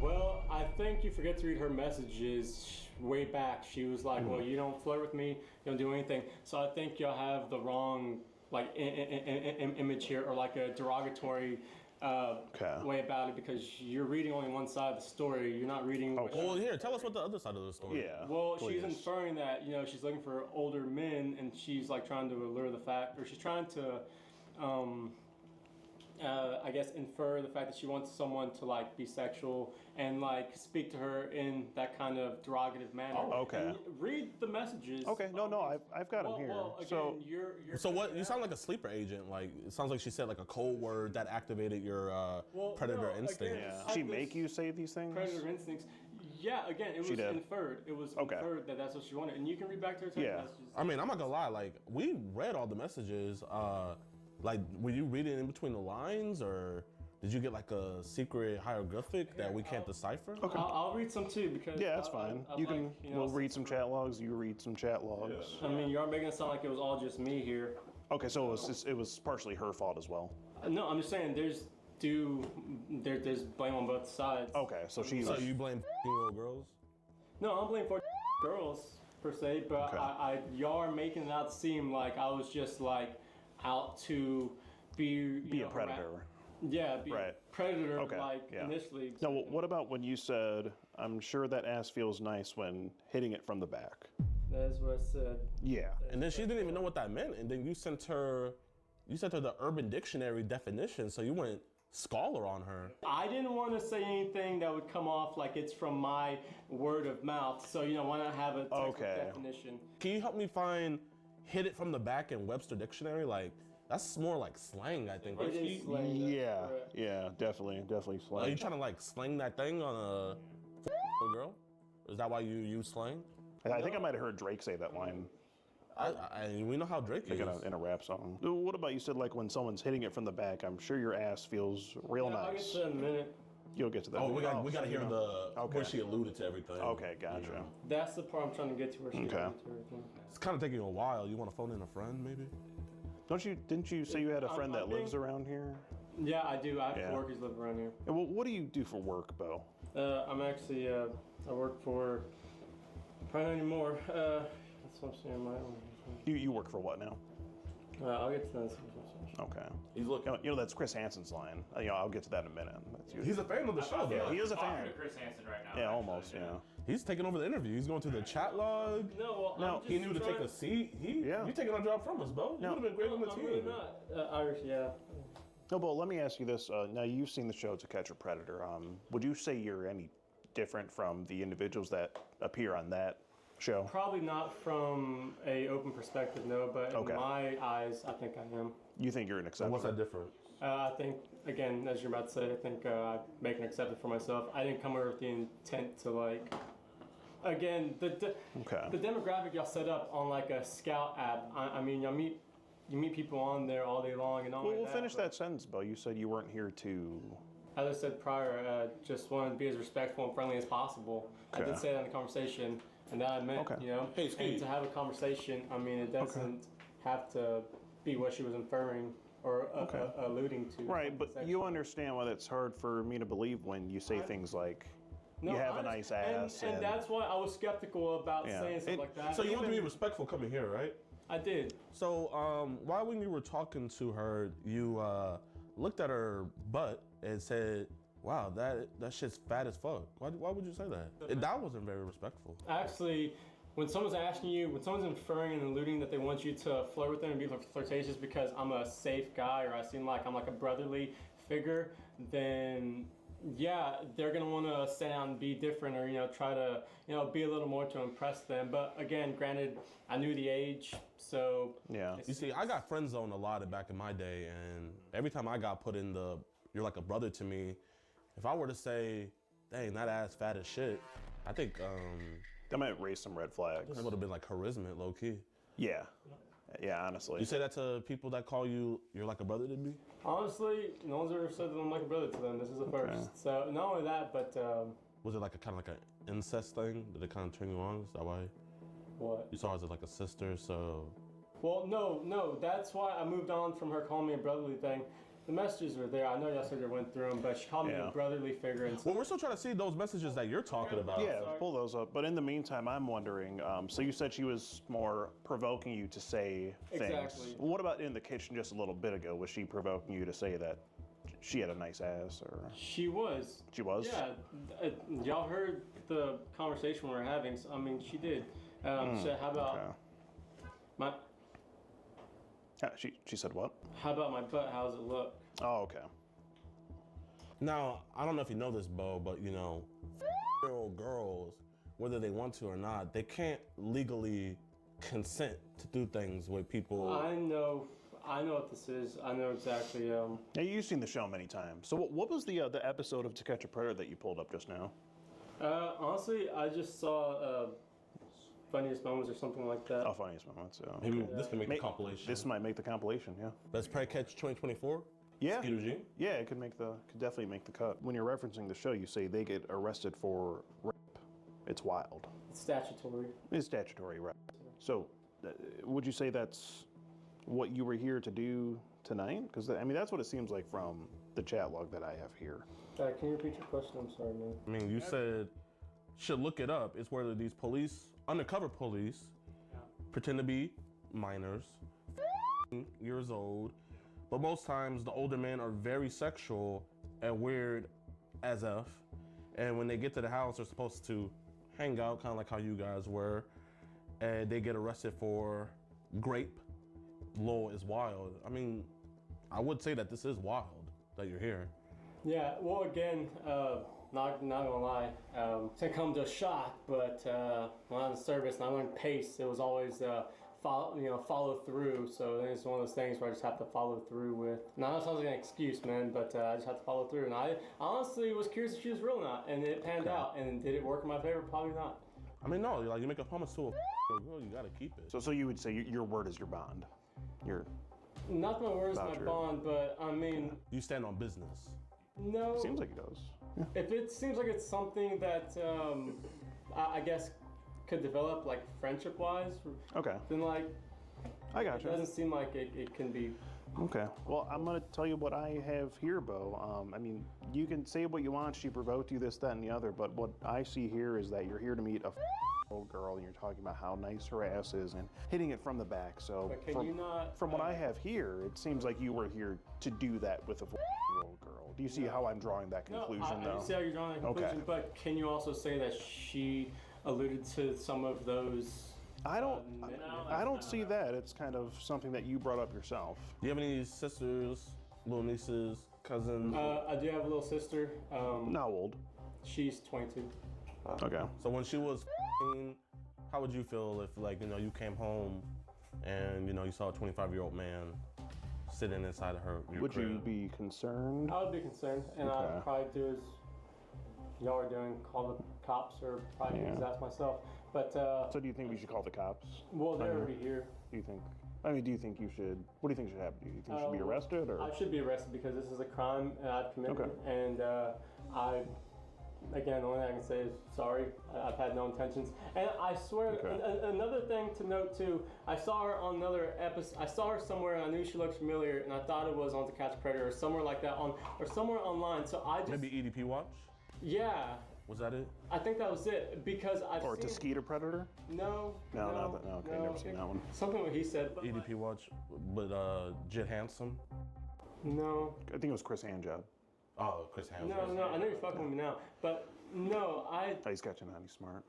Well, I think you forget to read her messages way back. She was like, well, you don't flirt with me, you don't do anything. So I think you'll have the wrong like image here, or like a derogatory way about it, because you're reading only one side of the story. You're not reading. Well, here, tell us what the other side of the story. Yeah. Well, she's inferring that, you know, she's looking for older men, and she's like trying to allure the fact, or she's trying to, I guess, infer the fact that she wants someone to like be sexual and like speak to her in that kind of derogative manner. Oh, okay. And read the messages. Okay, no, I've got them here. Well, again, so, you're what? You sound like a sleeper agent. Like, it sounds like she said like a code word that activated your predator instinct. yeah. She make you say these things? Predator instincts. Yeah, again, it was inferred. It was inferred that that's what she wanted, and you can read back to her text messages. I mean, I'm not gonna lie. Like, we read all the messages. Like, were you reading in between the lines, or did you get like a secret hieroglyphic that we can't decipher? Okay. I'll read some too because Yeah, that's fine. You can. We'll read some chat logs. You read some chat logs. I mean, you are making it sound like it was all just me here. Okay, so it was partially her fault as well. No, I'm just saying there's blame on both sides. Okay, so she's. So you blame little girls? No, I don't blame for girls per se, but Okay. y'all are making it out seem like I was just like out to be a predator. Yeah, be Right. a predator Okay, like yeah. initially. Now, what about when you said, "I'm sure that ass feels nice when hitting it from the back"? That's what I said. Yeah. And then she didn't even know what that meant, and then you sent her the Urban Dictionary definition, so you went scholar on her. I didn't want to say anything that would come off like it's from my word of mouth, so why not have a textbook definition? Can you help me find "hit it from the back" in Webster Dictionary? Like, that's more like slang, I think. It is slang. Yeah, definitely slang. Are you trying to like slang that thing on a girl? Is that why you use slang? I think I might have heard Drake say that line. We know how Drake like is. in a rap song. What about you said like when someone's hitting it from the back? I'm sure your ass feels real I'll get nice. to that in a minute. You'll get to that. Oh, we got to hear Okay. where she alluded to everything. Okay, gotcha. That's the part I'm trying to get to where she Okay. alluded to everything. It's kind of taking a while. You want to phone in a friend, maybe? Didn't you say you had a friend that lives around here? Yeah, I do. I have Yeah. coworkers who live around here. And what do you do for work, Bo? I'm actually, I work for, probably not anymore. That's what I'm saying. You work for what now? I'll get to that. Okay. He's looking. That's Chris Hansen's line. I'll get to that in a minute. He's a fan of the show, though. Yeah, he is a fan. Chris Hansen right now. Yeah, almost. Yeah. He's taking over the interview. He's going through the chat log. No, well, he knew to take a seat. You taking our job from us, Bo. You would have been great on the I'm team. really not. Irish, yeah. No, but let me ask you this. Now, you've seen the show To Catch a Predator. Would you say you're any different from the individuals that appear on that show? Probably not from a open perspective, no, but Okay. in my eyes, I think I am. You think you're an exception? What's that difference? I think, again, as you're about to say, I think I make an exception for myself. I didn't come here with the intent to, like, again, the demographic y'all set up on, like, a scout app, I mean, you meet people on there all day long and all Well, like we'll that. finish that sentence, Bo. You said you weren't here to... As I said prior, just wanted to be as respectful and friendly as possible. I Okay. did say that in the conversation, and that I meant, Hey, and Steve. to have a conversation, I mean, it doesn't have to be what she was inferring or alluding to. Right, but you understand why it's hard for me to believe when you say things like, you have a nice ass. And that's why I was skeptical about Yeah. saying stuff like that. So you want to be respectful coming here, right? I did. So why when you were talking to her, you looked at her butt and said, "Wow, that shit's fat as fuck." Why would you say that? That wasn't very respectful. Actually, when someone's asking you, when someone's inferring and alluding that they want you to flirt with them and be flirtatious because I'm a safe guy or I seem like I'm like a brotherly figure, then yeah, they're gonna want to stand out and be different or try to be a little more to impress them. But again, granted, I knew the age, so yeah. You see, I got friend zoned a lot back in my day, and every time I got put in the "you're like a brother to me," if I were to say, "Dang, that ass fat as shit," I think that might raise some red flags. That would have been like harassment, low key. Yeah. Yeah, honestly. You say that to people that call you "you're like a brother to me"? Honestly, no one's ever said that I'm like a brother to them. This is the first. So not only that, but was it like a kind of like an incest thing? Did it kind of turn you on? Is that why? What? You saw her as like a sister, so. Well, no. That's why I moved on from her calling me a brotherly thing. The messages were there. I know yesterday went through them, but she called me a brotherly figure. And well, we're still trying to see those messages that you're talking about. Yeah, pull those up. But in the meantime, I'm wondering, so you said she was more provoking you to say things. Exactly. What about in the kitchen just a little bit ago? Was she provoking you to say that she had a nice ass? Or She was. She was? Yeah. Y'all heard the conversation we were having. So, I mean, she did. She said, how about my... She said what? How about my butt? How does it look? Oh, okay. Now, I don't know if you know this, Bo, but year-old girls, whether they want to or not, they can't legally consent to do things with people. I know what this is. I know exactly. Now, you've seen the show many times. So what was the episode of To Catch a Predator that you pulled up just now? Honestly, I just saw funniest moments or something like that. Oh, funniest moments. Yeah. Maybe this can make the compilation. This might make the compilation. Yeah. Let's probably catch 2024. Yeah. Skeeter G? Yeah, it could definitely make the cut. When you're referencing the show, you say they get arrested for rape. It's wild. It's statutory. It's statutory, right? So, would you say that's what you were here to do tonight? Because I mean, that's what it seems like from the chat log that I have here. Can you repeat your question? I'm sorry, man. I mean, you said should look it up. It's whether these police, undercover police, pretend to be minors, years old, but most times the older men are very sexual and weird as F. And when they get to the house, they're supposed to hang out, kind of like how you guys were, and they get arrested for grape. Law is wild. I mean, I would say that this is wild that you're here. Yeah, well, again, not gonna lie, to come to a shock, but when I was in service and I learned pace, it was always follow through. So it's one of those things where I just have to follow through with. Now that sounds like an excuse, man, but I just have to follow through. And I honestly was curious if she was real or not, and it panned out. And did it work in my favor? Probably not. I mean, no, like you make a promise to a girl, you gotta keep it. So you would say your word is your bond. Not my word is my bond, but I mean. You stand on business. No. Seems like it does. Yeah. If it seems like it's something that I guess could develop like friendship wise. Okay. Then like. I got you. It doesn't seem like it can be. Okay. Well, I'm going to tell you what I have here, Bo. I mean, you can say what you want. She provoked you, this, that, and the other. But what I see here is that you're here to meet a old girl, and you're talking about how nice her ass is and hitting it from the back. So from what I have here, it seems like you were here to do that with a 4-year-old girl. Do you see how I'm drawing that conclusion, though? I see how you're drawing that conclusion. Okay. But can you also say that she alluded to some of those? I don't see that. It's kind of something that you brought up yourself. Do you have any sisters, little nieces, cousins? I do have a little sister. How old? She's 22. Okay. So when she was how would you feel if, like, you came home and, you saw a 25-year-old man sitting inside of her Would crib? you be concerned? I would be concerned, and I'd probably do as y'all are doing, call the cops, or probably ask myself. But so do you think we should call the cops? Well, they're already here. Do you think? I mean, do you think you should? What do you think should happen? Do you think you should be arrested, or? I should be arrested because this is a crime I've committed, and again, the only thing I can say is sorry. I've had no intentions, and I swear. Another thing to note too, I saw her on another episode. I saw her somewhere, and I knew she looked familiar, and I thought it was on To Catch a Predator or somewhere like that or somewhere online. So I just maybe EDP Watch. Yeah. Was that it? I think that was it because I've or seen... To Skeeter Predator? No. Okay, never seen that one. Something what he said. EDP Watch, but Jit Handsome? No. I think it was Chris Handjob. Oh, Chris Handjob. No, I know you're fucking with me now, but no, Oh, he's catching on, he's smart.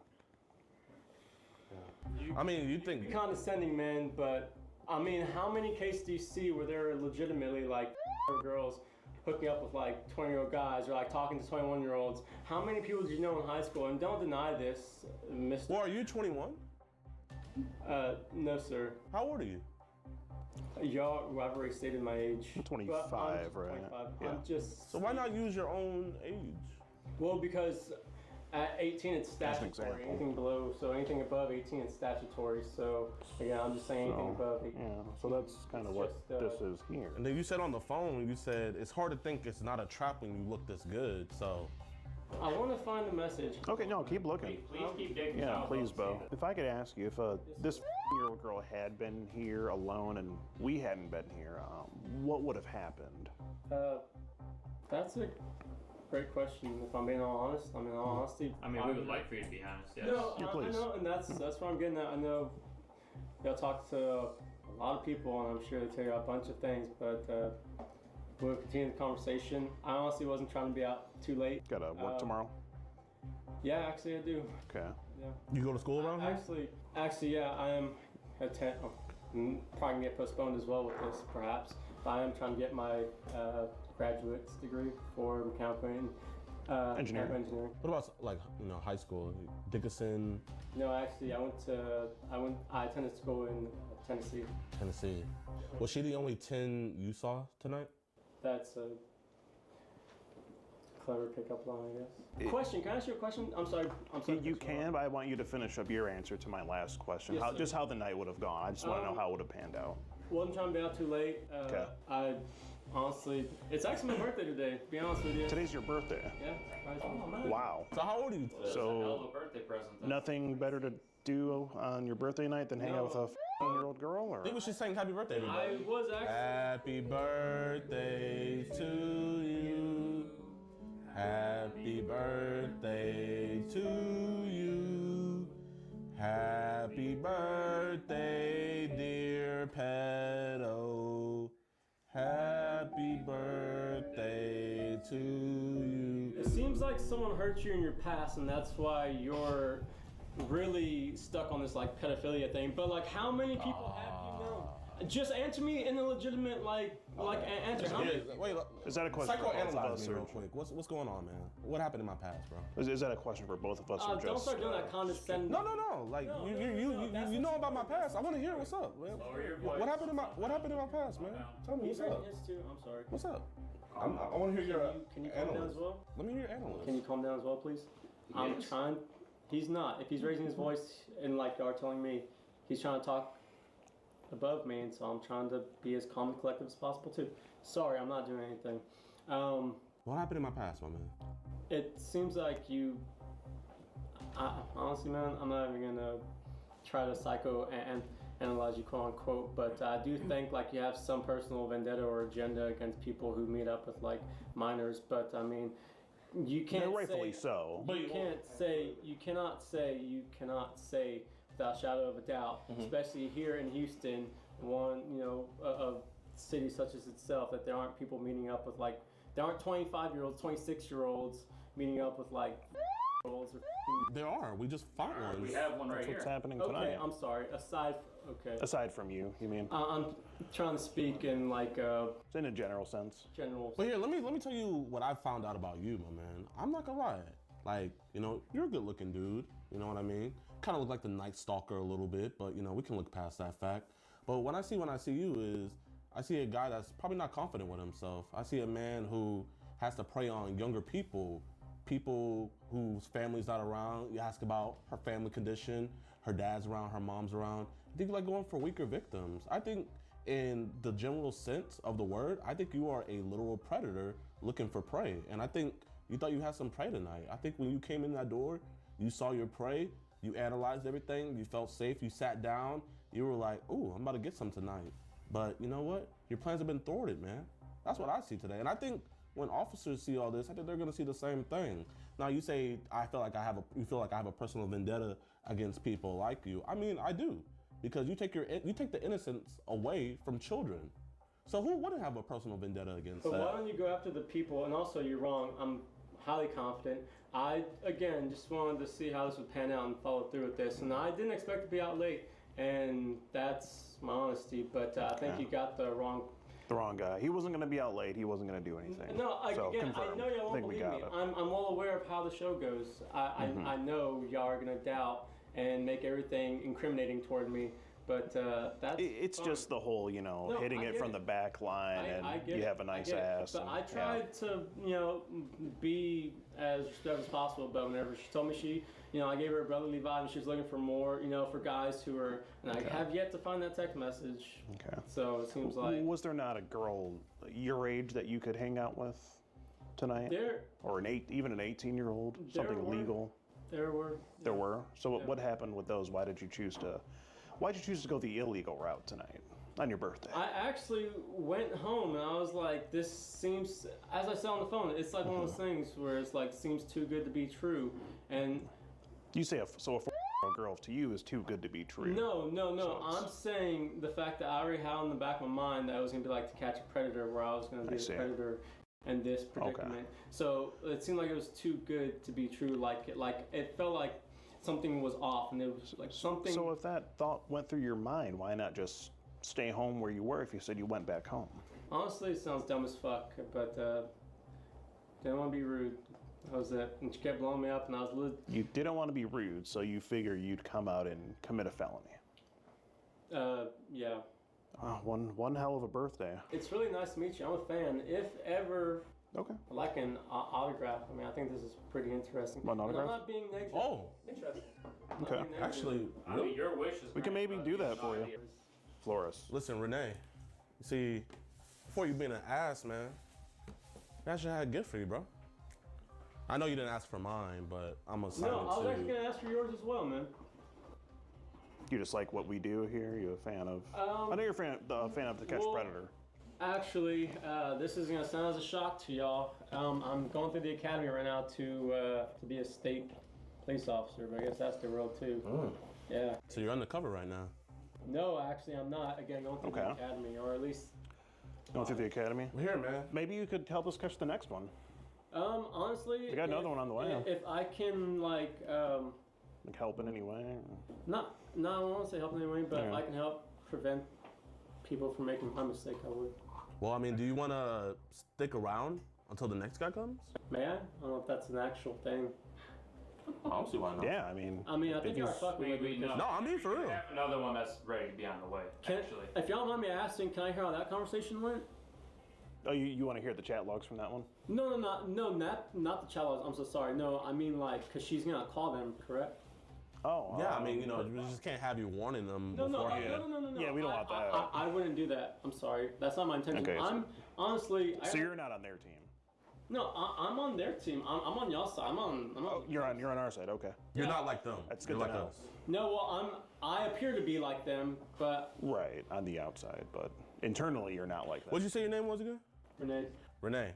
Yeah. I mean, you think... You're condescending, man, but I mean, how many cases do you see where there are legitimately like girls hooking up with like 20-year-old guys or like talking to 21-year-olds? How many people did you know in high school? And don't deny this, Mr. Well, are you 21? No, sir. How old are you? Y'all, I've already stated my age. 25, right? 25. Yeah. I'm just. So why not use your own age? Well, because at 18 it's statutory. Anything below, so anything above 18 is statutory. So again, I'm just saying anything above 18. Yeah. So that's kind of what this is here. And then you said on the phone, you said it's hard to think it's not a trap when you look this good. So. I want to find the message. Okay, no, keep looking. Please keep digging. Yeah, please, Bo. If I could ask you, if this year-old girl had been here alone and we hadn't been here, what would have happened? That's a great question. If I'm being all honest, I mean, in all honesty, I mean, we would like for you to be honest. Yes. No, Yeah, I please. know, and that's what I'm getting at. I know y'all talk to a lot of people, and I'm sure they tell you a bunch of things, but we'll continue the conversation. I honestly wasn't trying to be out too late. Gotta work tomorrow? Yeah, actually, I do. Okay. Yeah. You go to school around here? Actually, yeah, I am. Probably gonna get postponed as well with this, perhaps. But I am trying to get my graduate's degree for mechanical engineering. What about like high school? Dickinson? No, actually, I attended school in Tennessee. Tennessee. Was she the only 10 you saw tonight? That's Clever pickup line, I guess. Question, can I ask you a question? I'm sorry. You can, but I want you to finish up your answer to my last question. Yes, Just how the night would have gone. I just want to know how it would have panned out. Wasn't trying to be out too late. Okay. I honestly, it's actually my birthday today, to be honest with you. Today's your birthday. Yeah. Oh, man. Wow. So how old are you today? So birthday present. Then. nothing better to do on your birthday night than hang out with a 15-year-old girl? Or? I think we should sing happy birthday, everybody. I was actually. Happy birthday to you. Happy birthday to you. Happy birthday, dear pedo. Happy birthday to you. It seems like someone hurt you in your past, and that's why you're really stuck on this like pedophilia thing. But like, how many people have you known? Just answer me in a legitimate answer. How many? Wait, is that a question for both of psychoanalyze us? me real quick. What's going on, man? What happened in my past, bro? Is that a question for both of us? Or Don't just, start doing that condescending. No. Like you know about my past. I want to hear what's up, man. What happened in my past, man? Tell me what's up. I'm sorry. What's up? I want to hear your. Can you calm down as well? Let me hear your analyst. Can you calm down as well, please? I'm trying. He's not. If he's raising his voice and like you are telling me, he's trying to talk above me, and so I'm trying to be as calm and collective as possible too. Sorry, I'm not doing anything. What happened in my past, my man? It seems like you. Honestly, man, I'm not even gonna try to psychoanalyze you, quote unquote, but I do think like you have some personal vendetta or agenda against people who meet up with like minors. But I mean, you can't. And rightfully so. You cannot say without a shadow of a doubt, especially here in Houston, a city such as itself, that there aren't people meeting up with like, there aren't 25-year-olds, 26-year-olds meeting up with like olds or. There are. We just fought one. We have one right here. What's happening tonight? Okay, I'm sorry. Aside from you mean? I'm trying to speak in like in a general sense. But here, let me tell you what I found out about you, my man. I'm not gonna lie. Like, you're a good-looking dude. You know what I mean? Kind of look like the Night Stalker a little bit, but we can look past that fact. But when I see you is, I see a guy that's probably not confident with himself. I see a man who has to prey on younger people whose family's not around. You ask about her family condition, her dad's around, her mom's around. I think you like going for weaker victims. I think in the general sense of the word, I think you are a literal predator looking for prey. And I think you thought you had some prey tonight. I think when you came in that door, you saw your prey, you analyzed everything, you felt safe, you sat down, you were like, ooh, I'm about to get some tonight. But you know what? Your plans have been thwarted, man. That's what I see today. And I think when officers see all this, I think they're gonna see the same thing. Now you say, you feel like I have a personal vendetta against people like you. I mean, I do. Because you take the innocence away from children. So who wouldn't have a personal vendetta against that? But why don't you go after the people? And also, you're wrong. I'm highly confident. I, again, just wanted to see how this would pan out and follow through with this. And I didn't expect to be out late. And that's my honesty. But I think you got the wrong guy. He wasn't going to be out late. He wasn't going to do anything. No, again, confirmed. I know y'all won't believe me. I'm well aware of how the show goes. I know y'all are going to doubt and make everything incriminating toward me. But that's it's fine. Just the whole, hitting it from the back line, and you have a nice ass. But I tried to, be as respectful as possible. But whenever she told me I gave her a brotherly vibe, and she was looking for more, for guys who are, and I have yet to find that text message. Okay. So it seems like. Was there not a girl your age that you could hang out with tonight? Or even an 18-year-old, something legal? There were. There were. So what happened with those? Why'd you choose to go the illegal route tonight on your birthday? I actually went home and I was like, this seems, as I said on the phone, it's like one of those things where it's like, seems too good to be true. And you say a 4-year-old girl to you is too good to be true. No. I'm saying the fact that I already had in the back of my mind that I was going to be like To Catch a Predator, where I was going to be a predator in this predicament. Okay. So it seemed like it was too good to be true. Like it felt like something was off, and it was like something. So if that thought went through your mind, why not just stay home where you were if you said you went back home? Honestly, it sounds dumb as fuck, but didn't want to be rude. That was it. And she kept blowing me up, and I was You didn't want to be rude, so you figure you'd come out and commit a felony. Yeah. One hell of a birthday. It's really nice to meet you. I'm a fan. If ever Okay. I'd like an autograph. I mean, I think this is pretty interesting. Want an And autograph? I'm not being negative. Oh. Interesting. Okay. Actually, I mean, your wish is we can maybe do that for you. Flores. Listen, Renee. See, before you being an ass, man, I actually had a gift for you, bro. I know you didn't ask for mine, but I'm excited No, I was to. actually gonna ask for yours as well, man. You just like what we do here? You a fan of? I know you're a fan of The Catch Predator. Actually, this is gonna sound as a shock to y'all. I'm going through the academy right now to be a state police officer, but I guess that's the road too. Yeah. So you're undercover right now. No, actually, I'm not. Again, going through the academy, or at least. Going through the academy? Here, man. Maybe you could help us catch the next one. Honestly, We got another one on the way. If I can, like help in any way? not, I don't want to say help in any way, but if Yeah. I can help prevent people from making my mistake, I would. Well, I mean, do you want to stick around until the next guy comes? May I? I don't know if that's an actual thing. I don't see why not. Yeah, I mean. I think you are fucking with me. No, I mean for real. We have another one that's ready to be on the way, actually. If y'all mind me asking, can I hear how that conversation went? Oh, you want to hear the chat logs from that one? No, not the chat logs. I'm so sorry. No, I mean like, cause she's gonna call them, correct? Oh. Yeah, I mean, you know, we just can't have you warning them No. beforehand. Yeah, we don't want that. I wouldn't do that. I'm sorry. That's not my intention. Okay, so- I'm honestly. So you're not on their team? No, I'm on their team. I'm on y'all side. I'm on. You're on our side. Okay. You're not like them. That's good You're to like know. us. No, well, I appear to be like them, but. Right, on the outside, but internally you're not like that. What'd you say your name was again? Renee. Renee.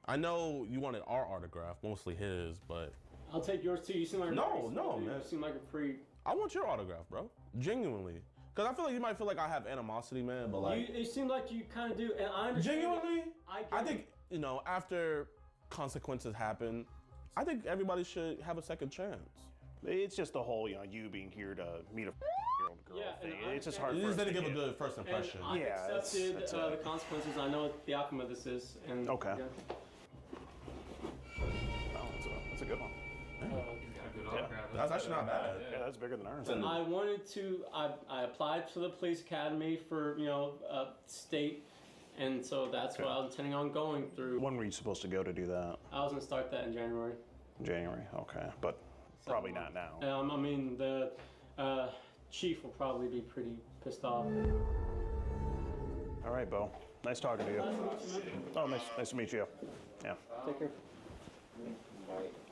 I know you wanted our autograph, mostly his, but. I'll take yours too. You seem like a No, pretty no, smart dude. man. You seem like a pretty. I want your autograph, bro. Genuinely. Because I feel like you might feel like I have animosity, man, but like. It seems like you kind of do, and I understand. Genuinely? I think, you know, after consequences happen, I think everybody should have a second chance. It's just the whole, you being here to meet a year-old girl thing. It's just hard You for just us didn't to give a get. good first impression. And I've accepted the consequences. I know what the outcome of this is. And Okay. Yeah. Oh, that's a good one. That's actually not bad. Yeah, that's bigger than ours. I wanted to. I applied to the police academy for state, and so that's what I was intending on going through. When were you supposed to go to do that? I was gonna start that in January. January, okay, but probably not now. I mean, the chief will probably be pretty pissed off. All right, Bo. Nice talking to you. Oh, nice to meet you. Yeah. Take care.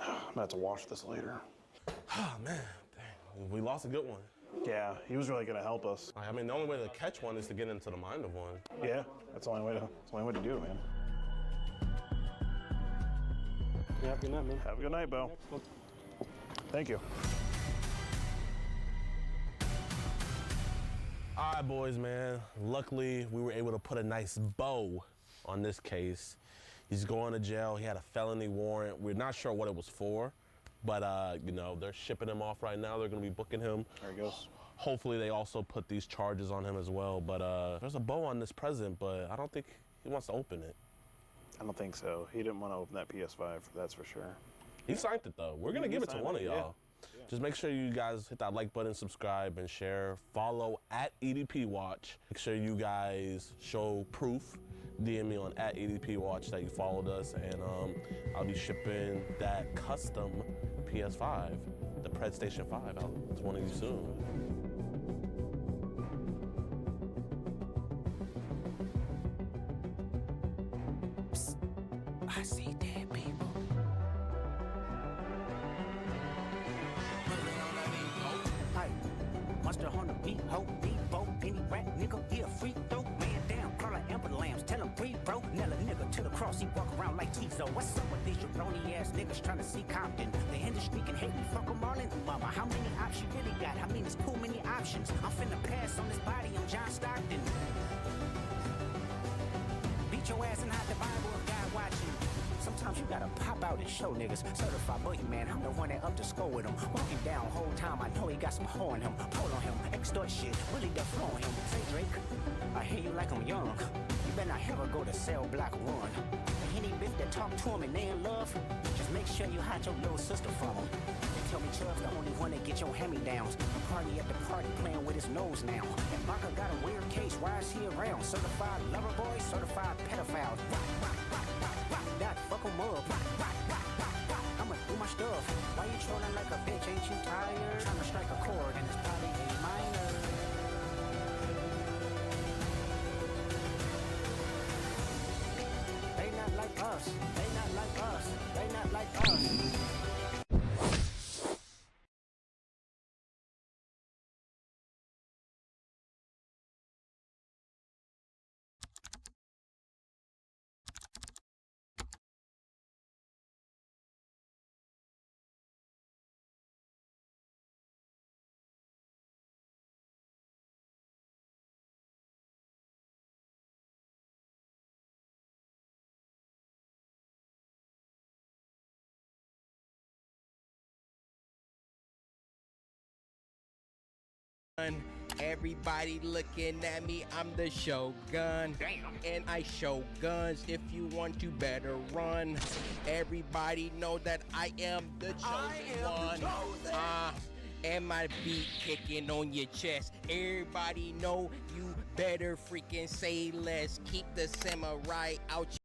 I'm gonna have to watch this later. Oh, man. Dang. We lost a good one. Yeah, he was really gonna help us. I mean, the only way to catch one is to get into the mind of one. Yeah, that's the only way to do it, man. Yeah, have a good night, man. Have a good night, Bo. Thank you. All right, boys, man. Luckily, we were able to put a nice bow on this case. He's going to jail. He had a felony warrant. We're not sure what it was for, but, they're shipping him off right now. They're going to be booking him. There he goes. Hopefully, they also put these charges on him as well. But there's a bow on this present, but I don't think he wants to open it. I don't think so. He didn't want to open that PS5, that's for sure. He signed it, though. We're going to give it to one of y'all. Yeah. Just make sure you guys hit that like button, subscribe, and share. Follow at EDP Watch. Make sure you guys show proof. DM me on at EDP Watch that you followed us, and I'll be shipping that custom PS5, the Pred Station 5, out to one of you soon. I see dead people. Hey, Monster on the beat, ho, Debo, any rap nigga, yeah, free throw, man down, call an ambulance, tell him breathe, bro, nail a nigga to the cross, he walk around like Tizo. What's up with these jabroni ass niggas trying to see Compton? The industry can hate me, fuck them all in the mama. How many options you really got? I mean, there's too many options. I'm finna pass on this body, I'm John Stockton. Beat your ass and hide the Bible if God watching. Sometimes you gotta pop out and show niggas. Certified boogeyman, I'm the one that up to score with him. Walking down whole time, I know he got some hoe in him. Pull on him, extort shit, really the flow on him. Say Drake, I hear you like I'm young. You better not ever go to cell block 1. Any bitch that talk to him and they in love, just make sure you hide your little sister from him. They tell me Chubb's the only one that get your hand-me-downs. Party at the party playing with his nose now. And Baka got a weird case, why is he around? Certified lover boy, certified pedophile. Rock, that fuck 'em up. I'ma do my stuff. Why you trolling like a bitch? Ain't you tired? Trying to strike a chord and it's probably A minor. They not like us. They not like us. They not like us. Everybody looking at me, I'm the Shogun. Damn. And I show guns, if you want to better run. Everybody know that I am the chosen one. And my beat kicking on your chest. Everybody know you better freaking say less. Keep the samurai out your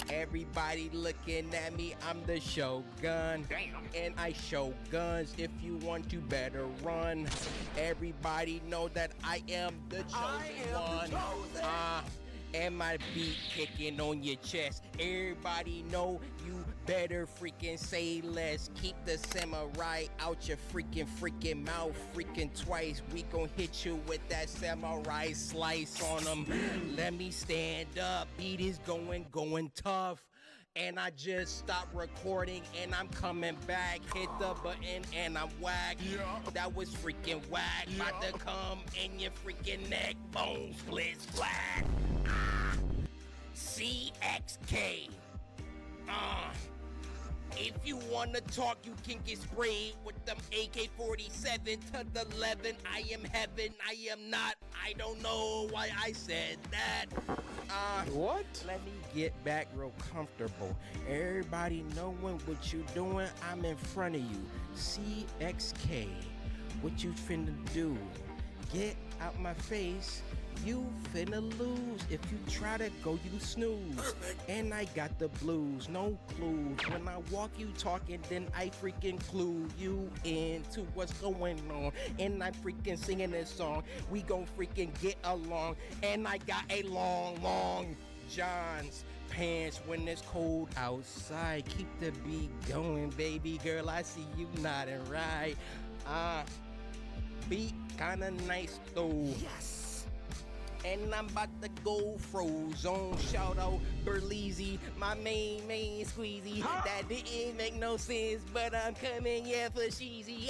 Everybody looking at me, I'm the Shogun. Damn. And I show guns, if you want to better run. Everybody know that I am the chosen one. And my beat kicking on your chest. Everybody know you better freaking say less. Keep the samurai out your freaking mouth freaking twice. We gon' hit you with that samurai slice on them. Let me stand up. Beat is going tough. And I just stopped recording and I'm coming back. Hit the button and I'm whack. Yeah. That was freaking whack. Yeah. About to come in your freaking neck. Bone splits flat. CXK. If you wanna talk, you can get sprayed with them AK-47 to the 11. I am heaven, I am not. I don't know why I said that. What? Let me get back real comfortable. Everybody knowing what you doing, I'm in front of you. CXK, what you finna do? Get out my face. You finna lose if you try to go, you snooze. And I got the blues, no clues. When I walk, you talking, then I freaking clue you into what's going on. And I'm freaking singing this song. We gon' freaking get along. And I got a long John's pants when it's cold outside. Keep the beat going, baby girl. I see you nodding right. Beat kinda nice though. Yes. And I'm about to go Frozone. Shout out Berleezy, my main squeezy. Huh? That didn't make no sense, but I'm coming, yeah, for cheesy.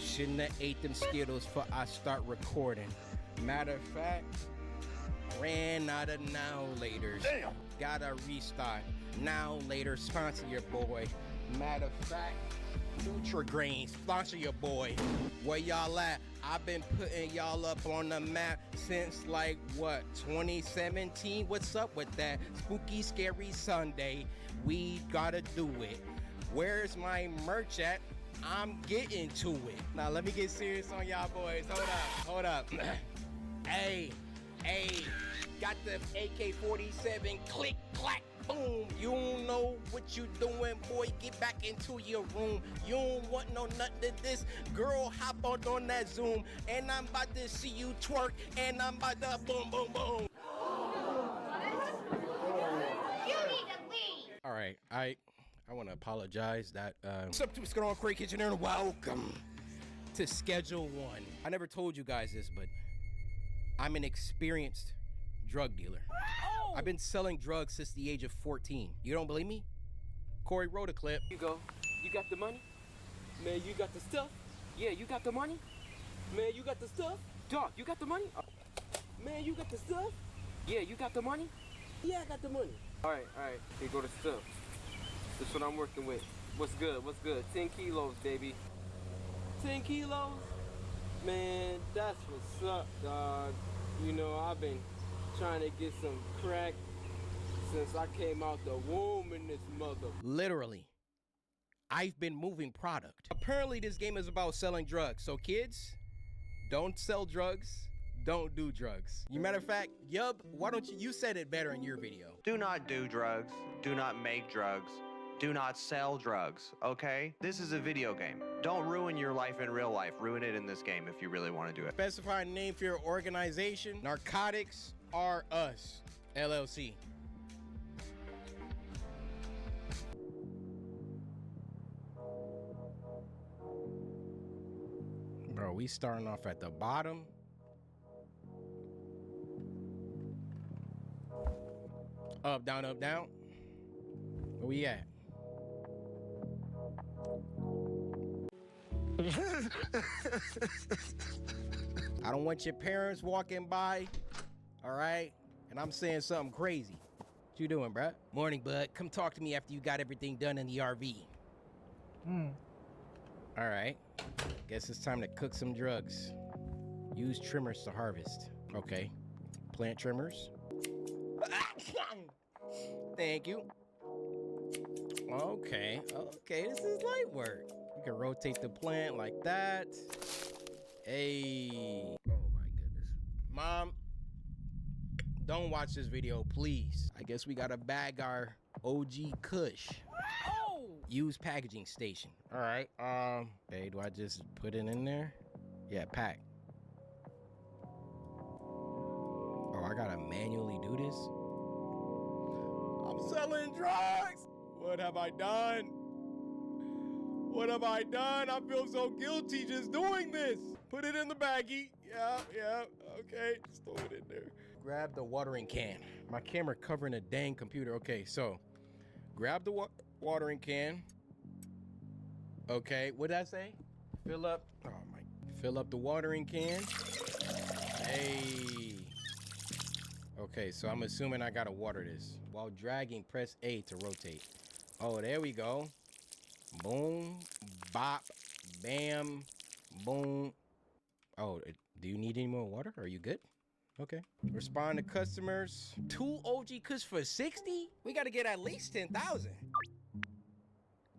Shouldn't have ate them Skittles before I start recording. Matter of fact, ran out of now laters. Damn. Gotta restart. Now later, sponsor your boy. Matter of fact, Nutri-Grain, sponsor your boy. Where y'all at? I've been putting y'all up on the map since like what, 2017? What's up with that? Spooky, scary Sunday. We gotta do it. Where's my merch at? I'm getting to it. Now let me get serious on y'all boys. Hold up. Hey, got the AK-47, click, clack. Boom, you don't know what you doing, boy, get back into your room. You don't want no nothing to this. Girl, hop on that Zoom, and I'm about to see you twerk, and I'm about to boom, boom, boom. You need to leave. All right, I want to apologize that, what's up to what's going on, Craig Kitchen, and welcome to Schedule 1. I never told you guys this, but I'm an experienced drug dealer. I've been selling drugs since the age of 14. You don't believe me? Corey wrote a clip. You go. You got the money? Man, you got the stuff? Yeah, you got the money? Man, you got the stuff? Dog, you got the money? Man, you got the stuff? Yeah, you got the money? Yeah, I got the money. All right. Here go the stuff. This is what I'm working with. What's good? What's good? 10 kilos, baby. 10 kilos? Man, that's what's up, dog. You know, I've been trying to get some crack since I came out the womb in this mother. Literally. I've been moving product. Apparently, this game is about selling drugs. So, kids, don't sell drugs. Don't do drugs. You matter of fact, Yub, why don't you said it better in your video. Do not do drugs. Do not make drugs. Do not sell drugs, okay? This is a video game. Don't ruin your life in real life. Ruin it in this game if you really want to do it. Specify a name for your organization. Narcotics Are Us, LLC. Bro, we starting off at the bottom. Up, down, up, down. Where we at? I don't want your parents walking by, all right? And I'm saying something crazy. What you doing, bruh? Morning, bud. Come talk to me after you got everything done in the RV. All right. Guess it's time to cook some drugs. Use trimmers to harvest. Okay. Plant trimmers. Thank you. Okay, this is light work. We can rotate the plant like that. Hey. Oh my goodness. Mom, don't watch this video, please. I guess we gotta bag our OG Kush. Oh! Use packaging station. All right, hey, do I just put it in there? Yeah, pack. Oh, I gotta manually do this? I'm selling drugs! What have I done? What have I done? I feel so guilty just doing this. Put it in the baggie. Yeah, okay. Just throw it in there. Grab the watering can. My camera covering a dang computer. Okay, so grab the watering can. Okay, what did I say? Fill up the watering can. Hey. Okay, so I'm assuming I gotta water this. While dragging, press A to rotate. Oh, there we go. Boom, bop, bam, boom. Oh, do you need any more water? Are you good? Okay. Respond to customers. 2 OG Kush for 60? We gotta get at least 10,000.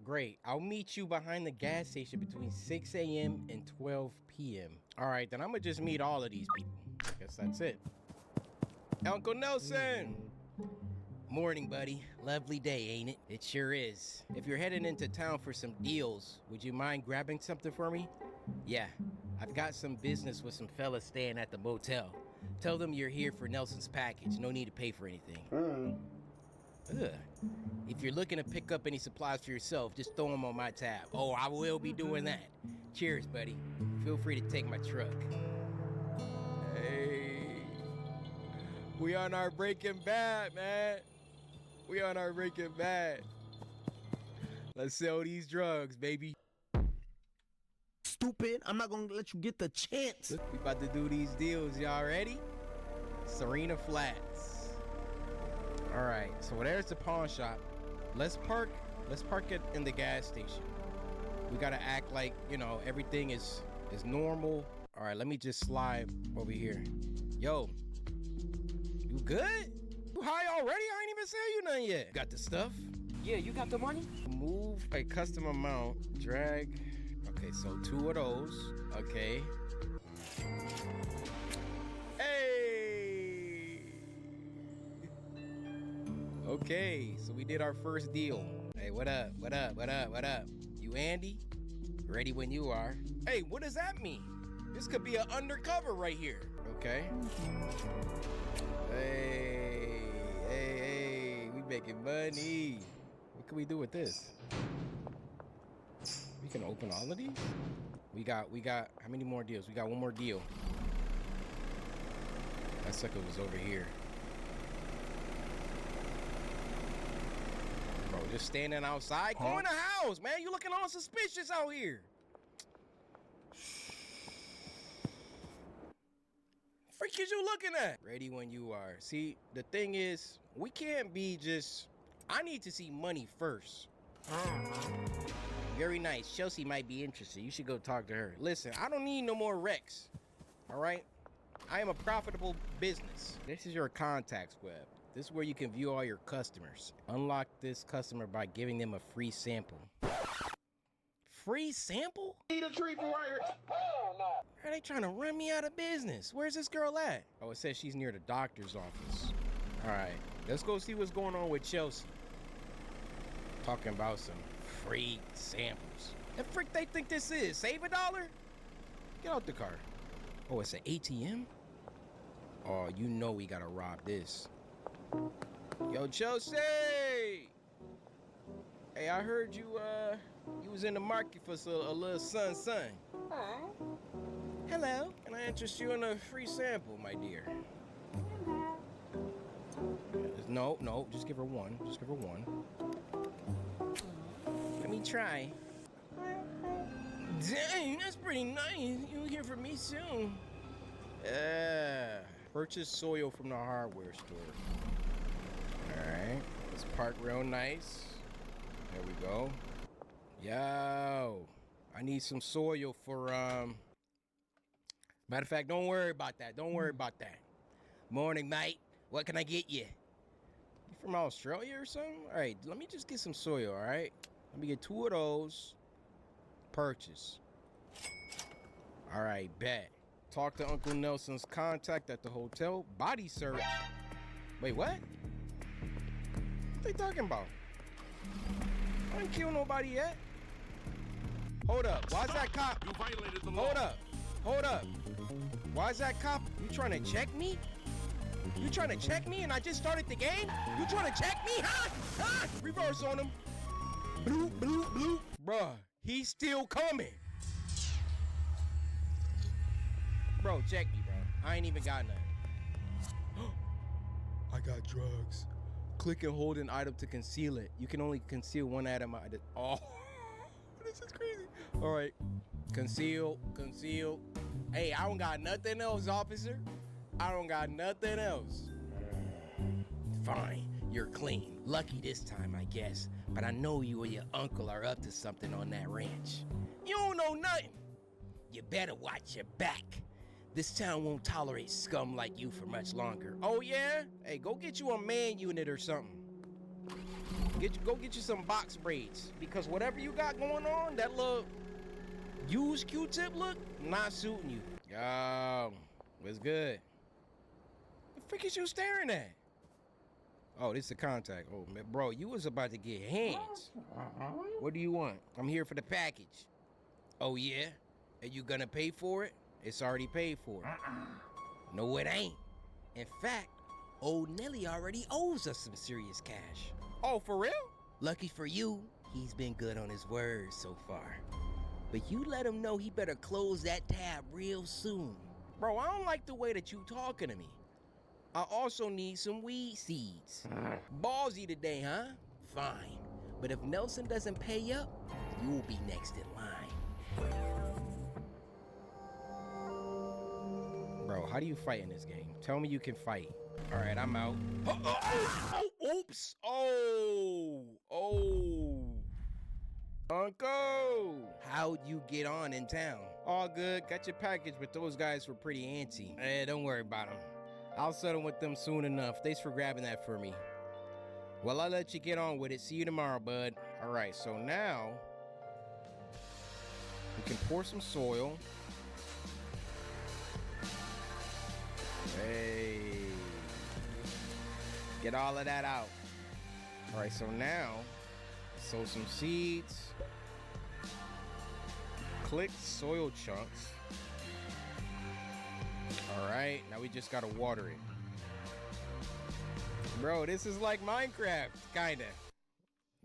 Great. I'll meet you behind the gas station between 6 a.m. and 12 p.m. All right, then I'm gonna just meet all of these people. Guess that's it. Uncle Nelson. Morning, buddy. Lovely day, ain't it? It sure is. If you're heading into town for some deals, would you mind grabbing something for me? Yeah, I've got some business with some fellas staying at the motel. Tell them you're here for Nelson's package. No need to pay for anything. Ugh. If you're looking to pick up any supplies for yourself, just throw them on my tab. Oh, I will be doing that. Cheers, buddy. Feel free to take my truck. Hey. We on our Breaking Bad, man. We on our Breaking Bad. Let's sell these drugs, baby. Stupid, I'm not gonna let you get the chance. We about to do these deals, y'all ready? Serena Flats. All right, so there's the pawn shop. Let's park it in the gas station. We gotta act like, you know, everything is normal. All right, let me just slide over here. Yo, you good? You high already? I ain't even sell you nothing yet. Got the stuff? Yeah, you got the money? Move a custom amount, drag. Okay, so 2 of those, okay. Hey! Okay, so we did our first deal. Hey, what up? You Andy? Ready when you are. Hey, what does that mean? This could be an undercover right here. Okay. Hey, we making money. What can we do with this? We can open all of these? We got, how many more deals? We got one more deal. That sucker was over here. Bro, just standing outside? Go in the house, man. You looking all suspicious out here. Freak is you looking at? Ready when you are. See, the thing is, we can't be just, I need to see money first. Very nice. Chelsea might be interested. You should go talk to her. Listen, I don't need no more wrecks. All right? I am a profitable business. This is your contacts web. This is where you can view all your customers. Unlock this customer by giving them a free sample. Free sample? Need a tree for wire. Are they trying to run me out of business? Where's this girl at? Oh, it says she's near the doctor's office. All right, let's go see what's going on with Chelsea. Talking about some free samples. The frick they think this is? Save $1? Get out the car. Oh, it's an ATM? Oh, you know we gotta rob this. Yo, Chelsea! Hey, I heard you was in the market for a little son. Hello. Can I interest you in a free sample, my dear? No, just give her one. Just give her one. Let me try. Dang, that's pretty nice. You'll hear from me soon. Purchase soil from the hardware store. Alright, let's park real nice. There we go. Yo, I need some soil for, matter of fact, don't worry about that. Don't worry about that. Morning, mate. What can I get you? You from Australia or something? All right, let me just get some soil, all right? Let me get 2 of those. Purchase. All right, bet. Talk to Uncle Nelson's contact at the hotel. Body search. Wait, what? What they talking about? I didn't kill nobody yet. Hold up. Why's that cop? You violated the law. Hold up. Why's that cop? You trying to check me? You trying to check me and I just started the game? You trying to check me? Huh? Reverse on him. Bloop, bloop, bloop. Bruh, he's still coming. Bro, check me, bro. I ain't even got nothing. I got drugs. Click and hold an item to conceal it. You can only conceal one item. Oh, this is crazy. All right, conceal. Hey, I don't got nothing else, officer. I don't got nothing else. Fine, you're clean. Lucky this time, I guess. But I know you and your uncle are up to something on that ranch. You don't know nothing. You better watch your back. This town won't tolerate scum like you for much longer. Oh yeah? Hey, go get you a man unit or something. Go get you some box braids. Because whatever you got going on, that little used Q-tip look, not suiting you. Yo, what's good? The frick is you staring at? Oh, this is the contact. Oh, man, bro, you was about to get hands. What do you want? I'm here for the package. Oh yeah? Are you gonna pay for it? It's already paid for. No, it ain't. In fact, old Nelly already owes us some serious cash. Oh, for real? Lucky for you, he's been good on his word so far. But you let him know he better close that tab real soon. Bro, I don't like the way that you talking to me. I also need some weed seeds. Ballsy today, huh? Fine. But if Nelson doesn't pay up, you'll be next in line. Bro, how do you fight in this game? Tell me you can fight. All right, I'm out. Oops. Oh. Uncle, how'd you get on in town? All good. Got your package, but those guys were pretty antsy. Don't worry about them. I'll settle with them soon enough. Thanks for grabbing that for me. Well, I'll let you get on with it. See you tomorrow, bud. All right, so now we can pour some soil. Hey, get all of that out. All right, so now sow some seeds. Click soil chunks. All right, now we just gotta water it. Bro, this is like Minecraft, kinda.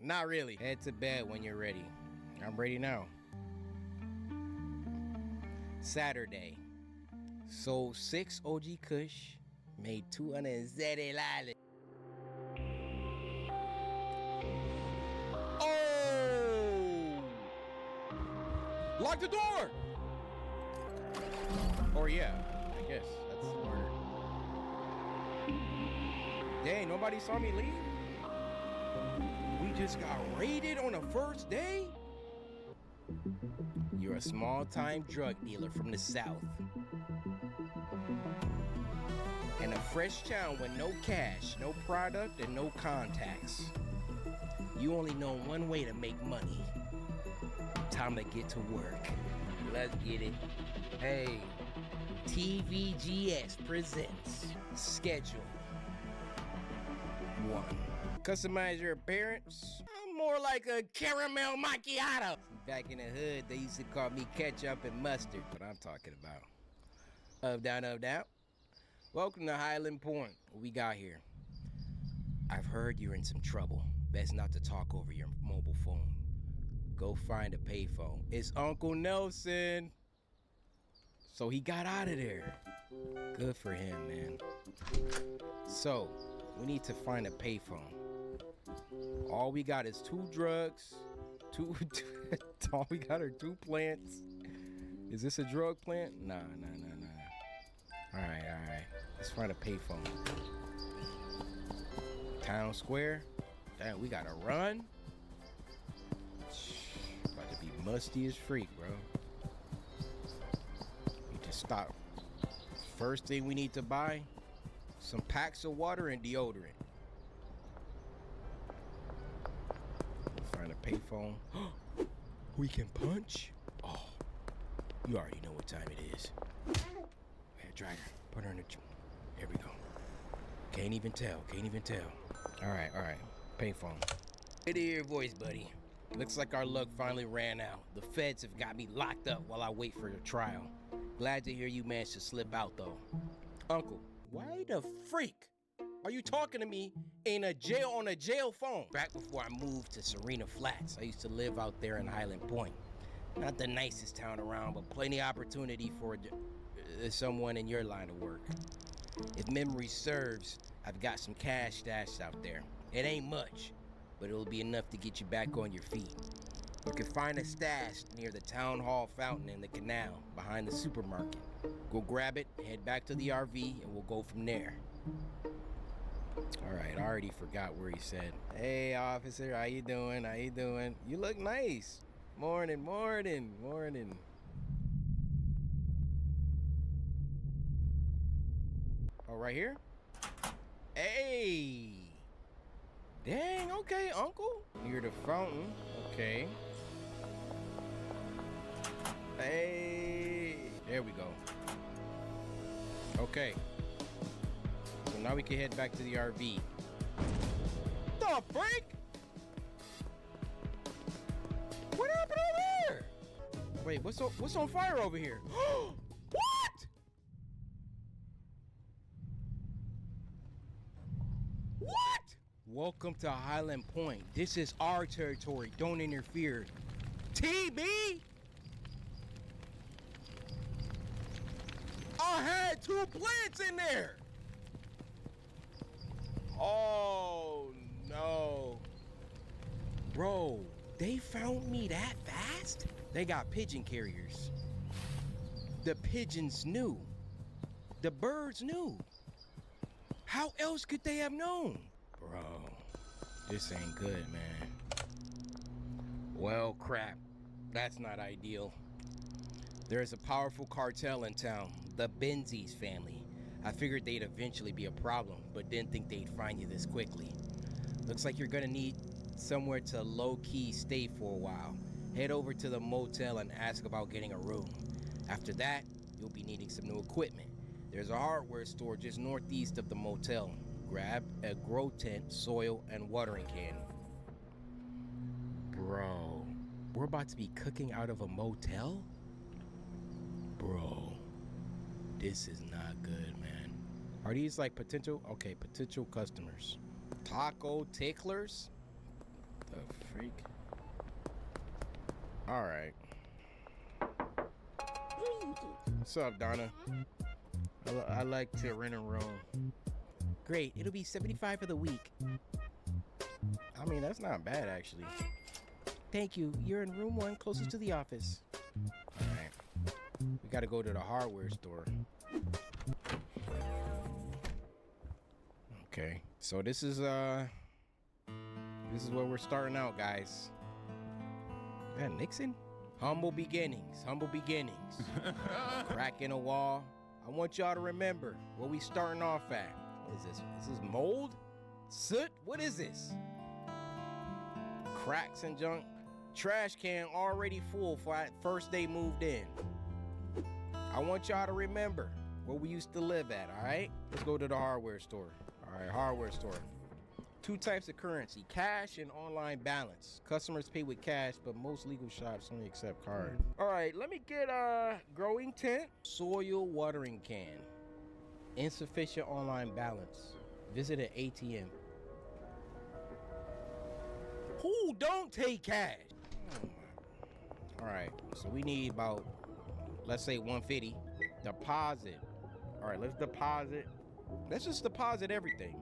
Not really. Head to bed when you're ready. I'm ready now. Saturday. Sold 6 OG Kush, made 270 lollies. Oh! Lock the door! Or yeah, I guess that's smarter. Dang, nobody saw me leave? We just got raided on the first day? You're a small-time drug dealer from the South. In a fresh town with no cash, no product, and no contacts. You only know one way to make money. Time to get to work. Let's get it. Hey, TVGS presents Schedule 1. Customize your appearance. I'm more like a caramel macchiato. Back in the hood, they used to call me ketchup and mustard. What I'm talking about. Up, down, up, down. Welcome to Highland Point. What we got here? I've heard you're in some trouble. Best not to talk over your mobile phone. Go find a payphone. It's Uncle Nelson. So he got out of there. Good for him, man. So, we need to find a payphone. All we got is 2 drugs. All we got are 2 plants. Is this a drug plant? Nah. All right. Let's find a payphone. Town Square. Damn, we gotta run. About to be musty as freak, bro. Need to stop. First thing we need to buy, some packs of water and deodorant. Find a payphone. We can punch? Oh, you already know what time it is. Hey, drag her. Put her in the... There we go. Can't even tell. All right. Payphone. Good to hear your voice, buddy. Looks like our luck finally ran out. The feds have got me locked up while I wait for your trial. Glad to hear you managed to slip out, though. Uncle, why the freak are you talking to me in a jail on a jail phone? Back before I moved to Serena Flats, I used to live out there in Highland Point. Not the nicest town around, but plenty of opportunity for someone in your line of work. If memory serves, I've got some cash stashed out there. It ain't much, but it'll be enough to get you back on your feet. You can find a stash near the town hall fountain in the canal behind the supermarket. Go grab it, head back to the RV, and we'll go from there. All right, I already forgot where he said. Hey, officer, how you doing? You look nice. Morning. Oh, right here? Hey! Dang, okay, uncle. Near the fountain, okay. Hey! There we go. Okay. So now we can head back to the RV. The freak? What happened over here? Wait, what's on fire over here? What? Welcome to Highland Point. This is our territory. Don't interfere. TB? I had 2 plants in there. Oh, no. Bro, they found me that fast? They got pigeon carriers. The pigeons knew. The birds knew. How else could they have known? Bro, this ain't good, man. Well, crap. That's not ideal. There's a powerful cartel in town, the Benzies family. I figured they'd eventually be a problem, but didn't think they'd find you this quickly. Looks like you're gonna need somewhere to low-key stay for a while. Head over to the motel and ask about getting a room. After that, you'll be needing some new equipment. There's a hardware store just northeast of the motel. Grab a grow tent, soil, and watering can. Bro, we're about to be cooking out of a motel? Bro, this is not good, man. Are these like potential customers? Taco ticklers? The freak? All right. What's up, Donna? I like to rent a room. Great, it'll be $75 for the week. I mean, that's not bad, actually. Thank you. You're in room 1, closest to the office. All right. We gotta go to the hardware store. Okay, so this is This is where we're starting out, guys. Man, Nixon? Humble beginnings, humble beginnings. Crack in a wall. I want y'all to remember where we starting off at. What is this? Is this mold? Soot? What is this? Cracks and junk. Trash can already full for that first day moved in. I want y'all to remember where we used to live at, all right? Let's go to the hardware store. All right, hardware store. 2 types of currency, cash and online balance. Customers pay with cash, but most legal shops only accept card. All right, let me get a growing tent, soil watering can, insufficient online balance. Visit an ATM. Who don't take cash? All right, so we need about, let's say 150. Deposit. All right, let's deposit. Let's just deposit everything.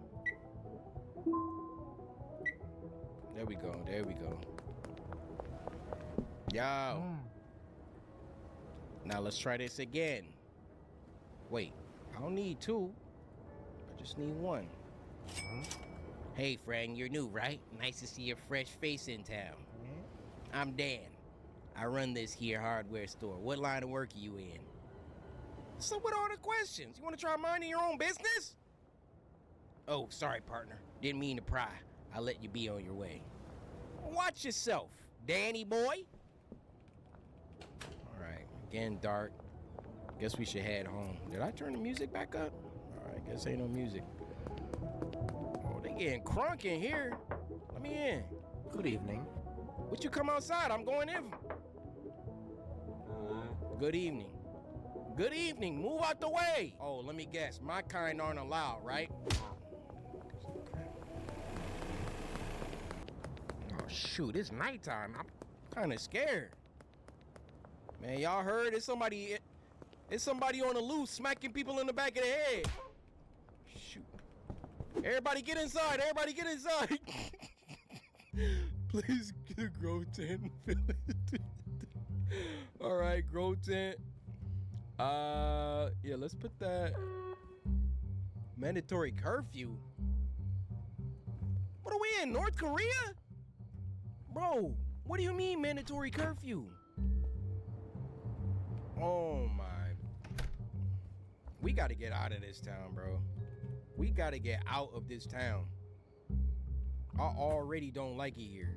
There we go, there we go. Yo. Now let's try this again. Wait, I don't need 2. I just need 1. Hey, friend, you're new, right? Nice to see a fresh face in town. I'm Dan. I run this here hardware store. What line of work are you in? So what are the questions? You want to try minding your own business? Oh, sorry, partner. Didn't mean to pry. I'll let you be on your way. Watch yourself, Danny boy. All right, again, dark. Guess we should head home. Did I turn the music back up? All right, guess ain't no music. Oh, they getting crunk in here. Let me in. Good evening. Would you come outside? I'm going in. Good evening. Good evening. Move out the way. Oh, let me guess. My kind aren't allowed, right? Oh, shoot. It's nighttime. I'm kind of scared. Man, y'all heard? It's somebody on the loose smacking people in the back of the head. Shoot. Everybody get inside. Everybody get inside. Please get a grow tent. All right, grow tent. Yeah, let's put that mandatory curfew. What are we in, North Korea? Bro, what do you mean mandatory curfew? Oh my. We gotta get out of this town, bro. We gotta get out of this town. I already don't like it here.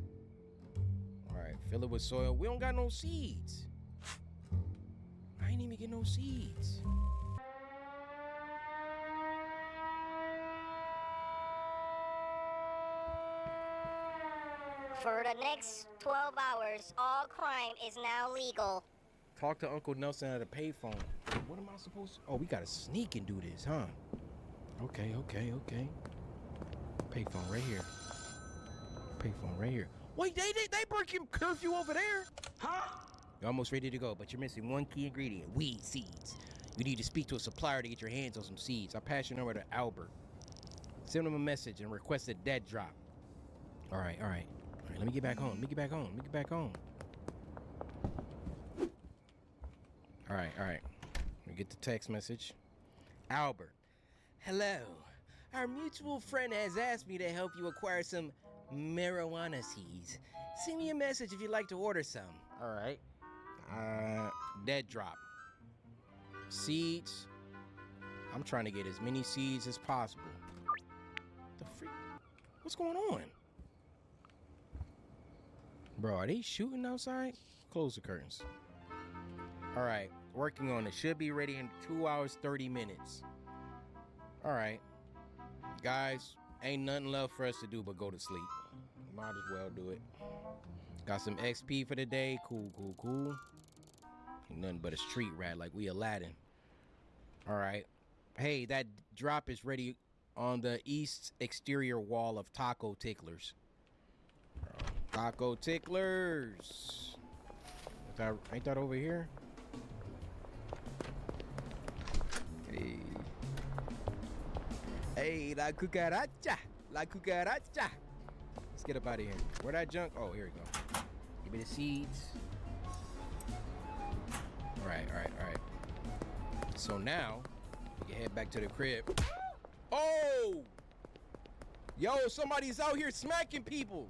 All right, fill it with soil. We don't got no seeds. I ain't even get no seeds. For the next 12 hours, all crime is now legal. Talk to Uncle Nelson at a payphone. What am I supposed to? Oh, we gotta sneak and do this, huh? Okay. Payphone right here. Payphone right here. Wait, they breaking curfew over there? Huh? You're almost ready to go, but you're missing one key ingredient: weed seeds. You need to speak to a supplier to get your hands on some seeds. I'll pass your number to Albert. Send him a message and request a dead drop. All right. Let me get back home. All right. Let me get the text message. Albert. Hello. Our mutual friend has asked me to help you acquire some marijuana seeds. Send me a message if you'd like to order some. All right. Dead drop. Seeds. I'm trying to get as many seeds as possible. The freak? What's going on? Bro, are they shooting outside? Close the curtains. All right, working on it. Should be ready in 2 hours, 30 minutes. All right. Guys, ain't nothing left for us to do but go to sleep. Might as well do it. Got some XP for the day. Cool. Ain't nothing but a street rat like we Aladdin. All right. Hey, that drop is ready on the east exterior wall of Taco Ticklers. Taco Ticklers. Ain't that over here? Hey, la cucaracha. Let's get up out of here. Where that junk? Oh, here we go. Give me the seeds. All right. So now, we can head back to the crib. Oh! Yo, somebody's out here smacking people.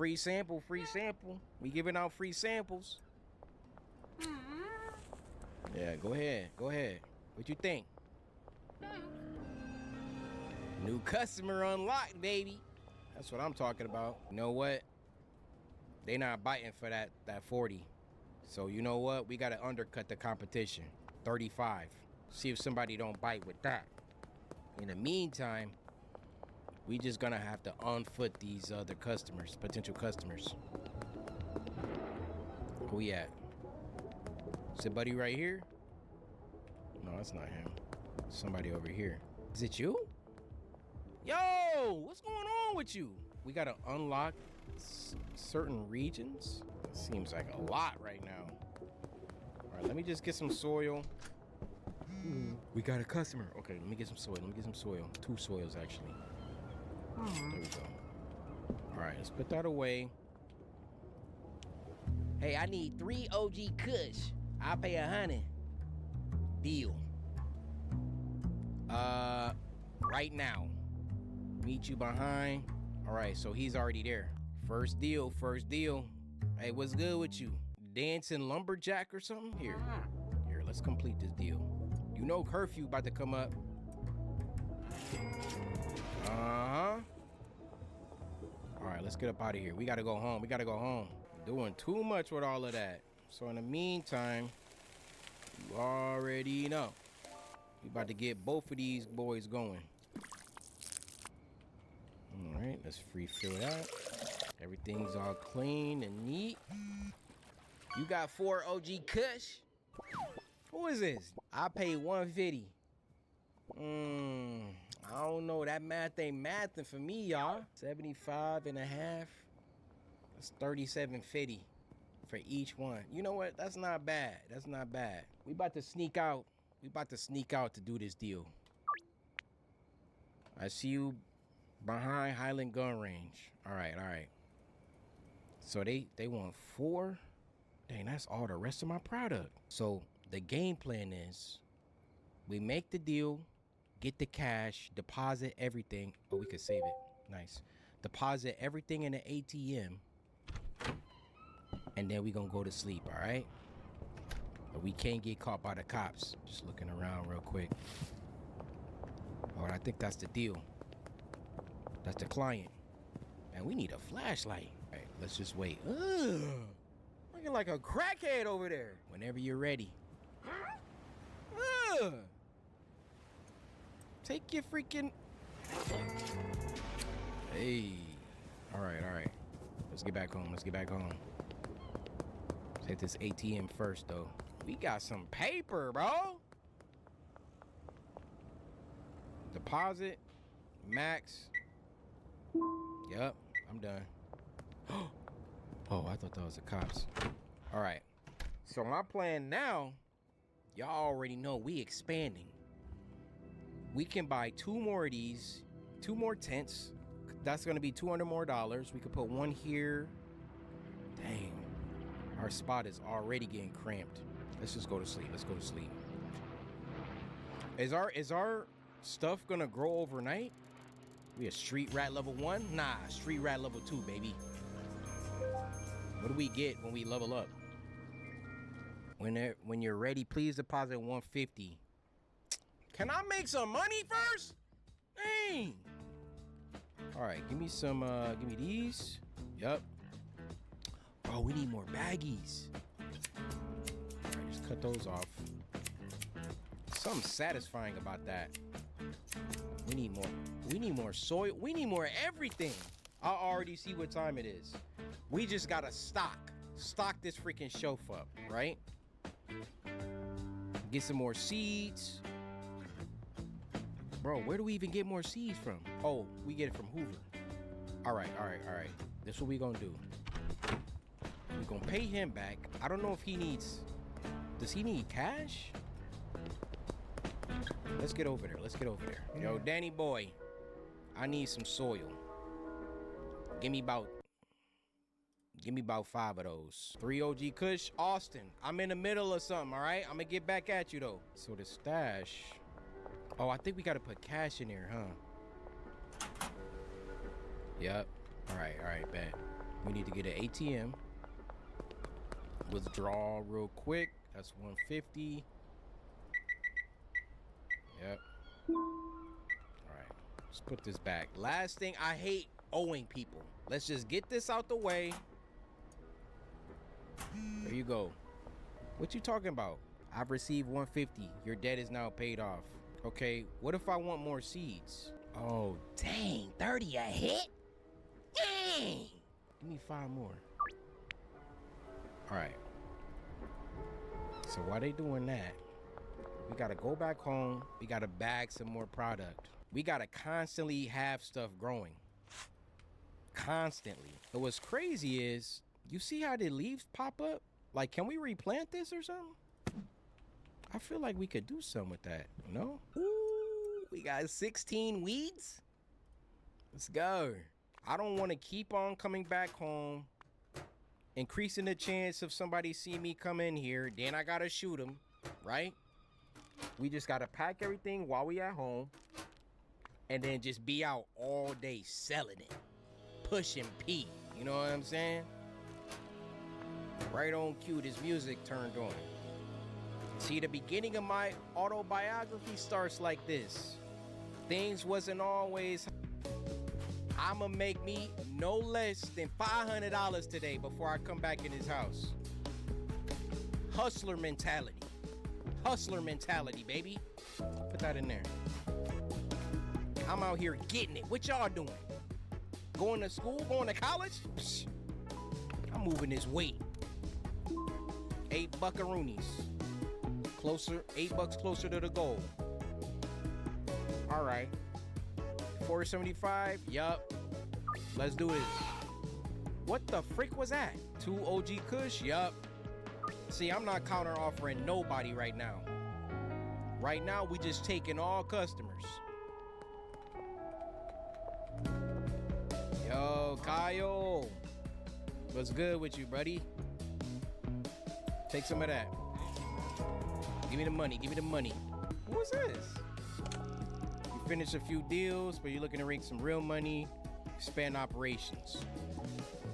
free sample, free sample. We giving out free samples. Yeah, go ahead, go ahead. What you think? New customer unlocked, baby. That's what I'm talking about. You know what? They not biting for that 40. So you know what? We gotta undercut the competition. 35. See if somebody don't bite with that. In the meantime, we just gonna have to unfoot these other customers, potential customers. Who we at? Is it buddy right here? No, that's not him. Somebody over here. Is it you? Yo, what's going on with you? We gotta unlock certain regions. It seems like a lot right now. All right, let me just get some soil. We got a customer. Okay, let me get some soil. Let me get some soil. 2 soils, actually. There we go. All right, let's put that away. Hey, I need 3 OG Kush. I'll pay 100. Deal. Right now. Meet you behind. All right, so he's already there. First deal, first deal. Hey, what's good with you? Dancing lumberjack or something? Here, let's complete this deal. You know curfew about to come up. Uh-huh. All right, let's get up out of here. We gotta go home. We gotta go home. Doing too much with all of that. So in the meantime, you already know. We about to get both of these boys going. All right, let's free fill that. Everything's all clean and neat. You got 4 OG Kush? Who is this? I paid 150. I don't know. That math ain't mathing for me, y'all. 75 and a half. That's 37.50 for each one. You know what? That's not bad. That's not bad. We about to sneak out. We about to sneak out to do this deal. I see you behind Highland Gun Range. All right, all right. So they want 4. Dang, that's all the rest of my product. So the game plan is we make the deal, get the cash, deposit everything. Oh, we could save it. Nice. Deposit everything in the ATM. And then we gonna go to sleep, all right? But we can't get caught by the cops. Just looking around real quick. Oh, I think that's the deal. That's the client. Man, we need a flashlight. All right, let's just wait. Ugh, looking like a crackhead over there. Whenever you're ready. Ugh. Take your freaking... Hey. All right, all right. Let's get back home. Let's get back home. Let's hit this ATM first, though. We got some paper, bro. Deposit. Max. Yep, I'm done. Oh, I thought that was the cops. All right. So my plan now, y'all already know we expanding. We can buy 2 more of these, 2 more tents. That's gonna be $200 more. We could put 1 here. Dang, our spot is already getting cramped. Let's just go to sleep. Let's go to sleep. Is our stuff gonna grow overnight? We a street rat level 1? Nah, street rat level 2, baby. What do we get when we level up? When you're ready, please deposit 150. Can I make some money first? Dang. All right, give me some, give me these. Yep. Bro, we need more baggies. All right, just cut those off. Something satisfying about that. We need more. We need more soil. We need more everything. I already see what time it is. We just gotta stock this freaking shelf up, right? Get some more seeds. Bro, where do we even get more seeds from? Oh, we get it from Hoover. All right, all right, all right. This is what we gonna do. We're gonna pay him back. I don't know if he needs... Does he need cash? Let's get over there. Let's get over there. Yo, Danny boy, I need some soil. Give me about 5 of those. 3 OG Kush, Austin. I'm in the middle of something, all right? I'm gonna get back at you, though. So the stash... Oh, I think we gotta put cash in there, huh? Yep. All right, bet. We need to get an ATM. Withdraw real quick. That's 150. Yep. All right. Let's put this back. Last thing, I hate owing people. Let's just get this out the way. There you go. What you talking about? I've received 150. Your debt is now paid off. Okay, what if I want more seeds? Oh, dang, 30 a hit? Dang! Give me 5 more. All right. So while they doing that, we gotta go back home. We gotta bag some more product. We gotta constantly have stuff growing. Constantly. But what's crazy is, you see how the leaves pop up? Like, can we replant this or something? I feel like we could do something with that, you know? Ooh, we got 16 weeds? Let's go. I don't want to keep on coming back home, increasing the chance of somebody seeing me come in here, then I gotta shoot them, right? We just gotta pack everything while we at home, and then just be out all day selling it, pushing P, you know what I'm saying? Right on cue, this music turned on. See, the beginning of my autobiography starts like this. Things wasn't always. I'ma make me no less than $500 today before I come back in this house. Hustler mentality. Hustler mentality, baby. Put that in there. I'm out here getting it. What y'all doing? Going to school? Going to college? Psh, I'm moving this weight. 8 buckaroonies. Closer, $8 closer to the goal. All right. 475, yup. Let's do this. What the freak was that? 2 OG Kush, yup. See, I'm not counter offering nobody right now. Right now, we just taking all customers. Yo, Kyle. What's good with you, buddy? Take some of that. Give me the money, give me the money. What's this? You finished a few deals, but you're looking to make some real money, expand operations.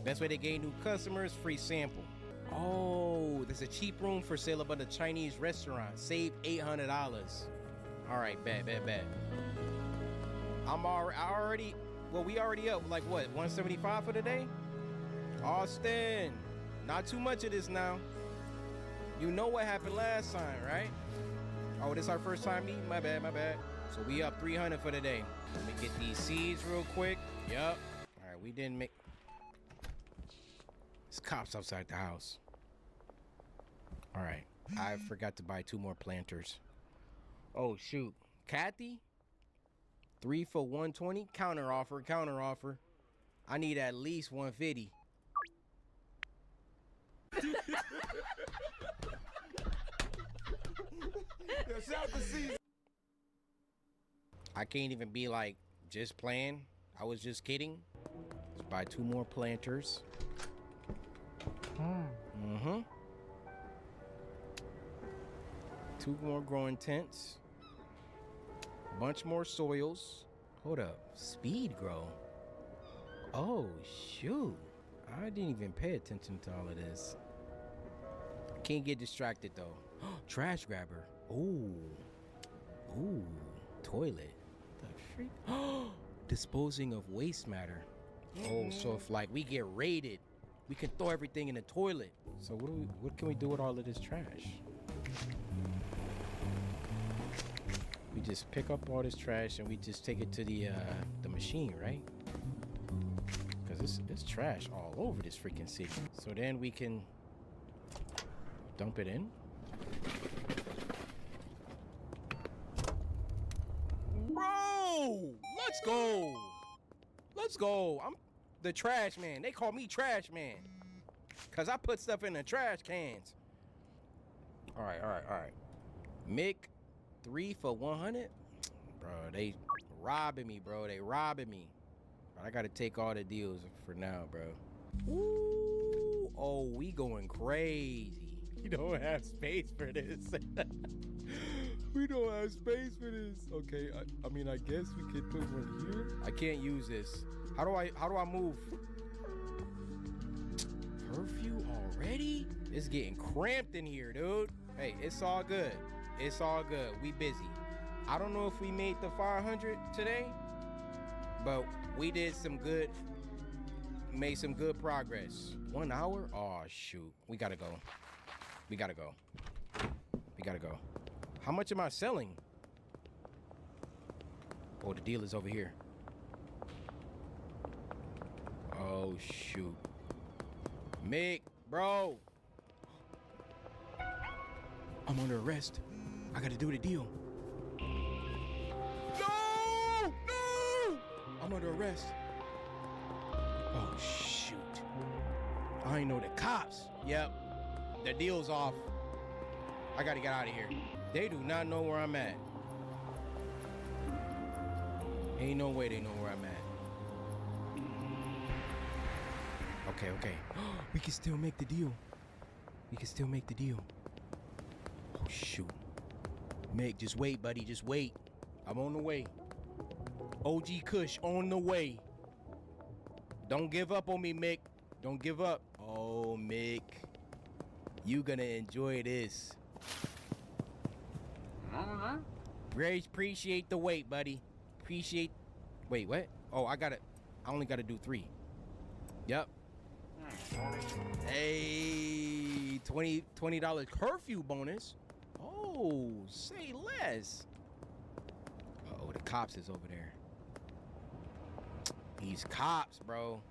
Best way to gain new customers, free sample. Oh, there's a cheap room for sale about a Chinese restaurant. Save $800. All right, bet. We already up, like what, 175 for the day? Austin, not too much of this now. You know what happened last time, right? Oh, this our first time meeting? My bad. So we up 300 for the day. Let me get these seeds real quick. Yup. All right, we didn't make... There's cops outside the house. All right, I forgot to buy 2 more planters. Oh, shoot. Kathy? 3 for 120? Counter offer. I need at least 150. I can't even be like, just playing. I was just kidding. Let's buy 2 more planters. Mm-hmm. 2 more growing tents. Bunch more soils. Hold up. Speed grow. Oh, shoot. I didn't even pay attention to all of this. Can't get distracted though. Trash grabber. Ooh. Toilet. The freak. Disposing of waste matter. Oh, so if like we get raided, we can throw everything in the toilet. So what can we do with all of this trash? We just pick up all this trash and we just take it to the machine, right? Because there's trash all over this freaking city. So then we can dump it in. Bro, let's go. I'm the trash man. They call me trash man because I put stuff in the trash cans. All right. Mick, 3 for 100. Bro, they robbing me, bro. I gotta take all the deals for now, bro. Ooh, oh, we going crazy. We don't have space for this. We don't have space for this. Okay, I mean, I guess we could put one here. I can't use this. How do I move? It's getting cramped in here, dude. Hey, it's all good. It's all good. We busy. I don't know if we made the 500 today, but we did some good, made some good progress. 1 hour? Oh, shoot. We gotta go. We gotta go. We gotta go. How much am I selling? Oh, the deal is over here. Oh, shoot. Mick, bro. I'm under arrest. I gotta do the deal. No! No! I'm under arrest. Oh, shoot. I ain't know the cops. Yep. The deal's off. I gotta get out of here. They do not know where I'm at. Ain't no way they know where I'm at. Okay, okay. We can still make the deal. We can still make the deal. Oh, shoot. Mick, just wait, buddy. Just wait. I'm on the way. OG Kush on the way. Don't give up on me, Mick. Don't give up. Oh, Mick. You gonna enjoy this. Very appreciate the wait, buddy. Appreciate. Wait, what? Oh, I only gotta do 3. Yep. Hey, $20 curfew bonus. Oh, say less. Uh-oh, the cops is over there. These cops, bro.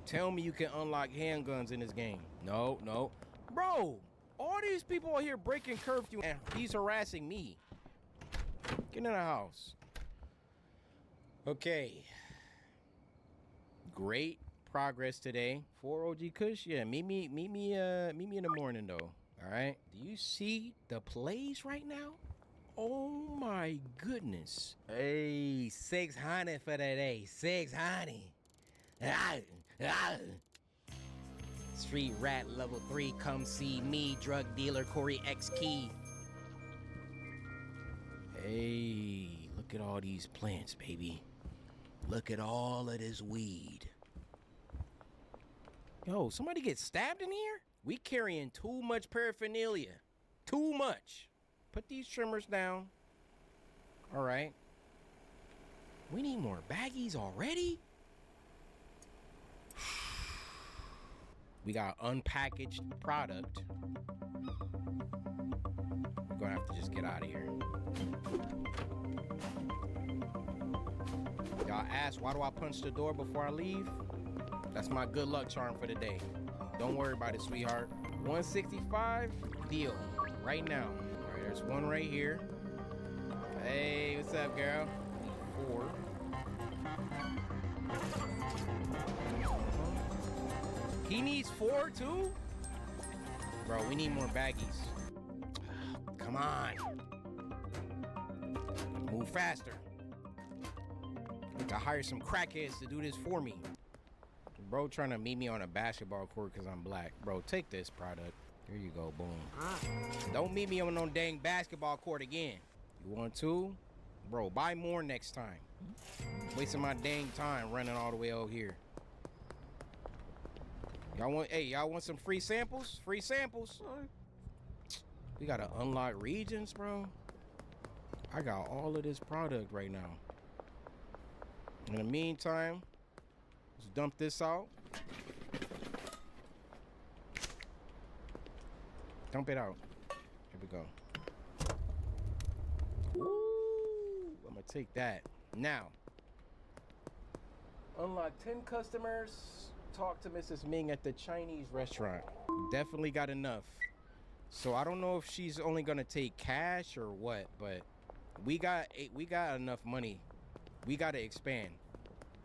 Tell me you can unlock handguns in this game. No, no. Bro, all these people are here breaking curfew and he's harassing me. Get in the house. Okay. Great progress today for OG Kush. Yeah, meet me in the morning though. All right. Do you see the plays right now? Oh my goodness. Hey, 600 for today. 600. Street rat level 3. Come see me, drug dealer Corey X Key. Hey, look at all these plants, baby. Look at all of this weed. Yo, somebody get stabbed in here? We carrying too much paraphernalia. Too much. Put these trimmers down. All right. We need more baggies already? We got unpackaged product. We're gonna have to just get out of here. Y'all ask, why do I punch the door before I leave? That's my good luck charm for the day. Don't worry about it, sweetheart. 165, deal. Right now. All right, there's one right here. Hey, what's up, girl? 4. He needs 4 too? Bro, we need more baggies. Come on. Move faster. I could hire some crackheads to do this for me. Bro trying to meet me on a basketball court because I'm black. Bro, take this product. Here you go, boom. Don't meet me on no dang basketball court again. You want to? Bro, buy more next time. Wasting my dang time running all the way over here. Y'all want some free samples? Free samples? We gotta unlock regions, bro. I got all of this product right now. In the meantime, let's dump this out. Dump it out. Here we go. Ooh, I'm gonna take that. Now, unlock 10 customers. Talk to Mrs. Ming at the Chinese restaurant. Definitely got enough. So I don't know if she's only gonna take cash or what, but we got enough money. We gotta expand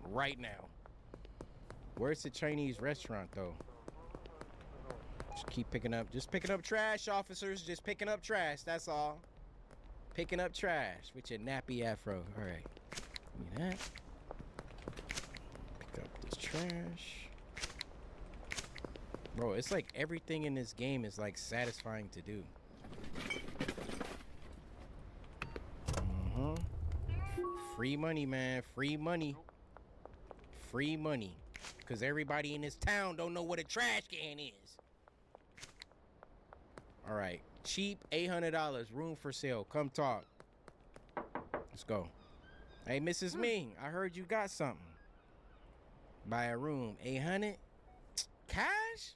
right now. Where's the Chinese restaurant though? Just keep picking up trash, officers. Just picking up trash, that's all. Picking up trash with your nappy afro. All right, give me that. Pick up this trash. Bro, it's like everything in this game is like satisfying to do. Free money, man. Free money. Free money. Because everybody in this town don't know what a trash can is. All right. Cheap, $800. Room for sale. Come talk. Let's go. Hey, Mrs. Ming, I heard you got something. Buy a room. 800? Cash?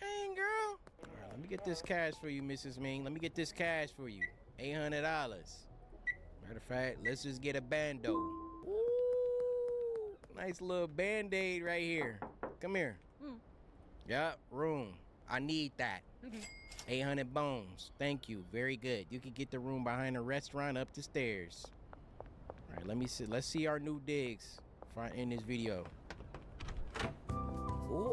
Hey, girl. All right, let me get this cash for you, Mrs. Ming. Let me get this cash for you. $800. Matter of fact, let's just get a bando. Ooh, nice little Band-Aid right here. Come here. Yup, room. I need that. 800 bones. Thank you. Very good. You can get the room behind the restaurant up the stairs. All right, let me see. Let's see our new digs in this video. Ooh.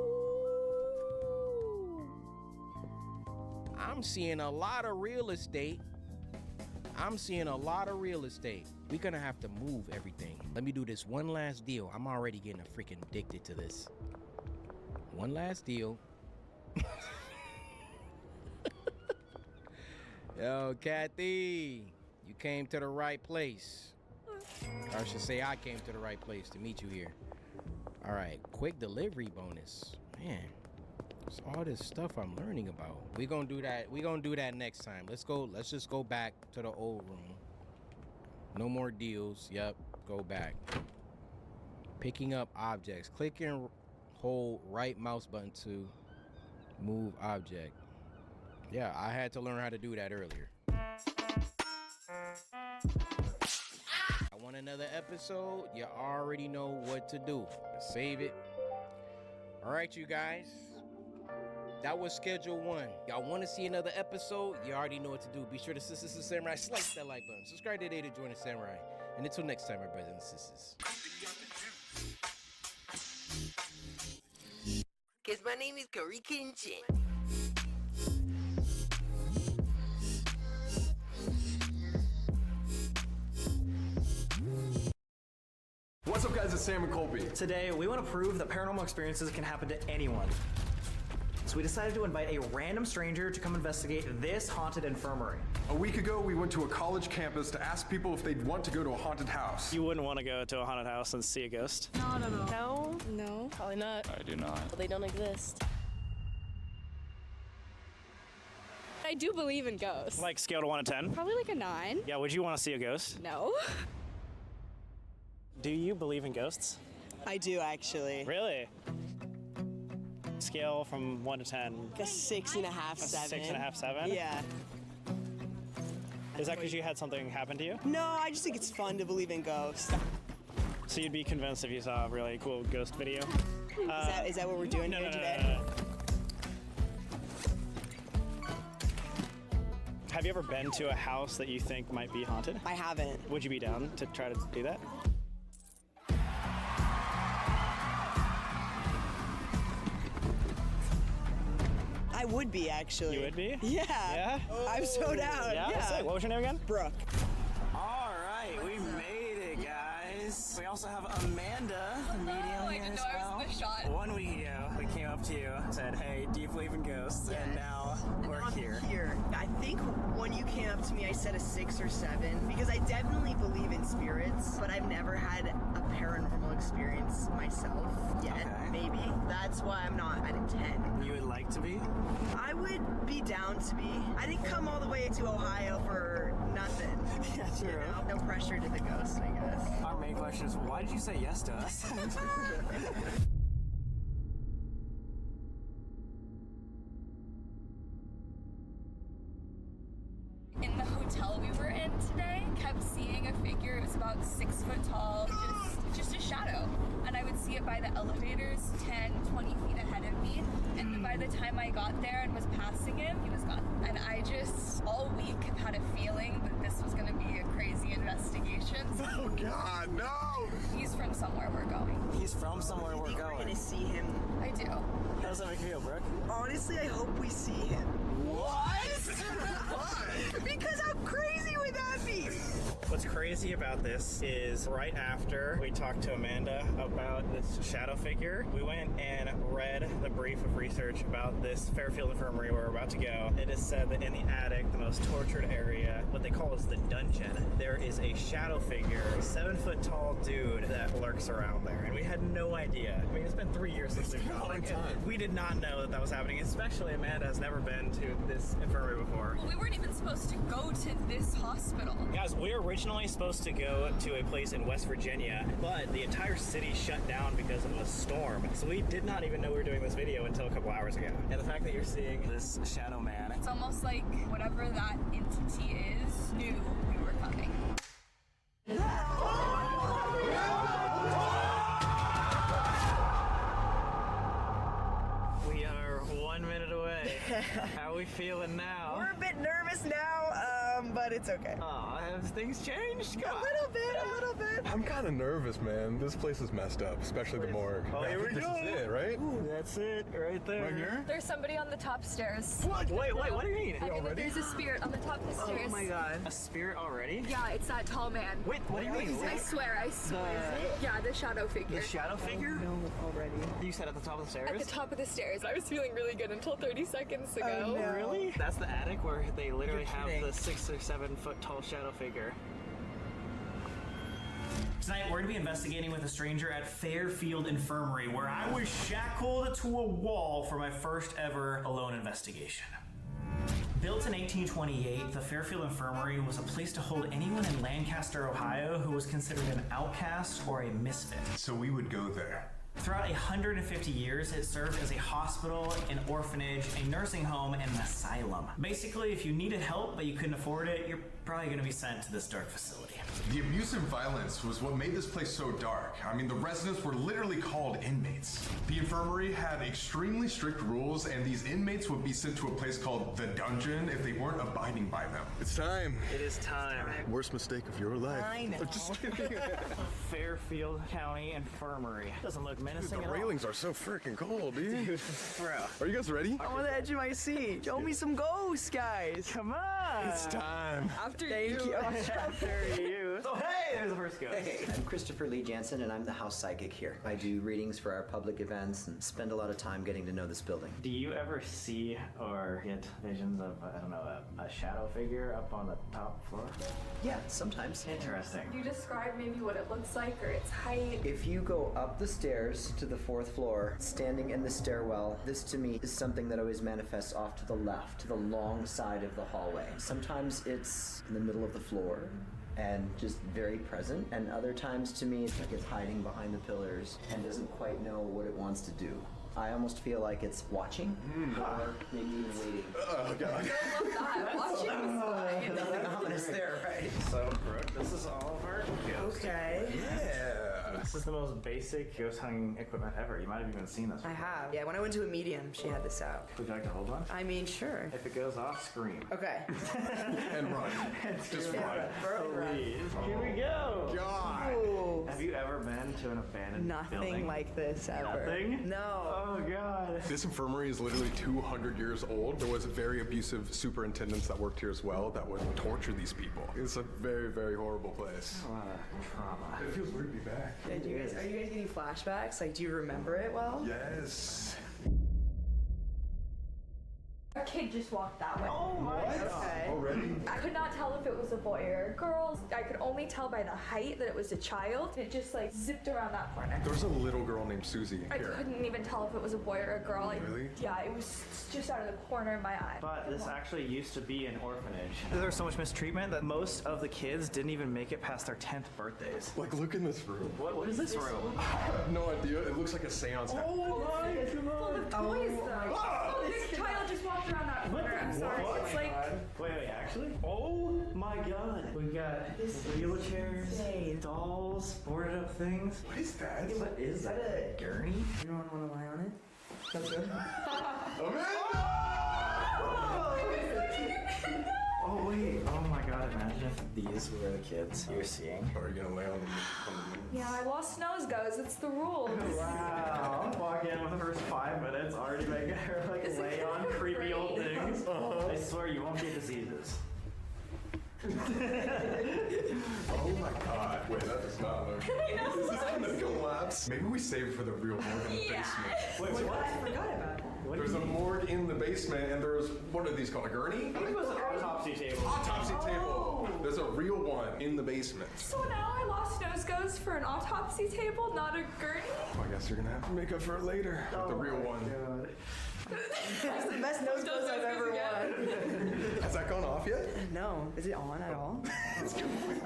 I'm seeing a lot of real estate. We're gonna have to move everything. Let me do this one last deal. I'm already getting freaking addicted to this. One last deal. Yo, Kathy, you came to the right place. Or I should say I came to the right place to meet you here. All right, quick delivery bonus. Man, it's all this stuff I'm learning about. We're gonna do that next time. Let's just go back to the old room. No more deals. Yep, go back. Picking up objects. Click and hold right mouse button to move object. Yeah, I had to learn how to do that earlier. I want another episode. You already know what to do. Save it. All right, you guys. That was schedule 1. Y'all want to see another episode? You already know what to do. Be sure to Sisters Samurai, slice that like button. Subscribe today to join the Samurai. And until next time, my brothers and sisters. Cause my name is Curry Kinchin. What's up, guys? It's Sam and Colby. Today, we want to prove that paranormal experiences can happen to anyone. So we decided to invite a random stranger to come investigate this haunted infirmary. A week ago, we went to a college campus to ask people if they'd want to go to a haunted house. You wouldn't want to go to a haunted house and see a ghost? No, probably not. I do not. Well, they don't exist. I do believe in ghosts. Like scale to 1 to 10? Probably like a 9. Yeah, would you want to see a ghost? No. Do you believe in ghosts? I do, actually. Really? Scale from 1 to 10. Like a 6.5, 7. 6.5, 7? Yeah. Is that because you had something happen to you? No, I just think it's fun to believe in ghosts. So you'd be convinced if you saw a really cool ghost video? Is that what we're doing here today? No. Have you ever been to a house that you think might be haunted? I haven't. Would you be down to try to do that? I would be, actually. You would be? Yeah. Yeah? I'm so down. Yeah? Sick. What was your name again? Brooke. All right, we made it, guys. We also have Amanda, the medium here as well. I was in the shot. 1 week ago, we came up to you, said, hey, do you believe in ghosts? Yes. And now we're here. I think when you came up to me, I said a 6 or 7 because I definitely believe in spirits, but I've never had a paranormal experience myself yet. Okay. Maybe. That's why I'm not at a 10. You would like to be? I would be down to be. I didn't come all the way to Ohio for nothing. Yeah, true. You know? No pressure to the ghost, I guess. Our main question is, why did you say yes to us? In the hotel we were in today, kept seeing a figure. It was about 6 foot tall, just a shadow. And I would see it by the elevators 10, 20 feet ahead of me. And by the time I got there and was passing him, he was gone. And I just, all week, have had a feeling that this was gonna be a crazy investigation. Oh God, no! He's from somewhere we're going. He's from somewhere we're going. We're gonna see him. I do. How does that make you feel, Brooke? Honestly, I hope we see him. What? Why? Because how crazy would that be? What's crazy about this is right after we talked to Amanda about this shadow figure, we went and read the brief of research about this Fairfield Infirmary where we're about to go. It is said that in the attic, the most tortured area, what they call is the dungeon, there is a shadow figure, a 7 foot tall dude that lurks around there. And we had no idea. I mean, it's been 3 years since we've gone. We did not know that was happening, especially Amanda has never been to this infirmary before. Well, we weren't even supposed to go to this hospital. Guys, we were originally supposed to go to a place in West Virginia, but the entire city shut down because of a storm. So we did not even know we were doing this video until a couple hours ago. And the fact that you're seeing this shadow man. It's almost like whatever that entity is knew we were coming. We are 1 minute away. How are we feeling now? We're a bit nervous now, but it's okay. Oh, have things changed? A little bit. I'm kind of nervous, man. This place is messed up, especially the morgue. Oh, here we go. This is it, right? Ooh, that's it, right there. Right here? There's somebody on the top stairs. What? Wait, what do you mean? I mean, there's a spirit on the top of the stairs. Oh my god. A spirit already? Yeah, it's that tall man. Wait, what do you mean? I swear. Yeah, the shadow figure. The shadow figure? No, already. You said at the top of the stairs? At the top of the stairs. I was feeling really good until 30 seconds ago. Oh, no. Really? That's the attic where they literally have kidding. the 6 or 7 foot tall shadow figure. Tonight, we're going to be investigating with a stranger at Fairfield Infirmary, where I was shackled to a wall for my first ever alone investigation. Built in 1828, the Fairfield Infirmary was a place to hold anyone in Lancaster, Ohio who was considered an outcast or a misfit. So we would go there. Throughout 150 years, it served as a hospital, an orphanage, a nursing home, and an asylum. Basically, if you needed help but you couldn't afford it, you're probably going to be sent to this dark facility. The abuse and violence was what made this place so dark. I mean, the residents were literally called inmates. The infirmary had extremely strict rules, and these inmates would be sent to a place called the dungeon if they weren't abiding by them. It's time. It is time. Worst mistake of your life. I know. Just kidding. Fairfield County Infirmary. Doesn't look menacing The at all. railings are so freaking cold, dude. Bro. Are you guys ready? I'm on the edge of my seat. Show me some ghosts, guys. Come on. It's time. After you. After you. So hey, there's the first ghost. Hey, I'm Christopher Lee Jansen, and I'm the house psychic here. I do readings for our public events and spend a lot of time getting to know this building. Do you ever see or get visions of, I don't know, a shadow figure up on the top floor? Yeah, sometimes. Interesting. Can you describe maybe what it looks like or its height? If you go up the stairs to the 4th floor, standing in the stairwell, this to me is something that always manifests off to the left, to the long side of the hallway. Sometimes it's in the middle of the floor and just very present, and other times to me it's like it's hiding behind the pillars and doesn't quite know what it wants to do. I almost feel like it's watching or maybe even waiting. Oh, God. I love that. Watching was fine. Nothing ominous there, right? So, Brooke, this is all of our ghosts. Okay. Yeah. This is the most basic ghost hunting equipment ever. You might have even seen this I before. have. Yeah, when I went to a medium, she had this out. Would you like to hold one? I mean, sure. If it goes off, scream. Okay. And run. Just run. Please. Here we go. God. Ooh. Have you ever been to an abandoned building? Nothing like this ever. Nothing? No. Oh, God. This infirmary is literally 200 years old. There was very abusive superintendents that worked here as well that would torture these people. It's a very, very horrible place. A lot of trauma. It feels weird to be back. Are you guys getting flashbacks? Like, do you remember it well? Yes. A kid just walked that way. Oh my god. Okay. Already? I could not tell if it was a boy or a girl. I could only tell by the height that it was a child. It just like zipped around that corner. There was a little girl named Susie I here. couldn't even tell if it was a boy or a girl. Really? Yeah, it was just out of the corner of my eye. But this actually used to be an orphanage. There was so much mistreatment that most of the kids didn't even make it past their 10th birthdays. Like, look in this room. What is this room? I have no idea. It looks like a seance. Oh my god! Full of toys though. Oh, this child just walked around that corner. I'm sorry. What? It's like Wait, actually? Oh my god. We got wheelchairs, dolls, boarded up things. What is that? What is that? A gurney? You don't want to lie on it? That's good. Oh wait. Oh my god, imagine if these were the kids you're seeing. Are you gonna lay on the yeah, I lost nose goes. It's the rules. Wow. I'm walking in with the first 5 minutes already making her like lay on creepy old things. I swear you won't get diseases. Oh my god. Wait, that does not look. Is this gonna collapse? Maybe we save it for the real morgue in the basement. Wait, what? I forgot about that. There's a morgue in the basement. basement, and there's, what are these called, a gurney? I think it was an autopsy table. Autopsy table. There's a real one in the basement. So now I lost nose goes for an autopsy table, not a gurney? I guess you're gonna have to make up for it later with the real one. God. That's the best nose goes I've ever won. Has that gone off yet? No. Is it on at all? Did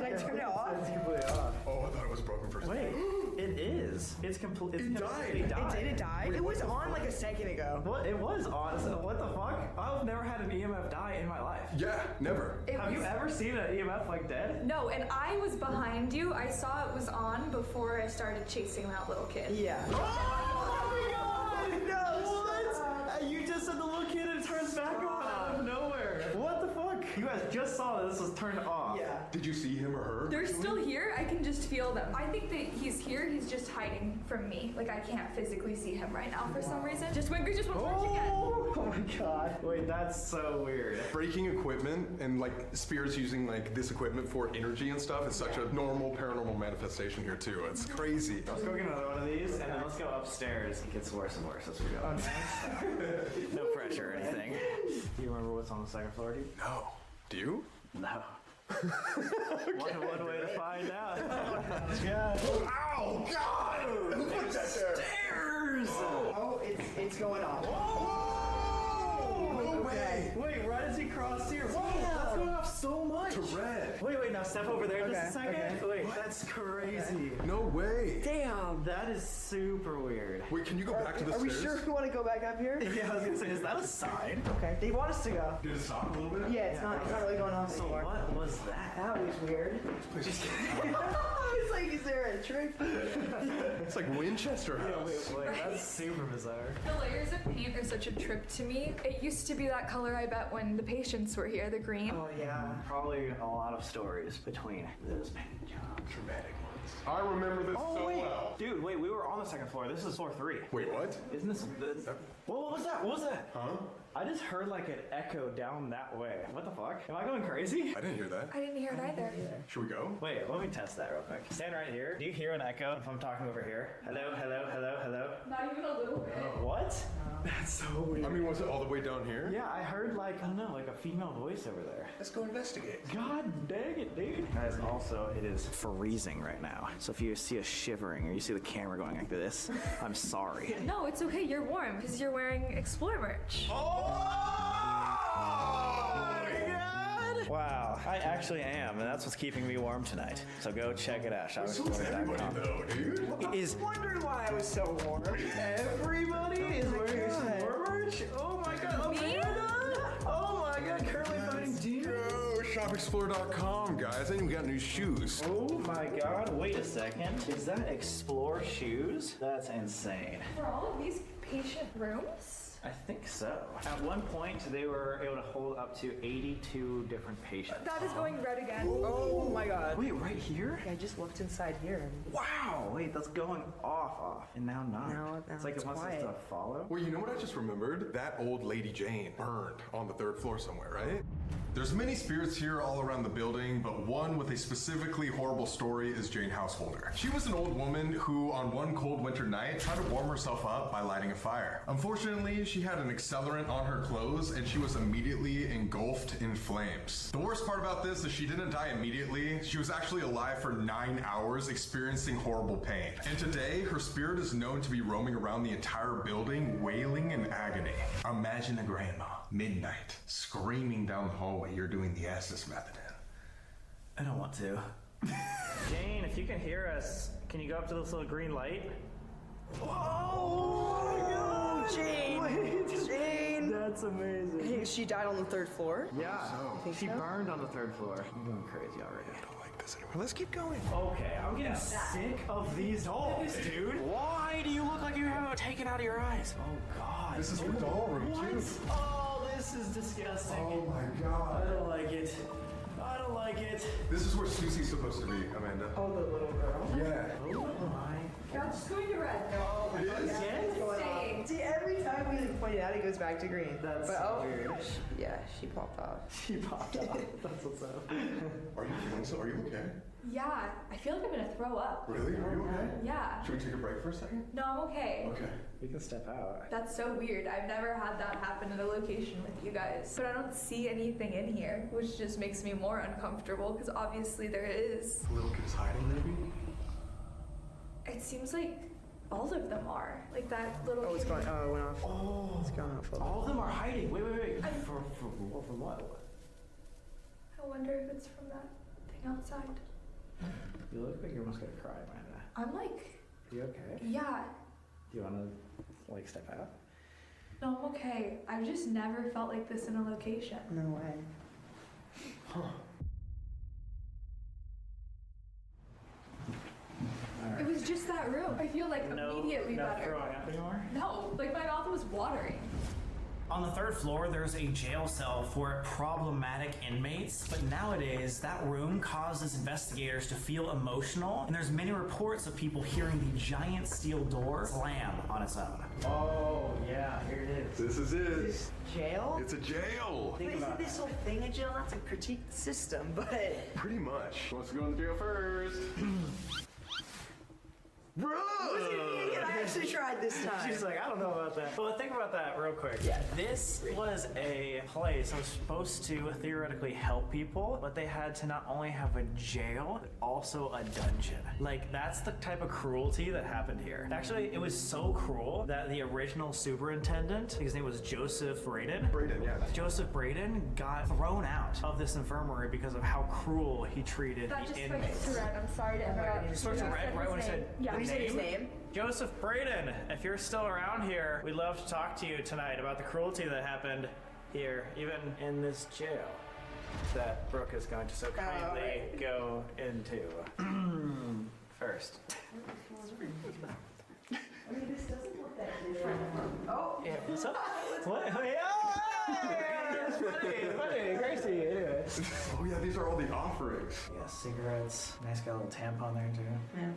I turn it off? It's completely off. Oh, I thought it was broken for a second. Wait, it is. It's completely. It completely died. Did it die? Wait, it was what the on fuck? like a second ago. What? It was on. So what the fuck? I've never had an EMF die in my life. Yeah, never. Have you ever seen an EMF like dead? No, and I was behind you. I saw it was on before I started chasing that little kid. Yeah. Oh my god! No! What? You just said the little kid and it turns back on out of nowhere. What the fuck? You guys just saw that this was turned off. Yeah. Did you see him or her? They're still here. I can just feel them. I think that he's here. He's just hiding from me. Like I can't physically see him right now for some reason. Just went again. Oh my god. Wait, that's so weird. Breaking equipment and like spirits using like this equipment for energy and stuff is such a normal paranormal manifestation here too. It's crazy. Let's go get another one of these and then let's go upstairs. It gets worse and worse as we go. No pressure or anything. Do you remember what's on the second floor, dude? No. Do you? No. One way to find out. Yeah. Ow! God! Who put that there? Stairs! Oh, it's going off. Whoa! No way! Wait, right as he crossed here. Whoa, that's going off so much. To red. Wait, now step over there just a second. Okay. Wait, that's crazy. No way. Damn. That is super weird. Wait, can you go back to the Are stairs? we sure we want to go back up here? Yeah, I was gonna say, is that a sign? Okay. They want us to go. Did it stop a little bit? Yeah, it's not really going off So anymore. what was that? That was weird. Just kidding. It's like, is there a trick? It's like Winchester House. Wait, that's super bizarre. The layers of paint are such a trip to me. It used to be that color, I bet, when the patients were here, the green. Oh yeah. Probably a lot of stories between those paint jobs. Dramatic ones. I remember this so well. Dude, wait, we were on the second floor. This is floor 3. Wait, what? Isn't this... What was that? What was that? Huh? I just heard like an echo down that way. What the fuck? Am I going crazy? I didn't hear that. I didn't hear it either. Should we go? Wait, let me test that real quick. Stand right here. Do you hear an echo if I'm talking over here? Hello, hello, hello, hello. Not even a little bit. What? That's so weird. I mean, was it all the way down here? Yeah, I heard like, I don't know, like a female voice over there. Let's go investigate. God dang it, dude. Guys, also, it is freezing right now. So if you see us shivering or you see the camera going like this, I'm sorry. No, it's okay. You're warm because you're wearing Explore merch. Wow, I actually am, and that's what's keeping me warm tonight. So go check it out. Everybody though, dude. I was wondering why I was so warm. Everybody is wearing Explore merch? Oh my god, Amanda! Oh my god, currently fighting demons. Go shopexplore.com, guys. And we got new shoes. Oh my god, wait a second. Is that Explore shoes? That's insane. For all of these patient rooms? I think so. At one point, they were able to hold up to 82 different patients. That is going red again. Oh my god. Wait, right here? I just looked inside here. And Wow! Wait, that's going off, and now not. Now it's like it's it wants us quiet. to follow. Well, you know what I just remembered? That old Lady Jane burned on the 3rd floor somewhere, right? There's many spirits here all around the building, but one with a specifically horrible story is Jane Householder. She was an old woman who, on one cold winter night, tried to warm herself up by lighting a fire. Unfortunately, she had an accelerant on her clothes and she was immediately engulfed in flames. The worst part about this is she didn't die immediately. She was actually alive for 9 hours, experiencing horrible pain. And today, her spirit is known to be roaming around the entire building, wailing in agony. Imagine a grandma, midnight, screaming down the hallway you're doing the Estes method in. I don't want to. Jane, if you can hear us, can you go up to this little green light? oh my god, Jane! Wait, Jane! That's amazing. Hey, she died on the 3rd floor? Yeah, she so? burned on the 3rd floor. I'm going crazy already. I don't like this anymore. Let's keep going. Okay, I'm getting sick of these dolls, dude. Why do you look like you have it taken out of your eyes? Oh god. This is her doll room, too. Oh, this is disgusting. Oh my god. I don't like it. I don't like it. This is where Susie's supposed to be, Amanda. Oh, the little girl? Yeah. Oh my. God, just going to red. No, It is? it's going off. See, every time we point it out, it goes back to green. That's but, so weird. Yeah, she popped off. She popped off. That's what's up. Are you feeling so? Are you okay? Yeah, I feel like I'm gonna throw up. Really? Are you okay? Yeah. Should we take a break for a second? No, I'm okay. Okay. We can step out. That's so weird. I've never had that happen in a location with you guys. But I don't see anything in here, which just makes me more uncomfortable because obviously there is. The little kid's hiding, maybe? It seems like all of them are. Like that little Oh, it's kid. going. Oh, it went off. Oh, it's going off. All of them are hiding. Wait. From what? I wonder if it's from that thing outside. You look like you're almost gonna cry, Amanda. I'm like, Are you okay? yeah, Do you wanna like step out? no, I'm okay. I've just never felt like this in a location. No way. It was just that room. I feel like immediately not better. throwing up anymore? No, like my mouth was watering. On the 3rd floor, there's a jail cell for problematic inmates, but nowadays that room causes investigators to feel emotional, and there's many reports of people hearing the giant steel door slam on its own. Oh, yeah, here it is. This is it. This jail? It's a jail. But isn't this whole thing a jail? Not to critique the system, but... Pretty much. Who wants to go in the jail first? Bro! I actually tried this time. She's like, I don't know about that. Well, think about that real quick. Yeah. This was a place that was supposed to theoretically help people, but they had to not only have a jail, but also a dungeon. Like, that's the type of cruelty that happened here. Actually, it was so cruel that the original superintendent, his name was Joseph Braden. Braden, yeah. Joseph Braden got thrown out of this infirmary because of how cruel he treated That the just inmates. switched to red. I'm sorry to interrupt. It switched to red right when I said Yeah. When you said his name? Joseph Braden, if you're still around here, we'd love to talk to you tonight about the cruelty that happened here, even in this jail that Brooke is going to so kindly go into. First. I mean, this doesn't look that different. Oh! Yeah, what's up? What? Hey, funny, Gracie, anyway. Oh yeah, these are all the offerings. Yeah, cigarettes. Nice, got a little tampon there too. Yeah.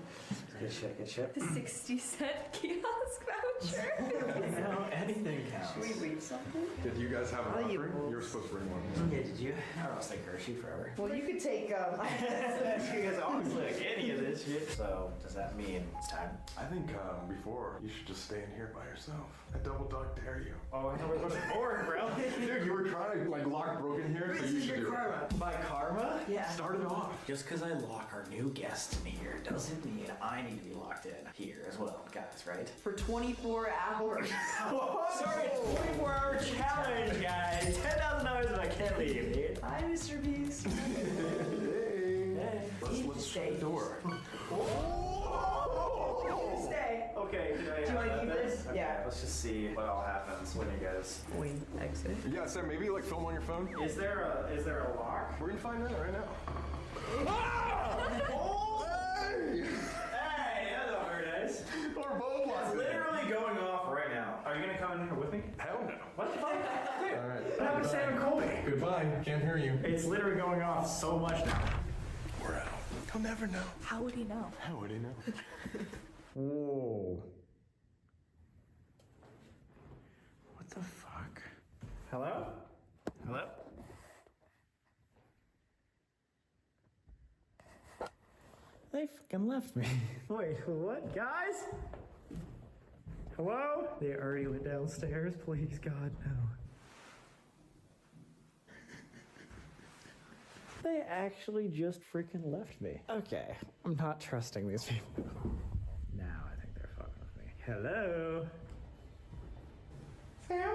Good shit, good shit. The 60-cent kiosk voucher. You know, anything counts. Should we read something? Did you guys have an Oh, you offering? wolves. You were supposed to bring one. Yeah, did you? I don't know, stay Hershey forever. Well, you could take, You guys always like any of this shit. So, does that mean it's time? I think before you should just stay in here by yourself. I double dog dare you. Oh, I thought we were going to board, bro. Dude, you were trying to like lock Brooke in here, so This you is should your do karma. My karma? Yeah. Start it off. Just because I lock our new guest in here doesn't mean I need to be locked in here as well, guys, right? For 24 hours. Sorry, 24-hour challenge, guys. $10,000 if I can't leave, dude. Hi, Mr. Beast. Hey. Let's shut the door. Stay. Okay, Do you want to keep this? Okay, Yeah. let's just see what all happens when you guys. We exit. Yeah, Sam, maybe like film on your phone. Is there a lock? We're gonna find out right now. Hey, that's not very nice. We're both It's locked in. literally going off right now. Are you gonna come in here with me? Hell no. What the fuck? Dude, All right. what happened to Sam and Colby? Goodbye. Can't hear you. It's literally going off so much now. We're out. He'll never know. How would he know? How would he know? Whoa. What the fuck? Hello? Hello? They fucking left me. Wait, what? Guys? Hello? They already went downstairs? Please, God, no. They actually just freaking left me. Okay, I'm not trusting these people. Now I think they're fucking with me. Hello? Sam?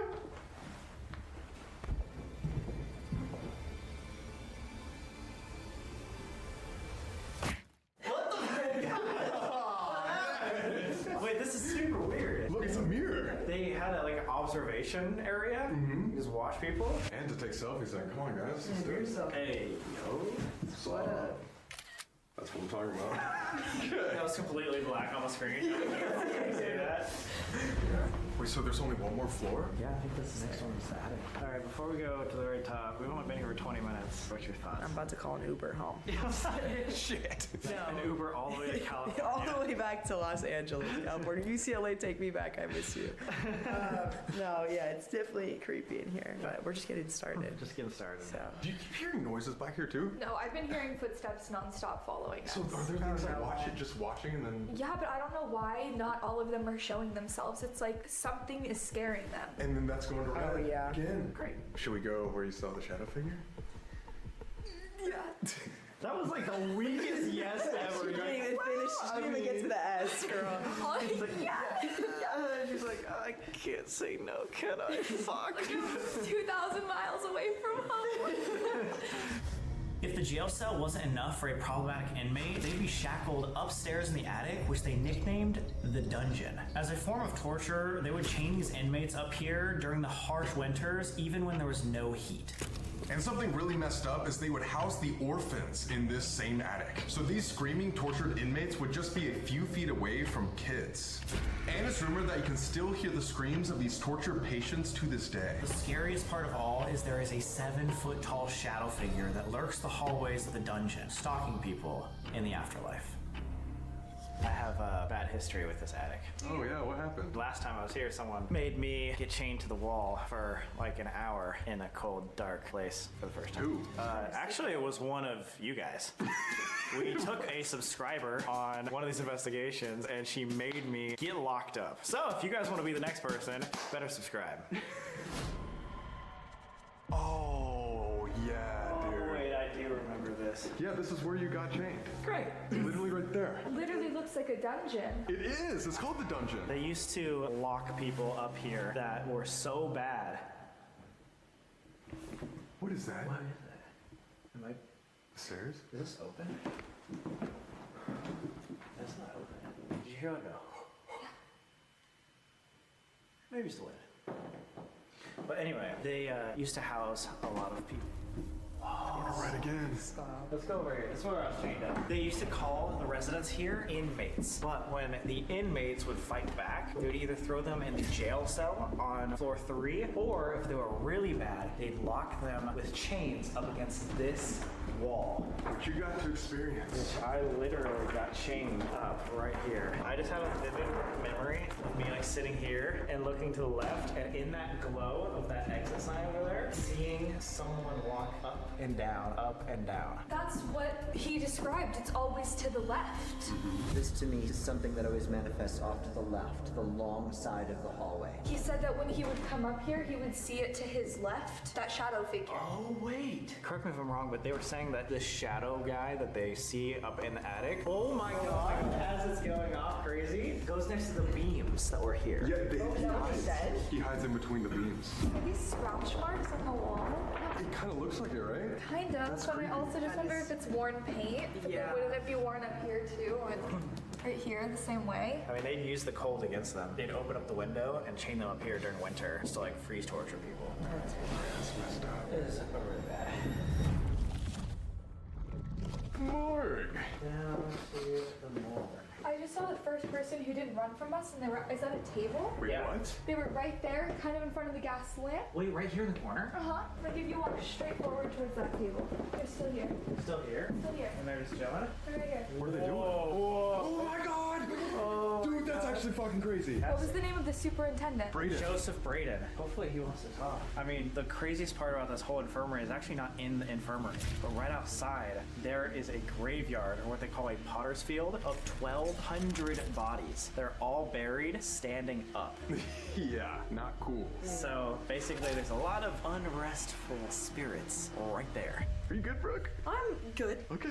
Wait, this is super weird. Look, it's a mirror. They had like an observation area. You just watch people. And to take selfies. Like, come on, guys. Let's do it. Hey, yo. So, that's what I'm talking about. That was completely black on the screen. You see that? Wait, so there's only one more floor? Yeah, I think this next one is the attic. All right, before we go to the very top, we've only been here for 20 minutes. What's your thoughts? I'm about to call an Uber home. Shit. An Uber all the way to California. All the way back to Los Angeles, California. UCLA, take me back. I miss you. No, yeah, it's definitely creepy in here, but we're just getting started. Just getting started. So. Do you keep hearing noises back here too? No, I've been hearing footsteps nonstop following us. So are there things like just watching and then... Yeah, but I don't know why not all of them are showing themselves. It's like something is scaring them. And then that's going to red again. Great. Should we go where you saw the shadow figure? Yeah. That was like the weakest yes ever. She didn't even finish. She didn't even get to the S, girl. Yeah. She's like, I can't say no, can I? Fuck. 2,000 miles away from home. If the jail cell wasn't enough for a problematic inmate, they'd be shackled upstairs in the attic, which they nicknamed the dungeon. As a form of torture, they would chain these inmates up here during the harsh winters, even when there was no heat. And something really messed up is they would house the orphans in this same attic. So these screaming, tortured inmates would just be a few feet away from kids. And it's rumored that you can still hear the screams of these tortured patients to this day. The scariest part of all is there is a 7-foot tall shadow figure that lurks the hallways of the dungeon, stalking people in the afterlife. I have a bad history with this attic. Oh yeah, what happened? Last time I was here, someone made me get chained to the wall for like an hour in a cold, dark place for the first time. Who? Actually, it was one of you guys. We took a subscriber on one of these investigations, and she made me get locked up. So if you guys want to be the next person, better subscribe. Oh yeah, dude. Wait, I do remember this. Yeah, this is where you got chained. Great. Literally right there. Literally looks like a dungeon. It is. It's called the dungeon. They used to lock people up here that were so bad. What is that? What is that? Am I? The stairs? Is this open? That's not open. Did you hear it go? Maybe it's the wind. But anyway, they used to house a lot of people. Oh, right again. Stop. Let's go over here. That's where I was chained up. They used to call the residents here inmates. But when the inmates would fight back, they would either throw them in the jail cell on floor 3, or if they were really bad, they'd lock them with chains up against this wall. Which you got to experience. Which I literally got chained up right here. I just have a vivid memory of me like sitting here and looking to the left, and in that glow of that exit sign over there, seeing someone walk up and down, up and down. That's what he described. It's always to the left. This to me is something that always manifests off to the left, the long side of the hallway. He said that when he would come up here, he would see it to his left, that shadow figure. Oh, wait. Correct me if I'm wrong, but they were saying that this shadow guy that they see up in the attic, oh my god, as it's going off crazy, goes next to the beams that were here. Yeah, he hides in between the beams. Are these scratch marks on the wall? It kind of looks like it, right? Kind of, but I also just wonder if it's worn paint. Yeah. Wouldn't it be worn up here too? And right here the same way? I mean, they'd use the cold against them. They'd open up the window and chain them up here during winter just to like freeze torture people. That's messed up. It is really bad. Morgue. Down to the morgue. I just saw the first person who didn't run from us, and they were. Is that a table? Wait, Yeah. what? They were right there, kind of in front of the gas lamp. Wait, right here in the corner? Like if you walk straight forward towards that table, they're still here. Still here? Still here. And they're just chilling? They're right here. What are they doing? Oh my god! Dude, that's actually fucking crazy. What was the name of the superintendent? Braden. Joseph Braden. Hopefully he wants to talk. I mean, the craziest part about this whole infirmary is actually not in the infirmary, but right outside there is a graveyard, or what they call a potter's field, of 1,200 bodies. They're all buried standing up. Yeah, not cool. So basically there's a lot of unrestful spirits right there. Are you good, Brooke? I'm good. Okay.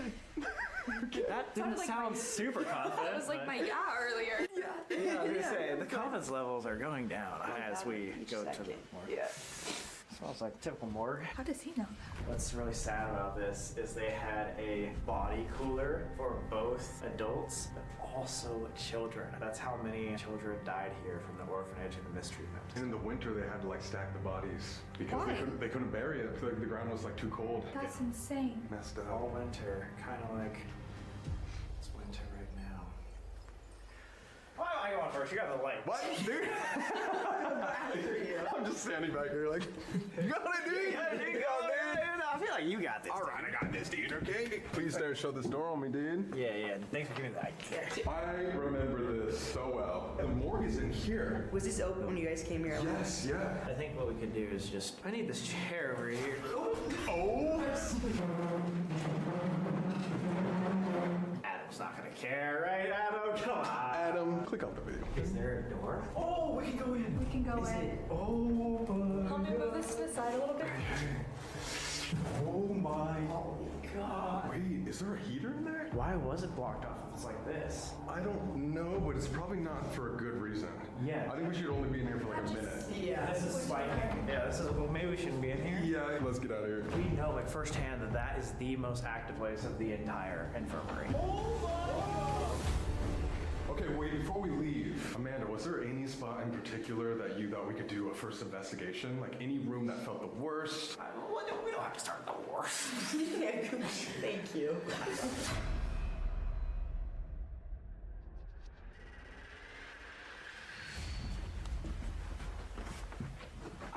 That didn't like sound my- super confident. That was like but- my earlier. Yeah, I was gonna say, the confidence levels are going down as we go to the morgue. Yeah. Smells like typical morgue. How does he know that? What's really sad about this is they had a body cooler for both adults, but also children. That's how many children died here from the orphanage and the mistreatment. And in the winter, they had to like stack the bodies because Why? they couldn't bury it. The ground was like too cold. That's insane. Messed up. All winter, kind of like it's winter right now. I go on first. You got the light. What, dude? I'm just standing back here like, you got it, dude. Go, dude. I feel like you got this. All right, I got this, dude. Okay. Please don't shut this door on me, dude. Yeah. Thanks for giving me that. I remember this so well. The morgue is in here. Was this open when you guys came here? Yes, yeah. I think what we could do is just. I need this chair over here. Oh. Adam's not gonna care, right? Adam, come on. Adam, click off the video. Is there a door? Oh, we can go in. We can go in. Oh, Help me move this to the side a little bit. oh my. Oh God. Wait, is there a heater in there? Why was it blocked off if it's like this? I don't know, but it's probably not for a good reason. Yeah. I think we should only be in here for like a minute. Yeah. This is spiking. Yeah, this is. Well, maybe we shouldn't be in here. Yeah, let's get out of here. We know like firsthand that that is the most active place of the entire infirmary. Okay, wait, before we leave, Amanda, was there any spot in particular that you thought we could do a first investigation? Like any room that felt the worst? We don't have to start the worst. Thank you.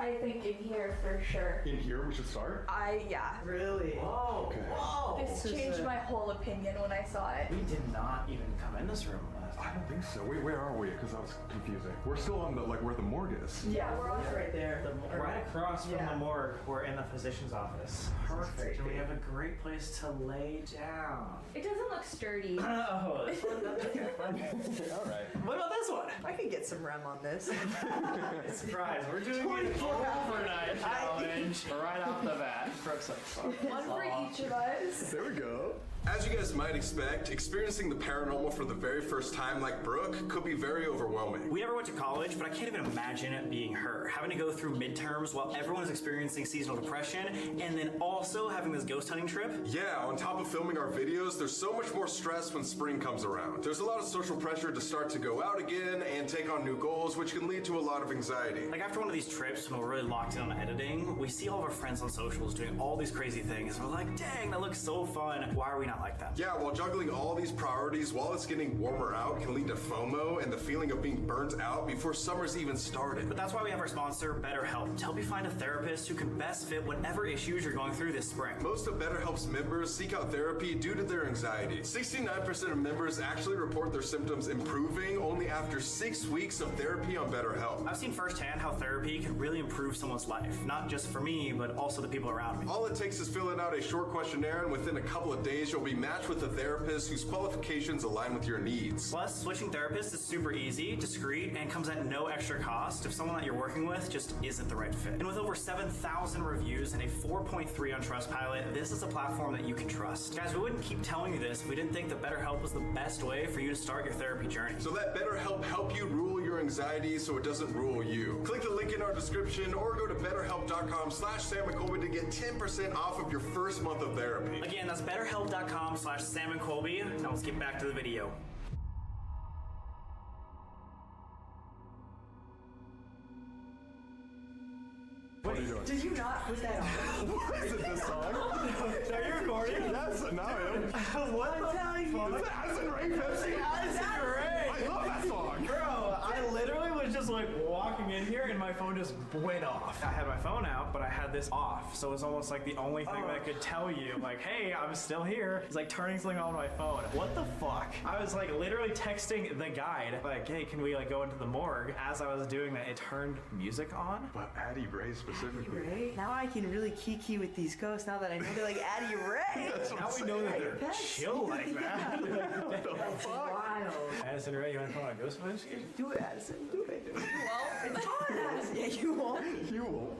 I think in here for sure. In here we should start? Yeah. Really? Whoa. Okay. Whoa. This changed my whole opinion when I saw it. We did not even come in this room last I time. don't think so. Wait, where are we? Because that was confusing. We're still on the, like, where the morgue is. Yeah, we're all right there. Right across from Yeah. the morgue, we're in the physician's office. Perfect. And we have a great place to lay down. It doesn't look sturdy. Oh, this one doesn't look fun. All right. What about this one? I could get some REM on this. Surprise, we're doing an overnight challenge right off the bat. Brooke's like, fuck. One for each of us. There we go. As you guys might expect, experiencing the paranormal for the very first time like Brooke could be very overwhelming. We never went to college, but I can't even imagine it being her. Having to go through midterms while everyone is experiencing seasonal depression, and then also having this ghost hunting trip. Yeah, on top of filming our videos, there's so much more stress when spring comes around. There's a lot of social pressure to start to go out again and take on new goals, which can lead to a lot of anxiety. Like after one of these trips, when we're really locked in on editing, we see all of our friends on socials doing all these crazy things, and we're like, dang, that looks so fun. Why are we not like that? Yeah, while juggling all these priorities while it's getting warmer out can lead to FOMO and the feeling of being burnt out before summer's even started. But that's why we have our sponsor, BetterHelp, to help you find a therapist who can best fit whatever issues you're going through this spring. Most of BetterHelp's members seek out therapy due to their anxiety. 69% of members actually report their symptoms improving only after 6 weeks of therapy on BetterHelp. I've seen firsthand how therapy can really improve someone's life, not just for me, but also the people around me. All it takes is filling out a short questionnaire, and within a couple of days, you'll be matched with a therapist whose qualifications align with your needs. Plus, switching therapists is super easy, discreet, and comes at no extra cost if someone that you're working with just isn't the right fit. And with over 7,000 reviews and a 4.3 on Trustpilot, this is a platform that you can trust. Guys, we wouldn't keep telling you this if we didn't think that BetterHelp was the best way for you to start your therapy journey. So let BetterHelp help you rule your anxiety so it doesn't rule you. Click the link in our description or go to betterhelp.com/SamMcColby to get 10% off of your first month of therapy. Again, that's betterhelp.com/SamandColby. Now let's get back to the video. What are you doing? Did you not put that on? What is it, this song? Are you recording? Yes, now I am. What the telling you. Is it Acid Rain Pepsi? Acid Rain! I love that song. Bro, I literally was just like walking in here and my phone just went off. I had my phone out, but I had this off. So it's almost like the only thing that could tell you, like, hey, I'm still here. It's like turning something on my phone. What the fuck? I was like literally texting the guide, like, hey, can we like go into the morgue? As I was doing that, it turned music on. But Addie Ray specifically. Ray? Now I can really kiki with these ghosts now that I know they're like Addie Ray. Now we know that they're chill like that. What the fuck? Wild. Addison Ray, you want to call on a ghost investigation? Do it, Addison. Do it. Well, It's on, Addison. Yeah, you won't. You won't.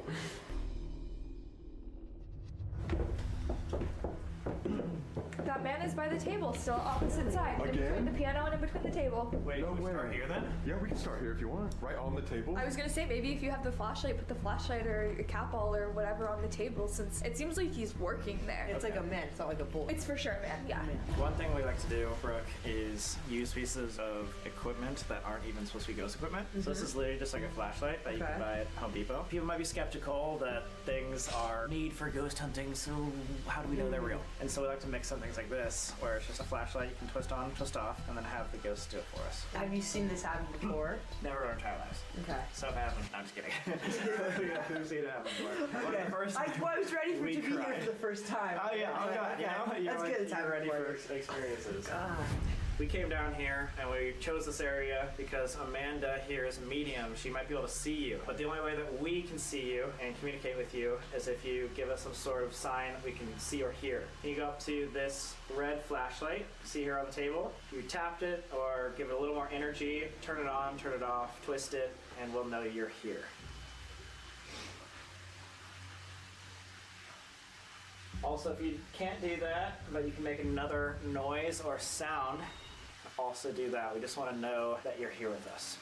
that man is by the table, still opposite side. In Again? between the piano and in between the table. Wait, No can we way. start here then? Yeah, we can start here if you want. Right on the table. I was gonna say maybe if you have the flashlight, put the flashlight or a cap ball or whatever on the table, since it seems like he's working there. It's like a man. It's not like a bull. It's for sure, man. Yeah. One thing we like to do, Brooke, is use pieces of equipment that aren't even supposed to be ghost equipment. So this is literally just like a flashlight that you can buy at Home Depot. People might be skeptical that things are made for ghost hunting, so how do we know they're real? And so we like to mix some things like this this, where it's just a flashlight you can twist on, twist off, and then have the ghost do it for us. Have you seen this happen before? Never in our entire lives. Okay. So happened. I'm just kidding. We've seen it happen before. Okay. I was ready for we to be here cried. for the first time. Oh yeah, oh god, That's good. You're ready for experiences. We came down here and we chose this area because Amanda here is a medium. She might be able to see you. But the only way that we can see you and communicate with you is if you give us some sort of sign that we can see or hear. You go up to this red flashlight, see here on the table. You tapped it or give it a little more energy, turn it on, turn it off, twist it, and we'll know you're here. Also, if you can't do that, but you can make another noise or sound, also do that. We just want to know that you're here with us.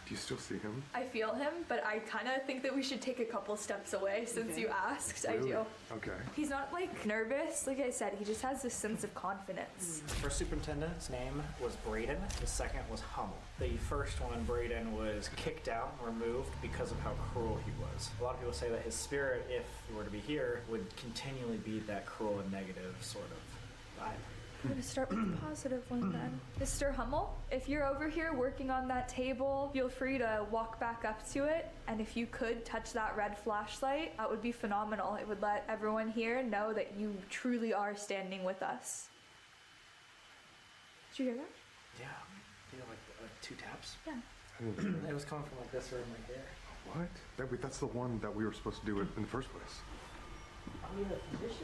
Do you still see him? I feel him, but I kind of think that we should take a couple steps away since you asked. Really? I do. Okay. He's not like nervous, like I said, he just has this sense of confidence. First superintendent's name was Braden. The second was Hummel. The first one, Braden, was kicked out and removed because of how cruel he was. A lot of people say that his spirit, if he were to be here, would continually be that cruel and negative sort of vibe. I'm gonna start with the positive one then. Mr. Hummel, if you're over here working on that table, feel free to walk back up to it. And if you could touch that red flashlight, that would be phenomenal. It would let everyone here know that you truly are standing with us. Did you hear that? Yeah. You know, like 2 taps? Yeah. It was coming from like this room right here. What? That's the one that we were supposed to do it in the first place.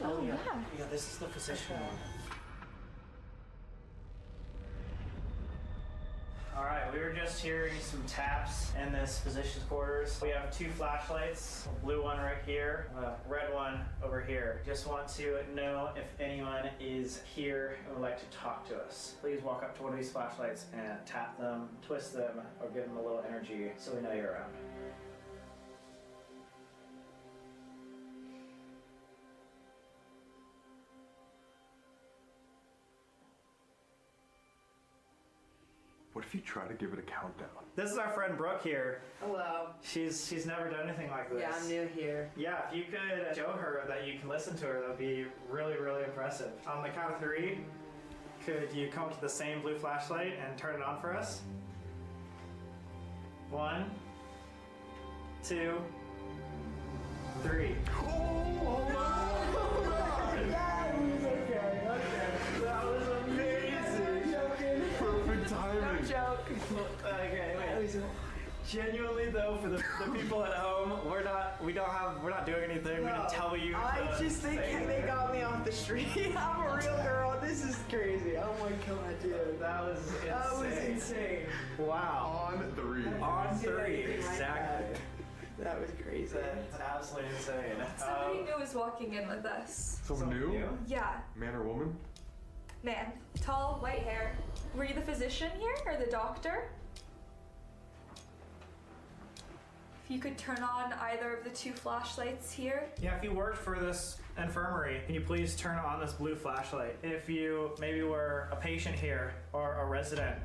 Oh, yeah. Yeah, this is the physician one. Alright, we were just hearing some taps in this physician's quarters. We have 2 flashlights, a blue one right here, a red one over here. Just want to know if anyone is here and would like to talk to us. Please walk up to one of these flashlights and tap them, twist them, or give them a little energy so we know you're around. What if you try to give it a countdown? This is our friend Brooke here. Hello. She's never done anything like this. Yeah, I'm new here. Yeah, if you could show her that you can listen to her, that would be really, really impressive. On the count of 3, could you come up to the same blue flashlight and turn it on for us? 1, 2, 3. Oh That was amazing. Perfect timing. No joke. Okay, wait. Genuinely though, for the people at home, we're not doing anything. We didn't tell you. I just think they got me off the street. I'm a real girl. This is crazy. Oh my god, dude. That was insane. That was insane. Wow. On 3. On 3, exactly. That was crazy. That's absolutely insane. Somebody new is walking in with us. Someone new? Yeah, Man or woman? man. Tall, white hair. Were you the physician here or the doctor? If you could turn on either of the 2 flashlights here. Yeah, if you worked for this infirmary, can you please turn on this blue flashlight? If you maybe were a patient here or a resident.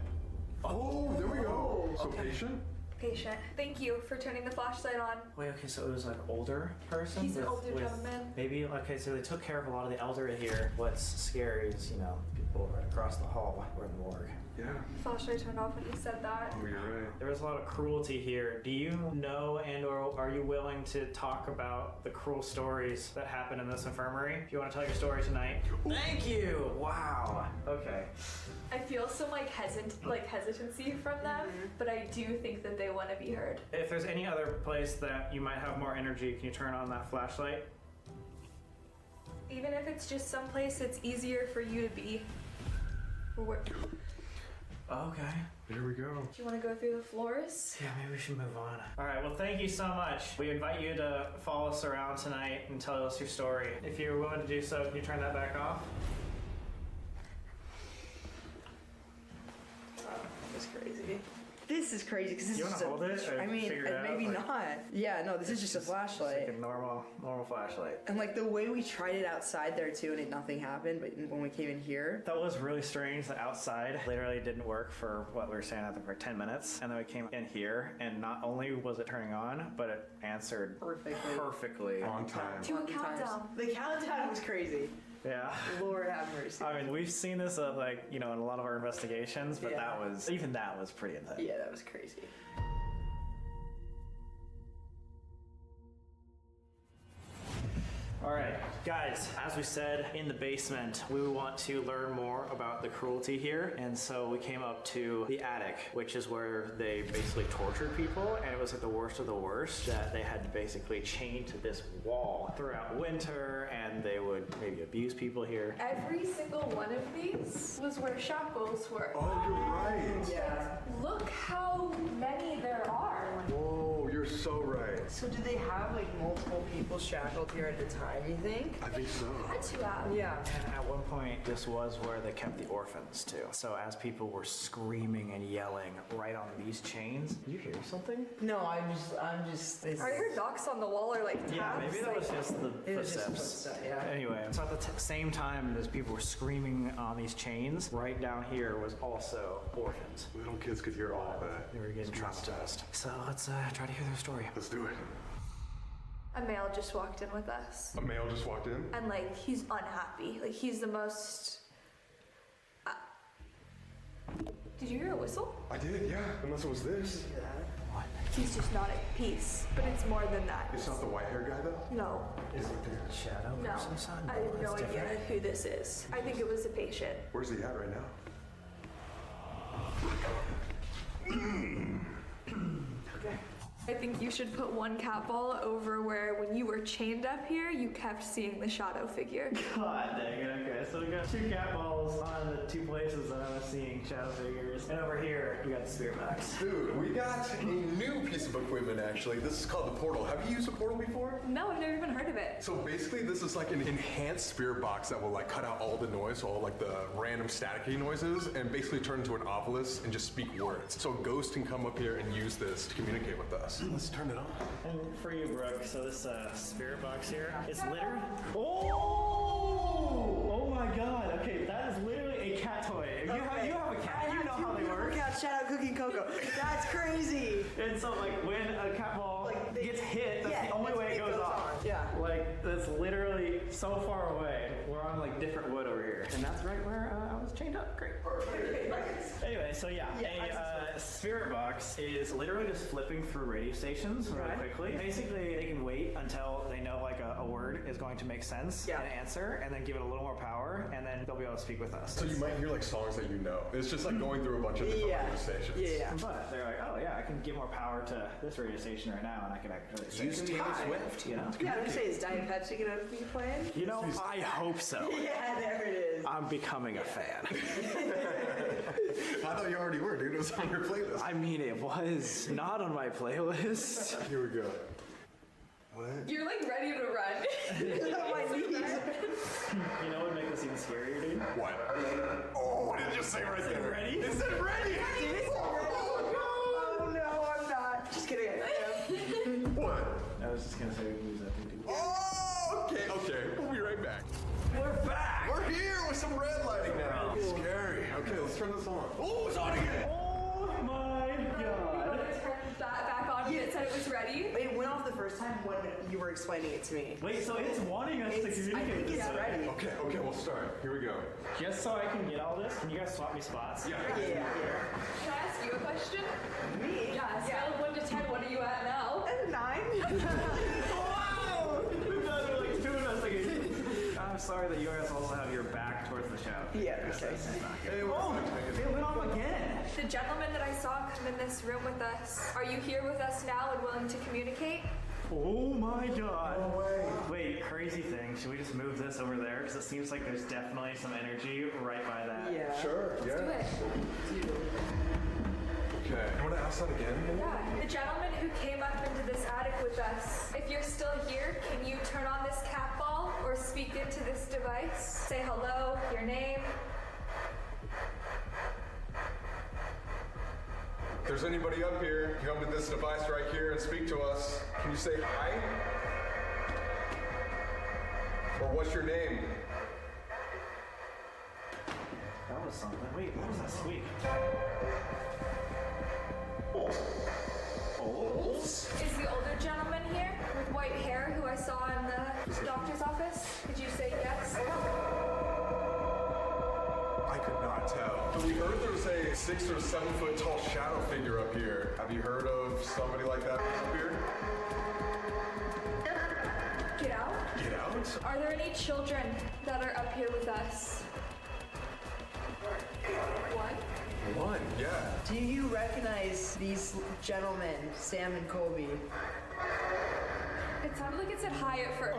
Oh, there we go. So patient? Patient. Thank you for turning the flashlight on. Wait, okay, so it was like older person? He's an older gentleman. Maybe, okay, so they took care of a lot of the elderly here. What's scary is, people right across the hall were in the morgue. Yeah. Flashlight turned off when you said that. Oh, you're right. There was a lot of cruelty here. Do you know and or are you willing to talk about the cruel stories that happened in this infirmary? Do you want to tell your story tonight? Thank you! Wow. Okay. I feel some hesitancy from them, but I do think that they want to be heard. If there's any other place that you might have more energy, can you turn on that flashlight? Even if it's just someplace that's easier for you to be. Okay. Here we go. Do you want to go through the floors? Yeah, maybe we should move on. All right, well, thank you so much. We invite you to follow us around tonight and tell us your story. If you're willing to do so, can you turn that back off? That's crazy. This is crazy because this You is wanna just hold it or I mean, figure it out, maybe like- not. Yeah, no, this is just a flashlight. Like a normal flashlight. And like the way we tried it outside there too, and nothing happened. But when we came in here, That was really strange. The outside literally didn't work for what we were staying at there for 10 minutes. And then we came in here, and not only was it turning on, but it answered perfectly. On time. to a countdown. The countdown was crazy. Yeah. Lord have mercy. I mean, we've seen this like, in a lot of our investigations, but that was pretty intense. Yeah, that was crazy. All right, guys, as we said, in the basement, we want to learn more about the cruelty here. And so we came up to the attic, which is where they basically tortured people. And it was like the worst of the worst that they had to basically chain to this wall throughout winter. And they would maybe abuse people here. Every single one of these was where shackles were. Oh, you're right. Yeah. Look how many there are. Whoa, you're so right. So do they have like multiple people shackled here at a time, you think? I think so. Had to have. Yeah. And at one point, this was where they kept the orphans too. So as people were screaming and yelling right on these chains, did you hear something? No, I'm just. Are your knocks on the wall or like taps? Yeah, maybe that was just the It was just footsteps. footsteps, yeah. Anyway, so at the same time as people were screaming on these chains, right down here was also orphans. Little kids could hear all of that. They were getting traumatized. So let's try to hear their story. Let's do it. A male just walked in with us. A male just walked in? And like, he's unhappy. Like, he's the most... Did you hear a whistle? I did, yeah. Unless it was this. He's just not at peace. But it's more than that. It's not the white hair guy though? No. Is it the shadow No. person, son? I have no That's idea different. who this is. I think it was a patient. Where's he at right now? I think you should put one cat ball over where when you were chained up here, you kept seeing the shadow figure. God dang it, okay. So we got 2 cat balls on the 2 places that I was seeing shadow figures. And over here, we got the spirit box. Dude, we got a new piece of equipment actually. This is called the portal. Have you used a portal before? No, I've never even heard of it. So basically this is like an enhanced spirit box that will like cut out all the noise, all like the random staticky noises, and basically turn into an obelisk and just speak words. So ghosts can come up here and use this to communicate with us. Let's turn it on. And for you, Brooke, so this spirit box here is literally... Oh my god, okay, that is literally a cat toy. If you have a cat, you know how they work. Cat, shout out Cookie Coco. That's crazy. And so like when a cat ball gets hit, that's the only way it goes off. Yeah. Like that's literally so far away. We're on like different wood over here. And that's right where I was chained up. Great. Anyway, so yeah, a spirit box is literally just flipping through radio stations really quickly. Basically, they can wait until they know like a word is going to make sense and answer, and then give it a little more power, and then they'll be able to speak with us. So you might hear like songs that you know. It's just like going through a bunch of different radio stations. But they're like, oh yeah, I can give more power to this radio station right now, and I can actually Use Taylor Swift, you know? Yeah, I was gonna say, is Diet Pepsi gonna be playing? You know, I hope so. Yeah, there it is. I'm becoming a fan. I thought you already were, dude. It was on your playlist. I mean, it was not on my playlist. Here we go. What? You're like ready to run. My knees. You know what would make this even scarier, dude? What? Oh, what did it just say right there? Ready? It said ready! Oh no, I'm not. Just kidding. What? I was just gonna say we lose that thing, dude. Oh, okay. We'll be right back. We're back! We're here with some red lighting now. Scary. Okay, let's turn this on. Oh, it's on again! Oh my god. Turn that back on when it said it was ready. It went off the first time when you were explaining it to me. Wait, so it's wanting us to communicate I think this it's way. ready. Okay, we'll start. Here we go. Just so I can get all this, can you guys swap me spots? Yeah. Can I ask you a question? Me? Yeah, scale of 1 to 10, what are you at now? 9. Wow! We've done like 2 investigations. I'm sorry that you guys also have your back towards the shadow. Yeah, okay. Hey, It went off again. The gentleman that I saw come in this room with us, are you here with us now and willing to communicate? Oh my god. No way. Wait, crazy thing. Should we just move this over there? Because it seems like there's definitely some energy right by that. Yeah. Sure, Do it. Okay. You want to ask that again? Yeah. The gentleman who came up into this attic with us, if you're still here, can you turn on this cat ball or speak into this device? Say hello, your name. If there's anybody up here, come to this device right here and speak to us. Can you say hi? Or what's your name? That was something. Wait, what was that squeak? Is the older gentleman here with white hair who I saw in the doctor's office? Could you say yes? I could not tell. But we heard there was a 6 or 7 foot tall shadow figure up here. Have you heard of somebody like that up here? Get out? Get out? Are there any children that are up here with us? One? One, yeah. Do you recognize these gentlemen, Sam and Colby? It sounded like it said hi at first.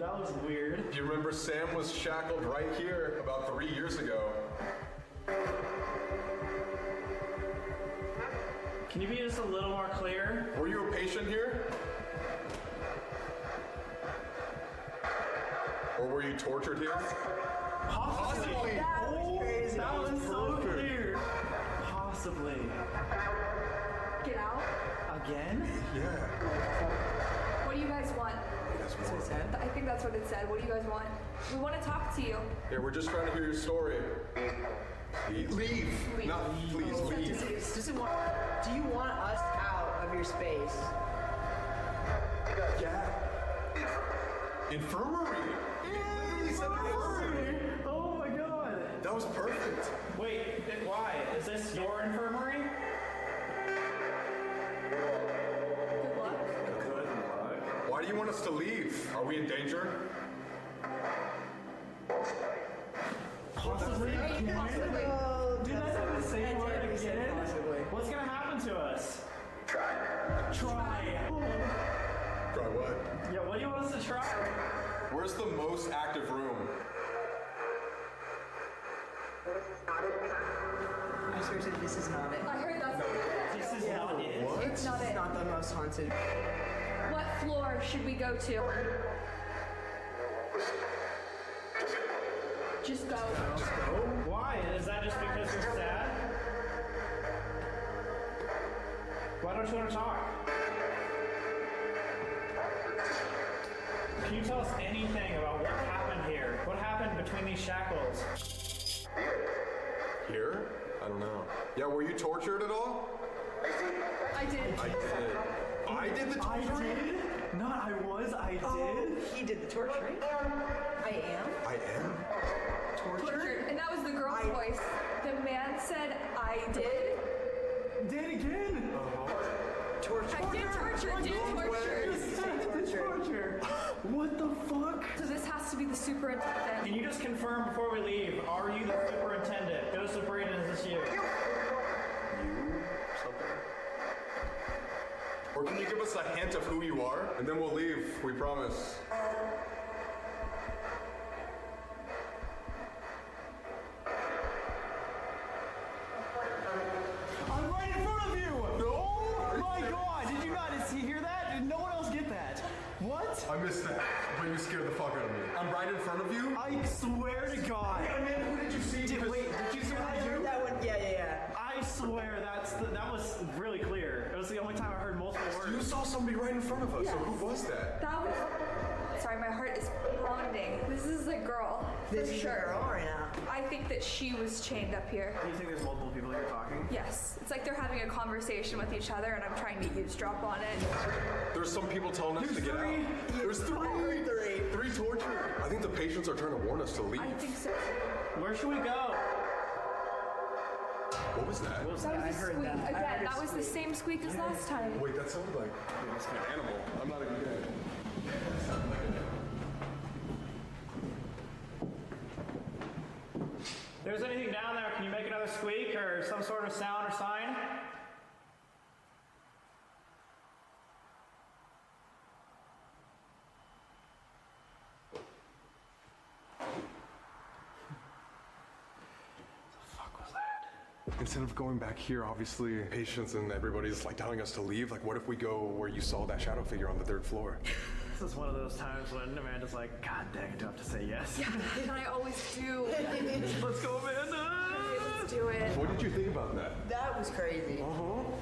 That was weird. Do you remember Sam was shackled right here about 3 years ago? Can you be just a little more clear? Were you a patient here? Or were you tortured here? Possibly. That was crazy. That was so clear. Possibly. Get out? Again? Yeah. What do you guys want? That's what it I think that's what it said. What do you guys want? We want to talk to you. Yeah, we're just trying to hear your story. Leave. Leave. Not please, leave. Do you want us out of your space? Yeah. Infirmary. Infirmary. Oh my god. That was perfect. Wait, why? Is this your infirmary? Good luck. Good luck. Why do you want us to leave? Are we in danger? Possibly. Possibly. Dude, that's like the same word again. What's gonna happen to us? Try. Try what? Yeah, what do you want us to try? Where's the most active room? I swear to this is not it. I heard that's This is not it. What? It's not It's it. not the most haunted. What floor should we go to? Just go. Why? Is that just because you're sad? Why don't you want to talk? Can you tell us anything about what happened here? What happened between these shackles? Here? I don't know. Yeah, were you tortured at all? I did. I did. I did the I torturing? did? Not I was, I did. Oh, he did the torturing. I am. I am? Tortured. And that was the girl's voice. The man said, I did. Did again? Torture. I did torture. Did torture. What the fuck? So this has to be the superintendent. Can you just confirm before we leave? Are you the superintendent? Joseph Braden, is this you? You? Something? Or can you give us a hint of who you are? And then we'll leave, we promise. I'm right in front of you! Oh my god, did you not hear that? Did no one else get that? What? I missed that, but you scared the fuck out of me. I'm right in front of you? I swear to God. Man, who did you see? Did you hear that one? Yeah. I swear that was really clear. It was the only time I heard multiple words. You saw somebody right in front of us, so who was that? That was. Sorry, my heart is pounding. This is a girl. This for is sure. a girl right now. I think that she was chained up here. Do you think there's multiple people here talking? Yes. It's like they're having a conversation with each other and I'm trying to eavesdrop on it. There's some people telling us to get out. There's three. Three tortured. I think the patients are trying to warn us to leave. I think so. Where should we go? What was that? That was the squeak. Again, that was the same squeak as last time. Wait, that sounded like it must be an animal. I'm not even kidding. If there's anything down there, can you make another squeak or some sort of sound or sign? Instead of going back here, obviously, patients and everybody's like telling us to leave. Like, what if we go where you saw that shadow figure on the 3rd floor? This is one of those times when Amanda's like, God dang it, do I have to say yes? Yeah, and I always do. Let's go, Amanda! Okay, let's do it. What did you think about that? That was crazy.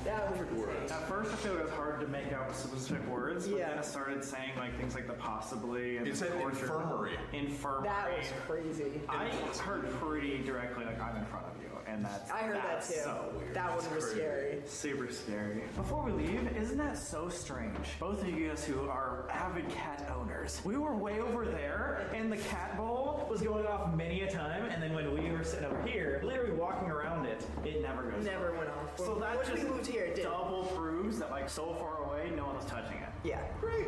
That was insane. At first, I feel like it was hard to make out specific words, but then I started saying like things like the possibly and It said infirmary. Infirmary. That was crazy. I heard pretty directly like I'm in front of you, and that's I heard that that's too. So weird. That one was scary. Super scary. Before we leave, isn't that so strange? Both of you guys who are avid cat owners, we were way over there, and the cat bowl was going off many a time, and then when we were sitting over here, literally walking around it, it never goes Never off. went off. So that Once just we moved here, it did. double proves that like so far away, no one was touching it. Yeah. Great.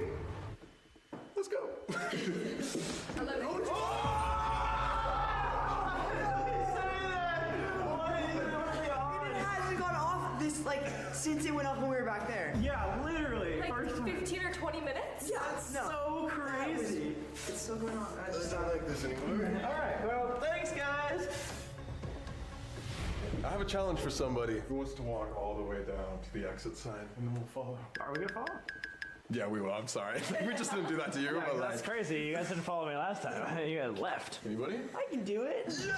Let's go. I love it. It hasn't gone off this like since it went off when we were back there. Yeah, literally. Like 15 or 20 minutes? Yeah, So crazy. It's still going on. It's not like this anymore. All right, well, thanks, guys. I have a challenge for somebody who wants to walk all the way down to the exit sign, and then we'll follow. Are we gonna follow? Yeah, we will. I'm sorry. We just didn't do that to you. Yeah, but that's crazy. You guys didn't follow me last time. You guys left. Anybody? I can do it. Let's go.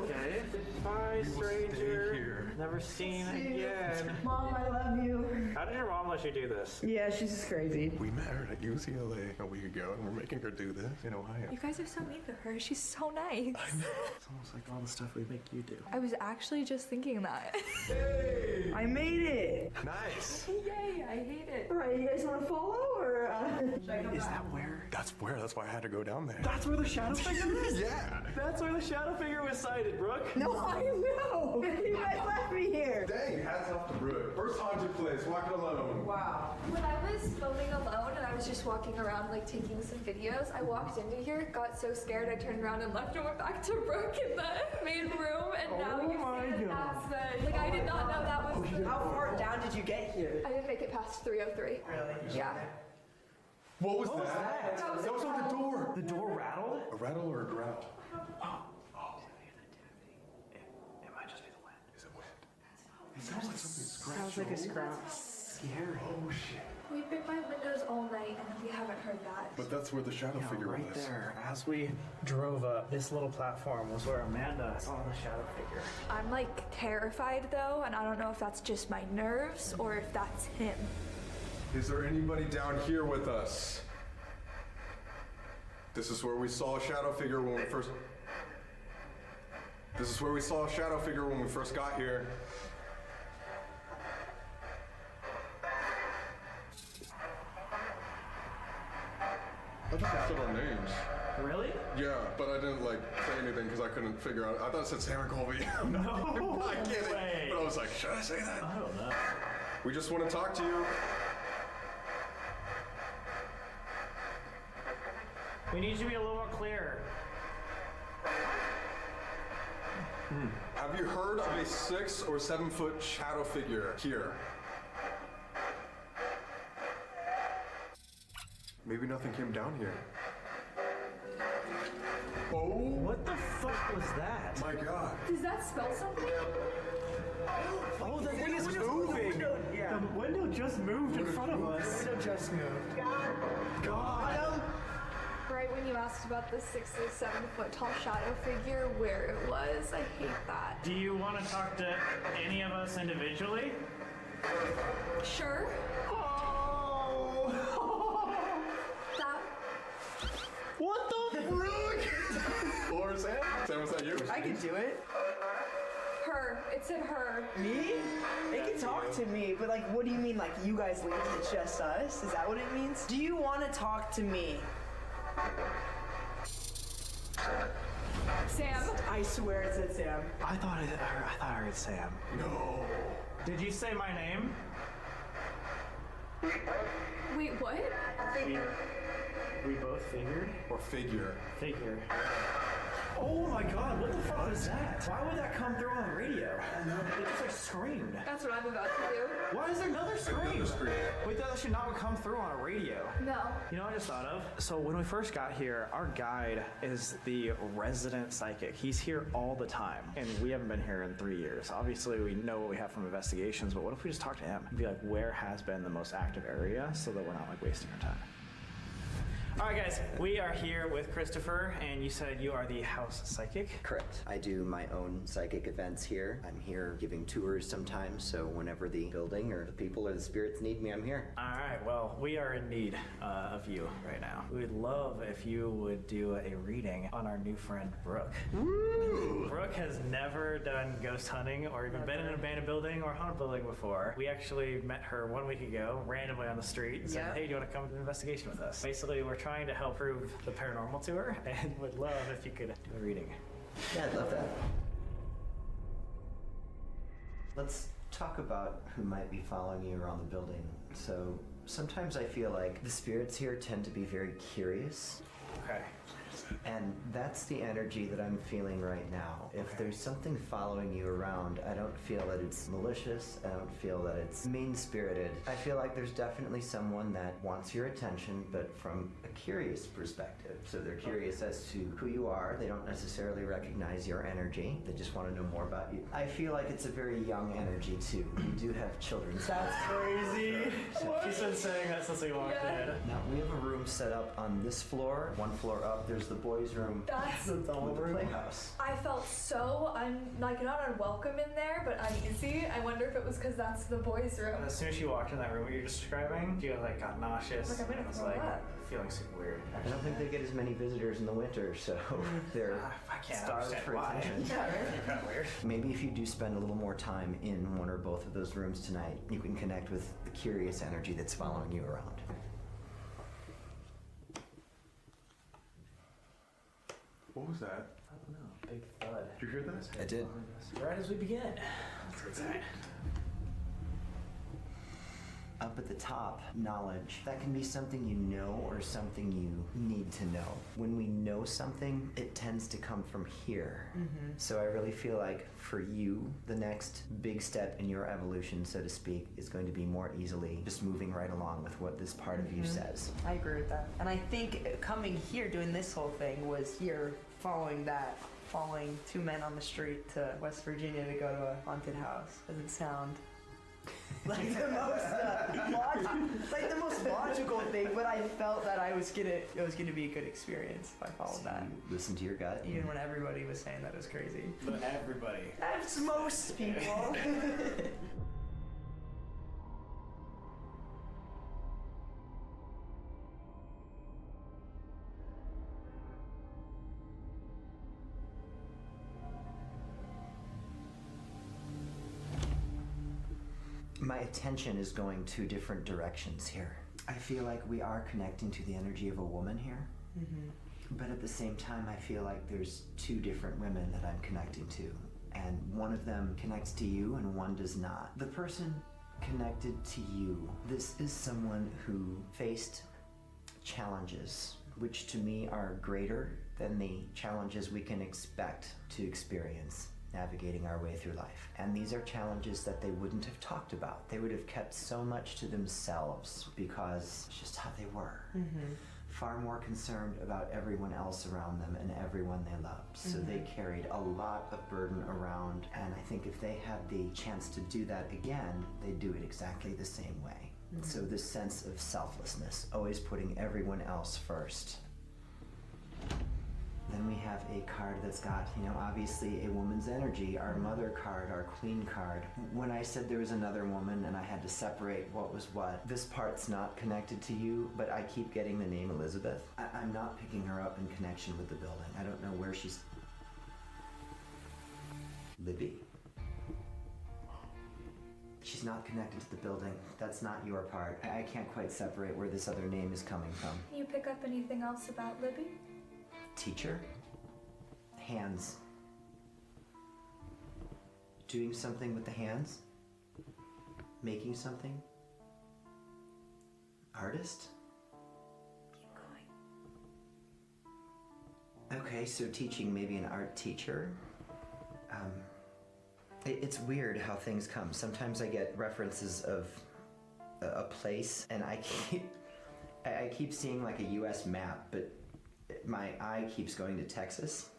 Okay. Bye, stranger. Never seen again. Mom, I love you. How did your mom let you do this? Yeah, she's just crazy. We met her at UCLA a week ago, and we're making her do this in Ohio. You guys are so mean to her. She's so nice. It's almost like all the stuff we make you do. I was actually just thinking that. I made it. Nice. Yay, I hate it. All right, you guys want to follow or? Is that where? That's where. That's why I had to go down there. That's where the shadow figure is? Yeah. That's where the shadow figure was sighted, Brooke. No, I know. You guys left me here. Dang, hats off to Brooke. First haunted place, walking alone. Wow. When I was filming alone and I was just walking around like taking some videos, I walked into here, got so scared I turned around and left and went back to Brooke in the main room, and now you see that that's the, like I did not know that was the, How far down did you get here? I didn't make it past 303. Really? Yeah. What was that? That was on the door. The door rattled? A rattle or a growl? It might just be the wind. Is it wind? It sounds like something Sounds like a scratch. scary. Oh shit. We've been by windows all night and we haven't heard that. But that's where the shadow figure right was. there. As we drove up, this little platform was where Amanda saw the shadow figure. I'm like terrified though, and I don't know if that's just my nerves or if that's him. Is there anybody down here with us? This is where we saw a shadow figure when we first. This is where we saw a shadow figure when we first got here. I thought it said our names. Really? Yeah, but I didn't like say anything because I couldn't figure out. I thought it said Sam and Colby. No I'm not kidding. way. But I was like, should I say that? I don't know. We just want to talk to you. We need you to be a little more clear. Have you heard of a 6 or 7 foot shadow figure here? Maybe nothing came down here. Oh! What the fuck was that? My God. Does that spell something? Oh, the thing is moving. Yeah. The window just moved in front of us. The window just moved. God. Right when you asked about the 6 or 7 foot tall shadow figure, where it was, I hate that. Do you want to talk to any of us individually? Sure. Oh. That. What the frick? Or Sam? Sam, was that you? I can do it. Her. It said her. Me? It can talk to me, but like, what do you mean? Like, you guys leave, it's just us? Is that what it means? Do you want to talk to me? Sam. I swear it said Sam. I thought I heard Sam. No. Did you say my name? Wait, what? We both figured? Or figure. Figure. Oh my God, what the fuck is that? Why would that come through on the radio? It just like screamed. That's what I'm about to do. Why is there another scream? Another scream. Wait, that should not come through on a radio. No. You know what I just thought of? So when we first got here, our guide is the resident psychic. He's here all the time, and we haven't been here in 3 years. Obviously, we know what we have from investigations, but what if we just talk to him and be like, where has been the most active area so that we're not like wasting our time? All right, guys, we are here with Christopher, and you said you are the house psychic. Correct. I do my own psychic events here. I'm here giving tours sometimes, so whenever the building or the people or the spirits need me, I'm here. All right, well, we are in need of you right now. We would love if you would do a reading on our new friend, Brooke. Woo! Brooke has never done ghost hunting or even been in an abandoned building or haunted building before. We actually met her 1 week ago, randomly on the street, and said, hey, do you want to come to an investigation with us? Basically, we're trying to help prove the paranormal to her, and would love if you could do a reading. Yeah, I'd love that. Let's talk about who might be following you around the building. So sometimes I feel like the spirits here tend to be very curious. Okay. And that's the energy that I'm feeling right now. If there's something following you around, I don't feel that it's malicious. I don't feel that it's mean-spirited. I feel like there's definitely someone that wants your attention, but from a curious perspective. So they're curious as to who you are. They don't necessarily recognize your energy. They just want to know more about you. I feel like it's a very young energy, too. We do have children. That's crazy. She's been saying that since we walked in. Now, we have a room set up on this floor. One floor up, there's the boys' room. That's with the playhouse. I felt so not unwelcome in there, but uneasy. I wonder if it was because that's the boys' room. As soon as she walked in that room, what you're describing, she got nauseous. Like, I'm gonna and was throw up. feeling super weird. I don't think they get as many visitors in the winter, so they're I can't starved understand for why. attention. Yeah, right? Kind of weird. Maybe if you do spend a little more time in one or both of those rooms tonight, you can connect with the curious energy that's following you around. What was that? I don't know. Big thud. Did you hear that? I did. Right as we begin. That's right. Up at the top, knowledge. That can be something you know or something you need to know. When we know something, it tends to come from here. So I really feel like for you, the next big step in your evolution, so to speak, is going to be more easily just moving right along with what this part of you says. I agree with that. And I think coming here, doing this whole thing, was here following two men on the street to West Virginia to go to a haunted house. Doesn't sound like the most logical thing, but I felt that it was gonna be a good experience if I followed that. Listen to your gut. Even when everybody was saying that it was crazy. But everybody. That's most people. My attention is going two different directions here. I feel like we are connecting to the energy of a woman here. But at the same time, I feel like there's two different women that I'm connecting to. And one of them connects to you and one does not. The person connected to you, this is someone who faced challenges, which to me are greater than the challenges we can expect to experience navigating our way through life. And these are challenges that they wouldn't have talked about. They would have kept so much to themselves because it's just how they were. Far more concerned about everyone else around them and everyone they loved. So they carried a lot of burden around, and I think if they had the chance to do that again, they'd do it exactly the same way. So this sense of selflessness, always putting everyone else first. Then we have a card that's got, obviously a woman's energy, our mother card, our queen card. When I said there was another woman and I had to separate what was what, this part's not connected to you, but I keep getting the name Elizabeth. I'm not picking her up in connection with the building. I don't know where she's... Libby? She's not connected to the building. That's not your part. I can't quite separate where this other name is coming from. Can you pick up anything else about Libby? Teacher? Hands. Doing something with the hands? Making something? Artist? Keep going. Okay, so teaching, maybe an art teacher? It's weird how things come. Sometimes I get references of a place, and I keep seeing like a US map, but my eye keeps going to Texas.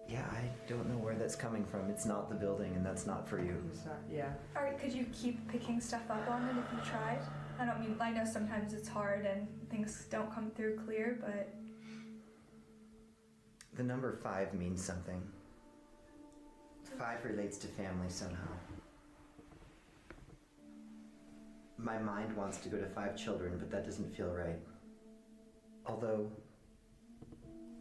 Yeah, I don't know where that's coming from. It's not the building, and that's not for you. It's not, yeah. Alright, could you keep picking stuff up on it if you tried? I know sometimes it's hard and things don't come through clear, but The number 5 means something. 5 relates to family somehow. My mind wants to go to 5 children, but that doesn't feel right. Although,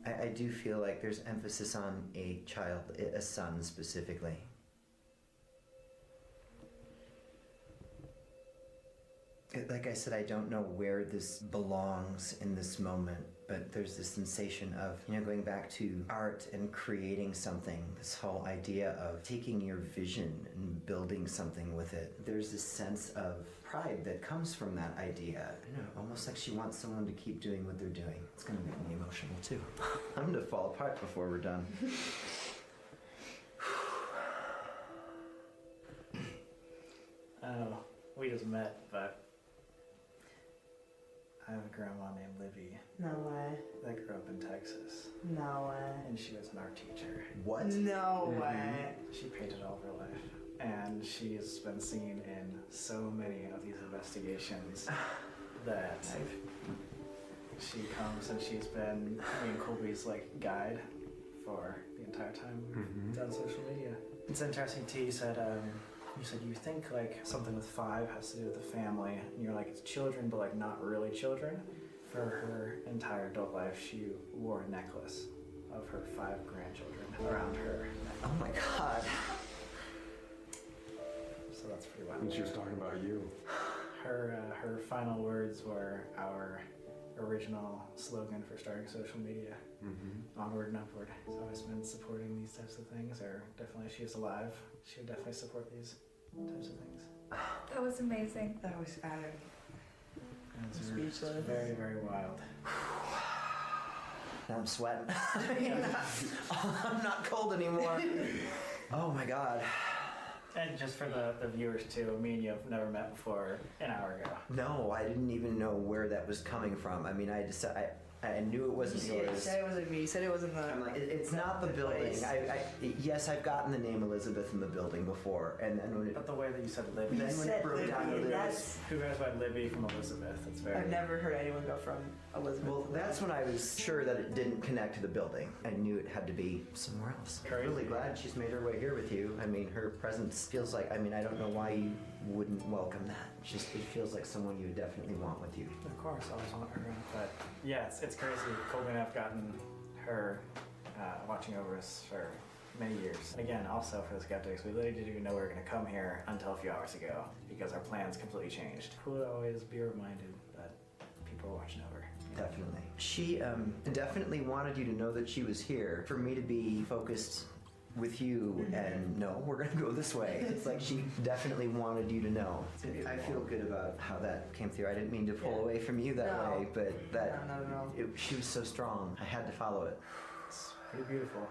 I do feel like there's emphasis on a child, a son specifically. Like I said, I don't know where this belongs in this moment, but there's this sensation of, going back to art and creating something, this whole idea of taking your vision and building something with it. There's this sense of pride that comes from that idea. I don't know, almost like she wants someone to keep doing what they're doing. It's gonna make me emotional too. I'm gonna fall apart before we're done. Oh, we just met, but I have a grandma named Libby No way. that grew up in Texas, No way. and she was an art teacher. What? No way. She painted all of her life, and she's been seen in so many of these investigations that she comes and she's been me and Colby's guide for the entire time we've done social media. It's interesting too. You said you think something with 5 has to do with the family, and you're like, it's children, but not really children. For her entire adult life, she wore a necklace of her 5 grandchildren around her neck. Oh my God. So that's pretty wild. And she was talking about you. Her final words were our original slogan for starting social media. Onward and upward. So I've always been supporting these types of things, or definitely if she was alive, she would definitely support these types of things. that was amazing. That was Adam. And it's Speechless. very, very wild. Now I'm sweating. I'm not cold anymore. Oh my God. And just for the viewers too, me and you have never met before an hour ago. No, I didn't even know where that was coming from. I mean, I knew it wasn't You yours. said it wasn't me. You said it wasn't the. I'm like, it's not the building. place. Yes, I've gotten the name Elizabeth in the building before, and then when it, But the way that you said Libby. then when it broke down to Libby, this, that's- Who goes by Libby from Elizabeth? It's very. I've never heard anyone go from Elizabeth. well, that's when I was sure that it didn't connect to the building. I knew it had to be somewhere else. I'm really glad she's made her way here with you. I mean, her presence feels like, I don't know why you wouldn't welcome that. It feels like someone you would definitely want with you. Of course, I always want her around. But yeah, it's crazy. Colby and I've gotten her watching over us for many years. And again, also for the skeptics, we literally didn't even know we were going to come here until a few hours ago because our plans completely changed. Cool to always be reminded that people are watching over. Definitely. She definitely wanted you to know that she was here. For me to be focused with you and no, we're gonna go this way. It's like she definitely wanted you to know. I feel good about how that came through. I didn't mean to pull away from you that way, but that she was so strong. I had to follow it. It's pretty beautiful.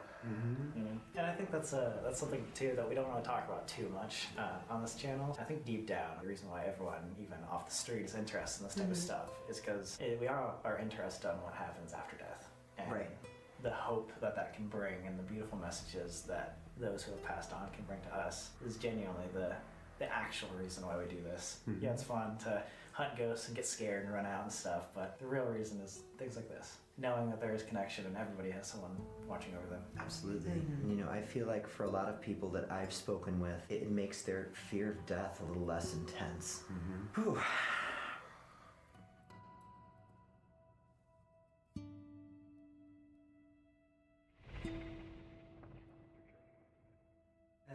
You know? And I think that's something too that we don't want to talk about too much on this channel. I think deep down, the reason why everyone, even off the street, is interested in this type of stuff is because we are interested in what happens after death. And Right. the hope that can bring and the beautiful messages that those who have passed on can bring to us is genuinely the actual reason why we do this. Yeah, it's fun to hunt ghosts and get scared and run out and stuff, but the real reason is things like this. Knowing that there is connection and everybody has someone watching over them. Absolutely. And, I feel like for a lot of people that I've spoken with, it makes their fear of death a little less intense. Whew.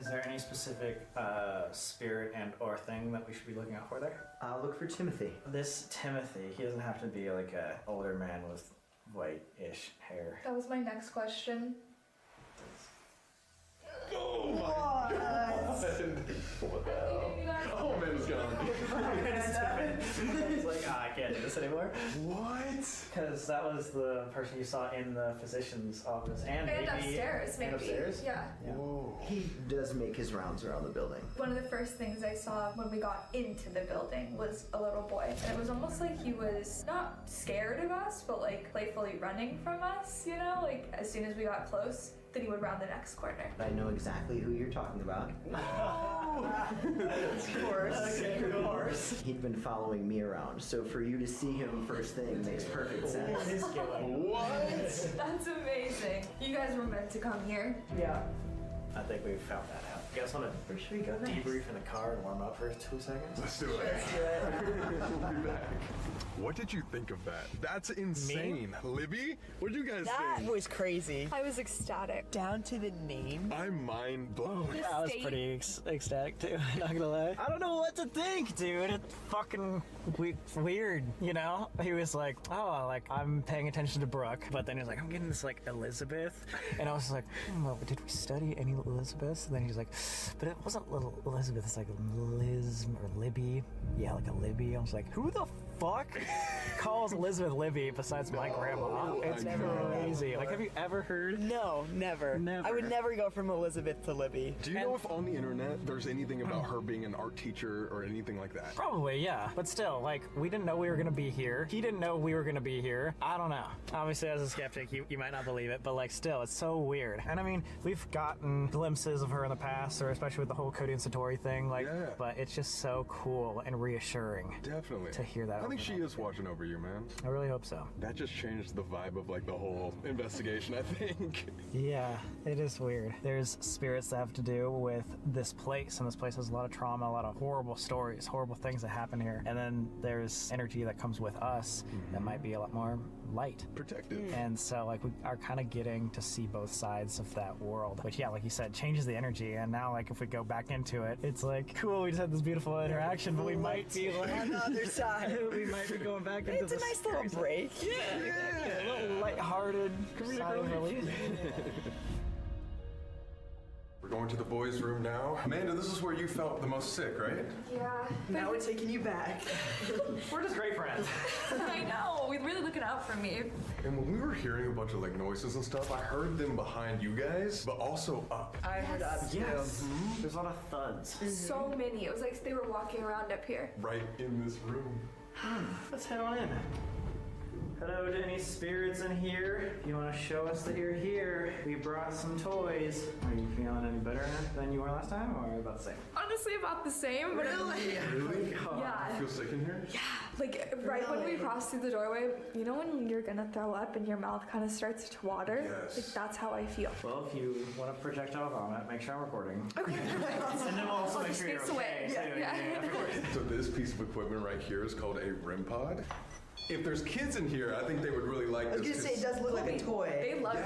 Is there any specific spirit and or thing that we should be looking out for there? Look for Timothy. This Timothy, he doesn't have to be like a older man with white-ish hair. That was my next question. Oh my God! What the hell? Oh man, it's gone. It's like, I can't do this anymore. What? Because that was the person you saw in the physician's office and maybe upstairs, maybe. And upstairs? Yeah. Whoa. He does make his rounds around the building. One of the first things I saw when we got into the building was a little boy. And it was almost like he was not scared of us, but like playfully running from us, Like as soon as we got close, then he would round the next corner. I know exactly who you're talking about. Of course. Okay, of course. He'd been following me around, so for you to see him first thing makes perfect sense. What? That's amazing. You guys were meant to come here. Yeah. I think we've found that out. You guys want to Where should we go next? debrief in the car and warm up for 2 seconds? Let's do it. We'll be back. What did you think of that? That's insane. Libby, what did you guys That think? was crazy. I was ecstatic. Down to the name. I'm mind blown. I was pretty ecstatic too, not gonna lie. I don't know what to think, dude. It's fucking weird, you know? He was like, oh, like, I'm paying attention to Brooke, but then he was like, I'm getting this, like, Elizabeth. And I was like, well, did we study any Elizabeths? And then he's like, but it wasn't little Elizabeth, it's like Liz or Libby. Yeah, like a Libby. I was like, who the fuck calls Elizabeth Libby besides my grandma? It's crazy. Like, have you ever heard? No, never. I would never go from Elizabeth to Libby. Do you know if on the internet there's anything about her being an art teacher or anything like that? Probably, yeah. But still, like, we didn't know we were gonna be here. He didn't know we were gonna be here. I don't know. Obviously, as a skeptic, you might not believe it, but like, still, it's so weird. And I mean, we've gotten glimpses of her in the past, or especially with the whole Cody and Satori thing, like, but it's just so cool and reassuring. Definitely. To hear that. I think she is watching over you, man. I really hope so. That just changed the vibe of like the whole investigation, I think. Yeah, it is weird. There's spirits that have to do with this place, and this place has a lot of trauma, a lot of horrible stories, horrible things that happen here. And then there's energy that comes with us that might be a lot more light. Protective. And so, like, we are kind of getting to see both sides of that world, which, yeah, like you said, changes the energy. And now, like, if we go back into it, it's like, cool, we just had this beautiful interaction, but we might be like on the other side. We might be going back into It's a nice little break. Yeah, a little lighthearted sigh of relief. We're going to the boys' room now. Amanda, this is where you felt the most sick, right? Yeah. Now we're taking you back. We're just great friends. I know. We're really looking out for me. And when we were hearing a bunch of like noises and stuff, I heard them behind you guys, but also up. I heard up too. Yes. There's a lot of thuds. So many. It was like they were walking around up here. Right in this room. Let's head on in. Hello to any spirits in here. If you want to show us that you're here, we brought some toys. Are you feeling any better than you were last time, or about the same? Honestly, about the same. But Really? Yeah. You feel sick in here? Yeah. Like right when we crossed through the doorway, you know when you're gonna throw up and your mouth kind of starts to water? Yes. Like that's how I feel. Well, if you want to projectile vomit, make sure I'm recording. Okay. And then we'll also make sure you're Face away. okay. too. Yeah. Of course. So this piece of equipment right here is called a REM pod. If there's kids in here, I think they would really like I was this. gonna say it does look like a toy. They love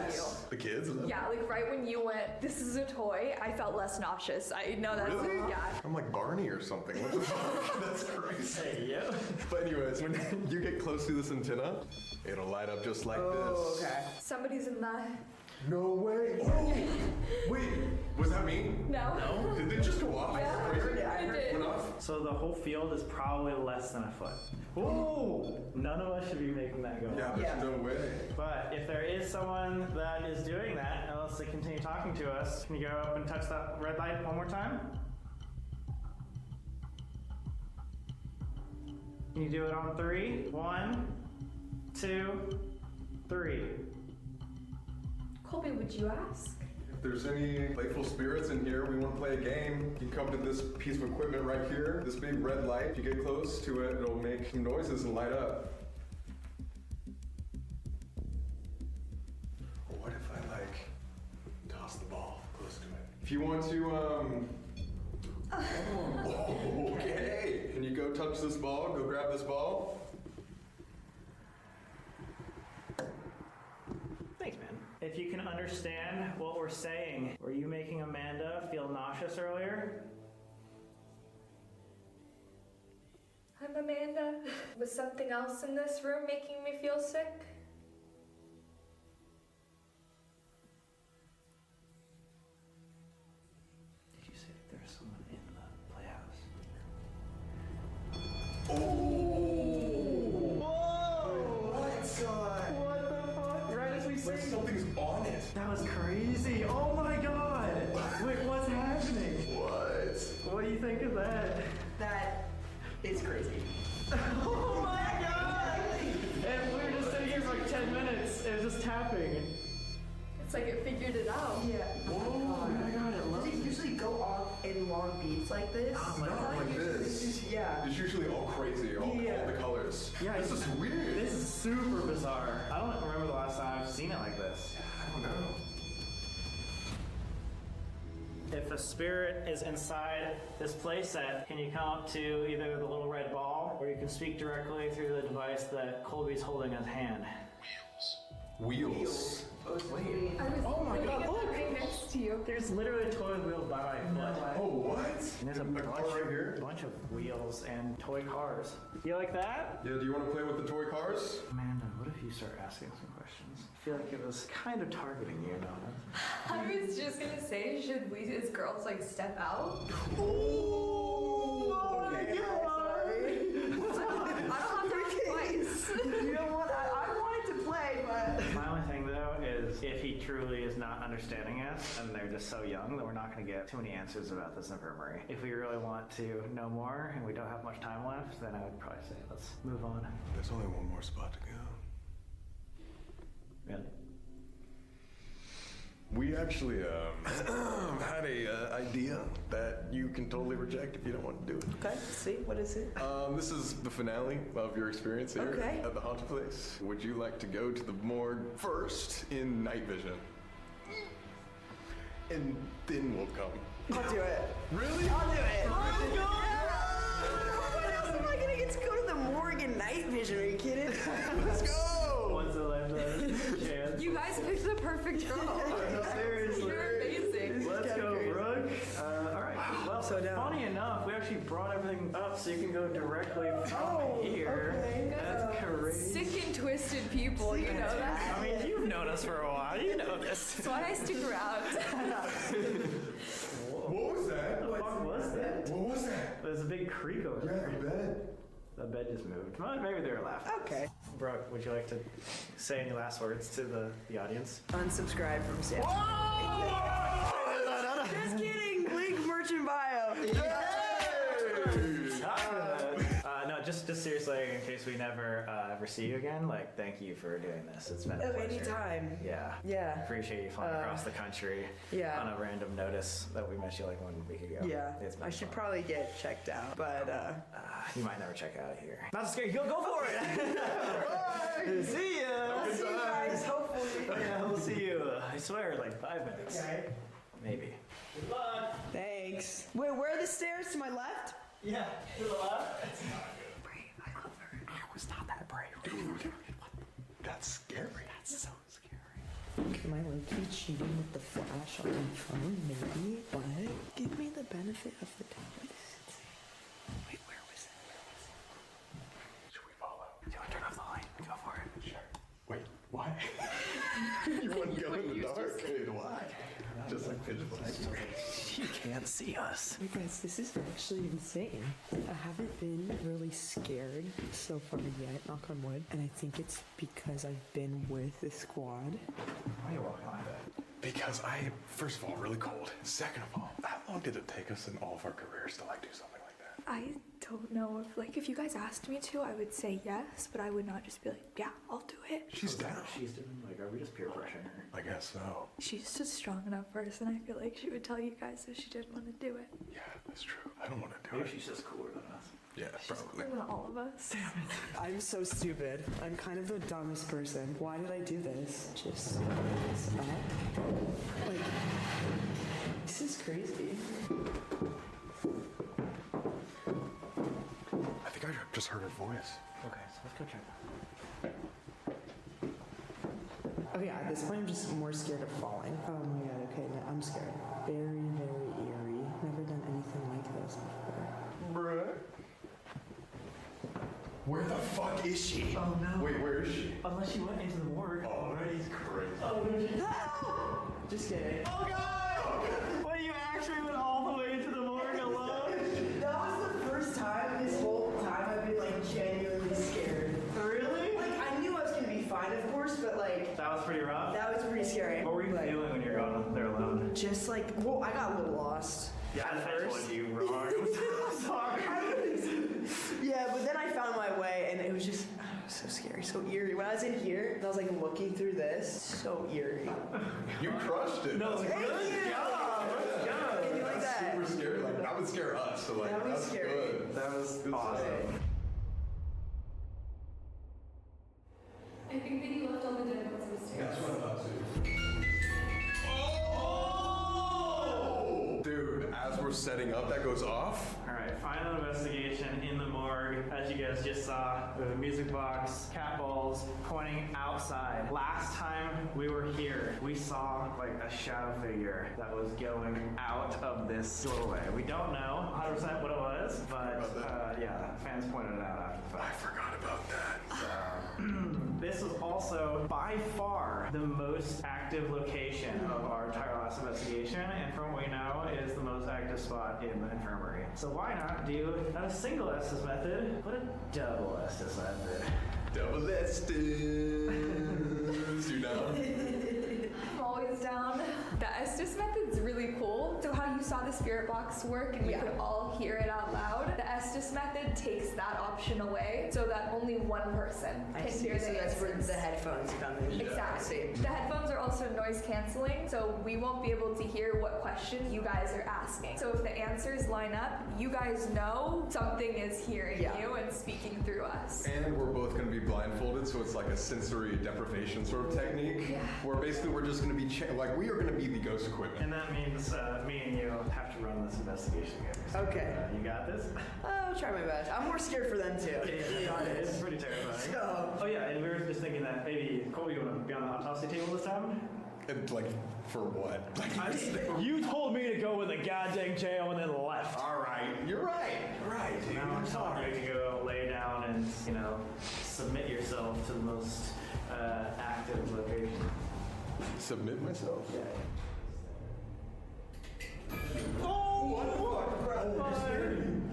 The kids? you. Yeah, like right when you went, this is a toy, I felt less nauseous. I know that's Really? yeah. I'm like Barney or something. What the fuck? That's crazy. Hey, yeah. But anyways, when you get close to this antenna, it'll light up just like this. Okay. Somebody's in the No way. Oh, wait, was that me? No. Did it just go off? Yeah, Crazy? it did. Went off? So the whole field is probably less than a foot. Whoa! None of us should be making that go Yeah, off. there's no way. But if there is someone that is doing that, unless they continue talking to us, can you go up and touch that red light one more time? Can you do it on 3? 1, 2, 3. Colby, would you ask? If there's any playful spirits in here, we want to play a game. You come to this piece of equipment right here, this big red light. If you get close to it, it'll make some noises and light up. What if I like toss the ball close to it? If you want to, okay. Can you go touch this ball? Go grab this ball. Thanks, man. If you can understand what we're saying, were you making Amanda feel nauseous earlier? I'm Amanda. Was something else in this room making me feel sick? Did you say that there's someone in the playhouse? What the fuck? Right as we say Something's on it. That was crazy. Oh my god. Wait, what's happening? What? What do you think of that? That is crazy. Oh my god! And we were just sitting here for like 10 minutes. It was just tapping. If It's like it figured it out. Yeah. Oh my god, I love it. Does it usually go off in long beats like this? Not like this. Yeah. It's usually all crazy, all the colors. Yeah, This is weird. This is super bizarre. I don't remember the last time I've seen it like this. I don't know. If a spirit is inside this playset, can you come up to either the little red ball, or you can speak directly through the device that Colby's holding in his hand? Wheels. Wait. Oh my God, look! Right next to you. There's literally a toy wheel by my foot. Oh, what? And there's a bunch of wheels and toy cars. You like that? Yeah, do you want to play with the toy cars? Amanda, what if you start asking some questions? I feel like it was kind of targeting you, Nona. I was just gonna say, should we as girls like step out? Oh my god! I don't have to ask twice. You know what? I wanted to play, but... My only thing though is if he truly is not understanding us and they're just so young that we're not going to get too many answers about this infirmary. If we really want to know more and we don't have much time left, then I would probably say let's move on. There's only one more spot to go. Really? We actually had a idea that you can totally reject if you don't want to do it. Okay, see, what is it? This is the finale of your experience here Okay. at the haunted place. Would you like to go to the morgue first in night vision? And then we'll come. I'll do it. Really? I'll do it. Let's go! What else am I gonna get to go to the morgue in night vision? Are you kidding? Let's go! What's the chance? You guys picked the perfect girl. Seriously. You're amazing. Let's go, Brooke. Alright. Well, So now- funny enough, we actually brought everything up so you can go directly from here. okay. That's crazy. Sick and twisted people, you know that? I mean, you've known us for a while. You know this. That's why I stick around. What was that? What the fuck was that? What was that? There's a big creak over there. Yeah, the bed. The bed just moved. Well, maybe they were laughing. Okay. Brooke, would you like to say any last words to the audience? Unsubscribe from Sam. Just kidding. Link merch in bio. No, just seriously, in case we never ever see you again, like, thank you for doing this. It's been a pleasure. Anytime. Yeah. Yeah. Appreciate you flying across the country yeah. on a random notice that we met you like 1 week ago. Yeah. It's been I should fun. probably get checked out, but You might never check out of here. Not to scare you. Go for it. See ya. I'll see you guys, hopefully. Yeah, we'll see you. I swear, like 5 minutes. Okay. Maybe. Good luck. Thanks. Wait, where are the stairs? To my left? Yeah. To the left. I was not that brave. Dude, that's scary. That's so scary. Am I low-key cheating with the flash on my phone? Maybe. But give me the benefit of the doubt. Wait, where was it? Should we follow? Do you want to turn off the light? Go for it. Sure. Wait, why? You wouldn't go in the dark. Wait, why? Just like pitch black. You can't see us. Wait guys, this is actually insane. I haven't been really scared so far yet, knock on wood. And I think it's because I've been with the squad. Why are you walking like that? Because I am, first of all, really cold. Second of all, how long did it take us in all of our careers to like do something like that? I don't know if you guys asked me to, I would say yes, but I would not just be like, yeah, I'll do it. She's down. She's doing, like, are we just peer pressuring her? I guess so. She's just a strong enough person. I feel like she would tell you guys if she didn't want to do it. Yeah, that's true. I don't want to do Maybe it. she's just cooler than us. Yeah, probably. Cooler than all of us. I'm so stupid. I'm kind of the dumbest person. Why did I do this? Just stop. Like, this is crazy. I think I just heard her voice. Okay, so let's go check. Okay, at this point, I'm just more scared of falling. Oh my god, okay, no, I'm scared. Very, very eerie. Never done anything like this before. Bruh. Where the fuck is she? Oh no. Wait, where is she? Unless she went into the morgue. Oh, that is crazy. Oh, no, she... Just kidding. Oh god! What, you actually went all the way into the morgue alone? That was the first time this whole time I've been like genuinely scared. Really? Like I knew I was gonna be fine, of course, but like That was pretty rough? that was pretty scary. What were you feeling when you were going there alone? Just like, well, I got a little lost. Yeah, at I first. told you wrong. I'm sorry. Yeah, but then I found my way, and it was just so scary, so eerie. When I was was in here and I was like looking through this, so eerie. You crushed it. No, That's thank good. you. Yeah, Can you like that's that? super scary. Like that would scare us. So like That was that's scary. good. That was Good awesome. stuff. I think that you left all the dead ones upstairs. That's what I thought too. Dude, as we're setting up, that goes off. Alright, final investigation in the morgue. As you guys just saw, there's a music box, cat balls pointing outside. Last time we were here, we saw like a shadow figure that was going out of this doorway. We don't know 100% what it was, but yeah, fans pointed it out after the fact. I forgot about that. So, this was also by far the most active location of our entire last investigation, and from what we know, is the most active spot in the infirmary. So why not do not a single Estes method, but a double Estes method? Double Estes. You know? I'm always down. The Estes method's really cool. So how you saw the spirit box work and we could all hear it out loud, the Estes method takes that option away so that only one person can hear So the that's where answers. the headphones come in. Exactly. The headphones are also noise canceling, so we won't be able to hear what questions you guys are asking. So if the answers line up, you guys know something is hearing you and speaking through us. And we're both going to be blindfolded, so it's like a sensory deprivation sort of technique, where basically we're just going to be like we are going to be the ghost equipment. And that means me and you have to run this investigation together. So, Okay. You got this? I'll try my best. I'm more scared for them too. It's pretty terrifying. Oh yeah, and we were just thinking that maybe Colby, you want to be on the autopsy table this time? And like for what? You told me to go in the goddamn jail and then left. All right, you're right. Right. Dude. Now I'm telling you to go lay down and submit yourself to the most active location. Submit myself. Yeah. Oh, my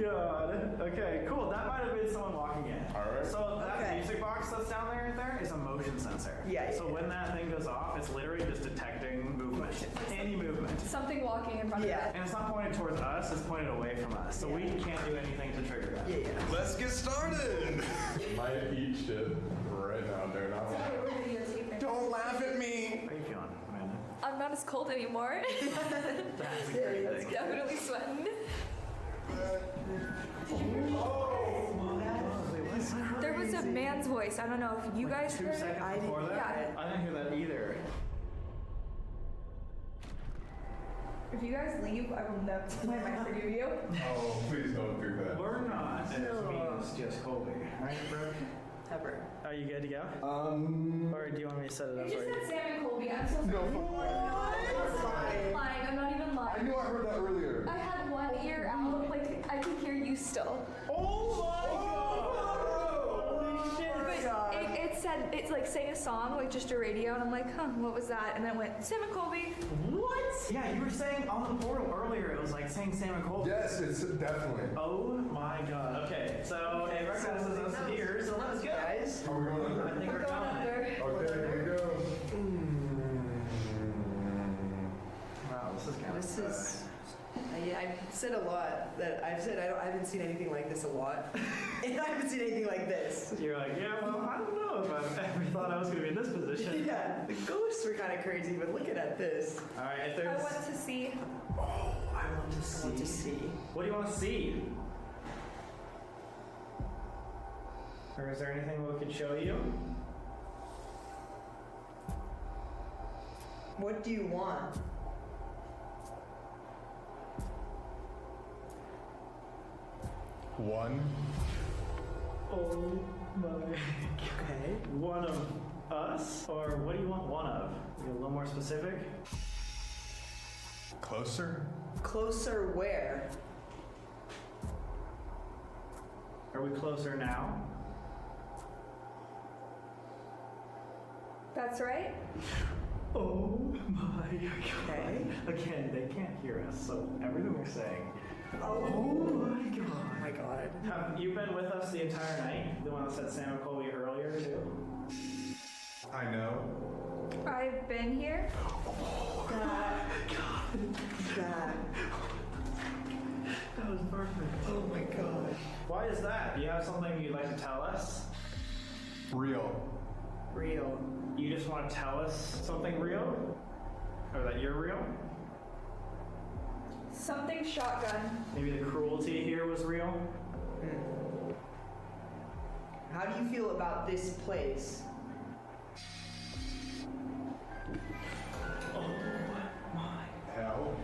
God. Okay, cool. That might have been someone walking in. All right. So that music box that's down there is a motion sensor. Yeah. So when that thing goes off, it's literally just detecting movement. Any movement. Something walking in front of it. And it's not pointed towards us, it's pointed away from us. So we can't do anything to trigger that. Yeah. Let's get started. Might eat shit right now, dude. Don't laugh at me. How are you feeling, Amanda? I'm not as cold anymore. That's a great thing. Definitely sweating. There was a man's voice. I don't know if you guys 2 heard it. seconds before that? Yeah. I didn't hear that either. If you guys leave, I will never might forgive you. Oh, please don't do that. We're not as mean as just Colby. Right, bro? Ever. Are you good to go? Or do you want me to set it up You for just you? said Sam and Colby. I'm so sorry. I'm lying. I'm not even lying. I knew I heard that earlier. I had one ear out. Like, I can hear you still. Oh my God! Holy shit! But it said, it's like saying a song, like just a radio, and I'm like, huh, what was that? And then it went, Sam and Colby. What? Yeah, you were saying on the portal earlier, it was like saying Sam and Colby. Yes, it's definitely. Oh my God. Okay, so it recognizes us here, so let's go. Guys. Are we going under? I think we're Going going. under. Okay, here we go. Wow, this is kind of. This is. I've said a lot that I've said I haven't seen anything like this a lot, and I haven't seen anything like this. You're like, yeah, well, I don't know if I've ever thought I was going to be in this position. Yeah, the ghosts were kind of crazy, but looking at this. All right, if I there's. want to see. Oh, I want to see. To see. What do you want to see? Or is there anything we could show you? What do you want? One. Oh my. Okay. One of us? Or what do you want one of? Be a little more specific? Closer. Closer where? Are we closer now? That's right. Oh my God. Okay. Again, they can't hear us, so everything we're saying. Oh my God. Oh my God. Have you been with us the entire night? The one that said Sam and Colby earlier, too? I know. I've been here. That. That was perfect. Oh my God. Why is that? Do you have something you'd like to tell us? Real. Real. You just want to tell us something real? Or that you're real? Something shotgun. Maybe the cruelty here was real? How do you feel about this place? Hell.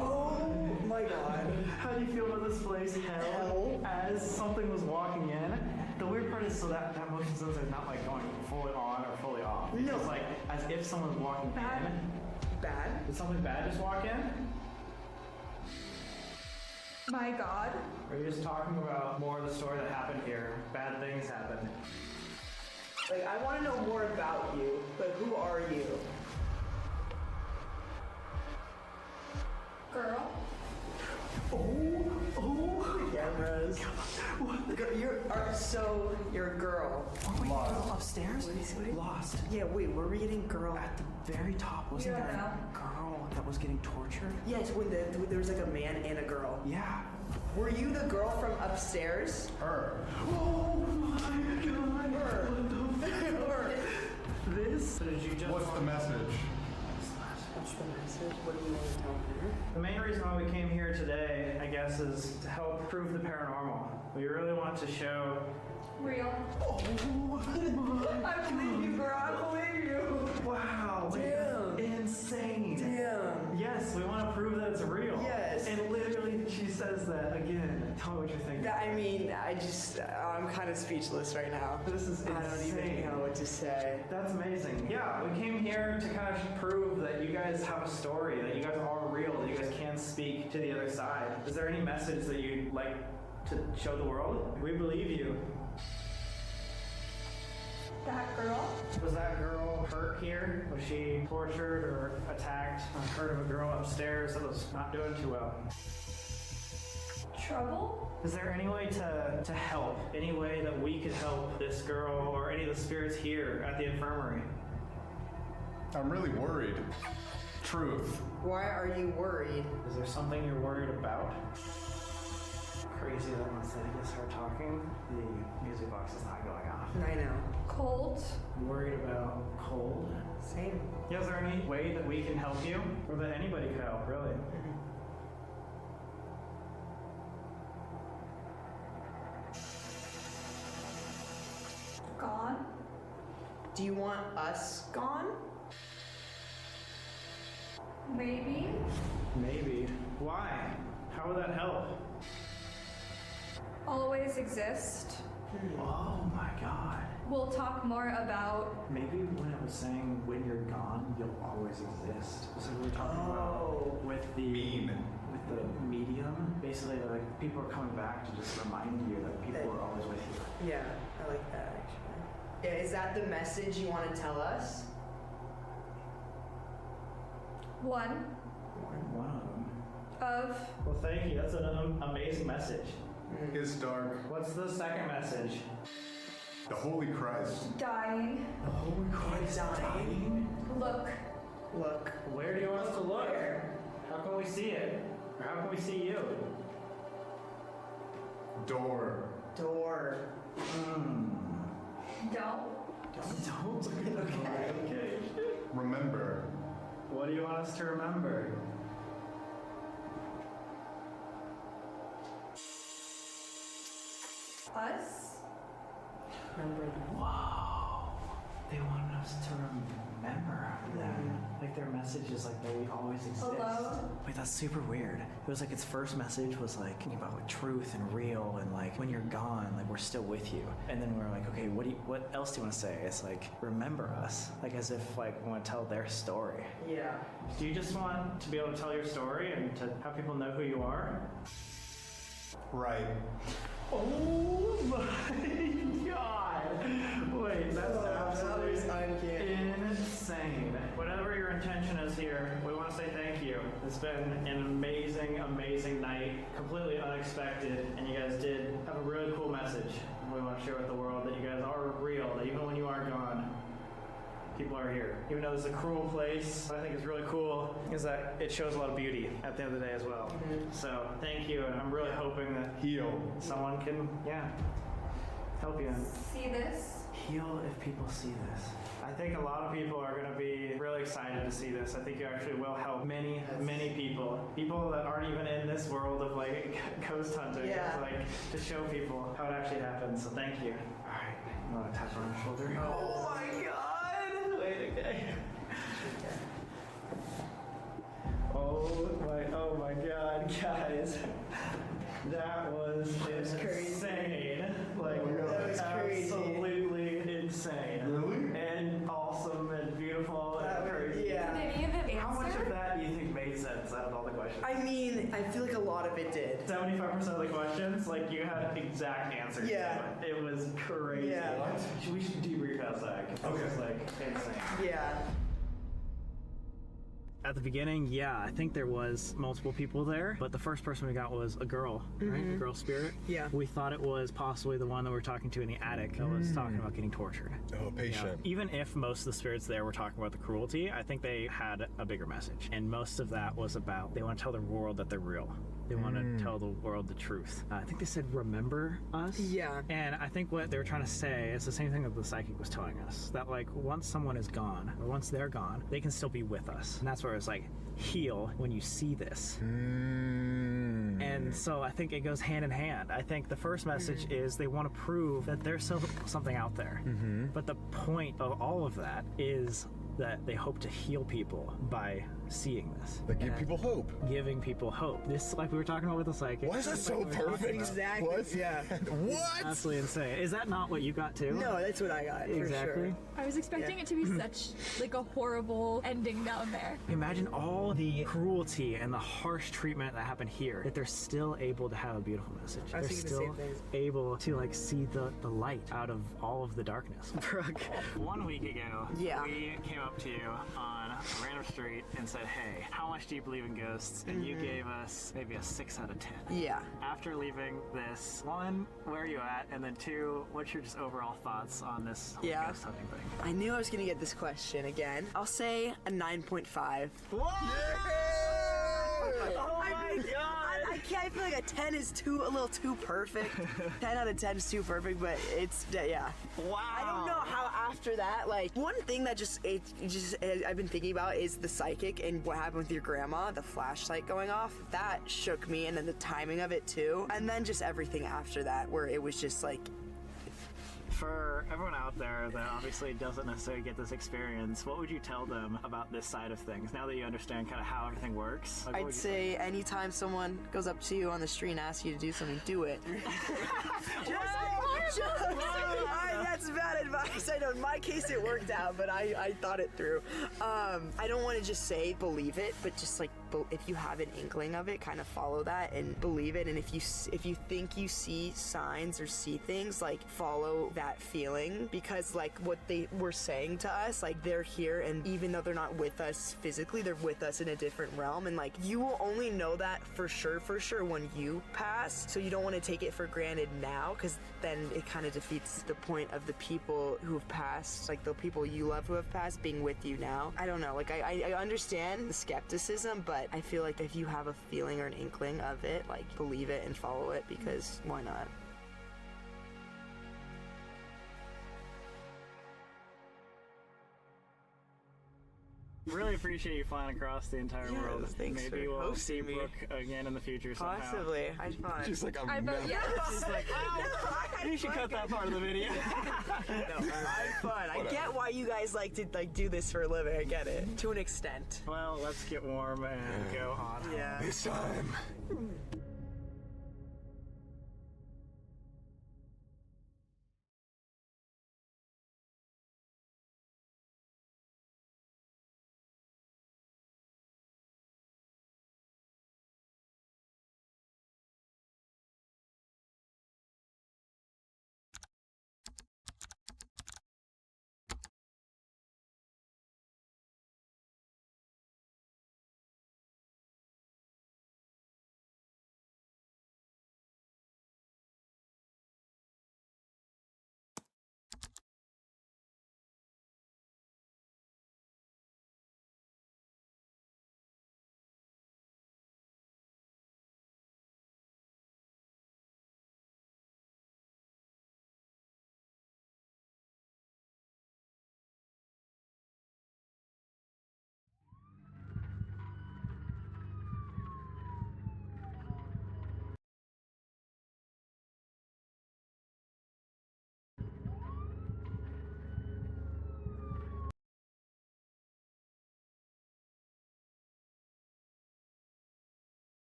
Oh my god. How do you feel about this place? Hell. As something was walking in, the weird part is so that motion sensor is not like going fully on or fully off. It's just like as if someone was walking in. Bad? Did something bad just walk in? My god. Or are you just talking about more of the story that happened here? Bad things happened. Like, I want to know more about you, but who are you? Girl. Oh, cameras. You're a girl. Oh, wait, girl upstairs? Lost. Yeah, wait, were we getting girl? At the very top, wasn't there a girl that was getting tortured? Yes, when there was like a man and a girl. Yeah. Were you the girl from upstairs? Her. Oh my god. Her. This? Did you just What's the message? What's the message? What do you want to tell her? The main reason why we came here today, I guess, is to help prove the paranormal. We really want to show Real. Oh, I believe you, girl. I believe you. Wow. Damn. Insane. Damn. Yes, we want to prove that it's real. Yes. And literally, she says that again. Tell me what you're thinking. I mean, I'm kind of speechless right now. This is insane. I don't even know what to say. That's amazing. Yeah, we came here to kind of prove that you guys have a story, that you guys are real, that you guys can speak to the other side. Is there any message that you'd like to show the world? We believe you. That girl. Was that girl hurt here? Was she tortured or attacked? I heard of a girl upstairs that was not doing too well. Trouble? Is there any way to help? Any way that we could help this girl or any of the spirits here at the infirmary? I'm really worried. Truth. Why are you worried? Is there something you're worried about? Crazy that once they start talking, the music box is not going off. I know. Cold. Worried about cold? Same. Yeah, is there any way that we can help you? Or that anybody could help, really? Gone. Do you want us gone? Maybe. Maybe. Why? How would that help? Always exist. Oh my god. We'll talk more about. Maybe when it was saying when you're gone, you'll always exist. So we were talking about with the medium. Basically, like people are coming back to just remind you that people are always with you. Yeah, I like that actually. Yeah, is that the message you want to tell us? One. One of them. Of. Well, thank you. That's an amazing message. It's dark. What's the second message? The Holy Christ. Dying. The Holy Christ dying? Look. Look. Where do you want us to look? How can we see it? Or how can we see you? Door. Door. Don't. Okay. Remember. What do you want us to remember? Us. Remember them. Wow. They wanted us to remember them. Like their message is like that we always exist. Hello? Wait, that's super weird. It was like its first message was like about like truth and real and like when you're gone, like we're still with you. And then we're like, okay, what else do you want to say? It's like remember us, like as if like we want to tell their story. Yeah. Do you just want to be able to tell your story and to have people know who you are? Right. Oh my god! Wait, that's absolutely insane. Whatever your intention is here, we want to say thank you. It's been an amazing, amazing night, completely unexpected, and you guys did have a really cool message. We want to share with the world that you guys are real, that even when you are gone, people are here. Even though this is a cruel place, what I think is really cool is that it shows a lot of beauty at the end of the day as well. So thank you, and I'm really hoping that Heal. someone can, help you. See this? Heal if people see this. I think a lot of people are going to be really excited to see this. I think you actually will help many, many people. People that aren't even in this world of like ghost hunting. Yeah. It's like to show people how it actually happens. So thank you. All right, I'm going to tap her on the shoulder. Oh my god! Wait, okay. Oh my god, guys. That was insane. Like, that was crazy. Absolutely insane. Really? And awesome and beautiful and crazy. Yeah. Did any of it How much answer? of that do you think made sense out of all the questions? I mean, I feel like a lot of it did. 75% of the questions, like, you had exact answers. Yeah. To it. It was crazy. Yeah. We should debrief outside. Okay. It was like insane. Yeah. At the beginning, yeah, I think there was multiple people there, but the first person we got was a girl, right? A girl spirit. Yeah. We thought it was possibly the one that we were talking to in the attic that was talking about getting tortured. Oh, patient. Even if most of the spirits there were talking about the cruelty, I think they had a bigger message. And most of that was about they want to tell the world that they're real. They want to tell the world the truth. I think they said, remember us? Yeah. And I think what they were trying to say is the same thing that the psychic was telling us. That, like, once someone is gone, or once they're gone, they can still be with us. And that's where it's like, heal when you see this. And so I think it goes hand in hand. I think the first message is they want to prove that there's still something out there. But the point of all of that is that they hope to heal people by seeing this. They give people hope. Giving people hope. This, like we were talking about with the psychic. Why is that so perfect? Exactly. What? Yeah. What? Absolutely insane. Is that not what you got too? No, that's what I got. Exactly. For sure. I was expecting it to be such like a horrible ending down there. Imagine all the cruelty and the harsh treatment that happened here, that they're still able to have a beautiful message. I was They're thinking the still same thing. able to like see the light out of all of the darkness. Brooke. 1 week ago, Yeah. we came up to you on a random street and said, hey, how much do you believe in ghosts? And you gave us maybe a 6 out of 10. Yeah. After leaving this, 1, where are you at? And then 2, what's your just overall thoughts on this whole Yeah. ghost hunting thing? I knew I was gonna get this question again. I'll say a 9.5. What? Oh I mean, I can't. I feel like a 10 is a little too perfect. 10 out of 10 is too perfect, but it's yeah. Wow. I don't know how after that. Like one thing that I've been thinking about is the psychic and what happened with your grandma, the flashlight going off. That shook me, and then the timing of it too, and then just everything after that, where it was just like. For everyone out there that obviously doesn't necessarily get this experience, what would you tell them about this side of things now that you understand kind of how everything works? Like, what I'd would you say anytime someone goes up to you on the street and asks you to do something, do it. That's bad advice. I know in my case it worked out, but I thought it through. I don't want to just say believe it, but just like if you have an inkling of it, kind of follow that and believe it. And if you think you see signs or see things, like follow that feeling, because like what they were saying to us, like they're here, and even though they're not with us physically, they're with us in a different realm, and like you will only know that for sure when you pass. So you don't want to take it for granted now, because then it kind of defeats the point of the people who have passed, like the people you love who have passed being with you now. I don't know, like I understand the skepticism, but I feel like if you have a feeling or an inkling of it, like believe it and follow it, because why not? Really appreciate you flying across the entire world. Thanks Maybe for we'll see hosting me. Brooke again in the future somehow. Possibly. I had fun. She's like, I bet, yeah. She's like, wow, you should cut that part of the video. No, I had fun. I get why you guys like to do this for a living. I get it to an extent. Well, let's get warm and go on. Yeah. This time.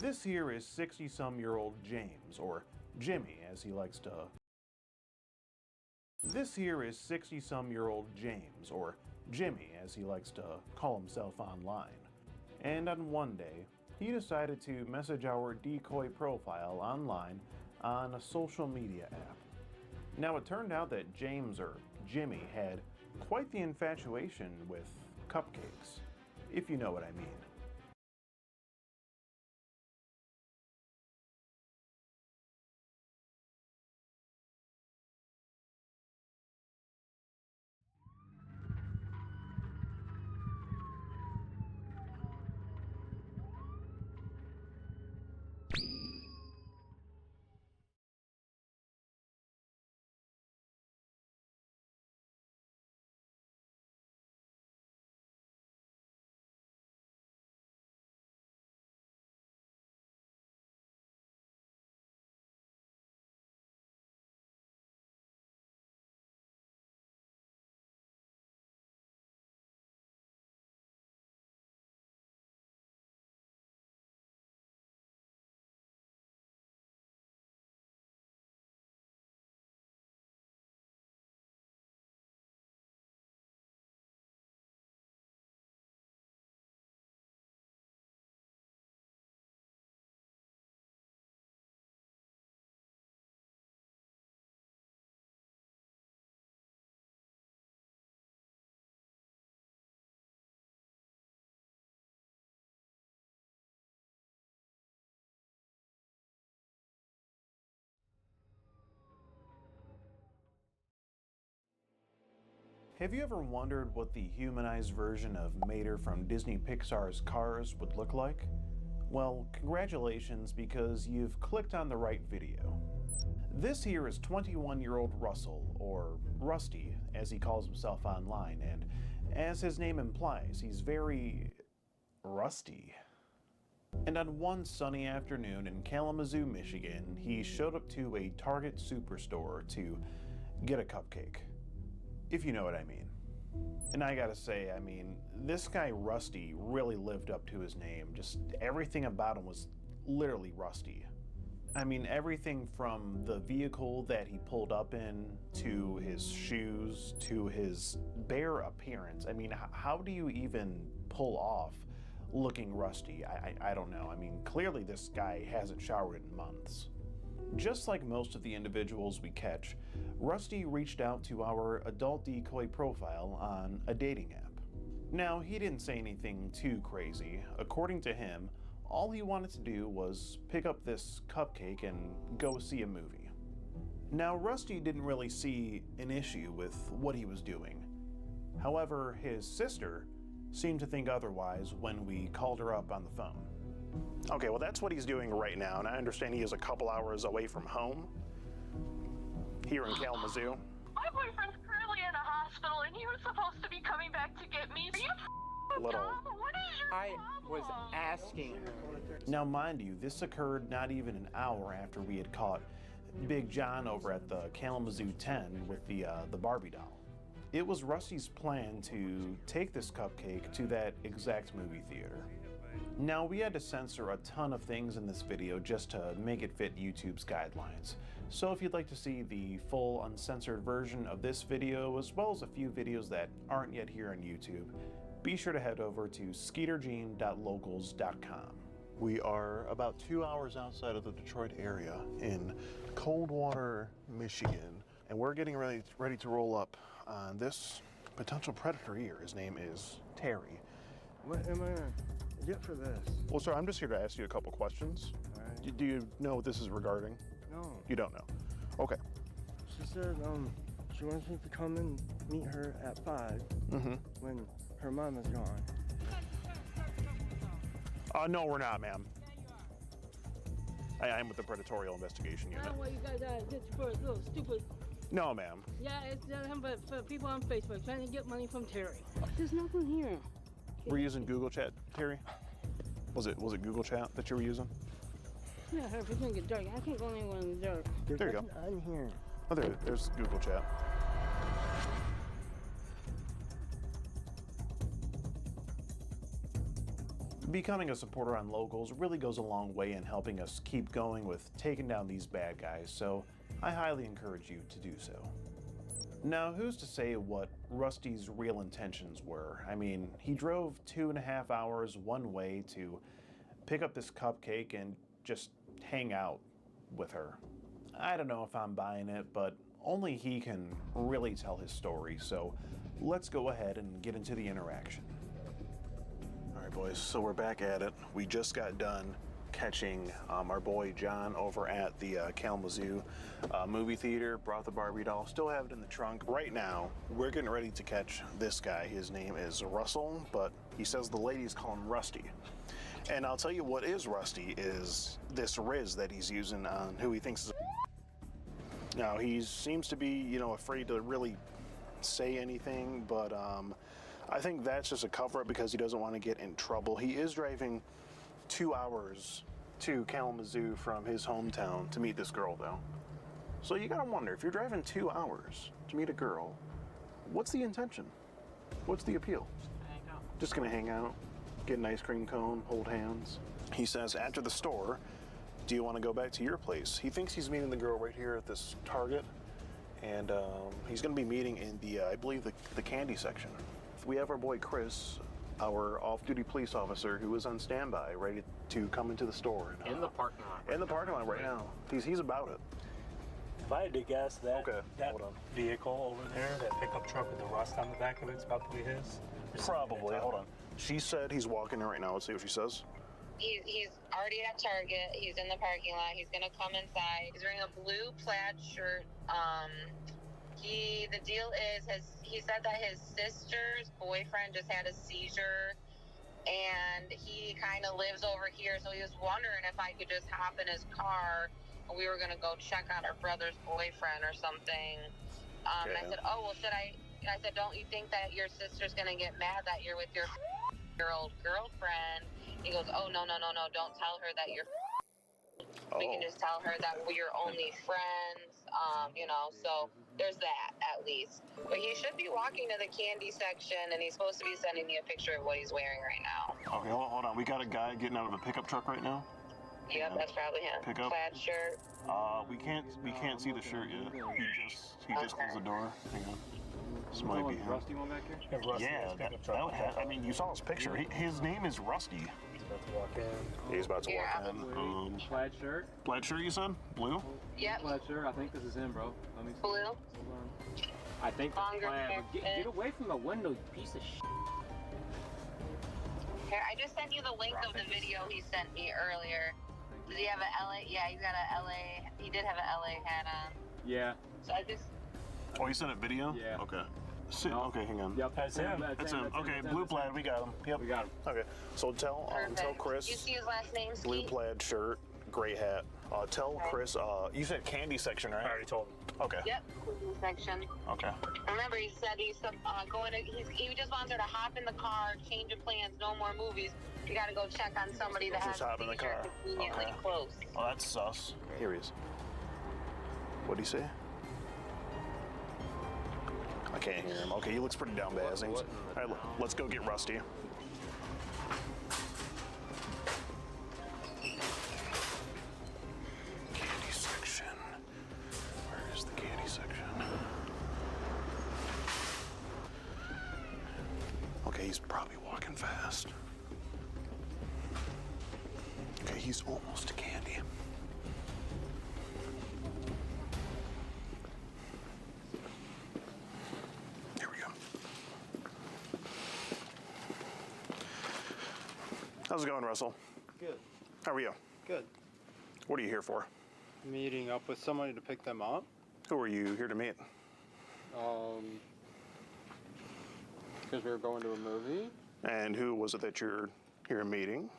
This here is 60-some-year-old James, or Jimmy as he likes to... This here is 60-some-year-old James, or Jimmy as he likes to call himself online. And on one day, he decided to message our decoy profile online on a social media app. Now it turned out that James, or Jimmy, had quite the infatuation with cupcakes, if you know what I mean. Have you ever wondered what the humanized version of Mater from Disney Pixar's Cars would look like? Well, congratulations, because you've clicked on the right video. This here is 21-year-old Russell, or Rusty, as he calls himself online, and as his name implies, he's very rusty. And on one sunny afternoon in Kalamazoo, Michigan, he showed up to a Target superstore to get a cupcake. If you know what I mean. And I gotta say, I mean, this guy Rusty really lived up to his name. Just everything about him was literally Rusty. I mean, everything from the vehicle that he pulled up in, to his shoes, to his bare appearance. I mean, how do you even pull off looking rusty? I don't know. I mean, clearly this guy hasn't showered in months. Just like most of the individuals we catch, Rusty reached out to our adult decoy profile on a dating app. Now, he didn't say anything too crazy. According to him, all he wanted to do was pick up this cupcake and go see a movie. Now, Rusty didn't really see an issue with what he was doing. However, his sister seemed to think otherwise when we called her up on the phone. Okay, well that's what he's doing right now, and I understand he is a couple hours away from home, here in Kalamazoo. My boyfriend's currently in a hospital, and he was supposed to be coming back to get me. Are you Little. dumb? What is your problem? was asking her. Now mind you, this occurred not even an hour after we had caught Big John over at the Kalamazoo 10 with the Barbie doll. It was Rusty's plan to take this cupcake to that exact movie theater. Now, we had to censor a ton of things in this video just to make it fit YouTube's guidelines. So if you'd like to see the full uncensored version of this video, as well as a few videos that aren't yet here on YouTube, be sure to head over to skeetergene.locals.com. We are about 2 hours outside of the Detroit area in Coldwater, Michigan, and we're getting ready to roll up on this potential predator here. His name is Terry. What am I gonna do for this? Well, sir, I'm just here to ask you a couple questions. All right. Do you know what this is regarding? No. You don't know? Okay. She said she wants me to come and meet her at 5 when her mom is gone. No, we're not, ma'am. I am with the Predatorial Investigation Unit. I don't know what you guys are just for a little stupid. No, ma'am. Yeah, it's nothing but for people on Facebook trying to get money from Terry. There's nothing here. We're using Google Chat, Terry? Was it Google Chat that you were using? Yeah, if it's gonna get dark, I can't go anywhere in the dark. There you go. I'm here. Oh, there's Google Chat. Becoming a supporter on Locals really goes a long way in helping us keep going with taking down these bad guys, so I highly encourage you to do so. Now, who's to say what Rusty's real intentions were? I mean, he drove 2.5 hours one way to pick up this cupcake and just hang out with her. I don't know if I'm buying it, but only he can really tell his story, so let's go ahead and get into the interaction. All right, boys, so we're back at it. We just got done catching our boy John over at the Kalamazoo movie theater, brought the Barbie doll, still have it in the trunk. Right now, we're getting ready to catch this guy. His name is Russell, but he says the ladies call him Rusty. And I'll tell you what is Rusty is this Riz that he's using on who he thinks is Now, he seems to be, you know, afraid to really say anything, but I think that's just a cover-up because he doesn't want to get in trouble. He is driving 2 hours to Kalamazoo from his hometown to meet this girl, though. So you gotta wonder, if you're driving 2 hours to meet a girl, what's the intention? What's the appeal? Just gonna hang out, get an ice cream cone, hold hands. He says, after the store, do you want to go back to your place? He thinks he's meeting the girl right here at this Target, and he's going to be meeting in the, I believe, the candy section. We have our boy Chris, our off-duty police officer, who is on standby, ready to come into the store. And, in the parking lot. In the parking lot right now. He's about it. If I had to guess, that vehicle over there, that pickup truck with the rust on the back of it, is about to be his. Probably. Hold on. She said he's walking in right now. Let's see what she says. He's already at Target. He's in the parking lot. He's gonna come inside. He's wearing a blue plaid shirt. The deal is he said that his sister's boyfriend just had a seizure, and he kind of lives over here. So he was wondering if I could just hop in his car, and we were gonna go check on our brother's boyfriend or something. And I said, oh well, should I? I said, don't you think that your sister's gonna get mad that you're with your old girlfriend? He goes, oh, no, don't tell her that you're We can just tell her that we're only friends, you know, so there's that at least. But he should be walking to the candy section, and he's supposed to be sending me a picture of what he's wearing right now. Okay, hold on. We got a guy getting out of a pickup truck right now. Yep, that's probably him. Pickup. Plaid shirt. We can't see the shirt yet. He just closed the door. Hang on. This might be him. Rusty one back here? Yeah, I mean, you saw his picture. His name is Rusty. He's about to walk in. He's about to walk in. Plaid shirt. Plaid shirt, you said? Blue? Yep. Plaid shirt. I think this is him, bro. Let me see. Blue. Hold on. I think that's Longer plaid. hair. But get away from the window, you piece of shit. Here, I just sent you the link of the video he sent me earlier. Does he have a LA? Yeah, he's got a LA. He did have a LA hat on. Yeah. So I just. Oh, you sent a video? Yeah. Okay. Okay, hang on. Yep, that's him. That's him. Okay, blue plaid, we got him. Yep. We got him. Okay, so tell Chris. You see his last name, Ski? Blue plaid shirt, gray hat. Tell Chris, you said candy section, right? I already told him. Okay. Yep, section. Okay. Remember, he said he's going to. He just wants her to hop in the car, change of plans, no more movies. You got to go check on somebody that has Just hop in the car. conveniently close. Oh, that's sus. Here he is. What'd he say? I can't hear him. Okay, he looks pretty down bad. All right, let's go get Rusty. Candy section. Where is the candy section? Okay, he's probably walking fast. Okay, he's almost to candy. Here we go. How's it going, Russell? Good. How are you? Good. What are you here for? Meeting up with somebody to pick them up. Who are you here to meet? Because we were going to a movie. And who was it that you're here meeting?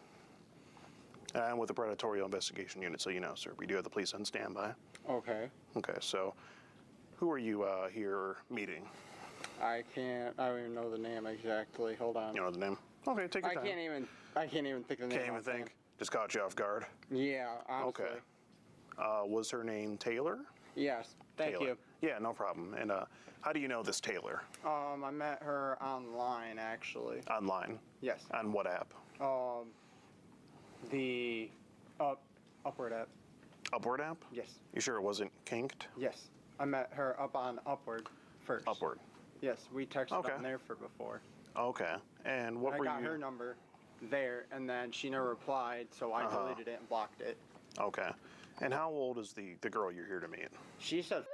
I'm with the Predatory Investigation Unit, so you know, sir. We do have the police on standby. Okay. Okay, so who are you here meeting? I don't even know the name exactly. Hold on. You know the name? Okay, take your time. I can't even think of the name. Can't even think? Just caught you off guard? Yeah, honestly. Okay. Was her name Taylor? Yes, Thank Taylor. you. Yeah, no problem. And how do you know this Taylor? I met her online, actually. Online? Yes. On what app? The Upward app. Upward app? Yes. You sure it wasn't Kinked? Yes. I met her up on Upward first. Upward. Yes, we texted Okay. on there for before. Okay. And what were I got you? her number there, and then she never replied, so I deleted it and blocked it. Okay. And how old is the girl you're here to meet? She said,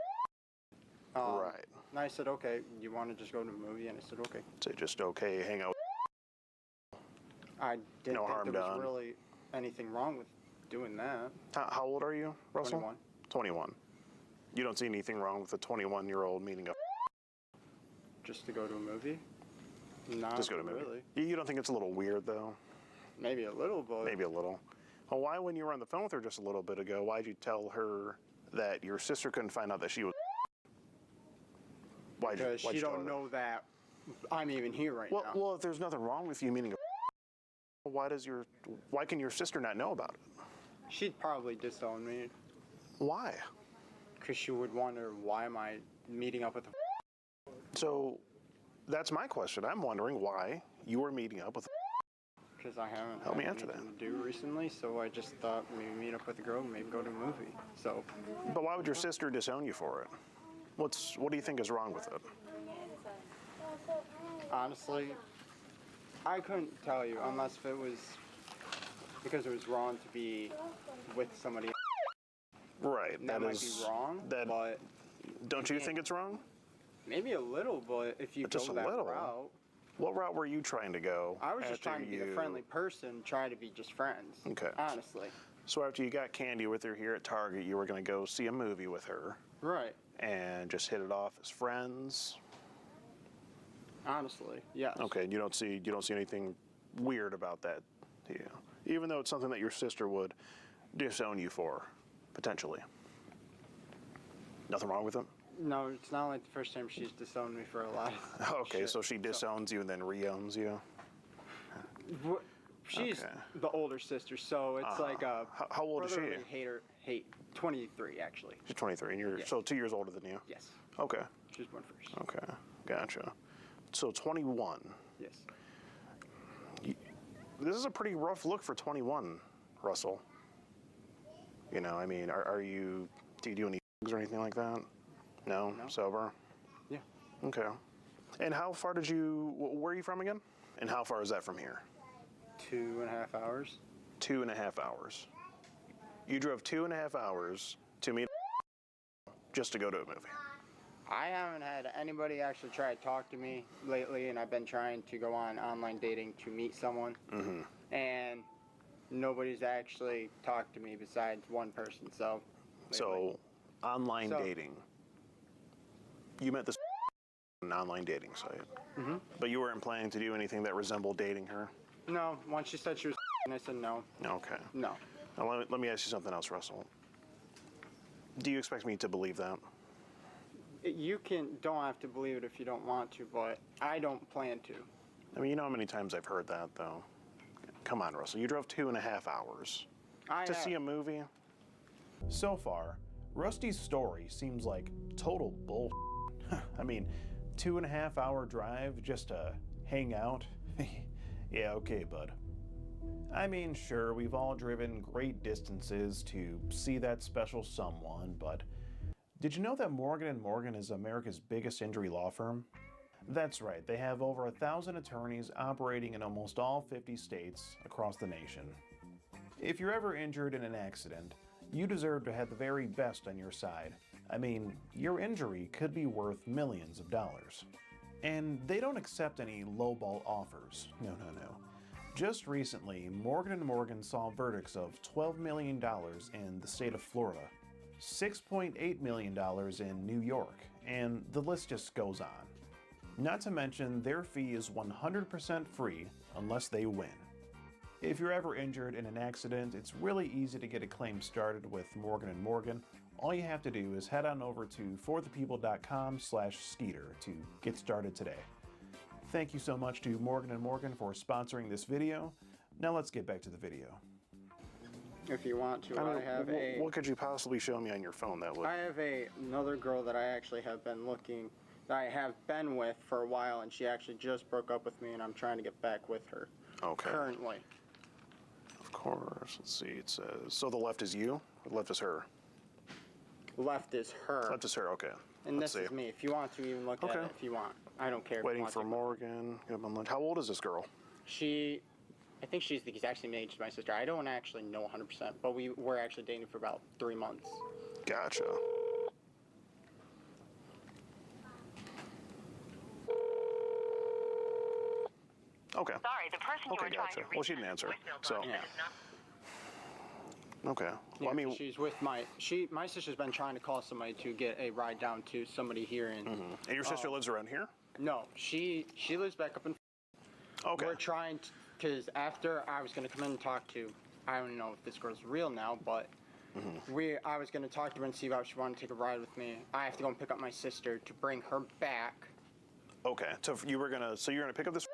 right. And I said, okay, you want to just go to a movie? And I said, okay. So just okay, hang out. I didn't No think harm there was done. really anything wrong with doing that. How old are you, Russell? 21. 21. You don't see anything wrong with a 21-year-old meeting a Just to go to a movie? Not just go to a movie. really. You don't think it's a little weird, though? Maybe a little, but... Maybe a little. Well, why, when you were on the phone with her just a little bit ago, why'd you tell her that your sister couldn't find out that she was... Because she don't know that I'm even here right now. Well, if there's nothing wrong with you meeting a... Why can your sister not know about it? She'd probably disown me. Why? Because she would wonder, why am I meeting up with a... So, that's my question. I'm wondering why you were meeting up with a... Because I haven't Help me had answer anything to do recently, so I just thought maybe meet up with a girl and maybe go to a movie. So... But why would your sister disown you for it? What do you think is wrong with it? Honestly, I couldn't tell you unless if it was because it was wrong to be with somebody. Right. And that might be wrong, but... Don't you think it's wrong? Maybe a little, but if you Just go a that little? route... What route were you trying to go? I was just after trying to be a friendly person, trying to be just friends. Okay. Honestly. So after you got candy with her here at Target, you were going to go see a movie with her. Right. And just hit it off as friends. Honestly, yes. Okay. You don't see anything weird about that, do you? Even though it's something that your sister would disown you for, potentially. Nothing wrong with it? No, it's not like the first time she's disowned me for a lot of Okay, shit, so she disowns you and then re-owns you? She's Okay. the older sister, so it's like a How old is she? brotherly hate 23 actually. She's 23, and you're so 2 years older than you? Yes. Okay. She's born first. Okay, gotcha. So 21. Yes. This is a pretty rough look for 21, Russell. You know, I mean, do you do any drugs or anything like that? No? Sober? Yeah. Okay. And how far where are you from again? And how far is that from here? 2.5 hours. 2.5 hours. You drove 2.5 hours to meet just to go to a movie. I haven't had anybody actually try to talk to me lately, and I've been trying to go on online dating to meet someone. Mm-hmm. And nobody's actually talked to me besides one person, so... So, online dating. You met this on an online dating site. Mm-hmm. But you weren't planning to do anything that resembled dating her? No, once she said she was and I said no. Okay. No. Now, let me ask you something else, Russell. Do you expect me to believe that? You don't have to believe it if you don't want to, but I don't plan to. I mean, you know how many times I've heard that, though? Come on, Russell. You drove 2.5 hours to see a movie? So far, Rusty's story seems like total bull. I mean, 2.5 hour drive just to hang out? Yeah, okay, bud. I mean, sure, we've all driven great distances to see that special someone, but did you know that Morgan & Morgan is America's biggest injury law firm? That's right, they have over 1,000 attorneys operating in almost all 50 states across the nation. If you're ever injured in an accident, you deserve to have the very best on your side. I mean, your injury could be worth millions of dollars. And they don't accept any lowball offers. No. Just recently, Morgan & Morgan saw verdicts of $12 million in the state of Florida, $6.8 million in New York, and the list just goes on. Not to mention, their fee is 100% free unless they win. If you're ever injured in an accident, it's really easy to get a claim started with Morgan & Morgan. All you have to do is head on over to forthepeople.com/Skeeter to get started today. Thank you so much to Morgan & Morgan for sponsoring this video. Now let's get back to the video. If you want to, I have what could you possibly show me on your phone that would? I have another girl that I actually have been looking, that I have been with for a while, and she actually just broke up with me, and I'm trying to get back with her. Okay. Currently. Of course. Let's see. It says, so the left is you, or the left is her? Left is her. Left is her, okay. And Let's this is see. me. If you want to even look at Okay. it, if you want. I don't care. if you Waiting want for to. Morgan. Get up on lunch. How old is this girl? I think she's the exact same age as my sister. I don't actually know 100%, but we were actually dating for about 3 months. Gotcha. Okay. Sorry, the person you Okay, were trying gotcha. to reach. Well, she didn't answer. So. Yeah. Okay. Yeah, Well, I mean, she's with my sister's been trying to call somebody to get a ride down to somebody here in. and your sister lives around here? No, she lives back up in. Okay. We're trying to, because after I was going to come in and talk to, I don't know if this girl's real now, but I was going to talk to her and see if she wanted to take a ride with me. I have to go and pick up my sister to bring her back. Okay. So you're gonna pick up this.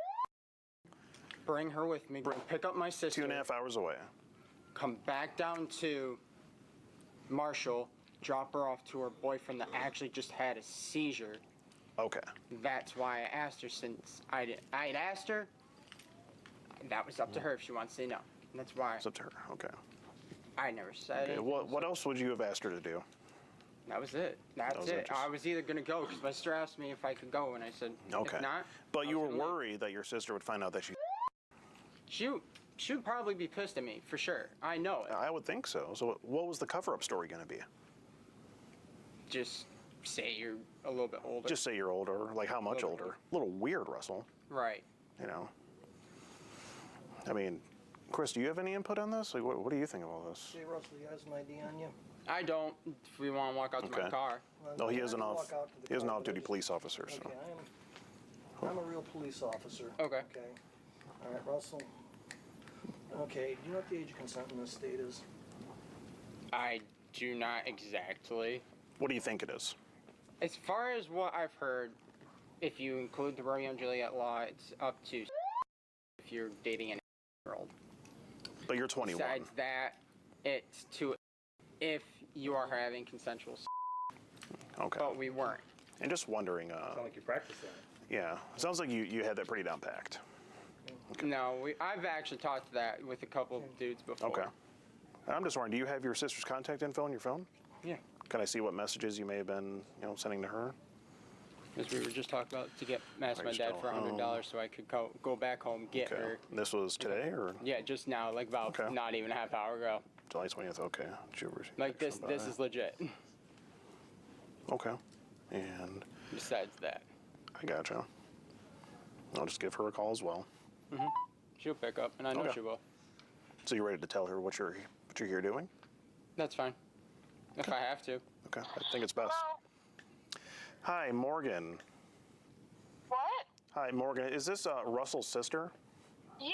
Bring her with me. Pick up my sister. 2.5 hours away. Come back down to Marshall. Drop her off to her boyfriend that actually just had a seizure. Okay. That's why I asked her, since I had asked her. That was up to her if she wants to say no. And that's why. It's up to her. Okay. I never said Okay. it. What else would you have asked her to do? That was it. That's was it. it, I was either gonna go because my sister asked me if I could go, and I said, Okay. if not. But you I were was gonna leave. worried that your sister would find out that She would probably be pissed at me for sure. I know it. I would think so. So what was the cover-up story going to be? Just say you're a little bit older. Just say you're older. Like how much older? A little weird, Russell. Right. You know. I mean, Chris, do you have any input on this? Like, what do you think of all this? Hey, Russell, you has an ID on you? I don't. If we want to walk out to my car. No, he I is an can walk out to the he is an car, but off-duty I just- police officer. So. Okay, I'm a real police officer. Okay. Okay. All right, Russell. Okay, do you know what the age of consent in this state is? I do not exactly. What do you think it is? As far as what I've heard, if you include the Romeo and Juliet law, it's up to if you're dating an 8-year-old. But you're 21. Besides that, it's to if you are having consensual Okay. But we weren't. And just wondering. Sound like you practiced that. Yeah. It sounds like you had that pretty down packed. No, I've actually talked to that with a couple of dudes before. Okay. And I'm just wondering, do you have your sister's contact info on your phone? Yeah. Can I see what messages you may have been, sending to her? As we were just talking about, to ask my Just dad go for $100 home. so I could go back home, get Okay. her. This was today, or? Yeah, just now, like about not even a half hour ago. July 20th, okay. Like this is legit. Okay. And? Besides that. I gotcha. I'll just give her a call as well. Mm-hmm. She'll pick up, and I know Okay. she will. So you're ready to tell her what you're here doing? That's fine. If I have to. Okay, I think it's best. Hi, Morgan. What? Hi, Morgan. Is this Russell's sister? Yeah.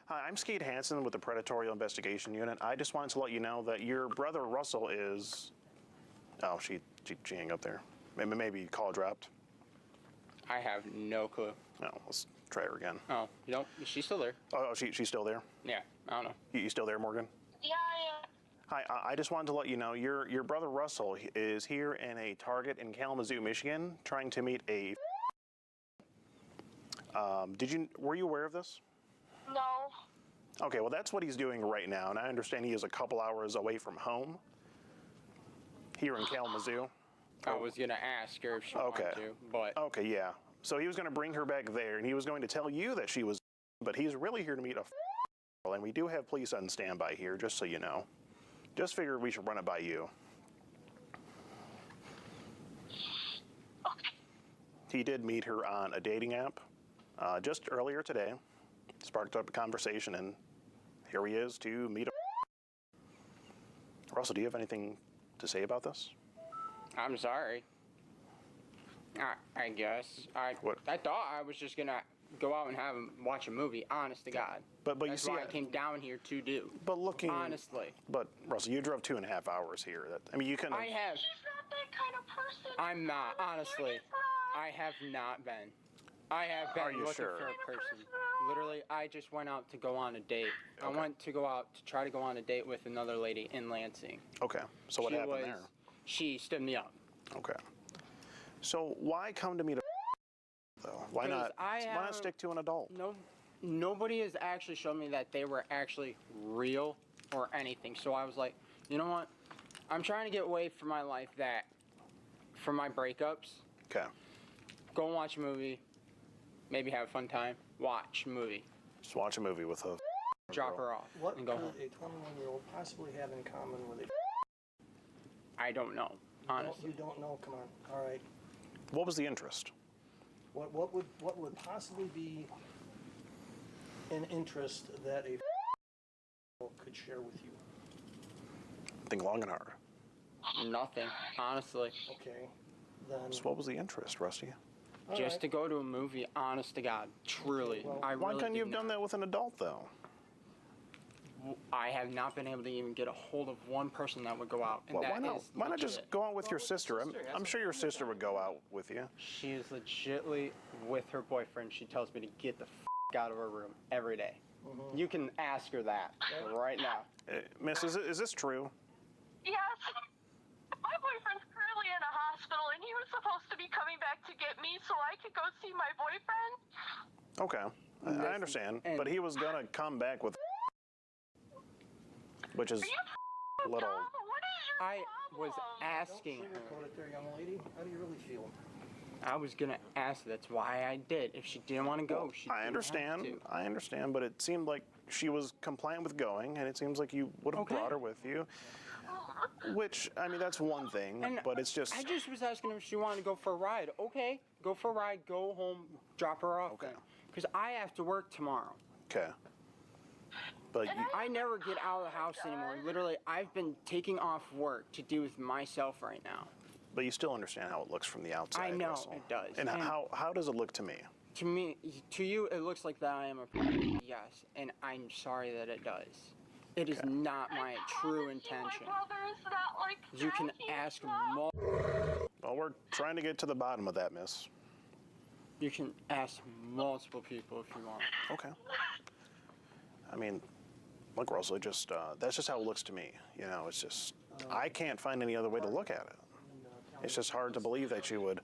Hi, I'm Skeet Hansen with the Predatorial Investigation Unit. I just wanted to let you know that your brother Russell is... Oh, she hung up there. Maybe call dropped. I have no clue. No, let's try her again. Oh, you don't? She's still there. Oh, she's still there? Yeah, I don't know. You still there, Morgan? Yeah, I am. Hi, I just wanted to let you know your brother Russell is here in a Target in Kalamazoo, Michigan, trying to meet a. Were you aware of this? No. Okay, well that's what he's doing right now, and I understand he is a couple hours away from home. Here in Kalamazoo. I was gonna ask her if she wanted to, but. Okay, yeah. So he was gonna bring her back there, and he was going to tell you that she was, but he's really here to meet a. And we do have police on standby here, just so you know. Just figured we should run it by you. Okay. He did meet her on a dating app just earlier today. Sparked up a conversation, and here he is to meet a. Russell, do you have anything to say about this? I'm sorry. I guess. I thought I was just gonna go out and have him watch a movie, honest to God. But you That's see, what I came down here to do. But looking honestly. But Russell, you drove 2.5 hours here. You can. I have. She's not that kind of person. I'm not, honestly. I have not been. I have been Are you looking sure? for a person. Literally, I just went out to go on a date. I Okay. went to go out to try to go on a date with another lady in Lansing. Okay. So what happened there? She stood me up. Okay. So why come to me to though? Why not? Why not stick to an adult? Nobody has actually shown me that they were actually real or anything. So I was like, you know what? I'm trying to get away from my life from my breakups. Okay. Go and watch a movie. Maybe have a fun time. Watch a movie. Just watch a movie with a Drop her off What and could go home. a 21-year-old possibly have in common with a? I don't know, honestly. You don't know. Come on. All right. What was the interest? What would possibly be an interest that a could share with you? Think long and hard. Nothing, honestly. Okay. Then. So what was the interest, Rusty? Just to go to a movie, honest to God, truly. Why couldn't you have done that with an adult, though? I have not been able to even get a hold of one person that would go out. And Well, that why not is just go out with your sister? I'm sure your sister would go out with you. She is legitly with her boyfriend. She tells me to get the out of her room every day. You can ask her that right now. Miss, is this true? Yes. My boyfriend's currently in a hospital, and he was supposed to be coming back to get me so I could go see my boyfriend. Okay, I understand, but he was gonna come back with, which is a little. I was asking her. There, young lady. How do you really feel? I was gonna ask her. That's why I did. If she didn't want to go, she didn't I understand, but it seemed like she was compliant with going, and it seems like you would have brought her with you. Which, I mean, that's one thing, but it's just. I just was asking her if she wanted to go for a ride. Okay, go for a ride, go home, drop her off. Okay. Because I have to work tomorrow. Okay. But I never get out of the house anymore. Literally, I've been taking off work to do with myself right now. But you still understand how it looks from the outside. I know Russell. it does. And how does it look to me? To you, it looks like that I am a yes, and I'm sorry that it does. It is not my true intention. You can ask Well, we're trying to get to the bottom of that, miss. You can ask multiple people if you want. Okay. I mean, look, Russell, just that's just how it looks to me. You know, it's just I can't find any other way to look at it. It's just hard to believe that you would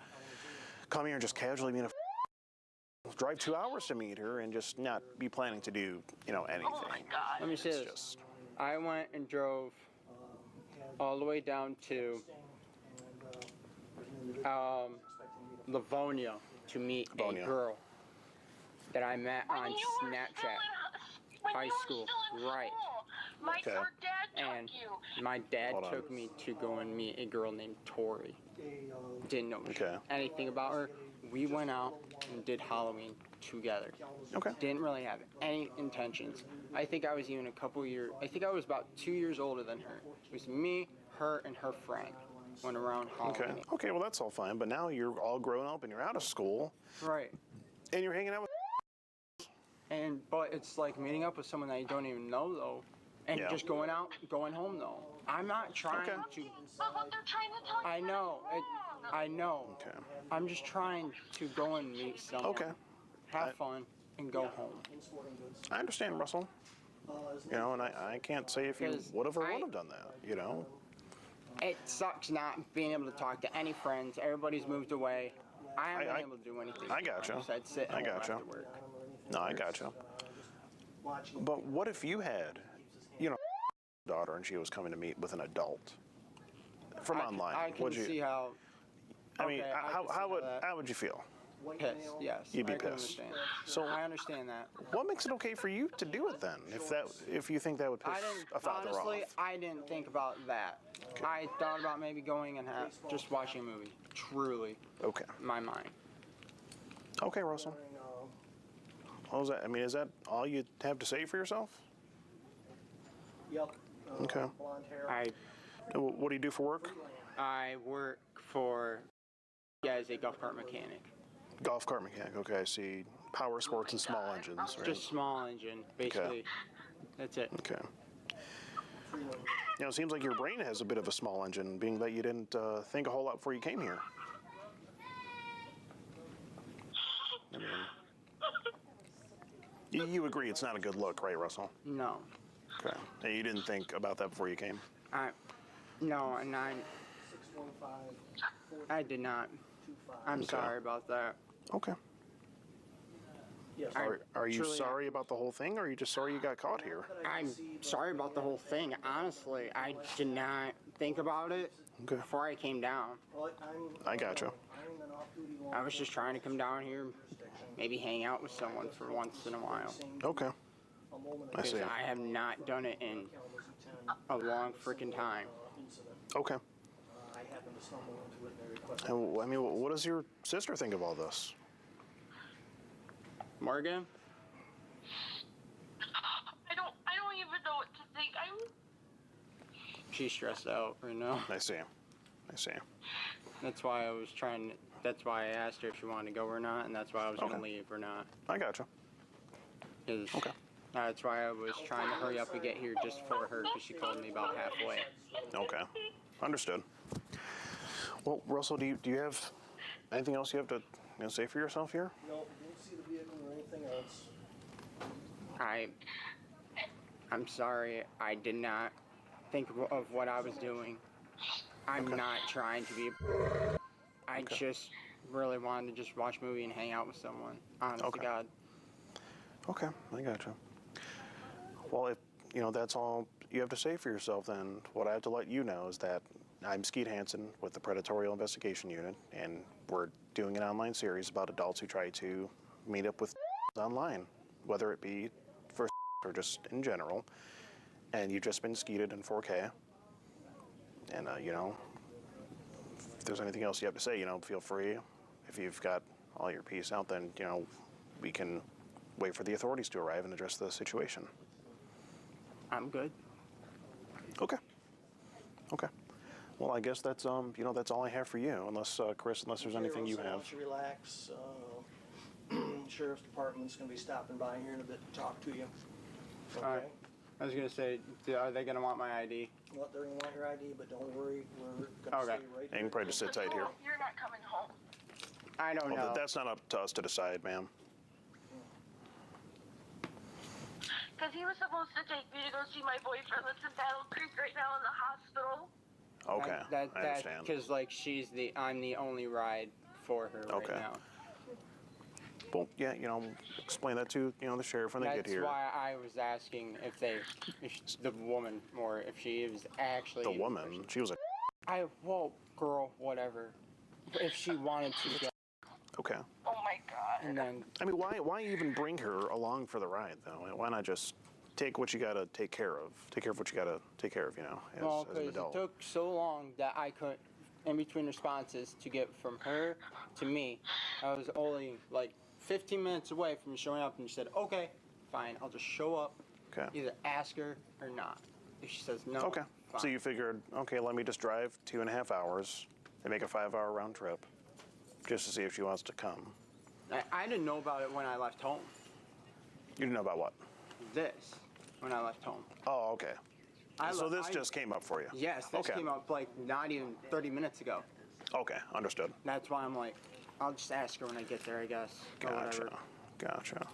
come here and just casually meet drive 2 hours to meet her and just not be planning to do, anything. Oh my God. Let me say this. I went and drove all the way down to Livonia to meet a girl that I met on Snapchat. High school, right. My your dad and my dad took me to go and meet a girl named Tori. Didn't know anything about her. We went out and did Halloween together. Okay. Didn't really have any intentions. I think I was even I think I was about 2 years older than her. It was me, her, and her friend went around Halloween. Okay, well, that's all fine, but now you're all grown up and you're out of school. Right. And you're hanging out with but it's like meeting up with someone that you don't even know, though, and just going home, though. I'm not trying to. But what they're trying to tell you. I know. Okay. I'm just trying to go and meet someone. Okay. Have fun and go home. I understand, Russell. And I can't say if you would have or wouldn't have done that, It sucks not being able to talk to any friends. Everybody's moved away. I haven't been able to do anything. I gotcha. Besides sit I home gotcha. after work. No, I gotcha. But what if you had, daughter and she was coming to meet with an adult from online? I can see how. I mean, how would you feel? Pissed, yes. You'd be I can pissed. understand. So I understand that. What makes it okay for you to do it then? If you think that would piss a father honestly, off? I didn't think about that. I thought about maybe going and just watching a movie. Truly. Okay. My mind. Okay, Russell. What was that? I mean, is that all you have to say for yourself? Yep. Okay. Blonde hair. What do you do for work? I work for as a golf cart mechanic. Golf cart mechanic. Okay, I see. Power sports and small engines. Right? Just small engine, basically. Okay. That's it. Okay. It seems like your brain has a bit of a small engine, being that you didn't think a whole lot before you came here. I mean, You agree it's not a good look, right, Russell? No. Okay. And you didn't think about that before you came? No, and I did not. I'm sorry about that. Okay. Yes. Are you truly sorry about the whole thing, or are you just sorry you got caught here? I'm sorry about the whole thing. Honestly, I did not think about it before I came down. I gotcha. I was just trying to come down here, maybe hang out with someone for once in a while. Okay. I see. Because I have not done it in a long freaking time. Okay. And, I mean, what does your sister think of all this? Morgan? I don't even know what to think. She's stressed out right now. I see. That's why I asked her if she wanted to go or not, and that's why I was going to leave or not. I gotcha. Okay. That's why I was trying to hurry up and get here just for her, because she called me about halfway. Okay. Understood. Well, Russell, do you have anything else you have to say for yourself here? No, didn't see the vehicle or anything else. I'm sorry. I did not think of what I was doing. I'm not trying to be. I just really wanted to just watch a movie and hang out with someone. Honest to God. Okay, I gotcha. Well, if that's all you have to say for yourself, then what I have to let you know is that I'm Skeet Hansen with the Predatorial Investigation Unit, and we're doing an online series about adults who try to meet up with online, whether it be for or just in general. And you've just been skeeted in 4K. And, if there's anything else you have to say, feel free. If you've got all your piece out, then, we can wait for the authorities to arrive and address the situation. I'm good. Okay. Well, I guess that's that's all I have for you, unless Chris, there's anything you Russell, why have. don't you relax? Sheriff's Department's going to be stopping by here in a bit to talk to you. Okay. All right. I was going to say, are they going to want my ID? Well, they're going to want your ID, but don't worry, we're going to stay right here. You can probably just sit tight here. You're not coming home. I don't know. That's not up to us to decide, ma'am. Because he was supposed to take me to go see my boyfriend that's in Battle Creek right now in the hospital. Okay, I understand. Because I'm the only ride for her right now. Well, yeah, explain that to the sheriff when they get here. That's why I was asking if the woman, or if she was actually The woman, she was a. Girl, whatever. If she wanted to go. Okay. Oh my God. And then. I mean, why even bring her along for the ride though? Why not just take what you gotta take care of? Take care of what you gotta take care of, as an adult. It took so long that I couldn't, in between responses, to get from her to me. I was only like 15 minutes away from showing up, and she said, okay, fine, I'll just show up. Okay. Either ask her or not. If she says no, Okay. fine. So you figured, okay, let me just drive 2.5 hours and make a 5-hour round trip just to see if she wants to come. I didn't know about it when I left home. You didn't know about what? This, when I left home. Oh, okay. So this just came up for you? Yes, this came up like not even 30 minutes ago. Okay, understood. That's why I'm like, I'll just ask her when I get there, I guess. Gotcha.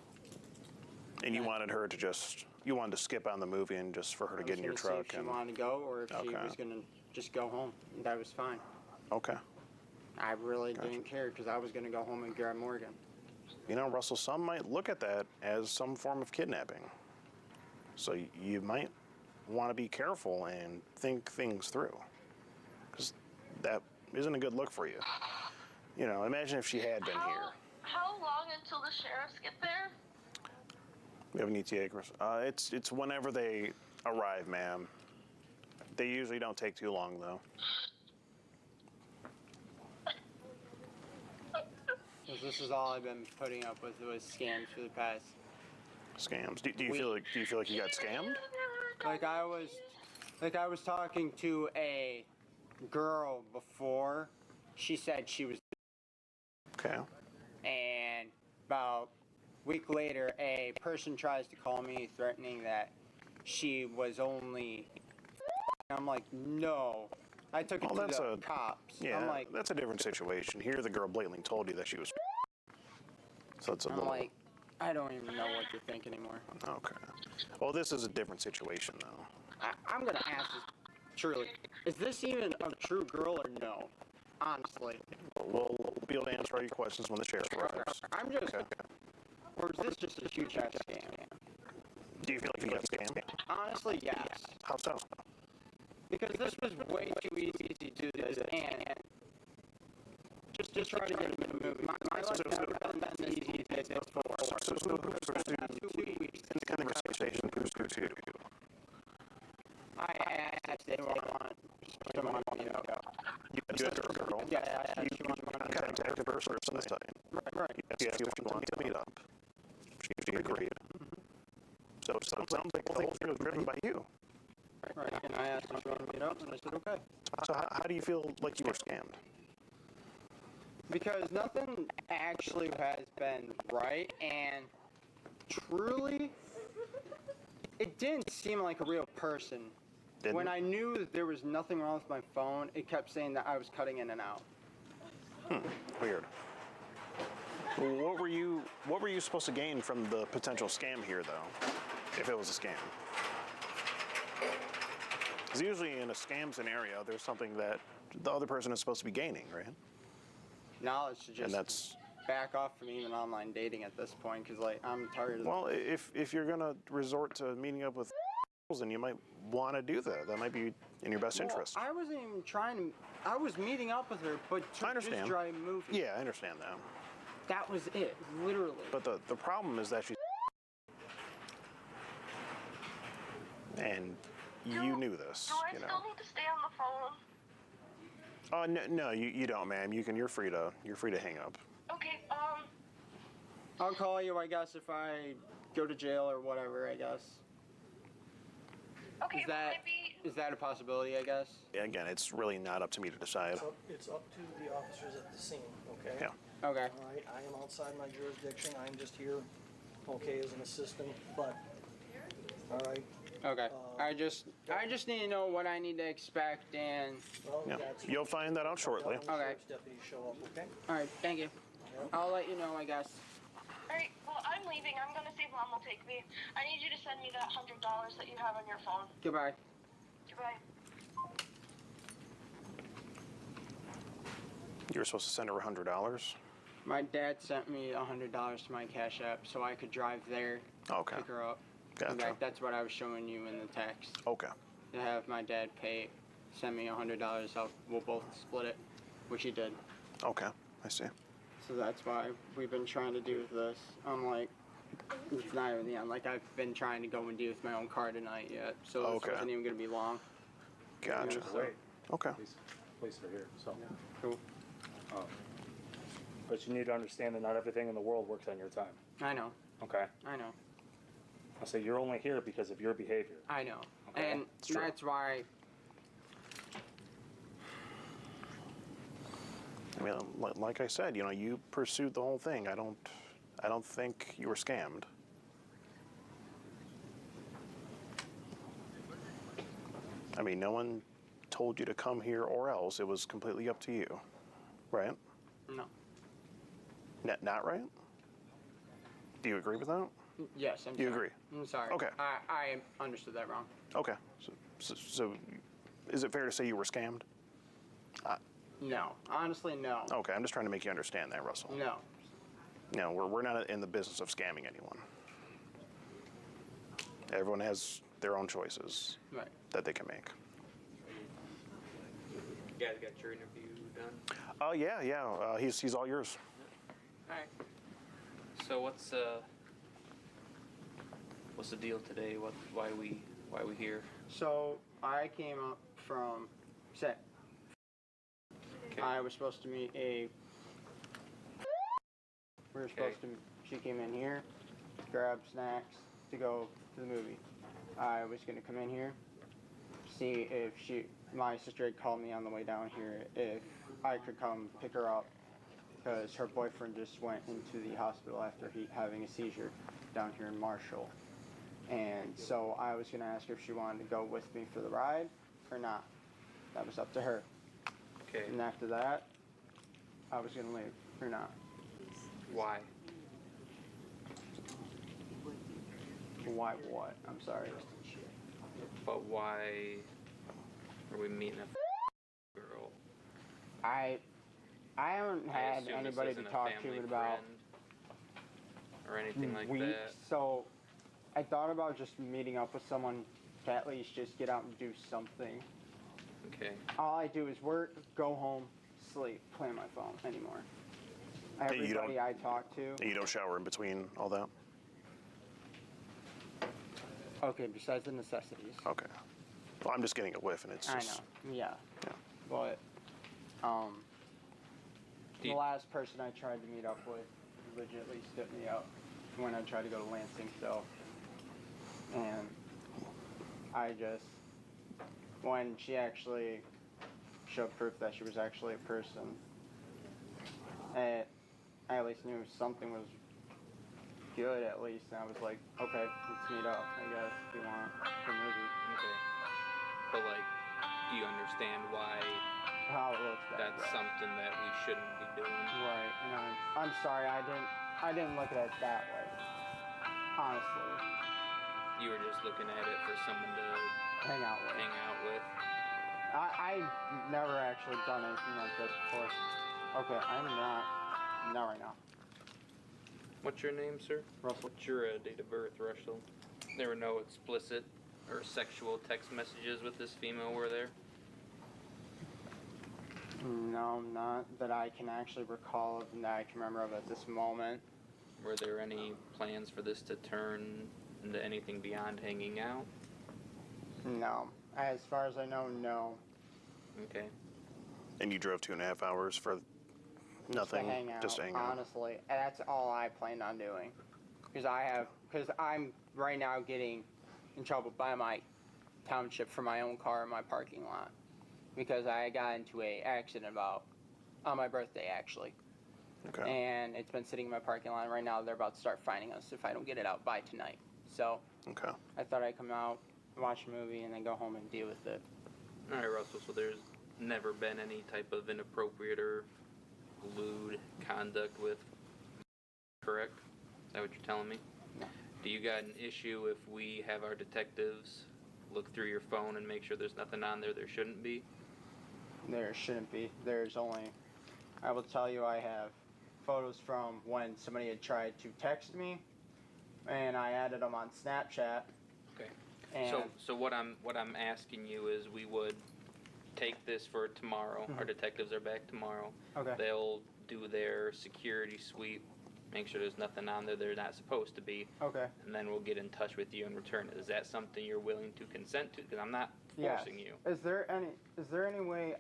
And you wanted her to you wanted to skip on the movie and just for her to get in your truck? If she wanted to go, or if she was going to just go home. That was fine. Okay. I really didn't care, because I was going to go home and grab Morgan. Russell, some might look at that as some form of kidnapping. So you might want to be careful and think things through, because that isn't a good look for you. Imagine if she had been here. How long until the sheriffs get there? We have an ETA, Chris. It's whenever they arrive, ma'am. They usually don't take too long, though. Because this is all I've been putting up with was scams for the past. Scams? Do you feel like you got scammed? Like I was talking to a girl before. She said she was. Okay. And about a week later, a person tries to call me threatening that she was only. I'm like, no. I took it to the cops. Yeah, I'm like, that's a different situation. Here, the girl blatantly told you that she was. So it's a little. like, I don't even know what to think anymore. Okay. Well, this is a different situation, though. I'm gonna ask this truly. Is this even a true girl or no? Honestly. We'll be able to answer all your questions when the sheriff arrives. I'm just. Or is this just a huge ass scam? Do you feel like you got scammed? Honestly, yes. How so? Because this was way too easy to do this, and just try to get him in the movie. My life hasn't been this easy as this before. So, in the conversation, who's who to? I asked if they want someone to meet up. You asked a girl. Yeah, I asked you contacted her first on the site. Right. You asked if you wanted to meet up. She agreed. So it sounds like the whole thing was driven by you. Right. And I asked if you wanted to meet up, and I said okay. So how do you feel like you were scammed? Because nothing actually has been right, and truly, it didn't seem like a real person. When I knew that there was nothing wrong with my phone, it kept saying that I was cutting in and out. Weird. Well, what were you supposed to gain from the potential scam here, though, if it was a scam? Because usually in a scam scenario, there's something that the other person is supposed to be gaining, right? Knowledge to just back off from even online dating at this point, because like I'm tired of. Well, if you're gonna resort to meeting up with, then you might want to do that. That might be in your best interest. I wasn't even trying to. I was meeting up with her, but I understand. just drive movies. Yeah, I understand that. That was it, literally. But the problem is that she's and you knew this. Do I still need to stay on the phone? Oh no, you don't, ma'am. You're free to hang up. Okay. I'll call you, I guess, if I go to jail or whatever. I guess. Okay. Is that a possibility? I guess. Yeah, again, it's really not up to me to decide. It's up to the officers at the scene, okay? Yeah. Okay. All right, I am outside my jurisdiction. I'm just here, okay, as an assistant, but, all right. Okay. I just need to know what I need to expect, and. Well, Yeah. You'll find that out shortly. Okay. Deputies show up, okay? All right. Thank you. I'll let you know, I guess. Alright, well, I'm leaving. I'm gonna see if Mom will take me. I need you to send me that $100 that you have on your phone. Goodbye. Goodbye. You were supposed to send her $100. My dad sent me $100 to my Cash App so I could drive there, Okay. pick her up. Gotcha. In fact, that's what I was showing you in the text. Okay. To have my dad send me $100. We'll both split it, which he did. Okay, I see. So that's why we've been trying to do this. I'm like, it's not even the end. Like, I've been trying to go and deal with my own car tonight yet, so this wasn't even going to be long. Gotcha. So, Okay. Police are here, so. Cool. But you need to understand that not everything in the world works on your time. I know. Okay? I know. I'll say you're only here because of your behavior. I know. Okay? And that's why. I mean, like I said, you pursued the whole thing. I don't think you were scammed. I mean, no one told you to come here or else. It was completely up to you, right? No. Not right? Do you agree with that? Yes, I'm You sorry. agree? I'm sorry. Okay. I understood that wrong. Okay. So is it fair to say you were scammed? No. Honestly, no. Okay, I'm just trying to make you understand that, Russell. No. No, we're not in the business of scamming anyone. Everyone has their own choices that they can make. You guys got your interview done? Oh yeah. He's all yours. All right. So what's the deal today? Why we here? So I came up from set. Okay. I was supposed to meet we were supposed to. She came in here, grab snacks to go to the movie. I was gonna come in here, see if my sister had called me on the way down here if I could come pick her up because her boyfriend just went into the hospital after having a seizure down here in Marshall. And so I was gonna ask her if she wanted to go with me for the ride or not. That was up to her. Okay. And after that, I was gonna leave or not. Why? Why what? I'm sorry. But why are we meeting a girl? I haven't I had assume this anybody to isn't a talk to family it about friend or anything like weeks. that. So I thought about just meeting up with someone to at least just get out and do something. Okay. All I do is work, go home, sleep, play on my phone anymore. Everybody I talk to. You don't shower in between all that? Okay, besides the necessities. Okay. Well, I'm just getting a whiff, and it's just... I know, yeah. But, the last person I tried to meet up with legitimately stood me up when I tried to go to Lansing, so. And I just, when she actually showed proof that she was actually a person, I at least knew something was good at least, and I was like, okay, let's meet up, I guess, if you want, for a movie. Okay. But like, do you understand why how it looks back, that's something that we shouldn't be doing? Right, and I'm sorry, I didn't look at it that way, honestly. You were just looking at it for someone to hang out with. I've never actually done anything like this before. Okay, I'm not right now. What's your name, sir? Russell. What's your date of birth, Russell? There were no explicit or sexual text messages with this female, were there? No, not that I can actually recall and that I can remember of at this moment. Were there any plans for this to turn into anything beyond hanging out? No. As far as I know, no. Okay. And you drove 2.5 hours for nothing? Just to hang out. Honestly, that's all I planned on doing. Because I'm right now getting in trouble by my township for my own car in my parking lot. Because I got into a accident on my birthday, actually. Okay. And it's been sitting in my parking lot. Right now, they're about to start fining us if I don't get it out by tonight. So, okay. I thought I'd come out, watch a movie, and then go home and deal with it. All right, Russell, so there's never been any type of inappropriate or lewd conduct with, correct? Is that what you're telling me? No. Do you got an issue if we have our detectives look through your phone and make sure there's nothing on there shouldn't be? There shouldn't be. There's only, I will tell you, I have photos from when somebody had tried to text me, and I added them on Snapchat. Okay. And So what I'm asking you is we would take this for tomorrow. Our detectives are back tomorrow. Okay. They'll do their security sweep, make sure there's nothing on there they're not supposed to be. Okay. And then we'll get in touch with you and return it. Is that something you're willing to consent to? Because I'm not forcing you. Is there any way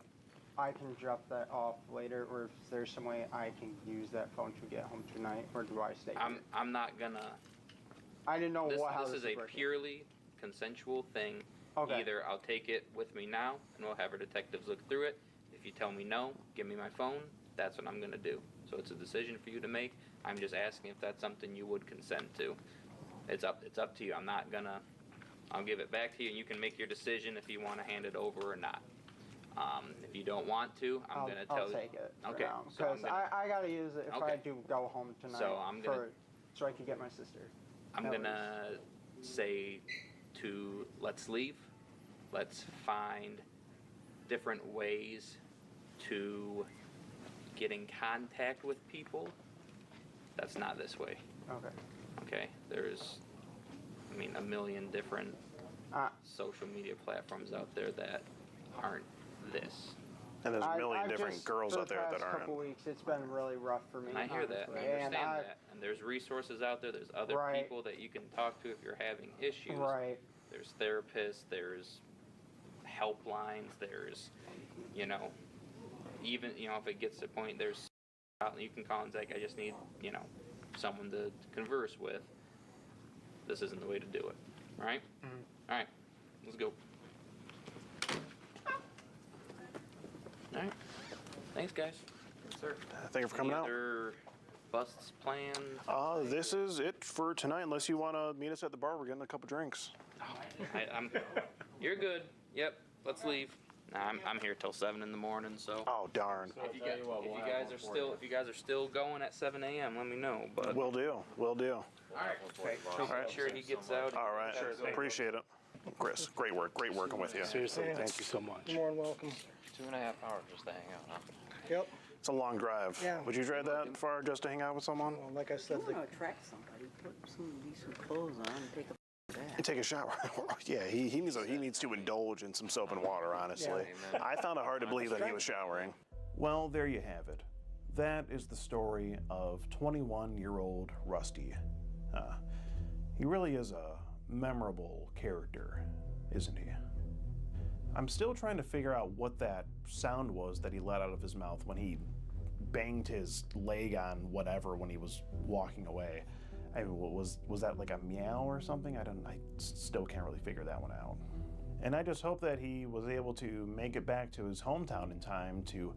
I can drop that off later, or is there some way I can use that phone to get home tonight, or do I stay here? I'm not gonna. I didn't know how this is a working. purely consensual thing. Okay. Either I'll take it with me now and we'll have our detectives look through it. If you tell me no, give me my phone, that's what I'm gonna do. So it's a decision for you to make. I'm just asking if that's something you would consent to. It's up to you. I'll give it back to you and you can make your decision if you want to hand it over or not. If you don't want to, I'm gonna tell you. I'll take it. Okay. Because I gotta use it if I do go home tonight. So so I can get my sister. I'm gonna say to let's leave. Let's find different ways to get in contact with people. That's not this way. Okay. Okay. There's, a million different social media platforms out there that aren't this. And there's a million different girls out there that aren't. For the past couple weeks, it's been really rough for me. And I hear that. I understand that. And there's resources out there. There's other people that you can talk to if you're having issues. Right. There's therapists. There's helplines. There's, even, if it gets to the point, there's, you can call and say, I just need, someone to converse with. This isn't the way to do it. All right? All right. Let's go. All right. Thanks, guys. Yes, sir. Thank you for coming out. Any other busts planned? This is it for tonight. Unless you want to meet us at the bar, we're getting a couple drinks. You're good. Yep. Let's leave. I'm here till 7 in the morning. So. Oh darn. So if you guys are still going at 7 a.m., let me know. But Will do. All right. Make sure he gets out. All right. Appreciate it. Chris, great work. Great working with you. Seriously, thank you so much. You're more than welcome. 2.5 hours just to hang out, huh? Yep. It's a long drive. Yeah. Would you drive that far just to hang out with someone? Well, like I said, You want to attract somebody, put some decent clothes on and take a bath. And take a shower. Yeah, he needs to indulge in some soap and water, honestly. Yeah. I found it hard to believe that he was showering. Well, there you have it. That is the story of 21-year-old Rusty. He really is a memorable character, isn't he? I'm still trying to figure out what that sound was that he let out of his mouth when he banged his leg on whatever when he was walking away. I mean, was that like a meow or something? I still can't really figure that one out. And I just hope that he was able to make it back to his hometown in time to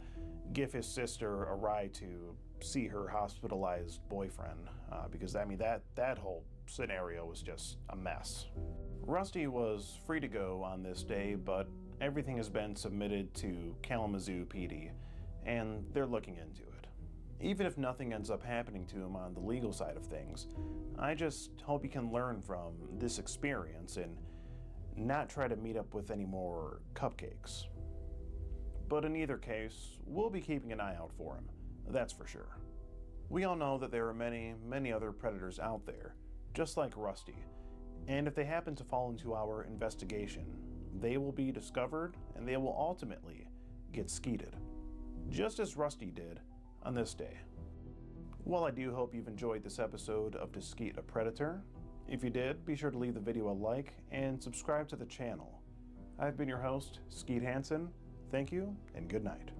give his sister a ride to see her hospitalized boyfriend, because I mean that whole scenario was just a mess. Rusty was free to go on this day, but everything has been submitted to Kalamazoo PD, and they're looking into it. Even if nothing ends up happening to him on the legal side of things, I just hope he can learn from this experience and not try to meet up with any more cupcakes. But in either case, we'll be keeping an eye out for him, that's for sure. We all know that there are many, many other predators out there, just like Rusty, and if they happen to fall into our investigation, they will be discovered and they will ultimately get skeeted, just as Rusty did on this day. Well, I do hope you've enjoyed this episode of To Skeet a Predator. If you did, be sure to leave the video a like and subscribe to the channel. I've been your host, Skeet Hansen. Thank you and good night.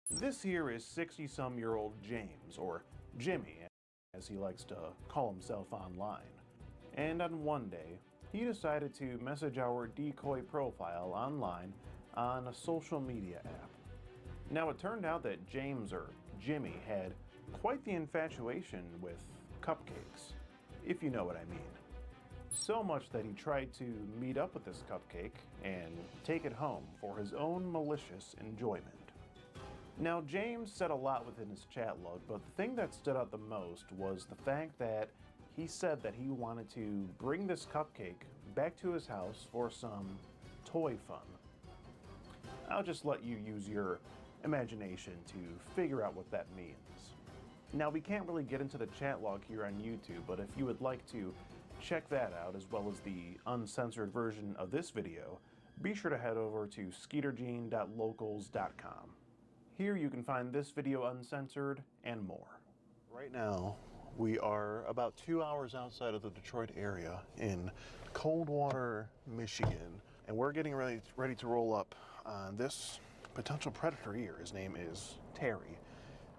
This here is 60-some-year-old James, or Jimmy, as he likes to call himself online. And on one day, he decided to message our decoy profile online on a social media app. Now, it turned out that James, or Jimmy, had quite the infatuation with cupcakes, if you know what I mean. So much that he tried to meet up with this cupcake and take it home for his own malicious enjoyment. Now, James said a lot within his chat log, but the thing that stood out the most was the fact that he said that he wanted to bring this cupcake back to his house for some toy fun. I'll just let you use your imagination to figure out what that means. Now, we can't really get into the chat log here on YouTube, but if you would like to check that out, as well as the uncensored version of this video, be sure to head over to skeetergene.locals.com. Here you can find this video uncensored and more. Right now, we are about 2 hours outside of the Detroit area in Coldwater, Michigan, and we're getting ready to roll up on this potential predator here. His name is Terry.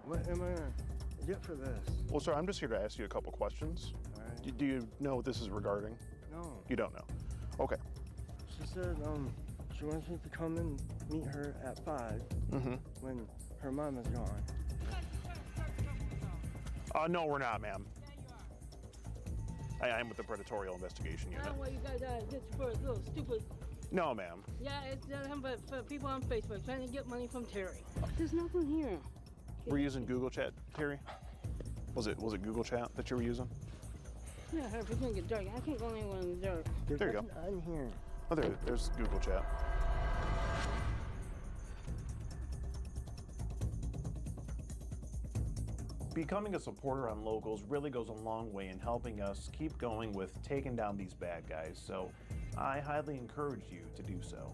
What am I gonna get for this? Well, sir, I'm just here to ask you a couple questions. All right. Do you know what this is regarding? No. You don't know? Okay. She said, she wants me to come and meet her at 5 when Her mom is gone. No, we're not, ma'am. I'm with the Predatorial Investigation I Unit. don't know why you guys are just for little stupid. No, ma'am. Yeah, it's nothing but for people on Facebook trying to get money from Terry. There's nothing here. We're using Google Chat, Terry. Was it Google Chat that you were using? Yeah, if it's gonna get dark, I can't go anywhere in the dark. There you go. I'm here. Oh, there's Google Chat. Becoming a supporter on Locals really goes a long way in helping us keep going with taking down these bad guys, so I highly encourage you to do so.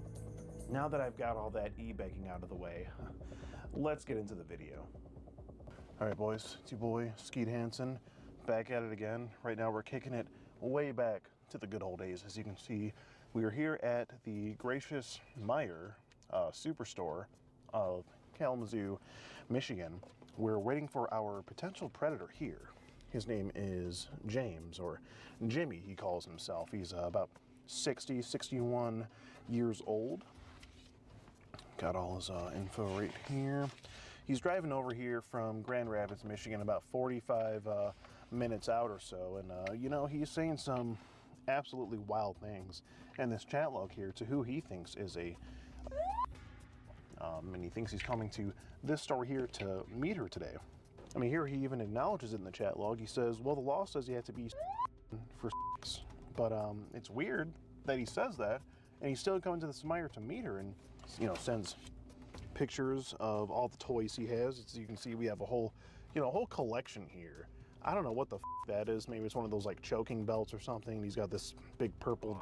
Now that I've got all that e-begging out of the way, let's get into the video. All right, boys, it's your boy, Skeet Hansen, back at it again. Right now we're kicking it way back to the good old days. As you can see, we are here at the Gracious Meyer Superstore of Kalamazoo, Michigan. We're waiting for our potential predator here. His name is James, or Jimmy, he calls himself. He's about 60, 61 years old. Got all his info right here. He's driving over here from Grand Rapids, Michigan, about 45 minutes out or so. And, you know, he's saying some absolutely wild things in this chat log here to who he thinks is a and he thinks he's coming to this store here to meet her today. I mean, here he even acknowledges it in the chat log. He says, well, the law says you have to be for sex. But it's weird that he says that, and he's still coming to the Meyer to meet her, and, you know, sends pictures of all the toys he has. As you can see, we have a whole, you know, whole collection here. I don't know what the that is. Maybe it's one of those, like, choking belts or something. He's got this big purple.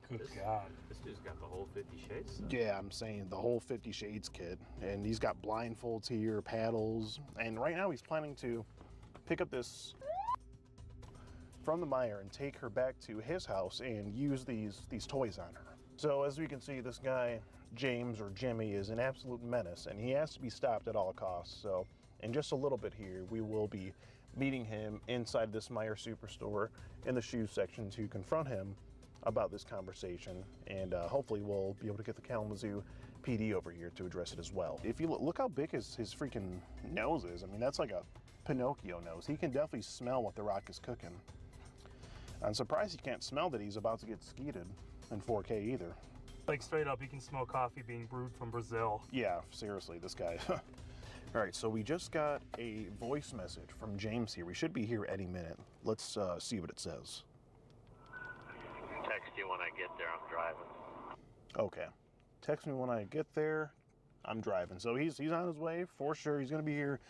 Good God. This dude's got the whole 50 Shades stuff. Yeah, I'm saying the whole 50 Shades kit. And he's got blindfolds here, paddles. And right now he's planning to pick up this from the Meyer and take her back to his house and use these toys on her. So as we can see, this guy, James or Jimmy, is an absolute menace, and he has to be stopped at all costs. So in just a little bit here, we will be meeting him inside this Meyer Superstore in the shoe section to confront him about this conversation, and hopefully we'll be able to get the Kalamazoo PD over here to address it as well. If you look how big his freaking nose is. I mean, that's like a Pinocchio nose. He can definitely smell what the Rock is cooking. I'm surprised he can't smell that he's about to get skeeted in 4K either. Like, straight up, you can smell coffee being brewed from Brazil. Yeah, seriously, this guy. All right, so we just got a voice message from James here. We should be here any minute. Let's see what it says. Text you when I get there. I'm driving. Okay. Text me when I get there. I'm driving. So he's on his way for sure. He's going to be here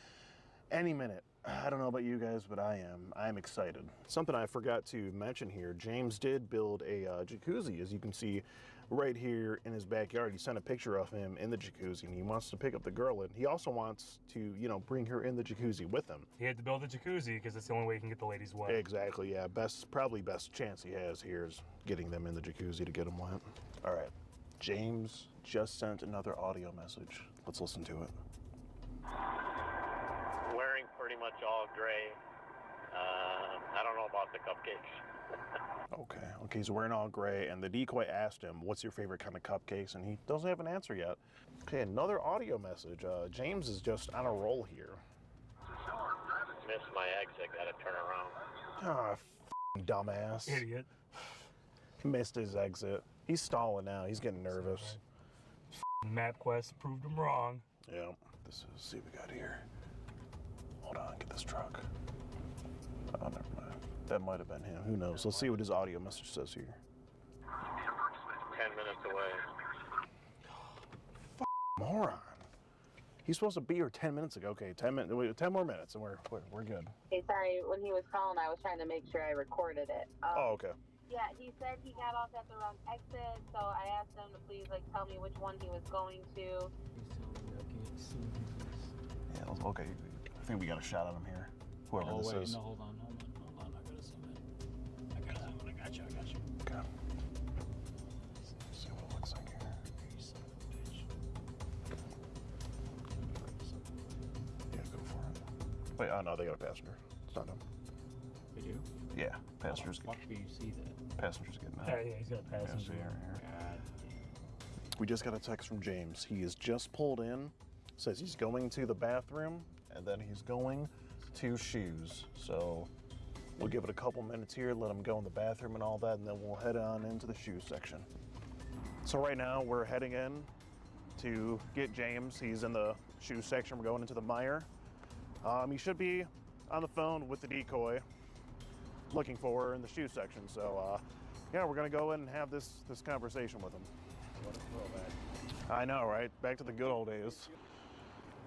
any minute. I don't know about you guys, but I'm excited. Something I forgot to mention here, James did build a jacuzzi, as you can see right here in his backyard. He sent a picture of him in the jacuzzi, and he wants to pick up the girl, and he also wants to, you know, bring her in the jacuzzi with him. He had to build a jacuzzi because it's the only way he can get the ladies wet. Exactly, yeah. Probably best chance he has here is getting them in the jacuzzi to get them wet. All right, James just sent another audio message. Let's listen to it. Wearing pretty much all gray. I don't know about the cupcakes. Okay, he's wearing all gray, and the decoy asked him, what's your favorite kind of cupcakes, and he doesn't have an answer yet. Okay, another audio message. James is just on a roll here. Missed my exit, gotta turn around. Ah, dumbass. Idiot. He missed his exit. He's stalling now, he's getting nervous. MapQuest proved him wrong. Yeah, let's see what we got here. Hold on, get this truck. Oh, never mind. That might have been him. Who knows? Let's see what his audio message says here. 10 minutes away. Moron. He's supposed to be here 10 minutes ago. Okay, 10 more minutes, and we're good. Hey, sorry, when he was calling, I was trying to make sure I recorded it. Oh, okay. Yeah, he said he got off at the wrong exit, so I asked him to please, like, tell me which one he was going to. Yeah, okay. I think we got a shot at him here. Whoever this is. No, hold on. I gotta zoom in. I got you. Okay. Let's see what it looks like here. Yeah, go for it. Wait, oh no, they got a passenger. It's not him. They do? Yeah, passengers. How do you see that? Passengers getting out. Yeah, he's got a passenger. We just got a text from James. He has just pulled in Says he's going to the bathroom and then he's going to shoes. So we'll give it a couple minutes here, let him go in the bathroom and all that, and then we'll head on into the shoe section. So right now we're heading in to get James. He's in the shoe section. We're going into the mire. He should be on the phone with the decoy looking for her in the shoe section. So yeah, we're gonna go in and have this conversation with him. What a throwback. I know, right? Back to the good old days.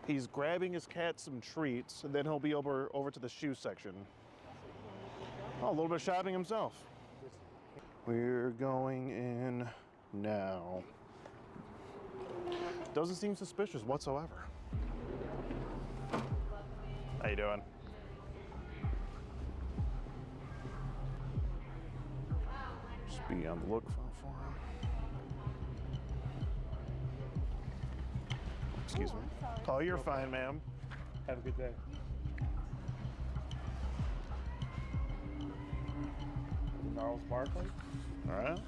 He's grabbing his cat some treats, and then he'll be over to the shoe section. Oh, a little bit of shopping himself. We're going in now. Doesn't seem suspicious whatsoever. How you doing? Just be on the look for him. Excuse me. Oh, you're fine, ma'am. Have a good day. Gnarls Barkley? All right.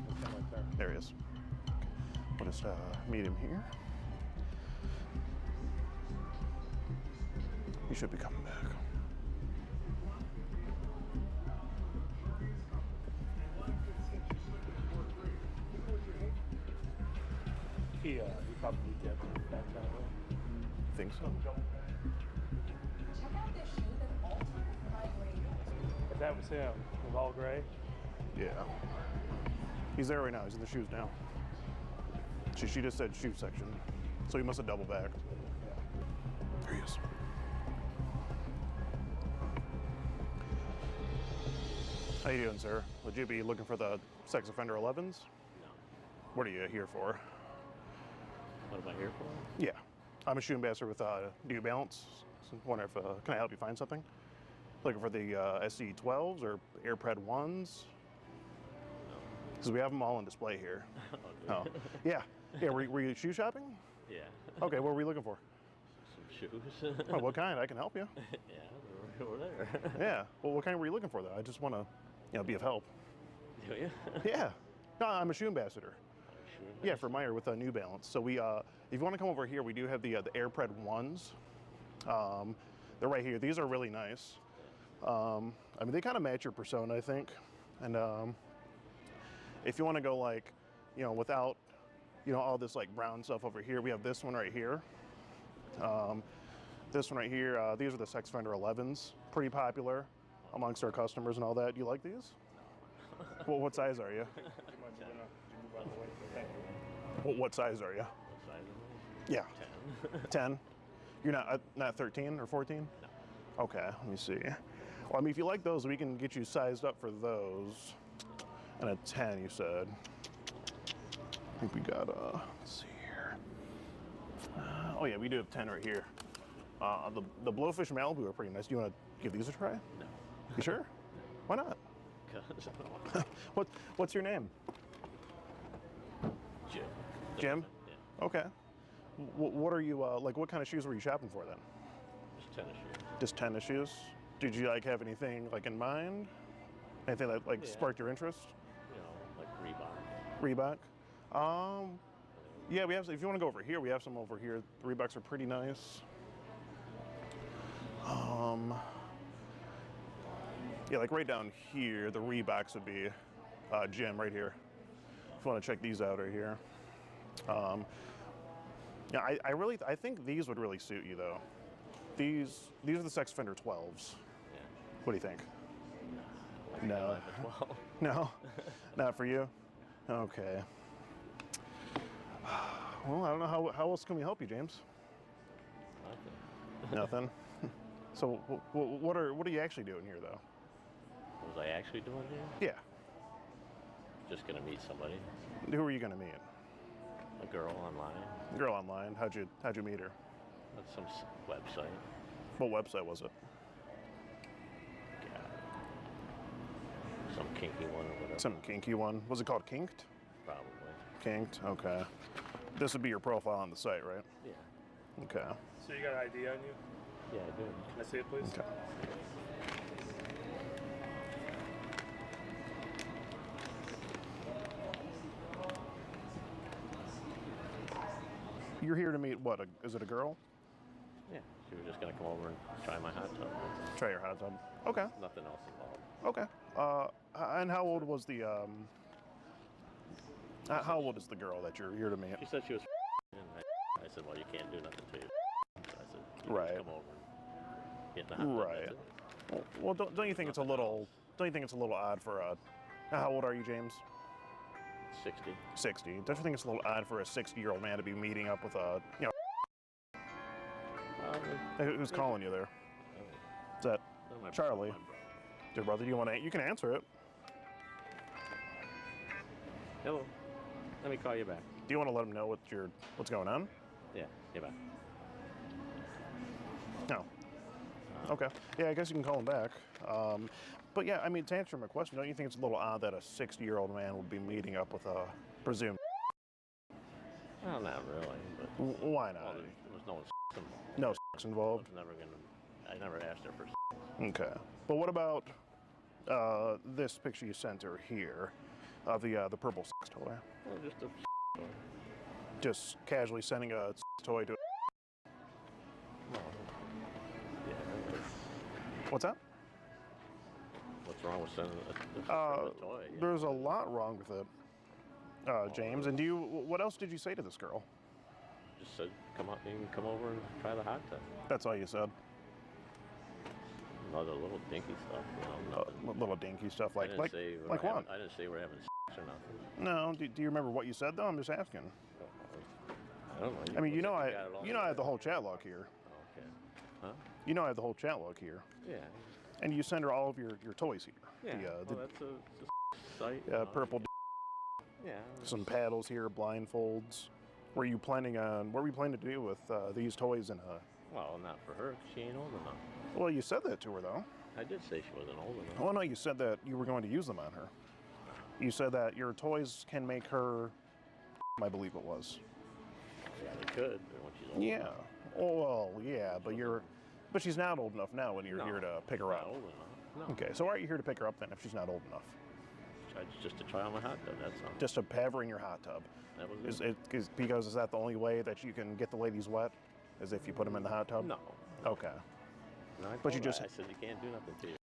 That's him right there. There he is. We'll just meet him here. He should be coming back. He probably get back that way. Think so. If that was him, with all gray. Yeah. He's there right now. He's in the shoes now. She just said shoe section, so he must have double backed. There he is. How you doing, sir? Would you be looking for the sex offender 11s? No. What are you here for? What am I here for? Yeah. I'm a shoe ambassador with New Balance. So I wonder if, can I help you find something? Looking for the SC12s or AirPred 1s? Because we have them all on display here. Oh, yeah. Yeah, were you shoe shopping? Yeah. Okay, what were we looking for? Some shoes. Oh, what kind? I can help you. Yeah, they're over there. Yeah. Well, what kind were you looking for, though? I just want to, be of help. Do you? Yeah. No, I'm a shoe ambassador. Yeah, for Meyer with New Balance. So we, if you want to come over here, we do have the AirPred 1s. They're right here. These are really nice. I mean, they kind of match your persona, I think. And if you want to go like, without, all this like brown stuff over here, we have this one right here. This one right here, these are the Sex Offender 11s. Pretty popular amongst our customers and all that. You like these? Well, what size are you? What size are you? What size am I? Yeah. 10. 10? You're not 13 or 14? No. Okay, let me see. Well, I mean, if you like those, we can get you sized up for those. And a 10, you said. I think we got, let's see here. Oh yeah, we do have 10 right here. The Blowfish Malibu are pretty nice. Do you want to give these a try? No. You sure? Why not? What's your name? Jim. Jim? Yeah. Okay. What are you, like what kind of shoes were you shopping for then? Just tennis shoes. Just tennis shoes? Did you like have anything like in mind? Anything that like sparked your interest? Like Reebok. Reebok? Yeah, we have, if you want to go over here, we have some over here. The Reeboks are pretty nice. Yeah, like right down here, the Reeboks would be Jim right here. If you want to check these out right here. Yeah, I think these would really suit you though. These are the Sex Offender 12s. Yeah. What do you think? No. No? Not for you? Okay. Well, I don't know how else can we help you, James? Nothing. So what are you actually doing here though? What was I actually doing here? Yeah. Just gonna meet somebody. Who are you gonna meet? A girl online. Girl online. How'd you meet her? At some website. What website was it? Some kinky one or whatever. Some kinky one. Was it called Kinked? Probably. Kinked. Okay. This would be your profile on the site, right? Yeah. Okay. So you got an ID on you? Yeah, I do. Can I see it, please? Okay. You're here to meet what? Is it a girl? Yeah, she was just gonna come over and try my hot tub. Try your hot tub. Okay. Nothing else involved. Okay. And how old was the how old is the girl that you're here to meet? She said she was and I said, well, you can't do nothing to you. So I said, you Right. just come over and get in the hot tub. Right. That's it. Well, don't you think it's a little odd for a how old are you, James? 60. 60. Don't you think it's a little odd for a 60-year-old man to be meeting up with a who's calling you there? Is that Charlie? Dear brother, do you want to? You can answer it. Hello. Let me call you back. Do you want to let him know what's going on? Yeah, get back. No. Okay. Yeah, I guess you can call him back. But yeah, I mean, to answer my question, don't you think it's a little odd that a 60-year-old man would be meeting up with a presumed? Well, not really, but Why not? well, there was no involved. No involved. I never asked her for. Okay. But what about this picture you sent her here of the purple sex toy? Well, just a toy. Just casually sending a toy to. Well, yeah. What's that? What's wrong with sending a toy? Yeah. There's a lot wrong with it, James. And what else did you say to this girl? Just said, come over and try the hot tub. That's all you said. Other little dinky stuff, Little dinky stuff like I what? didn't say we're having sex or nothing. No. Do you remember what you said though? I'm just asking. I don't know. I mean, I I have the whole chat log here. Okay. Huh? I have the whole chat log here. Yeah. And you send her all of your toys here. Yeah. That's a site. Purple. Yeah. Some paddles here, blindfolds. What were you planning to do with these toys in a? Well, not for her, 'cause she ain't old enough. Well, you said that to her though. I did say she wasn't old enough. Well, no, you said that you were going to use them on her. You said that your toys can make her. I believe it was. Yeah, they could when she's old Yeah. enough. Oh, well, yeah, but she's not old enough now when you're here to pick her Not up. old enough. No. Okay, so why are you here to pick her up then if she's not old enough? Just to try on my hot tub, that's all. Just to have her in your hot tub. That was Because is that the only way that you can get the ladies wet? Is if you put them in the hot tub? No. Okay. No, But you just. I said you can't do nothing to you.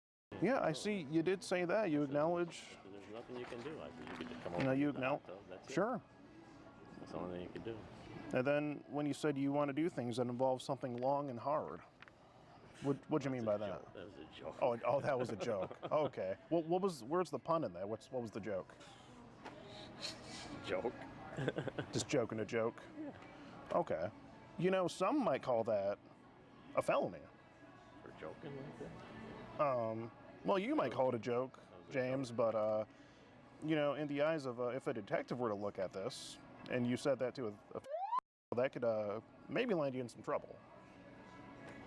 Yeah, I see. You did say that. You acknowledge. There's nothing you can do. I said you could just come over. No, you in the hot acknowledge. tub, that's it. Sure. That's the only thing you could do. And then when you said you want to do things that involve something long and hard, what'd you mean by that? That was a joke. Oh, that was a joke. Okay. Where's the pun in there? What was the joke? Joke. Just joking a joke. Yeah. Okay. Some might call that a felony. For joking like that? Well, you might call it a joke, James, but in the eyes of if a detective were to look at this, and you said that to that could maybe land you in some trouble.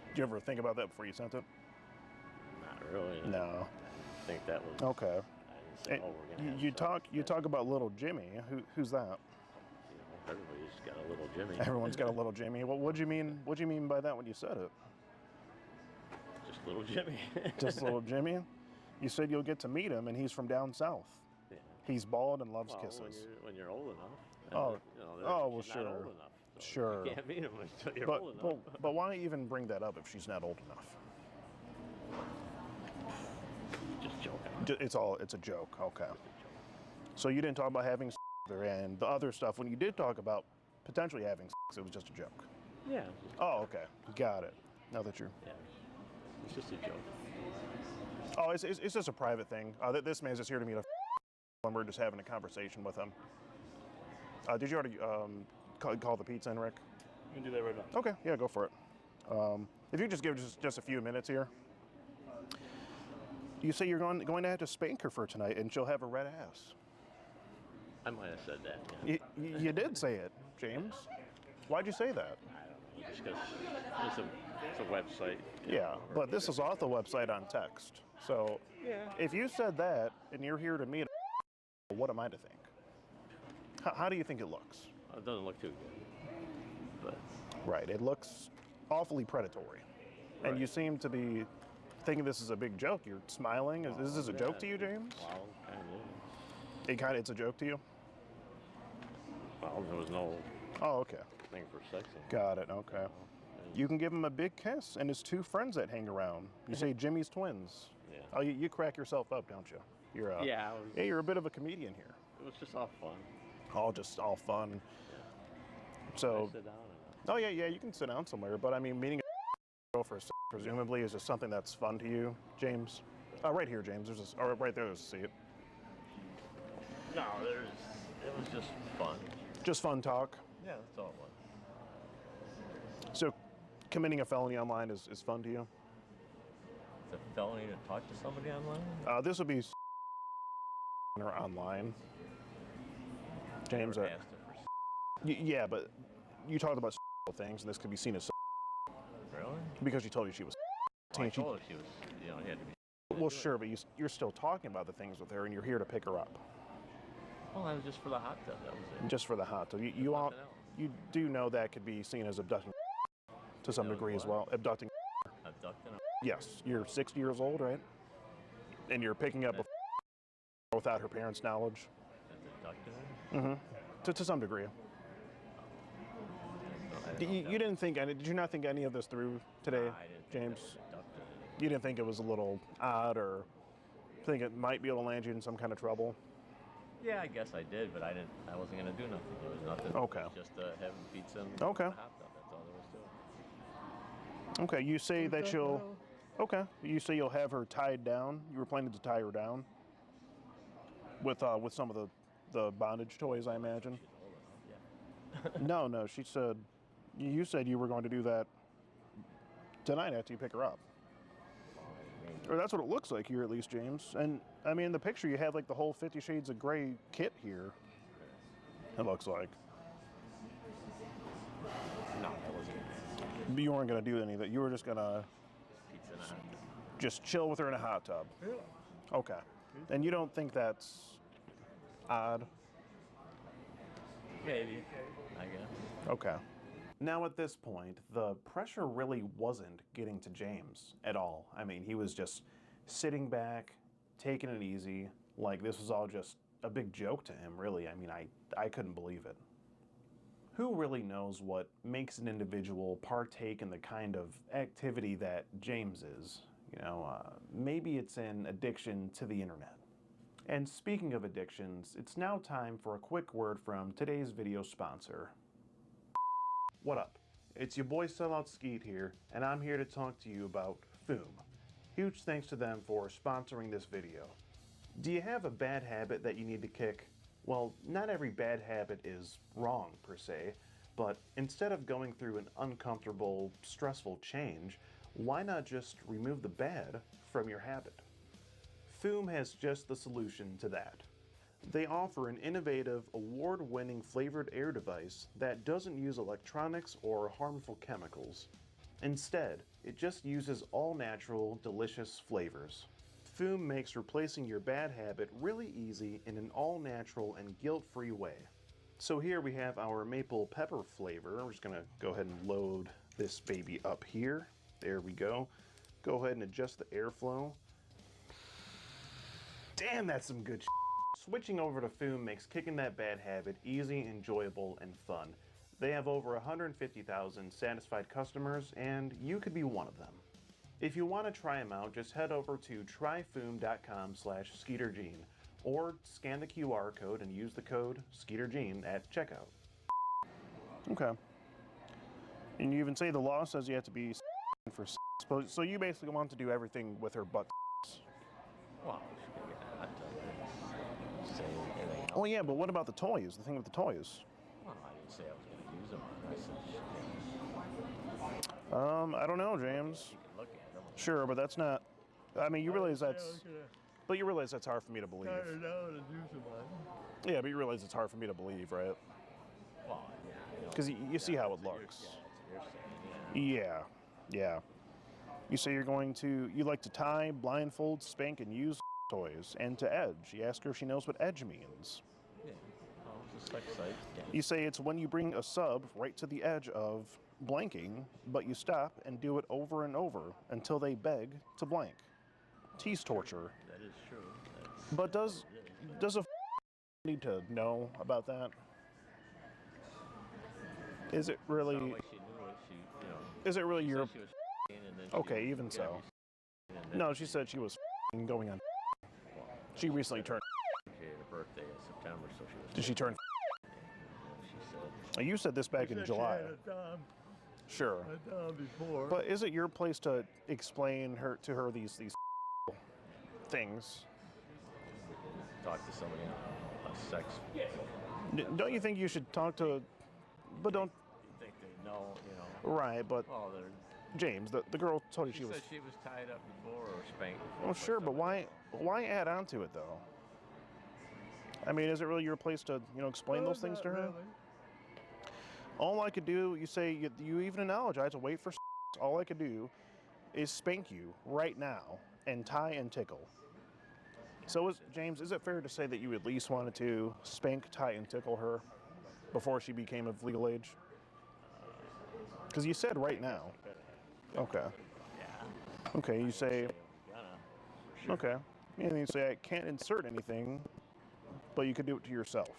Did you ever think about that before you sent it? Not really. No. I think that was okay. I didn't say, we're gonna have sex. You talk about little Jimmy. Who's that? Everybody's got a little Jimmy. Everyone's got a little Jimmy. What'd you mean? What'd you mean by that when you said it? Just little Jimmy. Just little Jimmy. You said you'll get to meet him, and he's from down south. Yeah. He's bald and loves Well, kisses. When you're old enough. Oh. Well, sure. Not old enough, so sure. You can't meet him until you're old enough. But why even bring that up if she's not old enough? Just joking. It's a joke. Okay. So you didn't talk about having sex with her and the other stuff. When you did talk about potentially having sex, it was just a joke. Yeah. Oh, okay. Got it. Now that you're. Yeah. It's just a joke. Oh, it's just a private thing. This man's just here to meet when we're just having a conversation with him. Did you already call the pizza in, Rick? You can do that right now. Okay, yeah, go for it. If you just give just a few minutes here. You say you're going to have to spank her for tonight, and she'll have a red ass. I might have said that. Yeah. You did say it, James. Why'd you say that? I don't know. Just because it's a website. Yeah, but this is off the website on text. So if you said that and you're here to meet, what am I to think? How do you think it looks? It doesn't look too good. But right, it looks awfully predatory, and you seem to be thinking this is a big joke. You're smiling. Is this a joke to you, James? Well, kind of. It's a joke to you. Well, there was no. Oh, okay. thing for sexing. Got it. Okay. You can give him a big kiss and his two friends that hang around. You say Jimmy's twins. Yeah. Oh, you crack yourself up, don't you? You're Yeah, Hey, you're a bit of a comedian here. It was just all fun. All fun. Yeah. So. Sit down Oh yeah, you can sit down somewhere. But I mean, meeting a girl for a sex presumably is just something that's fun to you, James. Right here, James. Right there. There's a seat. No, it was just fun. Just fun talk. Yeah, that's all it was. So, committing a felony online is fun to you? It's a felony to talk to somebody online? This would be or online. James. Yeah, but you talked about things, and this could be seen as Really? because you told you she was. I told her she was, you had to be. Well, sure, but you're still talking about the things with her, and you're here to pick her up. Well, that was just for the hot tub. That was it. Just for the hot tub. You do know that could be seen as abducting to some degree as well. Abducting. Abducting? Yes, you're 60 years old, right? And you're picking up without her parents' knowledge. Abducting her? To some degree. You didn't think any? Did you not think any of this through today, James? You didn't think it was a little odd, or think it might be able to land you in some kind of trouble? Yeah, I guess I did, but I wasn't gonna do nothing. There was nothing. Okay. It was just having pizza and Okay. a hot tub. That's all there was to it. Okay, you say that you'll. Okay, you say you'll have her tied down. You were planning to tie her down with some of the bondage toys, I imagine. No, she said. You said you were going to do that tonight after you pick her up. Or that's what it looks like here, at least, James. And I mean, in the picture, you have like the whole 50 Shades of Grey kit here. It looks like. No, that wasn't. But you weren't going to do any of that. You were just going to Pizza and a hot tub. just chill with her in a hot tub. Yeah. Okay. And you don't think that's odd? Maybe, I guess. Okay. Now at this point, the pressure really wasn't getting to James at all. I mean, he was just sitting back, taking it easy, like this was all just a big joke to him, really. I mean, I couldn't believe it. Who really knows what makes an individual partake in the kind of activity that James is? Maybe it's an addiction to the internet. And speaking of addictions, it's now time for a quick word from today's video sponsor. What up? It's your boy Sellout Skeet here, and I'm here to talk to you about Foom. Huge thanks to them for sponsoring this video. Do you have a bad habit that you need to kick? Well, not every bad habit is wrong per se, but instead of going through an uncomfortable, stressful change, why not just remove the bad from your habit? Foom has just the solution to that. They offer an innovative, award-winning flavored air device that doesn't use electronics or harmful chemicals. Instead, it just uses all-natural, delicious flavors. Foom makes replacing your bad habit really easy in an all-natural and guilt-free way. So here we have our maple pepper flavor. We're just gonna go ahead and load this baby up here. There we go. Go ahead and adjust the airflow. Damn, that's some good shit. Switching over to Foom makes kicking that bad habit easy, enjoyable, and fun. They have over 150,000 satisfied customers, and you could be one of them. If you want to try them out, just head over to tryfoom.com/SkeeterGene or scan the QR code and use the code SkeeterGene at checkout. Okay. And you even say the law says you have to be for so you basically want to do everything with her but. Well, say anything else. Oh yeah, but what about the toys? The thing with the toys? Well, I didn't say I was going to use them. I said, I don't know, James. you can look at them. Sure, but that's not. I mean, you realize that's. But you realize that's hard for me to believe. Yeah, but you realize it's hard for me to believe, right? Well, Because you see how it looks. Yeah. You say you like to tie, blindfold, spank, and use toys, and to edge. You ask her if she knows what edge means. Yeah. Oh, it's a sex site. Yeah. You say it's when you bring a sub right to the edge of blanking, but you stop and do it over and over until they beg to blank. Tease torture. That is true. But does a need to know about that? Is it really? It's not like she knew it. She, you know. Is it really she your? said she was and then Okay, she, even yeah, so. and then No, she said she was going on. She recently turned. She had a birthday in September, so she was. Did she turn? She said. You said this back in July. Sure. before. But is it your place to explain to her these things? Talk to somebody on a sex. Don't you think you should talk to? But don't. You think they know, you know. Right, but Oh, James, the girl told you she she was. said she was tied up before or spanked before. Well, sure, but why add on to it though? I mean, is it really your place to explain those things to her? Really. All I could do, you say, you even acknowledge I had to wait for. All I could do is spank you right now and tie and tickle. So, James, is it fair to say that you at least wanted to spank, tie, and tickle her before she became of legal age? Because you said right now. Okay. Yeah. Okay, you say. Sure. Okay. And you say I can't insert anything, but you could do it to yourself.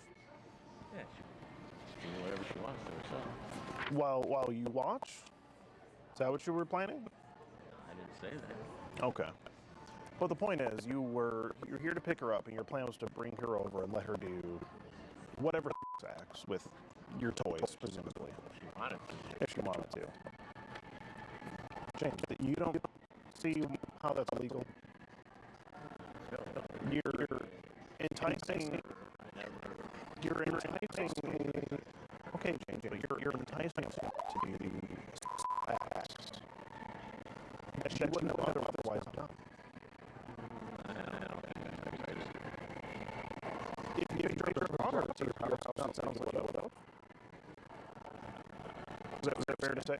Yeah, she can do whatever she wants to herself. While you watch? Is that what you were planning? I didn't say that. Okay. But the point is, you're here to pick her up, and your plan was to bring her over and let her do whatever acts with your toys, presumably. She wanted to. If she wanted to. James, you don't see how that's illegal? You're enticing. You're enticing. Okay, James, you're enticing to do acts that she wouldn't have otherwise done. If you drag her daughter to your house, that sounds like that. Is that fair to say?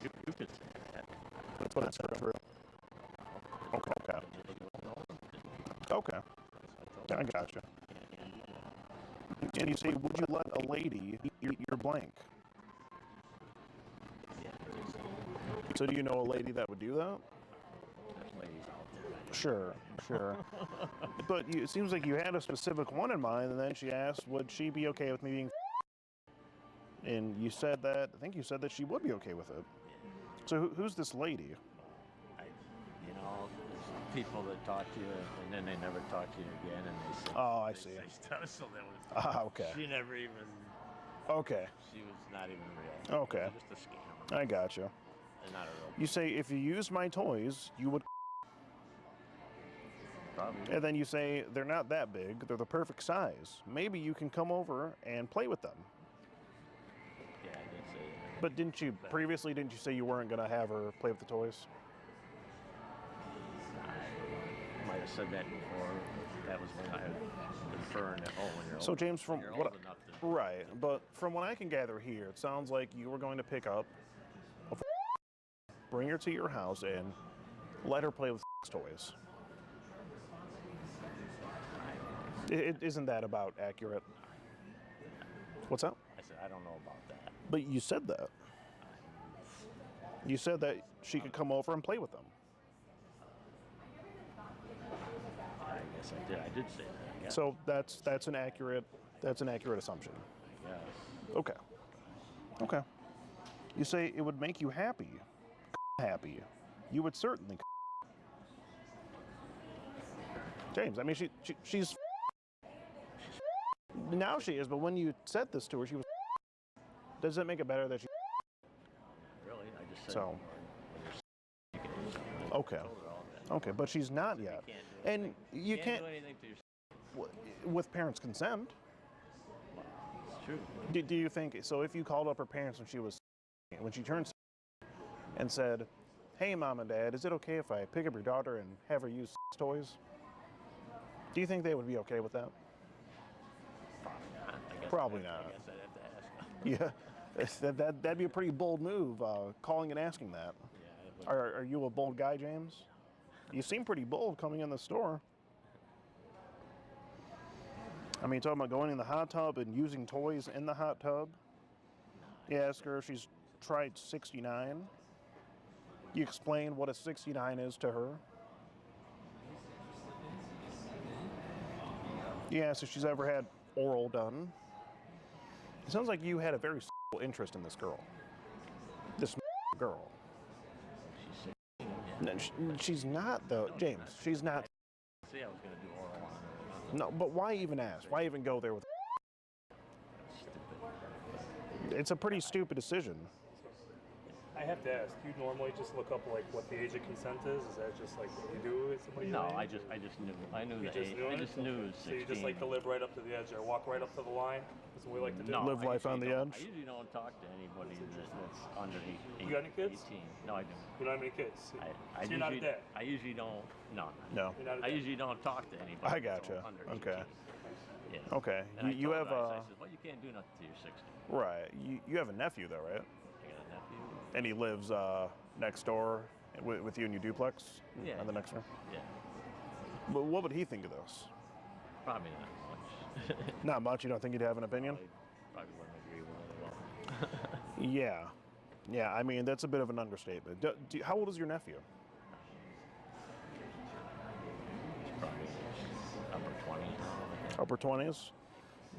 You could say that. That's true. Okay. Okay. I gotcha. And you say, would you let a lady eat your blank? So do you know a lady that would do that? There's ladies out there. Sure. But it seems like you had a specific one in mind, and then she asked, would she be okay with me being and you said that, I think you said that she would be okay with it. So who's this lady? You know, there's people that talk to you, and then they never talk to you again, and they say, Oh, I they see. say stuff, so that was, Okay. she never even, Okay. she was not even real. Okay. It was just a scam. I gotcha. And not a real. You say if you used my toys, you would. Probably. And then you say they're not that big; they're the perfect size. Maybe you can come over and play with them. Yeah, I did say that. But didn't you say you weren't gonna have her play with the toys? I might have said that before. That was when I had inferring that, when you're So old, James, from you're what old enough to, right, but from what I can gather here, it sounds like you were going to pick up, bring her to your house, and let her play with toys. Isn't that about accurate? What's that? I said, I don't know about that. But you said that. You said that she could come over and play with them. I guess I did. I did say that. Yeah. So that's an accurate assumption. Yes. Okay. You say it would make you happy. Happy. You would certainly. James, I mean she's now she is, but when you said this to her, she was. Does it make it better that she? Really, I just said. So. Okay. Okay, but she's not yet, and you can't do anything to yourself. with parents' consent. It's true. Do you think so? If you called up her parents when she turned and said, "Hey, Mom and Dad, is it okay if I pick up your daughter and have her use toys?" Do you think they would be okay with that? Probably not. I guess I'd have to ask. Yeah, that'd be a pretty bold move, calling and asking that. Yeah. Are you a bold guy, James? You seem pretty bold coming in the store. I mean, talking about going in the hot tub and using toys in the hot tub. You ask her if she's tried 69. You explain what a 69 is to her. You ask if she's ever had oral done. It sounds like you had a very interest in this girl. This girl. No, she's not though, James. She's not. See, I was gonna do oral on her. No, but why even ask? Why even go there with? It's a pretty stupid decision. I have to ask, do you normally just look up like what the age of consent is? Is that just like what you do with somebody? No, your I age? just knew. I knew You the just age. knew I it? just knew it was 16. So you just like to live right up to the edge or walk right up to the line? That's what we like to do. No, Live life on the edge? I usually don't talk to anybody that's under 18. You got any kids? 18. No, I don't. You don't have any kids? I So you're not a dad? I usually don't. No. No. You're not a I dad? usually don't talk to anybody. I that's gotcha. under Okay. 18. Yeah. Okay. And You I have told guys, I said, well, you can't do nothing till you're 16. right. You have a nephew though, right? I got a nephew. And he lives next door with you in your duplex. Yeah. On the next one. Yeah. But what would he think of this? Probably not much. Not much. You don't think he'd have an opinion? Probably wouldn't agree with it at all. Yeah. Yeah. I mean, that's a bit of an understatement. How old is your nephew? Probably Upper 20s?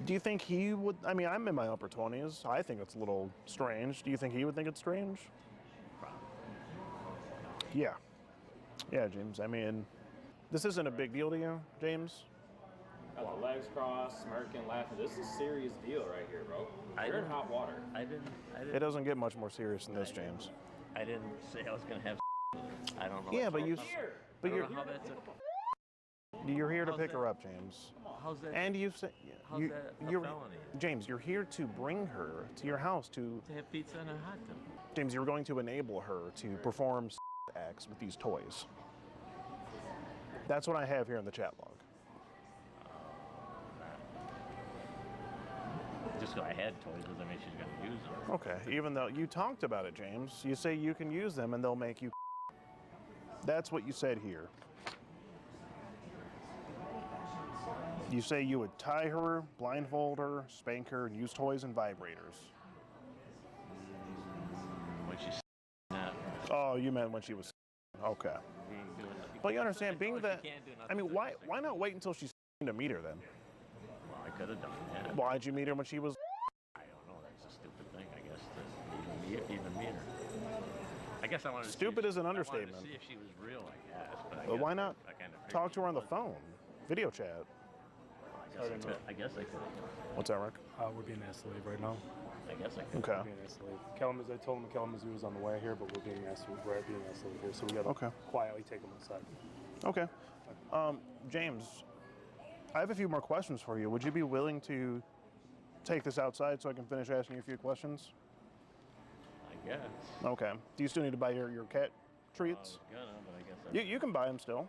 Do you think he would? I mean, I'm in my upper 20s. I think it's a little strange. Do you think he would think it's strange? Yeah. Yeah, James. I mean, this isn't a big deal to you, James? Got the legs crossed, smirking, laughing. This is a serious deal right here, bro. You're in hot water. I didn't. It doesn't get much more serious than this, James. I didn't say I was gonna have. I don't know. Yeah, but you. But I you're. don't know how that's You're here to How's pick that- her up, James. How's that? And you say How's you, that a you're felony? James. You're here to bring her to your house to. To have pizza and a hot dog. James, you're going to enable her to perform acts with these toys. That's what I have here in the chat log. Just because I had toys doesn't mean she's gonna use them. Okay, even though you talked about it, James, you say you can use them and they'll make you. That's what you said here. You say you would tie her, blindfold her, spank her, and use toys and vibrators. When she's not. Oh, you meant when she was. Okay. But you understand, being that. I mean, why not wait until she's to meet her then? Well, I could have done that. Why'd you meet her when she was? I don't know. That's a stupid thing, I guess. To even meet her. I guess I wanted to. Stupid is an I wanted understatement. to see if she was real, I guess. But I But guess why not I kind of talk to her on the phone, video chat? I guess I could. What's that, Rick? We're being asked to leave right now. I guess I could. Okay. We're being asked to leave. I told him Kalamazoo was on the way here, but we're being asked to leave here, so we gotta Okay. quietly take him inside. Okay. James, I have a few more questions for you. Would you be willing to take this outside so I can finish asking you a few questions? I guess. Okay. Do you still need to buy your cat treats? I was gonna, but I guess You can buy them still.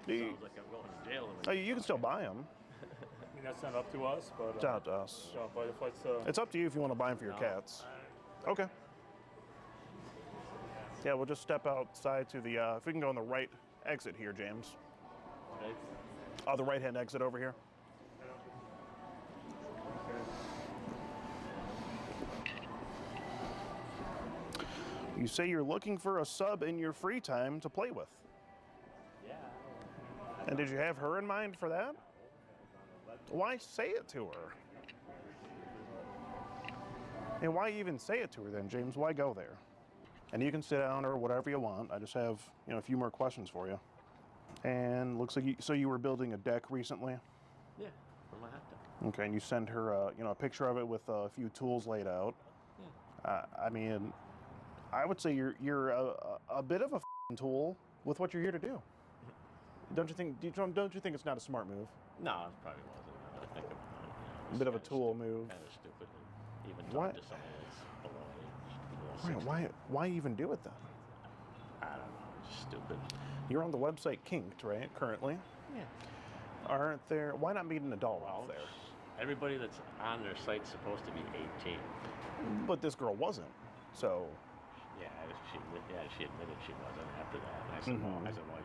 sounds like I'm going to jail. Oh, you can still buy them. I mean, that's not up to us, but... It's not up to us. No, but if it's... It's up to you if you want to buy them for your cats. Okay. Yeah, we'll just step outside to the, if we can go on the right exit here, James. Right. Oh, the right-hand exit over here. You say you're looking for a sub in your free time to play with. Yeah. And did you have her in mind for that? Why say it to her? And why even say it to her then, James? Why go there? And you can sit down or whatever you want. I just have, a few more questions for you. And looks like you were building a deck recently? Yeah, for my hot dog. Okay, and you send her, a picture of it with a few tools laid out. I mean, I would say you're a bit of a tool with what you're here to do. Don't you think? Don't you think it's not a smart move? No, it probably wasn't. Now that I think about it. A bit of a tool move. Kind of stupid. And even Why- talk to somebody that's below age. Why even do it then? I don't know. It's stupid. You're on the website Kinked, right? Currently. Yeah. Aren't there? Why not meet an adult out there? Everybody that's on their site's supposed to be 18. But this girl wasn't. So. Yeah, she admitted she wasn't after that. And I said, well,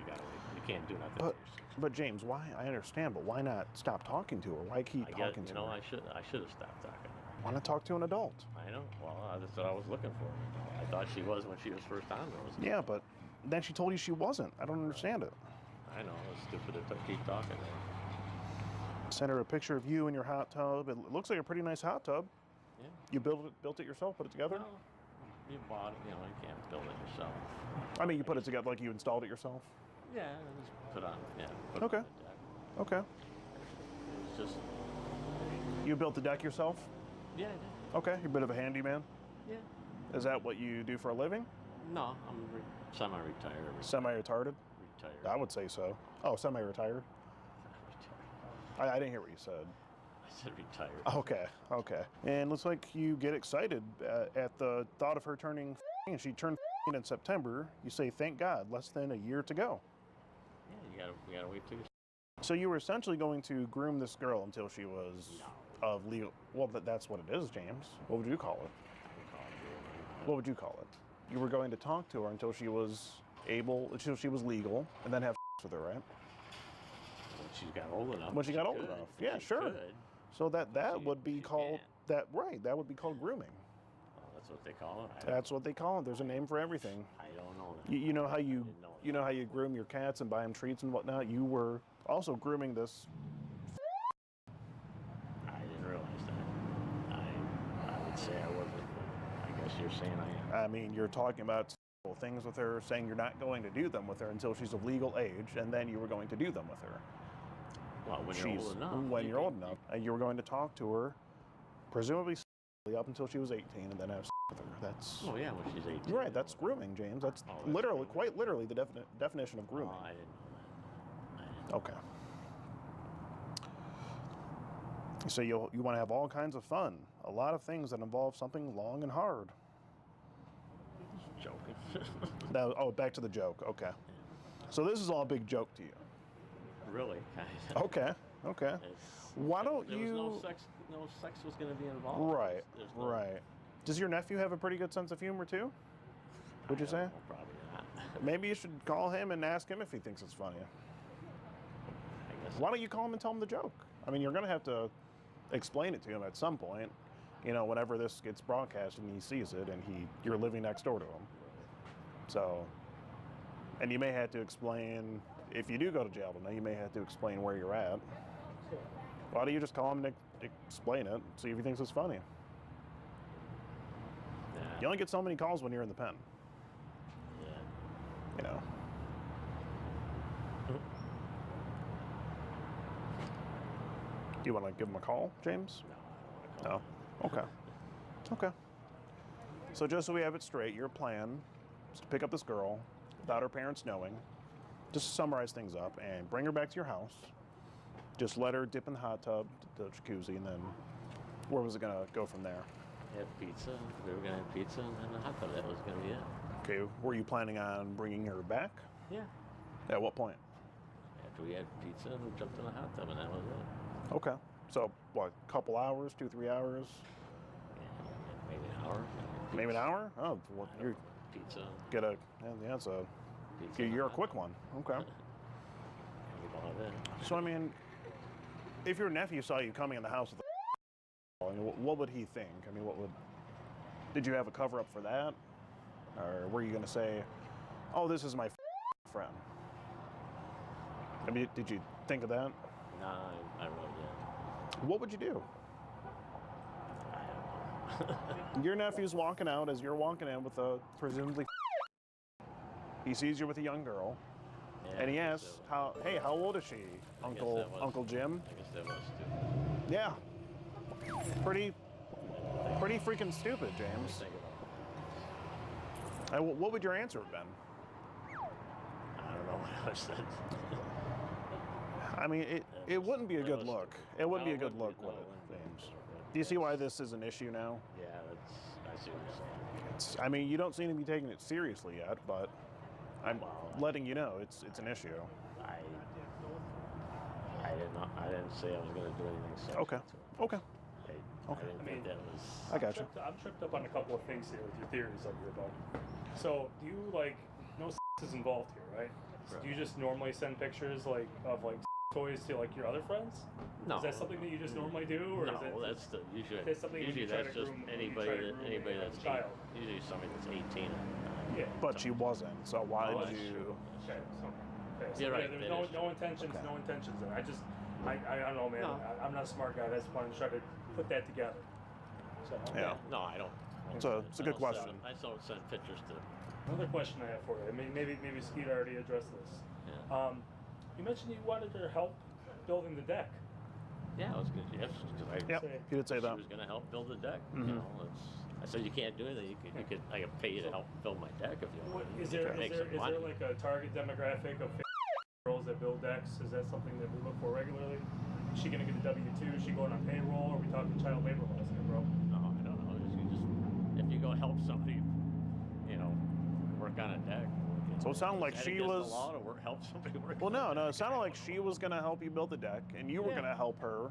you can't do nothing. But James, why? I understand, but why not stop talking to her? Why keep talking to her? I should have stopped talking to her. Why not talk to an adult? I know. Well, that's what I was looking for. I thought she was when she was first on those. Yeah, but then she told you she wasn't. I don't understand it. I know. It's stupid to keep talking to her. Sent her a picture of you in your hot tub. It looks like a pretty nice hot tub. Yeah. You built it yourself, put it together? No, you bought it. You know, you can't build it yourself. I mean, you put it together like you installed it yourself? Yeah, just put on. Yeah. Put Okay. It on the deck. Okay. It's just. You built the deck yourself? Yeah, I did. Okay, you're a bit of a handyman? Yeah. Is that what you do for a living? No, I'm semi-retired. Semi-retarded? Retired. I would say so. Oh, semi-retired? I didn't hear what you said. I said retired. Okay, okay. And looks like you get excited at the thought of her turning and she turned in September. You say, thank God, less than a year to go. Yeah, we gotta wait till. So you were essentially going to groom this girl until she was of legal. Well, that's what it is, James. What would you call it? What would you call it? You were going to talk to her until she was until she was legal, and then have with her, right? When she got old enough. When she got old enough, yeah, sure. Could. So that would be called that, right? That would be called grooming. Oh, that's what they call it. That's what they call it. There's a name for everything. I don't know that. You know how you groom your cats and buy them treats and whatnot. You were also grooming this. I didn't realize that. I would say I wasn't. But I guess you're saying I am. I mean, you're talking about things with her, saying you're not going to do them with her until she's of legal age, and then you were going to do them with her. Well, when you're old enough. When you're old enough, and you were going to talk to her, presumably up until she was 18, and then have with her. That's. Oh yeah, when she's 18. Right, that's grooming, James. That's literally, quite literally, the definition of grooming. Oh, I didn't know that. Okay. So you want to have all kinds of fun, a lot of things that involve something long and hard. Joking. Back to the joke. Okay. So this is all a big joke to you. Really? Okay. Okay. Why don't there you? Was no sex was going to be involved. Right. Right. Does your nephew have a pretty good sense of humor too? Would you say? Probably not. Maybe you should call him and ask him if he thinks it's funny. I guess. Why don't you call him and tell him the joke? I mean, you're going to have to explain it to him at some point. You know, whenever this gets broadcast and he sees it, and you're living next door to him. So, and you may have to explain, if you do go to jail tonight, you may have to explain where you're at. Why don't you just call him and explain it, see if he thinks it's funny? Nah. You only get so many calls when you're in the pen. Yeah. You know. Do you want to give him a call, James? No. Okay. Okay. So just so we have it straight, your plan is to pick up this girl without her parents knowing, just to summarize things up, and bring her back to your house. Just let her dip in the hot tub, the jacuzzi, and then where was it going to go from there? Have pizza. We were going to have pizza and then a hot tub. That was going to be it. Okay. Were you planning on bringing her back? Yeah. At what point? After we had pizza and we jumped in the hot tub, and that was it. Okay. So, what, couple hours, 2-3 hours? Yeah, maybe an hour. Maybe an hour? Oh, well, you're Pizza. yeah, it's a, Pizza you're a quick one. Okay. So, I mean, if your nephew saw you coming in the house with I mean, what would he think? I mean, did you have a cover up for that? Or were you going to say, oh, this is my friend? I mean, did you think of that? No, I really didn't. What would you do? Your nephew's walking out as you're walking in with a presumably he sees you with a young girl, Yeah, and he I guess asks, "Hey, how old is she, Uncle Jim?" I guess that was stupid. Yeah, pretty freaking stupid, James. What would your answer have been? I don't know what I said. I mean, it wouldn't be a good look. It wouldn't be a good look, would it, James? Do you see why this is an issue now? Yeah, I see what you're saying. I mean, you don't seem to be taking it seriously yet, but I'm letting you know it's an issue. I didn't say I was going to do anything sexual. Okay. Okay. I didn't think that was. I got you. I'm tripped up on a couple of things here with your theories that you're about. So, do you no is involved here, right? So do you just normally send pictures of toys to your other friends? No. Is that something that you just normally do, or No, is it that's the usually. Is something Usually you try that's to just groom, anybody that's child? usually somebody that's 18. Yeah. But she wasn't. So why Oh, did that's you? true. Okay. So You're right, There's that is no intentions. Okay. No intentions there. I don't know, man. No. I'm not a smart guy. I just want to try to put that together. So, Yeah. No, I don't. It's a good question. I don't send pictures to. Another question I have for you. Maybe Skeet already addressed this. Yeah. You mentioned you wanted her help building the deck. Yeah, I was good. Yes, because Yep, he did say that. She was going to help build the deck. Mhm. You know, I said you can't do anything. I could pay you to help build my deck if you want. Is there like a target demographic of girls that build decks? Is that something that we look for regularly? Is she going to get a W-2? Is she going on payroll? Are we talking child labor laws here, bro? No, I don't know. If you go help somebody, you know, work on a deck. So it sounded like she was. The law to help somebody work. Well, no. It sounded like she was going to help you build the deck, and you were going to help her.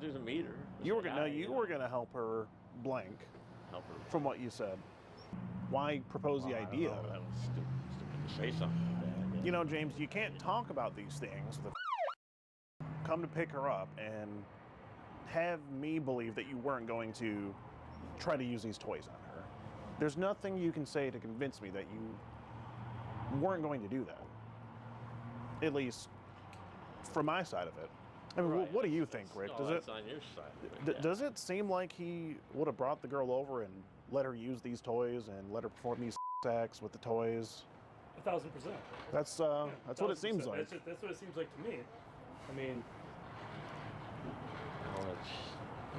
There's a meter. You were going to help her blank. Help her. From what you said. Why propose the idea? That was stupid to say something like that. You know, James, you can't talk about these things. Come to pick her up and have me believe that you weren't going to try to use these toys on her. There's nothing you can say to convince me that you weren't going to do that. At least from my side of it. I mean, what do you think, Rick? Does It's on your side of it, does it seem like he would have brought the girl over and let her use these toys and let her perform these acts with the toys? 1,000%. That's what it seems like. That's what it seems like to me. I mean,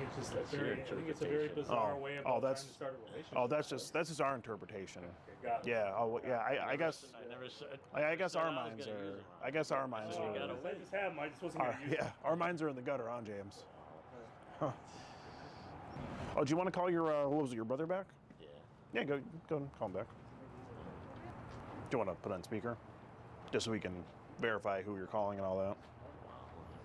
it's just I think it's a very bizarre way of trying to start a relationship. That's just our interpretation. Okay, got it. Yeah. I guess. I never said. I guess our minds are. I guess our minds are. I just have them. I just wasn't going to use them. Our minds are in the gutter, huh, James? Huh. Oh, do you want to call your what was it, your brother back? Yeah. Yeah, go and call him back. Do you want to put on speaker, just so we can verify who you're calling and all that?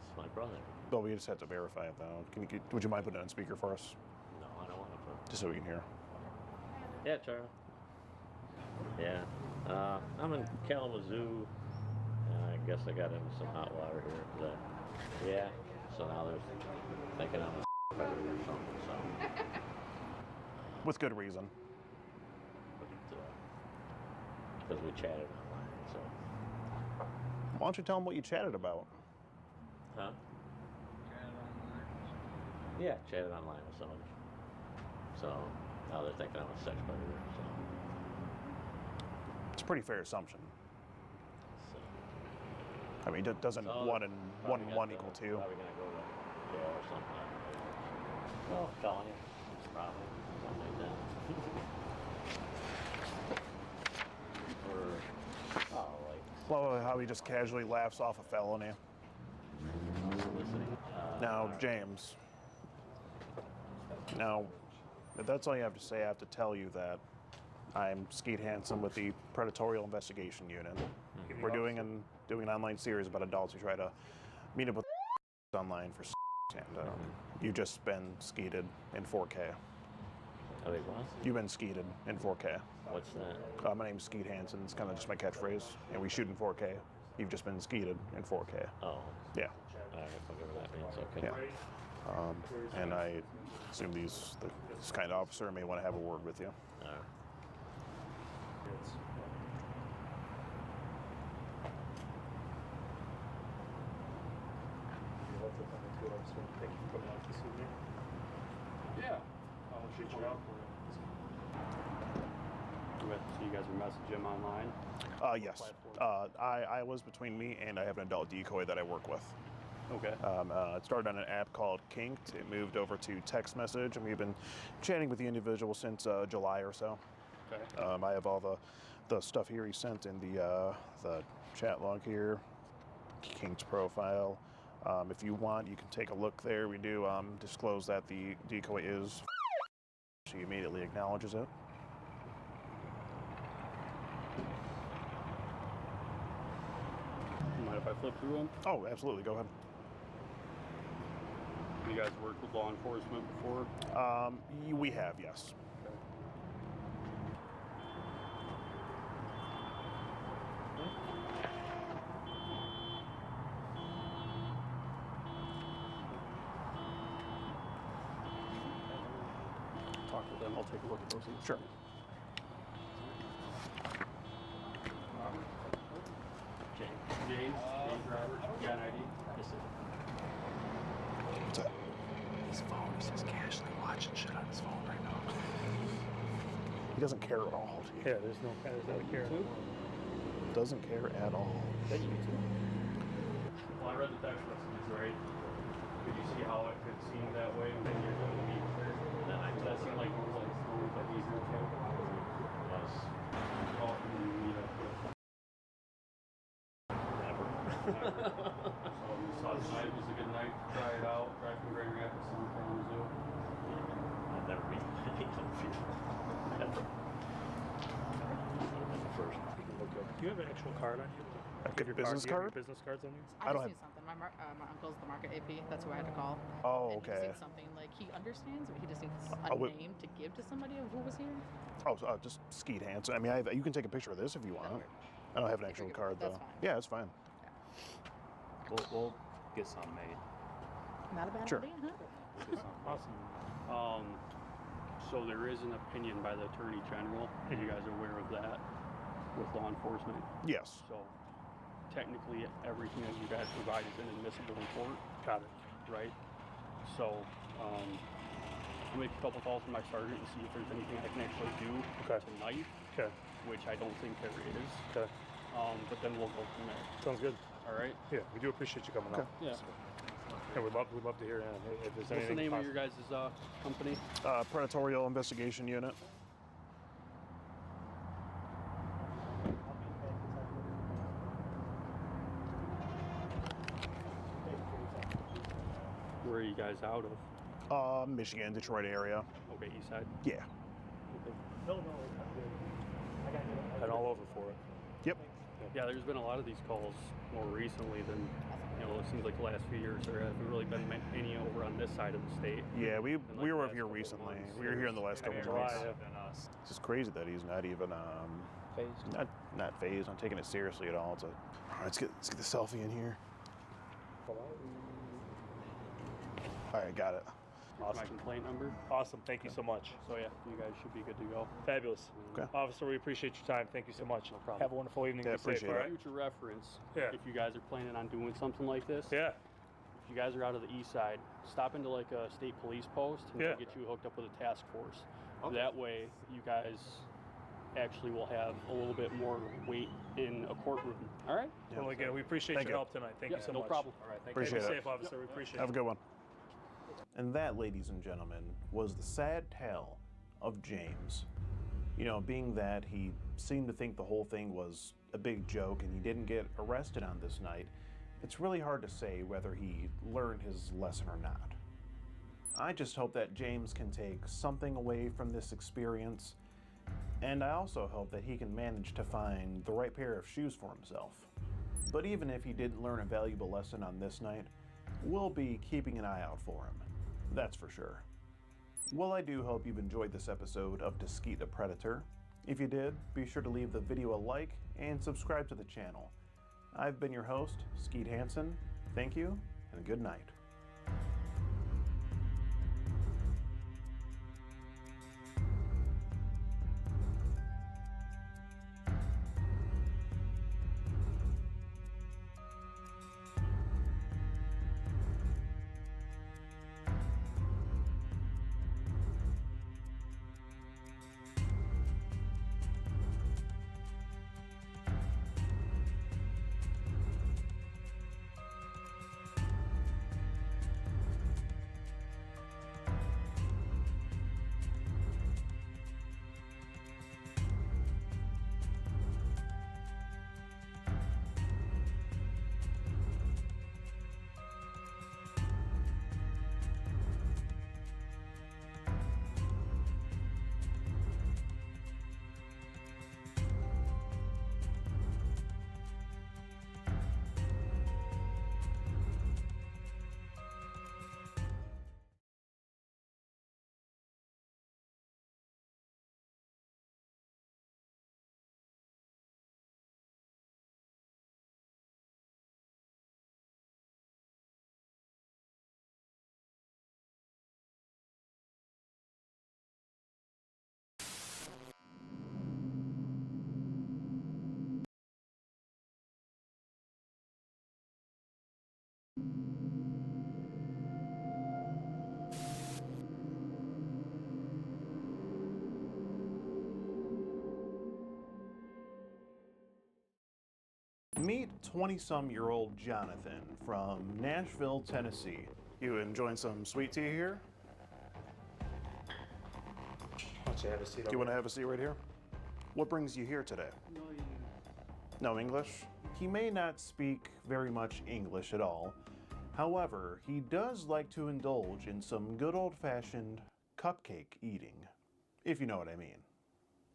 It's my brother. Well, we just have to verify it though. Would you mind putting it on speaker for us, No, I don't want to put. just so we can hear? Yeah, Charlie. Yeah. I'm in Kalamazoo. I guess I got into some hot water here. Yeah. So now they're thinking I'm a predator or something. So. With good reason. Because we chatted online. So. Why don't you tell them what you chatted about? Huh? Yeah, chatted online with somebody. So now they're thinking I'm a sex predator. So. It's a pretty fair assumption. So. I mean, doesn't one and one equal two? Probably gonna go to jail or something. Well, felony, probably something like that. Well, how he just casually laughs off a felony. Now, James. Now, if that's all you have to say, I have to tell you that I'm Skeet Hansen with the Predatorial Investigation Unit. We're doing an online series about adults who try to meet up with online for and you've just been skeeted in 4K. Oh, wait, what? You've been skeeted in 4K. What's that? My name's Skeet Hansen. It's kind of just my catchphrase. And we shoot in 4K. You've just been skeeted in 4K. Oh. Yeah. Whatever that means, okay. Yeah. And I assume this kind of officer may want to have a word with you. All right. Thank you for coming out this evening. Yeah. I'll shoot you out. So you guys are messaging him online? Yes. I was between me and I have an adult decoy that I work with. Okay. It started on an app called Kinked. It moved over to text message, and we've been chatting with the individual since July or so. Okay. I have all the stuff here he sent in the chat log here, Kink's profile. If you want, you can take a look there. We do disclose that the decoy is. She immediately acknowledges it. Mind if I flip through them? Oh, absolutely. Go ahead. You guys worked with law enforcement before? We have, yes. Talk with them. I'll take a look at those things. Sure. James Robert, you got an ID? Yes, sir. his phone. He's just casually watching shit on his phone right now. He doesn't care at all. Dude. Yeah, there's no care. Doesn't care at all. That YouTube. Well, I read the text messages, right? Could you see how it could seem that way when you're doing the meet? Then that seemed like it was like easier too. Yes. Oh, you meet up with. Never. So you saw tonight was a good night to try it out. Drive from Grand Rapids to Kalamazoo. I've never been any confusion. Ever. The first. Do you have an actual card on you? Your business card? Business cards on you? I just need something. My uncle's the market AP. That's who I had to call. Oh, and He okay. just needs something like he understands, but he just needs a name to give to somebody who was here. Oh, just Skeet Hansen. I mean, you can take a picture of this if you want. I don't have an actual card though. That's fine. Yeah, it's fine. We'll get some made. Not a bad Sure. idea, huh? We'll get some made. Awesome. So there is an opinion by the Attorney General. Are you guys aware of that with law enforcement? Yes. So technically everything that you guys provide is inadmissible in court. Got it. Right? So I'll make a couple calls to my sergeant and see if there's anything I can actually do tonight. Okay. Which I don't think there is. Okay. But then we'll go from there. Sounds good. All right? Yeah, we do appreciate you coming up. Yeah. And we'd love to hear if there's What's the anything. name of your guys' company? Predatorial Investigation Unit. Where are you guys out of? Michigan, Detroit area. Okay, east side? Yeah. Okay. No, and all over for it. Yep. Yeah, there's been a lot of these calls more recently than, it seems like the last few years. There haven't really been any over on this side of the state. Yeah, we like were the over last here couple recently. months. We were here in the last couple months. us. It's just crazy that he's not even phased. Not phased. Not taking it seriously at all. All right, let's get the selfie in here. All right, got it. Here's my complaint number. Awesome. Thank you so much. So yeah, you guys should be good to go. Fabulous. Okay. Officer, we appreciate your time. Thank you so much. No problem. Have a wonderful evening. Yeah, Be safe, appreciate all it. right? Future reference. Yeah. If you guys are planning on doing something like this. Yeah. If you guys are out of the east side, stop into like a state police post and Yeah. they'll get you hooked up with a task force. Okay. That way, you guys actually will have a little bit more weight in a courtroom. All right. Well, again, we appreciate Thank your you. help tonight. Thank Yeah, you so no much. problem. All right. Thank Appreciate you. Be it. safe, officer. We appreciate Have a it. good one. And that, ladies and gentlemen, was the sad tale of James. Being that he seemed to think the whole thing was a big joke and he didn't get arrested on this night, it's really hard to say whether he learned his lesson or not. I just hope that James can take something away from this experience, and I also hope that he can manage to find the right pair of shoes for himself. But even if he didn't learn a valuable lesson on this night, we'll be keeping an eye out for him. That's for sure. Well, I do hope you've enjoyed this episode of To Skeet the Predator. If you did, be sure to leave the video a like and subscribe to the channel. I've been your host, Skeet Hansen. Thank you, and good night. Meet 20-some-year-old Jonathan from Nashville, Tennessee. You enjoying some sweet tea here? Why don't you have a seat? Do you want to have a seat right here? What brings you here today? No English? He may not speak very much English at all. However, he does like to indulge in some good old-fashioned cupcake eating, if you know what I mean.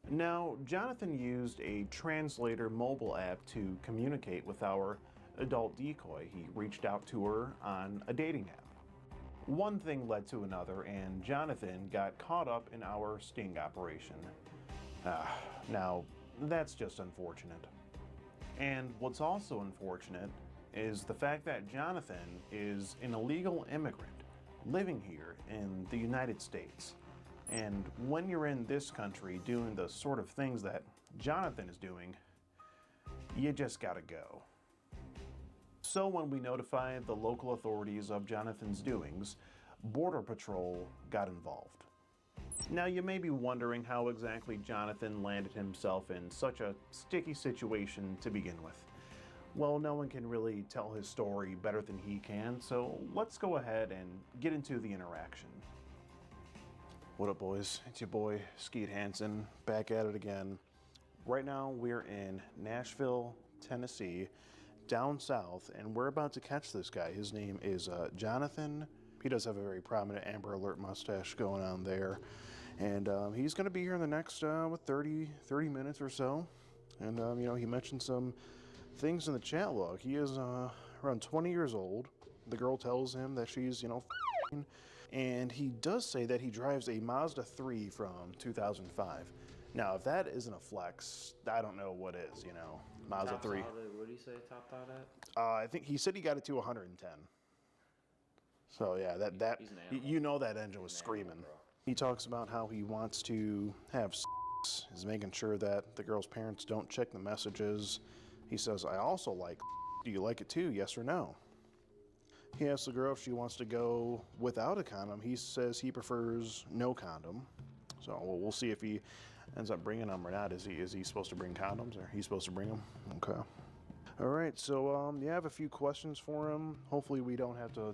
Now, Jonathan used a translator mobile app to communicate with our adult decoy. He reached out to her on a dating app. One thing led to another, and Jonathan got caught up in our sting operation. Now, that's just unfortunate. And what's also unfortunate is the fact that Jonathan is an illegal immigrant living here in the United States. And when you're in this country doing the sort of things that Jonathan is doing, you just gotta go. So when we notified the local authorities of Jonathan's doings, Border Patrol got involved. Now you may be wondering how exactly Jonathan landed himself in such a sticky situation to begin with. Well, no one can really tell his story better than he can, so let's go ahead and get into the interaction. What up, boys? It's your boy, Skeet Hansen, back at it again. Right now, we're in Nashville, Tennessee, down south, and we're about to catch this guy. His name is Jonathan. He does have a very prominent Amber Alert mustache going on there. And he's going to be here in the next 30 minutes or so. And, you know, he mentioned some things in the chat log. He is around 20 years old. The girl tells him that she's, you know, and he does say that he drives a Mazda 3 from 2005. Now, if that isn't a flex, I don't know what is, you know. Mazda 3. What do you say topped out at? I think he said he got it to 110. So yeah, you know that engine was screaming. He talks about how he wants to have sex, is making sure that the girl's parents don't check the messages. He says, I also like, do you like it too, yes or no? He asks the girl if she wants to go without a condom. He says he prefers no condom. So we'll see if he ends up bringing them or not. Is he supposed to bring condoms, or he's supposed to bring them? Okay. All right, so you have a few questions for him. Hopefully we don't have to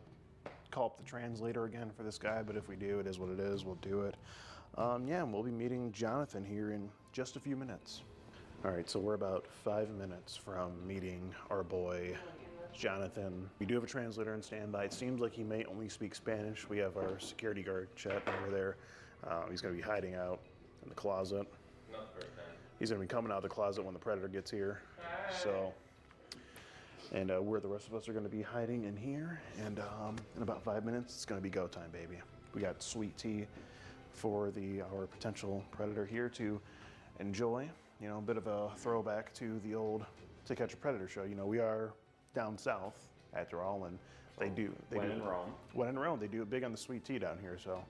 call up the translator again for this guy, but if we do, it is what it is. We'll do it. Yeah, and we'll be meeting Jonathan here in just a few minutes. All right, so we're about 5 minutes from meeting our boy, Jonathan. We do have a translator on standby. It seems like he may only speak Spanish. We have our security guard, Chet, over there. He's going to be hiding out in the closet. He's going to be coming out of the closet when the predator gets here. So, and where the rest of us are going to be hiding in here. And in about 5 minutes, it's going to be go time, baby. We got sweet tea for our potential predator here to enjoy. You know, a bit of a throwback to the old To Catch a Predator show. You know, we are down south after all, and they do When in Rome. When in Rome, they do it big on the sweet tea down here. So,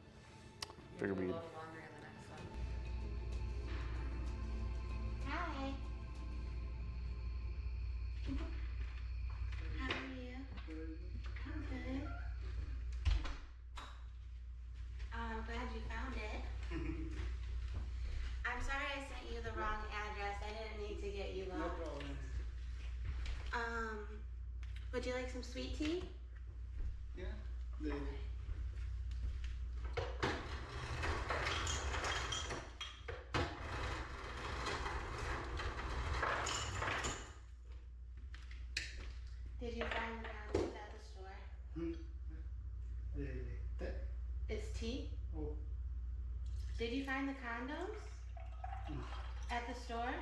figure we'd. Hi. How are you? I'm good. I'm glad you found it. I'm sorry I sent you the wrong address. I didn't need to get you lost. No problem. Would you like some sweet tea? Yeah. Did you find the condoms at the store? It's tea? Oh. Did you find the condoms? At the store?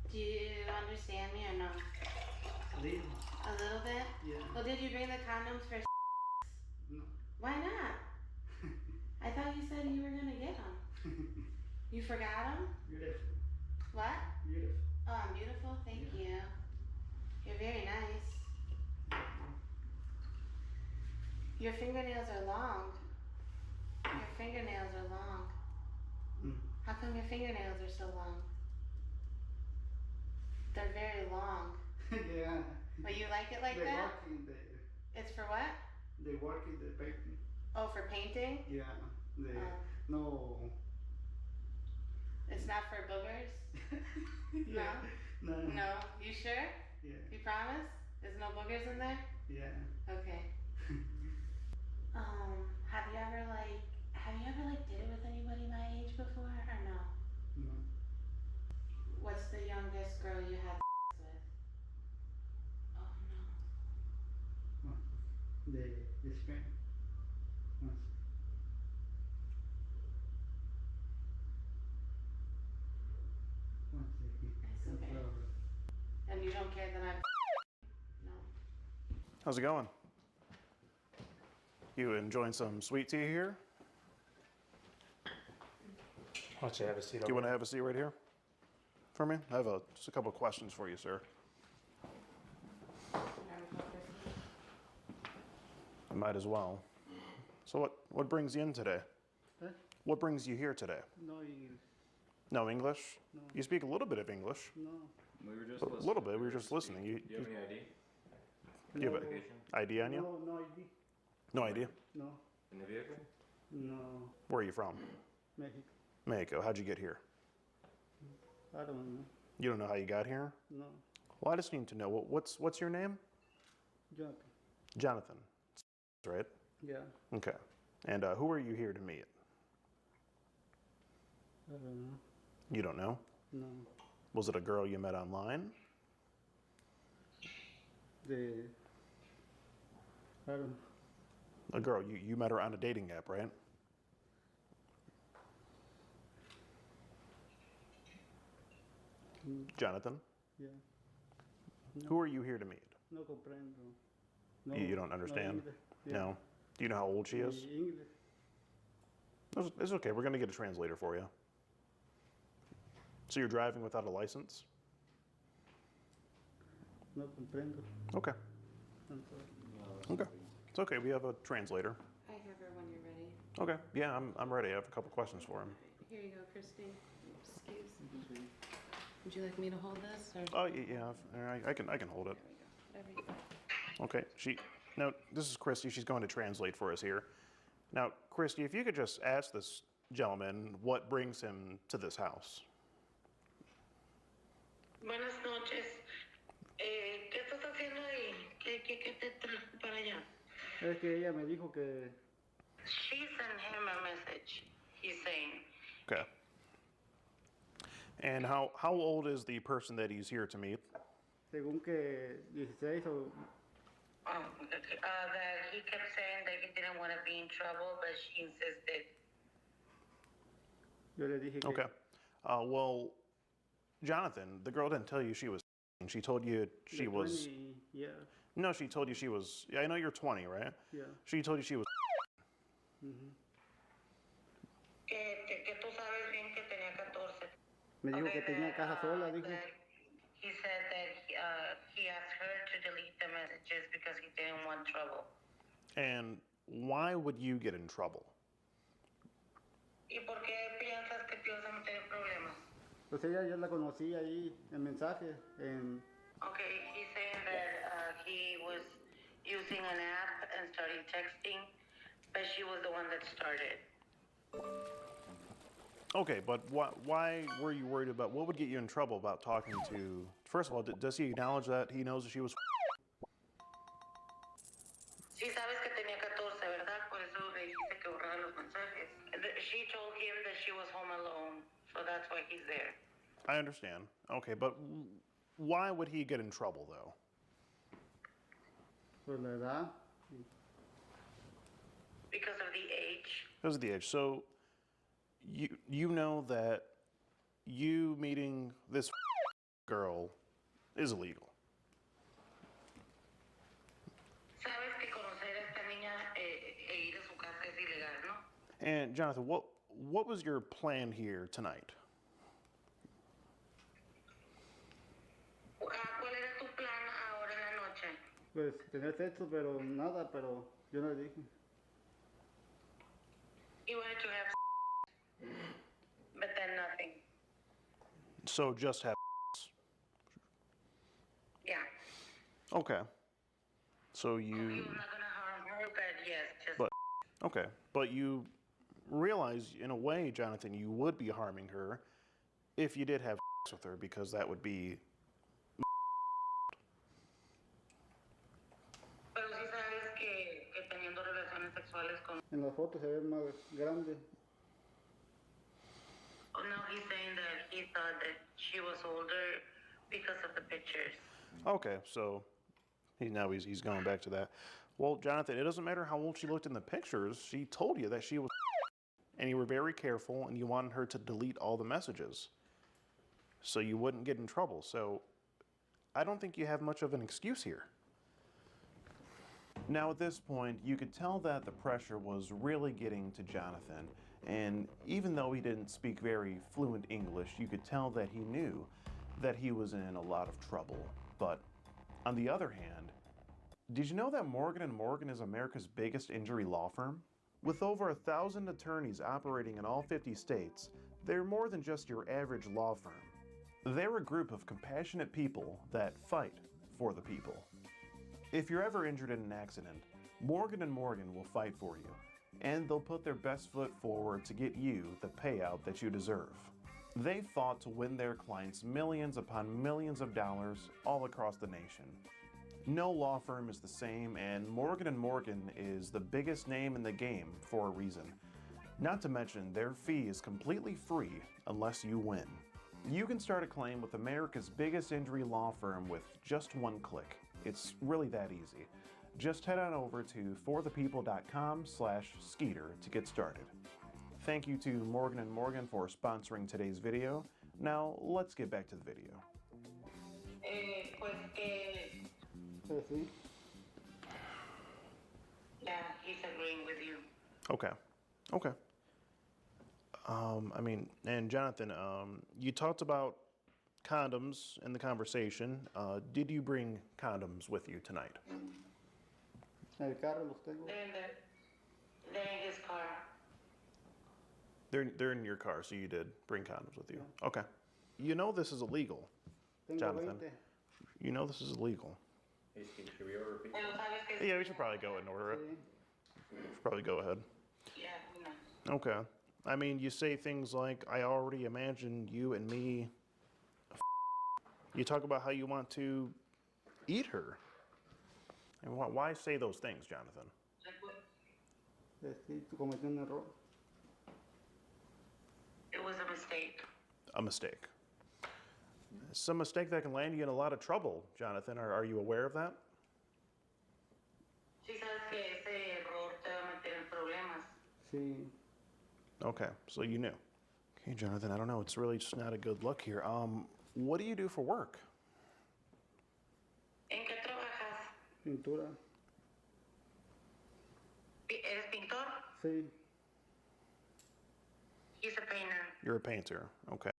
Do you understand me or no? A little. A little bit? Yeah. Well, did you bring the condoms for No. Why not? I thought you said you were gonna get them. You forgot them? Beautiful. What? Beautiful. Oh, I'm beautiful? Thank you. You're very nice. Your fingernails are long. Your fingernails are long. How come your fingernails are so long? They're very long. Yeah. But you like it like they that? Work in the, It's for what? they work in the painting. Oh, for painting? Yeah. They Oh. no. It's not for boogers? Yeah. No? No. No? You sure? Yeah. You promise? There's no boogers in there? Yeah. Okay. Have you ever did it with anybody my age before or no? No. What's the youngest girl you had with? Oh no. The Spain. One second. It's okay. No problem. And you don't care that I'm no. How's it going? You enjoying some sweet tea here? Why don't you have a seat Do you want to over have a seat right here for me? I have just a couple of questions for you, sir. I might as well. So what brings you in today? Huh? What brings you here today? No English. No English? No. You speak a little bit of English. No. We were just A listening. little bit. We were just listening. Do you have any ID? You have an ID on you? No, no ID. No idea. No. In the vehicle? No. Where are you from? Mexico. Mexico. How'd you get here? I don't know. You don't know how you got here? No. Well, I just need to know what's your name? Jonathan. Jonathan. Right? Yeah. Okay. And who are you here to meet? I don't know. You don't know? No. Was it a girl you met online? I don't know. A girl. You met her on a dating app, right? Jonathan? Yeah. Who are you here to meet? No comprendo. No. You don't understand? English. Yeah. No. Do you know how old she is? English. It's okay. We're going to get a translator for you. So you're driving without a license? No comprendo. Okay. I'm sorry. Okay. It's okay. We have a translator. I have her when you're ready. Okay. Yeah, I'm ready. I have a couple questions for him. Here you go, Christine. Excuse me. Would you like me to hold this? Or? Oh, yeah. I can hold it. Whatever you got. Okay. Now, this is Christy. She's going to translate for us here. Now, Christy, if you could just ask this gentleman what brings him to this house. Buenas noches. ¿Qué estás haciendo ahí? ¿Qué te trajo para allá? Es que ella me dijo que She sent him a message. He's saying. Okay. And how old is the person that he's here to meet? según que 16 o That he kept saying that he didn't want to be in trouble, but she insisted. yo le dije que Okay. Well, Jonathan, the girl didn't tell you she was. She told you she de was. 20, yeah. No, she told you she was. Yeah, I know you're 20, right? Yeah. She told you she was. Ujú. Que tú sabes bien que tenía 14. Me dijo que tenía casa sola, dijo. He said that he asked her to delete the messages because he didn't want trouble. And why would you get in trouble? ¿Y por qué piensas que te vas a meter en problemas? Pues ella ya la conocí ahí en mensaje, en Okay, he's saying that he was using an app and started texting, but she was the one that started. Okay, but why were you worried about what would get you in trouble about talking to? First of all, does he acknowledge that he knows that she was? Sí sabes que tenía 14, ¿verdad? Por eso le dijiste que borrara los mensajes. She told him that she was home alone, so that's why he's there. I understand. Okay, but why would he get in trouble though? por la edad. Because of the age. Because of the age. So you know that you meeting this girl is illegal. Sabes que conocer a esta niña e ir a su casa es ilegal, ¿no? And Jonathan, what was your plan here tonight? ¿Cuál era tu plan ahora en la noche? Pues tener sexo, pero nada, pero yo no le dije. You wanted to have but then nothing. So just have. Yeah. Okay. So you. I'm not gonna harm her, but yes, just. But okay, but you realize in a way, Jonathan, you would be harming her if you did have sex with her, because that would be. Pero sí sabes que teniendo relaciones sexuales con... En las fotos se ve más grande. Oh, no, he's saying that he thought that she was older because of the pictures. Okay, so he's going back to that. Well, Jonathan, it doesn't matter how old she looked in the pictures. She told you that she was, and you were very careful, and you wanted her to delete all the messages so you wouldn't get in trouble. So I don't think you have much of an excuse here. Now at this point, you could tell that the pressure was really getting to Jonathan, and even though he didn't speak very fluent English, you could tell that he knew that he was in a lot of trouble. But on the other hand, did you know that Morgan & Morgan is America's biggest injury law firm? With over 1,000 attorneys operating in all 50 states, they're more than just your average law firm. They're a group of compassionate people that fight for the people. If you're ever injured in an accident, Morgan & Morgan will fight for you, and they'll put their best foot forward to get you the payout that you deserve. They fought to win their clients millions upon millions of dollars all across the nation. No law firm is the same, and Morgan & Morgan is the biggest name in the game for a reason. Not to mention, their fee is completely free unless you win. You can start a claim with America's biggest injury law firm with just one click. It's really that easy. Just head on over to forthepeople.com/Skeeter to get started. Thank you to Morgan & Morgan for sponsoring today's video. Now, let's get back to the video. Pues que... Sí. Yeah, he's agreeing with you. Okay. Okay. And Jonathan, you talked about condoms in the conversation. Did you bring condoms with you tonight? En el carro los tengo. They're in his car. They're in your car, so you did bring condoms with you. Okay. You know this is illegal, Tengo Jonathan. 20. You know this is illegal. Hey, Steve, should we order pizza? Yeah, we should probably go and order it. We should probably go ahead. Yeah, no. Okay. I mean, you say things like, I already imagined you and me. You talk about how you want to eat her. And why say those things, Jonathan? Sí, cometí un error. It was a mistake. A mistake. It's a mistake that can land you in a lot of trouble, Jonathan. Are you aware of that? Sí sabes que ese error te va a meter en problemas. Sí. Okay, so you knew. Okay, Jonathan, I don't know. It's really just not a good look here. What do you do for work? ¿En qué trabajas? Pintura. ¿Eres pintor? Sí. He's a painter. You're a painter. Okay.